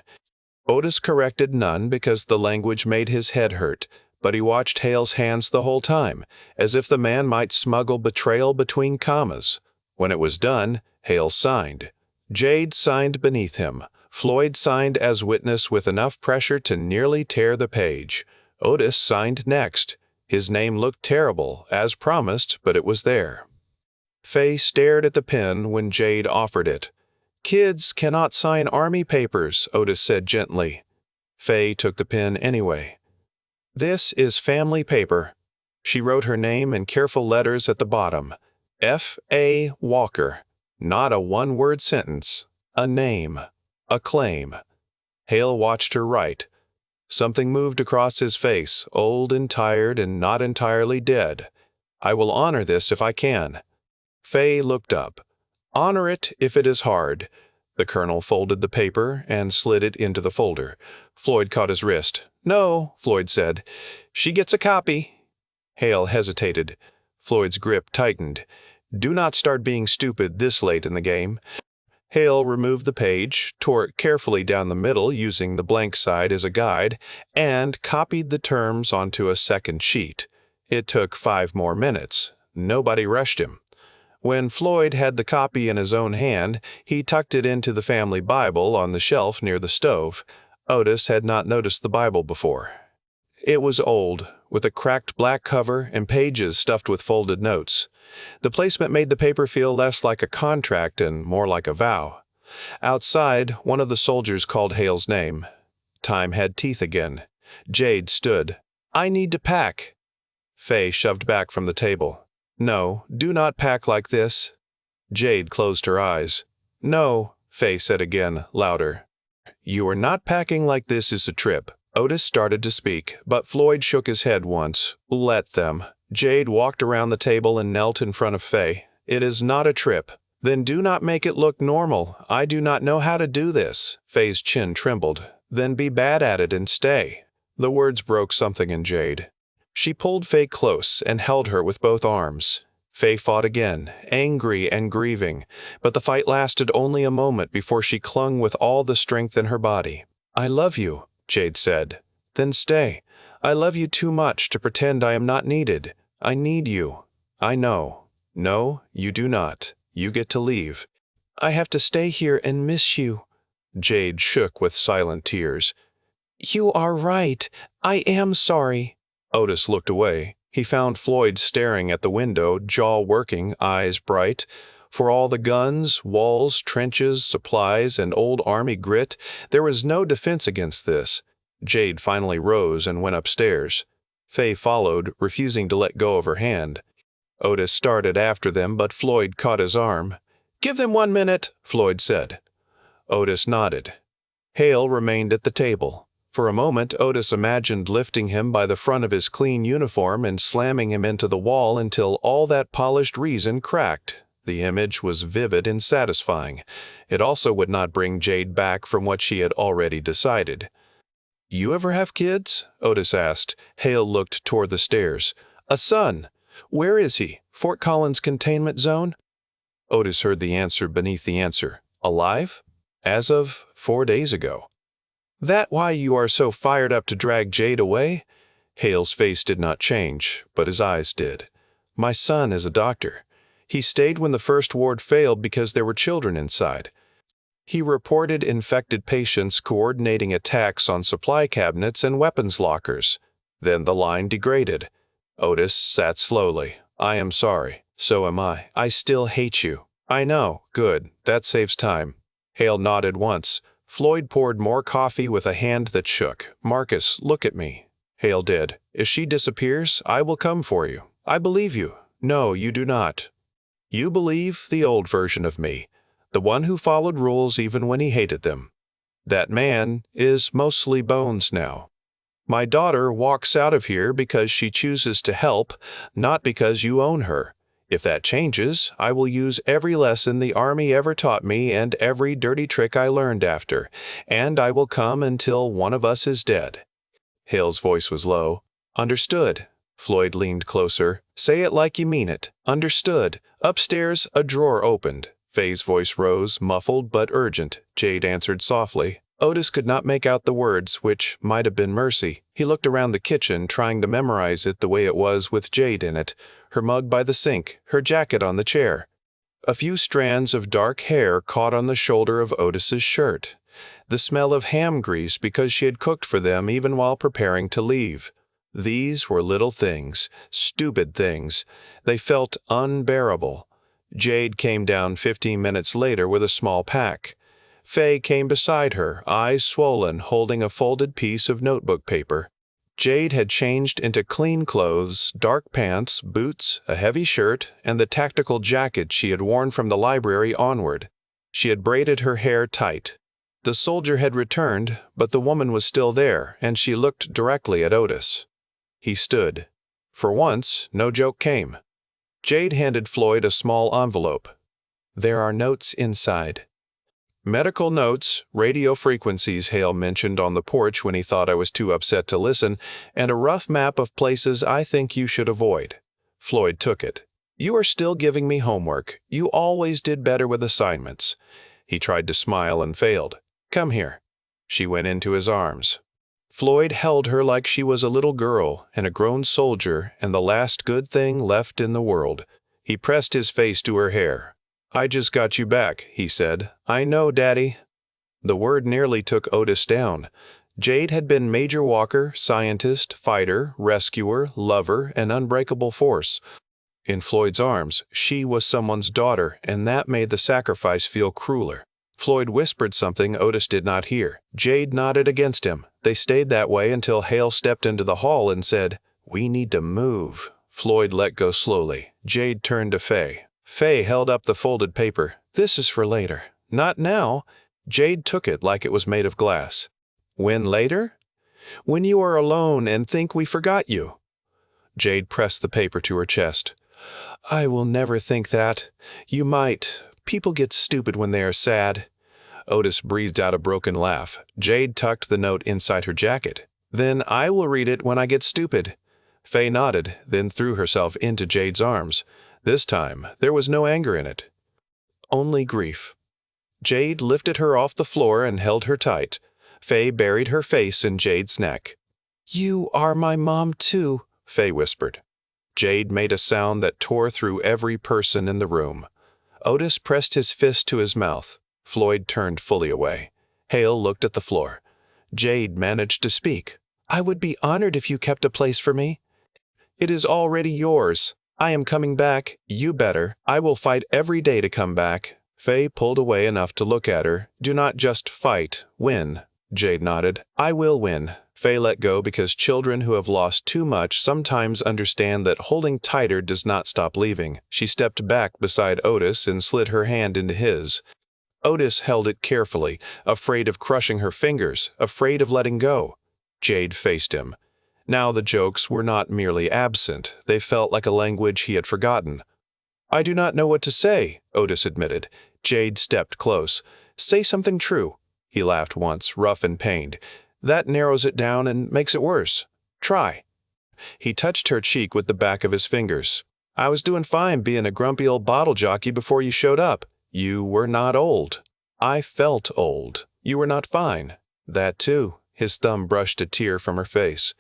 Otis corrected none because the language made his head hurt, but he watched Hale's hands the whole time, as if the man might smuggle betrayal between commas. When it was done, Hale signed. Jade signed beneath him. Floyd signed as witness with enough pressure to nearly tear the page. Otis signed next. His name looked terrible, as promised, but it was there. Fay stared at the pen when Jade offered it. "Kids cannot sign army papers," Otis said gently. Fay took the pen anyway. "This is family paper." She wrote her name in careful letters at the bottom. F.A. Walker. Not a one-word sentence. A name. A claim. Hale watched her write. Something moved across his face, old and tired and not entirely dead. "I will honor this if I can." Fay looked up. "Honor it if it is hard." The colonel folded the paper and slid it into the folder. Floyd caught his wrist. "No," Floyd said. "She gets a copy." Hale hesitated. Floyd's grip tightened. "Do not start being stupid this late in the game." Hale removed the page, tore it carefully down the middle using the blank side as a guide, and copied the terms onto a second sheet. It took 5 more minutes. Nobody rushed him. When Floyd had the copy in his own hand, he tucked it into the family Bible on the shelf near the stove. Otis had not noticed the Bible before. It was old, with a cracked black cover and pages stuffed with folded notes. The placement made the paper feel less like a contract and more like a vow. Outside, one of the soldiers called Hale's name. Time had teeth again. Jade stood. "I need to pack." Fay shoved back from the table. "No, do not pack like this." Jade closed her eyes. "No," Fay said again, louder. "You are not packing like this is a trip." Otis started to speak, but Floyd shook his head once. "Let them." Jade walked around the table and knelt in front of Fay. "It is not a trip." "Then do not make it look normal. I do not know how to do this." Fay's chin trembled. "Then be bad at it and stay." The words broke something in Jade. She pulled Fay close and held her with both arms. Fay fought again, angry and grieving, but the fight lasted only a moment before she clung with all the strength in her body. "I love you," Jade said. "Then stay. I love you too much to pretend I am not needed. I need you. I know." "No, you do not. You get to leave." "I have to stay here and miss you." Jade shook with silent tears. "You are right. I am sorry." Otis looked away. He found Floyd staring at the window, jaw working, eyes bright. For all the guns, walls, trenches, supplies, and old army grit, there was no defense against this. Jade finally rose and went upstairs. Fay followed, refusing to let go of her hand. Otis started after them, but Floyd caught his arm. "Give them 1 minute," Floyd said. Otis nodded. Hale remained at the table. For a moment, Otis imagined lifting him by the front of his clean uniform and slamming him into the wall until all that polished reason cracked. The image was vivid and satisfying. It also would not bring Jade back from what she had already decided. "You ever have kids?" Otis asked. Hale looked toward the stairs. "A son. Where is he? Fort Collins containment zone?" Otis heard the answer beneath the answer. "Alive? As of 4 days ago." "That why you are so fired up to drag Jade away?" Hale's face did not change, but his eyes did. "My son is a doctor. He stayed when the first ward failed because there were children inside. He reported infected patients coordinating attacks on supply cabinets and weapons lockers. Then the line degraded." Otis sat slowly. "I am sorry. So am I. I still hate you." "I know. Good. That saves time." Hale nodded once. Floyd poured more coffee with a hand that shook. "Marcus, look at me." Hale did. "If she disappears, I will come for you. I believe you." "No, you do not. You believe the old version of me, the one who followed rules even when he hated them. That man is mostly bones now. My daughter walks out of here because she chooses to help, not because you own her. If that changes, I will use every lesson the Army ever taught me and every dirty trick I learned after, and I will come until one of us is dead." Hale's voice was low. "Understood." Floyd leaned closer. "Say it like you mean it. Understood." Upstairs, a drawer opened. Fay's voice rose, muffled but urgent. Jade answered softly. Otis could not make out the words, which might have been mercy. He looked around the kitchen, trying to memorize it the way it was with Jade in it, her mug by the sink, her jacket on the chair. A few strands of dark hair caught on the shoulder of Otis's shirt. The smell of ham grease because she had cooked for them even while preparing to leave. These were little things, stupid things. They felt unbearable. Jade came down 15 minutes later with a small pack. Fay came beside her, eyes swollen, holding a folded piece of notebook paper. Jade had changed into clean clothes, dark pants, boots, a heavy shirt, and the tactical jacket she had worn from the library onward. She had braided her hair tight. The soldier had returned, but the woman was still there, and she looked directly at Otis. He stood. For once, no joke came. Jade handed Floyd a small envelope. "There are notes inside." "Medical notes, radio frequencies," Hale mentioned on the porch when he thought I was too upset to listen, "and a rough map of places I think you should avoid." Floyd took it. "You are still giving me homework. You always did better with assignments." He tried to smile and failed. "Come here." She went into his arms. Floyd held her like she was a little girl and a grown soldier and the last good thing left in the world. He pressed his face to her hair. "I just got you back," he said. "I know, Daddy." The word nearly took Otis down. Jade had been Major Walker, scientist, fighter, rescuer, lover, and unbreakable force. In Floyd's arms, she was someone's daughter, and that made the sacrifice feel crueler. Floyd whispered something Otis did not hear. Jade nodded against him. They stayed that way until Hale stepped into the hall and said, "We need to move." Floyd let go slowly. Jade turned to Fay. Fay held up the folded paper. "This is for later." "Not now." Jade took it like it was made of glass. "When later?" "When you are alone and think we forgot you." Jade pressed the paper to her chest. "I will never think that. You might. People get stupid when they are sad." Otis breathed out a broken laugh. Jade tucked the note inside her jacket. "Then I will read it when I get stupid." Fay nodded, then threw herself into Jade's arms. This time, there was no anger in it. Only grief. Jade lifted her off the floor and held her tight. Fay buried her face in Jade's neck. "You are my mom too," Fay whispered. Jade made a sound that tore through every person in the room. Otis pressed his fist to his mouth. Floyd turned fully away. Hale looked at the floor. Jade managed to speak. "I would be honored if you kept a place for me." "It is already yours. I am coming back. You better. I will fight every day to come back." Fay pulled away enough to look at her. "Do not just fight. Win." Jade nodded. "I will win." Fay let go because children who have lost too much sometimes understand that holding tighter does not stop leaving. She stepped back beside Otis and slid her hand into his. Otis held it carefully, afraid of crushing her fingers, afraid of letting go. Jade faced him. Now the jokes were not merely absent, they felt like a language he had forgotten. "I do not know what to say," Otis admitted. Jade stepped close. "Say something true." He laughed once, rough and pained. "That narrows it down and makes it worse. Try." He touched her cheek with the back of his fingers. "I was doing fine being a grumpy old bottle jockey before you showed up. You were not old. I felt old. You were not fine." "That too." His thumb brushed a tear from her face.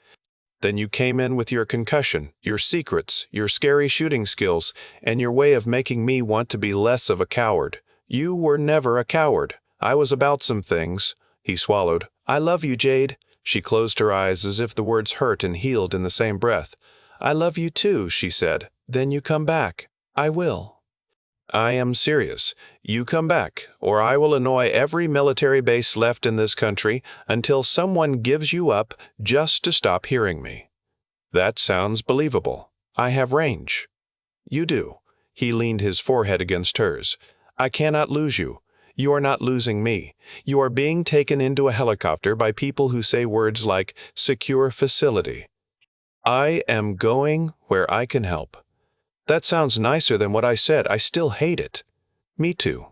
"Then you came in with your concussion, your secrets, your scary shooting skills, and your way of making me want to be less of a coward. You were never a coward. I was about some things." He swallowed. "I love you, Jade." She closed her eyes as if the words hurt and healed in the same breath. "I love you too," she said. "Then you come back." "I will." "I am serious. You come back, or I will annoy every military base left in this country until someone gives you up just to stop hearing me." "That sounds believable. I have range." "You do." He leaned his forehead against hers. "I cannot lose you. You are not losing me. You are being taken into a helicopter by people who say words like secure facility. I am going where I can help." "That sounds nicer than what I said. I still hate it." "Me too."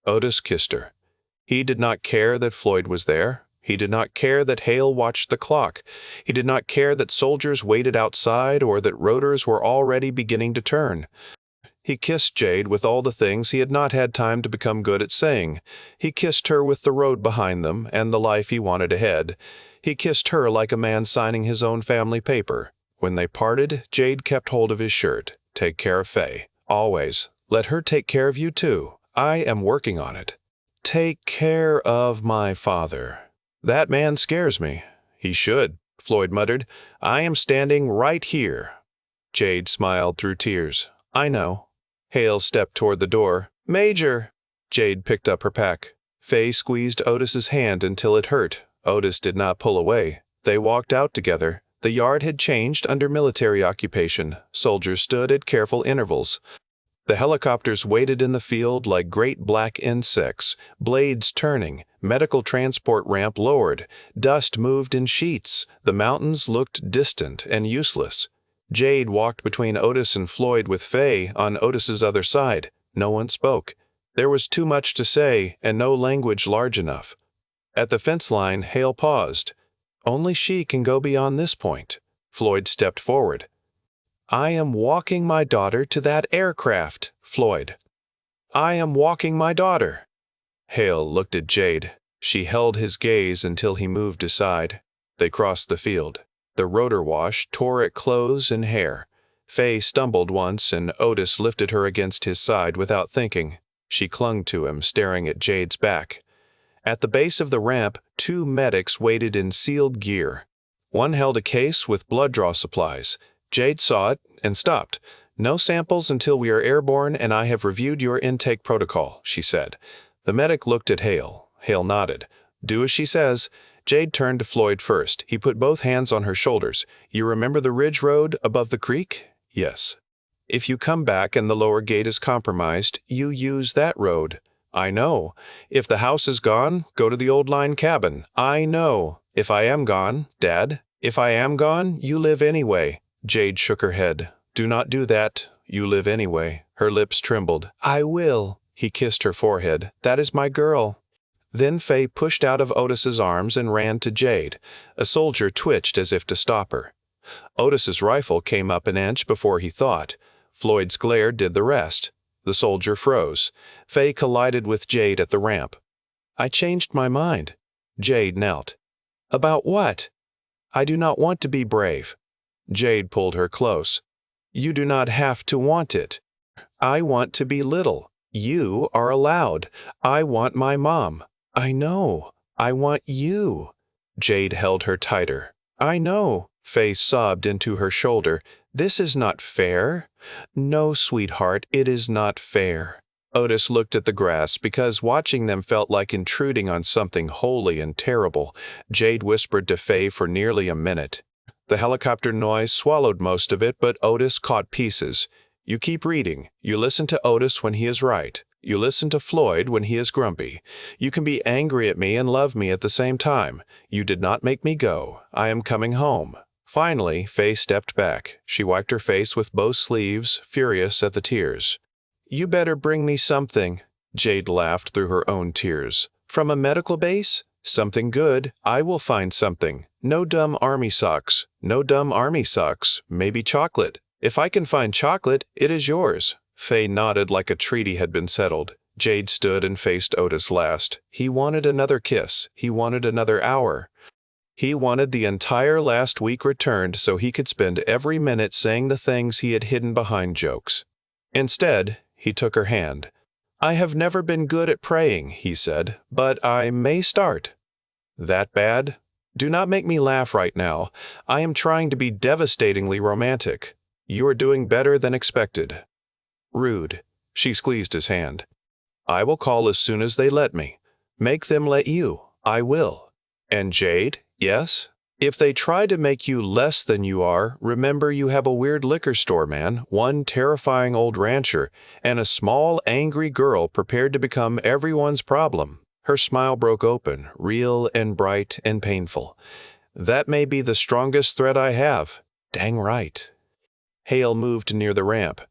Otis kissed her. He did not care that Floyd was there. He did not care that Hale watched the clock. He did not care that soldiers waited outside or that rotors were already beginning to turn. He kissed Jade with all the things he had not had time to become good at saying. He kissed her with the road behind them and the life he wanted ahead. He kissed her like a man signing his own family paper. When they parted, Jade kept hold of his shirt. "Take care of Fay. Always. Let her take care of you too. I am working on it." "Take care of my father. That man scares me." "He should," Floyd muttered. "I am standing right here." Jade smiled through tears. "I know." Hale stepped toward the door. "Major!" Jade picked up her pack. Fay squeezed Otis's hand until it hurt. Otis did not pull away. They walked out together. The yard had changed under military occupation. Soldiers stood at careful intervals. The helicopters waited in the field like great black insects, blades turning, medical transport ramp lowered, dust moved in sheets, the mountains looked distant and useless. Jade walked between Otis and Floyd with Fay on Otis's other side. No one spoke. There was too much to say and no language large enough. At the fence line, Hale paused. Only she can go beyond this point. Floyd stepped forward. "I am walking my daughter to that aircraft, Floyd. I am walking my daughter." Hale looked at Jade. She held his gaze until he moved aside. They crossed the field. The rotor wash tore at clothes and hair. Fay stumbled once and Otis lifted her against his side without thinking. She clung to him, staring at Jade's back. At the base of the ramp, two medics waited in sealed gear. One held a case with blood draw supplies. Jade saw it and stopped. "No samples until we are airborne and I have reviewed your intake protocol," she said. The medic looked at Hale. Hale nodded. "Do as she says." Jade turned to Floyd first. He put both hands on her shoulders. "You remember the ridge road above the creek?" "Yes." "If you come back and the lower gate is compromised, you use that road." "I know." "If the house is gone, go to the old line cabin." "I know." "If I am gone, Dad?" "If I am gone, you live anyway." Jade shook her head. "Do not do that. You live anyway." Her lips trembled. "I will." He kissed her forehead. "That is my girl." Then Fay pushed out of Otis's arms and ran to Jade. A soldier twitched as if to stop her. Otis's rifle came up an inch before he thought. Floyd's glare did the rest. The soldier froze. Fay collided with Jade at the ramp. "I changed my mind." Jade knelt. "About what?" "I do not want to be brave." Jade pulled her close. "You do not have to want it. I want to be little. You are allowed. I want my mom." "I know. I want you." Jade held her tighter. "I know." Fay sobbed into her shoulder. "This is not fair." "No, sweetheart, it is not fair." Otis looked at the grass because watching them felt like intruding on something holy and terrible. Jade whispered to Fay for nearly a minute. The helicopter noise swallowed most of it, but Otis caught pieces. "You keep reading. You listen to Otis when he is right. You listen to Floyd when he is grumpy. You can be angry at me and love me at the same time. You did not make me go. I am coming home." Finally, Fay stepped back. She wiped her face with both sleeves, furious at the tears. "You better bring me something." Jade laughed through her own tears. "From a medical base? Something good. I will find something. No dumb army socks. No dumb army socks. Maybe chocolate. If I can find chocolate, it is yours." Fay nodded like a treaty had been settled. Jade stood and faced Otis last. He wanted another kiss. He wanted another hour. He wanted the entire last week returned so he could spend every minute saying the things he had hidden behind jokes. Instead, he took her hand. "I have never been good at praying," he said, "but I may start." "That bad?" "Do not make me laugh right now. I am trying to be devastatingly romantic. You are doing better than expected." "Rude." She squeezed his hand. "I will call as soon as they let me." "Make them let you." "I will." "And Jade?" "Yes?" "If they try to make you less than you are, remember you have a weird liquor store man, one terrifying old rancher, and a small, angry girl prepared to become everyone's problem." Her smile broke open, real and bright and painful. "That may be the strongest threat I have." "Dang right." Hale moved near the ramp.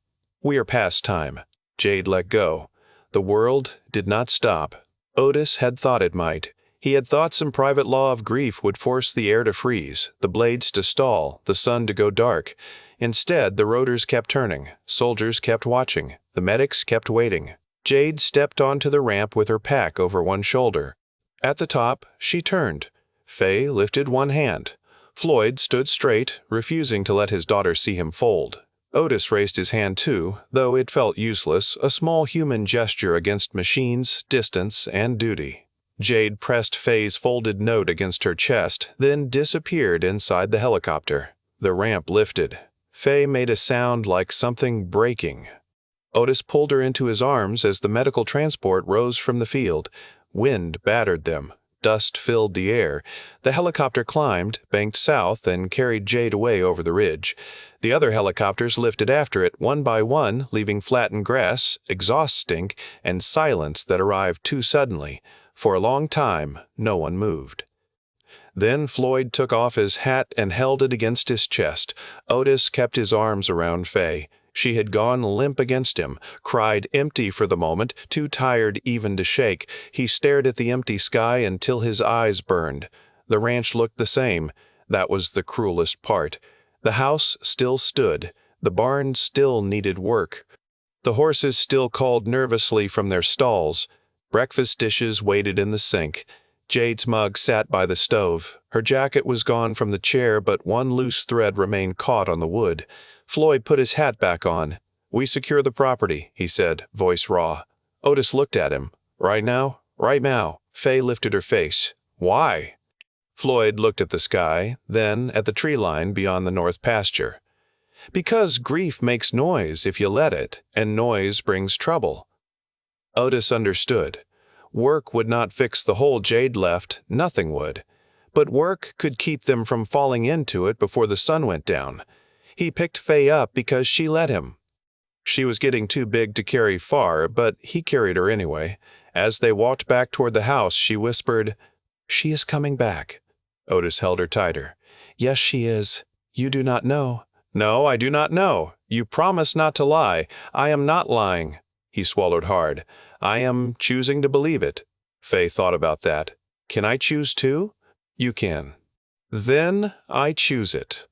"We are past time." Jade let go. The world did not stop. Otis had thought it might. He had thought some private law of grief would force the air to freeze, the blades to stall, the sun to go dark. Instead, the rotors kept turning. Soldiers kept watching. The medics kept waiting. Jade stepped onto the ramp with her pack over one shoulder. At the top, she turned. Fay lifted one hand. Floyd stood straight, refusing to let his daughter see him fold. Otis raised his hand too, though it felt useless, a small human gesture against machines, distance, and duty. Jade pressed Fay's folded note against her chest, then disappeared inside the helicopter. The ramp lifted. Fay made a sound like something breaking. Otis pulled her into his arms as the medical transport rose from the field. Wind battered them. Dust filled the air. The helicopter climbed, banked south, and carried Jade away over the ridge. The other helicopters lifted after it, one by one, leaving flattened grass, exhaust stink, and silence that arrived too suddenly. For a long time, no one moved. Then Floyd took off his hat and held it against his chest. Otis kept his arms around Fay. She had gone limp against him, cried empty for the moment, too tired even to shake. He stared at the empty sky until his eyes burned. The ranch looked the same. That was the cruelest part. The house still stood. The barn still needed work. The horses still called nervously from their stalls. Breakfast dishes waited in the sink. Jade's mug sat by the stove. Her jacket was gone from the chair, but one loose thread remained caught on the wood. Floyd put his hat back on. "We secure the property," he said, voice raw. Otis looked at him. "Right now?" "Right now." Fay lifted her face. "Why?" Floyd looked at the sky, then at the tree line beyond the north pasture. "Because grief makes noise if you let it, and noise brings trouble." Otis understood. Work would not fix the hole Jade left, nothing would. But work could keep them from falling into it before the sun went down. He picked Fay up because she let him. She was getting too big to carry far, but he carried her anyway. As they walked back toward the house, she whispered, "She is coming back." Otis held her tighter. "Yes, she is. You do not know." "No, I do not know. You promised not to lie. I am not lying." He swallowed hard. "I am choosing to believe it." Fay thought about that. "Can I choose too?" "You can." "Then I choose it."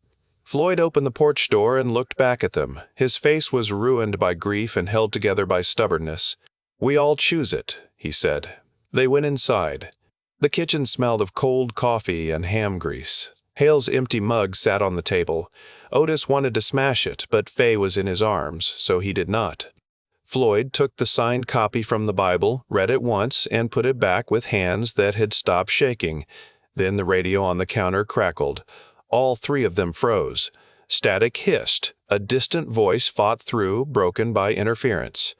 Floyd opened the porch door and looked back at them. His face was ruined by grief and held together by stubbornness. "We all choose it," he said. They went inside. The kitchen smelled of cold coffee and ham grease. Hale's empty mug sat on the table. Otis wanted to smash it, but Fay was in his arms, so he did not. Floyd took the signed copy from the Bible, read it once, and put it back with hands that had stopped shaking. Then the radio on the counter crackled. All three of them froze. Static hissed. A distant voice fought through, broken by interference.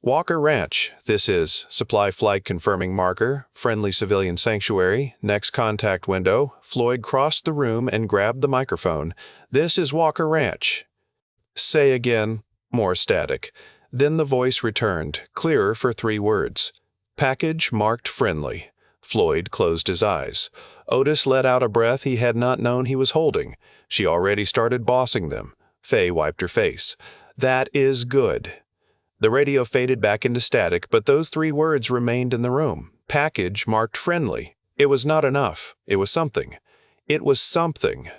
"Walker Ranch. This is supply flight confirming marker, friendly civilian sanctuary, next contact window." Floyd crossed the room and grabbed the microphone. "This is Walker Ranch." "Say again." More static. Then the voice returned, clearer for 3 words. "Package marked friendly." Floyd closed his eyes. Otis let out a breath he had not known he was holding. She already started bossing them. Fay wiped her face. "That is good." The radio faded back into static, but those 3 words remained in the room. Package marked friendly. It was not enough. It was something. It was something.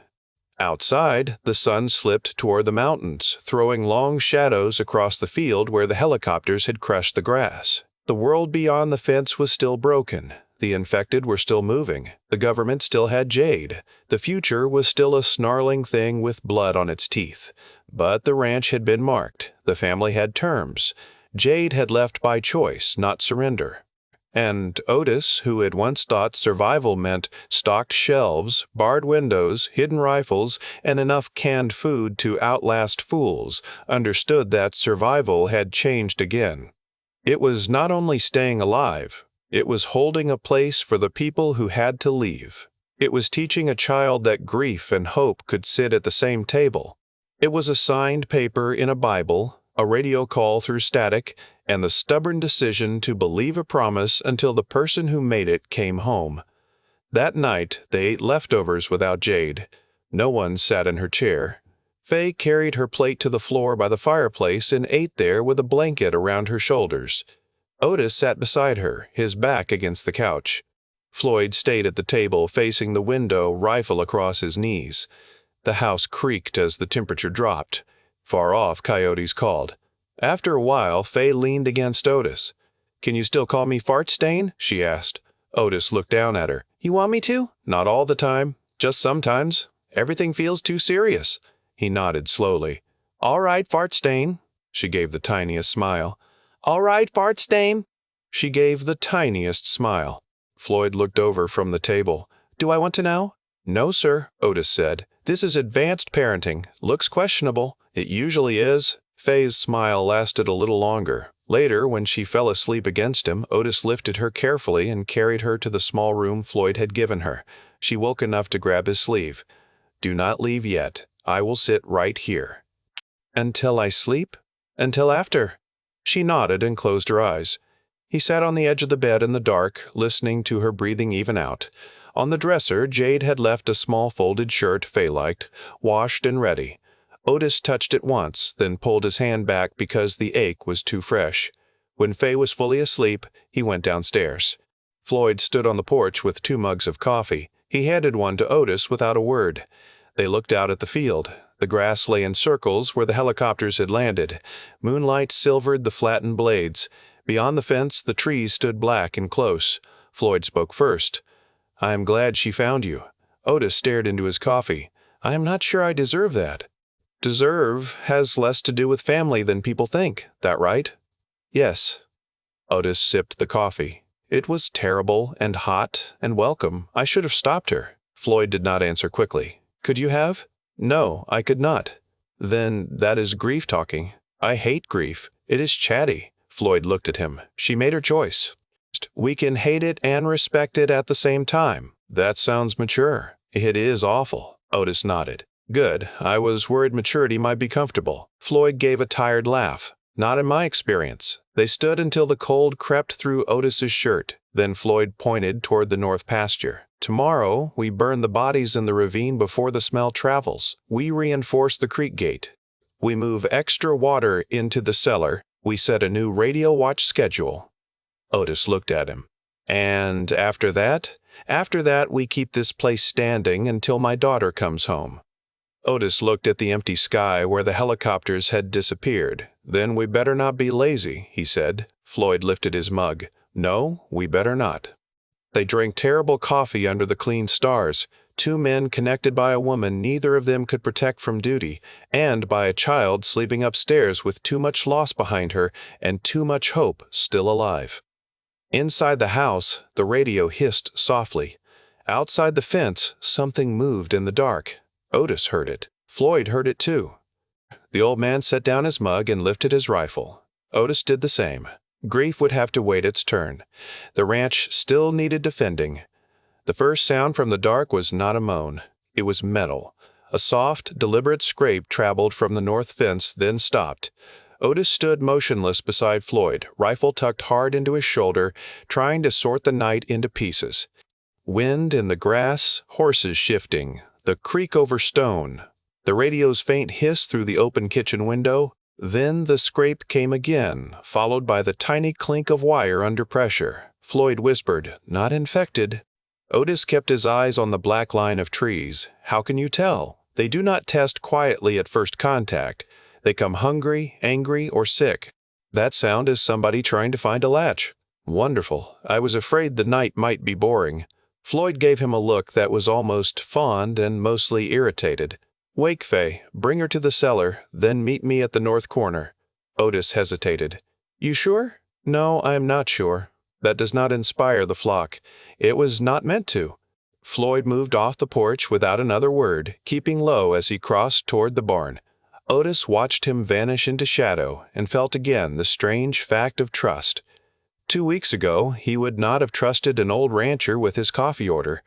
Outside, the sun slipped toward the mountains, throwing long shadows across the field where the helicopters had crushed the grass. The world beyond the fence was still broken. The infected were still moving. The government still had Jade. The future was still a snarling thing with blood on its teeth. But the ranch had been marked. The family had terms. Jade had left by choice, not surrender. And Otis, who had once thought survival meant stocked shelves, barred windows, hidden rifles, and enough canned food to outlast fools, understood that survival had changed again. It was not only staying alive. It was holding a place for the people who had to leave. It was teaching a child that grief and hope could sit at the same table. It was a signed paper in a Bible, a radio call through static, and the stubborn decision to believe a promise until the person who made it came home. That night, they ate leftovers without Jade. No one sat in her chair. Fay carried her plate to the floor by the fireplace and ate there with a blanket around her shoulders. Otis sat beside her, his back against the couch. Floyd stayed at the table facing the window, rifle across his knees. The house creaked as the temperature dropped. Far off, coyotes called. After a while, Fay leaned against Otis. "Can you still call me Fartstain?" she asked. Otis looked down at her. "You want me to?" "Not all the time. Just sometimes. Everything feels too serious." He nodded slowly. "All right, Fartstain." She gave the tiniest smile. "All right, Fartstain." She gave the tiniest smile. Floyd looked over from the table. "Do I want to know?" "No, sir," Otis said. "This is advanced parenting. Looks questionable. It usually is." Fay's smile lasted a little longer. Later, when she fell asleep against him, Otis lifted her carefully and carried her to the small room Floyd had given her. She woke enough to grab his sleeve. "Do not leave yet. I will sit right here." "Until I sleep?" "Until after." She nodded and closed her eyes. He sat on the edge of the bed in the dark, listening to her breathing even out. On the dresser, Jade had left a small folded shirt Fay liked, washed and ready. Otis touched it once, then pulled his hand back because the ache was too fresh. When Fay was fully asleep, he went downstairs. Floyd stood on the porch with 2 mugs of coffee. He handed one to Otis without a word. They looked out at the field. The grass lay in circles where the helicopters had landed. Moonlight silvered the flattened blades. Beyond the fence, the trees stood black and close. Floyd spoke first. "I am glad she found you." Otis stared into his coffee. "I am not sure I deserve that." "Deserve has less to do with family than people think. That right?" "Yes." Otis sipped the coffee. "It was terrible and hot and welcome. I should have stopped her." Floyd did not answer quickly. "Could you have?" "No, I could not." "Then that is grief talking." "I hate grief. It is chatty." Floyd looked at him. "She made her choice. We can hate it and respect it at the same time." "That sounds mature." "It is awful." Otis nodded. "Good. I was worried maturity might be comfortable." Floyd gave a tired laugh. "Not in my experience." They stood until the cold crept through Otis's shirt. Then Floyd pointed toward the north pasture. "Tomorrow, we burn the bodies in the ravine before the smell travels. We reinforce the creek gate. We move extra water into the cellar. We set a new radio watch schedule." Otis looked at him. "And after that?" "After that, we keep this place standing until my daughter comes home." Otis looked at the empty sky where the helicopters had disappeared. "Then we better not be lazy," he said. Floyd lifted his mug. "No, we better not." They drank terrible coffee under the clean stars. 2 men connected by a woman neither of them could protect from duty, and by a child sleeping upstairs with too much loss behind her and too much hope still alive. Inside the house, the radio hissed softly. Outside the fence, something moved in the dark. Otis heard it. Floyd heard it too. The old man set down his mug and lifted his rifle. Otis did the same. Grief would have to wait its turn. The ranch still needed defending. The first sound from the dark was not a moan. It was metal. A soft, deliberate scrape traveled from the north fence, then stopped. Otis stood motionless beside Floyd, rifle tucked hard into his shoulder, trying to sort the night into pieces. Wind in the grass, horses shifting, the creak over stone, the radio's faint hiss through the open kitchen window. Then the scrape came again, followed by the tiny clink of wire under pressure. Floyd whispered, "Not infected." Otis kept his eyes on the black line of trees. How can you tell? They do not test quietly at first contact. They come hungry, angry, or sick. That sound is somebody trying to find a latch. Wonderful. I was afraid the night might be boring. Floyd gave him a look that was almost fond and mostly irritated. "Wake Fay, bring her to the cellar, then meet me at the north corner." Otis hesitated. "You sure?" "No, I am not sure. That does not inspire the flock. It was not meant to." Floyd moved off the porch without another word, keeping low as he crossed toward the barn. Otis watched him vanish into shadow and felt again the strange fact of trust. 2 weeks ago, he would not have trusted an old rancher with his coffee order.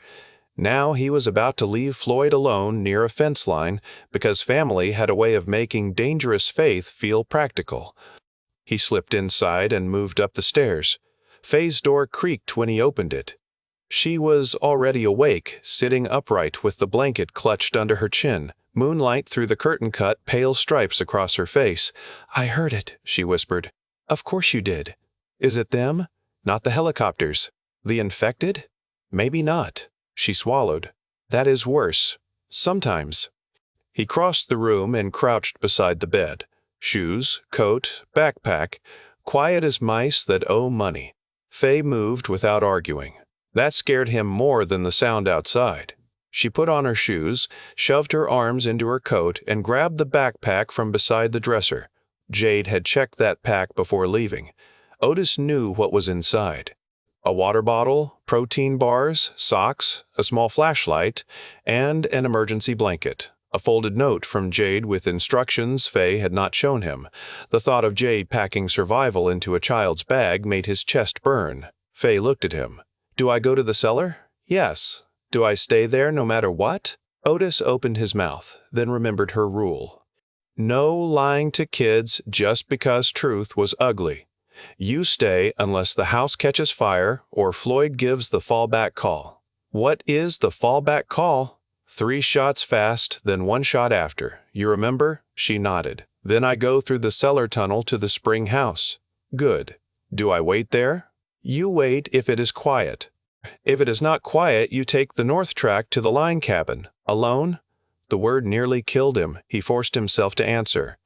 Now he was about to leave Floyd alone near a fence line because family had a way of making dangerous faith feel practical. He slipped inside and moved up the stairs. Fay's door creaked when he opened it. She was already awake, sitting upright with the blanket clutched under her chin. Moonlight through the curtain cut pale stripes across her face. "I heard it," she whispered. "Of course you did." "Is it them?" "Not the helicopters." "The infected?" "Maybe not." She swallowed. "That is worse. Sometimes." He crossed the room and crouched beside the bed. Shoes, coat, backpack, quiet as mice that owe money. Fay moved without arguing. That scared him more than the sound outside. She put on her shoes, shoved her arms into her coat, and grabbed the backpack from beside the dresser. Jade had checked that pack before leaving. Otis knew what was inside. A water bottle, protein bars, socks, a small flashlight, and an emergency blanket. A folded note from Jade with instructions Fay had not shown him. The thought of Jade packing survival into a child's bag made his chest burn. Fay looked at him. "Do I go to the cellar?" "Yes." "Do I stay there no matter what?" Otis opened his mouth, then remembered her rule. No lying to kids just because truth was ugly. You stay unless the house catches fire or Floyd gives the fallback call. What is the fallback call? 3 shots fast, then 1 shot after. You remember? She nodded. Then I go through the cellar tunnel to the spring house. Good. Do I wait there? You wait if it is quiet. If it is not quiet, you take the north track to the line cabin. Alone? The word nearly killed him. He forced himself to answer.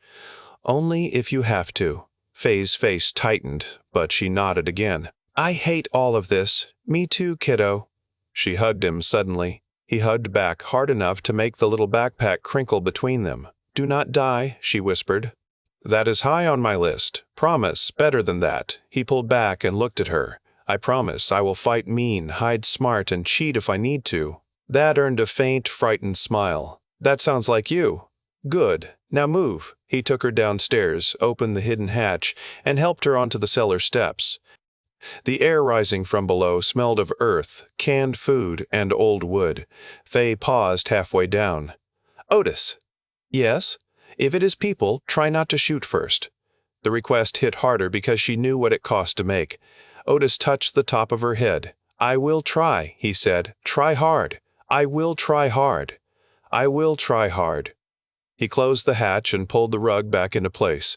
Only if you have to. Fay's face tightened, but she nodded again. I hate all of this. Me too, kiddo. She hugged him suddenly. He hugged back hard enough to make the little backpack crinkle between them. Do not die, she whispered. That is high on my list. Promise, better than that. He pulled back and looked at her. I promise I will fight mean, hide smart, and cheat if I need to. That earned a faint, frightened smile. That sounds like you. Good. Now move. He took her downstairs, opened the hidden hatch, and helped her onto the cellar steps. The air rising from below smelled of earth, canned food, and old wood. Fay paused halfway down. Otis. Yes? If it is people, try not to shoot first. The request hit harder because she knew what it cost to make. Otis touched the top of her head. I will try, he said. Try hard. I will try hard. I will try hard. He closed the hatch and pulled the rug back into place.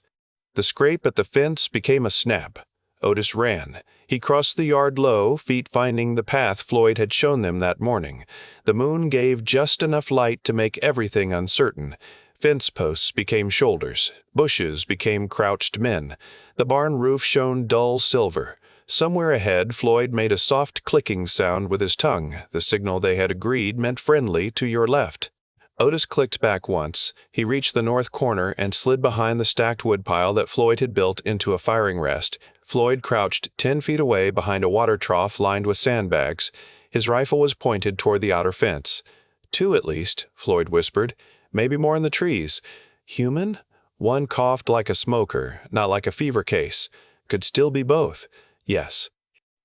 The scrape at the fence became a snap. Otis ran. He crossed the yard low, feet finding the path Floyd had shown them that morning. The moon gave just enough light to make everything uncertain. Fence posts became shoulders. Bushes became crouched men. The barn roof shone dull silver. Somewhere ahead, Floyd made a soft clicking sound with his tongue, the signal they had agreed meant friendly to your left. Otis clicked back once. He reached the north corner and slid behind the stacked woodpile that Floyd had built into a firing rest. Floyd crouched 10 feet away behind a water trough lined with sandbags. His rifle was pointed toward the outer fence. 2 at least, Floyd whispered. Maybe more in the trees. Human? One coughed like a smoker, not like a fever case. Could still be both. Yes.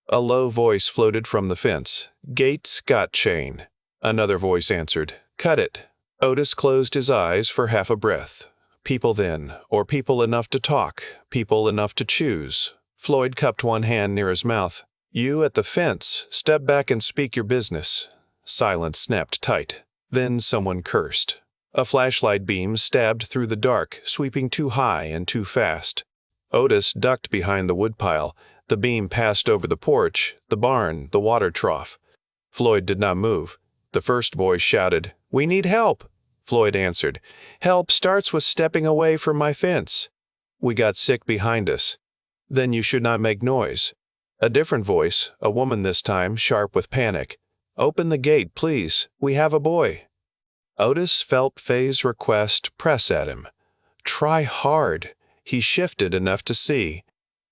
A low voice floated from the fence. Gates got chain. Another voice answered. Cut it. Otis closed his eyes for half a breath. People then, or people enough to talk, people enough to choose. Floyd cupped one hand near his mouth. You at the fence, step back and speak your business. Silence snapped tight. Then someone cursed. A flashlight beam stabbed through the dark, sweeping too high and too fast. Otis ducked behind the woodpile. The beam passed over the porch, the barn, the water trough. Floyd did not move. The first voice shouted, We need help. Floyd answered, Help starts with stepping away from my fence. We got sick behind us. Then you should not make noise. A different voice, a woman this time, sharp with panic. Open the gate, please. We have a boy. Otis felt Fay's request press at him. Try hard. He shifted enough to see.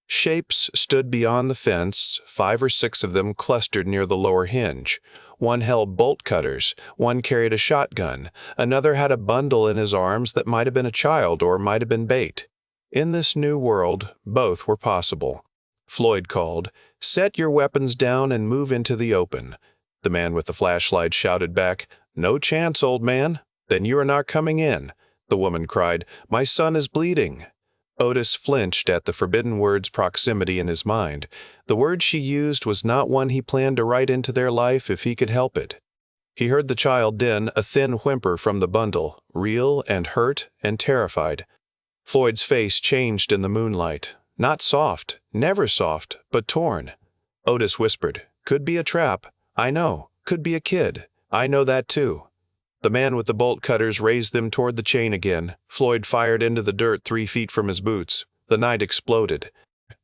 Shapes stood beyond the fence, 5 or 6 of them clustered near the lower hinge. One held bolt cutters, one carried a shotgun, another had a bundle in his arms that might have been a child or might have been bait. In this new world, both were possible. Floyd called, Set your weapons down and move into the open. The man with the flashlight shouted back, No chance, old man. Then you are not coming in. The woman cried, My son is bleeding. Otis flinched at the forbidden word's proximity in his mind. The word she used was not one he planned to write into their life if he could help it. He heard the child din a thin whimper from the bundle, real and hurt and terrified. Floyd's face changed in the moonlight. Not soft, never soft, but torn. Otis whispered, Could be a trap. I know. Could be a kid. I know that too. The man with the bolt cutters raised them toward the chain again. Floyd fired into the dirt 3 feet from his boots. The night exploded.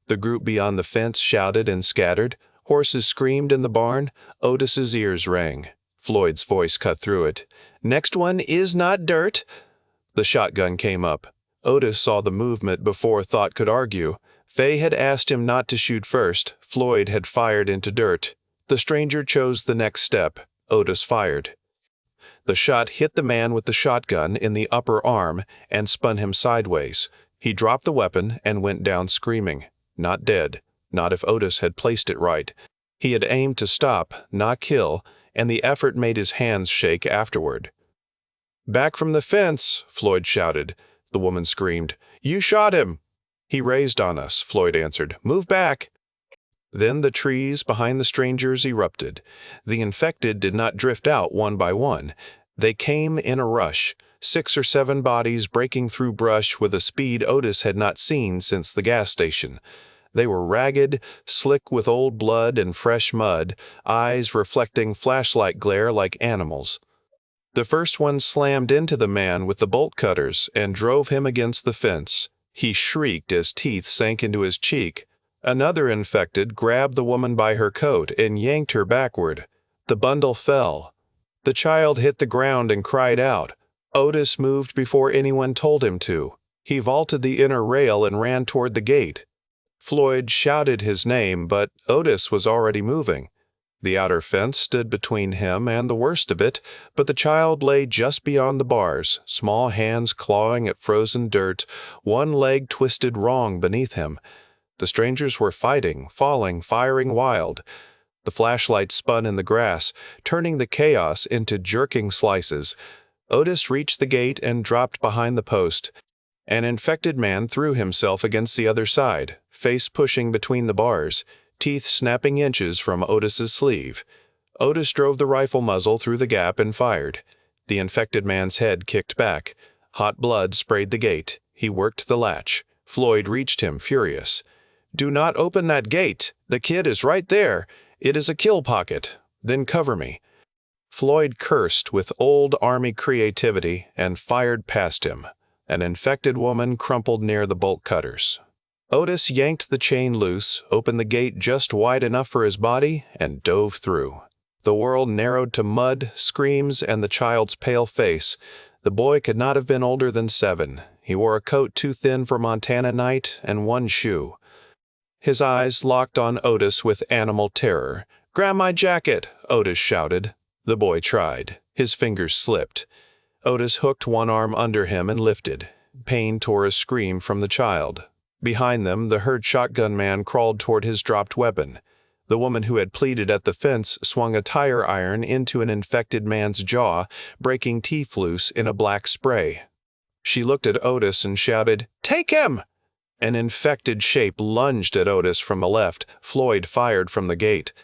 The group beyond the fence shouted and scattered. Horses screamed in the barn. Otis's ears rang. Floyd's voice cut through it. "Next one is not dirt." The shotgun came up. Otis saw the movement before thought could argue. Fay had asked him not to shoot first. Floyd had fired into dirt. The stranger chose the next step. Otis fired. The shot hit the man with the shotgun in the upper arm and spun him sideways. He dropped the weapon and went down screaming. Not dead. Not if Otis had placed it right. He had aimed to stop, not kill, and the effort made his hands shake afterward. "Back from the fence," Floyd shouted. The woman screamed, "You shot him!" "He raised on us," Floyd answered. "Move back." Then the trees behind the strangers erupted. The infected did not drift out one by one. They came in a rush, 6 or 7 bodies breaking through brush with a speed Otis had not seen since the gas station. They were ragged, slick with old blood and fresh mud, eyes reflecting flashlight glare like animals. The first one slammed into the man with the bolt cutters and drove him against the fence. He shrieked as teeth sank into his cheek. Another infected grabbed the woman by her coat and yanked her backward. The bundle fell. The child hit the ground and cried out. Otis moved before anyone told him to. He vaulted the inner rail and ran toward the gate. Floyd shouted his name, but Otis was already moving. The outer fence stood between him and the worst of it, but the child lay just beyond the bars, small hands clawing at frozen dirt, one leg twisted wrong beneath him. The strangers were fighting, falling, firing wild. The flashlight spun in the grass, turning the chaos into jerking slices. Otis reached the gate and dropped behind the post. An infected man threw himself against the other side, face pushing between the bars, teeth snapping inches from Otis's sleeve. Otis drove the rifle muzzle through the gap and fired. The infected man's head kicked back. Hot blood sprayed the gate. He worked the latch. Floyd reached him, furious. "Do not open that gate. The kid is right there. It is a kill pocket. Then cover me." Floyd cursed with old army creativity and fired past him. An infected woman crumpled near the bolt cutters. Otis yanked the chain loose, opened the gate just wide enough for his body, and dove through. The world narrowed to mud, screams, and the child's pale face. The boy could not have been older than 7. He wore a coat too thin for Montana night and one shoe. His eyes locked on Otis with animal terror. "Grab my jacket," Otis shouted. The boy tried. His fingers slipped. Otis hooked one arm under him and lifted. Pain tore a scream from the child. Behind them, the hurt shotgun man crawled toward his dropped weapon. The woman who had pleaded at the fence swung a tire iron into an infected man's jaw, breaking teeth loose in a black spray. She looked at Otis and shouted, "Take him!" An infected shape lunged at Otis from the left. Floyd fired from the gate.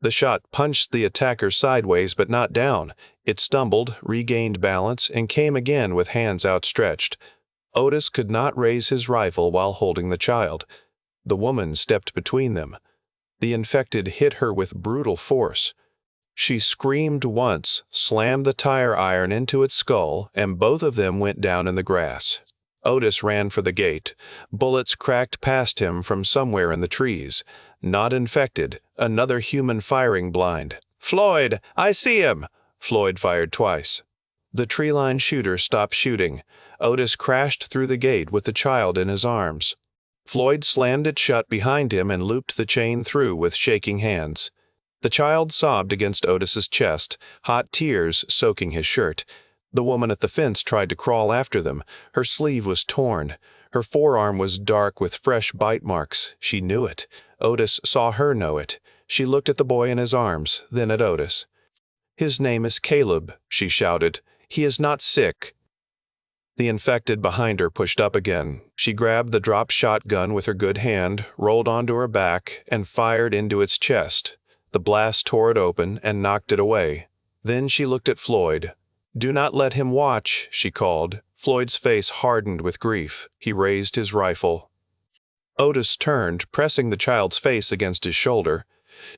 The shot punched the attacker sideways but not down. It stumbled, regained balance, and came again with hands outstretched. Otis could not raise his rifle while holding the child. The woman stepped between them. The infected hit her with brutal force. She screamed once, slammed the tire iron into its skull, and both of them went down in the grass. Otis ran for the gate. Bullets cracked past him from somewhere in the trees. Not infected, another human firing blind. "Floyd, I see him!" Floyd fired twice. The tree-line shooter stopped shooting. Otis crashed through the gate with the child in his arms. Floyd slammed it shut behind him and looped the chain through with shaking hands. The child sobbed against Otis's chest, hot tears soaking his shirt. The woman at the fence tried to crawl after them. Her sleeve was torn. Her forearm was dark with fresh bite marks. She knew it. Otis saw her know it. She looked at the boy in his arms, then at Otis. "His name is Caleb," she shouted. "He is not sick." The infected behind her pushed up again. She grabbed the dropped shotgun with her good hand, rolled onto her back, and fired into its chest. The blast tore it open and knocked it away. Then she looked at Floyd. "Do not let him watch," she called. Floyd's face hardened with grief. He raised his rifle. Otis turned, pressing the child's face against his shoulder.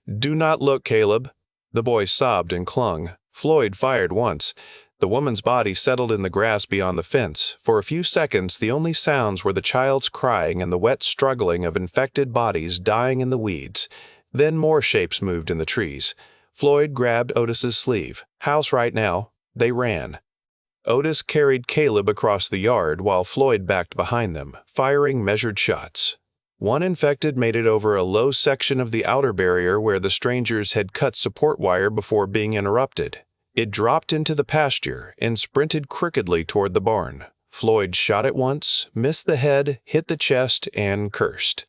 "Do not look, Caleb." The boy sobbed and clung. Floyd fired once. The woman's body settled in the grass beyond the fence. For a few seconds, the only sounds were the child's crying and the wet struggling of infected bodies dying in the weeds. Then more shapes moved in the trees. Floyd grabbed Otis's sleeve. "House right now." They ran. Otis carried Caleb across the yard while Floyd backed behind them, firing measured shots. One infected made it over a low section of the outer barrier where the strangers had cut support wire before being interrupted. It dropped into the pasture and sprinted crookedly toward the barn. Floyd shot it once, missed the head, hit the chest, and cursed.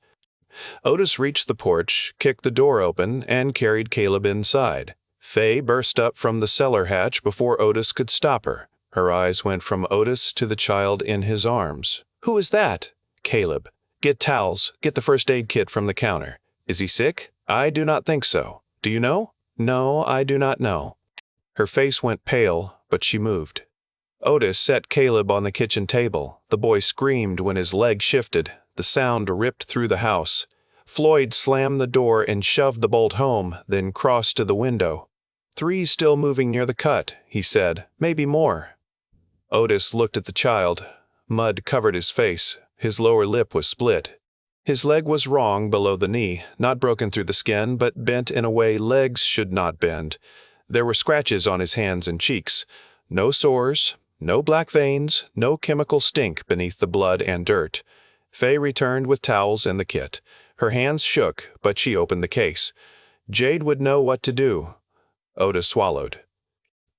Otis reached the porch, kicked the door open, and carried Caleb inside. Fay burst up from the cellar hatch before Otis could stop her. Her eyes went from Otis to the child in his arms. "Who is that?" "Caleb. Get towels. Get the first aid kit from the counter." "Is he sick?" "I do not think so." "Do you know?" "No, I do not know." Her face went pale, but she moved. Otis set Caleb on the kitchen table. The boy screamed when his leg shifted. The sound ripped through the house. Floyd slammed the door and shoved the bolt home, then crossed to the window. "3 still moving near the cut," he said. "Maybe more." Otis looked at the child. Mud covered his face. His lower lip was split. His leg was wrong below the knee, not broken through the skin, but bent in a way legs should not bend. There were scratches on his hands and cheeks. No sores, no black veins, no chemical stink beneath the blood and dirt. Fay returned with towels and the kit. Her hands shook, but she opened the case. Jade would know what to do. Otis swallowed.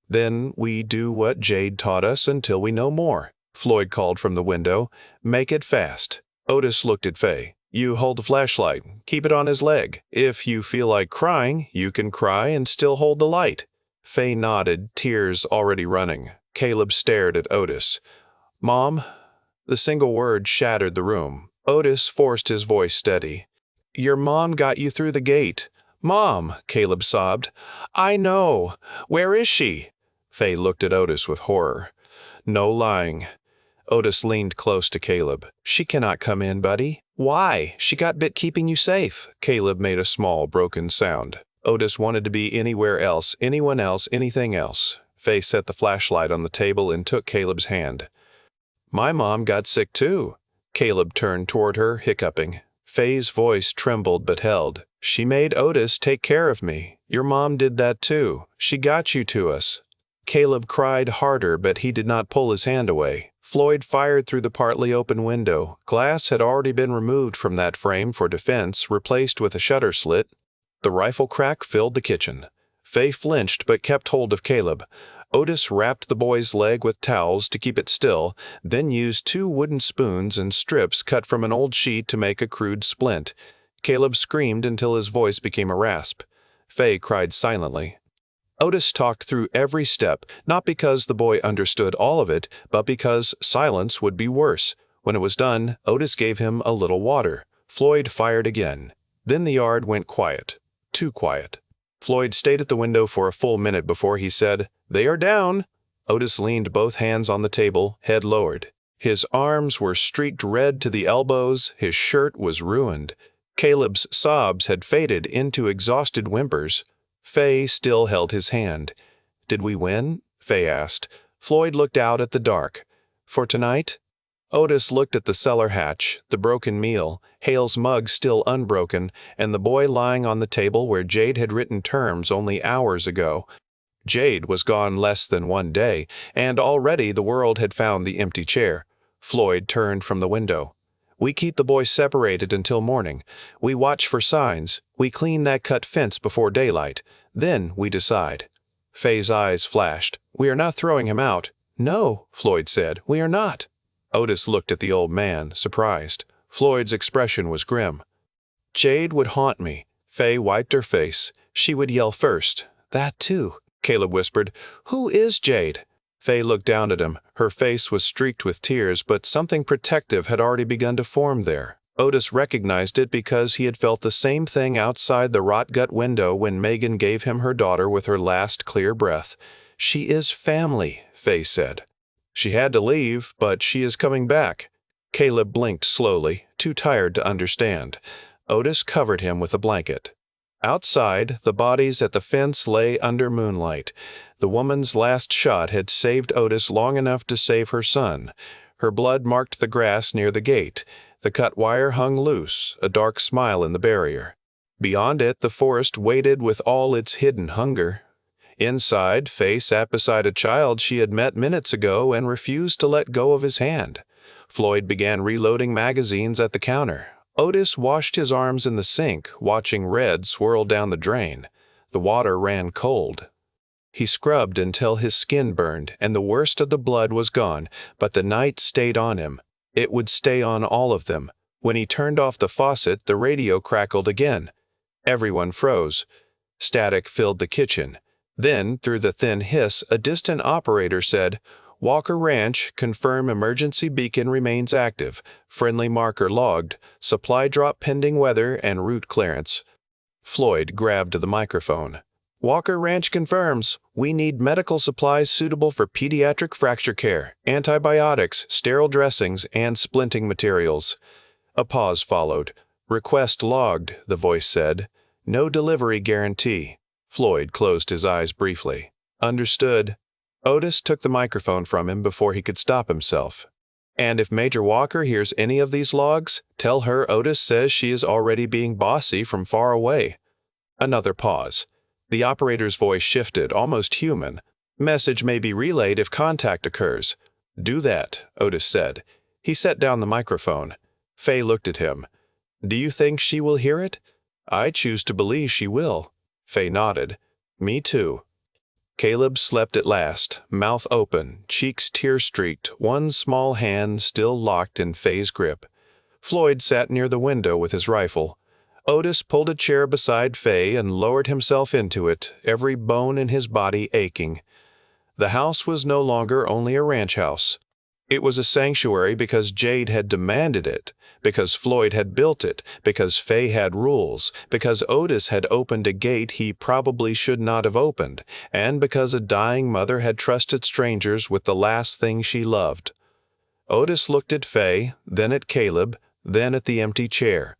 "Then we do what Jade taught us until we know more," Floyd called from the window. "Make it fast." Otis looked at Fay. "You hold the flashlight. Keep it on his leg. If you feel like crying, you can cry and still hold the light." Fay nodded, tears already running. Caleb stared at Otis. "Mom?" The single word shattered the room. Otis forced his voice steady. "Your mom got you through the gate." "Mom," Caleb sobbed. "I know. Where is she?" Fay looked at Otis with horror. "No lying." Otis leaned close to Caleb. "She cannot come in, buddy." "Why? She got bit keeping you safe." Caleb made a small, broken sound. Otis wanted to be anywhere else, anyone else, anything else. Fay set the flashlight on the table and took Caleb's hand. "My mom got sick too." Caleb turned toward her, hiccuping. Fay's voice trembled but held. "She made Otis take care of me. Your mom did that too. She got you to us." Caleb cried harder, but he did not pull his hand away. Floyd fired through the partly open window. Glass had already been removed from that frame for defense, replaced with a shutter slit. The rifle crack filled the kitchen. Fay flinched but kept hold of Caleb. Otis wrapped the boy's leg with towels to keep it still, then used 2 wooden spoons and strips cut from an old sheet to make a crude splint. Caleb screamed until his voice became a rasp. Fay cried silently. Otis talked through every step, not because the boy understood all of it, but because silence would be worse. When it was done, Otis gave him a little water. Floyd fired again. Then the yard went quiet. Too quiet. Floyd stayed at the window for a full minute before he said, "They are down." Otis leaned both hands on the table, head lowered. His arms were streaked red to the elbows, his shirt was ruined. Caleb's sobs had faded into exhausted whimpers. Fay still held his hand. "Did we win?" Fay asked. Floyd looked out at the dark. "For tonight?" Otis looked at the cellar hatch, the broken meal, Hale's mug still unbroken, and the boy lying on the table where Jade had written terms only hours ago. Jade was gone less than 1 day, and already the world had found the empty chair. Floyd turned from the window. "We keep the boys separated until morning. We watch for signs. We clean that cut fence before daylight. Then we decide." Fay's eyes flashed. "We are not throwing him out." "No," Floyd said, "we are not." Otis looked at the old man, surprised. Floyd's expression was grim. "Jade would haunt me." Fay wiped her face. "She would yell first." "That too," Caleb whispered. "Who is Jade?" Fay looked down at him. Her face was streaked with tears, but something protective had already begun to form there. Otis recognized it because he had felt the same thing outside the rot-gut window when Megan gave him her daughter with her last clear breath. "She is family," Fay said. "She had to leave, but she is coming back." Caleb blinked slowly, too tired to understand. Otis covered him with a blanket. Outside, the bodies at the fence lay under moonlight. The woman's last shot had saved Otis long enough to save her son. Her blood marked the grass near the gate. The cut wire hung loose, a dark smile in the barrier. Beyond it, the forest waited with all its hidden hunger. Inside, Fay sat beside a child she had met minutes ago and refused to let go of his hand. Floyd began reloading magazines at the counter. Otis washed his arms in the sink, watching red swirl down the drain. The water ran cold. He scrubbed until his skin burned, and the worst of the blood was gone, but the night stayed on him. It would stay on all of them. When he turned off the faucet, the radio crackled again. Everyone froze. Static filled the kitchen. Then, through the thin hiss, a distant operator said, "Walker Ranch, confirm emergency beacon remains active. Friendly marker logged. Supply drop pending weather and route clearance." Floyd grabbed the microphone. "Walker Ranch confirms. We need medical supplies suitable for pediatric fracture care, antibiotics, sterile dressings, and splinting materials." A pause followed. "Request logged," the voice said. "No delivery guarantee." Floyd closed his eyes briefly. "Understood." Otis took the microphone from him before he could stop himself. "And if Major Walker hears any of these logs, tell her Otis says she is already being bossy from far away." Another pause. The operator's voice shifted, almost human. "Message may be relayed if contact occurs." "Do that," Otis said. He set down the microphone. Fay looked at him. "Do you think she will hear it?" "I choose to believe she will." Fay nodded. "Me too." Caleb slept at last, mouth open, cheeks tear-streaked, one small hand still locked in Fay's grip. Floyd sat near the window with his rifle. Otis pulled a chair beside Fay and lowered himself into it, every bone in his body aching. The house was no longer only a ranch house. It was a sanctuary because Jade had demanded it, because Floyd had built it, because Fay had rules, because Otis had opened a gate he probably should not have opened, and because a dying mother had trusted strangers with the last thing she loved. Otis looked at Fay, then at Caleb, then at the empty chair.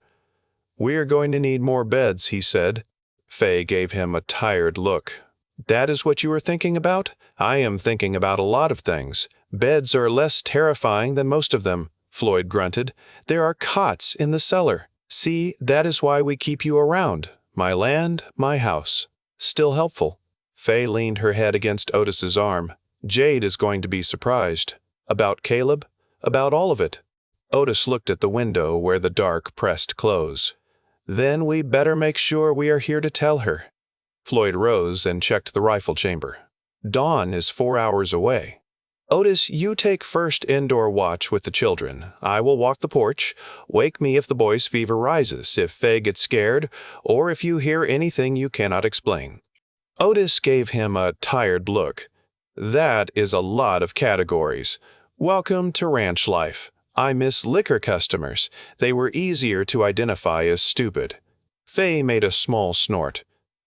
"We are going to need more beds," he said. Fay gave him a tired look. "That is what you are thinking about? I am thinking about a lot of things. Beds are less terrifying than most of them," Floyd grunted. "There are cots in the cellar. See, that is why we keep you around. My land, my house. Still helpful." Fay leaned her head against Otis's arm. "Jade is going to be surprised." "About Caleb?" "About all of it." Otis looked at the window where the dark pressed close. "Then we better make sure we are here to tell her." Floyd rose and checked the rifle chamber. "Dawn is 4 hours away. Otis, you take first indoor watch with the children. I will walk the porch. Wake me if the boy's fever rises, if Fay gets scared, or if you hear anything you cannot explain." Otis gave him a tired look. "That is a lot of categories. Welcome to ranch life. I miss liquor customers. They were easier to identify as stupid." Fay made a small snort.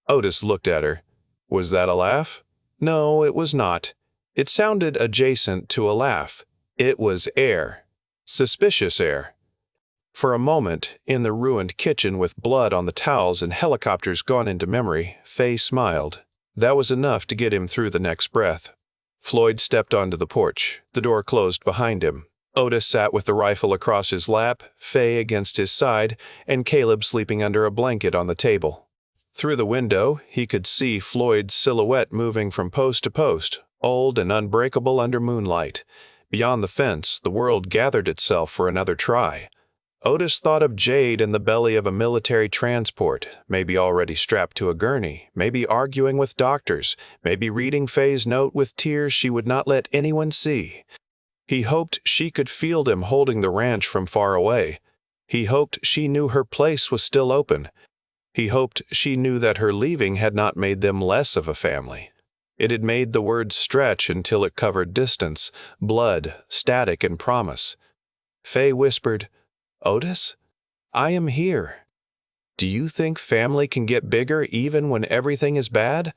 Otis looked at her. "Was that a laugh?" "No, it was not." It sounded adjacent to a laugh. It was air. Suspicious air. For a moment, in the ruined kitchen with blood on the towels and helicopters gone into memory, Fay smiled. That was enough to get him through the next breath. Floyd stepped onto the porch. The door closed behind him. Otis sat with the rifle across his lap, Fay against his side, and Caleb sleeping under a blanket on the table. Through the window, he could see Floyd's silhouette moving from post to post, old and unbreakable under moonlight. Beyond the fence, the world gathered itself for another try. Otis thought of Jade in the belly of a military transport, maybe already strapped to a gurney, maybe arguing with doctors, maybe reading Fay's note with tears she would not let anyone see. He hoped she could feel him holding the ranch from far away. He hoped she knew her place was still open. He hoped she knew that her leaving had not made them less of a family. It had made the word stretch until it covered distance, blood, static, and promise. Fay whispered, "Otis, I am here. Do you think family can get bigger even when everything is bad?"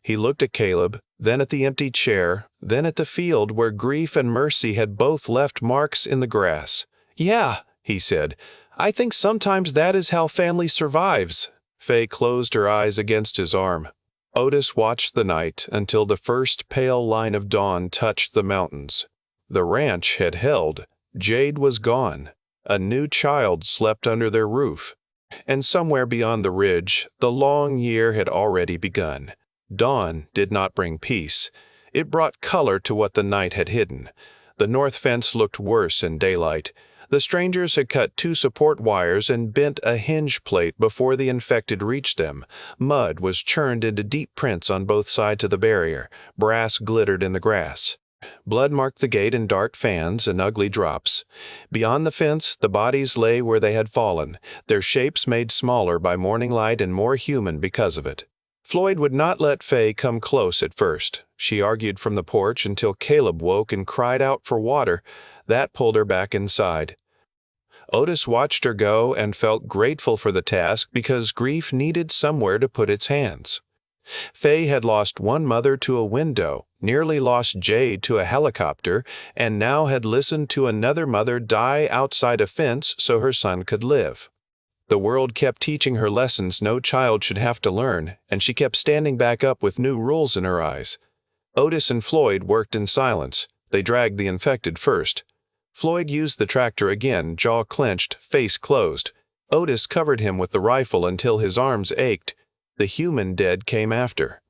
He looked at Caleb, then at the empty chair, then at the field where grief and mercy had both left marks in the grass. "Yeah," he said, "I think sometimes that is how family survives." Fay closed her eyes against his arm. Otis watched the night until the first pale line of dawn touched the mountains. The ranch had held. Jade was gone. A new child slept under their roof. And somewhere beyond the ridge, the long year had already begun. Dawn did not bring peace. It brought color to what the night had hidden. The north fence looked worse in daylight. The strangers had cut 2 support wires and bent a hinge plate before the infected reached them. Mud was churned into deep prints on both sides of the barrier. Brass glittered in the grass. Blood marked the gate in dark fans and ugly drops. Beyond the fence, the bodies lay where they had fallen, their shapes made smaller by morning light and more human because of it. Floyd would not let Fay come close at first. She argued from the porch until Caleb woke and cried out for water. That pulled her back inside. Otis watched her go and felt grateful for the task because grief needed somewhere to put its hands. Fay had lost one mother to a window, nearly lost Jade to a helicopter, and now had listened to another mother die outside a fence so her son could live. The world kept teaching her lessons no child should have to learn, and she kept standing back up with new rules in her eyes. Otis and Floyd worked in silence. They dragged the infected first. Floyd used the tractor again, jaw clenched, face closed. Otis covered him with the rifle until his arms ached. The human dead came after.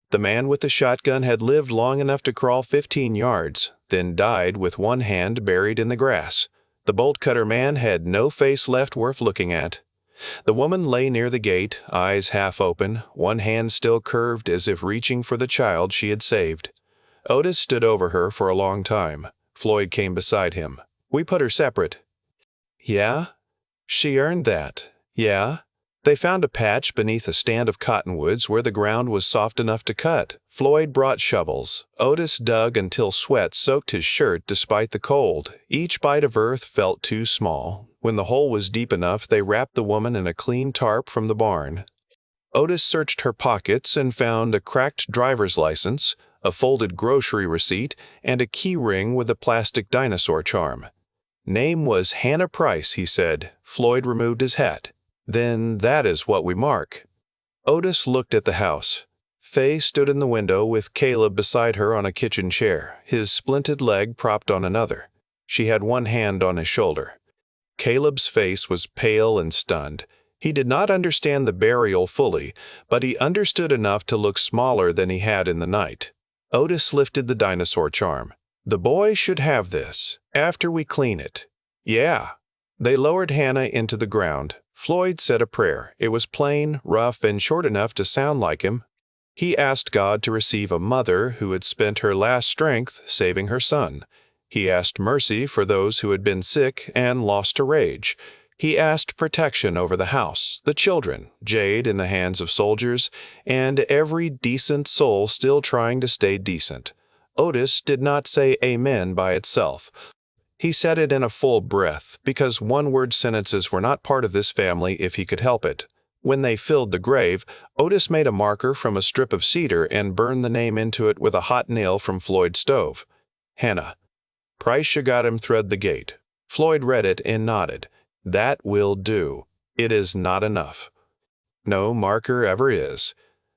The man with the shotgun had lived long enough to crawl 15 yards, then died with one hand buried in the grass. The bolt-cutter man had no face left worth looking at. The woman lay near the gate, eyes half open, one hand still curved as if reaching for the child she had saved. Otis stood over her for a long time. Floyd came beside him. "We put her separate." "Yeah? She earned that." "Yeah?" They found a patch beneath a stand of cottonwoods where the ground was soft enough to cut. Floyd brought shovels. Otis dug until sweat soaked his shirt despite the cold. Each bite of earth felt too small. When the hole was deep enough, they wrapped the woman in a clean tarp from the barn. Otis searched her pockets and found a cracked driver's license, a folded grocery receipt, and a key ring with a plastic dinosaur charm. "Name was Hannah Price," he said. Floyd removed his hat. "Then that is what we mark." Otis looked at the house. Fay stood in the window with Caleb beside her on a kitchen chair, his splinted leg propped on another. She had one hand on his shoulder. Caleb's face was pale and stunned. He did not understand the burial fully, but he understood enough to look smaller than he had in the night. Otis lifted the dinosaur charm. "The boy should have this, after we clean it." "Yeah." They lowered Hannah into the ground. Floyd said a prayer. It was plain, rough, and short enough to sound like him. He asked God to receive a mother who had spent her last strength saving her son. He asked mercy for those who had been sick and lost to rage. He asked protection over the house, the children, Jade in the hands of soldiers, and every decent soul still trying to stay decent. Otis did not say amen by itself. He said it in a full breath, because one-word sentences were not part of this family if he could help it. When they filled the grave, Otis made a marker from a strip of cedar and burned the name into it with a hot nail from Floyd's stove. Hannah. Price Shagatim thread the gate. Floyd read it and nodded. "That will do. It is not enough." No marker ever is.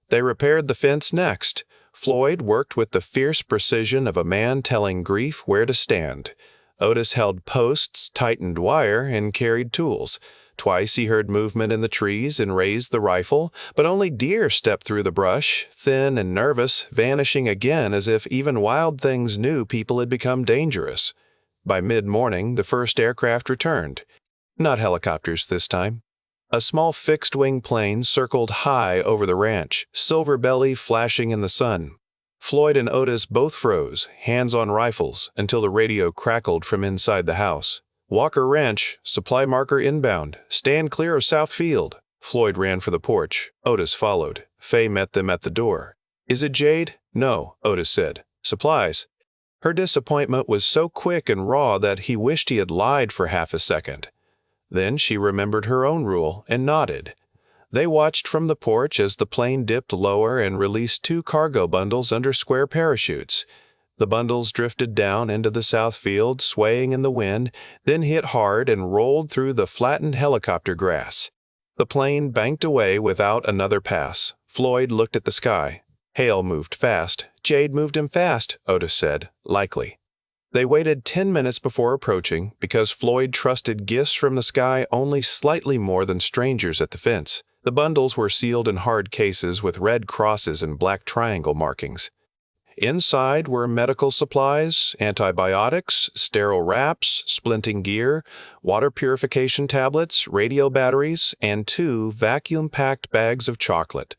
They repaired the fence next. Floyd worked with the fierce precision of a man telling grief where to stand. Otis held posts, tightened wire, and carried tools. Twice he heard movement in the trees and raised the rifle, but only deer stepped through the brush, thin and nervous, vanishing again as if even wild things knew people had become dangerous. By mid-morning, the first aircraft returned. Not helicopters this time. A small fixed-wing plane circled high over the ranch, silver belly flashing in the sun. Floyd and Otis both froze, hands on rifles, until the radio crackled from inside the house. "Walker Ranch, supply marker inbound. Stand clear of South Field." Floyd ran for the porch. Otis followed. Fay met them at the door. "Is it Jade?" "No," Otis said. "Supplies." Her disappointment was so quick and raw that he wished he had lied for half a second. Then she remembered her own rule and nodded. They watched from the porch as the plane dipped lower and released 2 cargo bundles under square parachutes. The bundles drifted down into the south field, swaying in the wind, then hit hard and rolled through the flattened helicopter grass. The plane banked away without another pass. Floyd looked at the sky. Hale moved fast. Jade moved him fast, Otis said, likely. They waited 10 minutes before approaching because Floyd trusted gifts from the sky only slightly more than strangers at the fence. The bundles were sealed in hard cases with red crosses and black triangle markings. Inside were medical supplies, antibiotics, sterile wraps, splinting gear, water purification tablets, radio batteries, and 2 vacuum-packed bags of chocolate.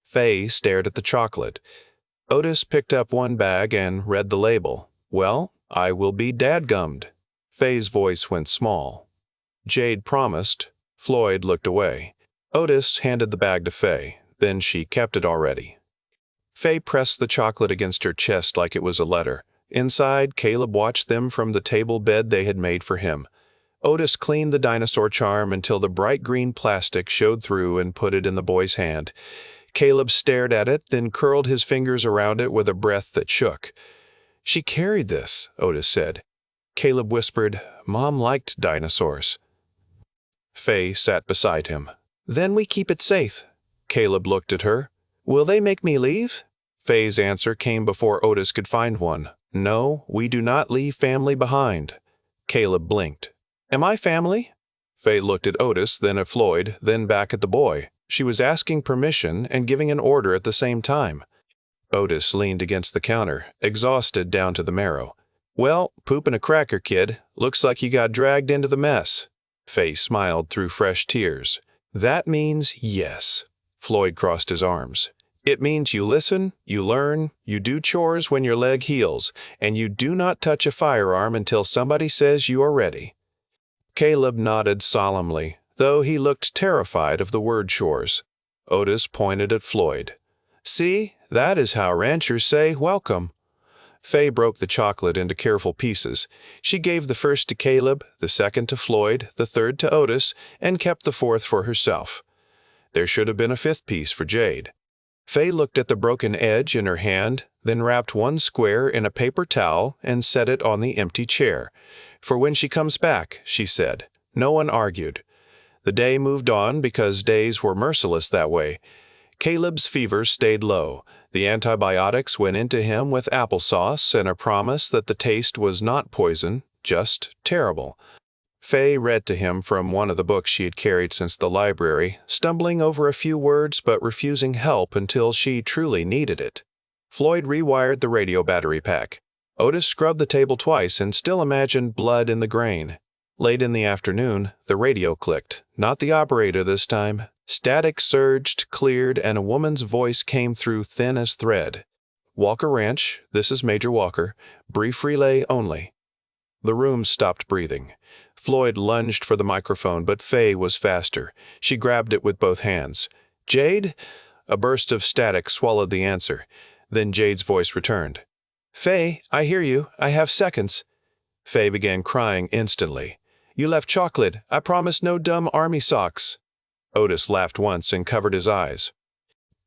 Fay stared at the chocolate. Otis picked up one bag and read the label. "Well, I will be dadgummed." Fay's voice went small. Jade promised. Floyd looked away. Otis handed the bag to Fay. Then she kept it already. Fay pressed the chocolate against her chest like it was a letter. Inside, Caleb watched them from the table bed they had made for him. Otis cleaned the dinosaur charm until the bright green plastic showed through and put it in the boy's hand. Caleb stared at it, then curled his fingers around it with a breath that shook. "She carried this," Otis said. Caleb whispered, "Mom liked dinosaurs." Fay sat beside him. "Then we keep it safe." Caleb looked at her. "Will they make me leave?" Fay's answer came before Otis could find one. "No, we do not leave family behind." Caleb blinked. "Am I family?" Fay looked at Otis, then at Floyd, then back at the boy. She was asking permission and giving an order at the same time. Otis leaned against the counter, exhausted down to the marrow. "Well, pooping a cracker, kid. Looks like you got dragged into the mess." Fay smiled through fresh tears. "That means yes." Floyd crossed his arms. "It means you listen, you learn, you do chores when your leg heals, and you do not touch a firearm until somebody says you are ready." Caleb nodded solemnly, though he looked terrified of the word chores. Otis pointed at Floyd. "See, that is how ranchers say welcome." Fay broke the chocolate into careful pieces. She gave the first to Caleb, the second to Floyd, the third to Otis, and kept the fourth for herself. There should have been a fifth piece for Jade. Fay looked at the broken edge in her hand, then wrapped one square in a paper towel and set it on the empty chair. "For when she comes back," she said. No one argued. The day moved on because days were merciless that way. Caleb's fever stayed low. The antibiotics went into him with applesauce and a promise that the taste was not poison, just terrible. Fay read to him from one of the books she had carried since the library, stumbling over a few words but refusing help until she truly needed it. Floyd rewired the radio battery pack. Otis scrubbed the table twice and still imagined blood in the grain. Late in the afternoon, the radio clicked. Not the operator this time. Static surged, cleared, and a woman's voice came through thin as thread. "Walker Ranch, this is Major Walker. Brief relay only." The room stopped breathing. Floyd lunged for the microphone, but Fay was faster. She grabbed it with both hands. "Jade?" A burst of static swallowed the answer. Then Jade's voice returned. "Fay, I hear you. I have seconds." Fay began crying instantly. "You left chocolate. I promised no dumb army socks." Otis laughed once and covered his eyes.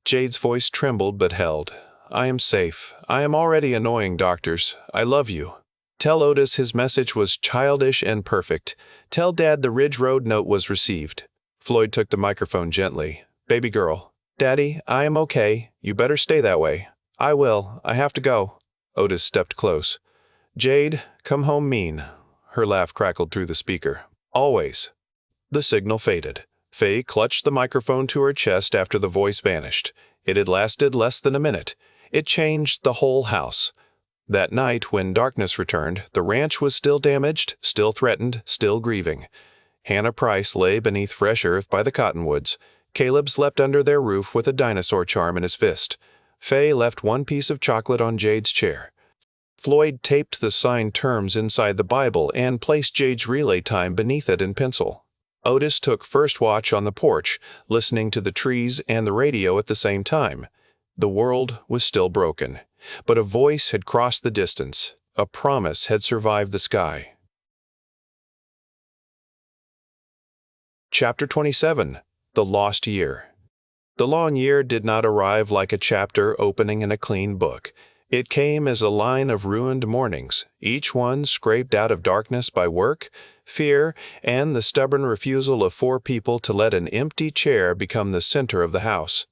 Jade's voice trembled but held. "I am safe. I am already annoying doctors. I love you. Tell Otis his message was childish and perfect. Tell Dad the Ridge Road note was received." Floyd took the microphone gently. "Baby girl." "Daddy, I am okay. You better stay that way." "I will. I have to go." Otis stepped close. "Jade, come home mean." Her laugh crackled through the speaker. "Always." The signal faded. Fay clutched the microphone to her chest after the voice vanished. It had lasted less than a minute. It changed the whole house. That night, when darkness returned, the ranch was still damaged, still threatened, still grieving. Hannah Price lay beneath fresh earth by the cottonwoods. Caleb slept under their roof with a dinosaur charm in his fist. Fay left one piece of chocolate on Jade's chair. Floyd taped the signed terms inside the Bible and placed Jade's relay time beneath it in pencil. Otis took first watch on the porch, listening to the trees and the radio at the same time. The world was still broken, but a voice had crossed the distance. A promise had survived the sky. Chapter 27. The Lost Year. The long year did not arrive like a chapter opening in a clean book. It came as a line of ruined mornings, each one scraped out of darkness by work, fear, and the stubborn refusal of 4 people to let an empty chair become the center of the house.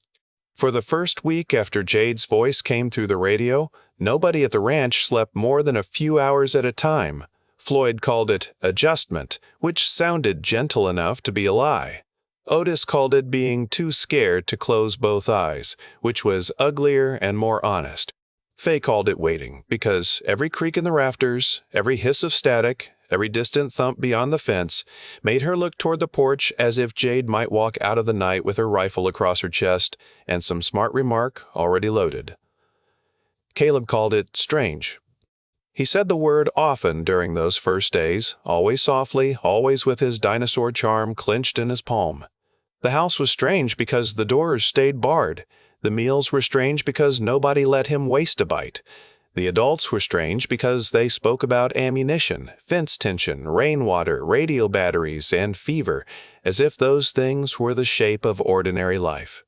For the first week after Jade's voice came through the radio, nobody at the ranch slept more than a few hours at a time. Floyd called it adjustment, which sounded gentle enough to be a lie. Otis called it being too scared to close both eyes, which was uglier and more honest. Fay called it waiting, because every creak in the rafters, every hiss of static, every distant thump beyond the fence, made her look toward the porch as if Jade might walk out of the night with her rifle across her chest and some smart remark already loaded. Caleb called it strange. He said the word often during those first days, always softly, always with his dinosaur charm clenched in his palm. The house was strange because the doors stayed barred. The meals were strange because nobody let him waste a bite. The adults were strange because they spoke about ammunition, fence tension, rainwater, radio batteries, and fever, as if those things were the shape of ordinary life.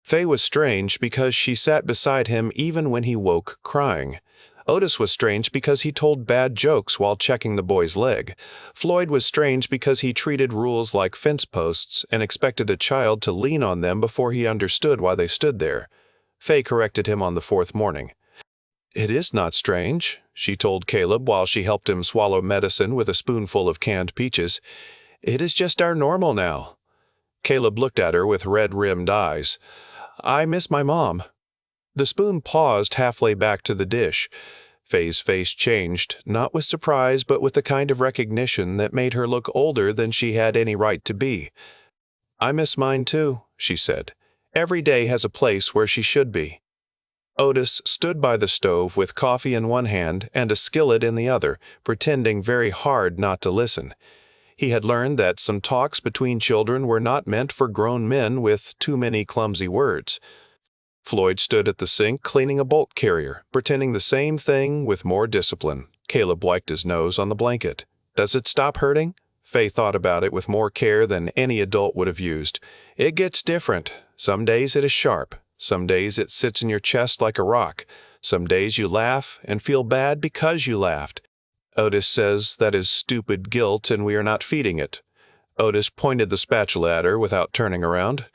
Fay was strange because she sat beside him even when he woke crying. Otis was strange because he told bad jokes while checking the boy's leg. Floyd was strange because he treated rules like fence posts and expected a child to lean on them before he understood why they stood there. Fay corrected him on the 4th morning. "It is not strange," she told Caleb while she helped him swallow medicine with a spoonful of canned peaches. "It is just our normal now." Caleb looked at her with red-rimmed eyes. "I miss my mom." The spoon paused halfway back to the dish. Fay's face changed, not with surprise but with the kind of recognition that made her look older than she had any right to be. "I miss mine too," she said. "Every day has a place where she should be." Otis stood by the stove with coffee in one hand and a skillet in the other, pretending very hard not to listen. He had learned that some talks between children were not meant for grown men with too many clumsy words. Floyd stood at the sink cleaning a bolt carrier, pretending the same thing with more discipline. Caleb wiped his nose on the blanket. "Does it stop hurting?" Fay thought about it with more care than any adult would have used. "It gets different. Some days it is sharp. Some days it sits in your chest like a rock. Some days you laugh and feel bad because you laughed. Otis says that is stupid guilt and we are not feeding it." Otis pointed the spatula at her without turning around.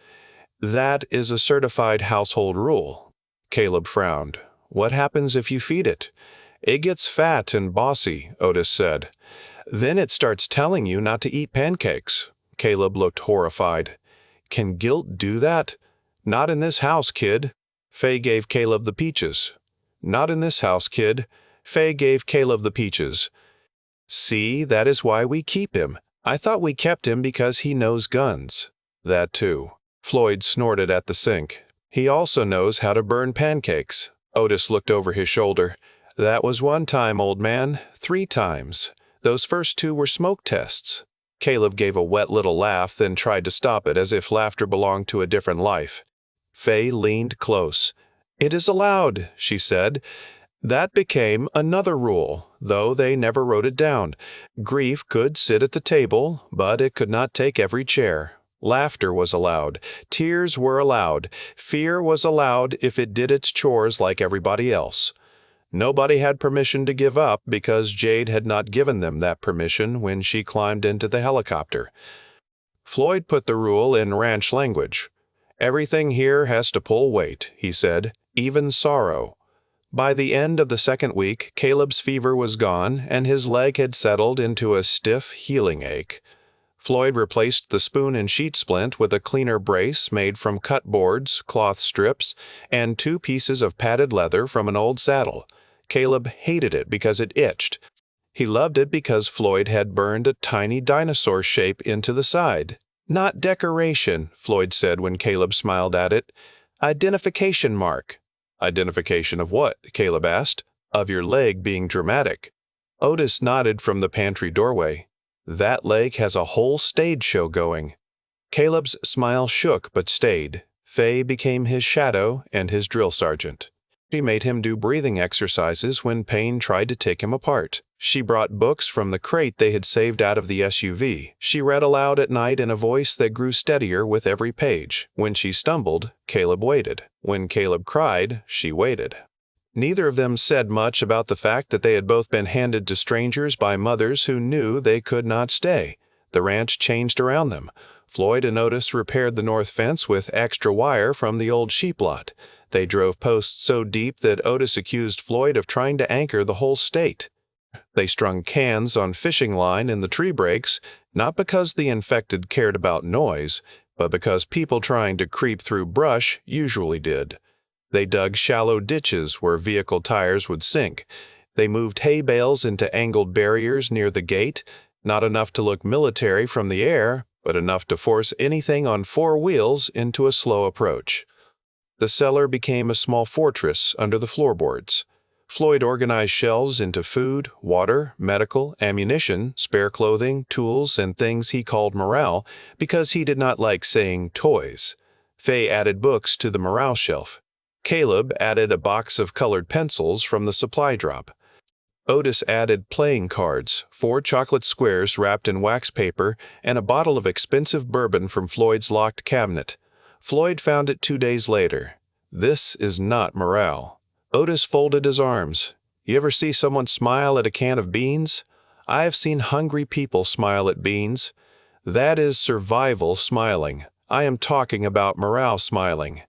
"That is a certified household rule." Caleb frowned. "What happens if you feed it?" "It gets fat and bossy," Otis said. "Then it starts telling you not to eat pancakes." Caleb looked horrified. "Can guilt do that?" "Not in this house, kid." Fay gave Caleb the peaches. "Not in this house, kid." Fay gave Caleb the peaches. "See, that is why we keep him. I thought we kept him because he knows guns." "That too." Floyd snorted at the sink. "He also knows how to burn pancakes." Otis looked over his shoulder. "That was 1 time, old man. 3 times. Those first 2 were smoke tests." Caleb gave a wet little laugh, then tried to stop it as if laughter belonged to a different life. Fay leaned close. "It is allowed," she said. That became another rule, though they never wrote it down. Grief could sit at the table, but it could not take every chair. Laughter was allowed. Tears were allowed. Fear was allowed if it did its chores like everybody else. Nobody had permission to give up because Jade had not given them that permission when she climbed into the helicopter. Floyd put the rule in ranch language. "Everything here has to pull weight," he said, "even sorrow." By the end of the 2nd week, Caleb's fever was gone and his leg had settled into a stiff healing ache. Floyd replaced the spoon and sheet splint with a cleaner brace made from cut boards, cloth strips, and 2 pieces of padded leather from an old saddle. Caleb hated it because it itched. He loved it because Floyd had burned a tiny dinosaur shape into the side. "Not decoration," Floyd said when Caleb smiled at it. "Identification mark." "Identification of what?" Caleb asked. "Of your leg being dramatic." Otis nodded from the pantry doorway. "That leg has a whole stage show going." Caleb's smile shook but stayed. Fay became his shadow and his drill sergeant. She made him do breathing exercises when pain tried to take him apart. She brought books from the crate they had saved out of the SUV. She read aloud at night in a voice that grew steadier with every page. When she stumbled, Caleb waited. When Caleb cried, she waited. Neither of them said much about the fact that they had both been handed to strangers by mothers who knew they could not stay. The ranch changed around them. Floyd and Otis repaired the north fence with extra wire from the old sheep lot. They drove posts so deep that Otis accused Floyd of trying to anchor the whole state. They strung cans on fishing line in the tree breaks, not because the infected cared about noise, but because people trying to creep through brush usually did. They dug shallow ditches where vehicle tires would sink. They moved hay bales into angled barriers near the gate, not enough to look military from the air, but enough to force anything on four wheels into a slow approach. The cellar became a small fortress under the floorboards. Floyd organized shelves into food, water, medical, ammunition, spare clothing, tools, and things he called morale because he did not like saying toys. Fay added books to the morale shelf. Caleb added a box of colored pencils from the supply drop. Otis added playing cards, 4 chocolate squares wrapped in wax paper, and a bottle of expensive bourbon from Floyd's locked cabinet. Floyd found it 2 days later. This is not morale. Otis folded his arms. You ever see someone smile at a can of beans? I have seen hungry people smile at beans. That is survival smiling. I am talking about morale smiling.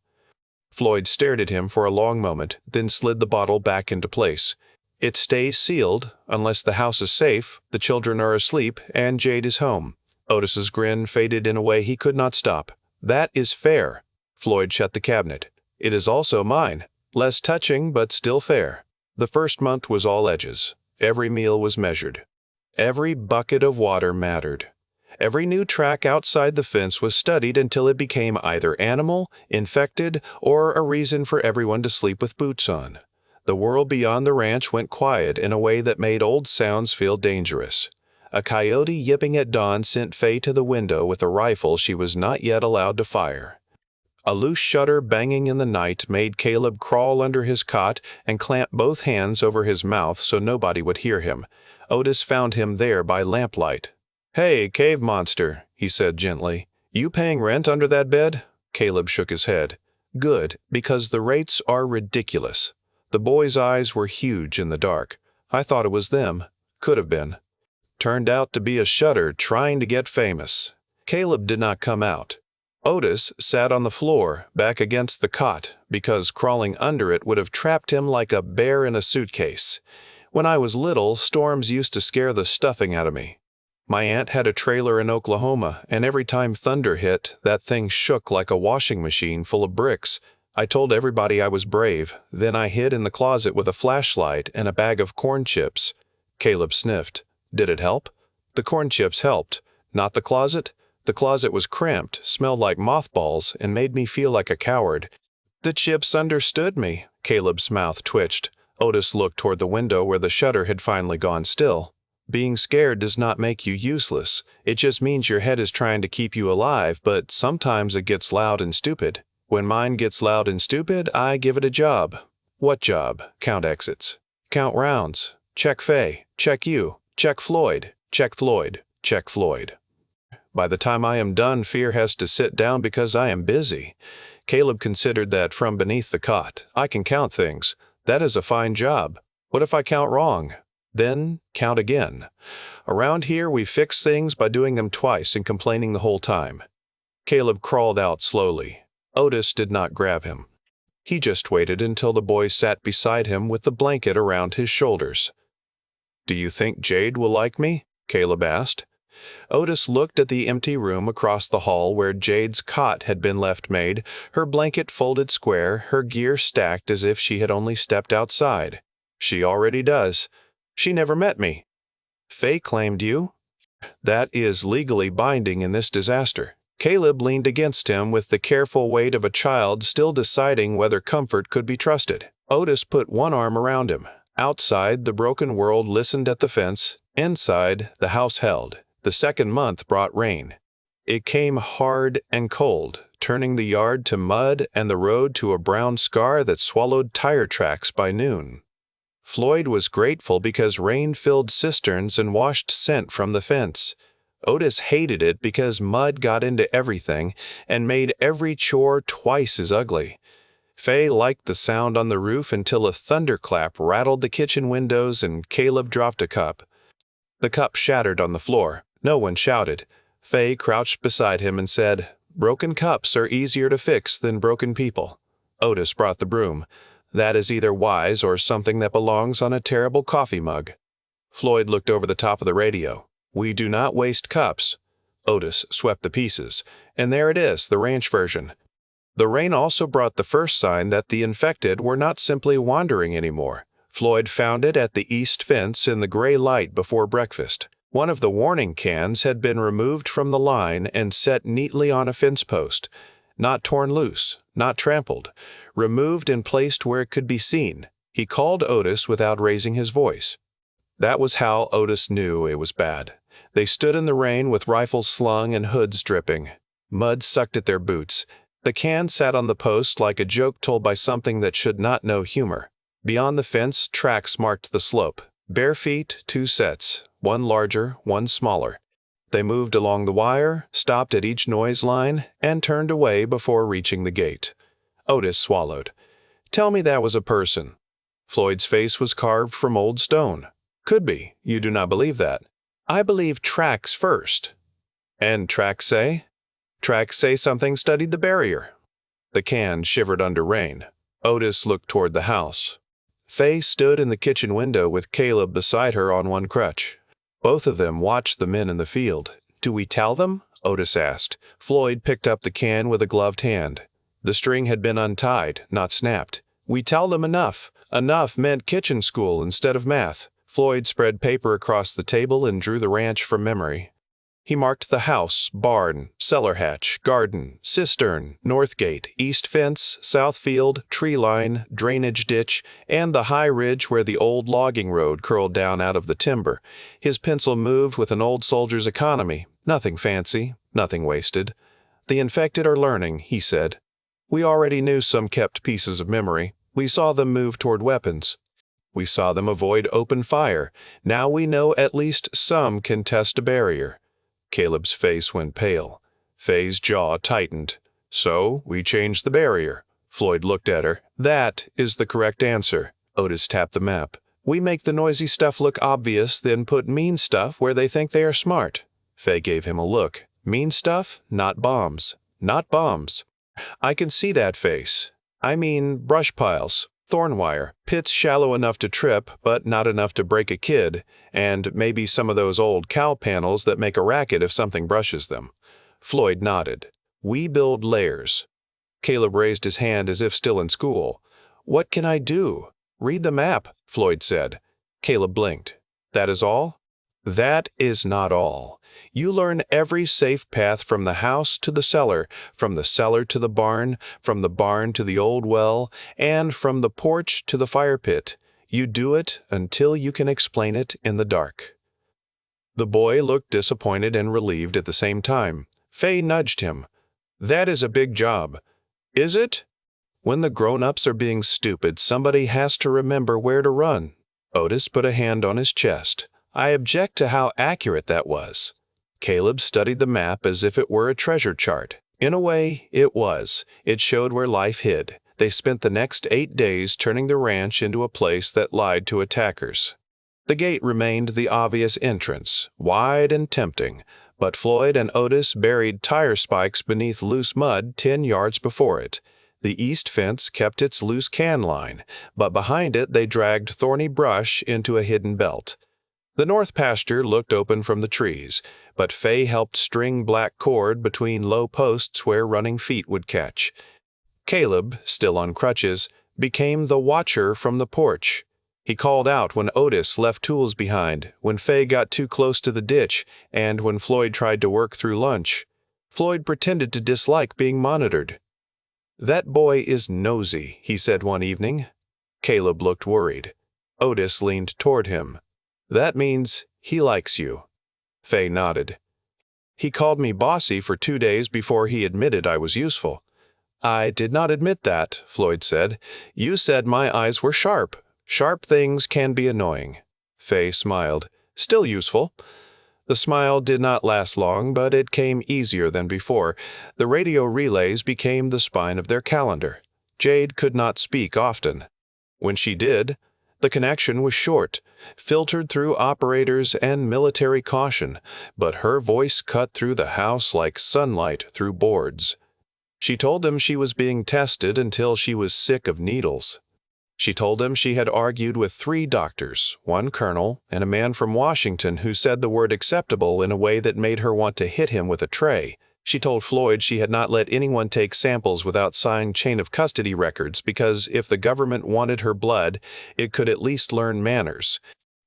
Floyd stared at him for a long moment, then slid the bottle back into place. It stays sealed, unless the house is safe, the children are asleep, and Jade is home. Otis's grin faded in a way he could not stop. That is fair. Floyd shut the cabinet. It is also mine. Less touching, but still fair. The first month was all edges. Every meal was measured. Every bucket of water mattered. Every new track outside the fence was studied until it became either animal, infected, or a reason for everyone to sleep with boots on. The world beyond the ranch went quiet in a way that made old sounds feel dangerous. A coyote yipping at dawn sent Fay to the window with a rifle she was not yet allowed to fire. A loose shutter banging in the night made Caleb crawl under his cot and clamp both hands over his mouth so nobody would hear him. Otis found him there by lamplight. "Hey, cave monster," he said gently. "You paying rent under that bed?" Caleb shook his head. "Good, because the rates are ridiculous." The boy's eyes were huge in the dark. "I thought it was them. Could have been. Turned out to be a shutter trying to get famous." Caleb did not come out. Otis sat on the floor, back against the cot, because crawling under it would have trapped him like a bear in a suitcase. When I was little, storms used to scare the stuffing out of me. My aunt had a trailer in Oklahoma, and every time thunder hit, that thing shook like a washing machine full of bricks. I told everybody I was brave, then I hid in the closet with a flashlight and a bag of corn chips. Caleb sniffed. Did it help? The corn chips helped. Not the closet? The closet was cramped, smelled like mothballs, and made me feel like a coward. The chips understood me. Caleb's mouth twitched. Otis looked toward the window where the shutter had finally gone still. Being scared does not make you useless. It just means your head is trying to keep you alive, but sometimes it gets loud and stupid. When mine gets loud and stupid, I give it a job. What job? Count exits. Count rounds. Check Fay. Check you. Check Floyd. Check Floyd. Check Floyd. By the time I am done, fear has to sit down because I am busy. Caleb considered that from beneath the cot. I can count things. That is a fine job. What if I count wrong? Then count again. Around here, we fix things by doing them twice and complaining the whole time. Caleb crawled out slowly. Otis did not grab him. He just waited until the boy sat beside him with the blanket around his shoulders. "Do you think Jade will like me?" Caleb asked. Otis looked at the empty room across the hall where Jade's cot had been left made, her blanket folded square, her gear stacked as if she had only stepped outside. "She already does. She never met me." "Fay claimed you." "That is legally binding in this disaster." Caleb leaned against him with the careful weight of a child still deciding whether comfort could be trusted. Otis put one arm around him. Outside, the broken world listened at the fence. Inside, the house held. The second month brought rain. It came hard and cold, turning the yard to mud and the road to a brown scar that swallowed tire tracks by noon. Floyd was grateful because rain filled cisterns and washed scent from the fence. Otis hated it because mud got into everything and made every chore twice as ugly. Fay liked the sound on the roof until a thunderclap rattled the kitchen windows and Caleb dropped a cup. The cup shattered on the floor. No one shouted. Fay crouched beside him and said, "Broken cups are easier to fix than broken people." Otis brought the broom. "That is either wise or something that belongs on a terrible coffee mug." Floyd looked over the top of the radio. "We do not waste cups." Otis swept the pieces. "And there it is, the ranch version." The rain also brought the first sign that the infected were not simply wandering anymore. Floyd found it at the east fence in the gray light before breakfast. One of the warning cans had been removed from the line and set neatly on a fence post. Not torn loose, not trampled. Removed and placed where it could be seen. He called Otis without raising his voice. That was how Otis knew it was bad. They stood in the rain with rifles slung and hoods dripping. Mud sucked at their boots. The can sat on the post like a joke told by something that should not know humor. Beyond the fence, tracks marked the slope. Bare feet, 2 sets, one larger, one smaller. They moved along the wire, stopped at each noise line, and turned away before reaching the gate. Otis swallowed. "Tell me that was a person." Floyd's face was carved from old stone. "Could be. You do not believe that." "I believe tracks first." "And tracks say?" "Tracks say something studied the barrier." The can shivered under rain. Otis looked toward the house. Fay stood in the kitchen window with Caleb beside her on one crutch. Both of them watched the men in the field. "Do we tell them?" Otis asked. Floyd picked up the can with a gloved hand. The string had been untied, not snapped. "We tell them enough." Enough meant kitchen school instead of math. Floyd spread paper across the table and drew the ranch from memory. He marked the house, barn, cellar hatch, garden, cistern, north gate, east fence, south field, tree line, drainage ditch, and the high ridge where the old logging road curled down out of the timber. His pencil moved with an old soldier's economy. Nothing fancy, nothing wasted. "The infected are learning," he said. "We already knew some kept pieces of memory. We saw them move toward weapons. We saw them avoid open fire. Now we know at least some can test a barrier." Caleb's face went pale. Fay's jaw tightened. "So, we changed the barrier." Floyd looked at her. "That is the correct answer." Otis tapped the map. "We make the noisy stuff look obvious, then put mean stuff where they think they are smart." Fay gave him a look. "Mean stuff? Not bombs. Not bombs." "I can see that face. I mean brush piles, thorn wire, pits shallow enough to trip but not enough to break a kid, and maybe some of those old cow panels that make a racket if something brushes them." Floyd nodded. "We build layers." Caleb raised his hand as if still in school. "What can I do?" "Read the map," Floyd said. Caleb blinked. "That is all?" "That is not all. You learn every safe path from the house to the cellar, from the cellar to the barn, from the barn to the old well, and from the porch to the fire pit. You do it until you can explain it in the dark." The boy looked disappointed and relieved at the same time. Fay nudged him. "That is a big job." "Is it?" "When the grown-ups are being stupid, somebody has to remember where to run." Otis put a hand on his chest. "I object to how accurate that was." Caleb studied the map as if it were a treasure chart. In a way, it was. It showed where life hid. They spent the next 8 days turning the ranch into a place that lied to attackers. The gate remained the obvious entrance, wide and tempting, but Floyd and Otis buried tire spikes beneath loose mud 10 yards before it. The east fence kept its loose can line, but behind it they dragged thorny brush into a hidden belt. The north pasture looked open from the trees, but Fay helped string black cord between low posts where running feet would catch. Caleb, still on crutches, became the watcher from the porch. He called out when Otis left tools behind, when Fay got too close to the ditch, and when Floyd tried to work through lunch. Floyd pretended to dislike being monitored. "That boy is nosy," he said one evening. Caleb looked worried. Otis leaned toward him. "That means he likes you." Fay nodded. "He called me bossy for 2 days before he admitted I was useful." "I did not admit that," Floyd said. "You said my eyes were sharp. Sharp things can be annoying." Fay smiled. "Still useful." The smile did not last long, but it came easier than before. The radio relays became the spine of their calendar. Jade could not speak often. When she did, the connection was short, filtered through operators and military caution, but her voice cut through the house like sunlight through boards. She told them she was being tested until she was sick of needles. She told him she had argued with 3 doctors, 1 colonel, and a man from Washington who said the word acceptable in a way that made her want to hit him with a tray. She told Floyd she had not let anyone take samples without signed chain of custody records because if the government wanted her blood, it could at least learn manners.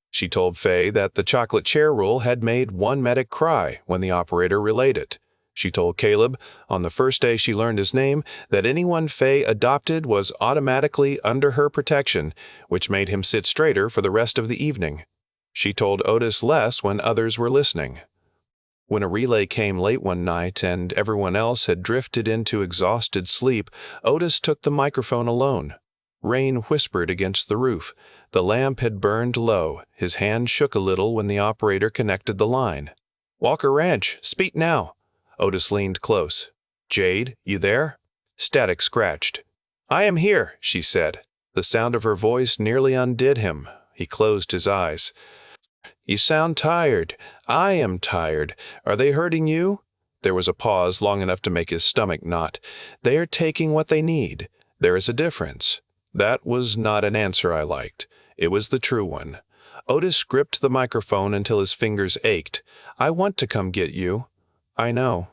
She told Fay that the chocolate chair rule had made one medic cry when the operator relayed it. She told Caleb, on the first day she learned his name, that anyone Fay adopted was automatically under her protection, which made him sit straighter for the rest of the evening. She told Otis less when others were listening. When a relay came late one night and everyone else had drifted into exhausted sleep, Otis took the microphone alone. Rain whispered against the roof. The lamp had burned low. His hand shook a little when the operator connected the line. "Walker Ranch, speak now." Otis leaned close. "Jade, you there?" Static scratched. "I am here," she said. The sound of her voice nearly undid him. He closed his eyes. "You sound tired. I am tired. Are they hurting you?" There was a pause long enough to make his stomach knot. "They are taking what they need. There is a difference." That was not an answer I liked. It was the true one. Otis gripped the microphone until his fingers ached. "I want to come get you." "I know.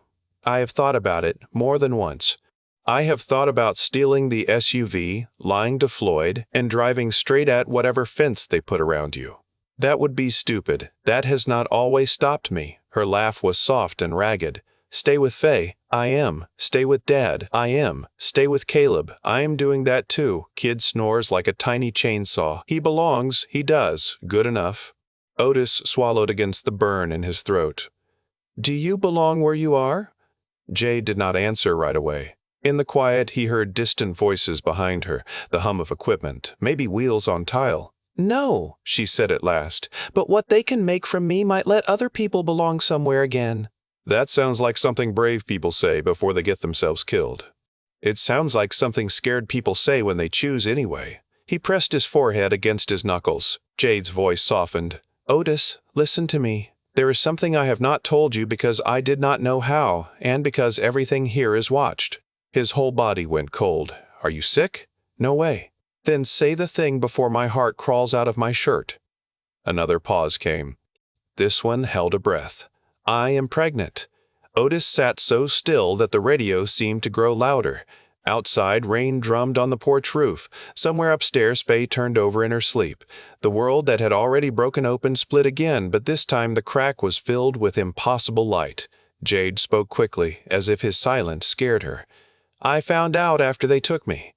I have thought about it more than once. I have thought about stealing the SUV, lying to Floyd, and driving straight at whatever fence they put around you. That would be stupid. That has not always stopped me." Her laugh was soft and ragged. "Stay with Fay. I am. Stay with Dad. I am. Stay with Caleb. I am doing that too." Kid snores like a tiny chainsaw. "He belongs. He does. Good enough." Otis swallowed against the burn in his throat. "Do you belong where you are?" Jade did not answer right away. In the quiet, he heard distant voices behind her, the hum of equipment, maybe wheels on tile. "No," she said at last, "but what they can make from me might let other people belong somewhere again." That sounds like something brave people say before they get themselves killed. It sounds like something scared people say when they choose anyway. He pressed his forehead against his knuckles. Jade's voice softened. "Otis, listen to me. There is something I have not told you because I did not know how, and because everything here is watched." His whole body went cold. "Are you sick?" "No way." "Then say the thing before my heart crawls out of my shirt." Another pause came. This one held a breath. "I am pregnant." Otis sat so still that the radio seemed to grow louder. Outside, rain drummed on the porch roof. Somewhere upstairs, Fay turned over in her sleep. The world that had already broken open split again, but this time the crack was filled with impossible light. Jade spoke quickly, as if his silence scared her. "I found out after they took me.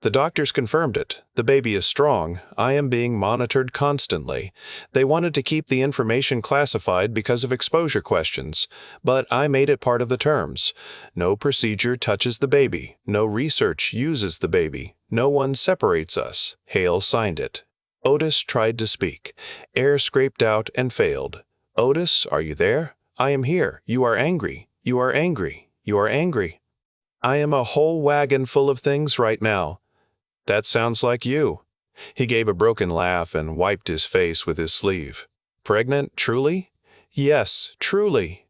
The doctors confirmed it. The baby is strong. I am being monitored constantly. They wanted to keep the information classified because of exposure questions, but I made it part of the terms. No procedure touches the baby. No research uses the baby. No one separates us." Hale signed it. Otis tried to speak. Air scraped out and failed. "Otis, are you there? I am here. You are angry. You are angry. You are angry." "I am a whole wagon full of things right now." "That sounds like you." He gave a broken laugh and wiped his face with his sleeve. "Pregnant, truly?" "Yes, truly."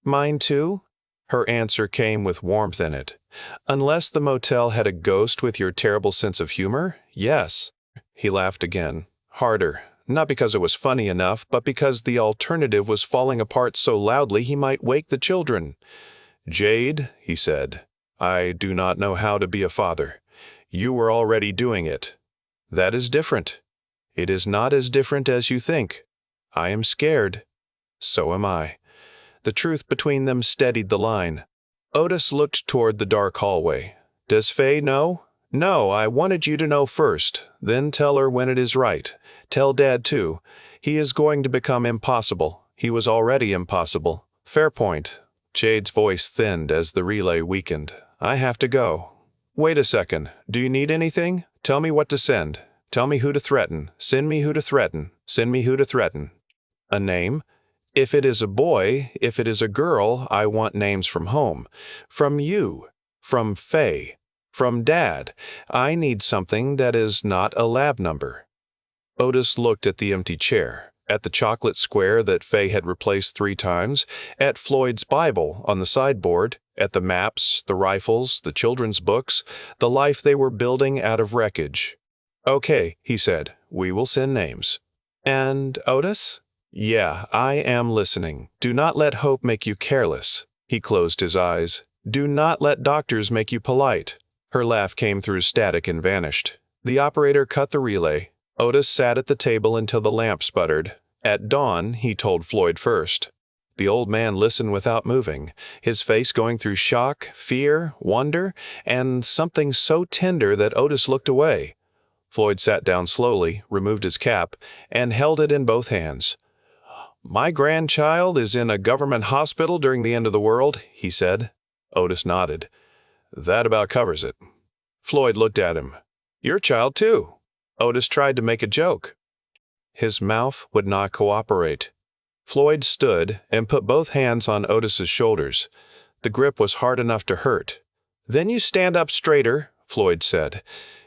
"Mine too?" Her answer came with warmth in it. "Unless the motel had a ghost with your terrible sense of humor, yes." He laughed again, harder, not because it was funny enough, but because the alternative was falling apart so loudly he might wake the children. "Jade," he said, "I do not know how to be a father. You were already doing it. That is different. It is not as different as you think. I am scared. So am I." The truth between them steadied the line. Otis looked toward the dark hallway. "Does Fay know?" "No, I wanted you to know first. Then tell her when it is right. Tell Dad too. He is going to become impossible. He was already impossible." "Fair point." Jade's voice thinned as the relay weakened. "I have to go." "Wait a second. Do you need anything? Tell me what to send. Tell me who to threaten. Send me who to threaten. Send me who to threaten." "A name?" "If it is a boy, if it is a girl, I want names from home. From you. From Fay. From Dad. I need something that is not a lab number. Otis looked at the empty chair, at the chocolate square that Fay had replaced 3 times, at Floyd's Bible on the sideboard, at the maps, the rifles, the children's books, the life they were building out of wreckage. "Okay," he said, "we will send names." "And Otis?" "Yeah, I am listening. Do not let hope make you careless." He closed his eyes. "Do not let doctors make you polite." Her laugh came through static and vanished. The operator cut the relay. Otis sat at the table until the lamp sputtered. At dawn, he told Floyd first. The old man listened without moving, his face going through shock, fear, wonder, and something so tender that Otis looked away. Floyd sat down slowly, removed his cap, and held it in both hands. "My grandchild is in a government hospital during the end of the world," he said. Otis nodded. "That about covers it." Floyd looked at him. "Your child, too." Otis tried to make a joke. His mouth would not cooperate. Floyd stood and put both hands on Otis's shoulders. The grip was hard enough to hurt. "Then you stand up straighter," Floyd said.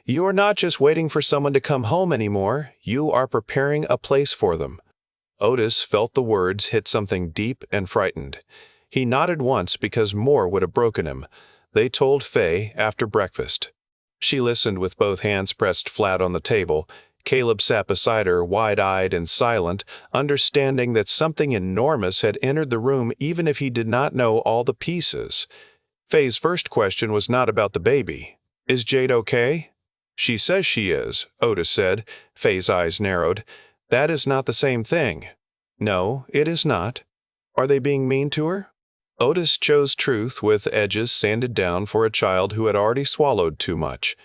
"You are not just waiting for someone to come home anymore. You are preparing a place for them." Otis felt the words hit something deep and frightened. He nodded once because more would have broken him. They told Fay after breakfast. She listened with both hands pressed flat on the table. Caleb sat beside her, wide-eyed and silent, understanding that something enormous had entered the room even if he did not know all the pieces. Fay's first question was not about the baby. "Is Jade okay?" "She says she is," Otis said. Fay's eyes narrowed. "That is not the same thing." "No, it is not." "Are they being mean to her?" Otis chose truth with edges sanded down for a child who had already swallowed too much.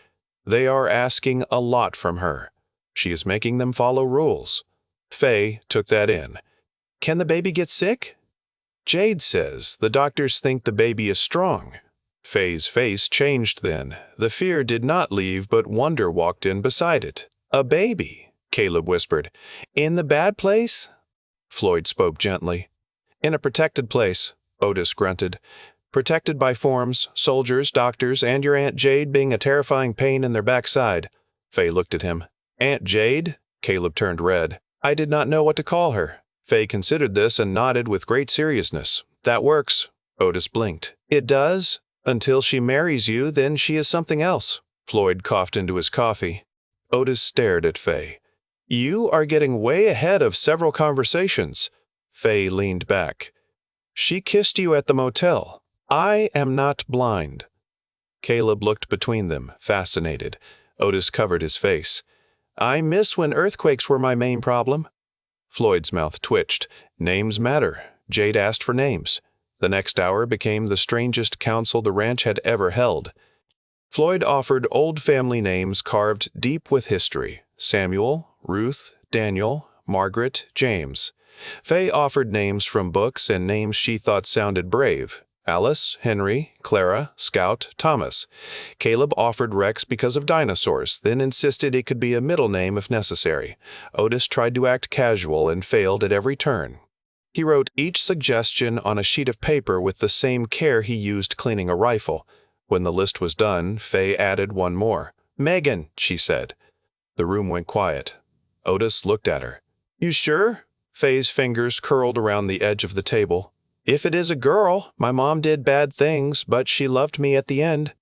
"They are asking a lot from her. She is making them follow rules." Fay took that in. "Can the baby get sick?" "Jade says the doctors think the baby is strong." Fay's face changed then. The fear did not leave, but wonder walked in beside it. "A baby," Caleb whispered. "In the bad place?" Floyd spoke gently. "In a protected place," Otis grunted. "Protected by forms, soldiers, doctors, and your Aunt Jade being a terrifying pain in their backside." Fay looked at him. "Aunt Jade?" Caleb turned red. "I did not know what to call her." Fay considered this and nodded with great seriousness. "That works." Otis blinked. "It does? Until she marries you, then she is something else." Floyd coughed into his coffee. Otis stared at Fay. "You are getting way ahead of several conversations." Fay leaned back. "She kissed you at the motel. I am not blind." Caleb looked between them, fascinated. Otis covered his face. "I miss when earthquakes were my main problem." Floyd's mouth twitched. "Names matter." Jade asked for names. The next hour became the strangest council the ranch had ever held. Floyd offered old family names carved deep with history: Samuel, Ruth, Daniel, Margaret, James. Fay offered names from books and names she thought sounded brave: Alice, Henry, Clara, Scout, Thomas. Caleb offered Rex because of dinosaurs, then insisted it could be a middle name if necessary. Otis tried to act casual and failed at every turn. He wrote each suggestion on a sheet of paper with the same care he used cleaning a rifle. When the list was done, Fay added one more. "Megan," she said. The room went quiet. Otis looked at her. "You sure?" Fay's fingers curled around the edge of the table. "If it is a girl, my mom did bad things, but she loved me at the end."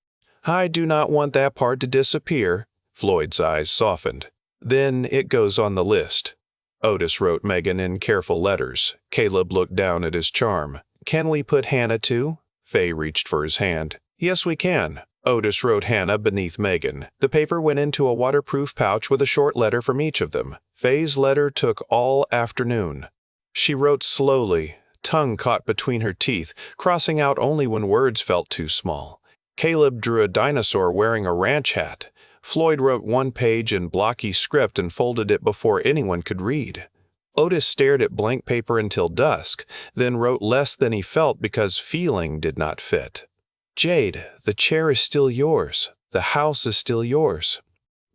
"I do not want that part to disappear." Floyd's eyes softened. "Then it goes on the list." Otis wrote Megan in careful letters. Caleb looked down at his charm. "Can we put Hannah too?" Fay reached for his hand. "Yes, we can." Otis wrote Hannah beneath Megan. The paper went into a waterproof pouch with a short letter from each of them. Fay's letter took all afternoon. She wrote slowly, tongue caught between her teeth, crossing out only when words felt too small. Caleb drew a dinosaur wearing a ranch hat. Floyd wrote one page in blocky script and folded it before anyone could read. Otis stared at blank paper until dusk, then wrote less than he felt because feeling did not fit. "Jade, the chair is still yours. The house is still yours.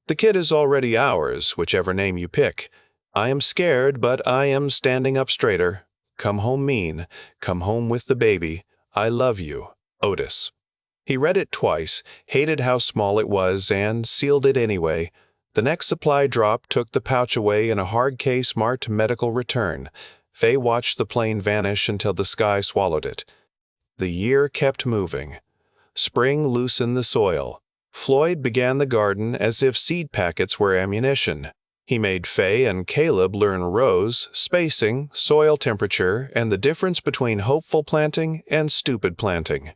The kid is already ours, whichever name you pick. I am scared, but I am standing up straighter. Come home mean. Come home with the baby. I love you, Otis." He read it twice, hated how small it was, and sealed it anyway. The next supply drop took the pouch away in a hard case marked medical return. Fay watched the plane vanish until the sky swallowed it. The year kept moving. Spring loosened the soil. Floyd began the garden as if seed packets were ammunition. He made Fay and Caleb learn rows, spacing, soil temperature, and the difference between hopeful planting and stupid planting.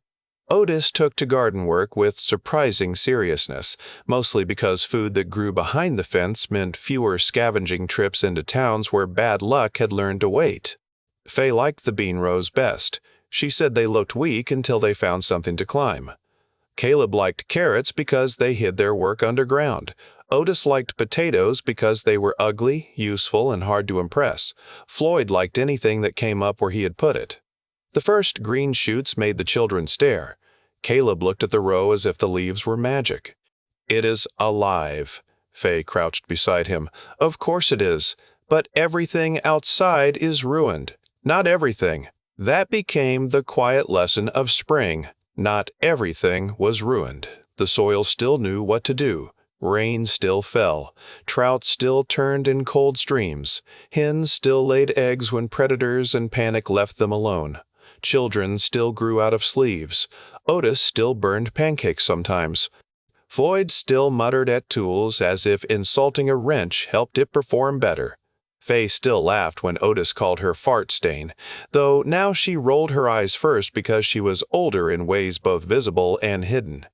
Otis took to garden work with surprising seriousness, mostly because food that grew behind the fence meant fewer scavenging trips into towns where bad luck had learned to wait. Fay liked the bean rows best. She said they looked weak until they found something to climb. Caleb liked carrots because they hid their work underground. Otis liked potatoes because they were ugly, useful, and hard to impress. Floyd liked anything that came up where he had put it. The first green shoots made the children stare. Caleb looked at the row as if the leaves were magic. "It is alive." Fay crouched beside him. "Of course it is. But everything outside is ruined." "Not everything." That became the quiet lesson of spring. Not everything was ruined. The soil still knew what to do. Rain still fell. Trout still turned in cold streams. Hens still laid eggs when predators and panic left them alone. Children still grew out of sleeves. Otis still burned pancakes sometimes. Floyd still muttered at tools as if insulting a wrench helped it perform better. Fay still laughed when Otis called her fart stain, though now she rolled her eyes first because she was older in ways both visible and hidden.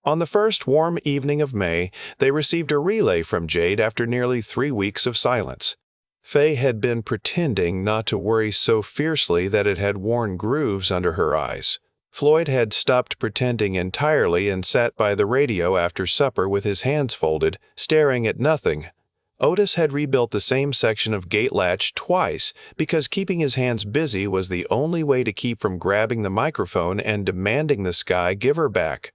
On the first warm evening of May, they received a relay from Jade after nearly 3 weeks of silence. Fay had been pretending not to worry so fiercely that it had worn grooves under her eyes. Floyd had stopped pretending entirely and sat by the radio after supper with his hands folded, staring at nothing. Otis had rebuilt the same section of gate latch twice because keeping his hands busy was the only way to keep from grabbing the microphone and demanding the sky give her back.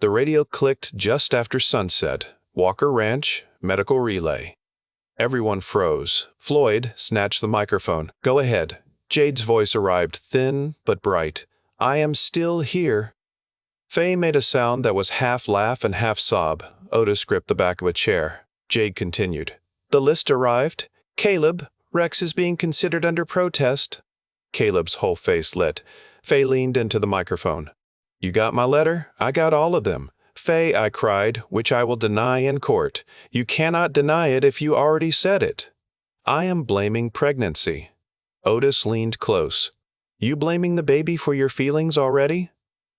The radio clicked just after sunset. Walker Ranch, medical relay. Everyone froze. Floyd snatched the microphone. "Go ahead." Jade's voice arrived, thin but bright. "I am still here." Fay made a sound that was half laugh and half sob. Otis gripped the back of a chair. Jade continued. "The list arrived. Caleb, Rex is being considered under protest." Caleb's whole face lit. Fay leaned into the microphone. "You got my letter? I got all of them." "Fay," I cried, "which I will deny in court. You cannot deny it if you already said it." "I am blaming pregnancy." Otis leaned close. "You blaming the baby for your feelings already?"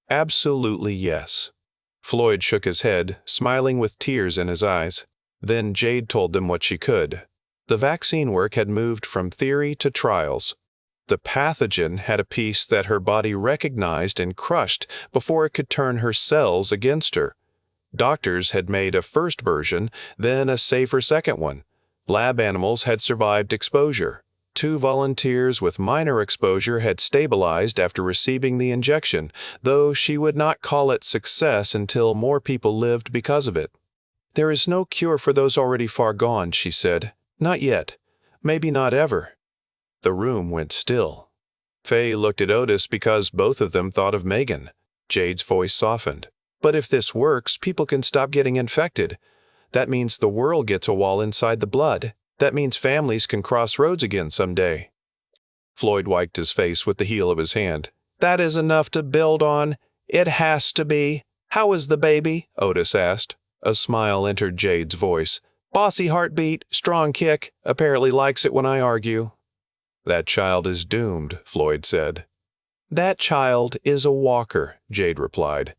"Absolutely yes." Floyd shook his head, smiling with tears in his eyes. Then Jade told them what she could. The vaccine work had moved from theory to trials. The pathogen had a piece that her body recognized and crushed before it could turn her cells against her. Doctors had made a first version, then a safer second one. Lab animals had survived exposure. 2 volunteers with minor exposure had stabilized after receiving the injection, though she would not call it success until more people lived because of it. "There is no cure for those already far gone," she said. "Not yet. Maybe not ever." The room went still. Fay looked at Otis because both of them thought of Megan. Jade's voice softened. "But if this works, people can stop getting infected. That means the world gets a wall inside the blood. That means families can cross roads again someday." Floyd wiped his face with the heel of his hand. "That is enough to build on. It has to be." "How is the baby?" Otis asked. A smile entered Jade's voice. "Bossy heartbeat, strong kick, apparently likes it when I argue." "That child is doomed," Floyd said. "That child is a walker," Jade replied.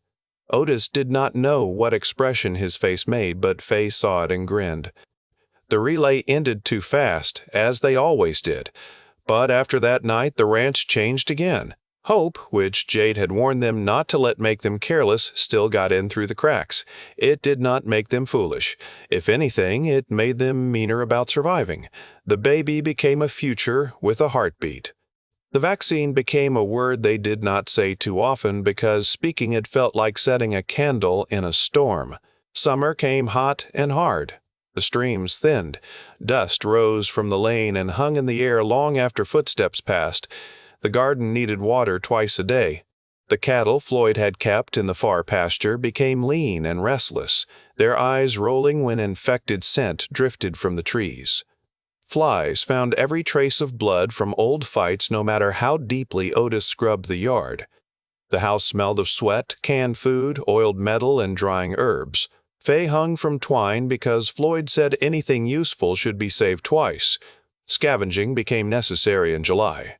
Otis did not know what expression his face made, but Fay saw it and grinned. The relay ended too fast, as they always did. But after that night, the ranch changed again. Hope, which Jade had warned them not to let make them careless, still got in through the cracks. It did not make them foolish. If anything, it made them meaner about surviving. The baby became a future with a heartbeat. The vaccine became a word they did not say too often because speaking it felt like setting a candle in a storm. Summer came hot and hard. The streams thinned. Dust rose from the lane and hung in the air long after footsteps passed. The garden needed water twice a day. The cattle Floyd had kept in the far pasture became lean and restless, their eyes rolling when infected scent drifted from the trees. Flies found every trace of blood from old fights no matter how deeply Otis scrubbed the yard. The house smelled of sweat, canned food, oiled metal, and drying herbs. Fay hung from twine because Floyd said anything useful should be saved twice. Scavenging became necessary in July.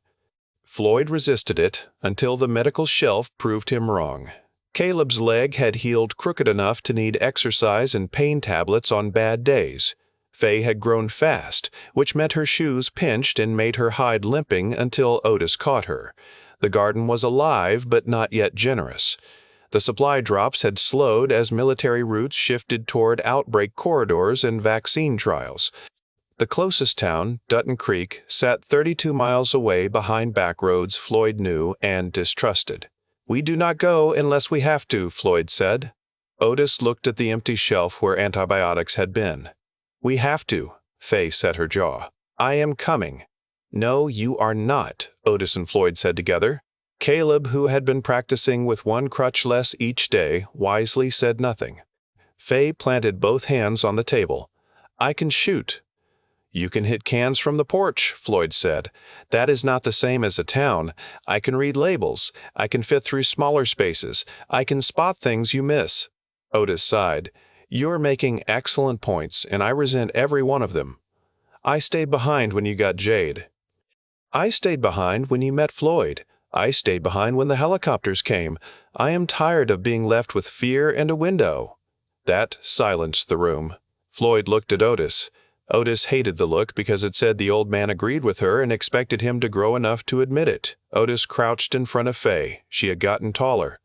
Floyd resisted it until the medical shelf proved him wrong. Caleb's leg had healed crooked enough to need exercise and pain tablets on bad days. Fay had grown fast, which meant her shoes pinched and made her hide limping until Otis caught her. The garden was alive but not yet generous. The supply drops had slowed as military routes shifted toward outbreak corridors and vaccine trials. The closest town, Dutton Creek, sat 32 miles away behind backroads Floyd knew and distrusted. "We do not go unless we have to," Floyd said. Otis looked at the empty shelf where antibiotics had been. "We have to," Fay set her jaw. "I am coming." "No, you are not," Otis and Floyd said together. Caleb, who had been practicing with one crutch less each day, wisely said nothing. Fay planted both hands on the table. "I can shoot." "You can hit cans from the porch," Floyd said. "That is not the same as a town. I can read labels. I can fit through smaller spaces. I can spot things you miss." Otis sighed. "You're making excellent points, and I resent every one of them. I stayed behind when you got Jade. I stayed behind when you met Floyd. I stayed behind when the helicopters came. I am tired of being left with fear and a window." That silenced the room. Floyd looked at Otis. Otis hated the look because it said the old man agreed with her and expected him to grow enough to admit it. Otis crouched in front of Fay. She had gotten taller.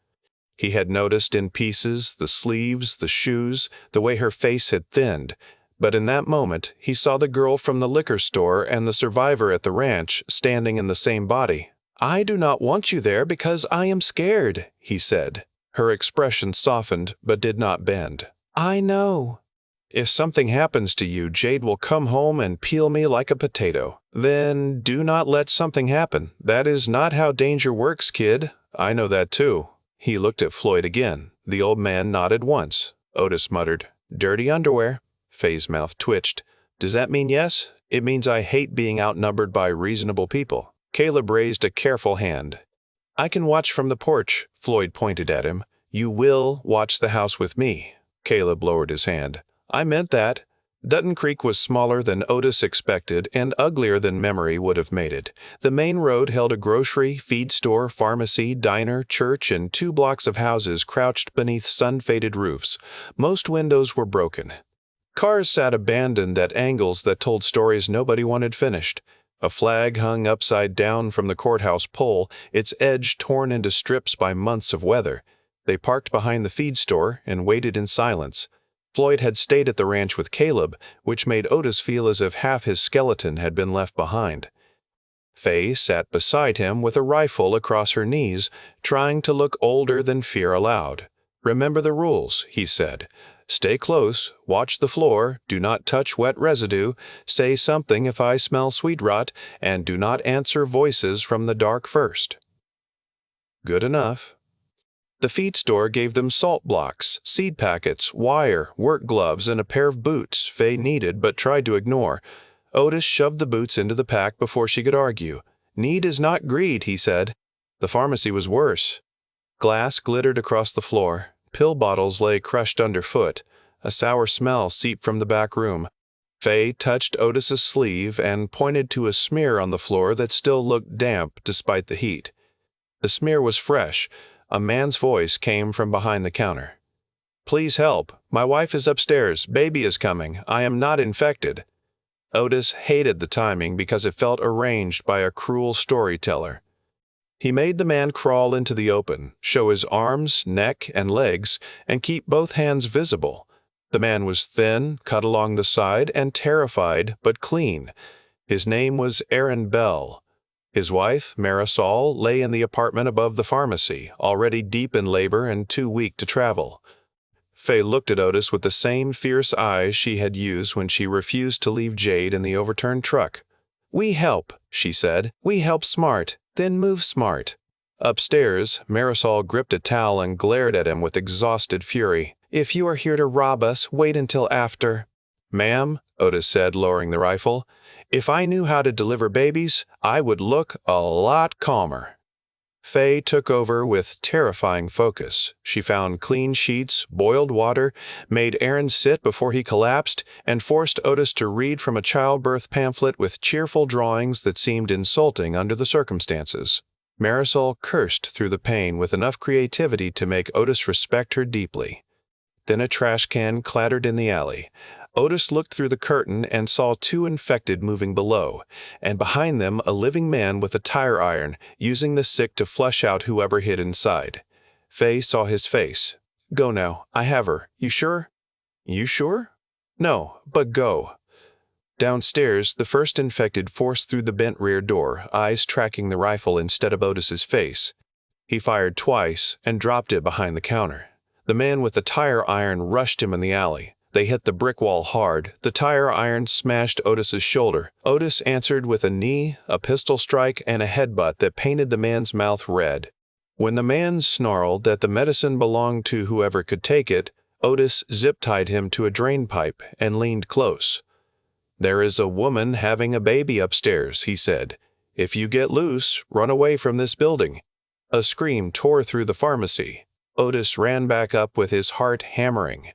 He had noticed in pieces the sleeves, the shoes, the way her face had thinned. But in that moment, he saw the girl from the liquor store and the survivor at the ranch standing in the same body. "I do not want you there because I am scared," he said. Her expression softened but did not bend. "I know. If something happens to you, Jade will come home and peel me like a potato." "Then do not let something happen. That is not how danger works, kid. I know that too." He looked at Floyd again. The old man nodded once. Otis muttered, "Dirty underwear." Fay's mouth twitched. "Does that mean yes? It means I hate being outnumbered by reasonable people." Caleb raised a careful hand. "I can watch from the porch." Floyd pointed at him. "You will watch the house with me." Caleb lowered his hand. "I meant that." Dutton Creek was smaller than Otis expected and uglier than memory would have made it. The main road held a grocery, feed store, pharmacy, diner, church, and 2 blocks of houses crouched beneath sun-faded roofs. Most windows were broken. Cars sat abandoned at angles that told stories nobody wanted finished. A flag hung upside down from the courthouse pole, its edge torn into strips by months of weather. They parked behind the feed store and waited in silence. Floyd had stayed at the ranch with Caleb, which made Otis feel as if half his skeleton had been left behind. Fay sat beside him with a rifle across her knees, trying to look older than fear allowed. "Remember the rules," he said. "Stay close, watch the floor, do not touch wet residue, say something if I smell sweet rot, and do not answer voices from the dark first." Good enough. The feed store gave them salt blocks, seed packets, wire, work gloves, and a pair of boots Fay needed but tried to ignore. Otis shoved the boots into the pack before she could argue. "Need is not greed," he said. The pharmacy was worse. Glass glittered across the floor. Pill bottles lay crushed underfoot. A sour smell seeped from the back room. Fay touched Otis's sleeve and pointed to a smear on the floor that still looked damp despite the heat. The smear was fresh. A man's voice came from behind the counter. "Please help. My wife is upstairs. Baby is coming. I am not infected." Otis hated the timing because it felt arranged by a cruel storyteller. He made the man crawl into the open, show his arms, neck, and legs, and keep both hands visible. The man was thin, cut along the side, and terrified, but clean. His name was Aaron Bell. His wife, Marisol, lay in the apartment above the pharmacy, already deep in labor and too weak to travel. Fay looked at Otis with the same fierce eyes she had used when she refused to leave Jade in the overturned truck. "We help," she said. "We help smart, then move smart." Upstairs, Marisol gripped a towel and glared at him with exhausted fury. "If you are here to rob us, wait until after." "Ma'am," Otis said, lowering the rifle, "if I knew how to deliver babies, I would look a lot calmer." Fay took over with terrifying focus. She found clean sheets, boiled water, made Aaron sit before he collapsed, and forced Otis to read from a childbirth pamphlet with cheerful drawings that seemed insulting under the circumstances. Marisol cursed through the pain with enough creativity to make Otis respect her deeply. Then a trash can clattered in the alley. Otis looked through the curtain and saw two infected moving below, and behind them a living man with a tire iron, using the sick to flush out whoever hid inside. Fay saw his face. "Go now. I have her. You sure?" "You sure?" "No, but go." Downstairs, the first infected forced through the bent rear door, eyes tracking the rifle instead of Otis's face. He fired twice and dropped it behind the counter. The man with the tire iron rushed him in the alley. They hit the brick wall hard. The tire iron smashed Otis's shoulder. Otis answered with a knee, a pistol strike, and a headbutt that painted the man's mouth red. When the man snarled that the medicine belonged to whoever could take it, Otis zip-tied him to a drain pipe and leaned close. "There is a woman having a baby upstairs," he said. "If you get loose, run away from this building." A scream tore through the pharmacy. Otis ran back up with his heart hammering.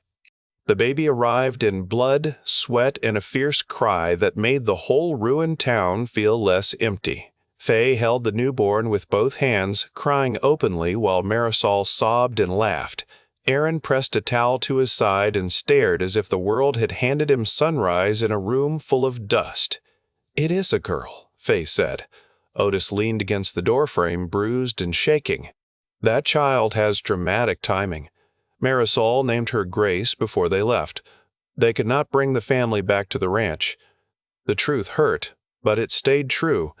The baby arrived in blood, sweat, and a fierce cry that made the whole ruined town feel less empty. Fay held the newborn with both hands, crying openly while Marisol sobbed and laughed. Aaron pressed a towel to his side and stared as if the world had handed him sunrise in a room full of dust. "It is a girl," Fay said. Otis leaned against the doorframe, bruised and shaking. "That child has dramatic timing." Marisol named her Grace before they left. They could not bring the family back to the ranch. The truth hurt, but it stayed true.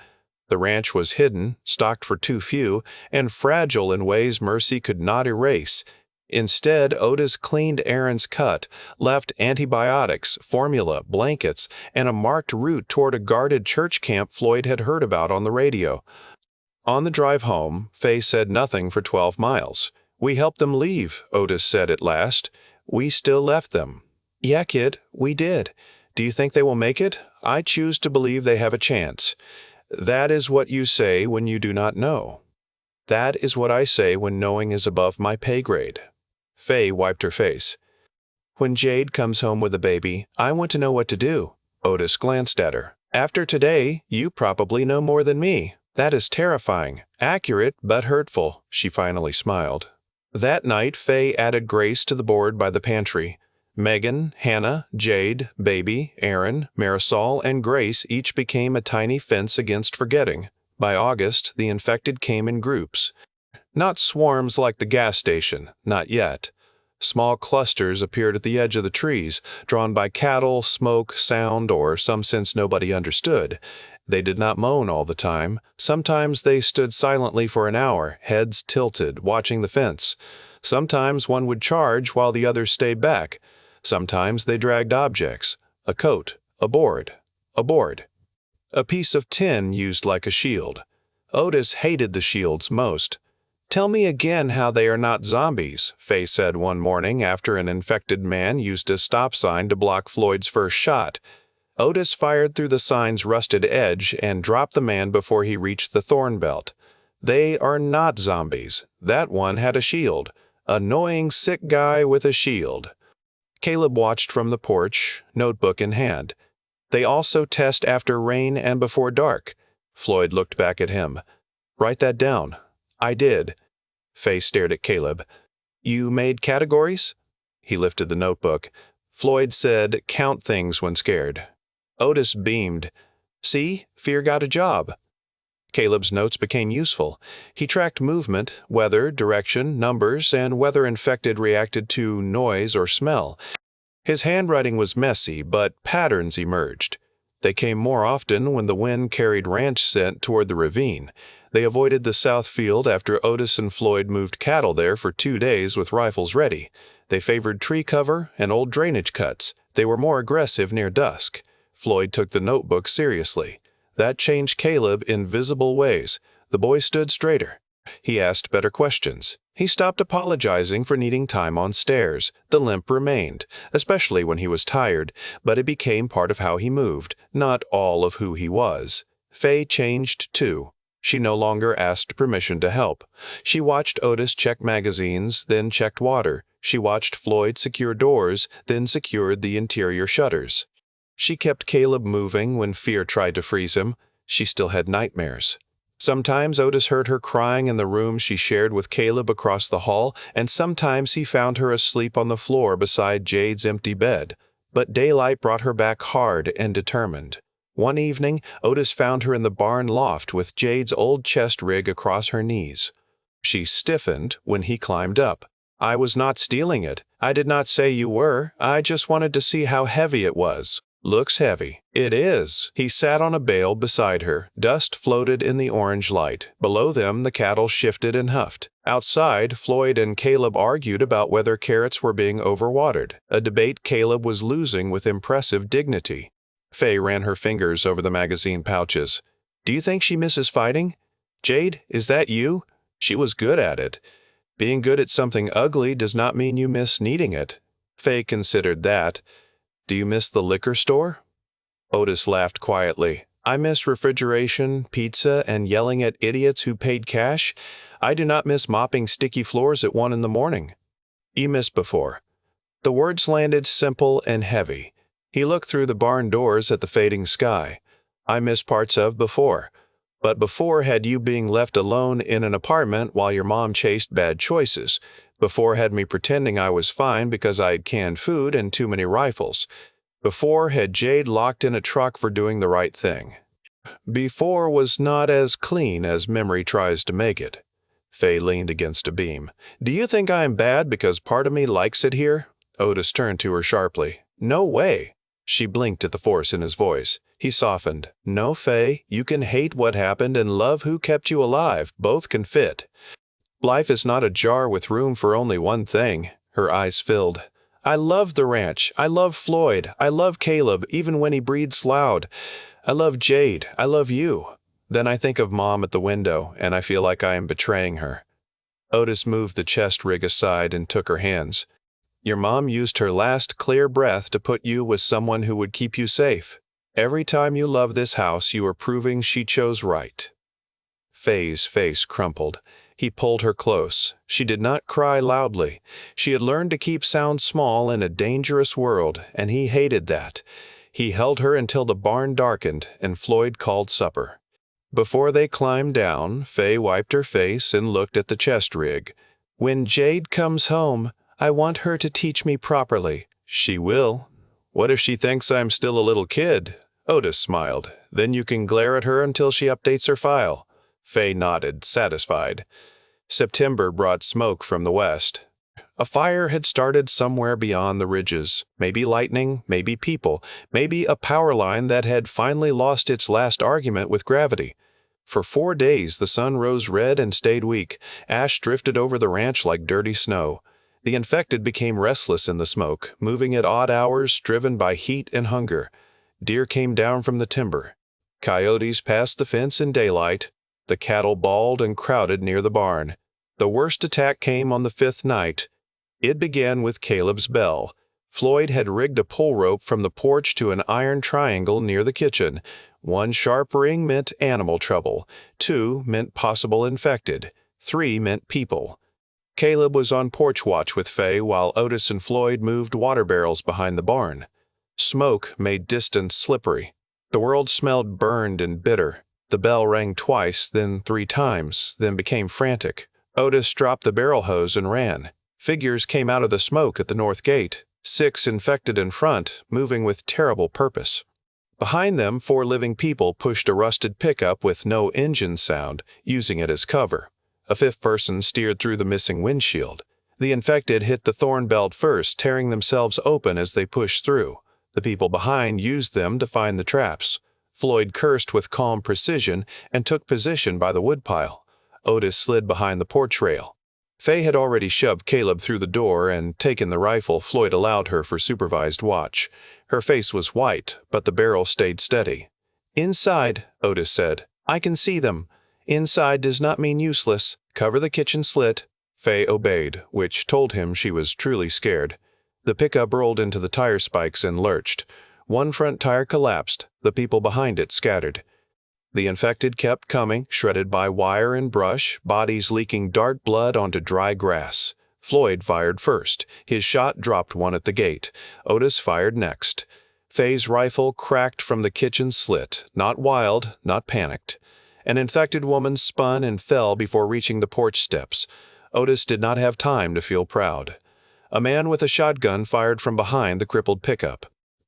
The ranch was hidden, stocked for too few, and fragile in ways mercy could not erase. Instead, Otis cleaned Aaron's cut, left antibiotics, formula, blankets, and a marked route toward a guarded church camp Floyd had heard about on the radio. On the drive home, Fay said nothing for 12 miles. "We helped them leave," Otis said at last. "We still left them." "Yeah, kid, we did. Do you think they will make it? I choose to believe they have a chance." "That is what you say when you do not know." "That is what I say when knowing is above my pay grade." Fay wiped her face. "When Jade comes home with a baby, I want to know what to do." Otis glanced at her. "After today, you probably know more than me. That is terrifying. Accurate, but hurtful," she finally smiled. That night, Fay added Grace to the board by the pantry. Megan, Hannah, Jade, Baby, Aaron, Marisol, and Grace each became a tiny fence against forgetting. By August, the infected came in groups. Not swarms like the gas station, not yet. Small clusters appeared at the edge of the trees, drawn by cattle, smoke, sound, or some sense nobody understood. They did not moan all the time. Sometimes they stood silently for an hour, heads tilted, watching the fence. Sometimes one would charge while the others stayed back. Sometimes they dragged objects: a coat, a board, a piece of tin used like a shield. Otis hated the shields most. "Tell me again how they are not zombies," Fay said one morning after an infected man used a stop sign to block Floyd's first shot. Otis fired through the sign's rusted edge and dropped the man before he reached the thorn belt. "They are not zombies. That one had a shield. Annoying sick guy with a shield." Caleb watched from the porch, notebook in hand. "They also test after rain and before dark." Floyd looked back at him. "Write that down." "I did." Fay stared at Caleb. "You made categories?" He lifted the notebook. Floyd said, "Count things when scared." Otis beamed. "See, fear got a job." Caleb's notes became useful. He tracked movement, weather, direction, numbers, and whether infected reacted to noise or smell. His handwriting was messy, but patterns emerged. They came more often when the wind carried ranch scent toward the ravine. They avoided the south field after Otis and Floyd moved cattle there for 2 days with rifles ready. They favored tree cover and old drainage cuts. They were more aggressive near dusk. Floyd took the notebook seriously. That changed Caleb in visible ways. The boy stood straighter. He asked better questions. He stopped apologizing for needing time on stairs. The limp remained, especially when he was tired, but it became part of how he moved, not all of who he was. Fay changed too. She no longer asked permission to help. She watched Otis check magazines, then checked water. She watched Floyd secure doors, then secured the interior shutters. She kept Caleb moving when fear tried to freeze him. She still had nightmares. Sometimes Otis heard her crying in the room she shared with Caleb across the hall, and sometimes he found her asleep on the floor beside Jade's empty bed. But daylight brought her back hard and determined. One evening, Otis found her in the barn loft with Jade's old chest rig across her knees. She stiffened when he climbed up. "I was not stealing it. I did not say you were. I just wanted to see how heavy it was." "Looks heavy." "It is." He sat on a bale beside her. Dust floated in the orange light. Below them, the cattle shifted and huffed. Outside, Floyd and Caleb argued about whether carrots were being overwatered, a debate Caleb was losing with impressive dignity. Fay ran her fingers over the magazine pouches. "Do you think she misses fighting? Jade, is that you? She was good at it. Being good at something ugly does not mean you miss needing it." Fay considered that. "Do you miss the liquor store?" Otis laughed quietly. "I miss refrigeration, pizza, and yelling at idiots who paid cash. I do not miss mopping sticky floors at 1 in the morning." "You missed before." The words landed simple and heavy. He looked through the barn doors at the fading sky. "I miss parts of before. But before had you being left alone in an apartment while your mom chased bad choices. Before had me pretending I was fine because I had canned food and too many rifles. Before had Jade locked in a truck for doing the right thing. Before was not as clean as memory tries to make it." Fay leaned against a beam. "Do you think I am bad because part of me likes it here?" Otis turned to her sharply. "No way." She blinked at the force in his voice. He softened. "No, Fay, you can hate what happened and love who kept you alive. Both can fit. Life is not a jar with room for only one thing." Her eyes filled. "I love the ranch. I love Floyd. I love Caleb, even when he breathes loud. I love Jade. I love you. Then I think of Mom at the window, and I feel like I am betraying her." Otis moved the chest rig aside and took her hands. "Your mom used her last clear breath to put you with someone who would keep you safe. Every time you love this house, you are proving she chose right." Fay's face crumpled. He pulled her close. She did not cry loudly. She had learned to keep sound small in a dangerous world, and he hated that. He held her until the barn darkened and Floyd called supper. Before they climbed down, Fay wiped her face and looked at the chest rig. "When Jade comes home, I want her to teach me properly." "She will." "What if she thinks I'm still a little kid?" Otis smiled. "Then you can glare at her until she updates her file." Fay nodded, satisfied. September brought smoke from the west. A fire had started somewhere beyond the ridges. Maybe lightning, maybe people, maybe a power line that had finally lost its last argument with gravity. For 4 days the sun rose red and stayed weak. Ash drifted over the ranch like dirty snow. The infected became restless in the smoke, moving at odd hours, driven by heat and hunger. Deer came down from the timber. Coyotes passed the fence in daylight. The cattle bawled and crowded near the barn. The worst attack came on the 5th night. It began with Caleb's bell. Floyd had rigged a pull rope from the porch to an iron triangle near the kitchen. 1 sharp ring meant animal trouble. 2 meant possible infected. 3 meant people. Caleb was on porch watch with Fay while Otis and Floyd moved water barrels behind the barn. Smoke made distance slippery. The world smelled burned and bitter. The bell rang twice, then 3 times, then became frantic. Otis dropped the barrel hose and ran. Figures came out of the smoke at the north gate. 6 infected in front, moving with terrible purpose. Behind them, 4 living people pushed a rusted pickup with no engine sound, using it as cover. A 5th person steered through the missing windshield. The infected hit the thorn belt first, tearing themselves open as they pushed through. The people behind used them to find the traps. Floyd cursed with calm precision and took position by the woodpile. Otis slid behind the porch rail. Fay had already shoved Caleb through the door and taken the rifle Floyd allowed her for supervised watch. Her face was white, but the barrel stayed steady. "Inside," Otis said. "I can see them. Inside does not mean useless. Cover the kitchen slit." Fay obeyed, which told him she was truly scared. The pickup rolled into the tire spikes and lurched. One front tire collapsed. The people behind it scattered. The infected kept coming, shredded by wire and brush, bodies leaking dark blood onto dry grass. Floyd fired first. His shot dropped one at the gate. Otis fired next. Fay's rifle cracked from the kitchen slit, not wild, not panicked. An infected woman spun and fell before reaching the porch steps. Otis did not have time to feel proud. A man with a shotgun fired from behind the crippled pickup.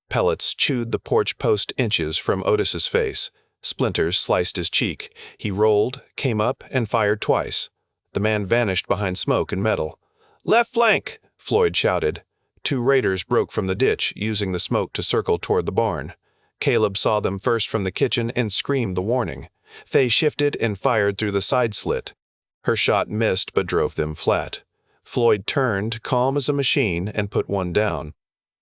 Pellets chewed the porch post inches from Otis's face. Splinters sliced his cheek. He rolled, came up, and fired twice. The man vanished behind smoke and metal. "Left flank!" Floyd shouted. 2 raiders broke from the ditch, using the smoke to circle toward the barn. Caleb saw them first from the kitchen and screamed the warning. Fay shifted and fired through the side slit. Her shot missed but drove them flat. Floyd turned, calm as a machine, and put one down.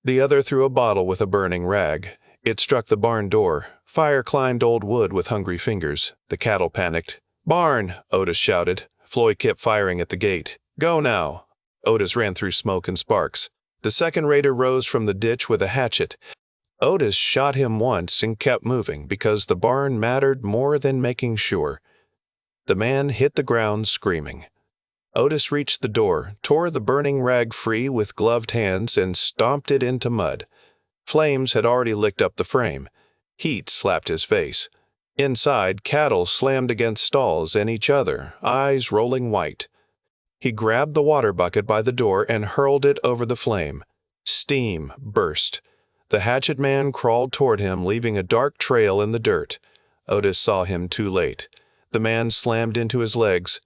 The other threw a bottle with a burning rag. It struck the barn door. Fire climbed old wood with hungry fingers. The cattle panicked. "Barn!" Otis shouted. Floyd kept firing at the gate. "Go now!" Otis ran through smoke and sparks. The second raider rose from the ditch with a hatchet. Otis shot him once and kept moving because the barn mattered more than making sure. The man hit the ground screaming. Otis reached the door, tore the burning rag free with gloved hands, and stomped it into mud. Flames had already licked up the frame. Heat slapped his face. Inside, cattle slammed against stalls and each other, eyes rolling white. He grabbed the water bucket by the door and hurled it over the flame. Steam burst. The hatchet man crawled toward him, leaving a dark trail in the dirt. Otis saw him too late. The man slammed into his legs.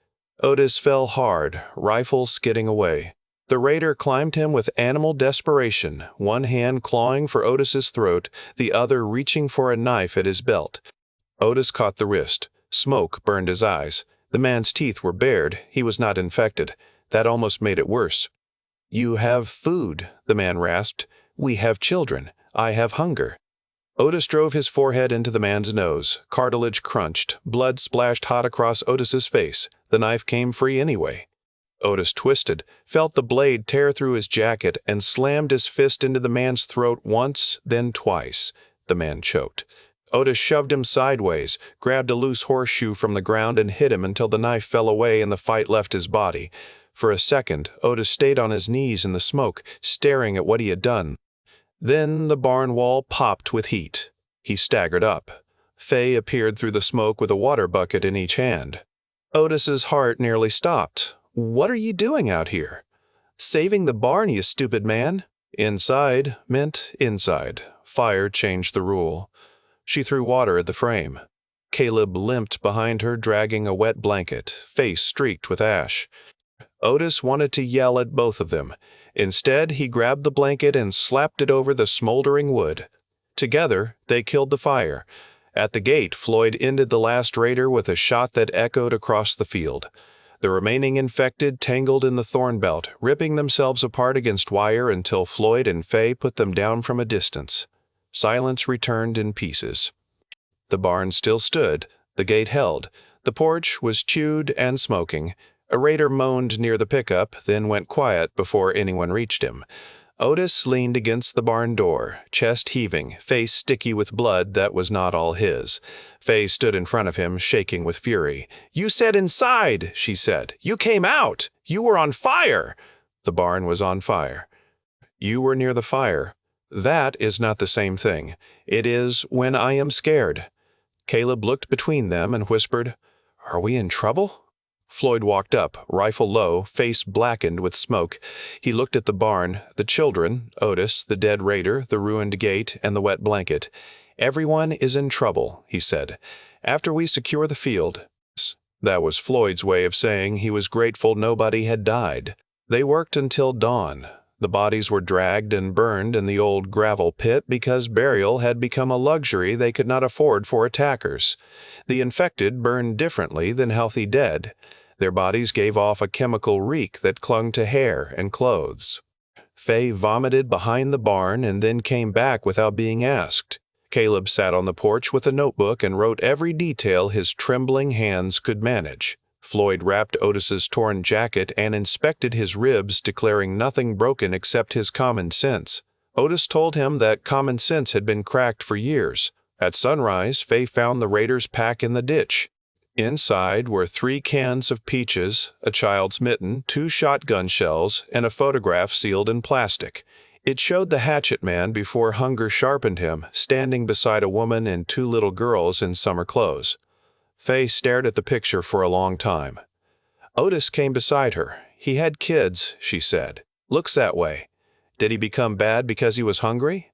Otis fell hard, rifle skidding away. The raider climbed him with animal desperation, one hand clawing for Otis's throat, the other reaching for a knife at his belt. Otis caught the wrist. Smoke burned his eyes. The man's teeth were bared. He was not infected. That almost made it worse. "You have food," the man rasped. "We have children. I have hunger." Otis drove his forehead into the man's nose. Cartilage crunched. Blood splashed hot across Otis's face. The knife came free anyway. Otis twisted, felt the blade tear through his jacket, and slammed his fist into the man's throat once, then twice. The man choked. Otis shoved him sideways, grabbed a loose horseshoe from the ground and hit him until the knife fell away and the fight left his body. For a second, Otis stayed on his knees in the smoke, staring at what he had done. Then the barn wall popped with heat. He staggered up. Fay appeared through the smoke with a water bucket in each hand. Otis's heart nearly stopped. "What are you doing out here?" "Saving the barn, you stupid man." Inside meant inside. Fire changed the rule. She threw water at the frame. Caleb limped behind her, dragging a wet blanket, face streaked with ash. Otis wanted to yell at both of them. Instead, he grabbed the blanket and slapped it over the smoldering wood. Together, they killed the fire. At the gate, Floyd ended the last raider with a shot that echoed across the field. The remaining infected tangled in the thorn belt, ripping themselves apart against wire until Floyd and Fay put them down from a distance. Silence returned in pieces. The barn still stood. The gate held. The porch was chewed and smoking. A raider moaned near the pickup, then went quiet before anyone reached him. Otis leaned against the barn door, chest heaving, face sticky with blood that was not all his. Fay stood in front of him, shaking with fury. "You said inside," she said. "You came out. You were on fire." The barn was on fire. "You were near the fire. That is not the same thing. It is when I am scared." Caleb looked between them and whispered, "Are we in trouble?" Floyd walked up, rifle low, face blackened with smoke. He looked at the barn, the children, Otis, the dead raider, the ruined gate, and the wet blanket. "Everyone is in trouble," he said. "After we secure the field." That was Floyd's way of saying he was grateful nobody had died. They worked until dawn. The bodies were dragged and burned in the old gravel pit because burial had become a luxury they could not afford for attackers. The infected burned differently than healthy dead. Their bodies gave off a chemical reek that clung to hair and clothes. Fay vomited behind the barn and then came back without being asked. Caleb sat on the porch with a notebook and wrote every detail his trembling hands could manage. Floyd wrapped Otis's torn jacket and inspected his ribs, declaring nothing broken except his common sense. Otis told him that common sense had been cracked for years. At sunrise, Fay found the raiders' pack in the ditch. Inside were 3 cans of peaches, a child's mitten, 2 shotgun shells, and a photograph sealed in plastic. It showed the hatchet man before hunger sharpened him, standing beside a woman and 2 little girls in summer clothes. Fay stared at the picture for a long time. Otis came beside her. He had kids, she said. Looks that way. Did he become bad because he was hungry?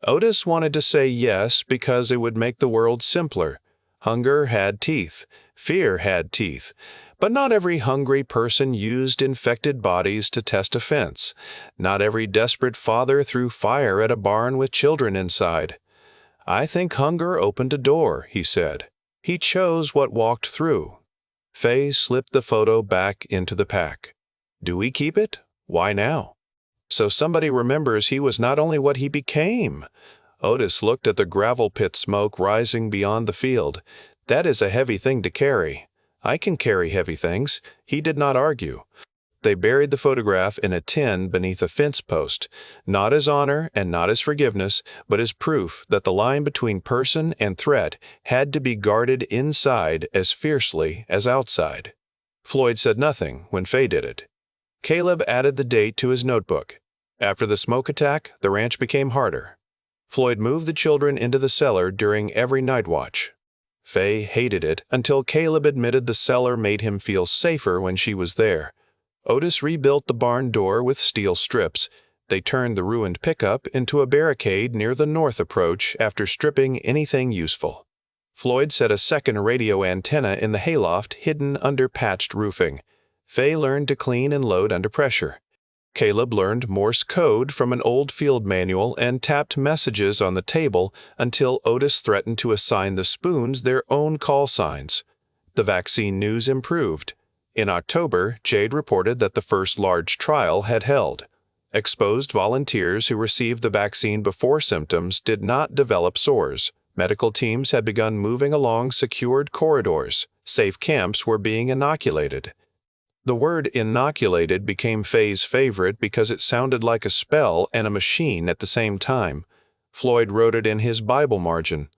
Otis wanted to say yes because it would make the world simpler. Hunger had teeth. Fear had teeth. But not every hungry person used infected bodies to test a fence. Not every desperate father threw fire at a barn with children inside. I think hunger opened a door, he said. He chose what walked through. Fay slipped the photo back into the pack. Do we keep it? Why now? So somebody remembers he was not only what he became. Otis looked at the gravel pit smoke rising beyond the field. That is a heavy thing to carry. I can carry heavy things. He did not argue. They buried the photograph in a tin beneath a fence post, not as honor and not as forgiveness, but as proof that the line between person and threat had to be guarded inside as fiercely as outside. Floyd said nothing when Fay did it. Caleb added the date to his notebook. After the smoke attack, the ranch became harder. Floyd moved the children into the cellar during every night watch. Fay hated it until Caleb admitted the cellar made him feel safer when she was there. Otis rebuilt the barn door with steel strips. They turned the ruined pickup into a barricade near the north approach after stripping anything useful. Floyd set a second radio antenna in the hayloft hidden under patched roofing. Fay learned to clean and load under pressure. Caleb learned Morse code from an old field manual and tapped messages on the table until Otis threatened to assign the spoons their own call signs. The vaccine news improved. In October, Jade reported that the first large trial had held. Exposed volunteers who received the vaccine before symptoms did not develop sores. Medical teams had begun moving along secured corridors. Safe camps were being inoculated. The word inoculated became Fay's favorite because it sounded like a spell and a machine at the same time. Floyd wrote it in his Bible margin.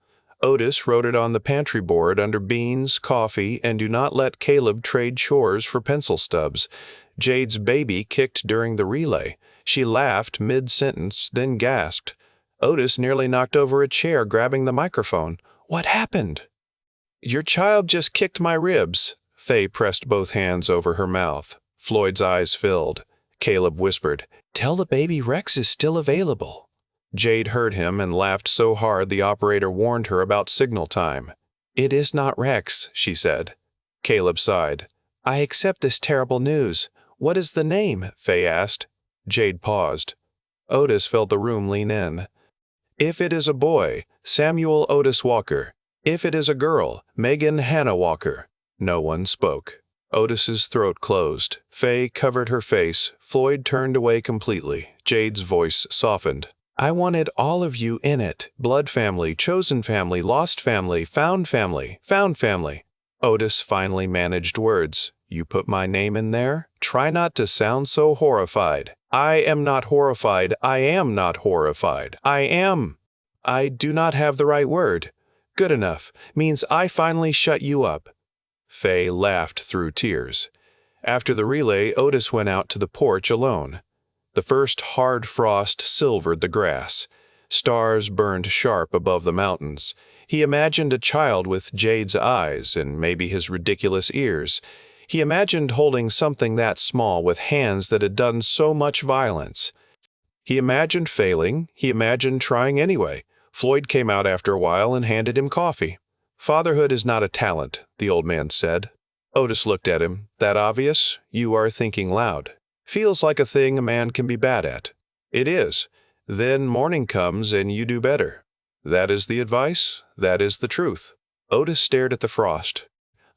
Otis wrote it on the pantry board under beans, coffee, and do not let Caleb trade chores for pencil stubs. Jade's baby kicked during the relay. She laughed mid-sentence, then gasped. Otis nearly knocked over a chair grabbing the microphone. What happened? Your child just kicked my ribs. Fay pressed both hands over her mouth. Floyd's eyes filled. Caleb whispered, Tell the baby Rex is still available. Jade heard him and laughed so hard the operator warned her about signal time. It is not Rex, she said. Caleb sighed. I accept this terrible news. What is the name? Fay asked. Jade paused. Otis felt the room lean in. If it is a boy, Samuel Otis Walker. If it is a girl, Megan Hannah Walker. No one spoke. Otis's throat closed. Fay covered her face. Floyd turned away completely. Jade's voice softened. I wanted all of you in it. Blood family, chosen family, lost family, found family, found family. Otis finally managed words. You put my name in there? Try not to sound so horrified. I am not horrified. I am not horrified. I am. I do not have the right word. Good enough. Means I finally shut you up. Fay laughed through tears. After the relay, Otis went out to the porch alone. The first hard frost silvered the grass. Stars burned sharp above the mountains. He imagined a child with Jade's eyes and maybe his ridiculous ears. He imagined holding something that small with hands that had done so much violence. He imagined failing. He imagined trying anyway. Floyd came out after a while and handed him coffee. Fatherhood is not a talent, the old man said. Otis looked at him. That obvious? You are thinking loud. Feels like a thing a man can be bad at. It is. Then morning comes and you do better. That is the advice. That is the truth. Otis stared at the frost.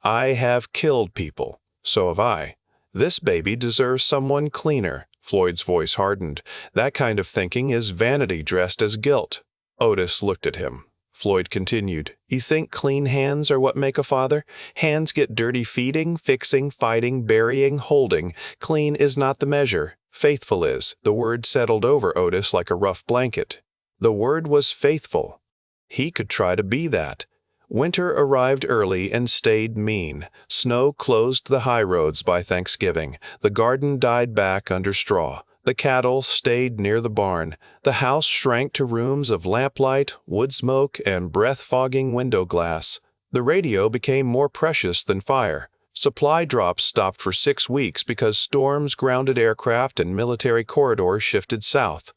I have killed people. So have I. This baby deserves someone cleaner. Floyd's voice hardened. That kind of thinking is vanity dressed as guilt. Otis looked at him. Floyd continued, "You think clean hands are what make a father? Hands get dirty feeding, fixing, fighting, burying, holding. Clean is not the measure. Faithful is." The word settled over Otis like a rough blanket. The word was faithful. He could try to be that. Winter arrived early and stayed mean. Snow closed the high roads by Thanksgiving. The garden died back under straw. The cattle stayed near the barn. The house shrank to rooms of lamplight, wood smoke, and breath-fogging window glass. The radio became more precious than fire. Supply drops stopped for 6 weeks because storms grounded aircraft and military corridors shifted south.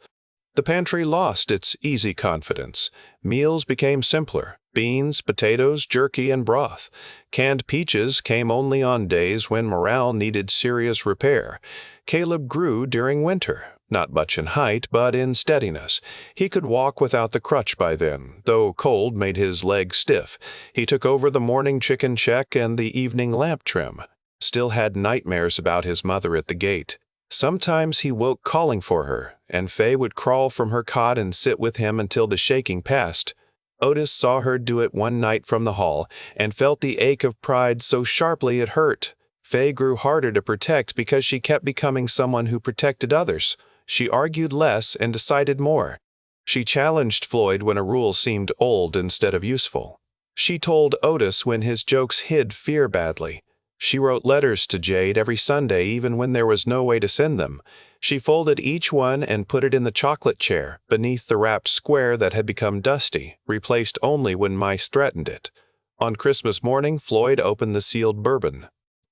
The pantry lost its easy confidence. Meals became simpler. Beans, potatoes, jerky, and broth. Canned peaches came only on days when morale needed serious repair. Caleb grew during winter, not much in height, but in steadiness. He could walk without the crutch by then, though cold made his legs stiff. He took over the morning chicken check and the evening lamp trim. Still had nightmares about his mother at the gate. Sometimes he woke calling for her, and Fay would crawl from her cot and sit with him until the shaking passed. Otis saw her do it one night from the hall, and felt the ache of pride so sharply it hurt. Fay grew harder to protect because she kept becoming someone who protected others. She argued less and decided more. She challenged Floyd when a rule seemed old instead of useful. She told Otis when his jokes hid fear badly. She wrote letters to Jade every Sunday even when there was no way to send them. She folded each one and put it in the chocolate chair, beneath the wrapped square that had become dusty, replaced only when mice threatened it. On Christmas morning, Floyd opened the sealed bourbon.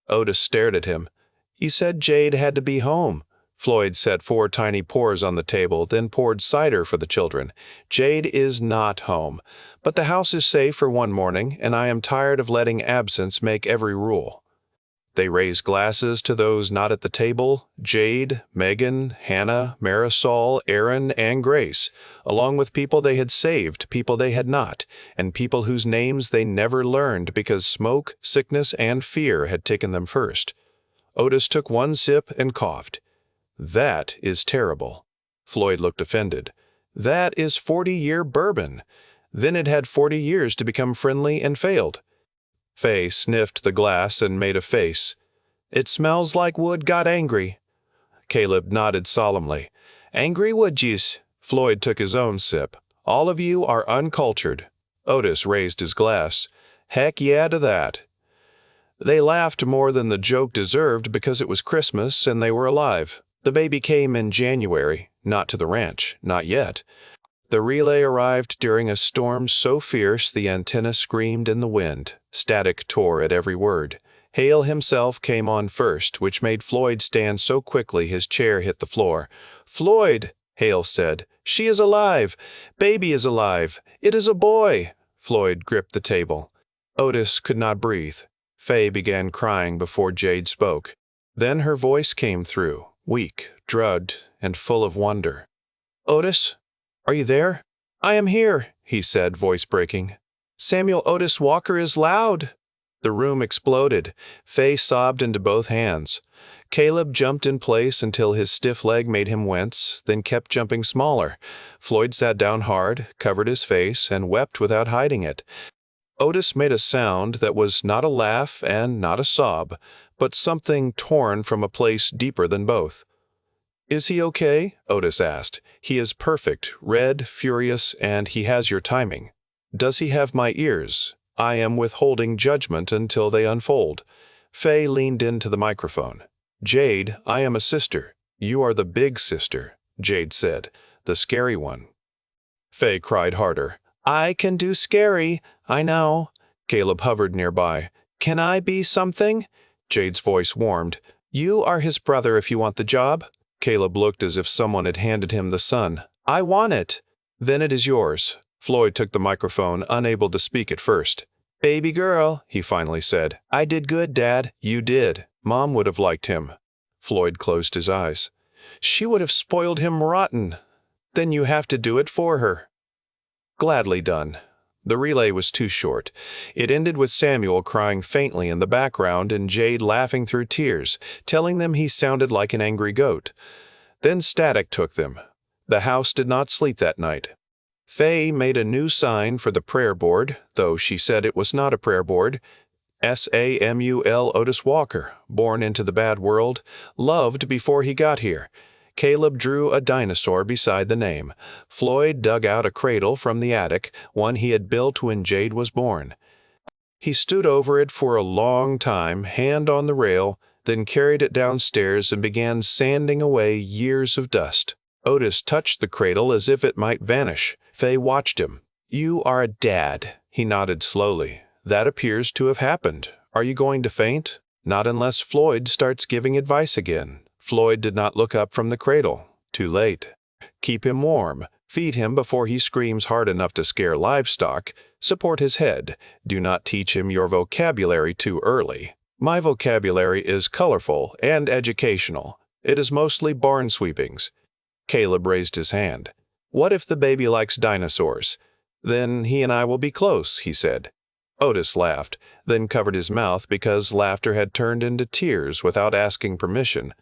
Otis stared at him. "You said Jade had to be home." Floyd set 4 tiny pours on the table, then poured cider for the children. "Jade is not home, but the house is safe for one morning, and I am tired of letting absence make every rule." They raised glasses to those not at the table: Jade, Megan, Hannah, Marisol, Aaron, and Grace, along with people they had saved, people they had not, and people whose names they never learned because smoke, sickness, and fear had taken them first. Otis took one sip and coughed. "That is terrible." Floyd looked offended. "That is 40-year bourbon. Then it had 40 years to become friendly and failed." Fay sniffed the glass and made a face. "It smells like wood got angry." Caleb nodded solemnly. "Angry wood juice." Floyd took his own sip. "All of you are uncultured." Otis raised his glass. "Heck yeah to that." They laughed more than the joke deserved because it was Christmas and they were alive. The baby came in January, not to the ranch, not yet. The relay arrived during a storm so fierce the antenna screamed in the wind. Static tore at every word. Hale himself came on first, which made Floyd stand so quickly his chair hit the floor. "Floyd," Hale said, "she is alive. Baby is alive. It is a boy." Floyd gripped the table. Otis could not breathe. Fay began crying before Jade spoke. Then her voice came through, weak, drugged, and full of wonder. "Otis? Are you there?" "I am here," he said, voice breaking. "Samuel Otis Walker is loud." The room exploded. Fay sobbed into both hands. Caleb jumped in place until his stiff leg made him wince, then kept jumping smaller. Floyd sat down hard, covered his face, and wept without hiding it. Otis made a sound that was not a laugh and not a sob, but something torn from a place deeper than both. "Is he okay?" Otis asked. "He is perfect, red, furious, and he has your timing." "Does he have my ears?" "I am withholding judgment until they unfold." Fay leaned into the microphone. "Jade, I am a sister. You are the big sister," Jade said, "the scary one." Fay cried harder. "I can do scary, I know." Caleb hovered nearby. "Can I be something?" Jade's voice warmed. "You are his brother if you want the job." Caleb looked as if someone had handed him the sun. "I want it." "Then it is yours." Floyd took the microphone, unable to speak at first. "Baby girl," he finally said. "I did good, Dad. You did. Mom would have liked him." Floyd closed his eyes. "She would have spoiled him rotten." "Then you have to do it for her." "Gladly done." The relay was too short. It ended with Samuel crying faintly in the background and Jade laughing through tears, telling them he sounded like an angry goat. Then static took them. The house did not sleep that night. Fay made a new sign for the prayer board, though she said it was not a prayer board. Samuel Otis Walker, born into the bad world, loved before he got here. Caleb drew a dinosaur beside the name. Floyd dug out a cradle from the attic, one he had built when Jade was born. He stood over it for a long time, hand on the rail, then carried it downstairs and began sanding away years of dust. Otis touched the cradle as if it might vanish. Fay watched him. "You are a dad," he nodded slowly. "That appears to have happened. Are you going to faint?" "Not unless Floyd starts giving advice again." Floyd did not look up from the cradle. Too late. "Keep him warm. Feed him before he screams hard enough to scare livestock. Support his head. Do not teach him your vocabulary too early." "My vocabulary is colorful and educational. It is mostly barn sweepings." Caleb raised his hand. "What if the baby likes dinosaurs?" "Then he and I will be close," he said. Otis laughed, then covered his mouth because laughter had turned into tears without asking permission.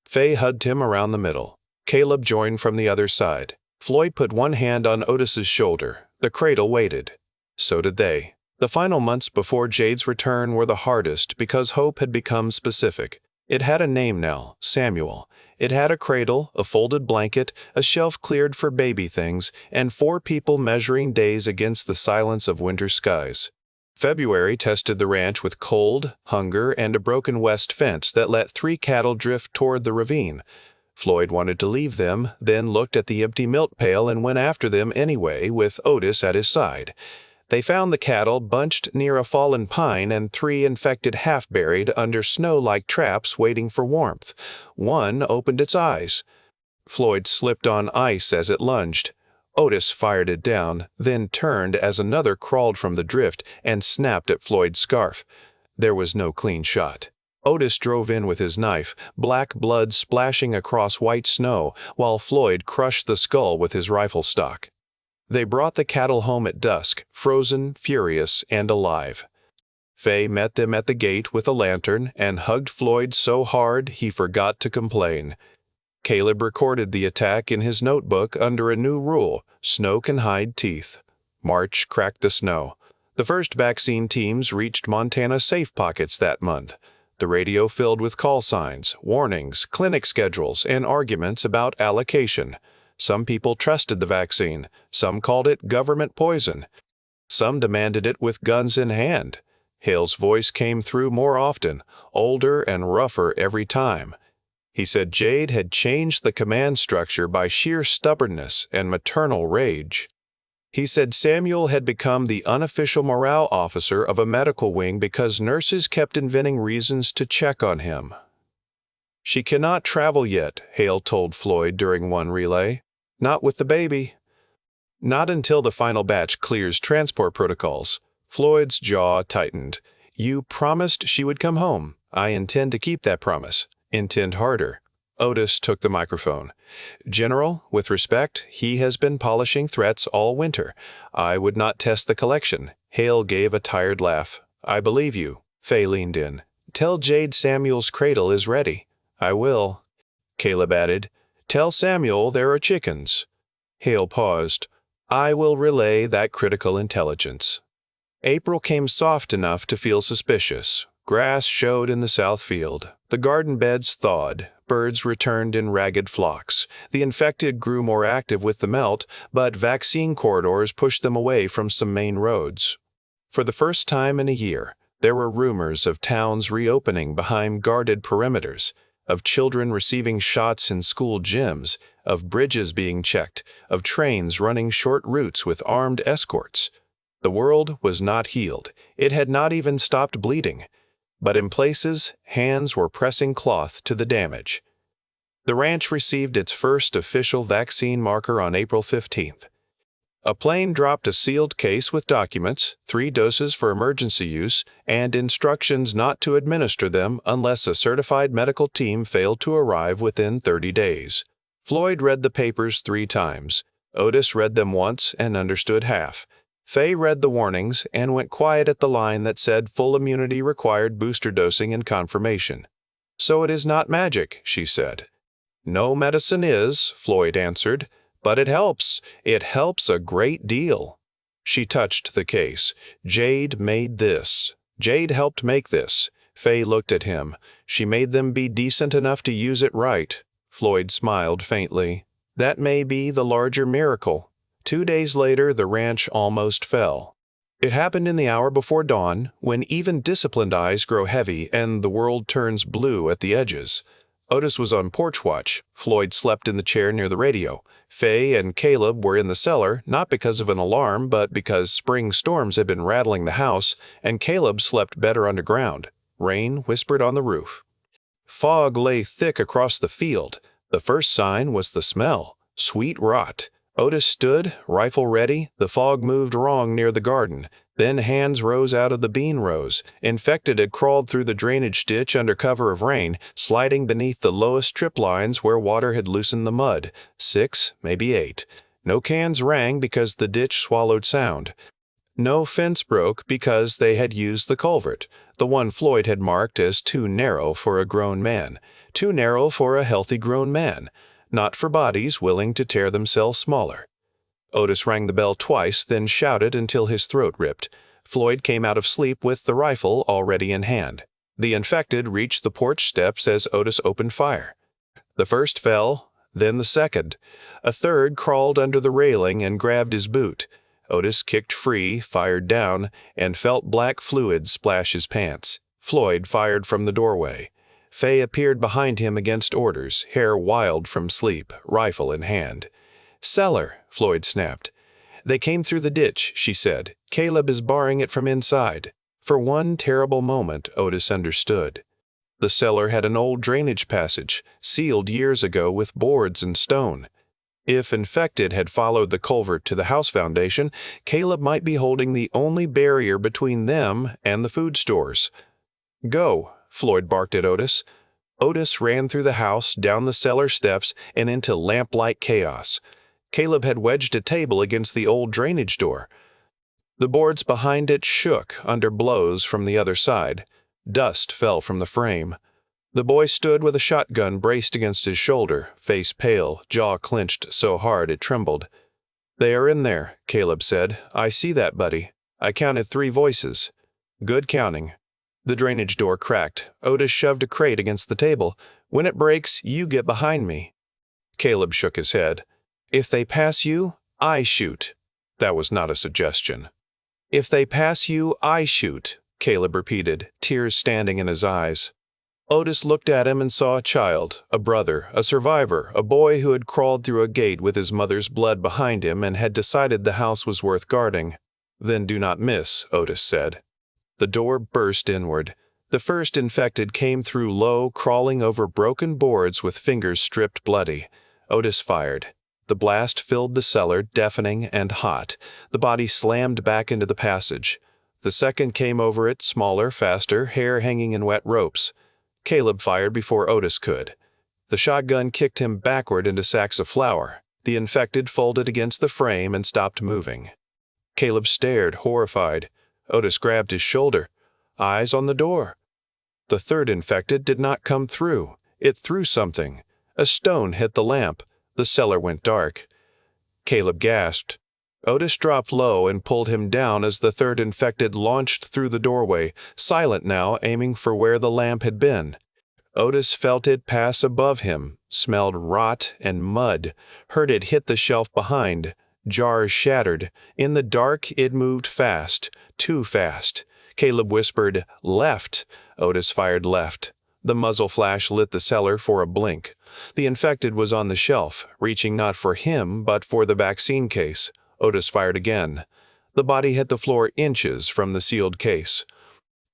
Fay hugged him around the middle. Caleb joined from the other side. Floyd put one hand on Otis's shoulder. The cradle waited. So did they. The final months before Jade's return were the hardest because hope had become specific. It had a name now, Samuel. It had a cradle, a folded blanket, a shelf cleared for baby things, and 4 people measuring days against the silence of winter skies. February tested the ranch with cold, hunger, and a broken west fence that let 3 cattle drift toward the ravine. Floyd wanted to leave them, then looked at the empty milk pail and went after them anyway, with Otis at his side. They found the cattle bunched near a fallen pine and 3 infected half-buried under snow like traps waiting for warmth. One opened its eyes. Floyd slipped on ice as it lunged. Otis fired it down, then turned as another crawled from the drift and snapped at Floyd's scarf. There was no clean shot. Otis drove in with his knife, black blood splashing across white snow, while Floyd crushed the skull with his rifle stock. They brought the cattle home at dusk, frozen, furious, and alive. Fay met them at the gate with a lantern and hugged Floyd so hard he forgot to complain. Caleb recorded the attack in his notebook under a new rule: snow can hide teeth. March cracked the snow. The first vaccine teams reached Montana safe pockets that month. The radio filled with call signs, warnings, clinic schedules, and arguments about allocation. Some people trusted the vaccine. Some called it government poison. Some demanded it with guns in hand. Hale's voice came through more often, older and rougher every time. He said Jade had changed the command structure by sheer stubbornness and maternal rage. He said Samuel had become the unofficial morale officer of a medical wing because nurses kept inventing reasons to check on him. "She cannot travel yet," Hale told Floyd during one relay. "Not with the baby." "Not until the final batch clears transport protocols." Floyd's jaw tightened. "You promised she would come home. I intend to keep that promise. Intend harder." Otis took the microphone. "General, with respect, he has been polishing threats all winter. I would not test the collection." Hale gave a tired laugh. "I believe you." Fay leaned in. "Tell Jade Samuel's cradle is ready." "I will." Caleb added, "Tell Samuel there are chickens." Hale paused. "I will relay that critical intelligence." April came soft enough to feel suspicious. Grass showed in the south field. The garden beds thawed. Birds returned in ragged flocks. The infected grew more active with the melt, but vaccine corridors pushed them away from some main roads. For the first time in a year, there were rumors of towns reopening behind guarded perimeters, of children receiving shots in school gyms, of bridges being checked, of trains running short routes with armed escorts. The world was not healed. It had not even stopped bleeding. But in places, hands were pressing cloth to the damage. The ranch received its first official vaccine marker on April 15th. A plane dropped a sealed case with documents, 3 doses for emergency use, and instructions not to administer them unless a certified medical team failed to arrive within 30 days. Floyd read the papers 3 times. Otis read them once and understood half. Fay read the warnings and went quiet at the line that said full immunity required booster dosing and confirmation. "So it is not magic," she said. "No medicine is," Floyd answered, But it helps. It helps a great deal. She touched the case. Jade made this. Jade helped make this. Fay looked at him. She made them be decent enough to use it right. Floyd smiled faintly. That may be the larger miracle. 2 days later, the ranch almost fell. It happened in the hour before dawn, when even disciplined eyes grow heavy and the world turns blue at the edges. Otis was on porch watch. Floyd slept in the chair near the radio. Fay and Caleb were in the cellar, not because of an alarm, but because spring storms had been rattling the house, and Caleb slept better underground. Rain whispered on the roof. Fog lay thick across the field. The first sign was the smell. Sweet rot. Otis stood, rifle ready. The fog moved wrong near the garden. Then hands rose out of the bean rows. Infected had crawled through the drainage ditch under cover of rain, sliding beneath the lowest trip lines where water had loosened the mud. 6, maybe 8. No cans rang because the ditch swallowed sound. No fence broke because they had used the culvert, the one Floyd had marked as too narrow for a grown man. Too narrow for a healthy grown man. Not for bodies willing to tear themselves smaller. Otis rang the bell twice, then shouted until his throat ripped. Floyd came out of sleep with the rifle already in hand. The infected reached the porch steps as Otis opened fire. The first fell, then the second. A third crawled under the railing and grabbed his boot. Otis kicked free, fired down, and felt black fluid splash his pants. Floyd fired from the doorway. Fay appeared behind him against orders, hair wild from sleep, rifle in hand. "Cellar," Floyd snapped. "They came through the ditch," she said. "Caleb is barring it from inside." For one terrible moment, Otis understood. The cellar had an old drainage passage, sealed years ago with boards and stone. If infected had followed the culvert to the house foundation, Caleb might be holding the only barrier between them and the food stores. "Go," Floyd barked at Otis. Otis ran through the house, down the cellar steps, and into lamplight chaos. Caleb had wedged a table against the old drainage door. The boards behind it shook under blows from the other side. Dust fell from the frame. The boy stood with a shotgun braced against his shoulder, face pale, jaw clenched so hard it trembled. "They are in there," Caleb said. "I see that, buddy. I counted 3 voices. Good counting." The drainage door cracked. Otis shoved a crate against the table. "When it breaks, you get behind me." Caleb shook his head. "If they pass you, I shoot." That was not a suggestion. "If they pass you, I shoot," Caleb repeated, tears standing in his eyes. Otis looked at him and saw a child, a brother, a survivor, a boy who had crawled through a gate with his mother's blood behind him and had decided the house was worth guarding. "Then do not miss," Otis said. The door burst inward. The first infected came through low, crawling over broken boards with fingers stripped bloody. Otis fired. The blast filled the cellar, deafening and hot. The body slammed back into the passage. The second came over it, smaller, faster, hair hanging in wet ropes. Caleb fired before Otis could. The shotgun kicked him backward into sacks of flour. The infected folded against the frame and stopped moving. Caleb stared, horrified. Otis grabbed his shoulder. Eyes on the door. The third infected did not come through. It threw something. A stone hit the lamp. The cellar went dark. Caleb gasped. Otis dropped low and pulled him down as the third infected launched through the doorway, silent now, aiming for where the lamp had been. Otis felt it pass above him, smelled rot and mud, heard it hit the shelf behind. Jars shattered. In the dark, it moved fast, too fast. Caleb whispered, "Left." Otis fired left. The muzzle flash lit the cellar for a blink. The infected was on the shelf, reaching not for him, but for the vaccine case. Otis fired again. The body hit the floor inches from the sealed case.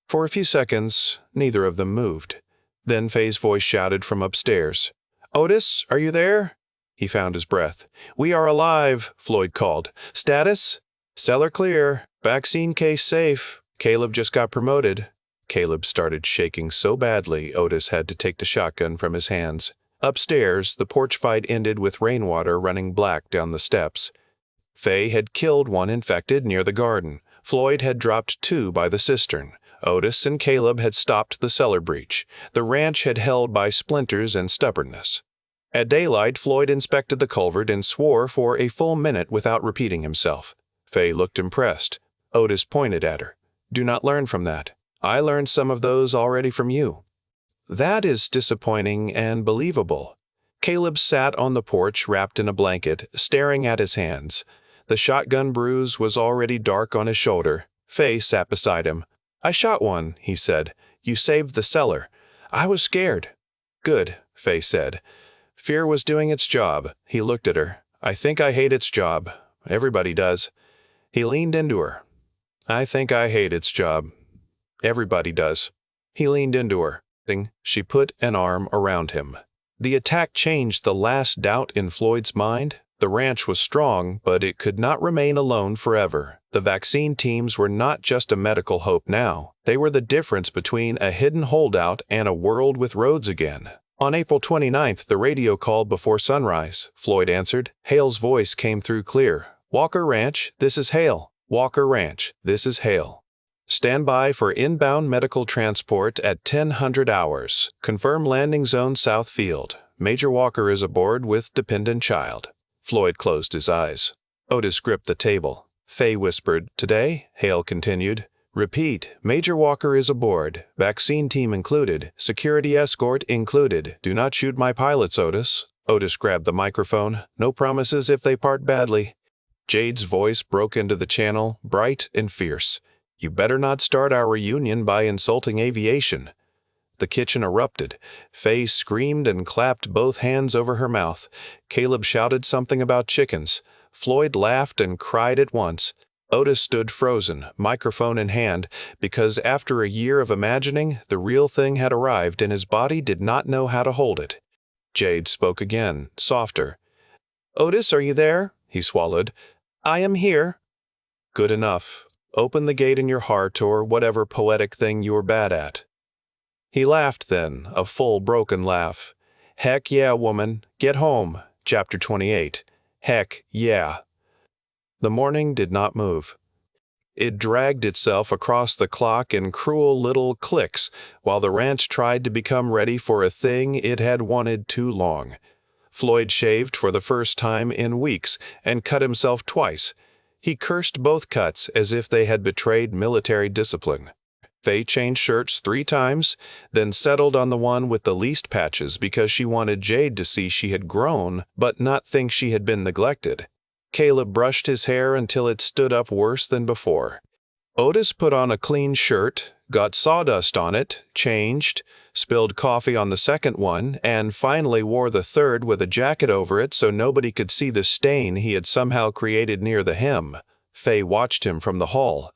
For a few seconds, neither of them moved. Then Fay's voice shouted from upstairs. "Otis, are you there?" He found his breath. "We are alive," Floyd called. "Status?" "Cellar clear. Vaccine case safe. Caleb just got promoted." Caleb started shaking so badly Otis had to take the shotgun from his hands. Upstairs, the porch fight ended with rainwater running black down the steps. Fay had killed one infected near the garden. Floyd had dropped 2 by the cistern. Otis and Caleb had stopped the cellar breach. The ranch had held by splinters and stubbornness. At daylight, Floyd inspected the culvert and swore for a full minute without repeating himself. Fay looked impressed. Otis pointed at her. "Do not learn from that. I learned some of those already from you." "That is disappointing and believable." Caleb sat on the porch wrapped in a blanket, staring at his hands. The shotgun bruise was already dark on his shoulder. Fay sat beside him. "I shot one," he said. "You saved the cellar. I was scared." "Good," Fay said. Fear was doing its job. He looked at her. "I think I hate its job. Everybody does." He leaned into her. "I think I hate its job. Everybody does." He leaned into her. She put an arm around him. The attack changed the last doubt in Floyd's mind. The ranch was strong, but it could not remain alone forever. The vaccine teams were not just a medical hope now. They were the difference between a hidden holdout and a world with roads again. On April 29th, the radio called before sunrise. Floyd answered. Hale's voice came through clear. "Walker Ranch, this is Hale. Walker Ranch, this is Hale. Stand by for inbound medical transport at 1000 hours. Confirm landing zone South Field. Major Walker is aboard with dependent child." Floyd closed his eyes. Otis gripped the table. Fay whispered, "Today," Hale continued. "Repeat, Major Walker is aboard. Vaccine team included. Security escort included. Do not shoot my pilots, Otis." Otis grabbed the microphone. "No promises if they part badly." Jade's voice broke into the channel, bright and fierce. "You better not start our reunion by insulting aviation." The kitchen erupted. Fay screamed and clapped both hands over her mouth. Caleb shouted something about chickens. Floyd laughed and cried at once. Otis stood frozen, microphone in hand, because after a year of imagining, the real thing had arrived and his body did not know how to hold it. Jade spoke again, softer. "Otis, are you there?" He swallowed. "I am here." "Good enough. Open the gate in your heart or whatever poetic thing you're bad at." He laughed then, a full broken laugh. "Heck yeah, woman. Get home." Chapter 28. Heck yeah. The morning did not move. It dragged itself across the clock in cruel little clicks while the ranch tried to become ready for a thing it had wanted too long. Floyd shaved for the first time in weeks and cut himself twice. He cursed both cuts as if they had betrayed military discipline. Fay changed shirts 3 times, then settled on the one with the least patches because she wanted Jade to see she had grown but not think she had been neglected. Caleb brushed his hair until it stood up worse than before. Otis put on a clean shirt, got sawdust on it, changed, spilled coffee on the second one, and finally wore the third with a jacket over it so nobody could see the stain he had somehow created near the hem. Fay watched him from the hall.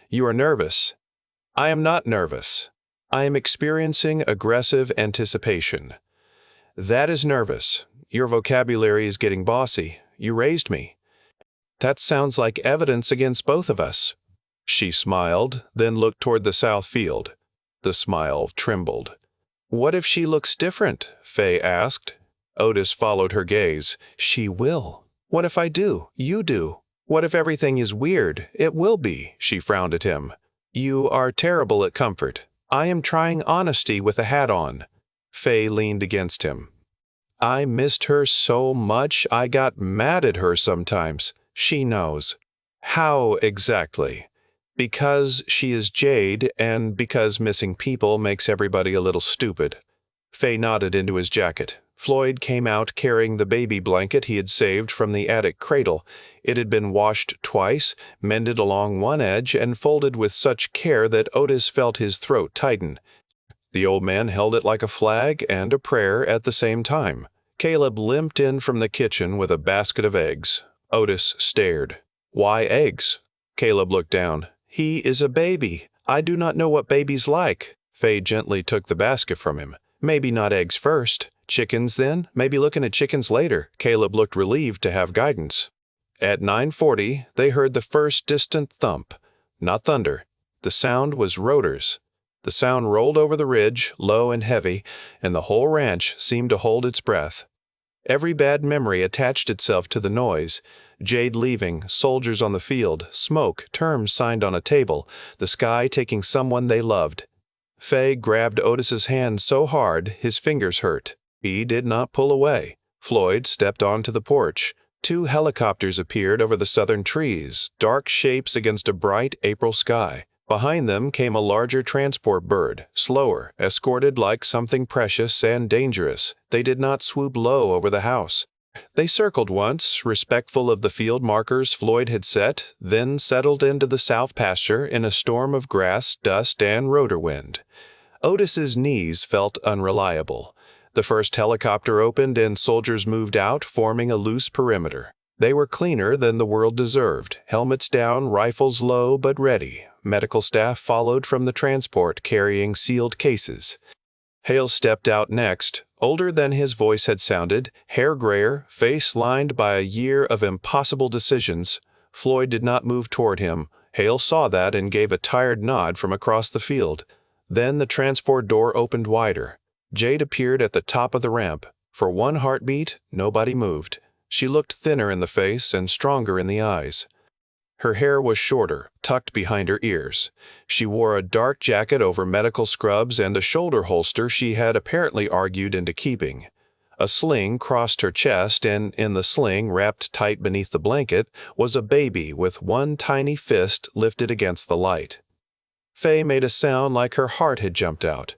"You are nervous." "I am not nervous. I am experiencing aggressive anticipation." "That is nervous. Your vocabulary is getting bossy. You raised me." "That sounds like evidence against both of us." She smiled, then looked toward the south field. The smile trembled. "What if she looks different?" Fay asked. Otis followed her gaze. "She will." "What if I do? You do." "What if everything is weird? It will be." She frowned at him. "You are terrible at comfort. I am trying honesty with a hat on." Fay leaned against him. "I missed her so much I got mad at her sometimes. She knows." "How exactly?" "Because she is Jade, and because missing people makes everybody a little stupid." Fay nodded into his jacket. Floyd came out carrying the baby blanket he had saved from the attic cradle. It had been washed twice, mended along one edge, and folded with such care that Otis felt his throat tighten. The old man held it like a flag and a prayer at the same time. Caleb limped in from the kitchen with a basket of eggs. Otis stared. "Why eggs?" Caleb looked down. "He is a baby. I do not know what babies like." Fay gently took the basket from him. "Maybe not eggs first. Chickens then? Maybe looking at chickens later." Caleb looked relieved to have guidance. At 9:40, they heard the first distant thump. Not thunder. The sound was rotors. The sound rolled over the ridge, low and heavy, and the whole ranch seemed to hold its breath. Every bad memory attached itself to the noise. Jade leaving, soldiers on the field, smoke, terms signed on a table, the sky taking someone they loved. Fay grabbed Otis's hand so hard his fingers hurt. He did not pull away. Floyd stepped onto the porch. Two helicopters appeared over the southern trees, dark shapes against a bright April sky. Behind them came a larger transport bird, slower, escorted like something precious and dangerous. They did not swoop low over the house. They circled once, respectful of the field markers Floyd had set, then settled into the south pasture in a storm of grass, dust, and rotor wind. Otis's knees felt unreliable. The first helicopter opened and soldiers moved out, forming a loose perimeter. They were cleaner than the world deserved, helmets down, rifles low but ready. Medical staff followed from the transport, carrying sealed cases. Hale stepped out next, older than his voice had sounded, hair grayer, face lined by a year of impossible decisions. Floyd did not move toward him. Hale saw that and gave a tired nod from across the field. Then the transport door opened wider. Jade appeared at the top of the ramp. For one heartbeat, nobody moved. She looked thinner in the face and stronger in the eyes. Her hair was shorter, tucked behind her ears. She wore a dark jacket over medical scrubs and a shoulder holster she had apparently argued into keeping. A sling crossed her chest, and in the sling, wrapped tight beneath the blanket, was a baby with one tiny fist lifted against the light. Fay made a sound like her heart had jumped out.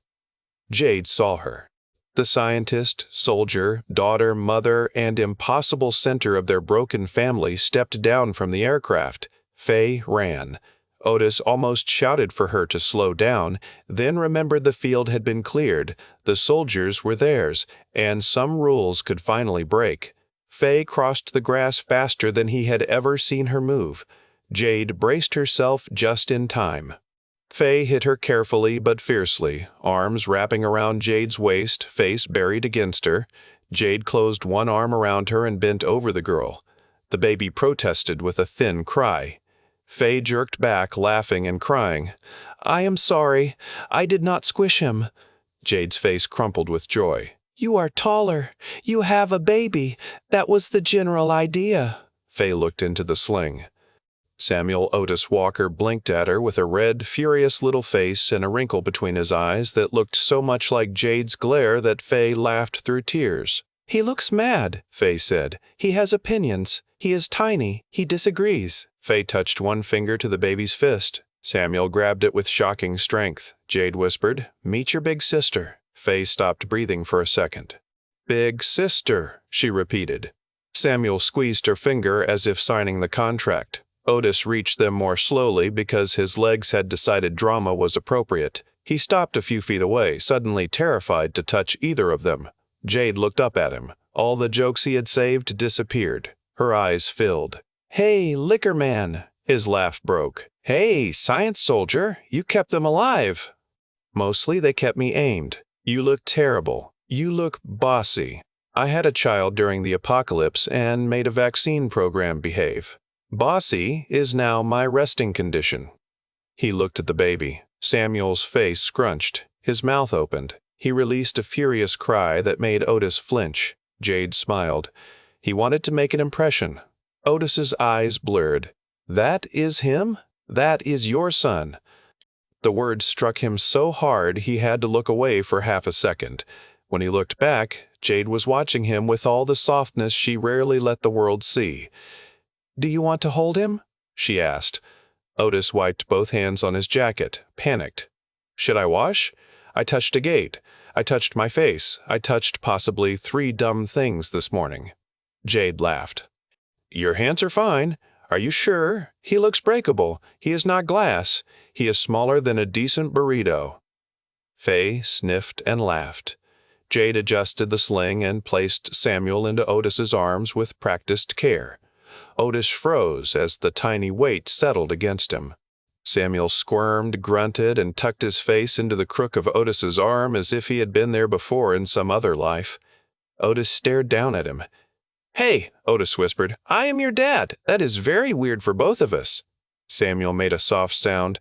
Jade saw her. The scientist, soldier, daughter, mother, and impossible center of their broken family stepped down from the aircraft. Fay ran. Otis almost shouted for her to slow down, then remembered the field had been cleared, the soldiers were theirs, and some rules could finally break. Fay crossed the grass faster than he had ever seen her move. Jade braced herself just in time. Fay hit her carefully but fiercely, arms wrapping around Jade's waist, face buried against her. Jade closed one arm around her and bent over the girl. The baby protested with a thin cry. Fay jerked back, laughing and crying. "I am sorry. I did not squish him." Jade's face crumpled with joy. "You are taller. You have a baby. That was the general idea." Fay looked into the sling. Samuel Otis Walker blinked at her with a red, furious little face and a wrinkle between his eyes that looked so much like Jade's glare that Fay laughed through tears. "He looks mad," Fay said. "He has opinions. He is tiny. He disagrees." Fay touched one finger to the baby's fist. Samuel grabbed it with shocking strength. Jade whispered, "Meet your big sister." Fay stopped breathing for a second. "Big sister," she repeated. Samuel squeezed her finger as if signing the contract. Otis reached them more slowly because his legs had decided drama was appropriate. He stopped a few feet away, suddenly terrified to touch either of them. Jade looked up at him. All the jokes he had saved disappeared. Her eyes filled. "Hey, liquor man!" His laugh broke. "Hey, science soldier! You kept them alive!" "Mostly they kept me aimed. You look terrible. You look bossy. I had a child during the apocalypse and made a vaccine program behave. Bossy is now my resting condition." He looked at the baby. Samuel's face scrunched. His mouth opened. He released a furious cry that made Otis flinch. Jade smiled. He wanted to make an impression. Otis's eyes blurred. "That is him? That is your son." The words struck him so hard he had to look away for half a second. When he looked back, Jade was watching him with all the softness she rarely let the world see. "Do you want to hold him?" she asked. Otis wiped both hands on his jacket, panicked. "Should I wash? I touched a gate. I touched my face. I touched possibly 3 dumb things this morning." Jade laughed. "Your hands are fine. Are you sure? He looks breakable. He is not glass. He is smaller than a decent burrito." Fay sniffed and laughed. Jade adjusted the sling and placed Samuel into Otis's arms with practiced care. Otis froze as the tiny weight settled against him. Samuel squirmed, grunted, and tucked his face into the crook of Otis's arm as if he had been there before in some other life. Otis stared down at him. "Hey," Otis whispered, "I am your dad. That is very weird for both of us." Samuel made a soft sound.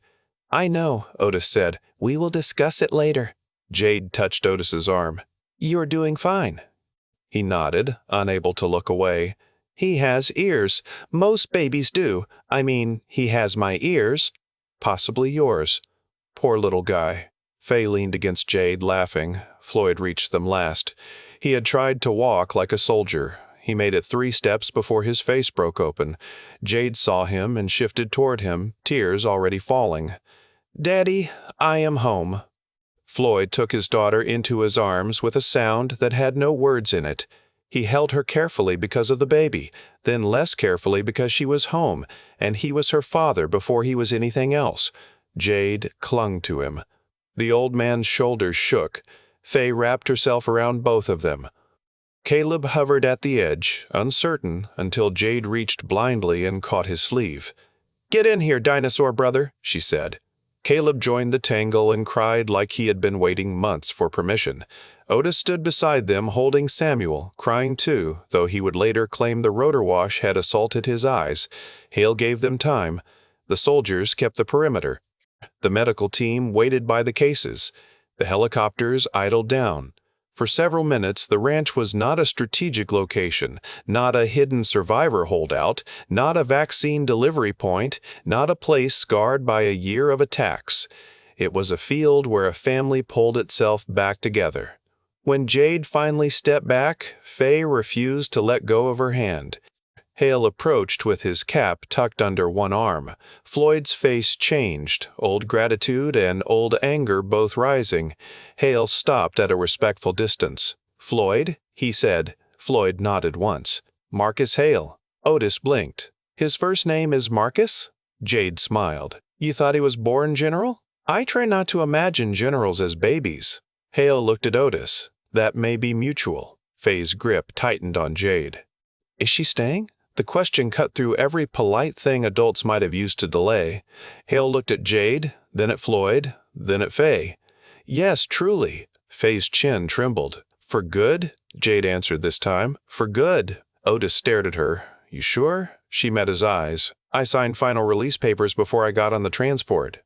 "I know," Otis said. "We will discuss it later." Jade touched Otis's arm. "You're doing fine." He nodded, unable to look away. "He has ears. Most babies do. I mean, he has my ears. Possibly yours." Poor little guy. Fay leaned against Jade, laughing. Floyd reached them last. He had tried to walk like a soldier. He made it 3 steps before his face broke open. Jade saw him and shifted toward him, tears already falling. "Daddy, I am home." Floyd took his daughter into his arms with a sound that had no words in it. He held her carefully because of the baby, then less carefully because she was home, and he was her father before he was anything else. Jade clung to him. The old man's shoulders shook. Fay wrapped herself around both of them. Caleb hovered at the edge, uncertain, until Jade reached blindly and caught his sleeve. "Get in here, dinosaur brother," she said. Caleb joined the tangle and cried like he had been waiting months for permission. Otis stood beside them holding Samuel, crying too, though he would later claim the rotor wash had assaulted his eyes. Hale gave them time. The soldiers kept the perimeter. The medical team waited by the cases. The helicopters idled down. For several minutes, the ranch was not a strategic location, not a hidden survivor holdout, not a vaccine delivery point, not a place scarred by a year of attacks. It was a field where a family pulled itself back together. When Jade finally stepped back, Fay refused to let go of her hand. Hale approached with his cap tucked under one arm. Floyd's face changed, old gratitude and old anger both rising. Hale stopped at a respectful distance. "Floyd?" he said. Floyd nodded once. "Marcus Hale." Otis blinked. "His first name is Marcus?" Jade smiled. "You thought he was born general? I try not to imagine generals as babies." Hale looked at Otis. "That may be mutual." Fay's grip tightened on Jade. "Is she staying?" The question cut through every polite thing adults might have used to delay. Hale looked at Jade, then at Floyd, then at Fay. "Yes, truly." Fay's chin trembled. "For good?" Jade answered this time. "For good." Otis stared at her. "You sure?" She met his eyes. "I signed final release papers before I got on the transport.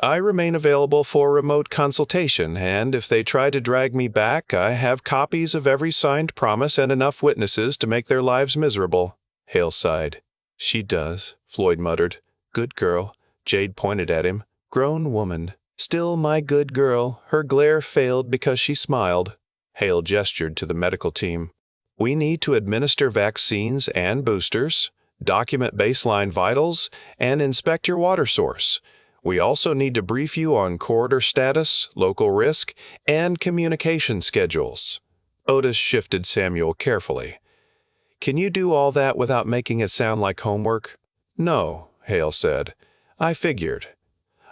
I remain available for remote consultation, and if they try to drag me back, I have copies of every signed promise and enough witnesses to make their lives miserable." Hale sighed. "She does," Floyd muttered. "Good girl." Jade pointed at him. "Grown woman. Still my good girl." Her glare failed because she smiled. Hale gestured to the medical team. "We need to administer vaccines and boosters, document baseline vitals, and inspect your water source. We also need to brief you on corridor status, local risk, and communication schedules." Otis shifted Samuel carefully. "Can you do all that without making it sound like homework?" "No," Hale said. "I figured."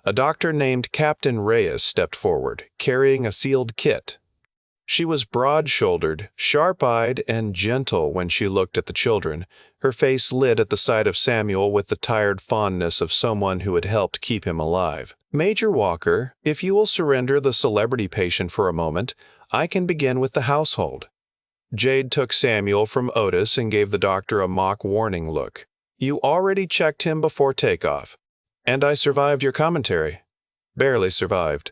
A doctor named Captain Reyes stepped forward, carrying a sealed kit. She was broad-shouldered, sharp-eyed, and gentle when she looked at the children. Her face lit at the sight of Samuel with the tired fondness of someone who had helped keep him alive. "Major Walker, if you will surrender the celebrity patient for a moment, I can begin with the household." Jade took Samuel from Otis and gave the doctor a mock warning look. "You already checked him before takeoff." "And I survived your commentary." "Barely survived."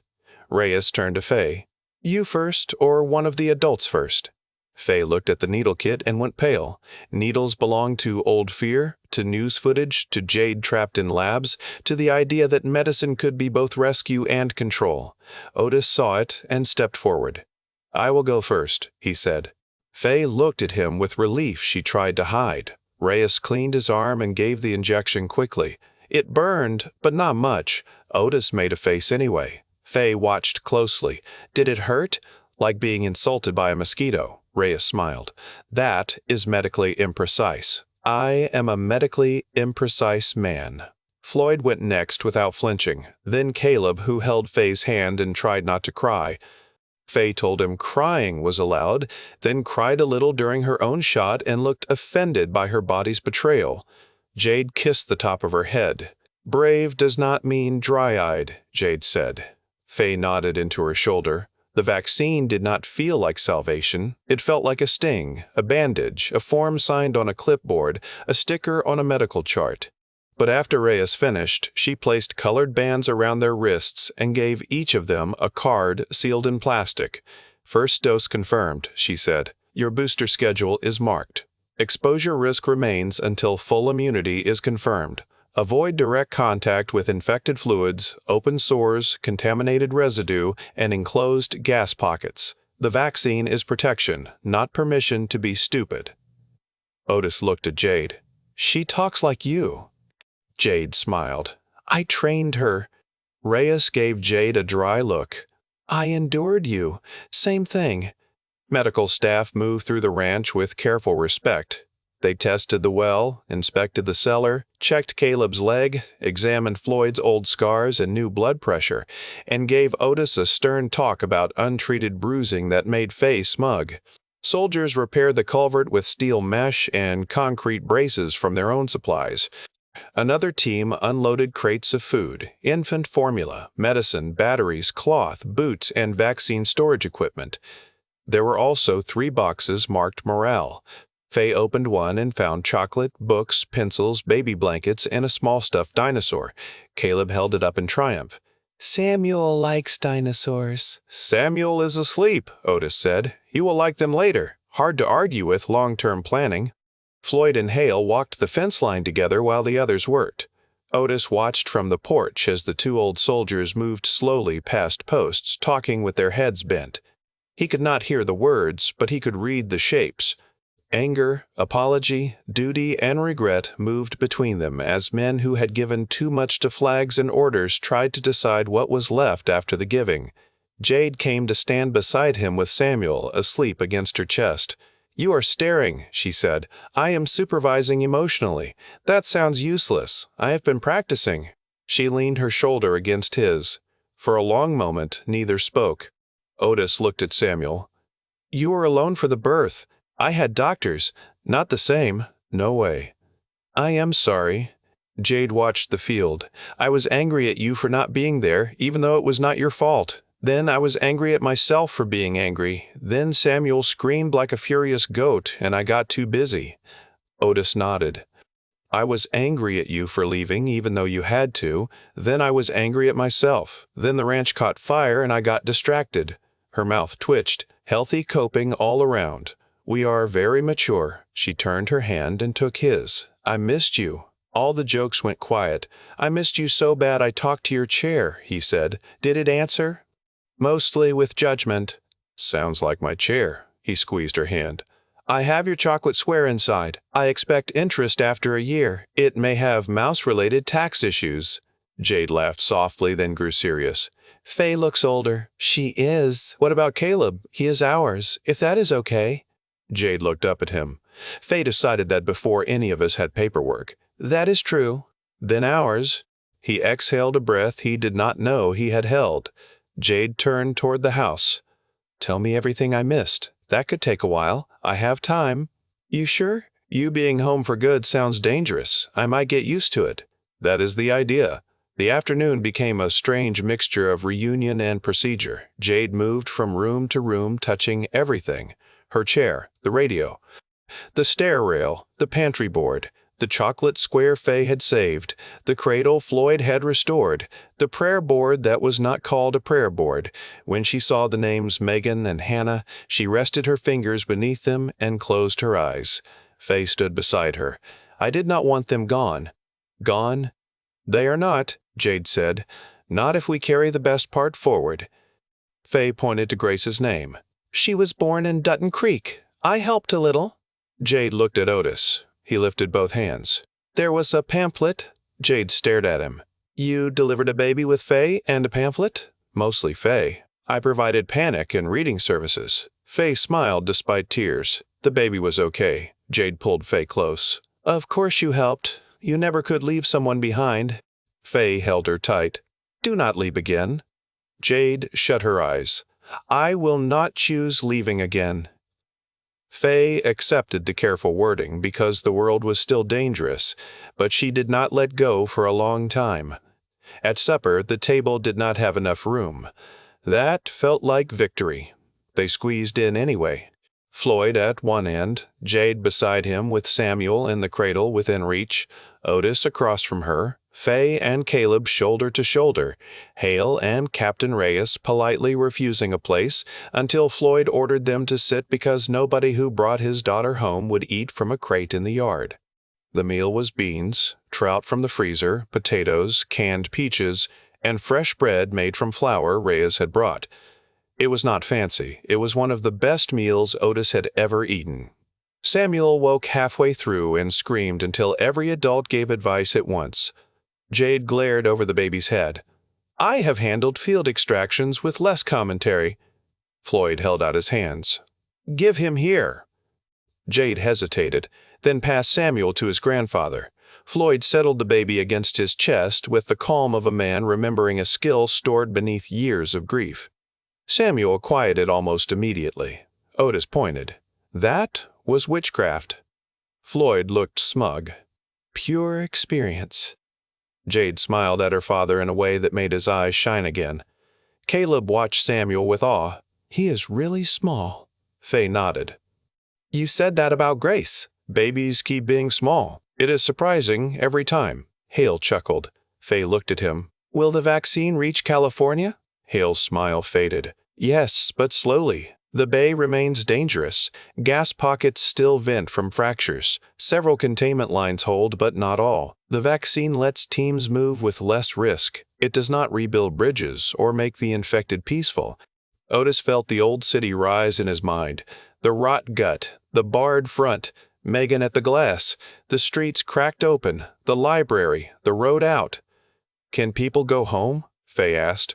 Reyes turned to Fay. "You first, or one of the adults first?" Fay looked at the needle kit and went pale. Needles belonged to old fear, to news footage, to Jade trapped in labs, to the idea that medicine could be both rescue and control. Otis saw it and stepped forward. "I will go first," he said. Fay looked at him with relief she tried to hide. Reyes cleaned his arm and gave the injection quickly. It burned, but not much. Otis made a face anyway. Fay watched closely. "Did it hurt?" "Like being insulted by a mosquito." Reyes smiled. "That is medically imprecise. I am a medically imprecise man." Floyd went next without flinching, then Caleb, who held Fay's hand and tried not to cry. Fay told him crying was allowed, then cried a little during her own shot and looked offended by her body's betrayal. Jade kissed the top of her head. "Brave does not mean dry-eyed," Jade said. Fay nodded into her shoulder. The vaccine did not feel like salvation. It felt like a sting, a bandage, a form signed on a clipboard, a sticker on a medical chart. But after Reyes finished, she placed colored bands around their wrists and gave each of them a card sealed in plastic. "First dose confirmed," she said. "Your booster schedule is marked. Exposure risk remains until full immunity is confirmed. Avoid direct contact with infected fluids, open sores, contaminated residue, and enclosed gas pockets. The vaccine is protection, not permission to be stupid. Otis looked at Jade. She talks like you. Jade smiled. I trained her. Reyes gave Jade a dry look. I endured you. Same thing. Medical staff moved through the ranch with careful respect. They tested the well, inspected the cellar, checked Caleb's leg, examined Floyd's old scars and new blood pressure, and gave Otis a stern talk about untreated bruising that made Fay smug. Soldiers repaired the culvert with steel mesh and concrete braces from their own supplies. Another team unloaded crates of food, infant formula, medicine, batteries, cloth, boots, and vaccine storage equipment. There were also 3 boxes marked morale. Fay opened one and found chocolate, books, pencils, baby blankets, and a small stuffed dinosaur. Caleb held it up in triumph. Samuel likes dinosaurs. Samuel is asleep, Otis said. He will like them later. Hard to argue with long-term planning. Floyd and Hale walked the fence line together while the others worked. Otis watched from the porch as the 2 old soldiers moved slowly past posts, talking with their heads bent. He could not hear the words, but he could read the shapes. Anger, apology, duty, and regret moved between them as men who had given too much to flags and orders tried to decide what was left after the giving. Jade came to stand beside him with Samuel asleep against her chest. You are staring, she said. I am supervising emotionally. That sounds useless. I have been practicing. She leaned her shoulder against his. For a long moment, neither spoke. Otis looked at Samuel. You were alone for the birth. I had doctors. Not the same. No way. I am sorry. Jade watched the field. I was angry at you for not being there, even though it was not your fault. Then I was angry at myself for being angry. Then Samuel screamed like a furious goat, and I got too busy. Otis nodded. I was angry at you for leaving, even though you had to. Then I was angry at myself. Then the ranch caught fire, and I got distracted. Her mouth twitched, healthy coping all around. We are very mature. She turned her hand and took his. I missed you. All the jokes went quiet. I missed you so bad I talked to your chair, he said. Did it answer? Mostly with judgment. Sounds like my chair. He squeezed her hand. I have your chocolate square inside. I expect interest after a year. It may have mouse-related tax issues. Jade laughed softly, then grew serious. Fay looks older. She is. What about Caleb? He is ours, if that is okay. Jade looked up at him. Fay decided that before any of us had paperwork. That is true. Then ours. He exhaled a breath he did not know he had held. Jade turned toward the house. Tell me everything I missed. That could take a while. I have time. You sure? You being home for good sounds dangerous. I might get used to it. That is the idea. The afternoon became a strange mixture of reunion and procedure. Jade moved from room to room, touching everything. Her chair, the radio, the stair rail, the pantry board, the chocolate square Fay had saved, the cradle Floyd had restored, the prayer board that was not called a prayer board. When she saw the names Megan and Hannah, she rested her fingers beneath them and closed her eyes. Fay stood beside her. I did not want them gone. Gone? They are not, Jade said. Not if we carry the best part forward. Fay pointed to Grace's name. She was born in Dutton Creek. I helped a little. Jade looked at Otis. He lifted both hands. There was a pamphlet. Jade stared at him. You delivered a baby with Fay and a pamphlet? Mostly Fay. I provided panic and reading services. Fay smiled despite tears. The baby was okay. Jade pulled Fay close. Of course you helped. You never could leave someone behind. Fay held her tight. Do not leave again. Jade shut her eyes. I will not choose leaving again. Fay accepted the careful wording because the world was still dangerous, but she did not let go for a long time. At supper, the table did not have enough room. That felt like victory. They squeezed in anyway. Floyd at one end, Jade beside him with Samuel in the cradle within reach, Otis across from her, Fay and Caleb shoulder to shoulder, Hale and Captain Reyes politely refusing a place until Floyd ordered them to sit because nobody who brought his daughter home would eat from a crate in the yard. The meal was beans, trout from the freezer, potatoes, canned peaches, and fresh bread made from flour Reyes had brought. It was not fancy. It was one of the best meals Otis had ever eaten. Samuel woke halfway through and screamed until every adult gave advice at once. Jade glared over the baby's head. "I have handled field extractions with less commentary." Floyd held out his hands. "Give him here." Jade hesitated, then passed Samuel to his grandfather. Floyd settled the baby against his chest with the calm of a man remembering a skill stored beneath years of grief. Samuel quieted almost immediately. Otis pointed. That was witchcraft. Floyd looked smug. Pure experience. Jade smiled at her father in a way that made his eyes shine again. Caleb watched Samuel with awe. "He is really small." Fay nodded. "You said that about Grace. Babies keep being small. It is surprising every time." Hale chuckled. Fay looked at him. "Will the vaccine reach California?" Hale's smile faded. "Yes, but slowly. The bay remains dangerous. Gas pockets still vent from fractures. Several containment lines hold, but not all. The vaccine lets teams move with less risk. It does not rebuild bridges or make the infected peaceful." Otis felt the old city rise in his mind. The rot gut, the barred front, Megan at the glass, the streets cracked open, the library, the road out. "Can people go home?" Fay asked.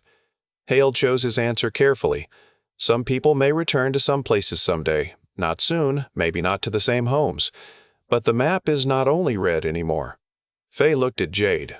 Hale chose his answer carefully. "Some people may return to some places someday. Not soon, maybe not to the same homes. But the map is not only red anymore." Fay looked at Jade.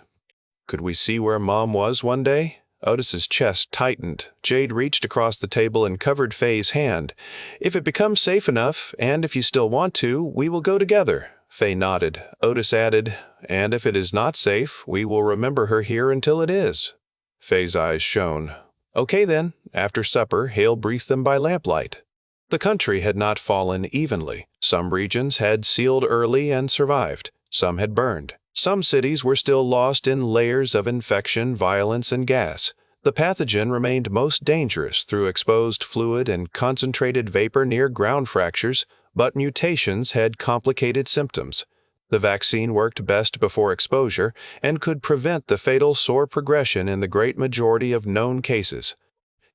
"Could we see where Mom was one day?" Otis's chest tightened. Jade reached across the table and covered Fay's hand. "If it becomes safe enough, and if you still want to, we will go together." Fay nodded. Otis added, "And if it is not safe, we will remember her here until it is." Fay's eyes shone. "Okay then." After supper, Hale briefed them by lamplight. The country had not fallen evenly. Some regions had sealed early and survived. Some had burned. Some cities were still lost in layers of infection, violence, and gas. The pathogen remained most dangerous through exposed fluid and concentrated vapor near ground fractures, but mutations had complicated symptoms. The vaccine worked best before exposure and could prevent the fatal sore progression in the great majority of known cases.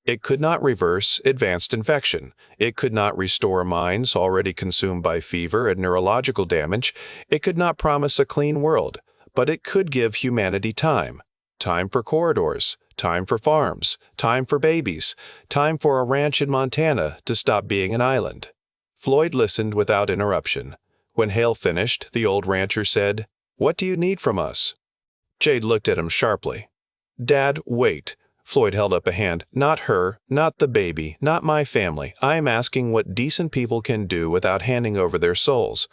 It could not reverse advanced infection. It could not restore minds already consumed by fever and neurological damage. It could not promise a clean world, but it could give humanity time. Time for corridors, time for farms, time for babies, time for a ranch in Montana to stop being an island. Floyd listened without interruption. When Hale finished, the old rancher said, "What do you need from us?" Jade looked at him sharply. "Dad, wait." Floyd held up a hand. "Not her, not the baby, not my family. I am asking what decent people can do without handing over their souls."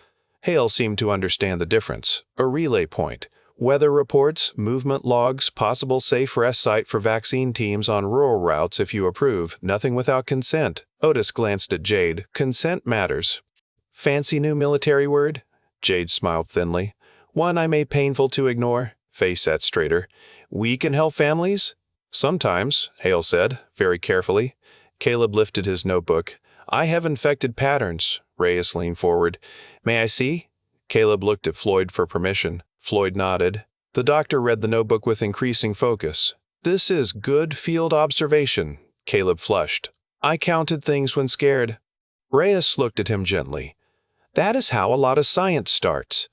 Hale seemed to understand the difference. A relay point. Weather reports, movement logs, possible safe rest site for vaccine teams on rural routes if you approve. Nothing without consent. Otis glanced at Jade. "Consent matters." "Fancy new military word?" Jade smiled thinly. "One I made painful to ignore." Fay sat straighter. "We can help families?" "Sometimes," Hale said, very carefully. Caleb lifted his notebook. "I have infected patterns." Reyes leaned forward. "May I see?" Caleb looked at Floyd for permission. Floyd nodded. The doctor read the notebook with increasing focus. "This is good field observation." Caleb flushed. "I counted things when scared." Reyes looked at him gently. "That is how a lot of science starts."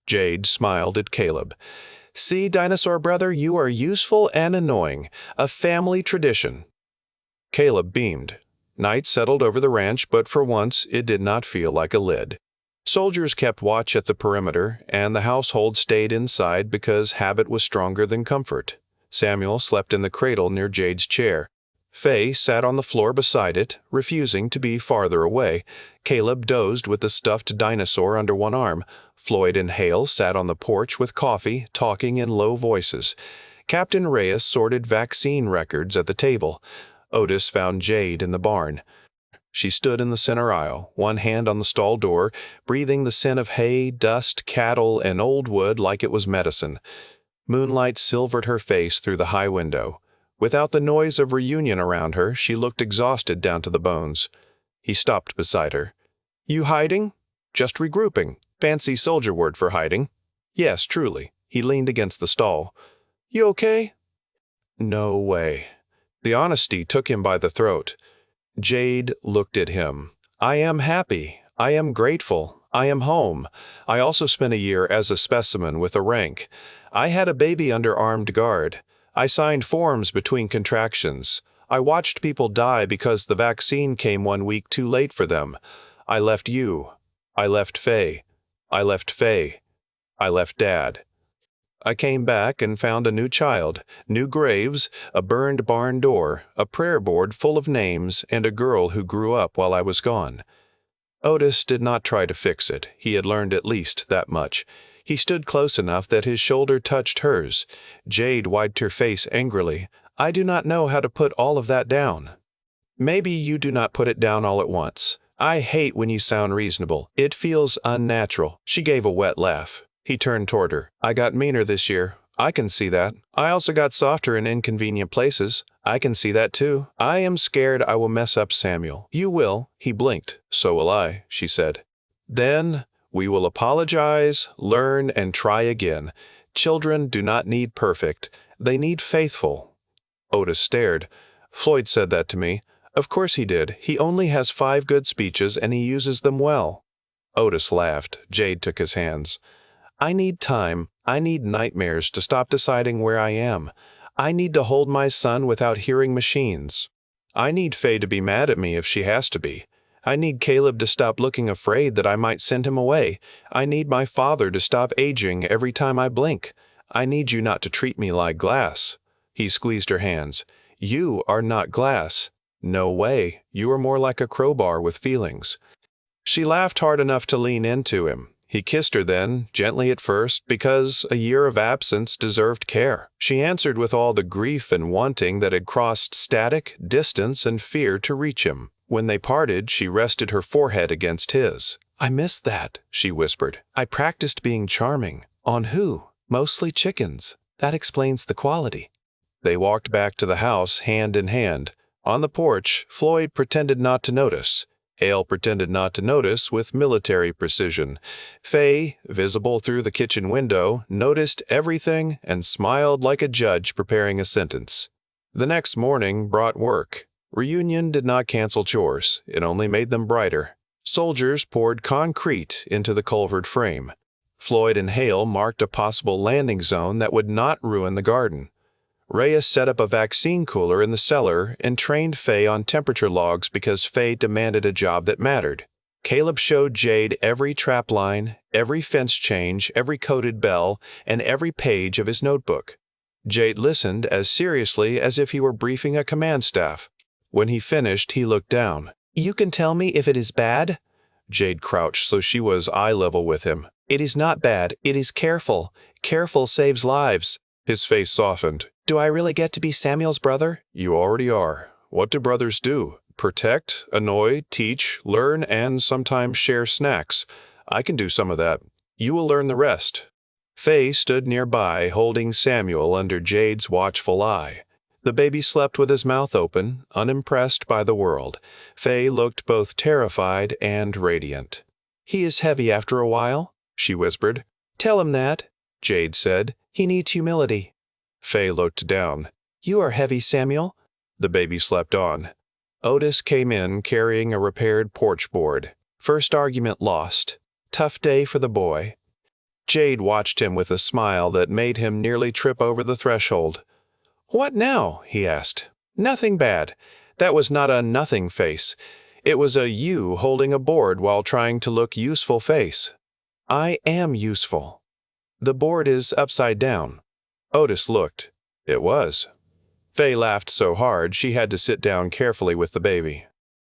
Jade smiled at Caleb. "See, dinosaur brother, you are useful and annoying. A family tradition." Caleb beamed. Night settled over the ranch, but for once it did not feel like a lid. Soldiers kept watch at the perimeter, and the household stayed inside because habit was stronger than comfort. Samuel slept in the cradle near Jade's chair. Fay sat on the floor beside it, refusing to be farther away. Caleb dozed with the stuffed dinosaur under one arm. Floyd and Hale sat on the porch with coffee, talking in low voices. Captain Reyes sorted vaccine records at the table. Otis found Jade in the barn. She stood in the center aisle, one hand on the stall door, breathing the scent of hay, dust, cattle, and old wood like it was medicine. Moonlight silvered her face through the high window. Without the noise of reunion around her, she looked exhausted down to the bones. He stopped beside her. "You hiding?" "Just regrouping. Fancy soldier word for hiding." "Yes, truly." He leaned against the stall. "You okay?" "No way." The honesty took him by the throat. Jade looked at him. I am happy. I am grateful. I am home. I also spent a year as a specimen with a rank. I had a baby under armed guard. I signed forms between contractions. I watched people die because the vaccine came 1 week too late for them. I left you. I left Fay. I left Fay. I left Dad. I came back and found a new child, new graves, a burned barn door, a prayer board full of names, and a girl who grew up while I was gone. Otis did not try to fix it. He had learned at least that much. He stood close enough that his shoulder touched hers. Jade wiped her face angrily. I do not know how to put all of that down. Maybe you do not put it down all at once. I hate when you sound reasonable. It feels unnatural. She gave a wet laugh. He turned toward her. I got meaner this year. I can see that. I also got softer in inconvenient places. I can see that too. I am scared I will mess up Samuel. You will. He blinked. So will I, she said. Then we will apologize, learn, and try again. Children do not need perfect. They need faithful. Otis stared. Floyd said that to me. Of course he did. He only has 5 good speeches and he uses them well. Otis laughed. Jade took his hands. I need time. I need nightmares to stop deciding where I am. I need to hold my son without hearing machines. I need Fay to be mad at me if she has to be. I need Caleb to stop looking afraid that I might send him away. I need my father to stop aging every time I blink. I need you not to treat me like glass. He squeezed her hands. You are not glass. No way. You are more like a crowbar with feelings. She laughed hard enough to lean into him. He kissed her then, gently at first, because a year of absence deserved care. She answered with all the grief and wanting that had crossed static, distance, and fear to reach him. When they parted, she rested her forehead against his. I missed that, she whispered. I practiced being charming. On who? Mostly chickens. That explains the quality. They walked back to the house, hand in hand. On the porch, Floyd pretended not to notice. Hale pretended not to notice with military precision. Fay, visible through the kitchen window, noticed everything and smiled like a judge preparing a sentence. The next morning brought work. Reunion did not cancel chores. It only made them brighter. Soldiers poured concrete into the culvert frame. Floyd and Hale marked a possible landing zone that would not ruin the garden. Reyes set up a vaccine cooler in the cellar and trained Fay on temperature logs because Fay demanded a job that mattered. Caleb showed Jade every trap line, every fence change, every coded bell, and every page of his notebook. Jade listened as seriously as if he were briefing a command staff. When he finished, he looked down. You can tell me if it is bad? Jade crouched so she was eye level with him. It is not bad. It is careful. Careful saves lives. His face softened. Do I really get to be Samuel's brother? You already are. What do brothers do? Protect, annoy, teach, learn, and sometimes share snacks. I can do some of that. You will learn the rest. Fay stood nearby, holding Samuel under Jade's watchful eye. The baby slept with his mouth open, unimpressed by the world. Fay looked both terrified and radiant. He is heavy after a while, she whispered. Tell him that, Jade said. He needs humility. Fay looked down. You are heavy, Samuel. The baby slept on. Otis came in carrying a repaired porch board. First argument lost. Tough day for the boy. Jade watched him with a smile that made him nearly trip over the threshold. What now? He asked. Nothing bad. That was not a nothing face. It was a you holding a board while trying to look useful face. I am useful. The board is upside down. Otis looked. It was. Fay laughed so hard she had to sit down carefully with the baby.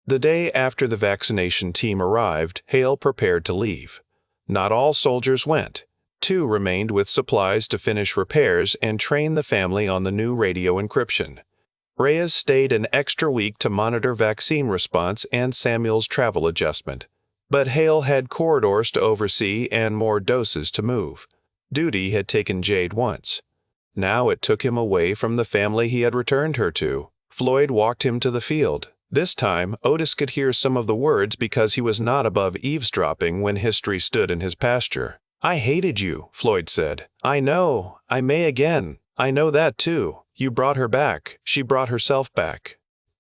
The day after the vaccination team arrived, Hale prepared to leave. Not all soldiers went. 2 remained with supplies to finish repairs and train the family on the new radio encryption. Reyes stayed an extra week to monitor vaccine response and Samuel's travel adjustment. But Hale had corridors to oversee and more doses to move. Duty had taken Jade once. Now it took him away from the family he had returned her to. Floyd walked him to the field. This time, Otis could hear some of the words because he was not above eavesdropping when history stood in his pasture. I hated you, Floyd said. I know. I may again. I know that too. You brought her back. She brought herself back.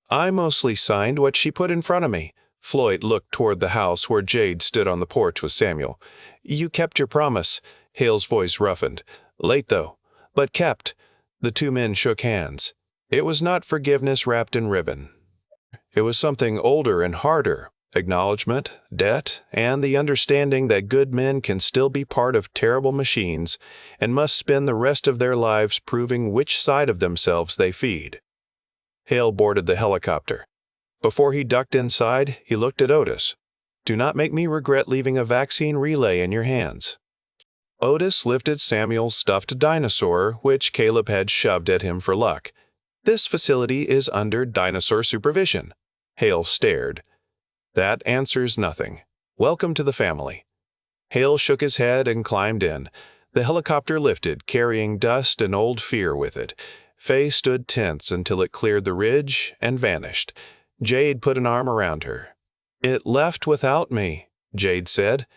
I mostly signed what she put in front of me. Floyd looked toward the house where Jade stood on the porch with Samuel. You kept your promise. Hale's voice roughened. Late, though, but kept. The two men shook hands. It was not forgiveness wrapped in ribbon. It was something older and harder. Acknowledgement, debt, and the understanding that good men can still be part of terrible machines and must spend the rest of their lives proving which side of themselves they feed. Hale boarded the helicopter. Before he ducked inside, he looked at Otis. Do not make me regret leaving a vaccine relay in your hands. Otis lifted Samuel's stuffed dinosaur, which Caleb had shoved at him for luck. This facility is under dinosaur supervision. Hale stared. That answers nothing. Welcome to the family. Hale shook his head and climbed in. The helicopter lifted, carrying dust and old fear with it. Fay stood tense until it cleared the ridge and vanished. Jade put an arm around her. It left without me, Jade said.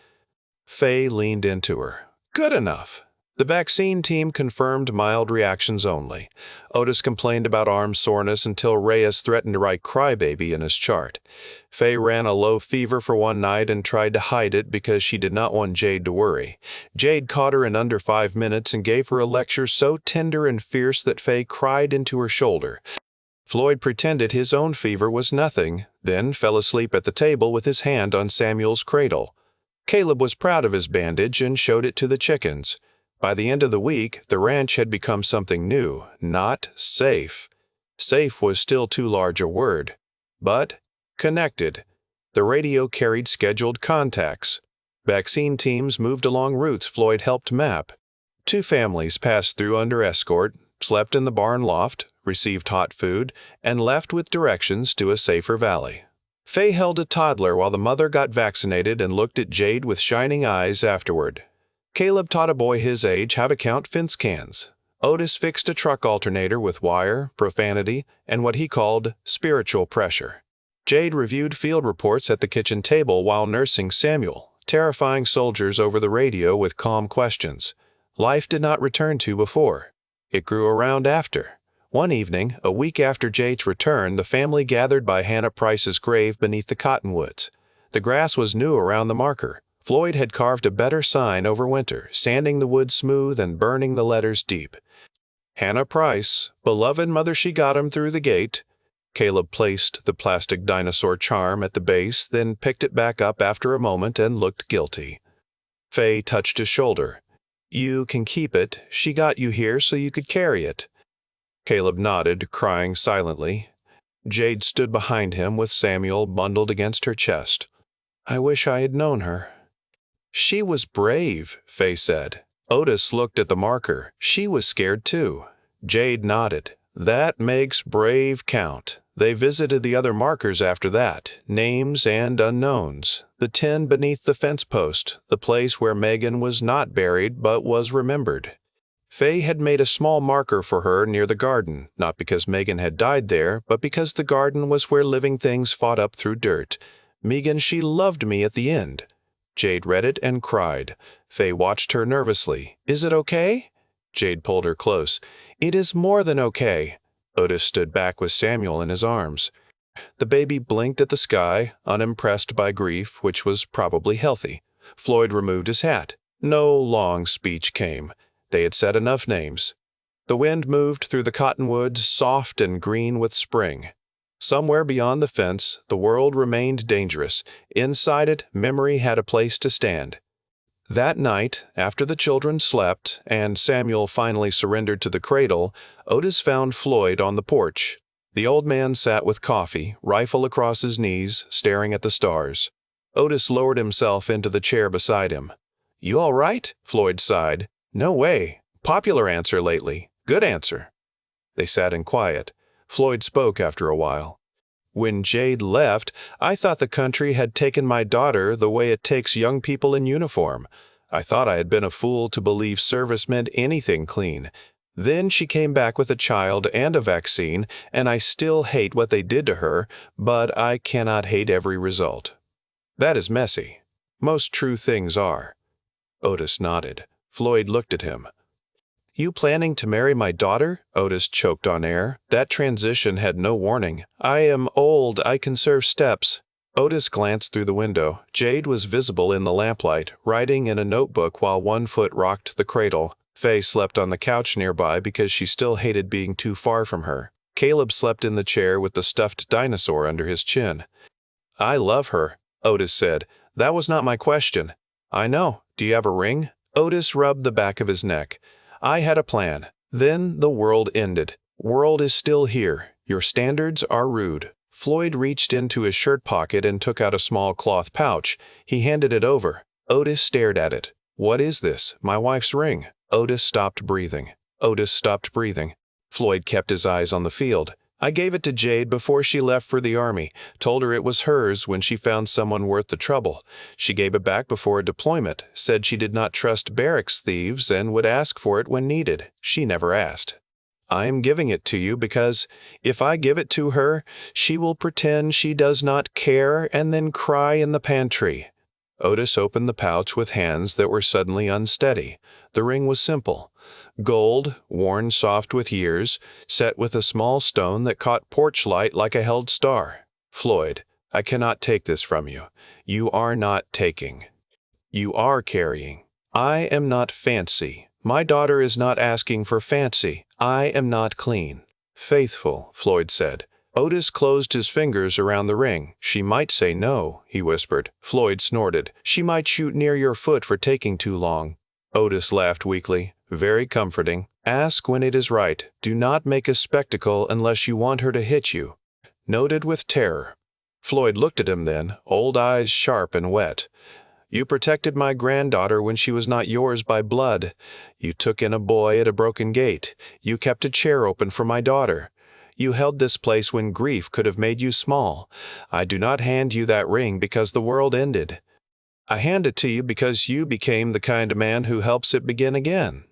Fay leaned into her. Good enough. The vaccine team confirmed mild reactions only. Otis complained about arm soreness until Reyes threatened to write crybaby in his chart. Fay ran a low fever for one night and tried to hide it because she did not want Jade to worry. Jade caught her in under 5 minutes and gave her a lecture so tender and fierce that Fay cried into her shoulder. Floyd pretended his own fever was nothing, then fell asleep at the table with his hand on Samuel's cradle. Caleb was proud of his bandage and showed it to the chickens. By the end of the week, the ranch had become something new, not safe. Safe was still too large a word, but connected. The radio carried scheduled contacts. Vaccine teams moved along routes Floyd helped map. 2 families passed through under escort, slept in the barn loft, received hot food, and left with directions to a safer valley. Fay held a toddler while the mother got vaccinated and looked at Jade with shining eyes afterward. Caleb taught a boy his age how to count fence cans. Otis fixed a truck alternator with wire, profanity, and what he called spiritual pressure. Jade reviewed field reports at the kitchen table while nursing Samuel, terrifying soldiers over the radio with calm questions. Life did not return to before. It grew around after. One evening, a week after Jade's return, the family gathered by Hannah Price's grave beneath the cottonwoods. The grass was new around the marker. Floyd had carved a better sign over winter, sanding the wood smooth and burning the letters deep. Hannah Price, beloved mother, she got him through the gate. Caleb placed the plastic dinosaur charm at the base, then picked it back up after a moment and looked guilty. Fay touched his shoulder. You can keep it. She got you here so you could carry it. Caleb nodded, crying silently. Jade stood behind him with Samuel bundled against her chest. I wish I had known her. She was brave, Fay said. Otis looked at the marker. She was scared too. Jade nodded. That makes brave count. They visited the other markers after that, names and unknowns. The 10 beneath the fence post, the place where Megan was not buried but was remembered. Fay had made a small marker for her near the garden, not because Megan had died there, but because the garden was where living things fought up through dirt. Megan, she loved me at the end. Jade read it and cried. Fay watched her nervously. Is it okay? Jade pulled her close. It is more than okay. Otis stood back with Samuel in his arms. The baby blinked at the sky, unimpressed by grief, which was probably healthy. Floyd removed his hat. No long speech came. They had said enough names. The wind moved through the cottonwoods, soft and green with spring. Somewhere beyond the fence, the world remained dangerous. Inside it, memory had a place to stand. That night, after the children slept and Samuel finally surrendered to the cradle, Otis found Floyd on the porch. The old man sat with coffee, rifle across his knees, staring at the stars. Otis lowered himself into the chair beside him. You all right? Floyd sighed. No way. Popular answer lately. Good answer. They sat in quiet. Floyd spoke after a while. When Jade left, I thought the country had taken my daughter the way it takes young people in uniform. I thought I had been a fool to believe service meant anything clean. Then she came back with a child and a vaccine, and I still hate what they did to her, but I cannot hate every result. That is messy. Most true things are. Otis nodded. Floyd looked at him. You planning to marry my daughter? Otis choked on air. That transition had no warning. I am old, I can serve steps. Otis glanced through the window. Jade was visible in the lamplight, writing in a notebook while one foot rocked the cradle. Fay slept on the couch nearby because she still hated being too far from her. Caleb slept in the chair with the stuffed dinosaur under his chin. I love her, Otis said. That was not my question. I know. Do you have a ring? Otis rubbed the back of his neck. I had a plan. Then the world ended. World is still here. Your standards are rude. Floyd reached into his shirt pocket and took out a small cloth pouch. He handed it over. Otis stared at it. What is this? My wife's ring. Otis stopped breathing. Otis stopped breathing. Floyd kept his eyes on the field. I gave it to Jade before she left for the army. Told her it was hers when she found someone worth the trouble. She gave it back before a deployment. Said she did not trust barracks thieves and would ask for it when needed. She never asked. I am giving it to you because if I give it to her, she will pretend she does not care and then cry in the pantry. Otis opened the pouch with hands that were suddenly unsteady. The ring was simple. Gold, worn soft with years, set with a small stone that caught porch light like a held star. Floyd, I cannot take this from you. You are not taking. You are carrying. I am not fancy. My daughter is not asking for fancy. I am not clean. Faithful, Floyd said. Otis closed his fingers around the ring. She might say no, he whispered. Floyd snorted. She might shoot near your foot for taking too long. Otis laughed weakly. Very comforting. Ask when it is right. Do not make a spectacle unless you want her to hit you. Noted with terror. Floyd looked at him then, old eyes sharp and wet. You protected my granddaughter when she was not yours by blood. You took in a boy at a broken gate. You kept a chair open for my daughter. You held this place when grief could have made you small. I do not hand you that ring because the world ended. I hand it to you because you became the kind of man who helps it begin again.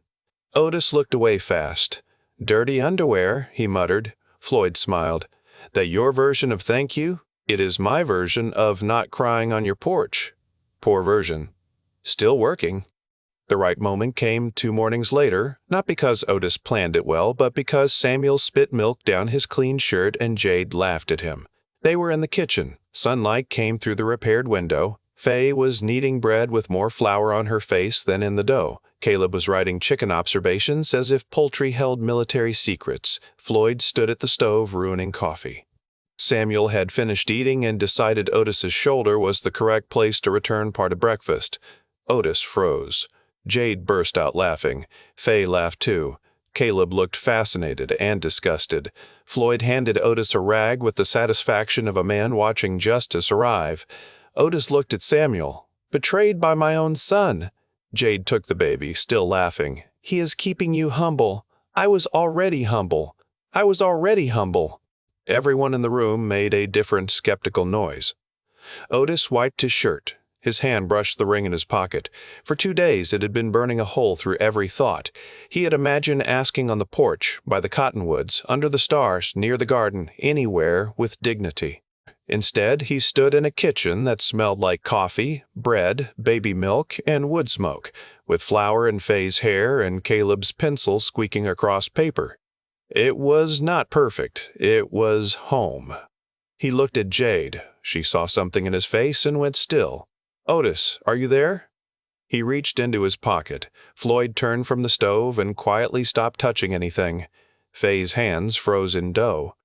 Otis looked away fast. Dirty underwear, he muttered. Floyd smiled. That your version of thank you? It is my version of not crying on your porch. Poor version. Still working. The right moment came 2 mornings later, not because Otis planned it well, but because Samuel spit milk down his clean shirt and Jade laughed at him. They were in the kitchen. Sunlight came through the repaired window. Fay was kneading bread with more flour on her face than in the dough. Caleb was writing chicken observations as if poultry held military secrets. Floyd stood at the stove ruining coffee. Samuel had finished eating and decided Otis's shoulder was the correct place to return part of breakfast. Otis froze. Jade burst out laughing. Fay laughed too. Caleb looked fascinated and disgusted. Floyd handed Otis a rag with the satisfaction of a man watching justice arrive. Otis looked at Samuel. Betrayed by my own son. Jade took the baby, still laughing. He is keeping you humble. I was already humble. I was already humble. Everyone in the room made a different skeptical noise. Otis wiped his shirt. His hand brushed the ring in his pocket. For 2 days it had been burning a hole through every thought. He had imagined asking on the porch, by the cottonwoods, under the stars, near the garden, anywhere with dignity. Instead, he stood in a kitchen that smelled like coffee, bread, baby milk, and wood smoke, with flour in Fay's hair and Caleb's pencil squeaking across paper. It was not perfect. It was home. He looked at Jade. She saw something in his face and went still. Otis, are you there? He reached into his pocket. Floyd turned from the stove and quietly stopped touching anything. Fay's hands froze in dough.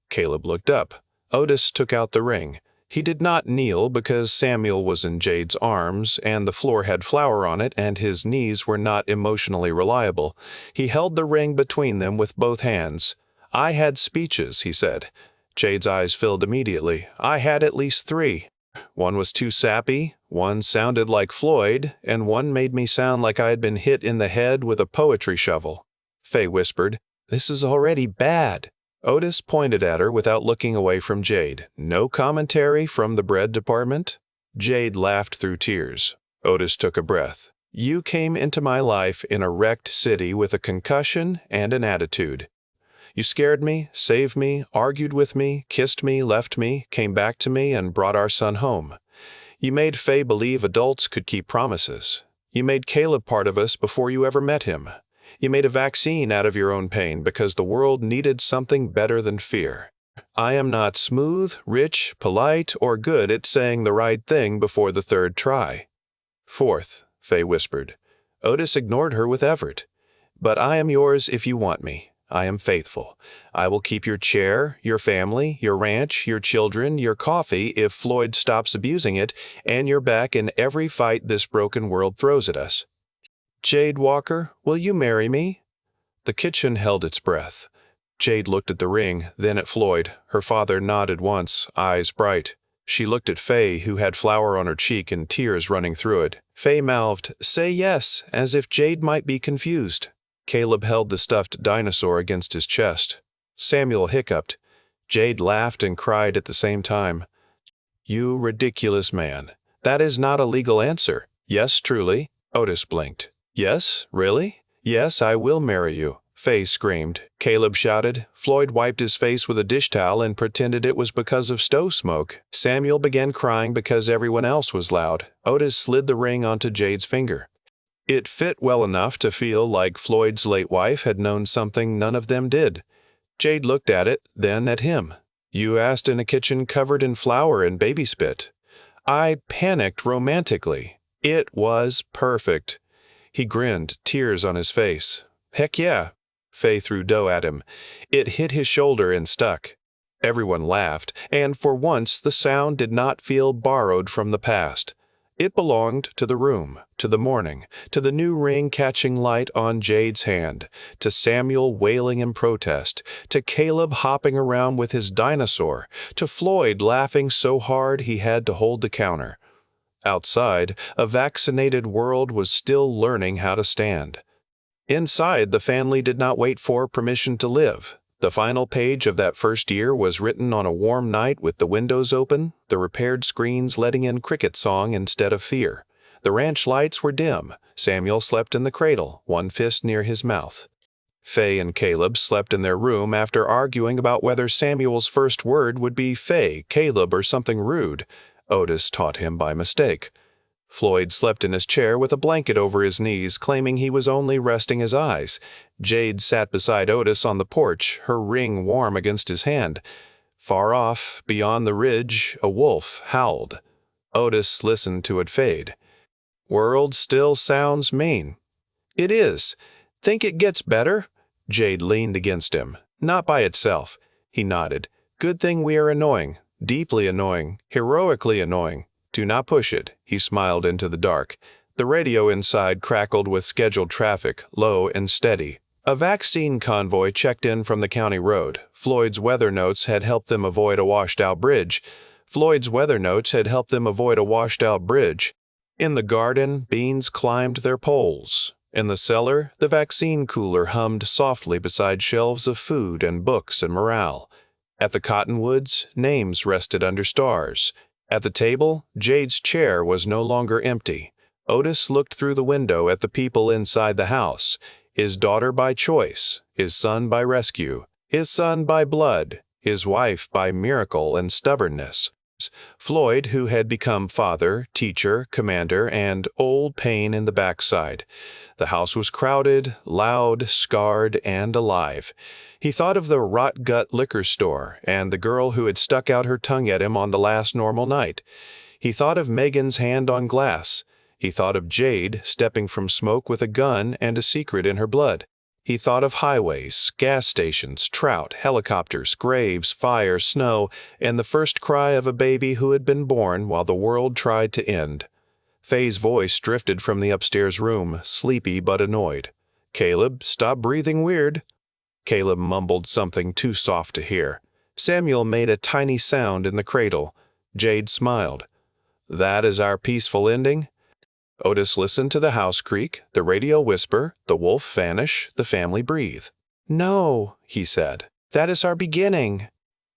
Caleb looked up. Otis took out the ring. He did not kneel because Samuel was in Jade's arms and the floor had flour on it and his knees were not emotionally reliable. He held the ring between them with both hands. I had speeches, he said. Jade's eyes filled immediately. I had at least 3. One was too sappy, one sounded like Floyd, and one made me sound like I had been hit in the head with a poetry shovel. Fay whispered, This is already bad. Otis pointed at her without looking away from Jade. No commentary from the bread department? Jade laughed through tears. Otis took a breath. You came into my life in a wrecked city with a concussion and an attitude. You scared me, saved me, argued with me, kissed me, left me, came back to me, and brought our son home. You made Fay believe adults could keep promises. You made Caleb part of us before you ever met him. You made a vaccine out of your own pain because the world needed something better than fear. I am not smooth, rich, polite, or good at saying the right thing before the third try." "Fourth," Fay whispered. Otis ignored her with effort. "But I am yours if you want me. I am faithful. I will keep your chair, your family, your ranch, your children, your coffee if Floyd stops abusing it, and your back in every fight this broken world throws at us. Jade Walker, will you marry me?" The kitchen held its breath. Jade looked at the ring, then at Floyd. Her father nodded once, eyes bright. She looked at Fay, who had flour on her cheek and tears running through it. Fay mouthed, "Say yes," as if Jade might be confused. Caleb held the stuffed dinosaur against his chest. Samuel hiccuped. Jade laughed and cried at the same time. "You ridiculous man. That is not a legal answer." "Yes, truly." Otis blinked. "Yes, really?" "Yes, I will marry you," Fay screamed. Caleb shouted. Floyd wiped his face with a dish towel and pretended it was because of stove smoke. Samuel began crying because everyone else was loud. Otis slid the ring onto Jade's finger. It fit well enough to feel like Floyd's late wife had known something none of them did. Jade looked at it, then at him. "You asked in a kitchen covered in flour and baby spit." I panicked romantically. It was perfect. He grinned, tears on his face. "Heck yeah." Fay threw dough at him. It hit his shoulder and stuck. Everyone laughed, and for once the sound did not feel borrowed from the past. It belonged to the room, to the morning, to the new ring catching light on Jade's hand, to Samuel wailing in protest, to Caleb hopping around with his dinosaur, to Floyd laughing so hard he had to hold the counter. Outside, a vaccinated world was still learning how to stand. Inside, the family did not wait for permission to live. The final page of that first year was written on a warm night with the windows open, the repaired screens letting in cricket song instead of fear. The ranch lights were dim. Samuel slept in the cradle, one fist near his mouth. Fay and Caleb slept in their room after arguing about whether Samuel's first word would be Fay, Caleb, or something rude. Otis taught him by mistake. Floyd slept in his chair with a blanket over his knees, claiming he was only resting his eyes. Jade sat beside Otis on the porch, her ring warm against his hand. Far off, beyond the ridge, a wolf howled. Otis listened to it fade. "World still sounds mean." "It is. Think it gets better?" Jade leaned against him. "Not by itself." He nodded. "Good thing we are annoying. Deeply annoying. Heroically annoying. Do not push it." He smiled into the dark. The radio inside crackled with scheduled traffic, low and steady. A vaccine convoy checked in from the county road. Floyd's weather notes had helped them avoid a washed-out bridge. In the garden, beans climbed their poles. In the cellar, the vaccine cooler hummed softly beside shelves of food and books and morale. At the cottonwoods, names rested under stars. At the table, Jade's chair was no longer empty. Otis looked through the window at the people inside the house. His daughter by choice, his son by rescue, his son by blood, his wife by miracle and stubbornness. Floyd, who had become father, teacher, commander, and old pain in the backside. The house was crowded, loud, scarred, and alive. He thought of the Rot Gut liquor store and the girl who had stuck out her tongue at him on the last normal night. He thought of Megan's hand on glass. He thought of Jade stepping from smoke with a gun and a secret in her blood. He thought of highways, gas stations, trout, helicopters, graves, fire, snow, and the first cry of a baby who had been born while the world tried to end. Fay's voice drifted from the upstairs room, sleepy but annoyed. "Caleb, stop breathing weird." Caleb mumbled something too soft to hear. Samuel made a tiny sound in the cradle. Jade smiled. "That is our peaceful ending?" Otis listened to the house creak, the radio whisper, the wolf vanish, the family breathe. "No," he said. "That is our beginning."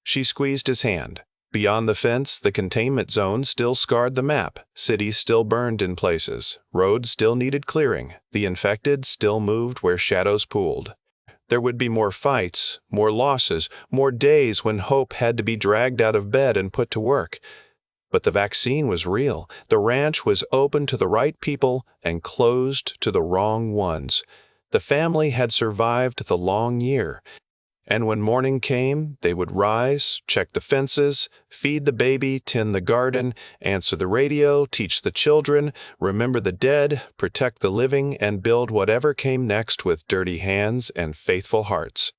She squeezed his hand. Beyond the fence, the containment zone still scarred the map. Cities still burned in places. Roads still needed clearing. The infected still moved where shadows pooled. There would be more fights, more losses, more days when hope had to be dragged out of bed and put to work. But the vaccine was real. The ranch was open to the right people and closed to the wrong ones. The family had survived the long year, and when morning came, they would rise, check the fences, feed the baby, tend the garden, answer the radio, teach the children, remember the dead, protect the living, and build whatever came next with dirty hands and faithful hearts.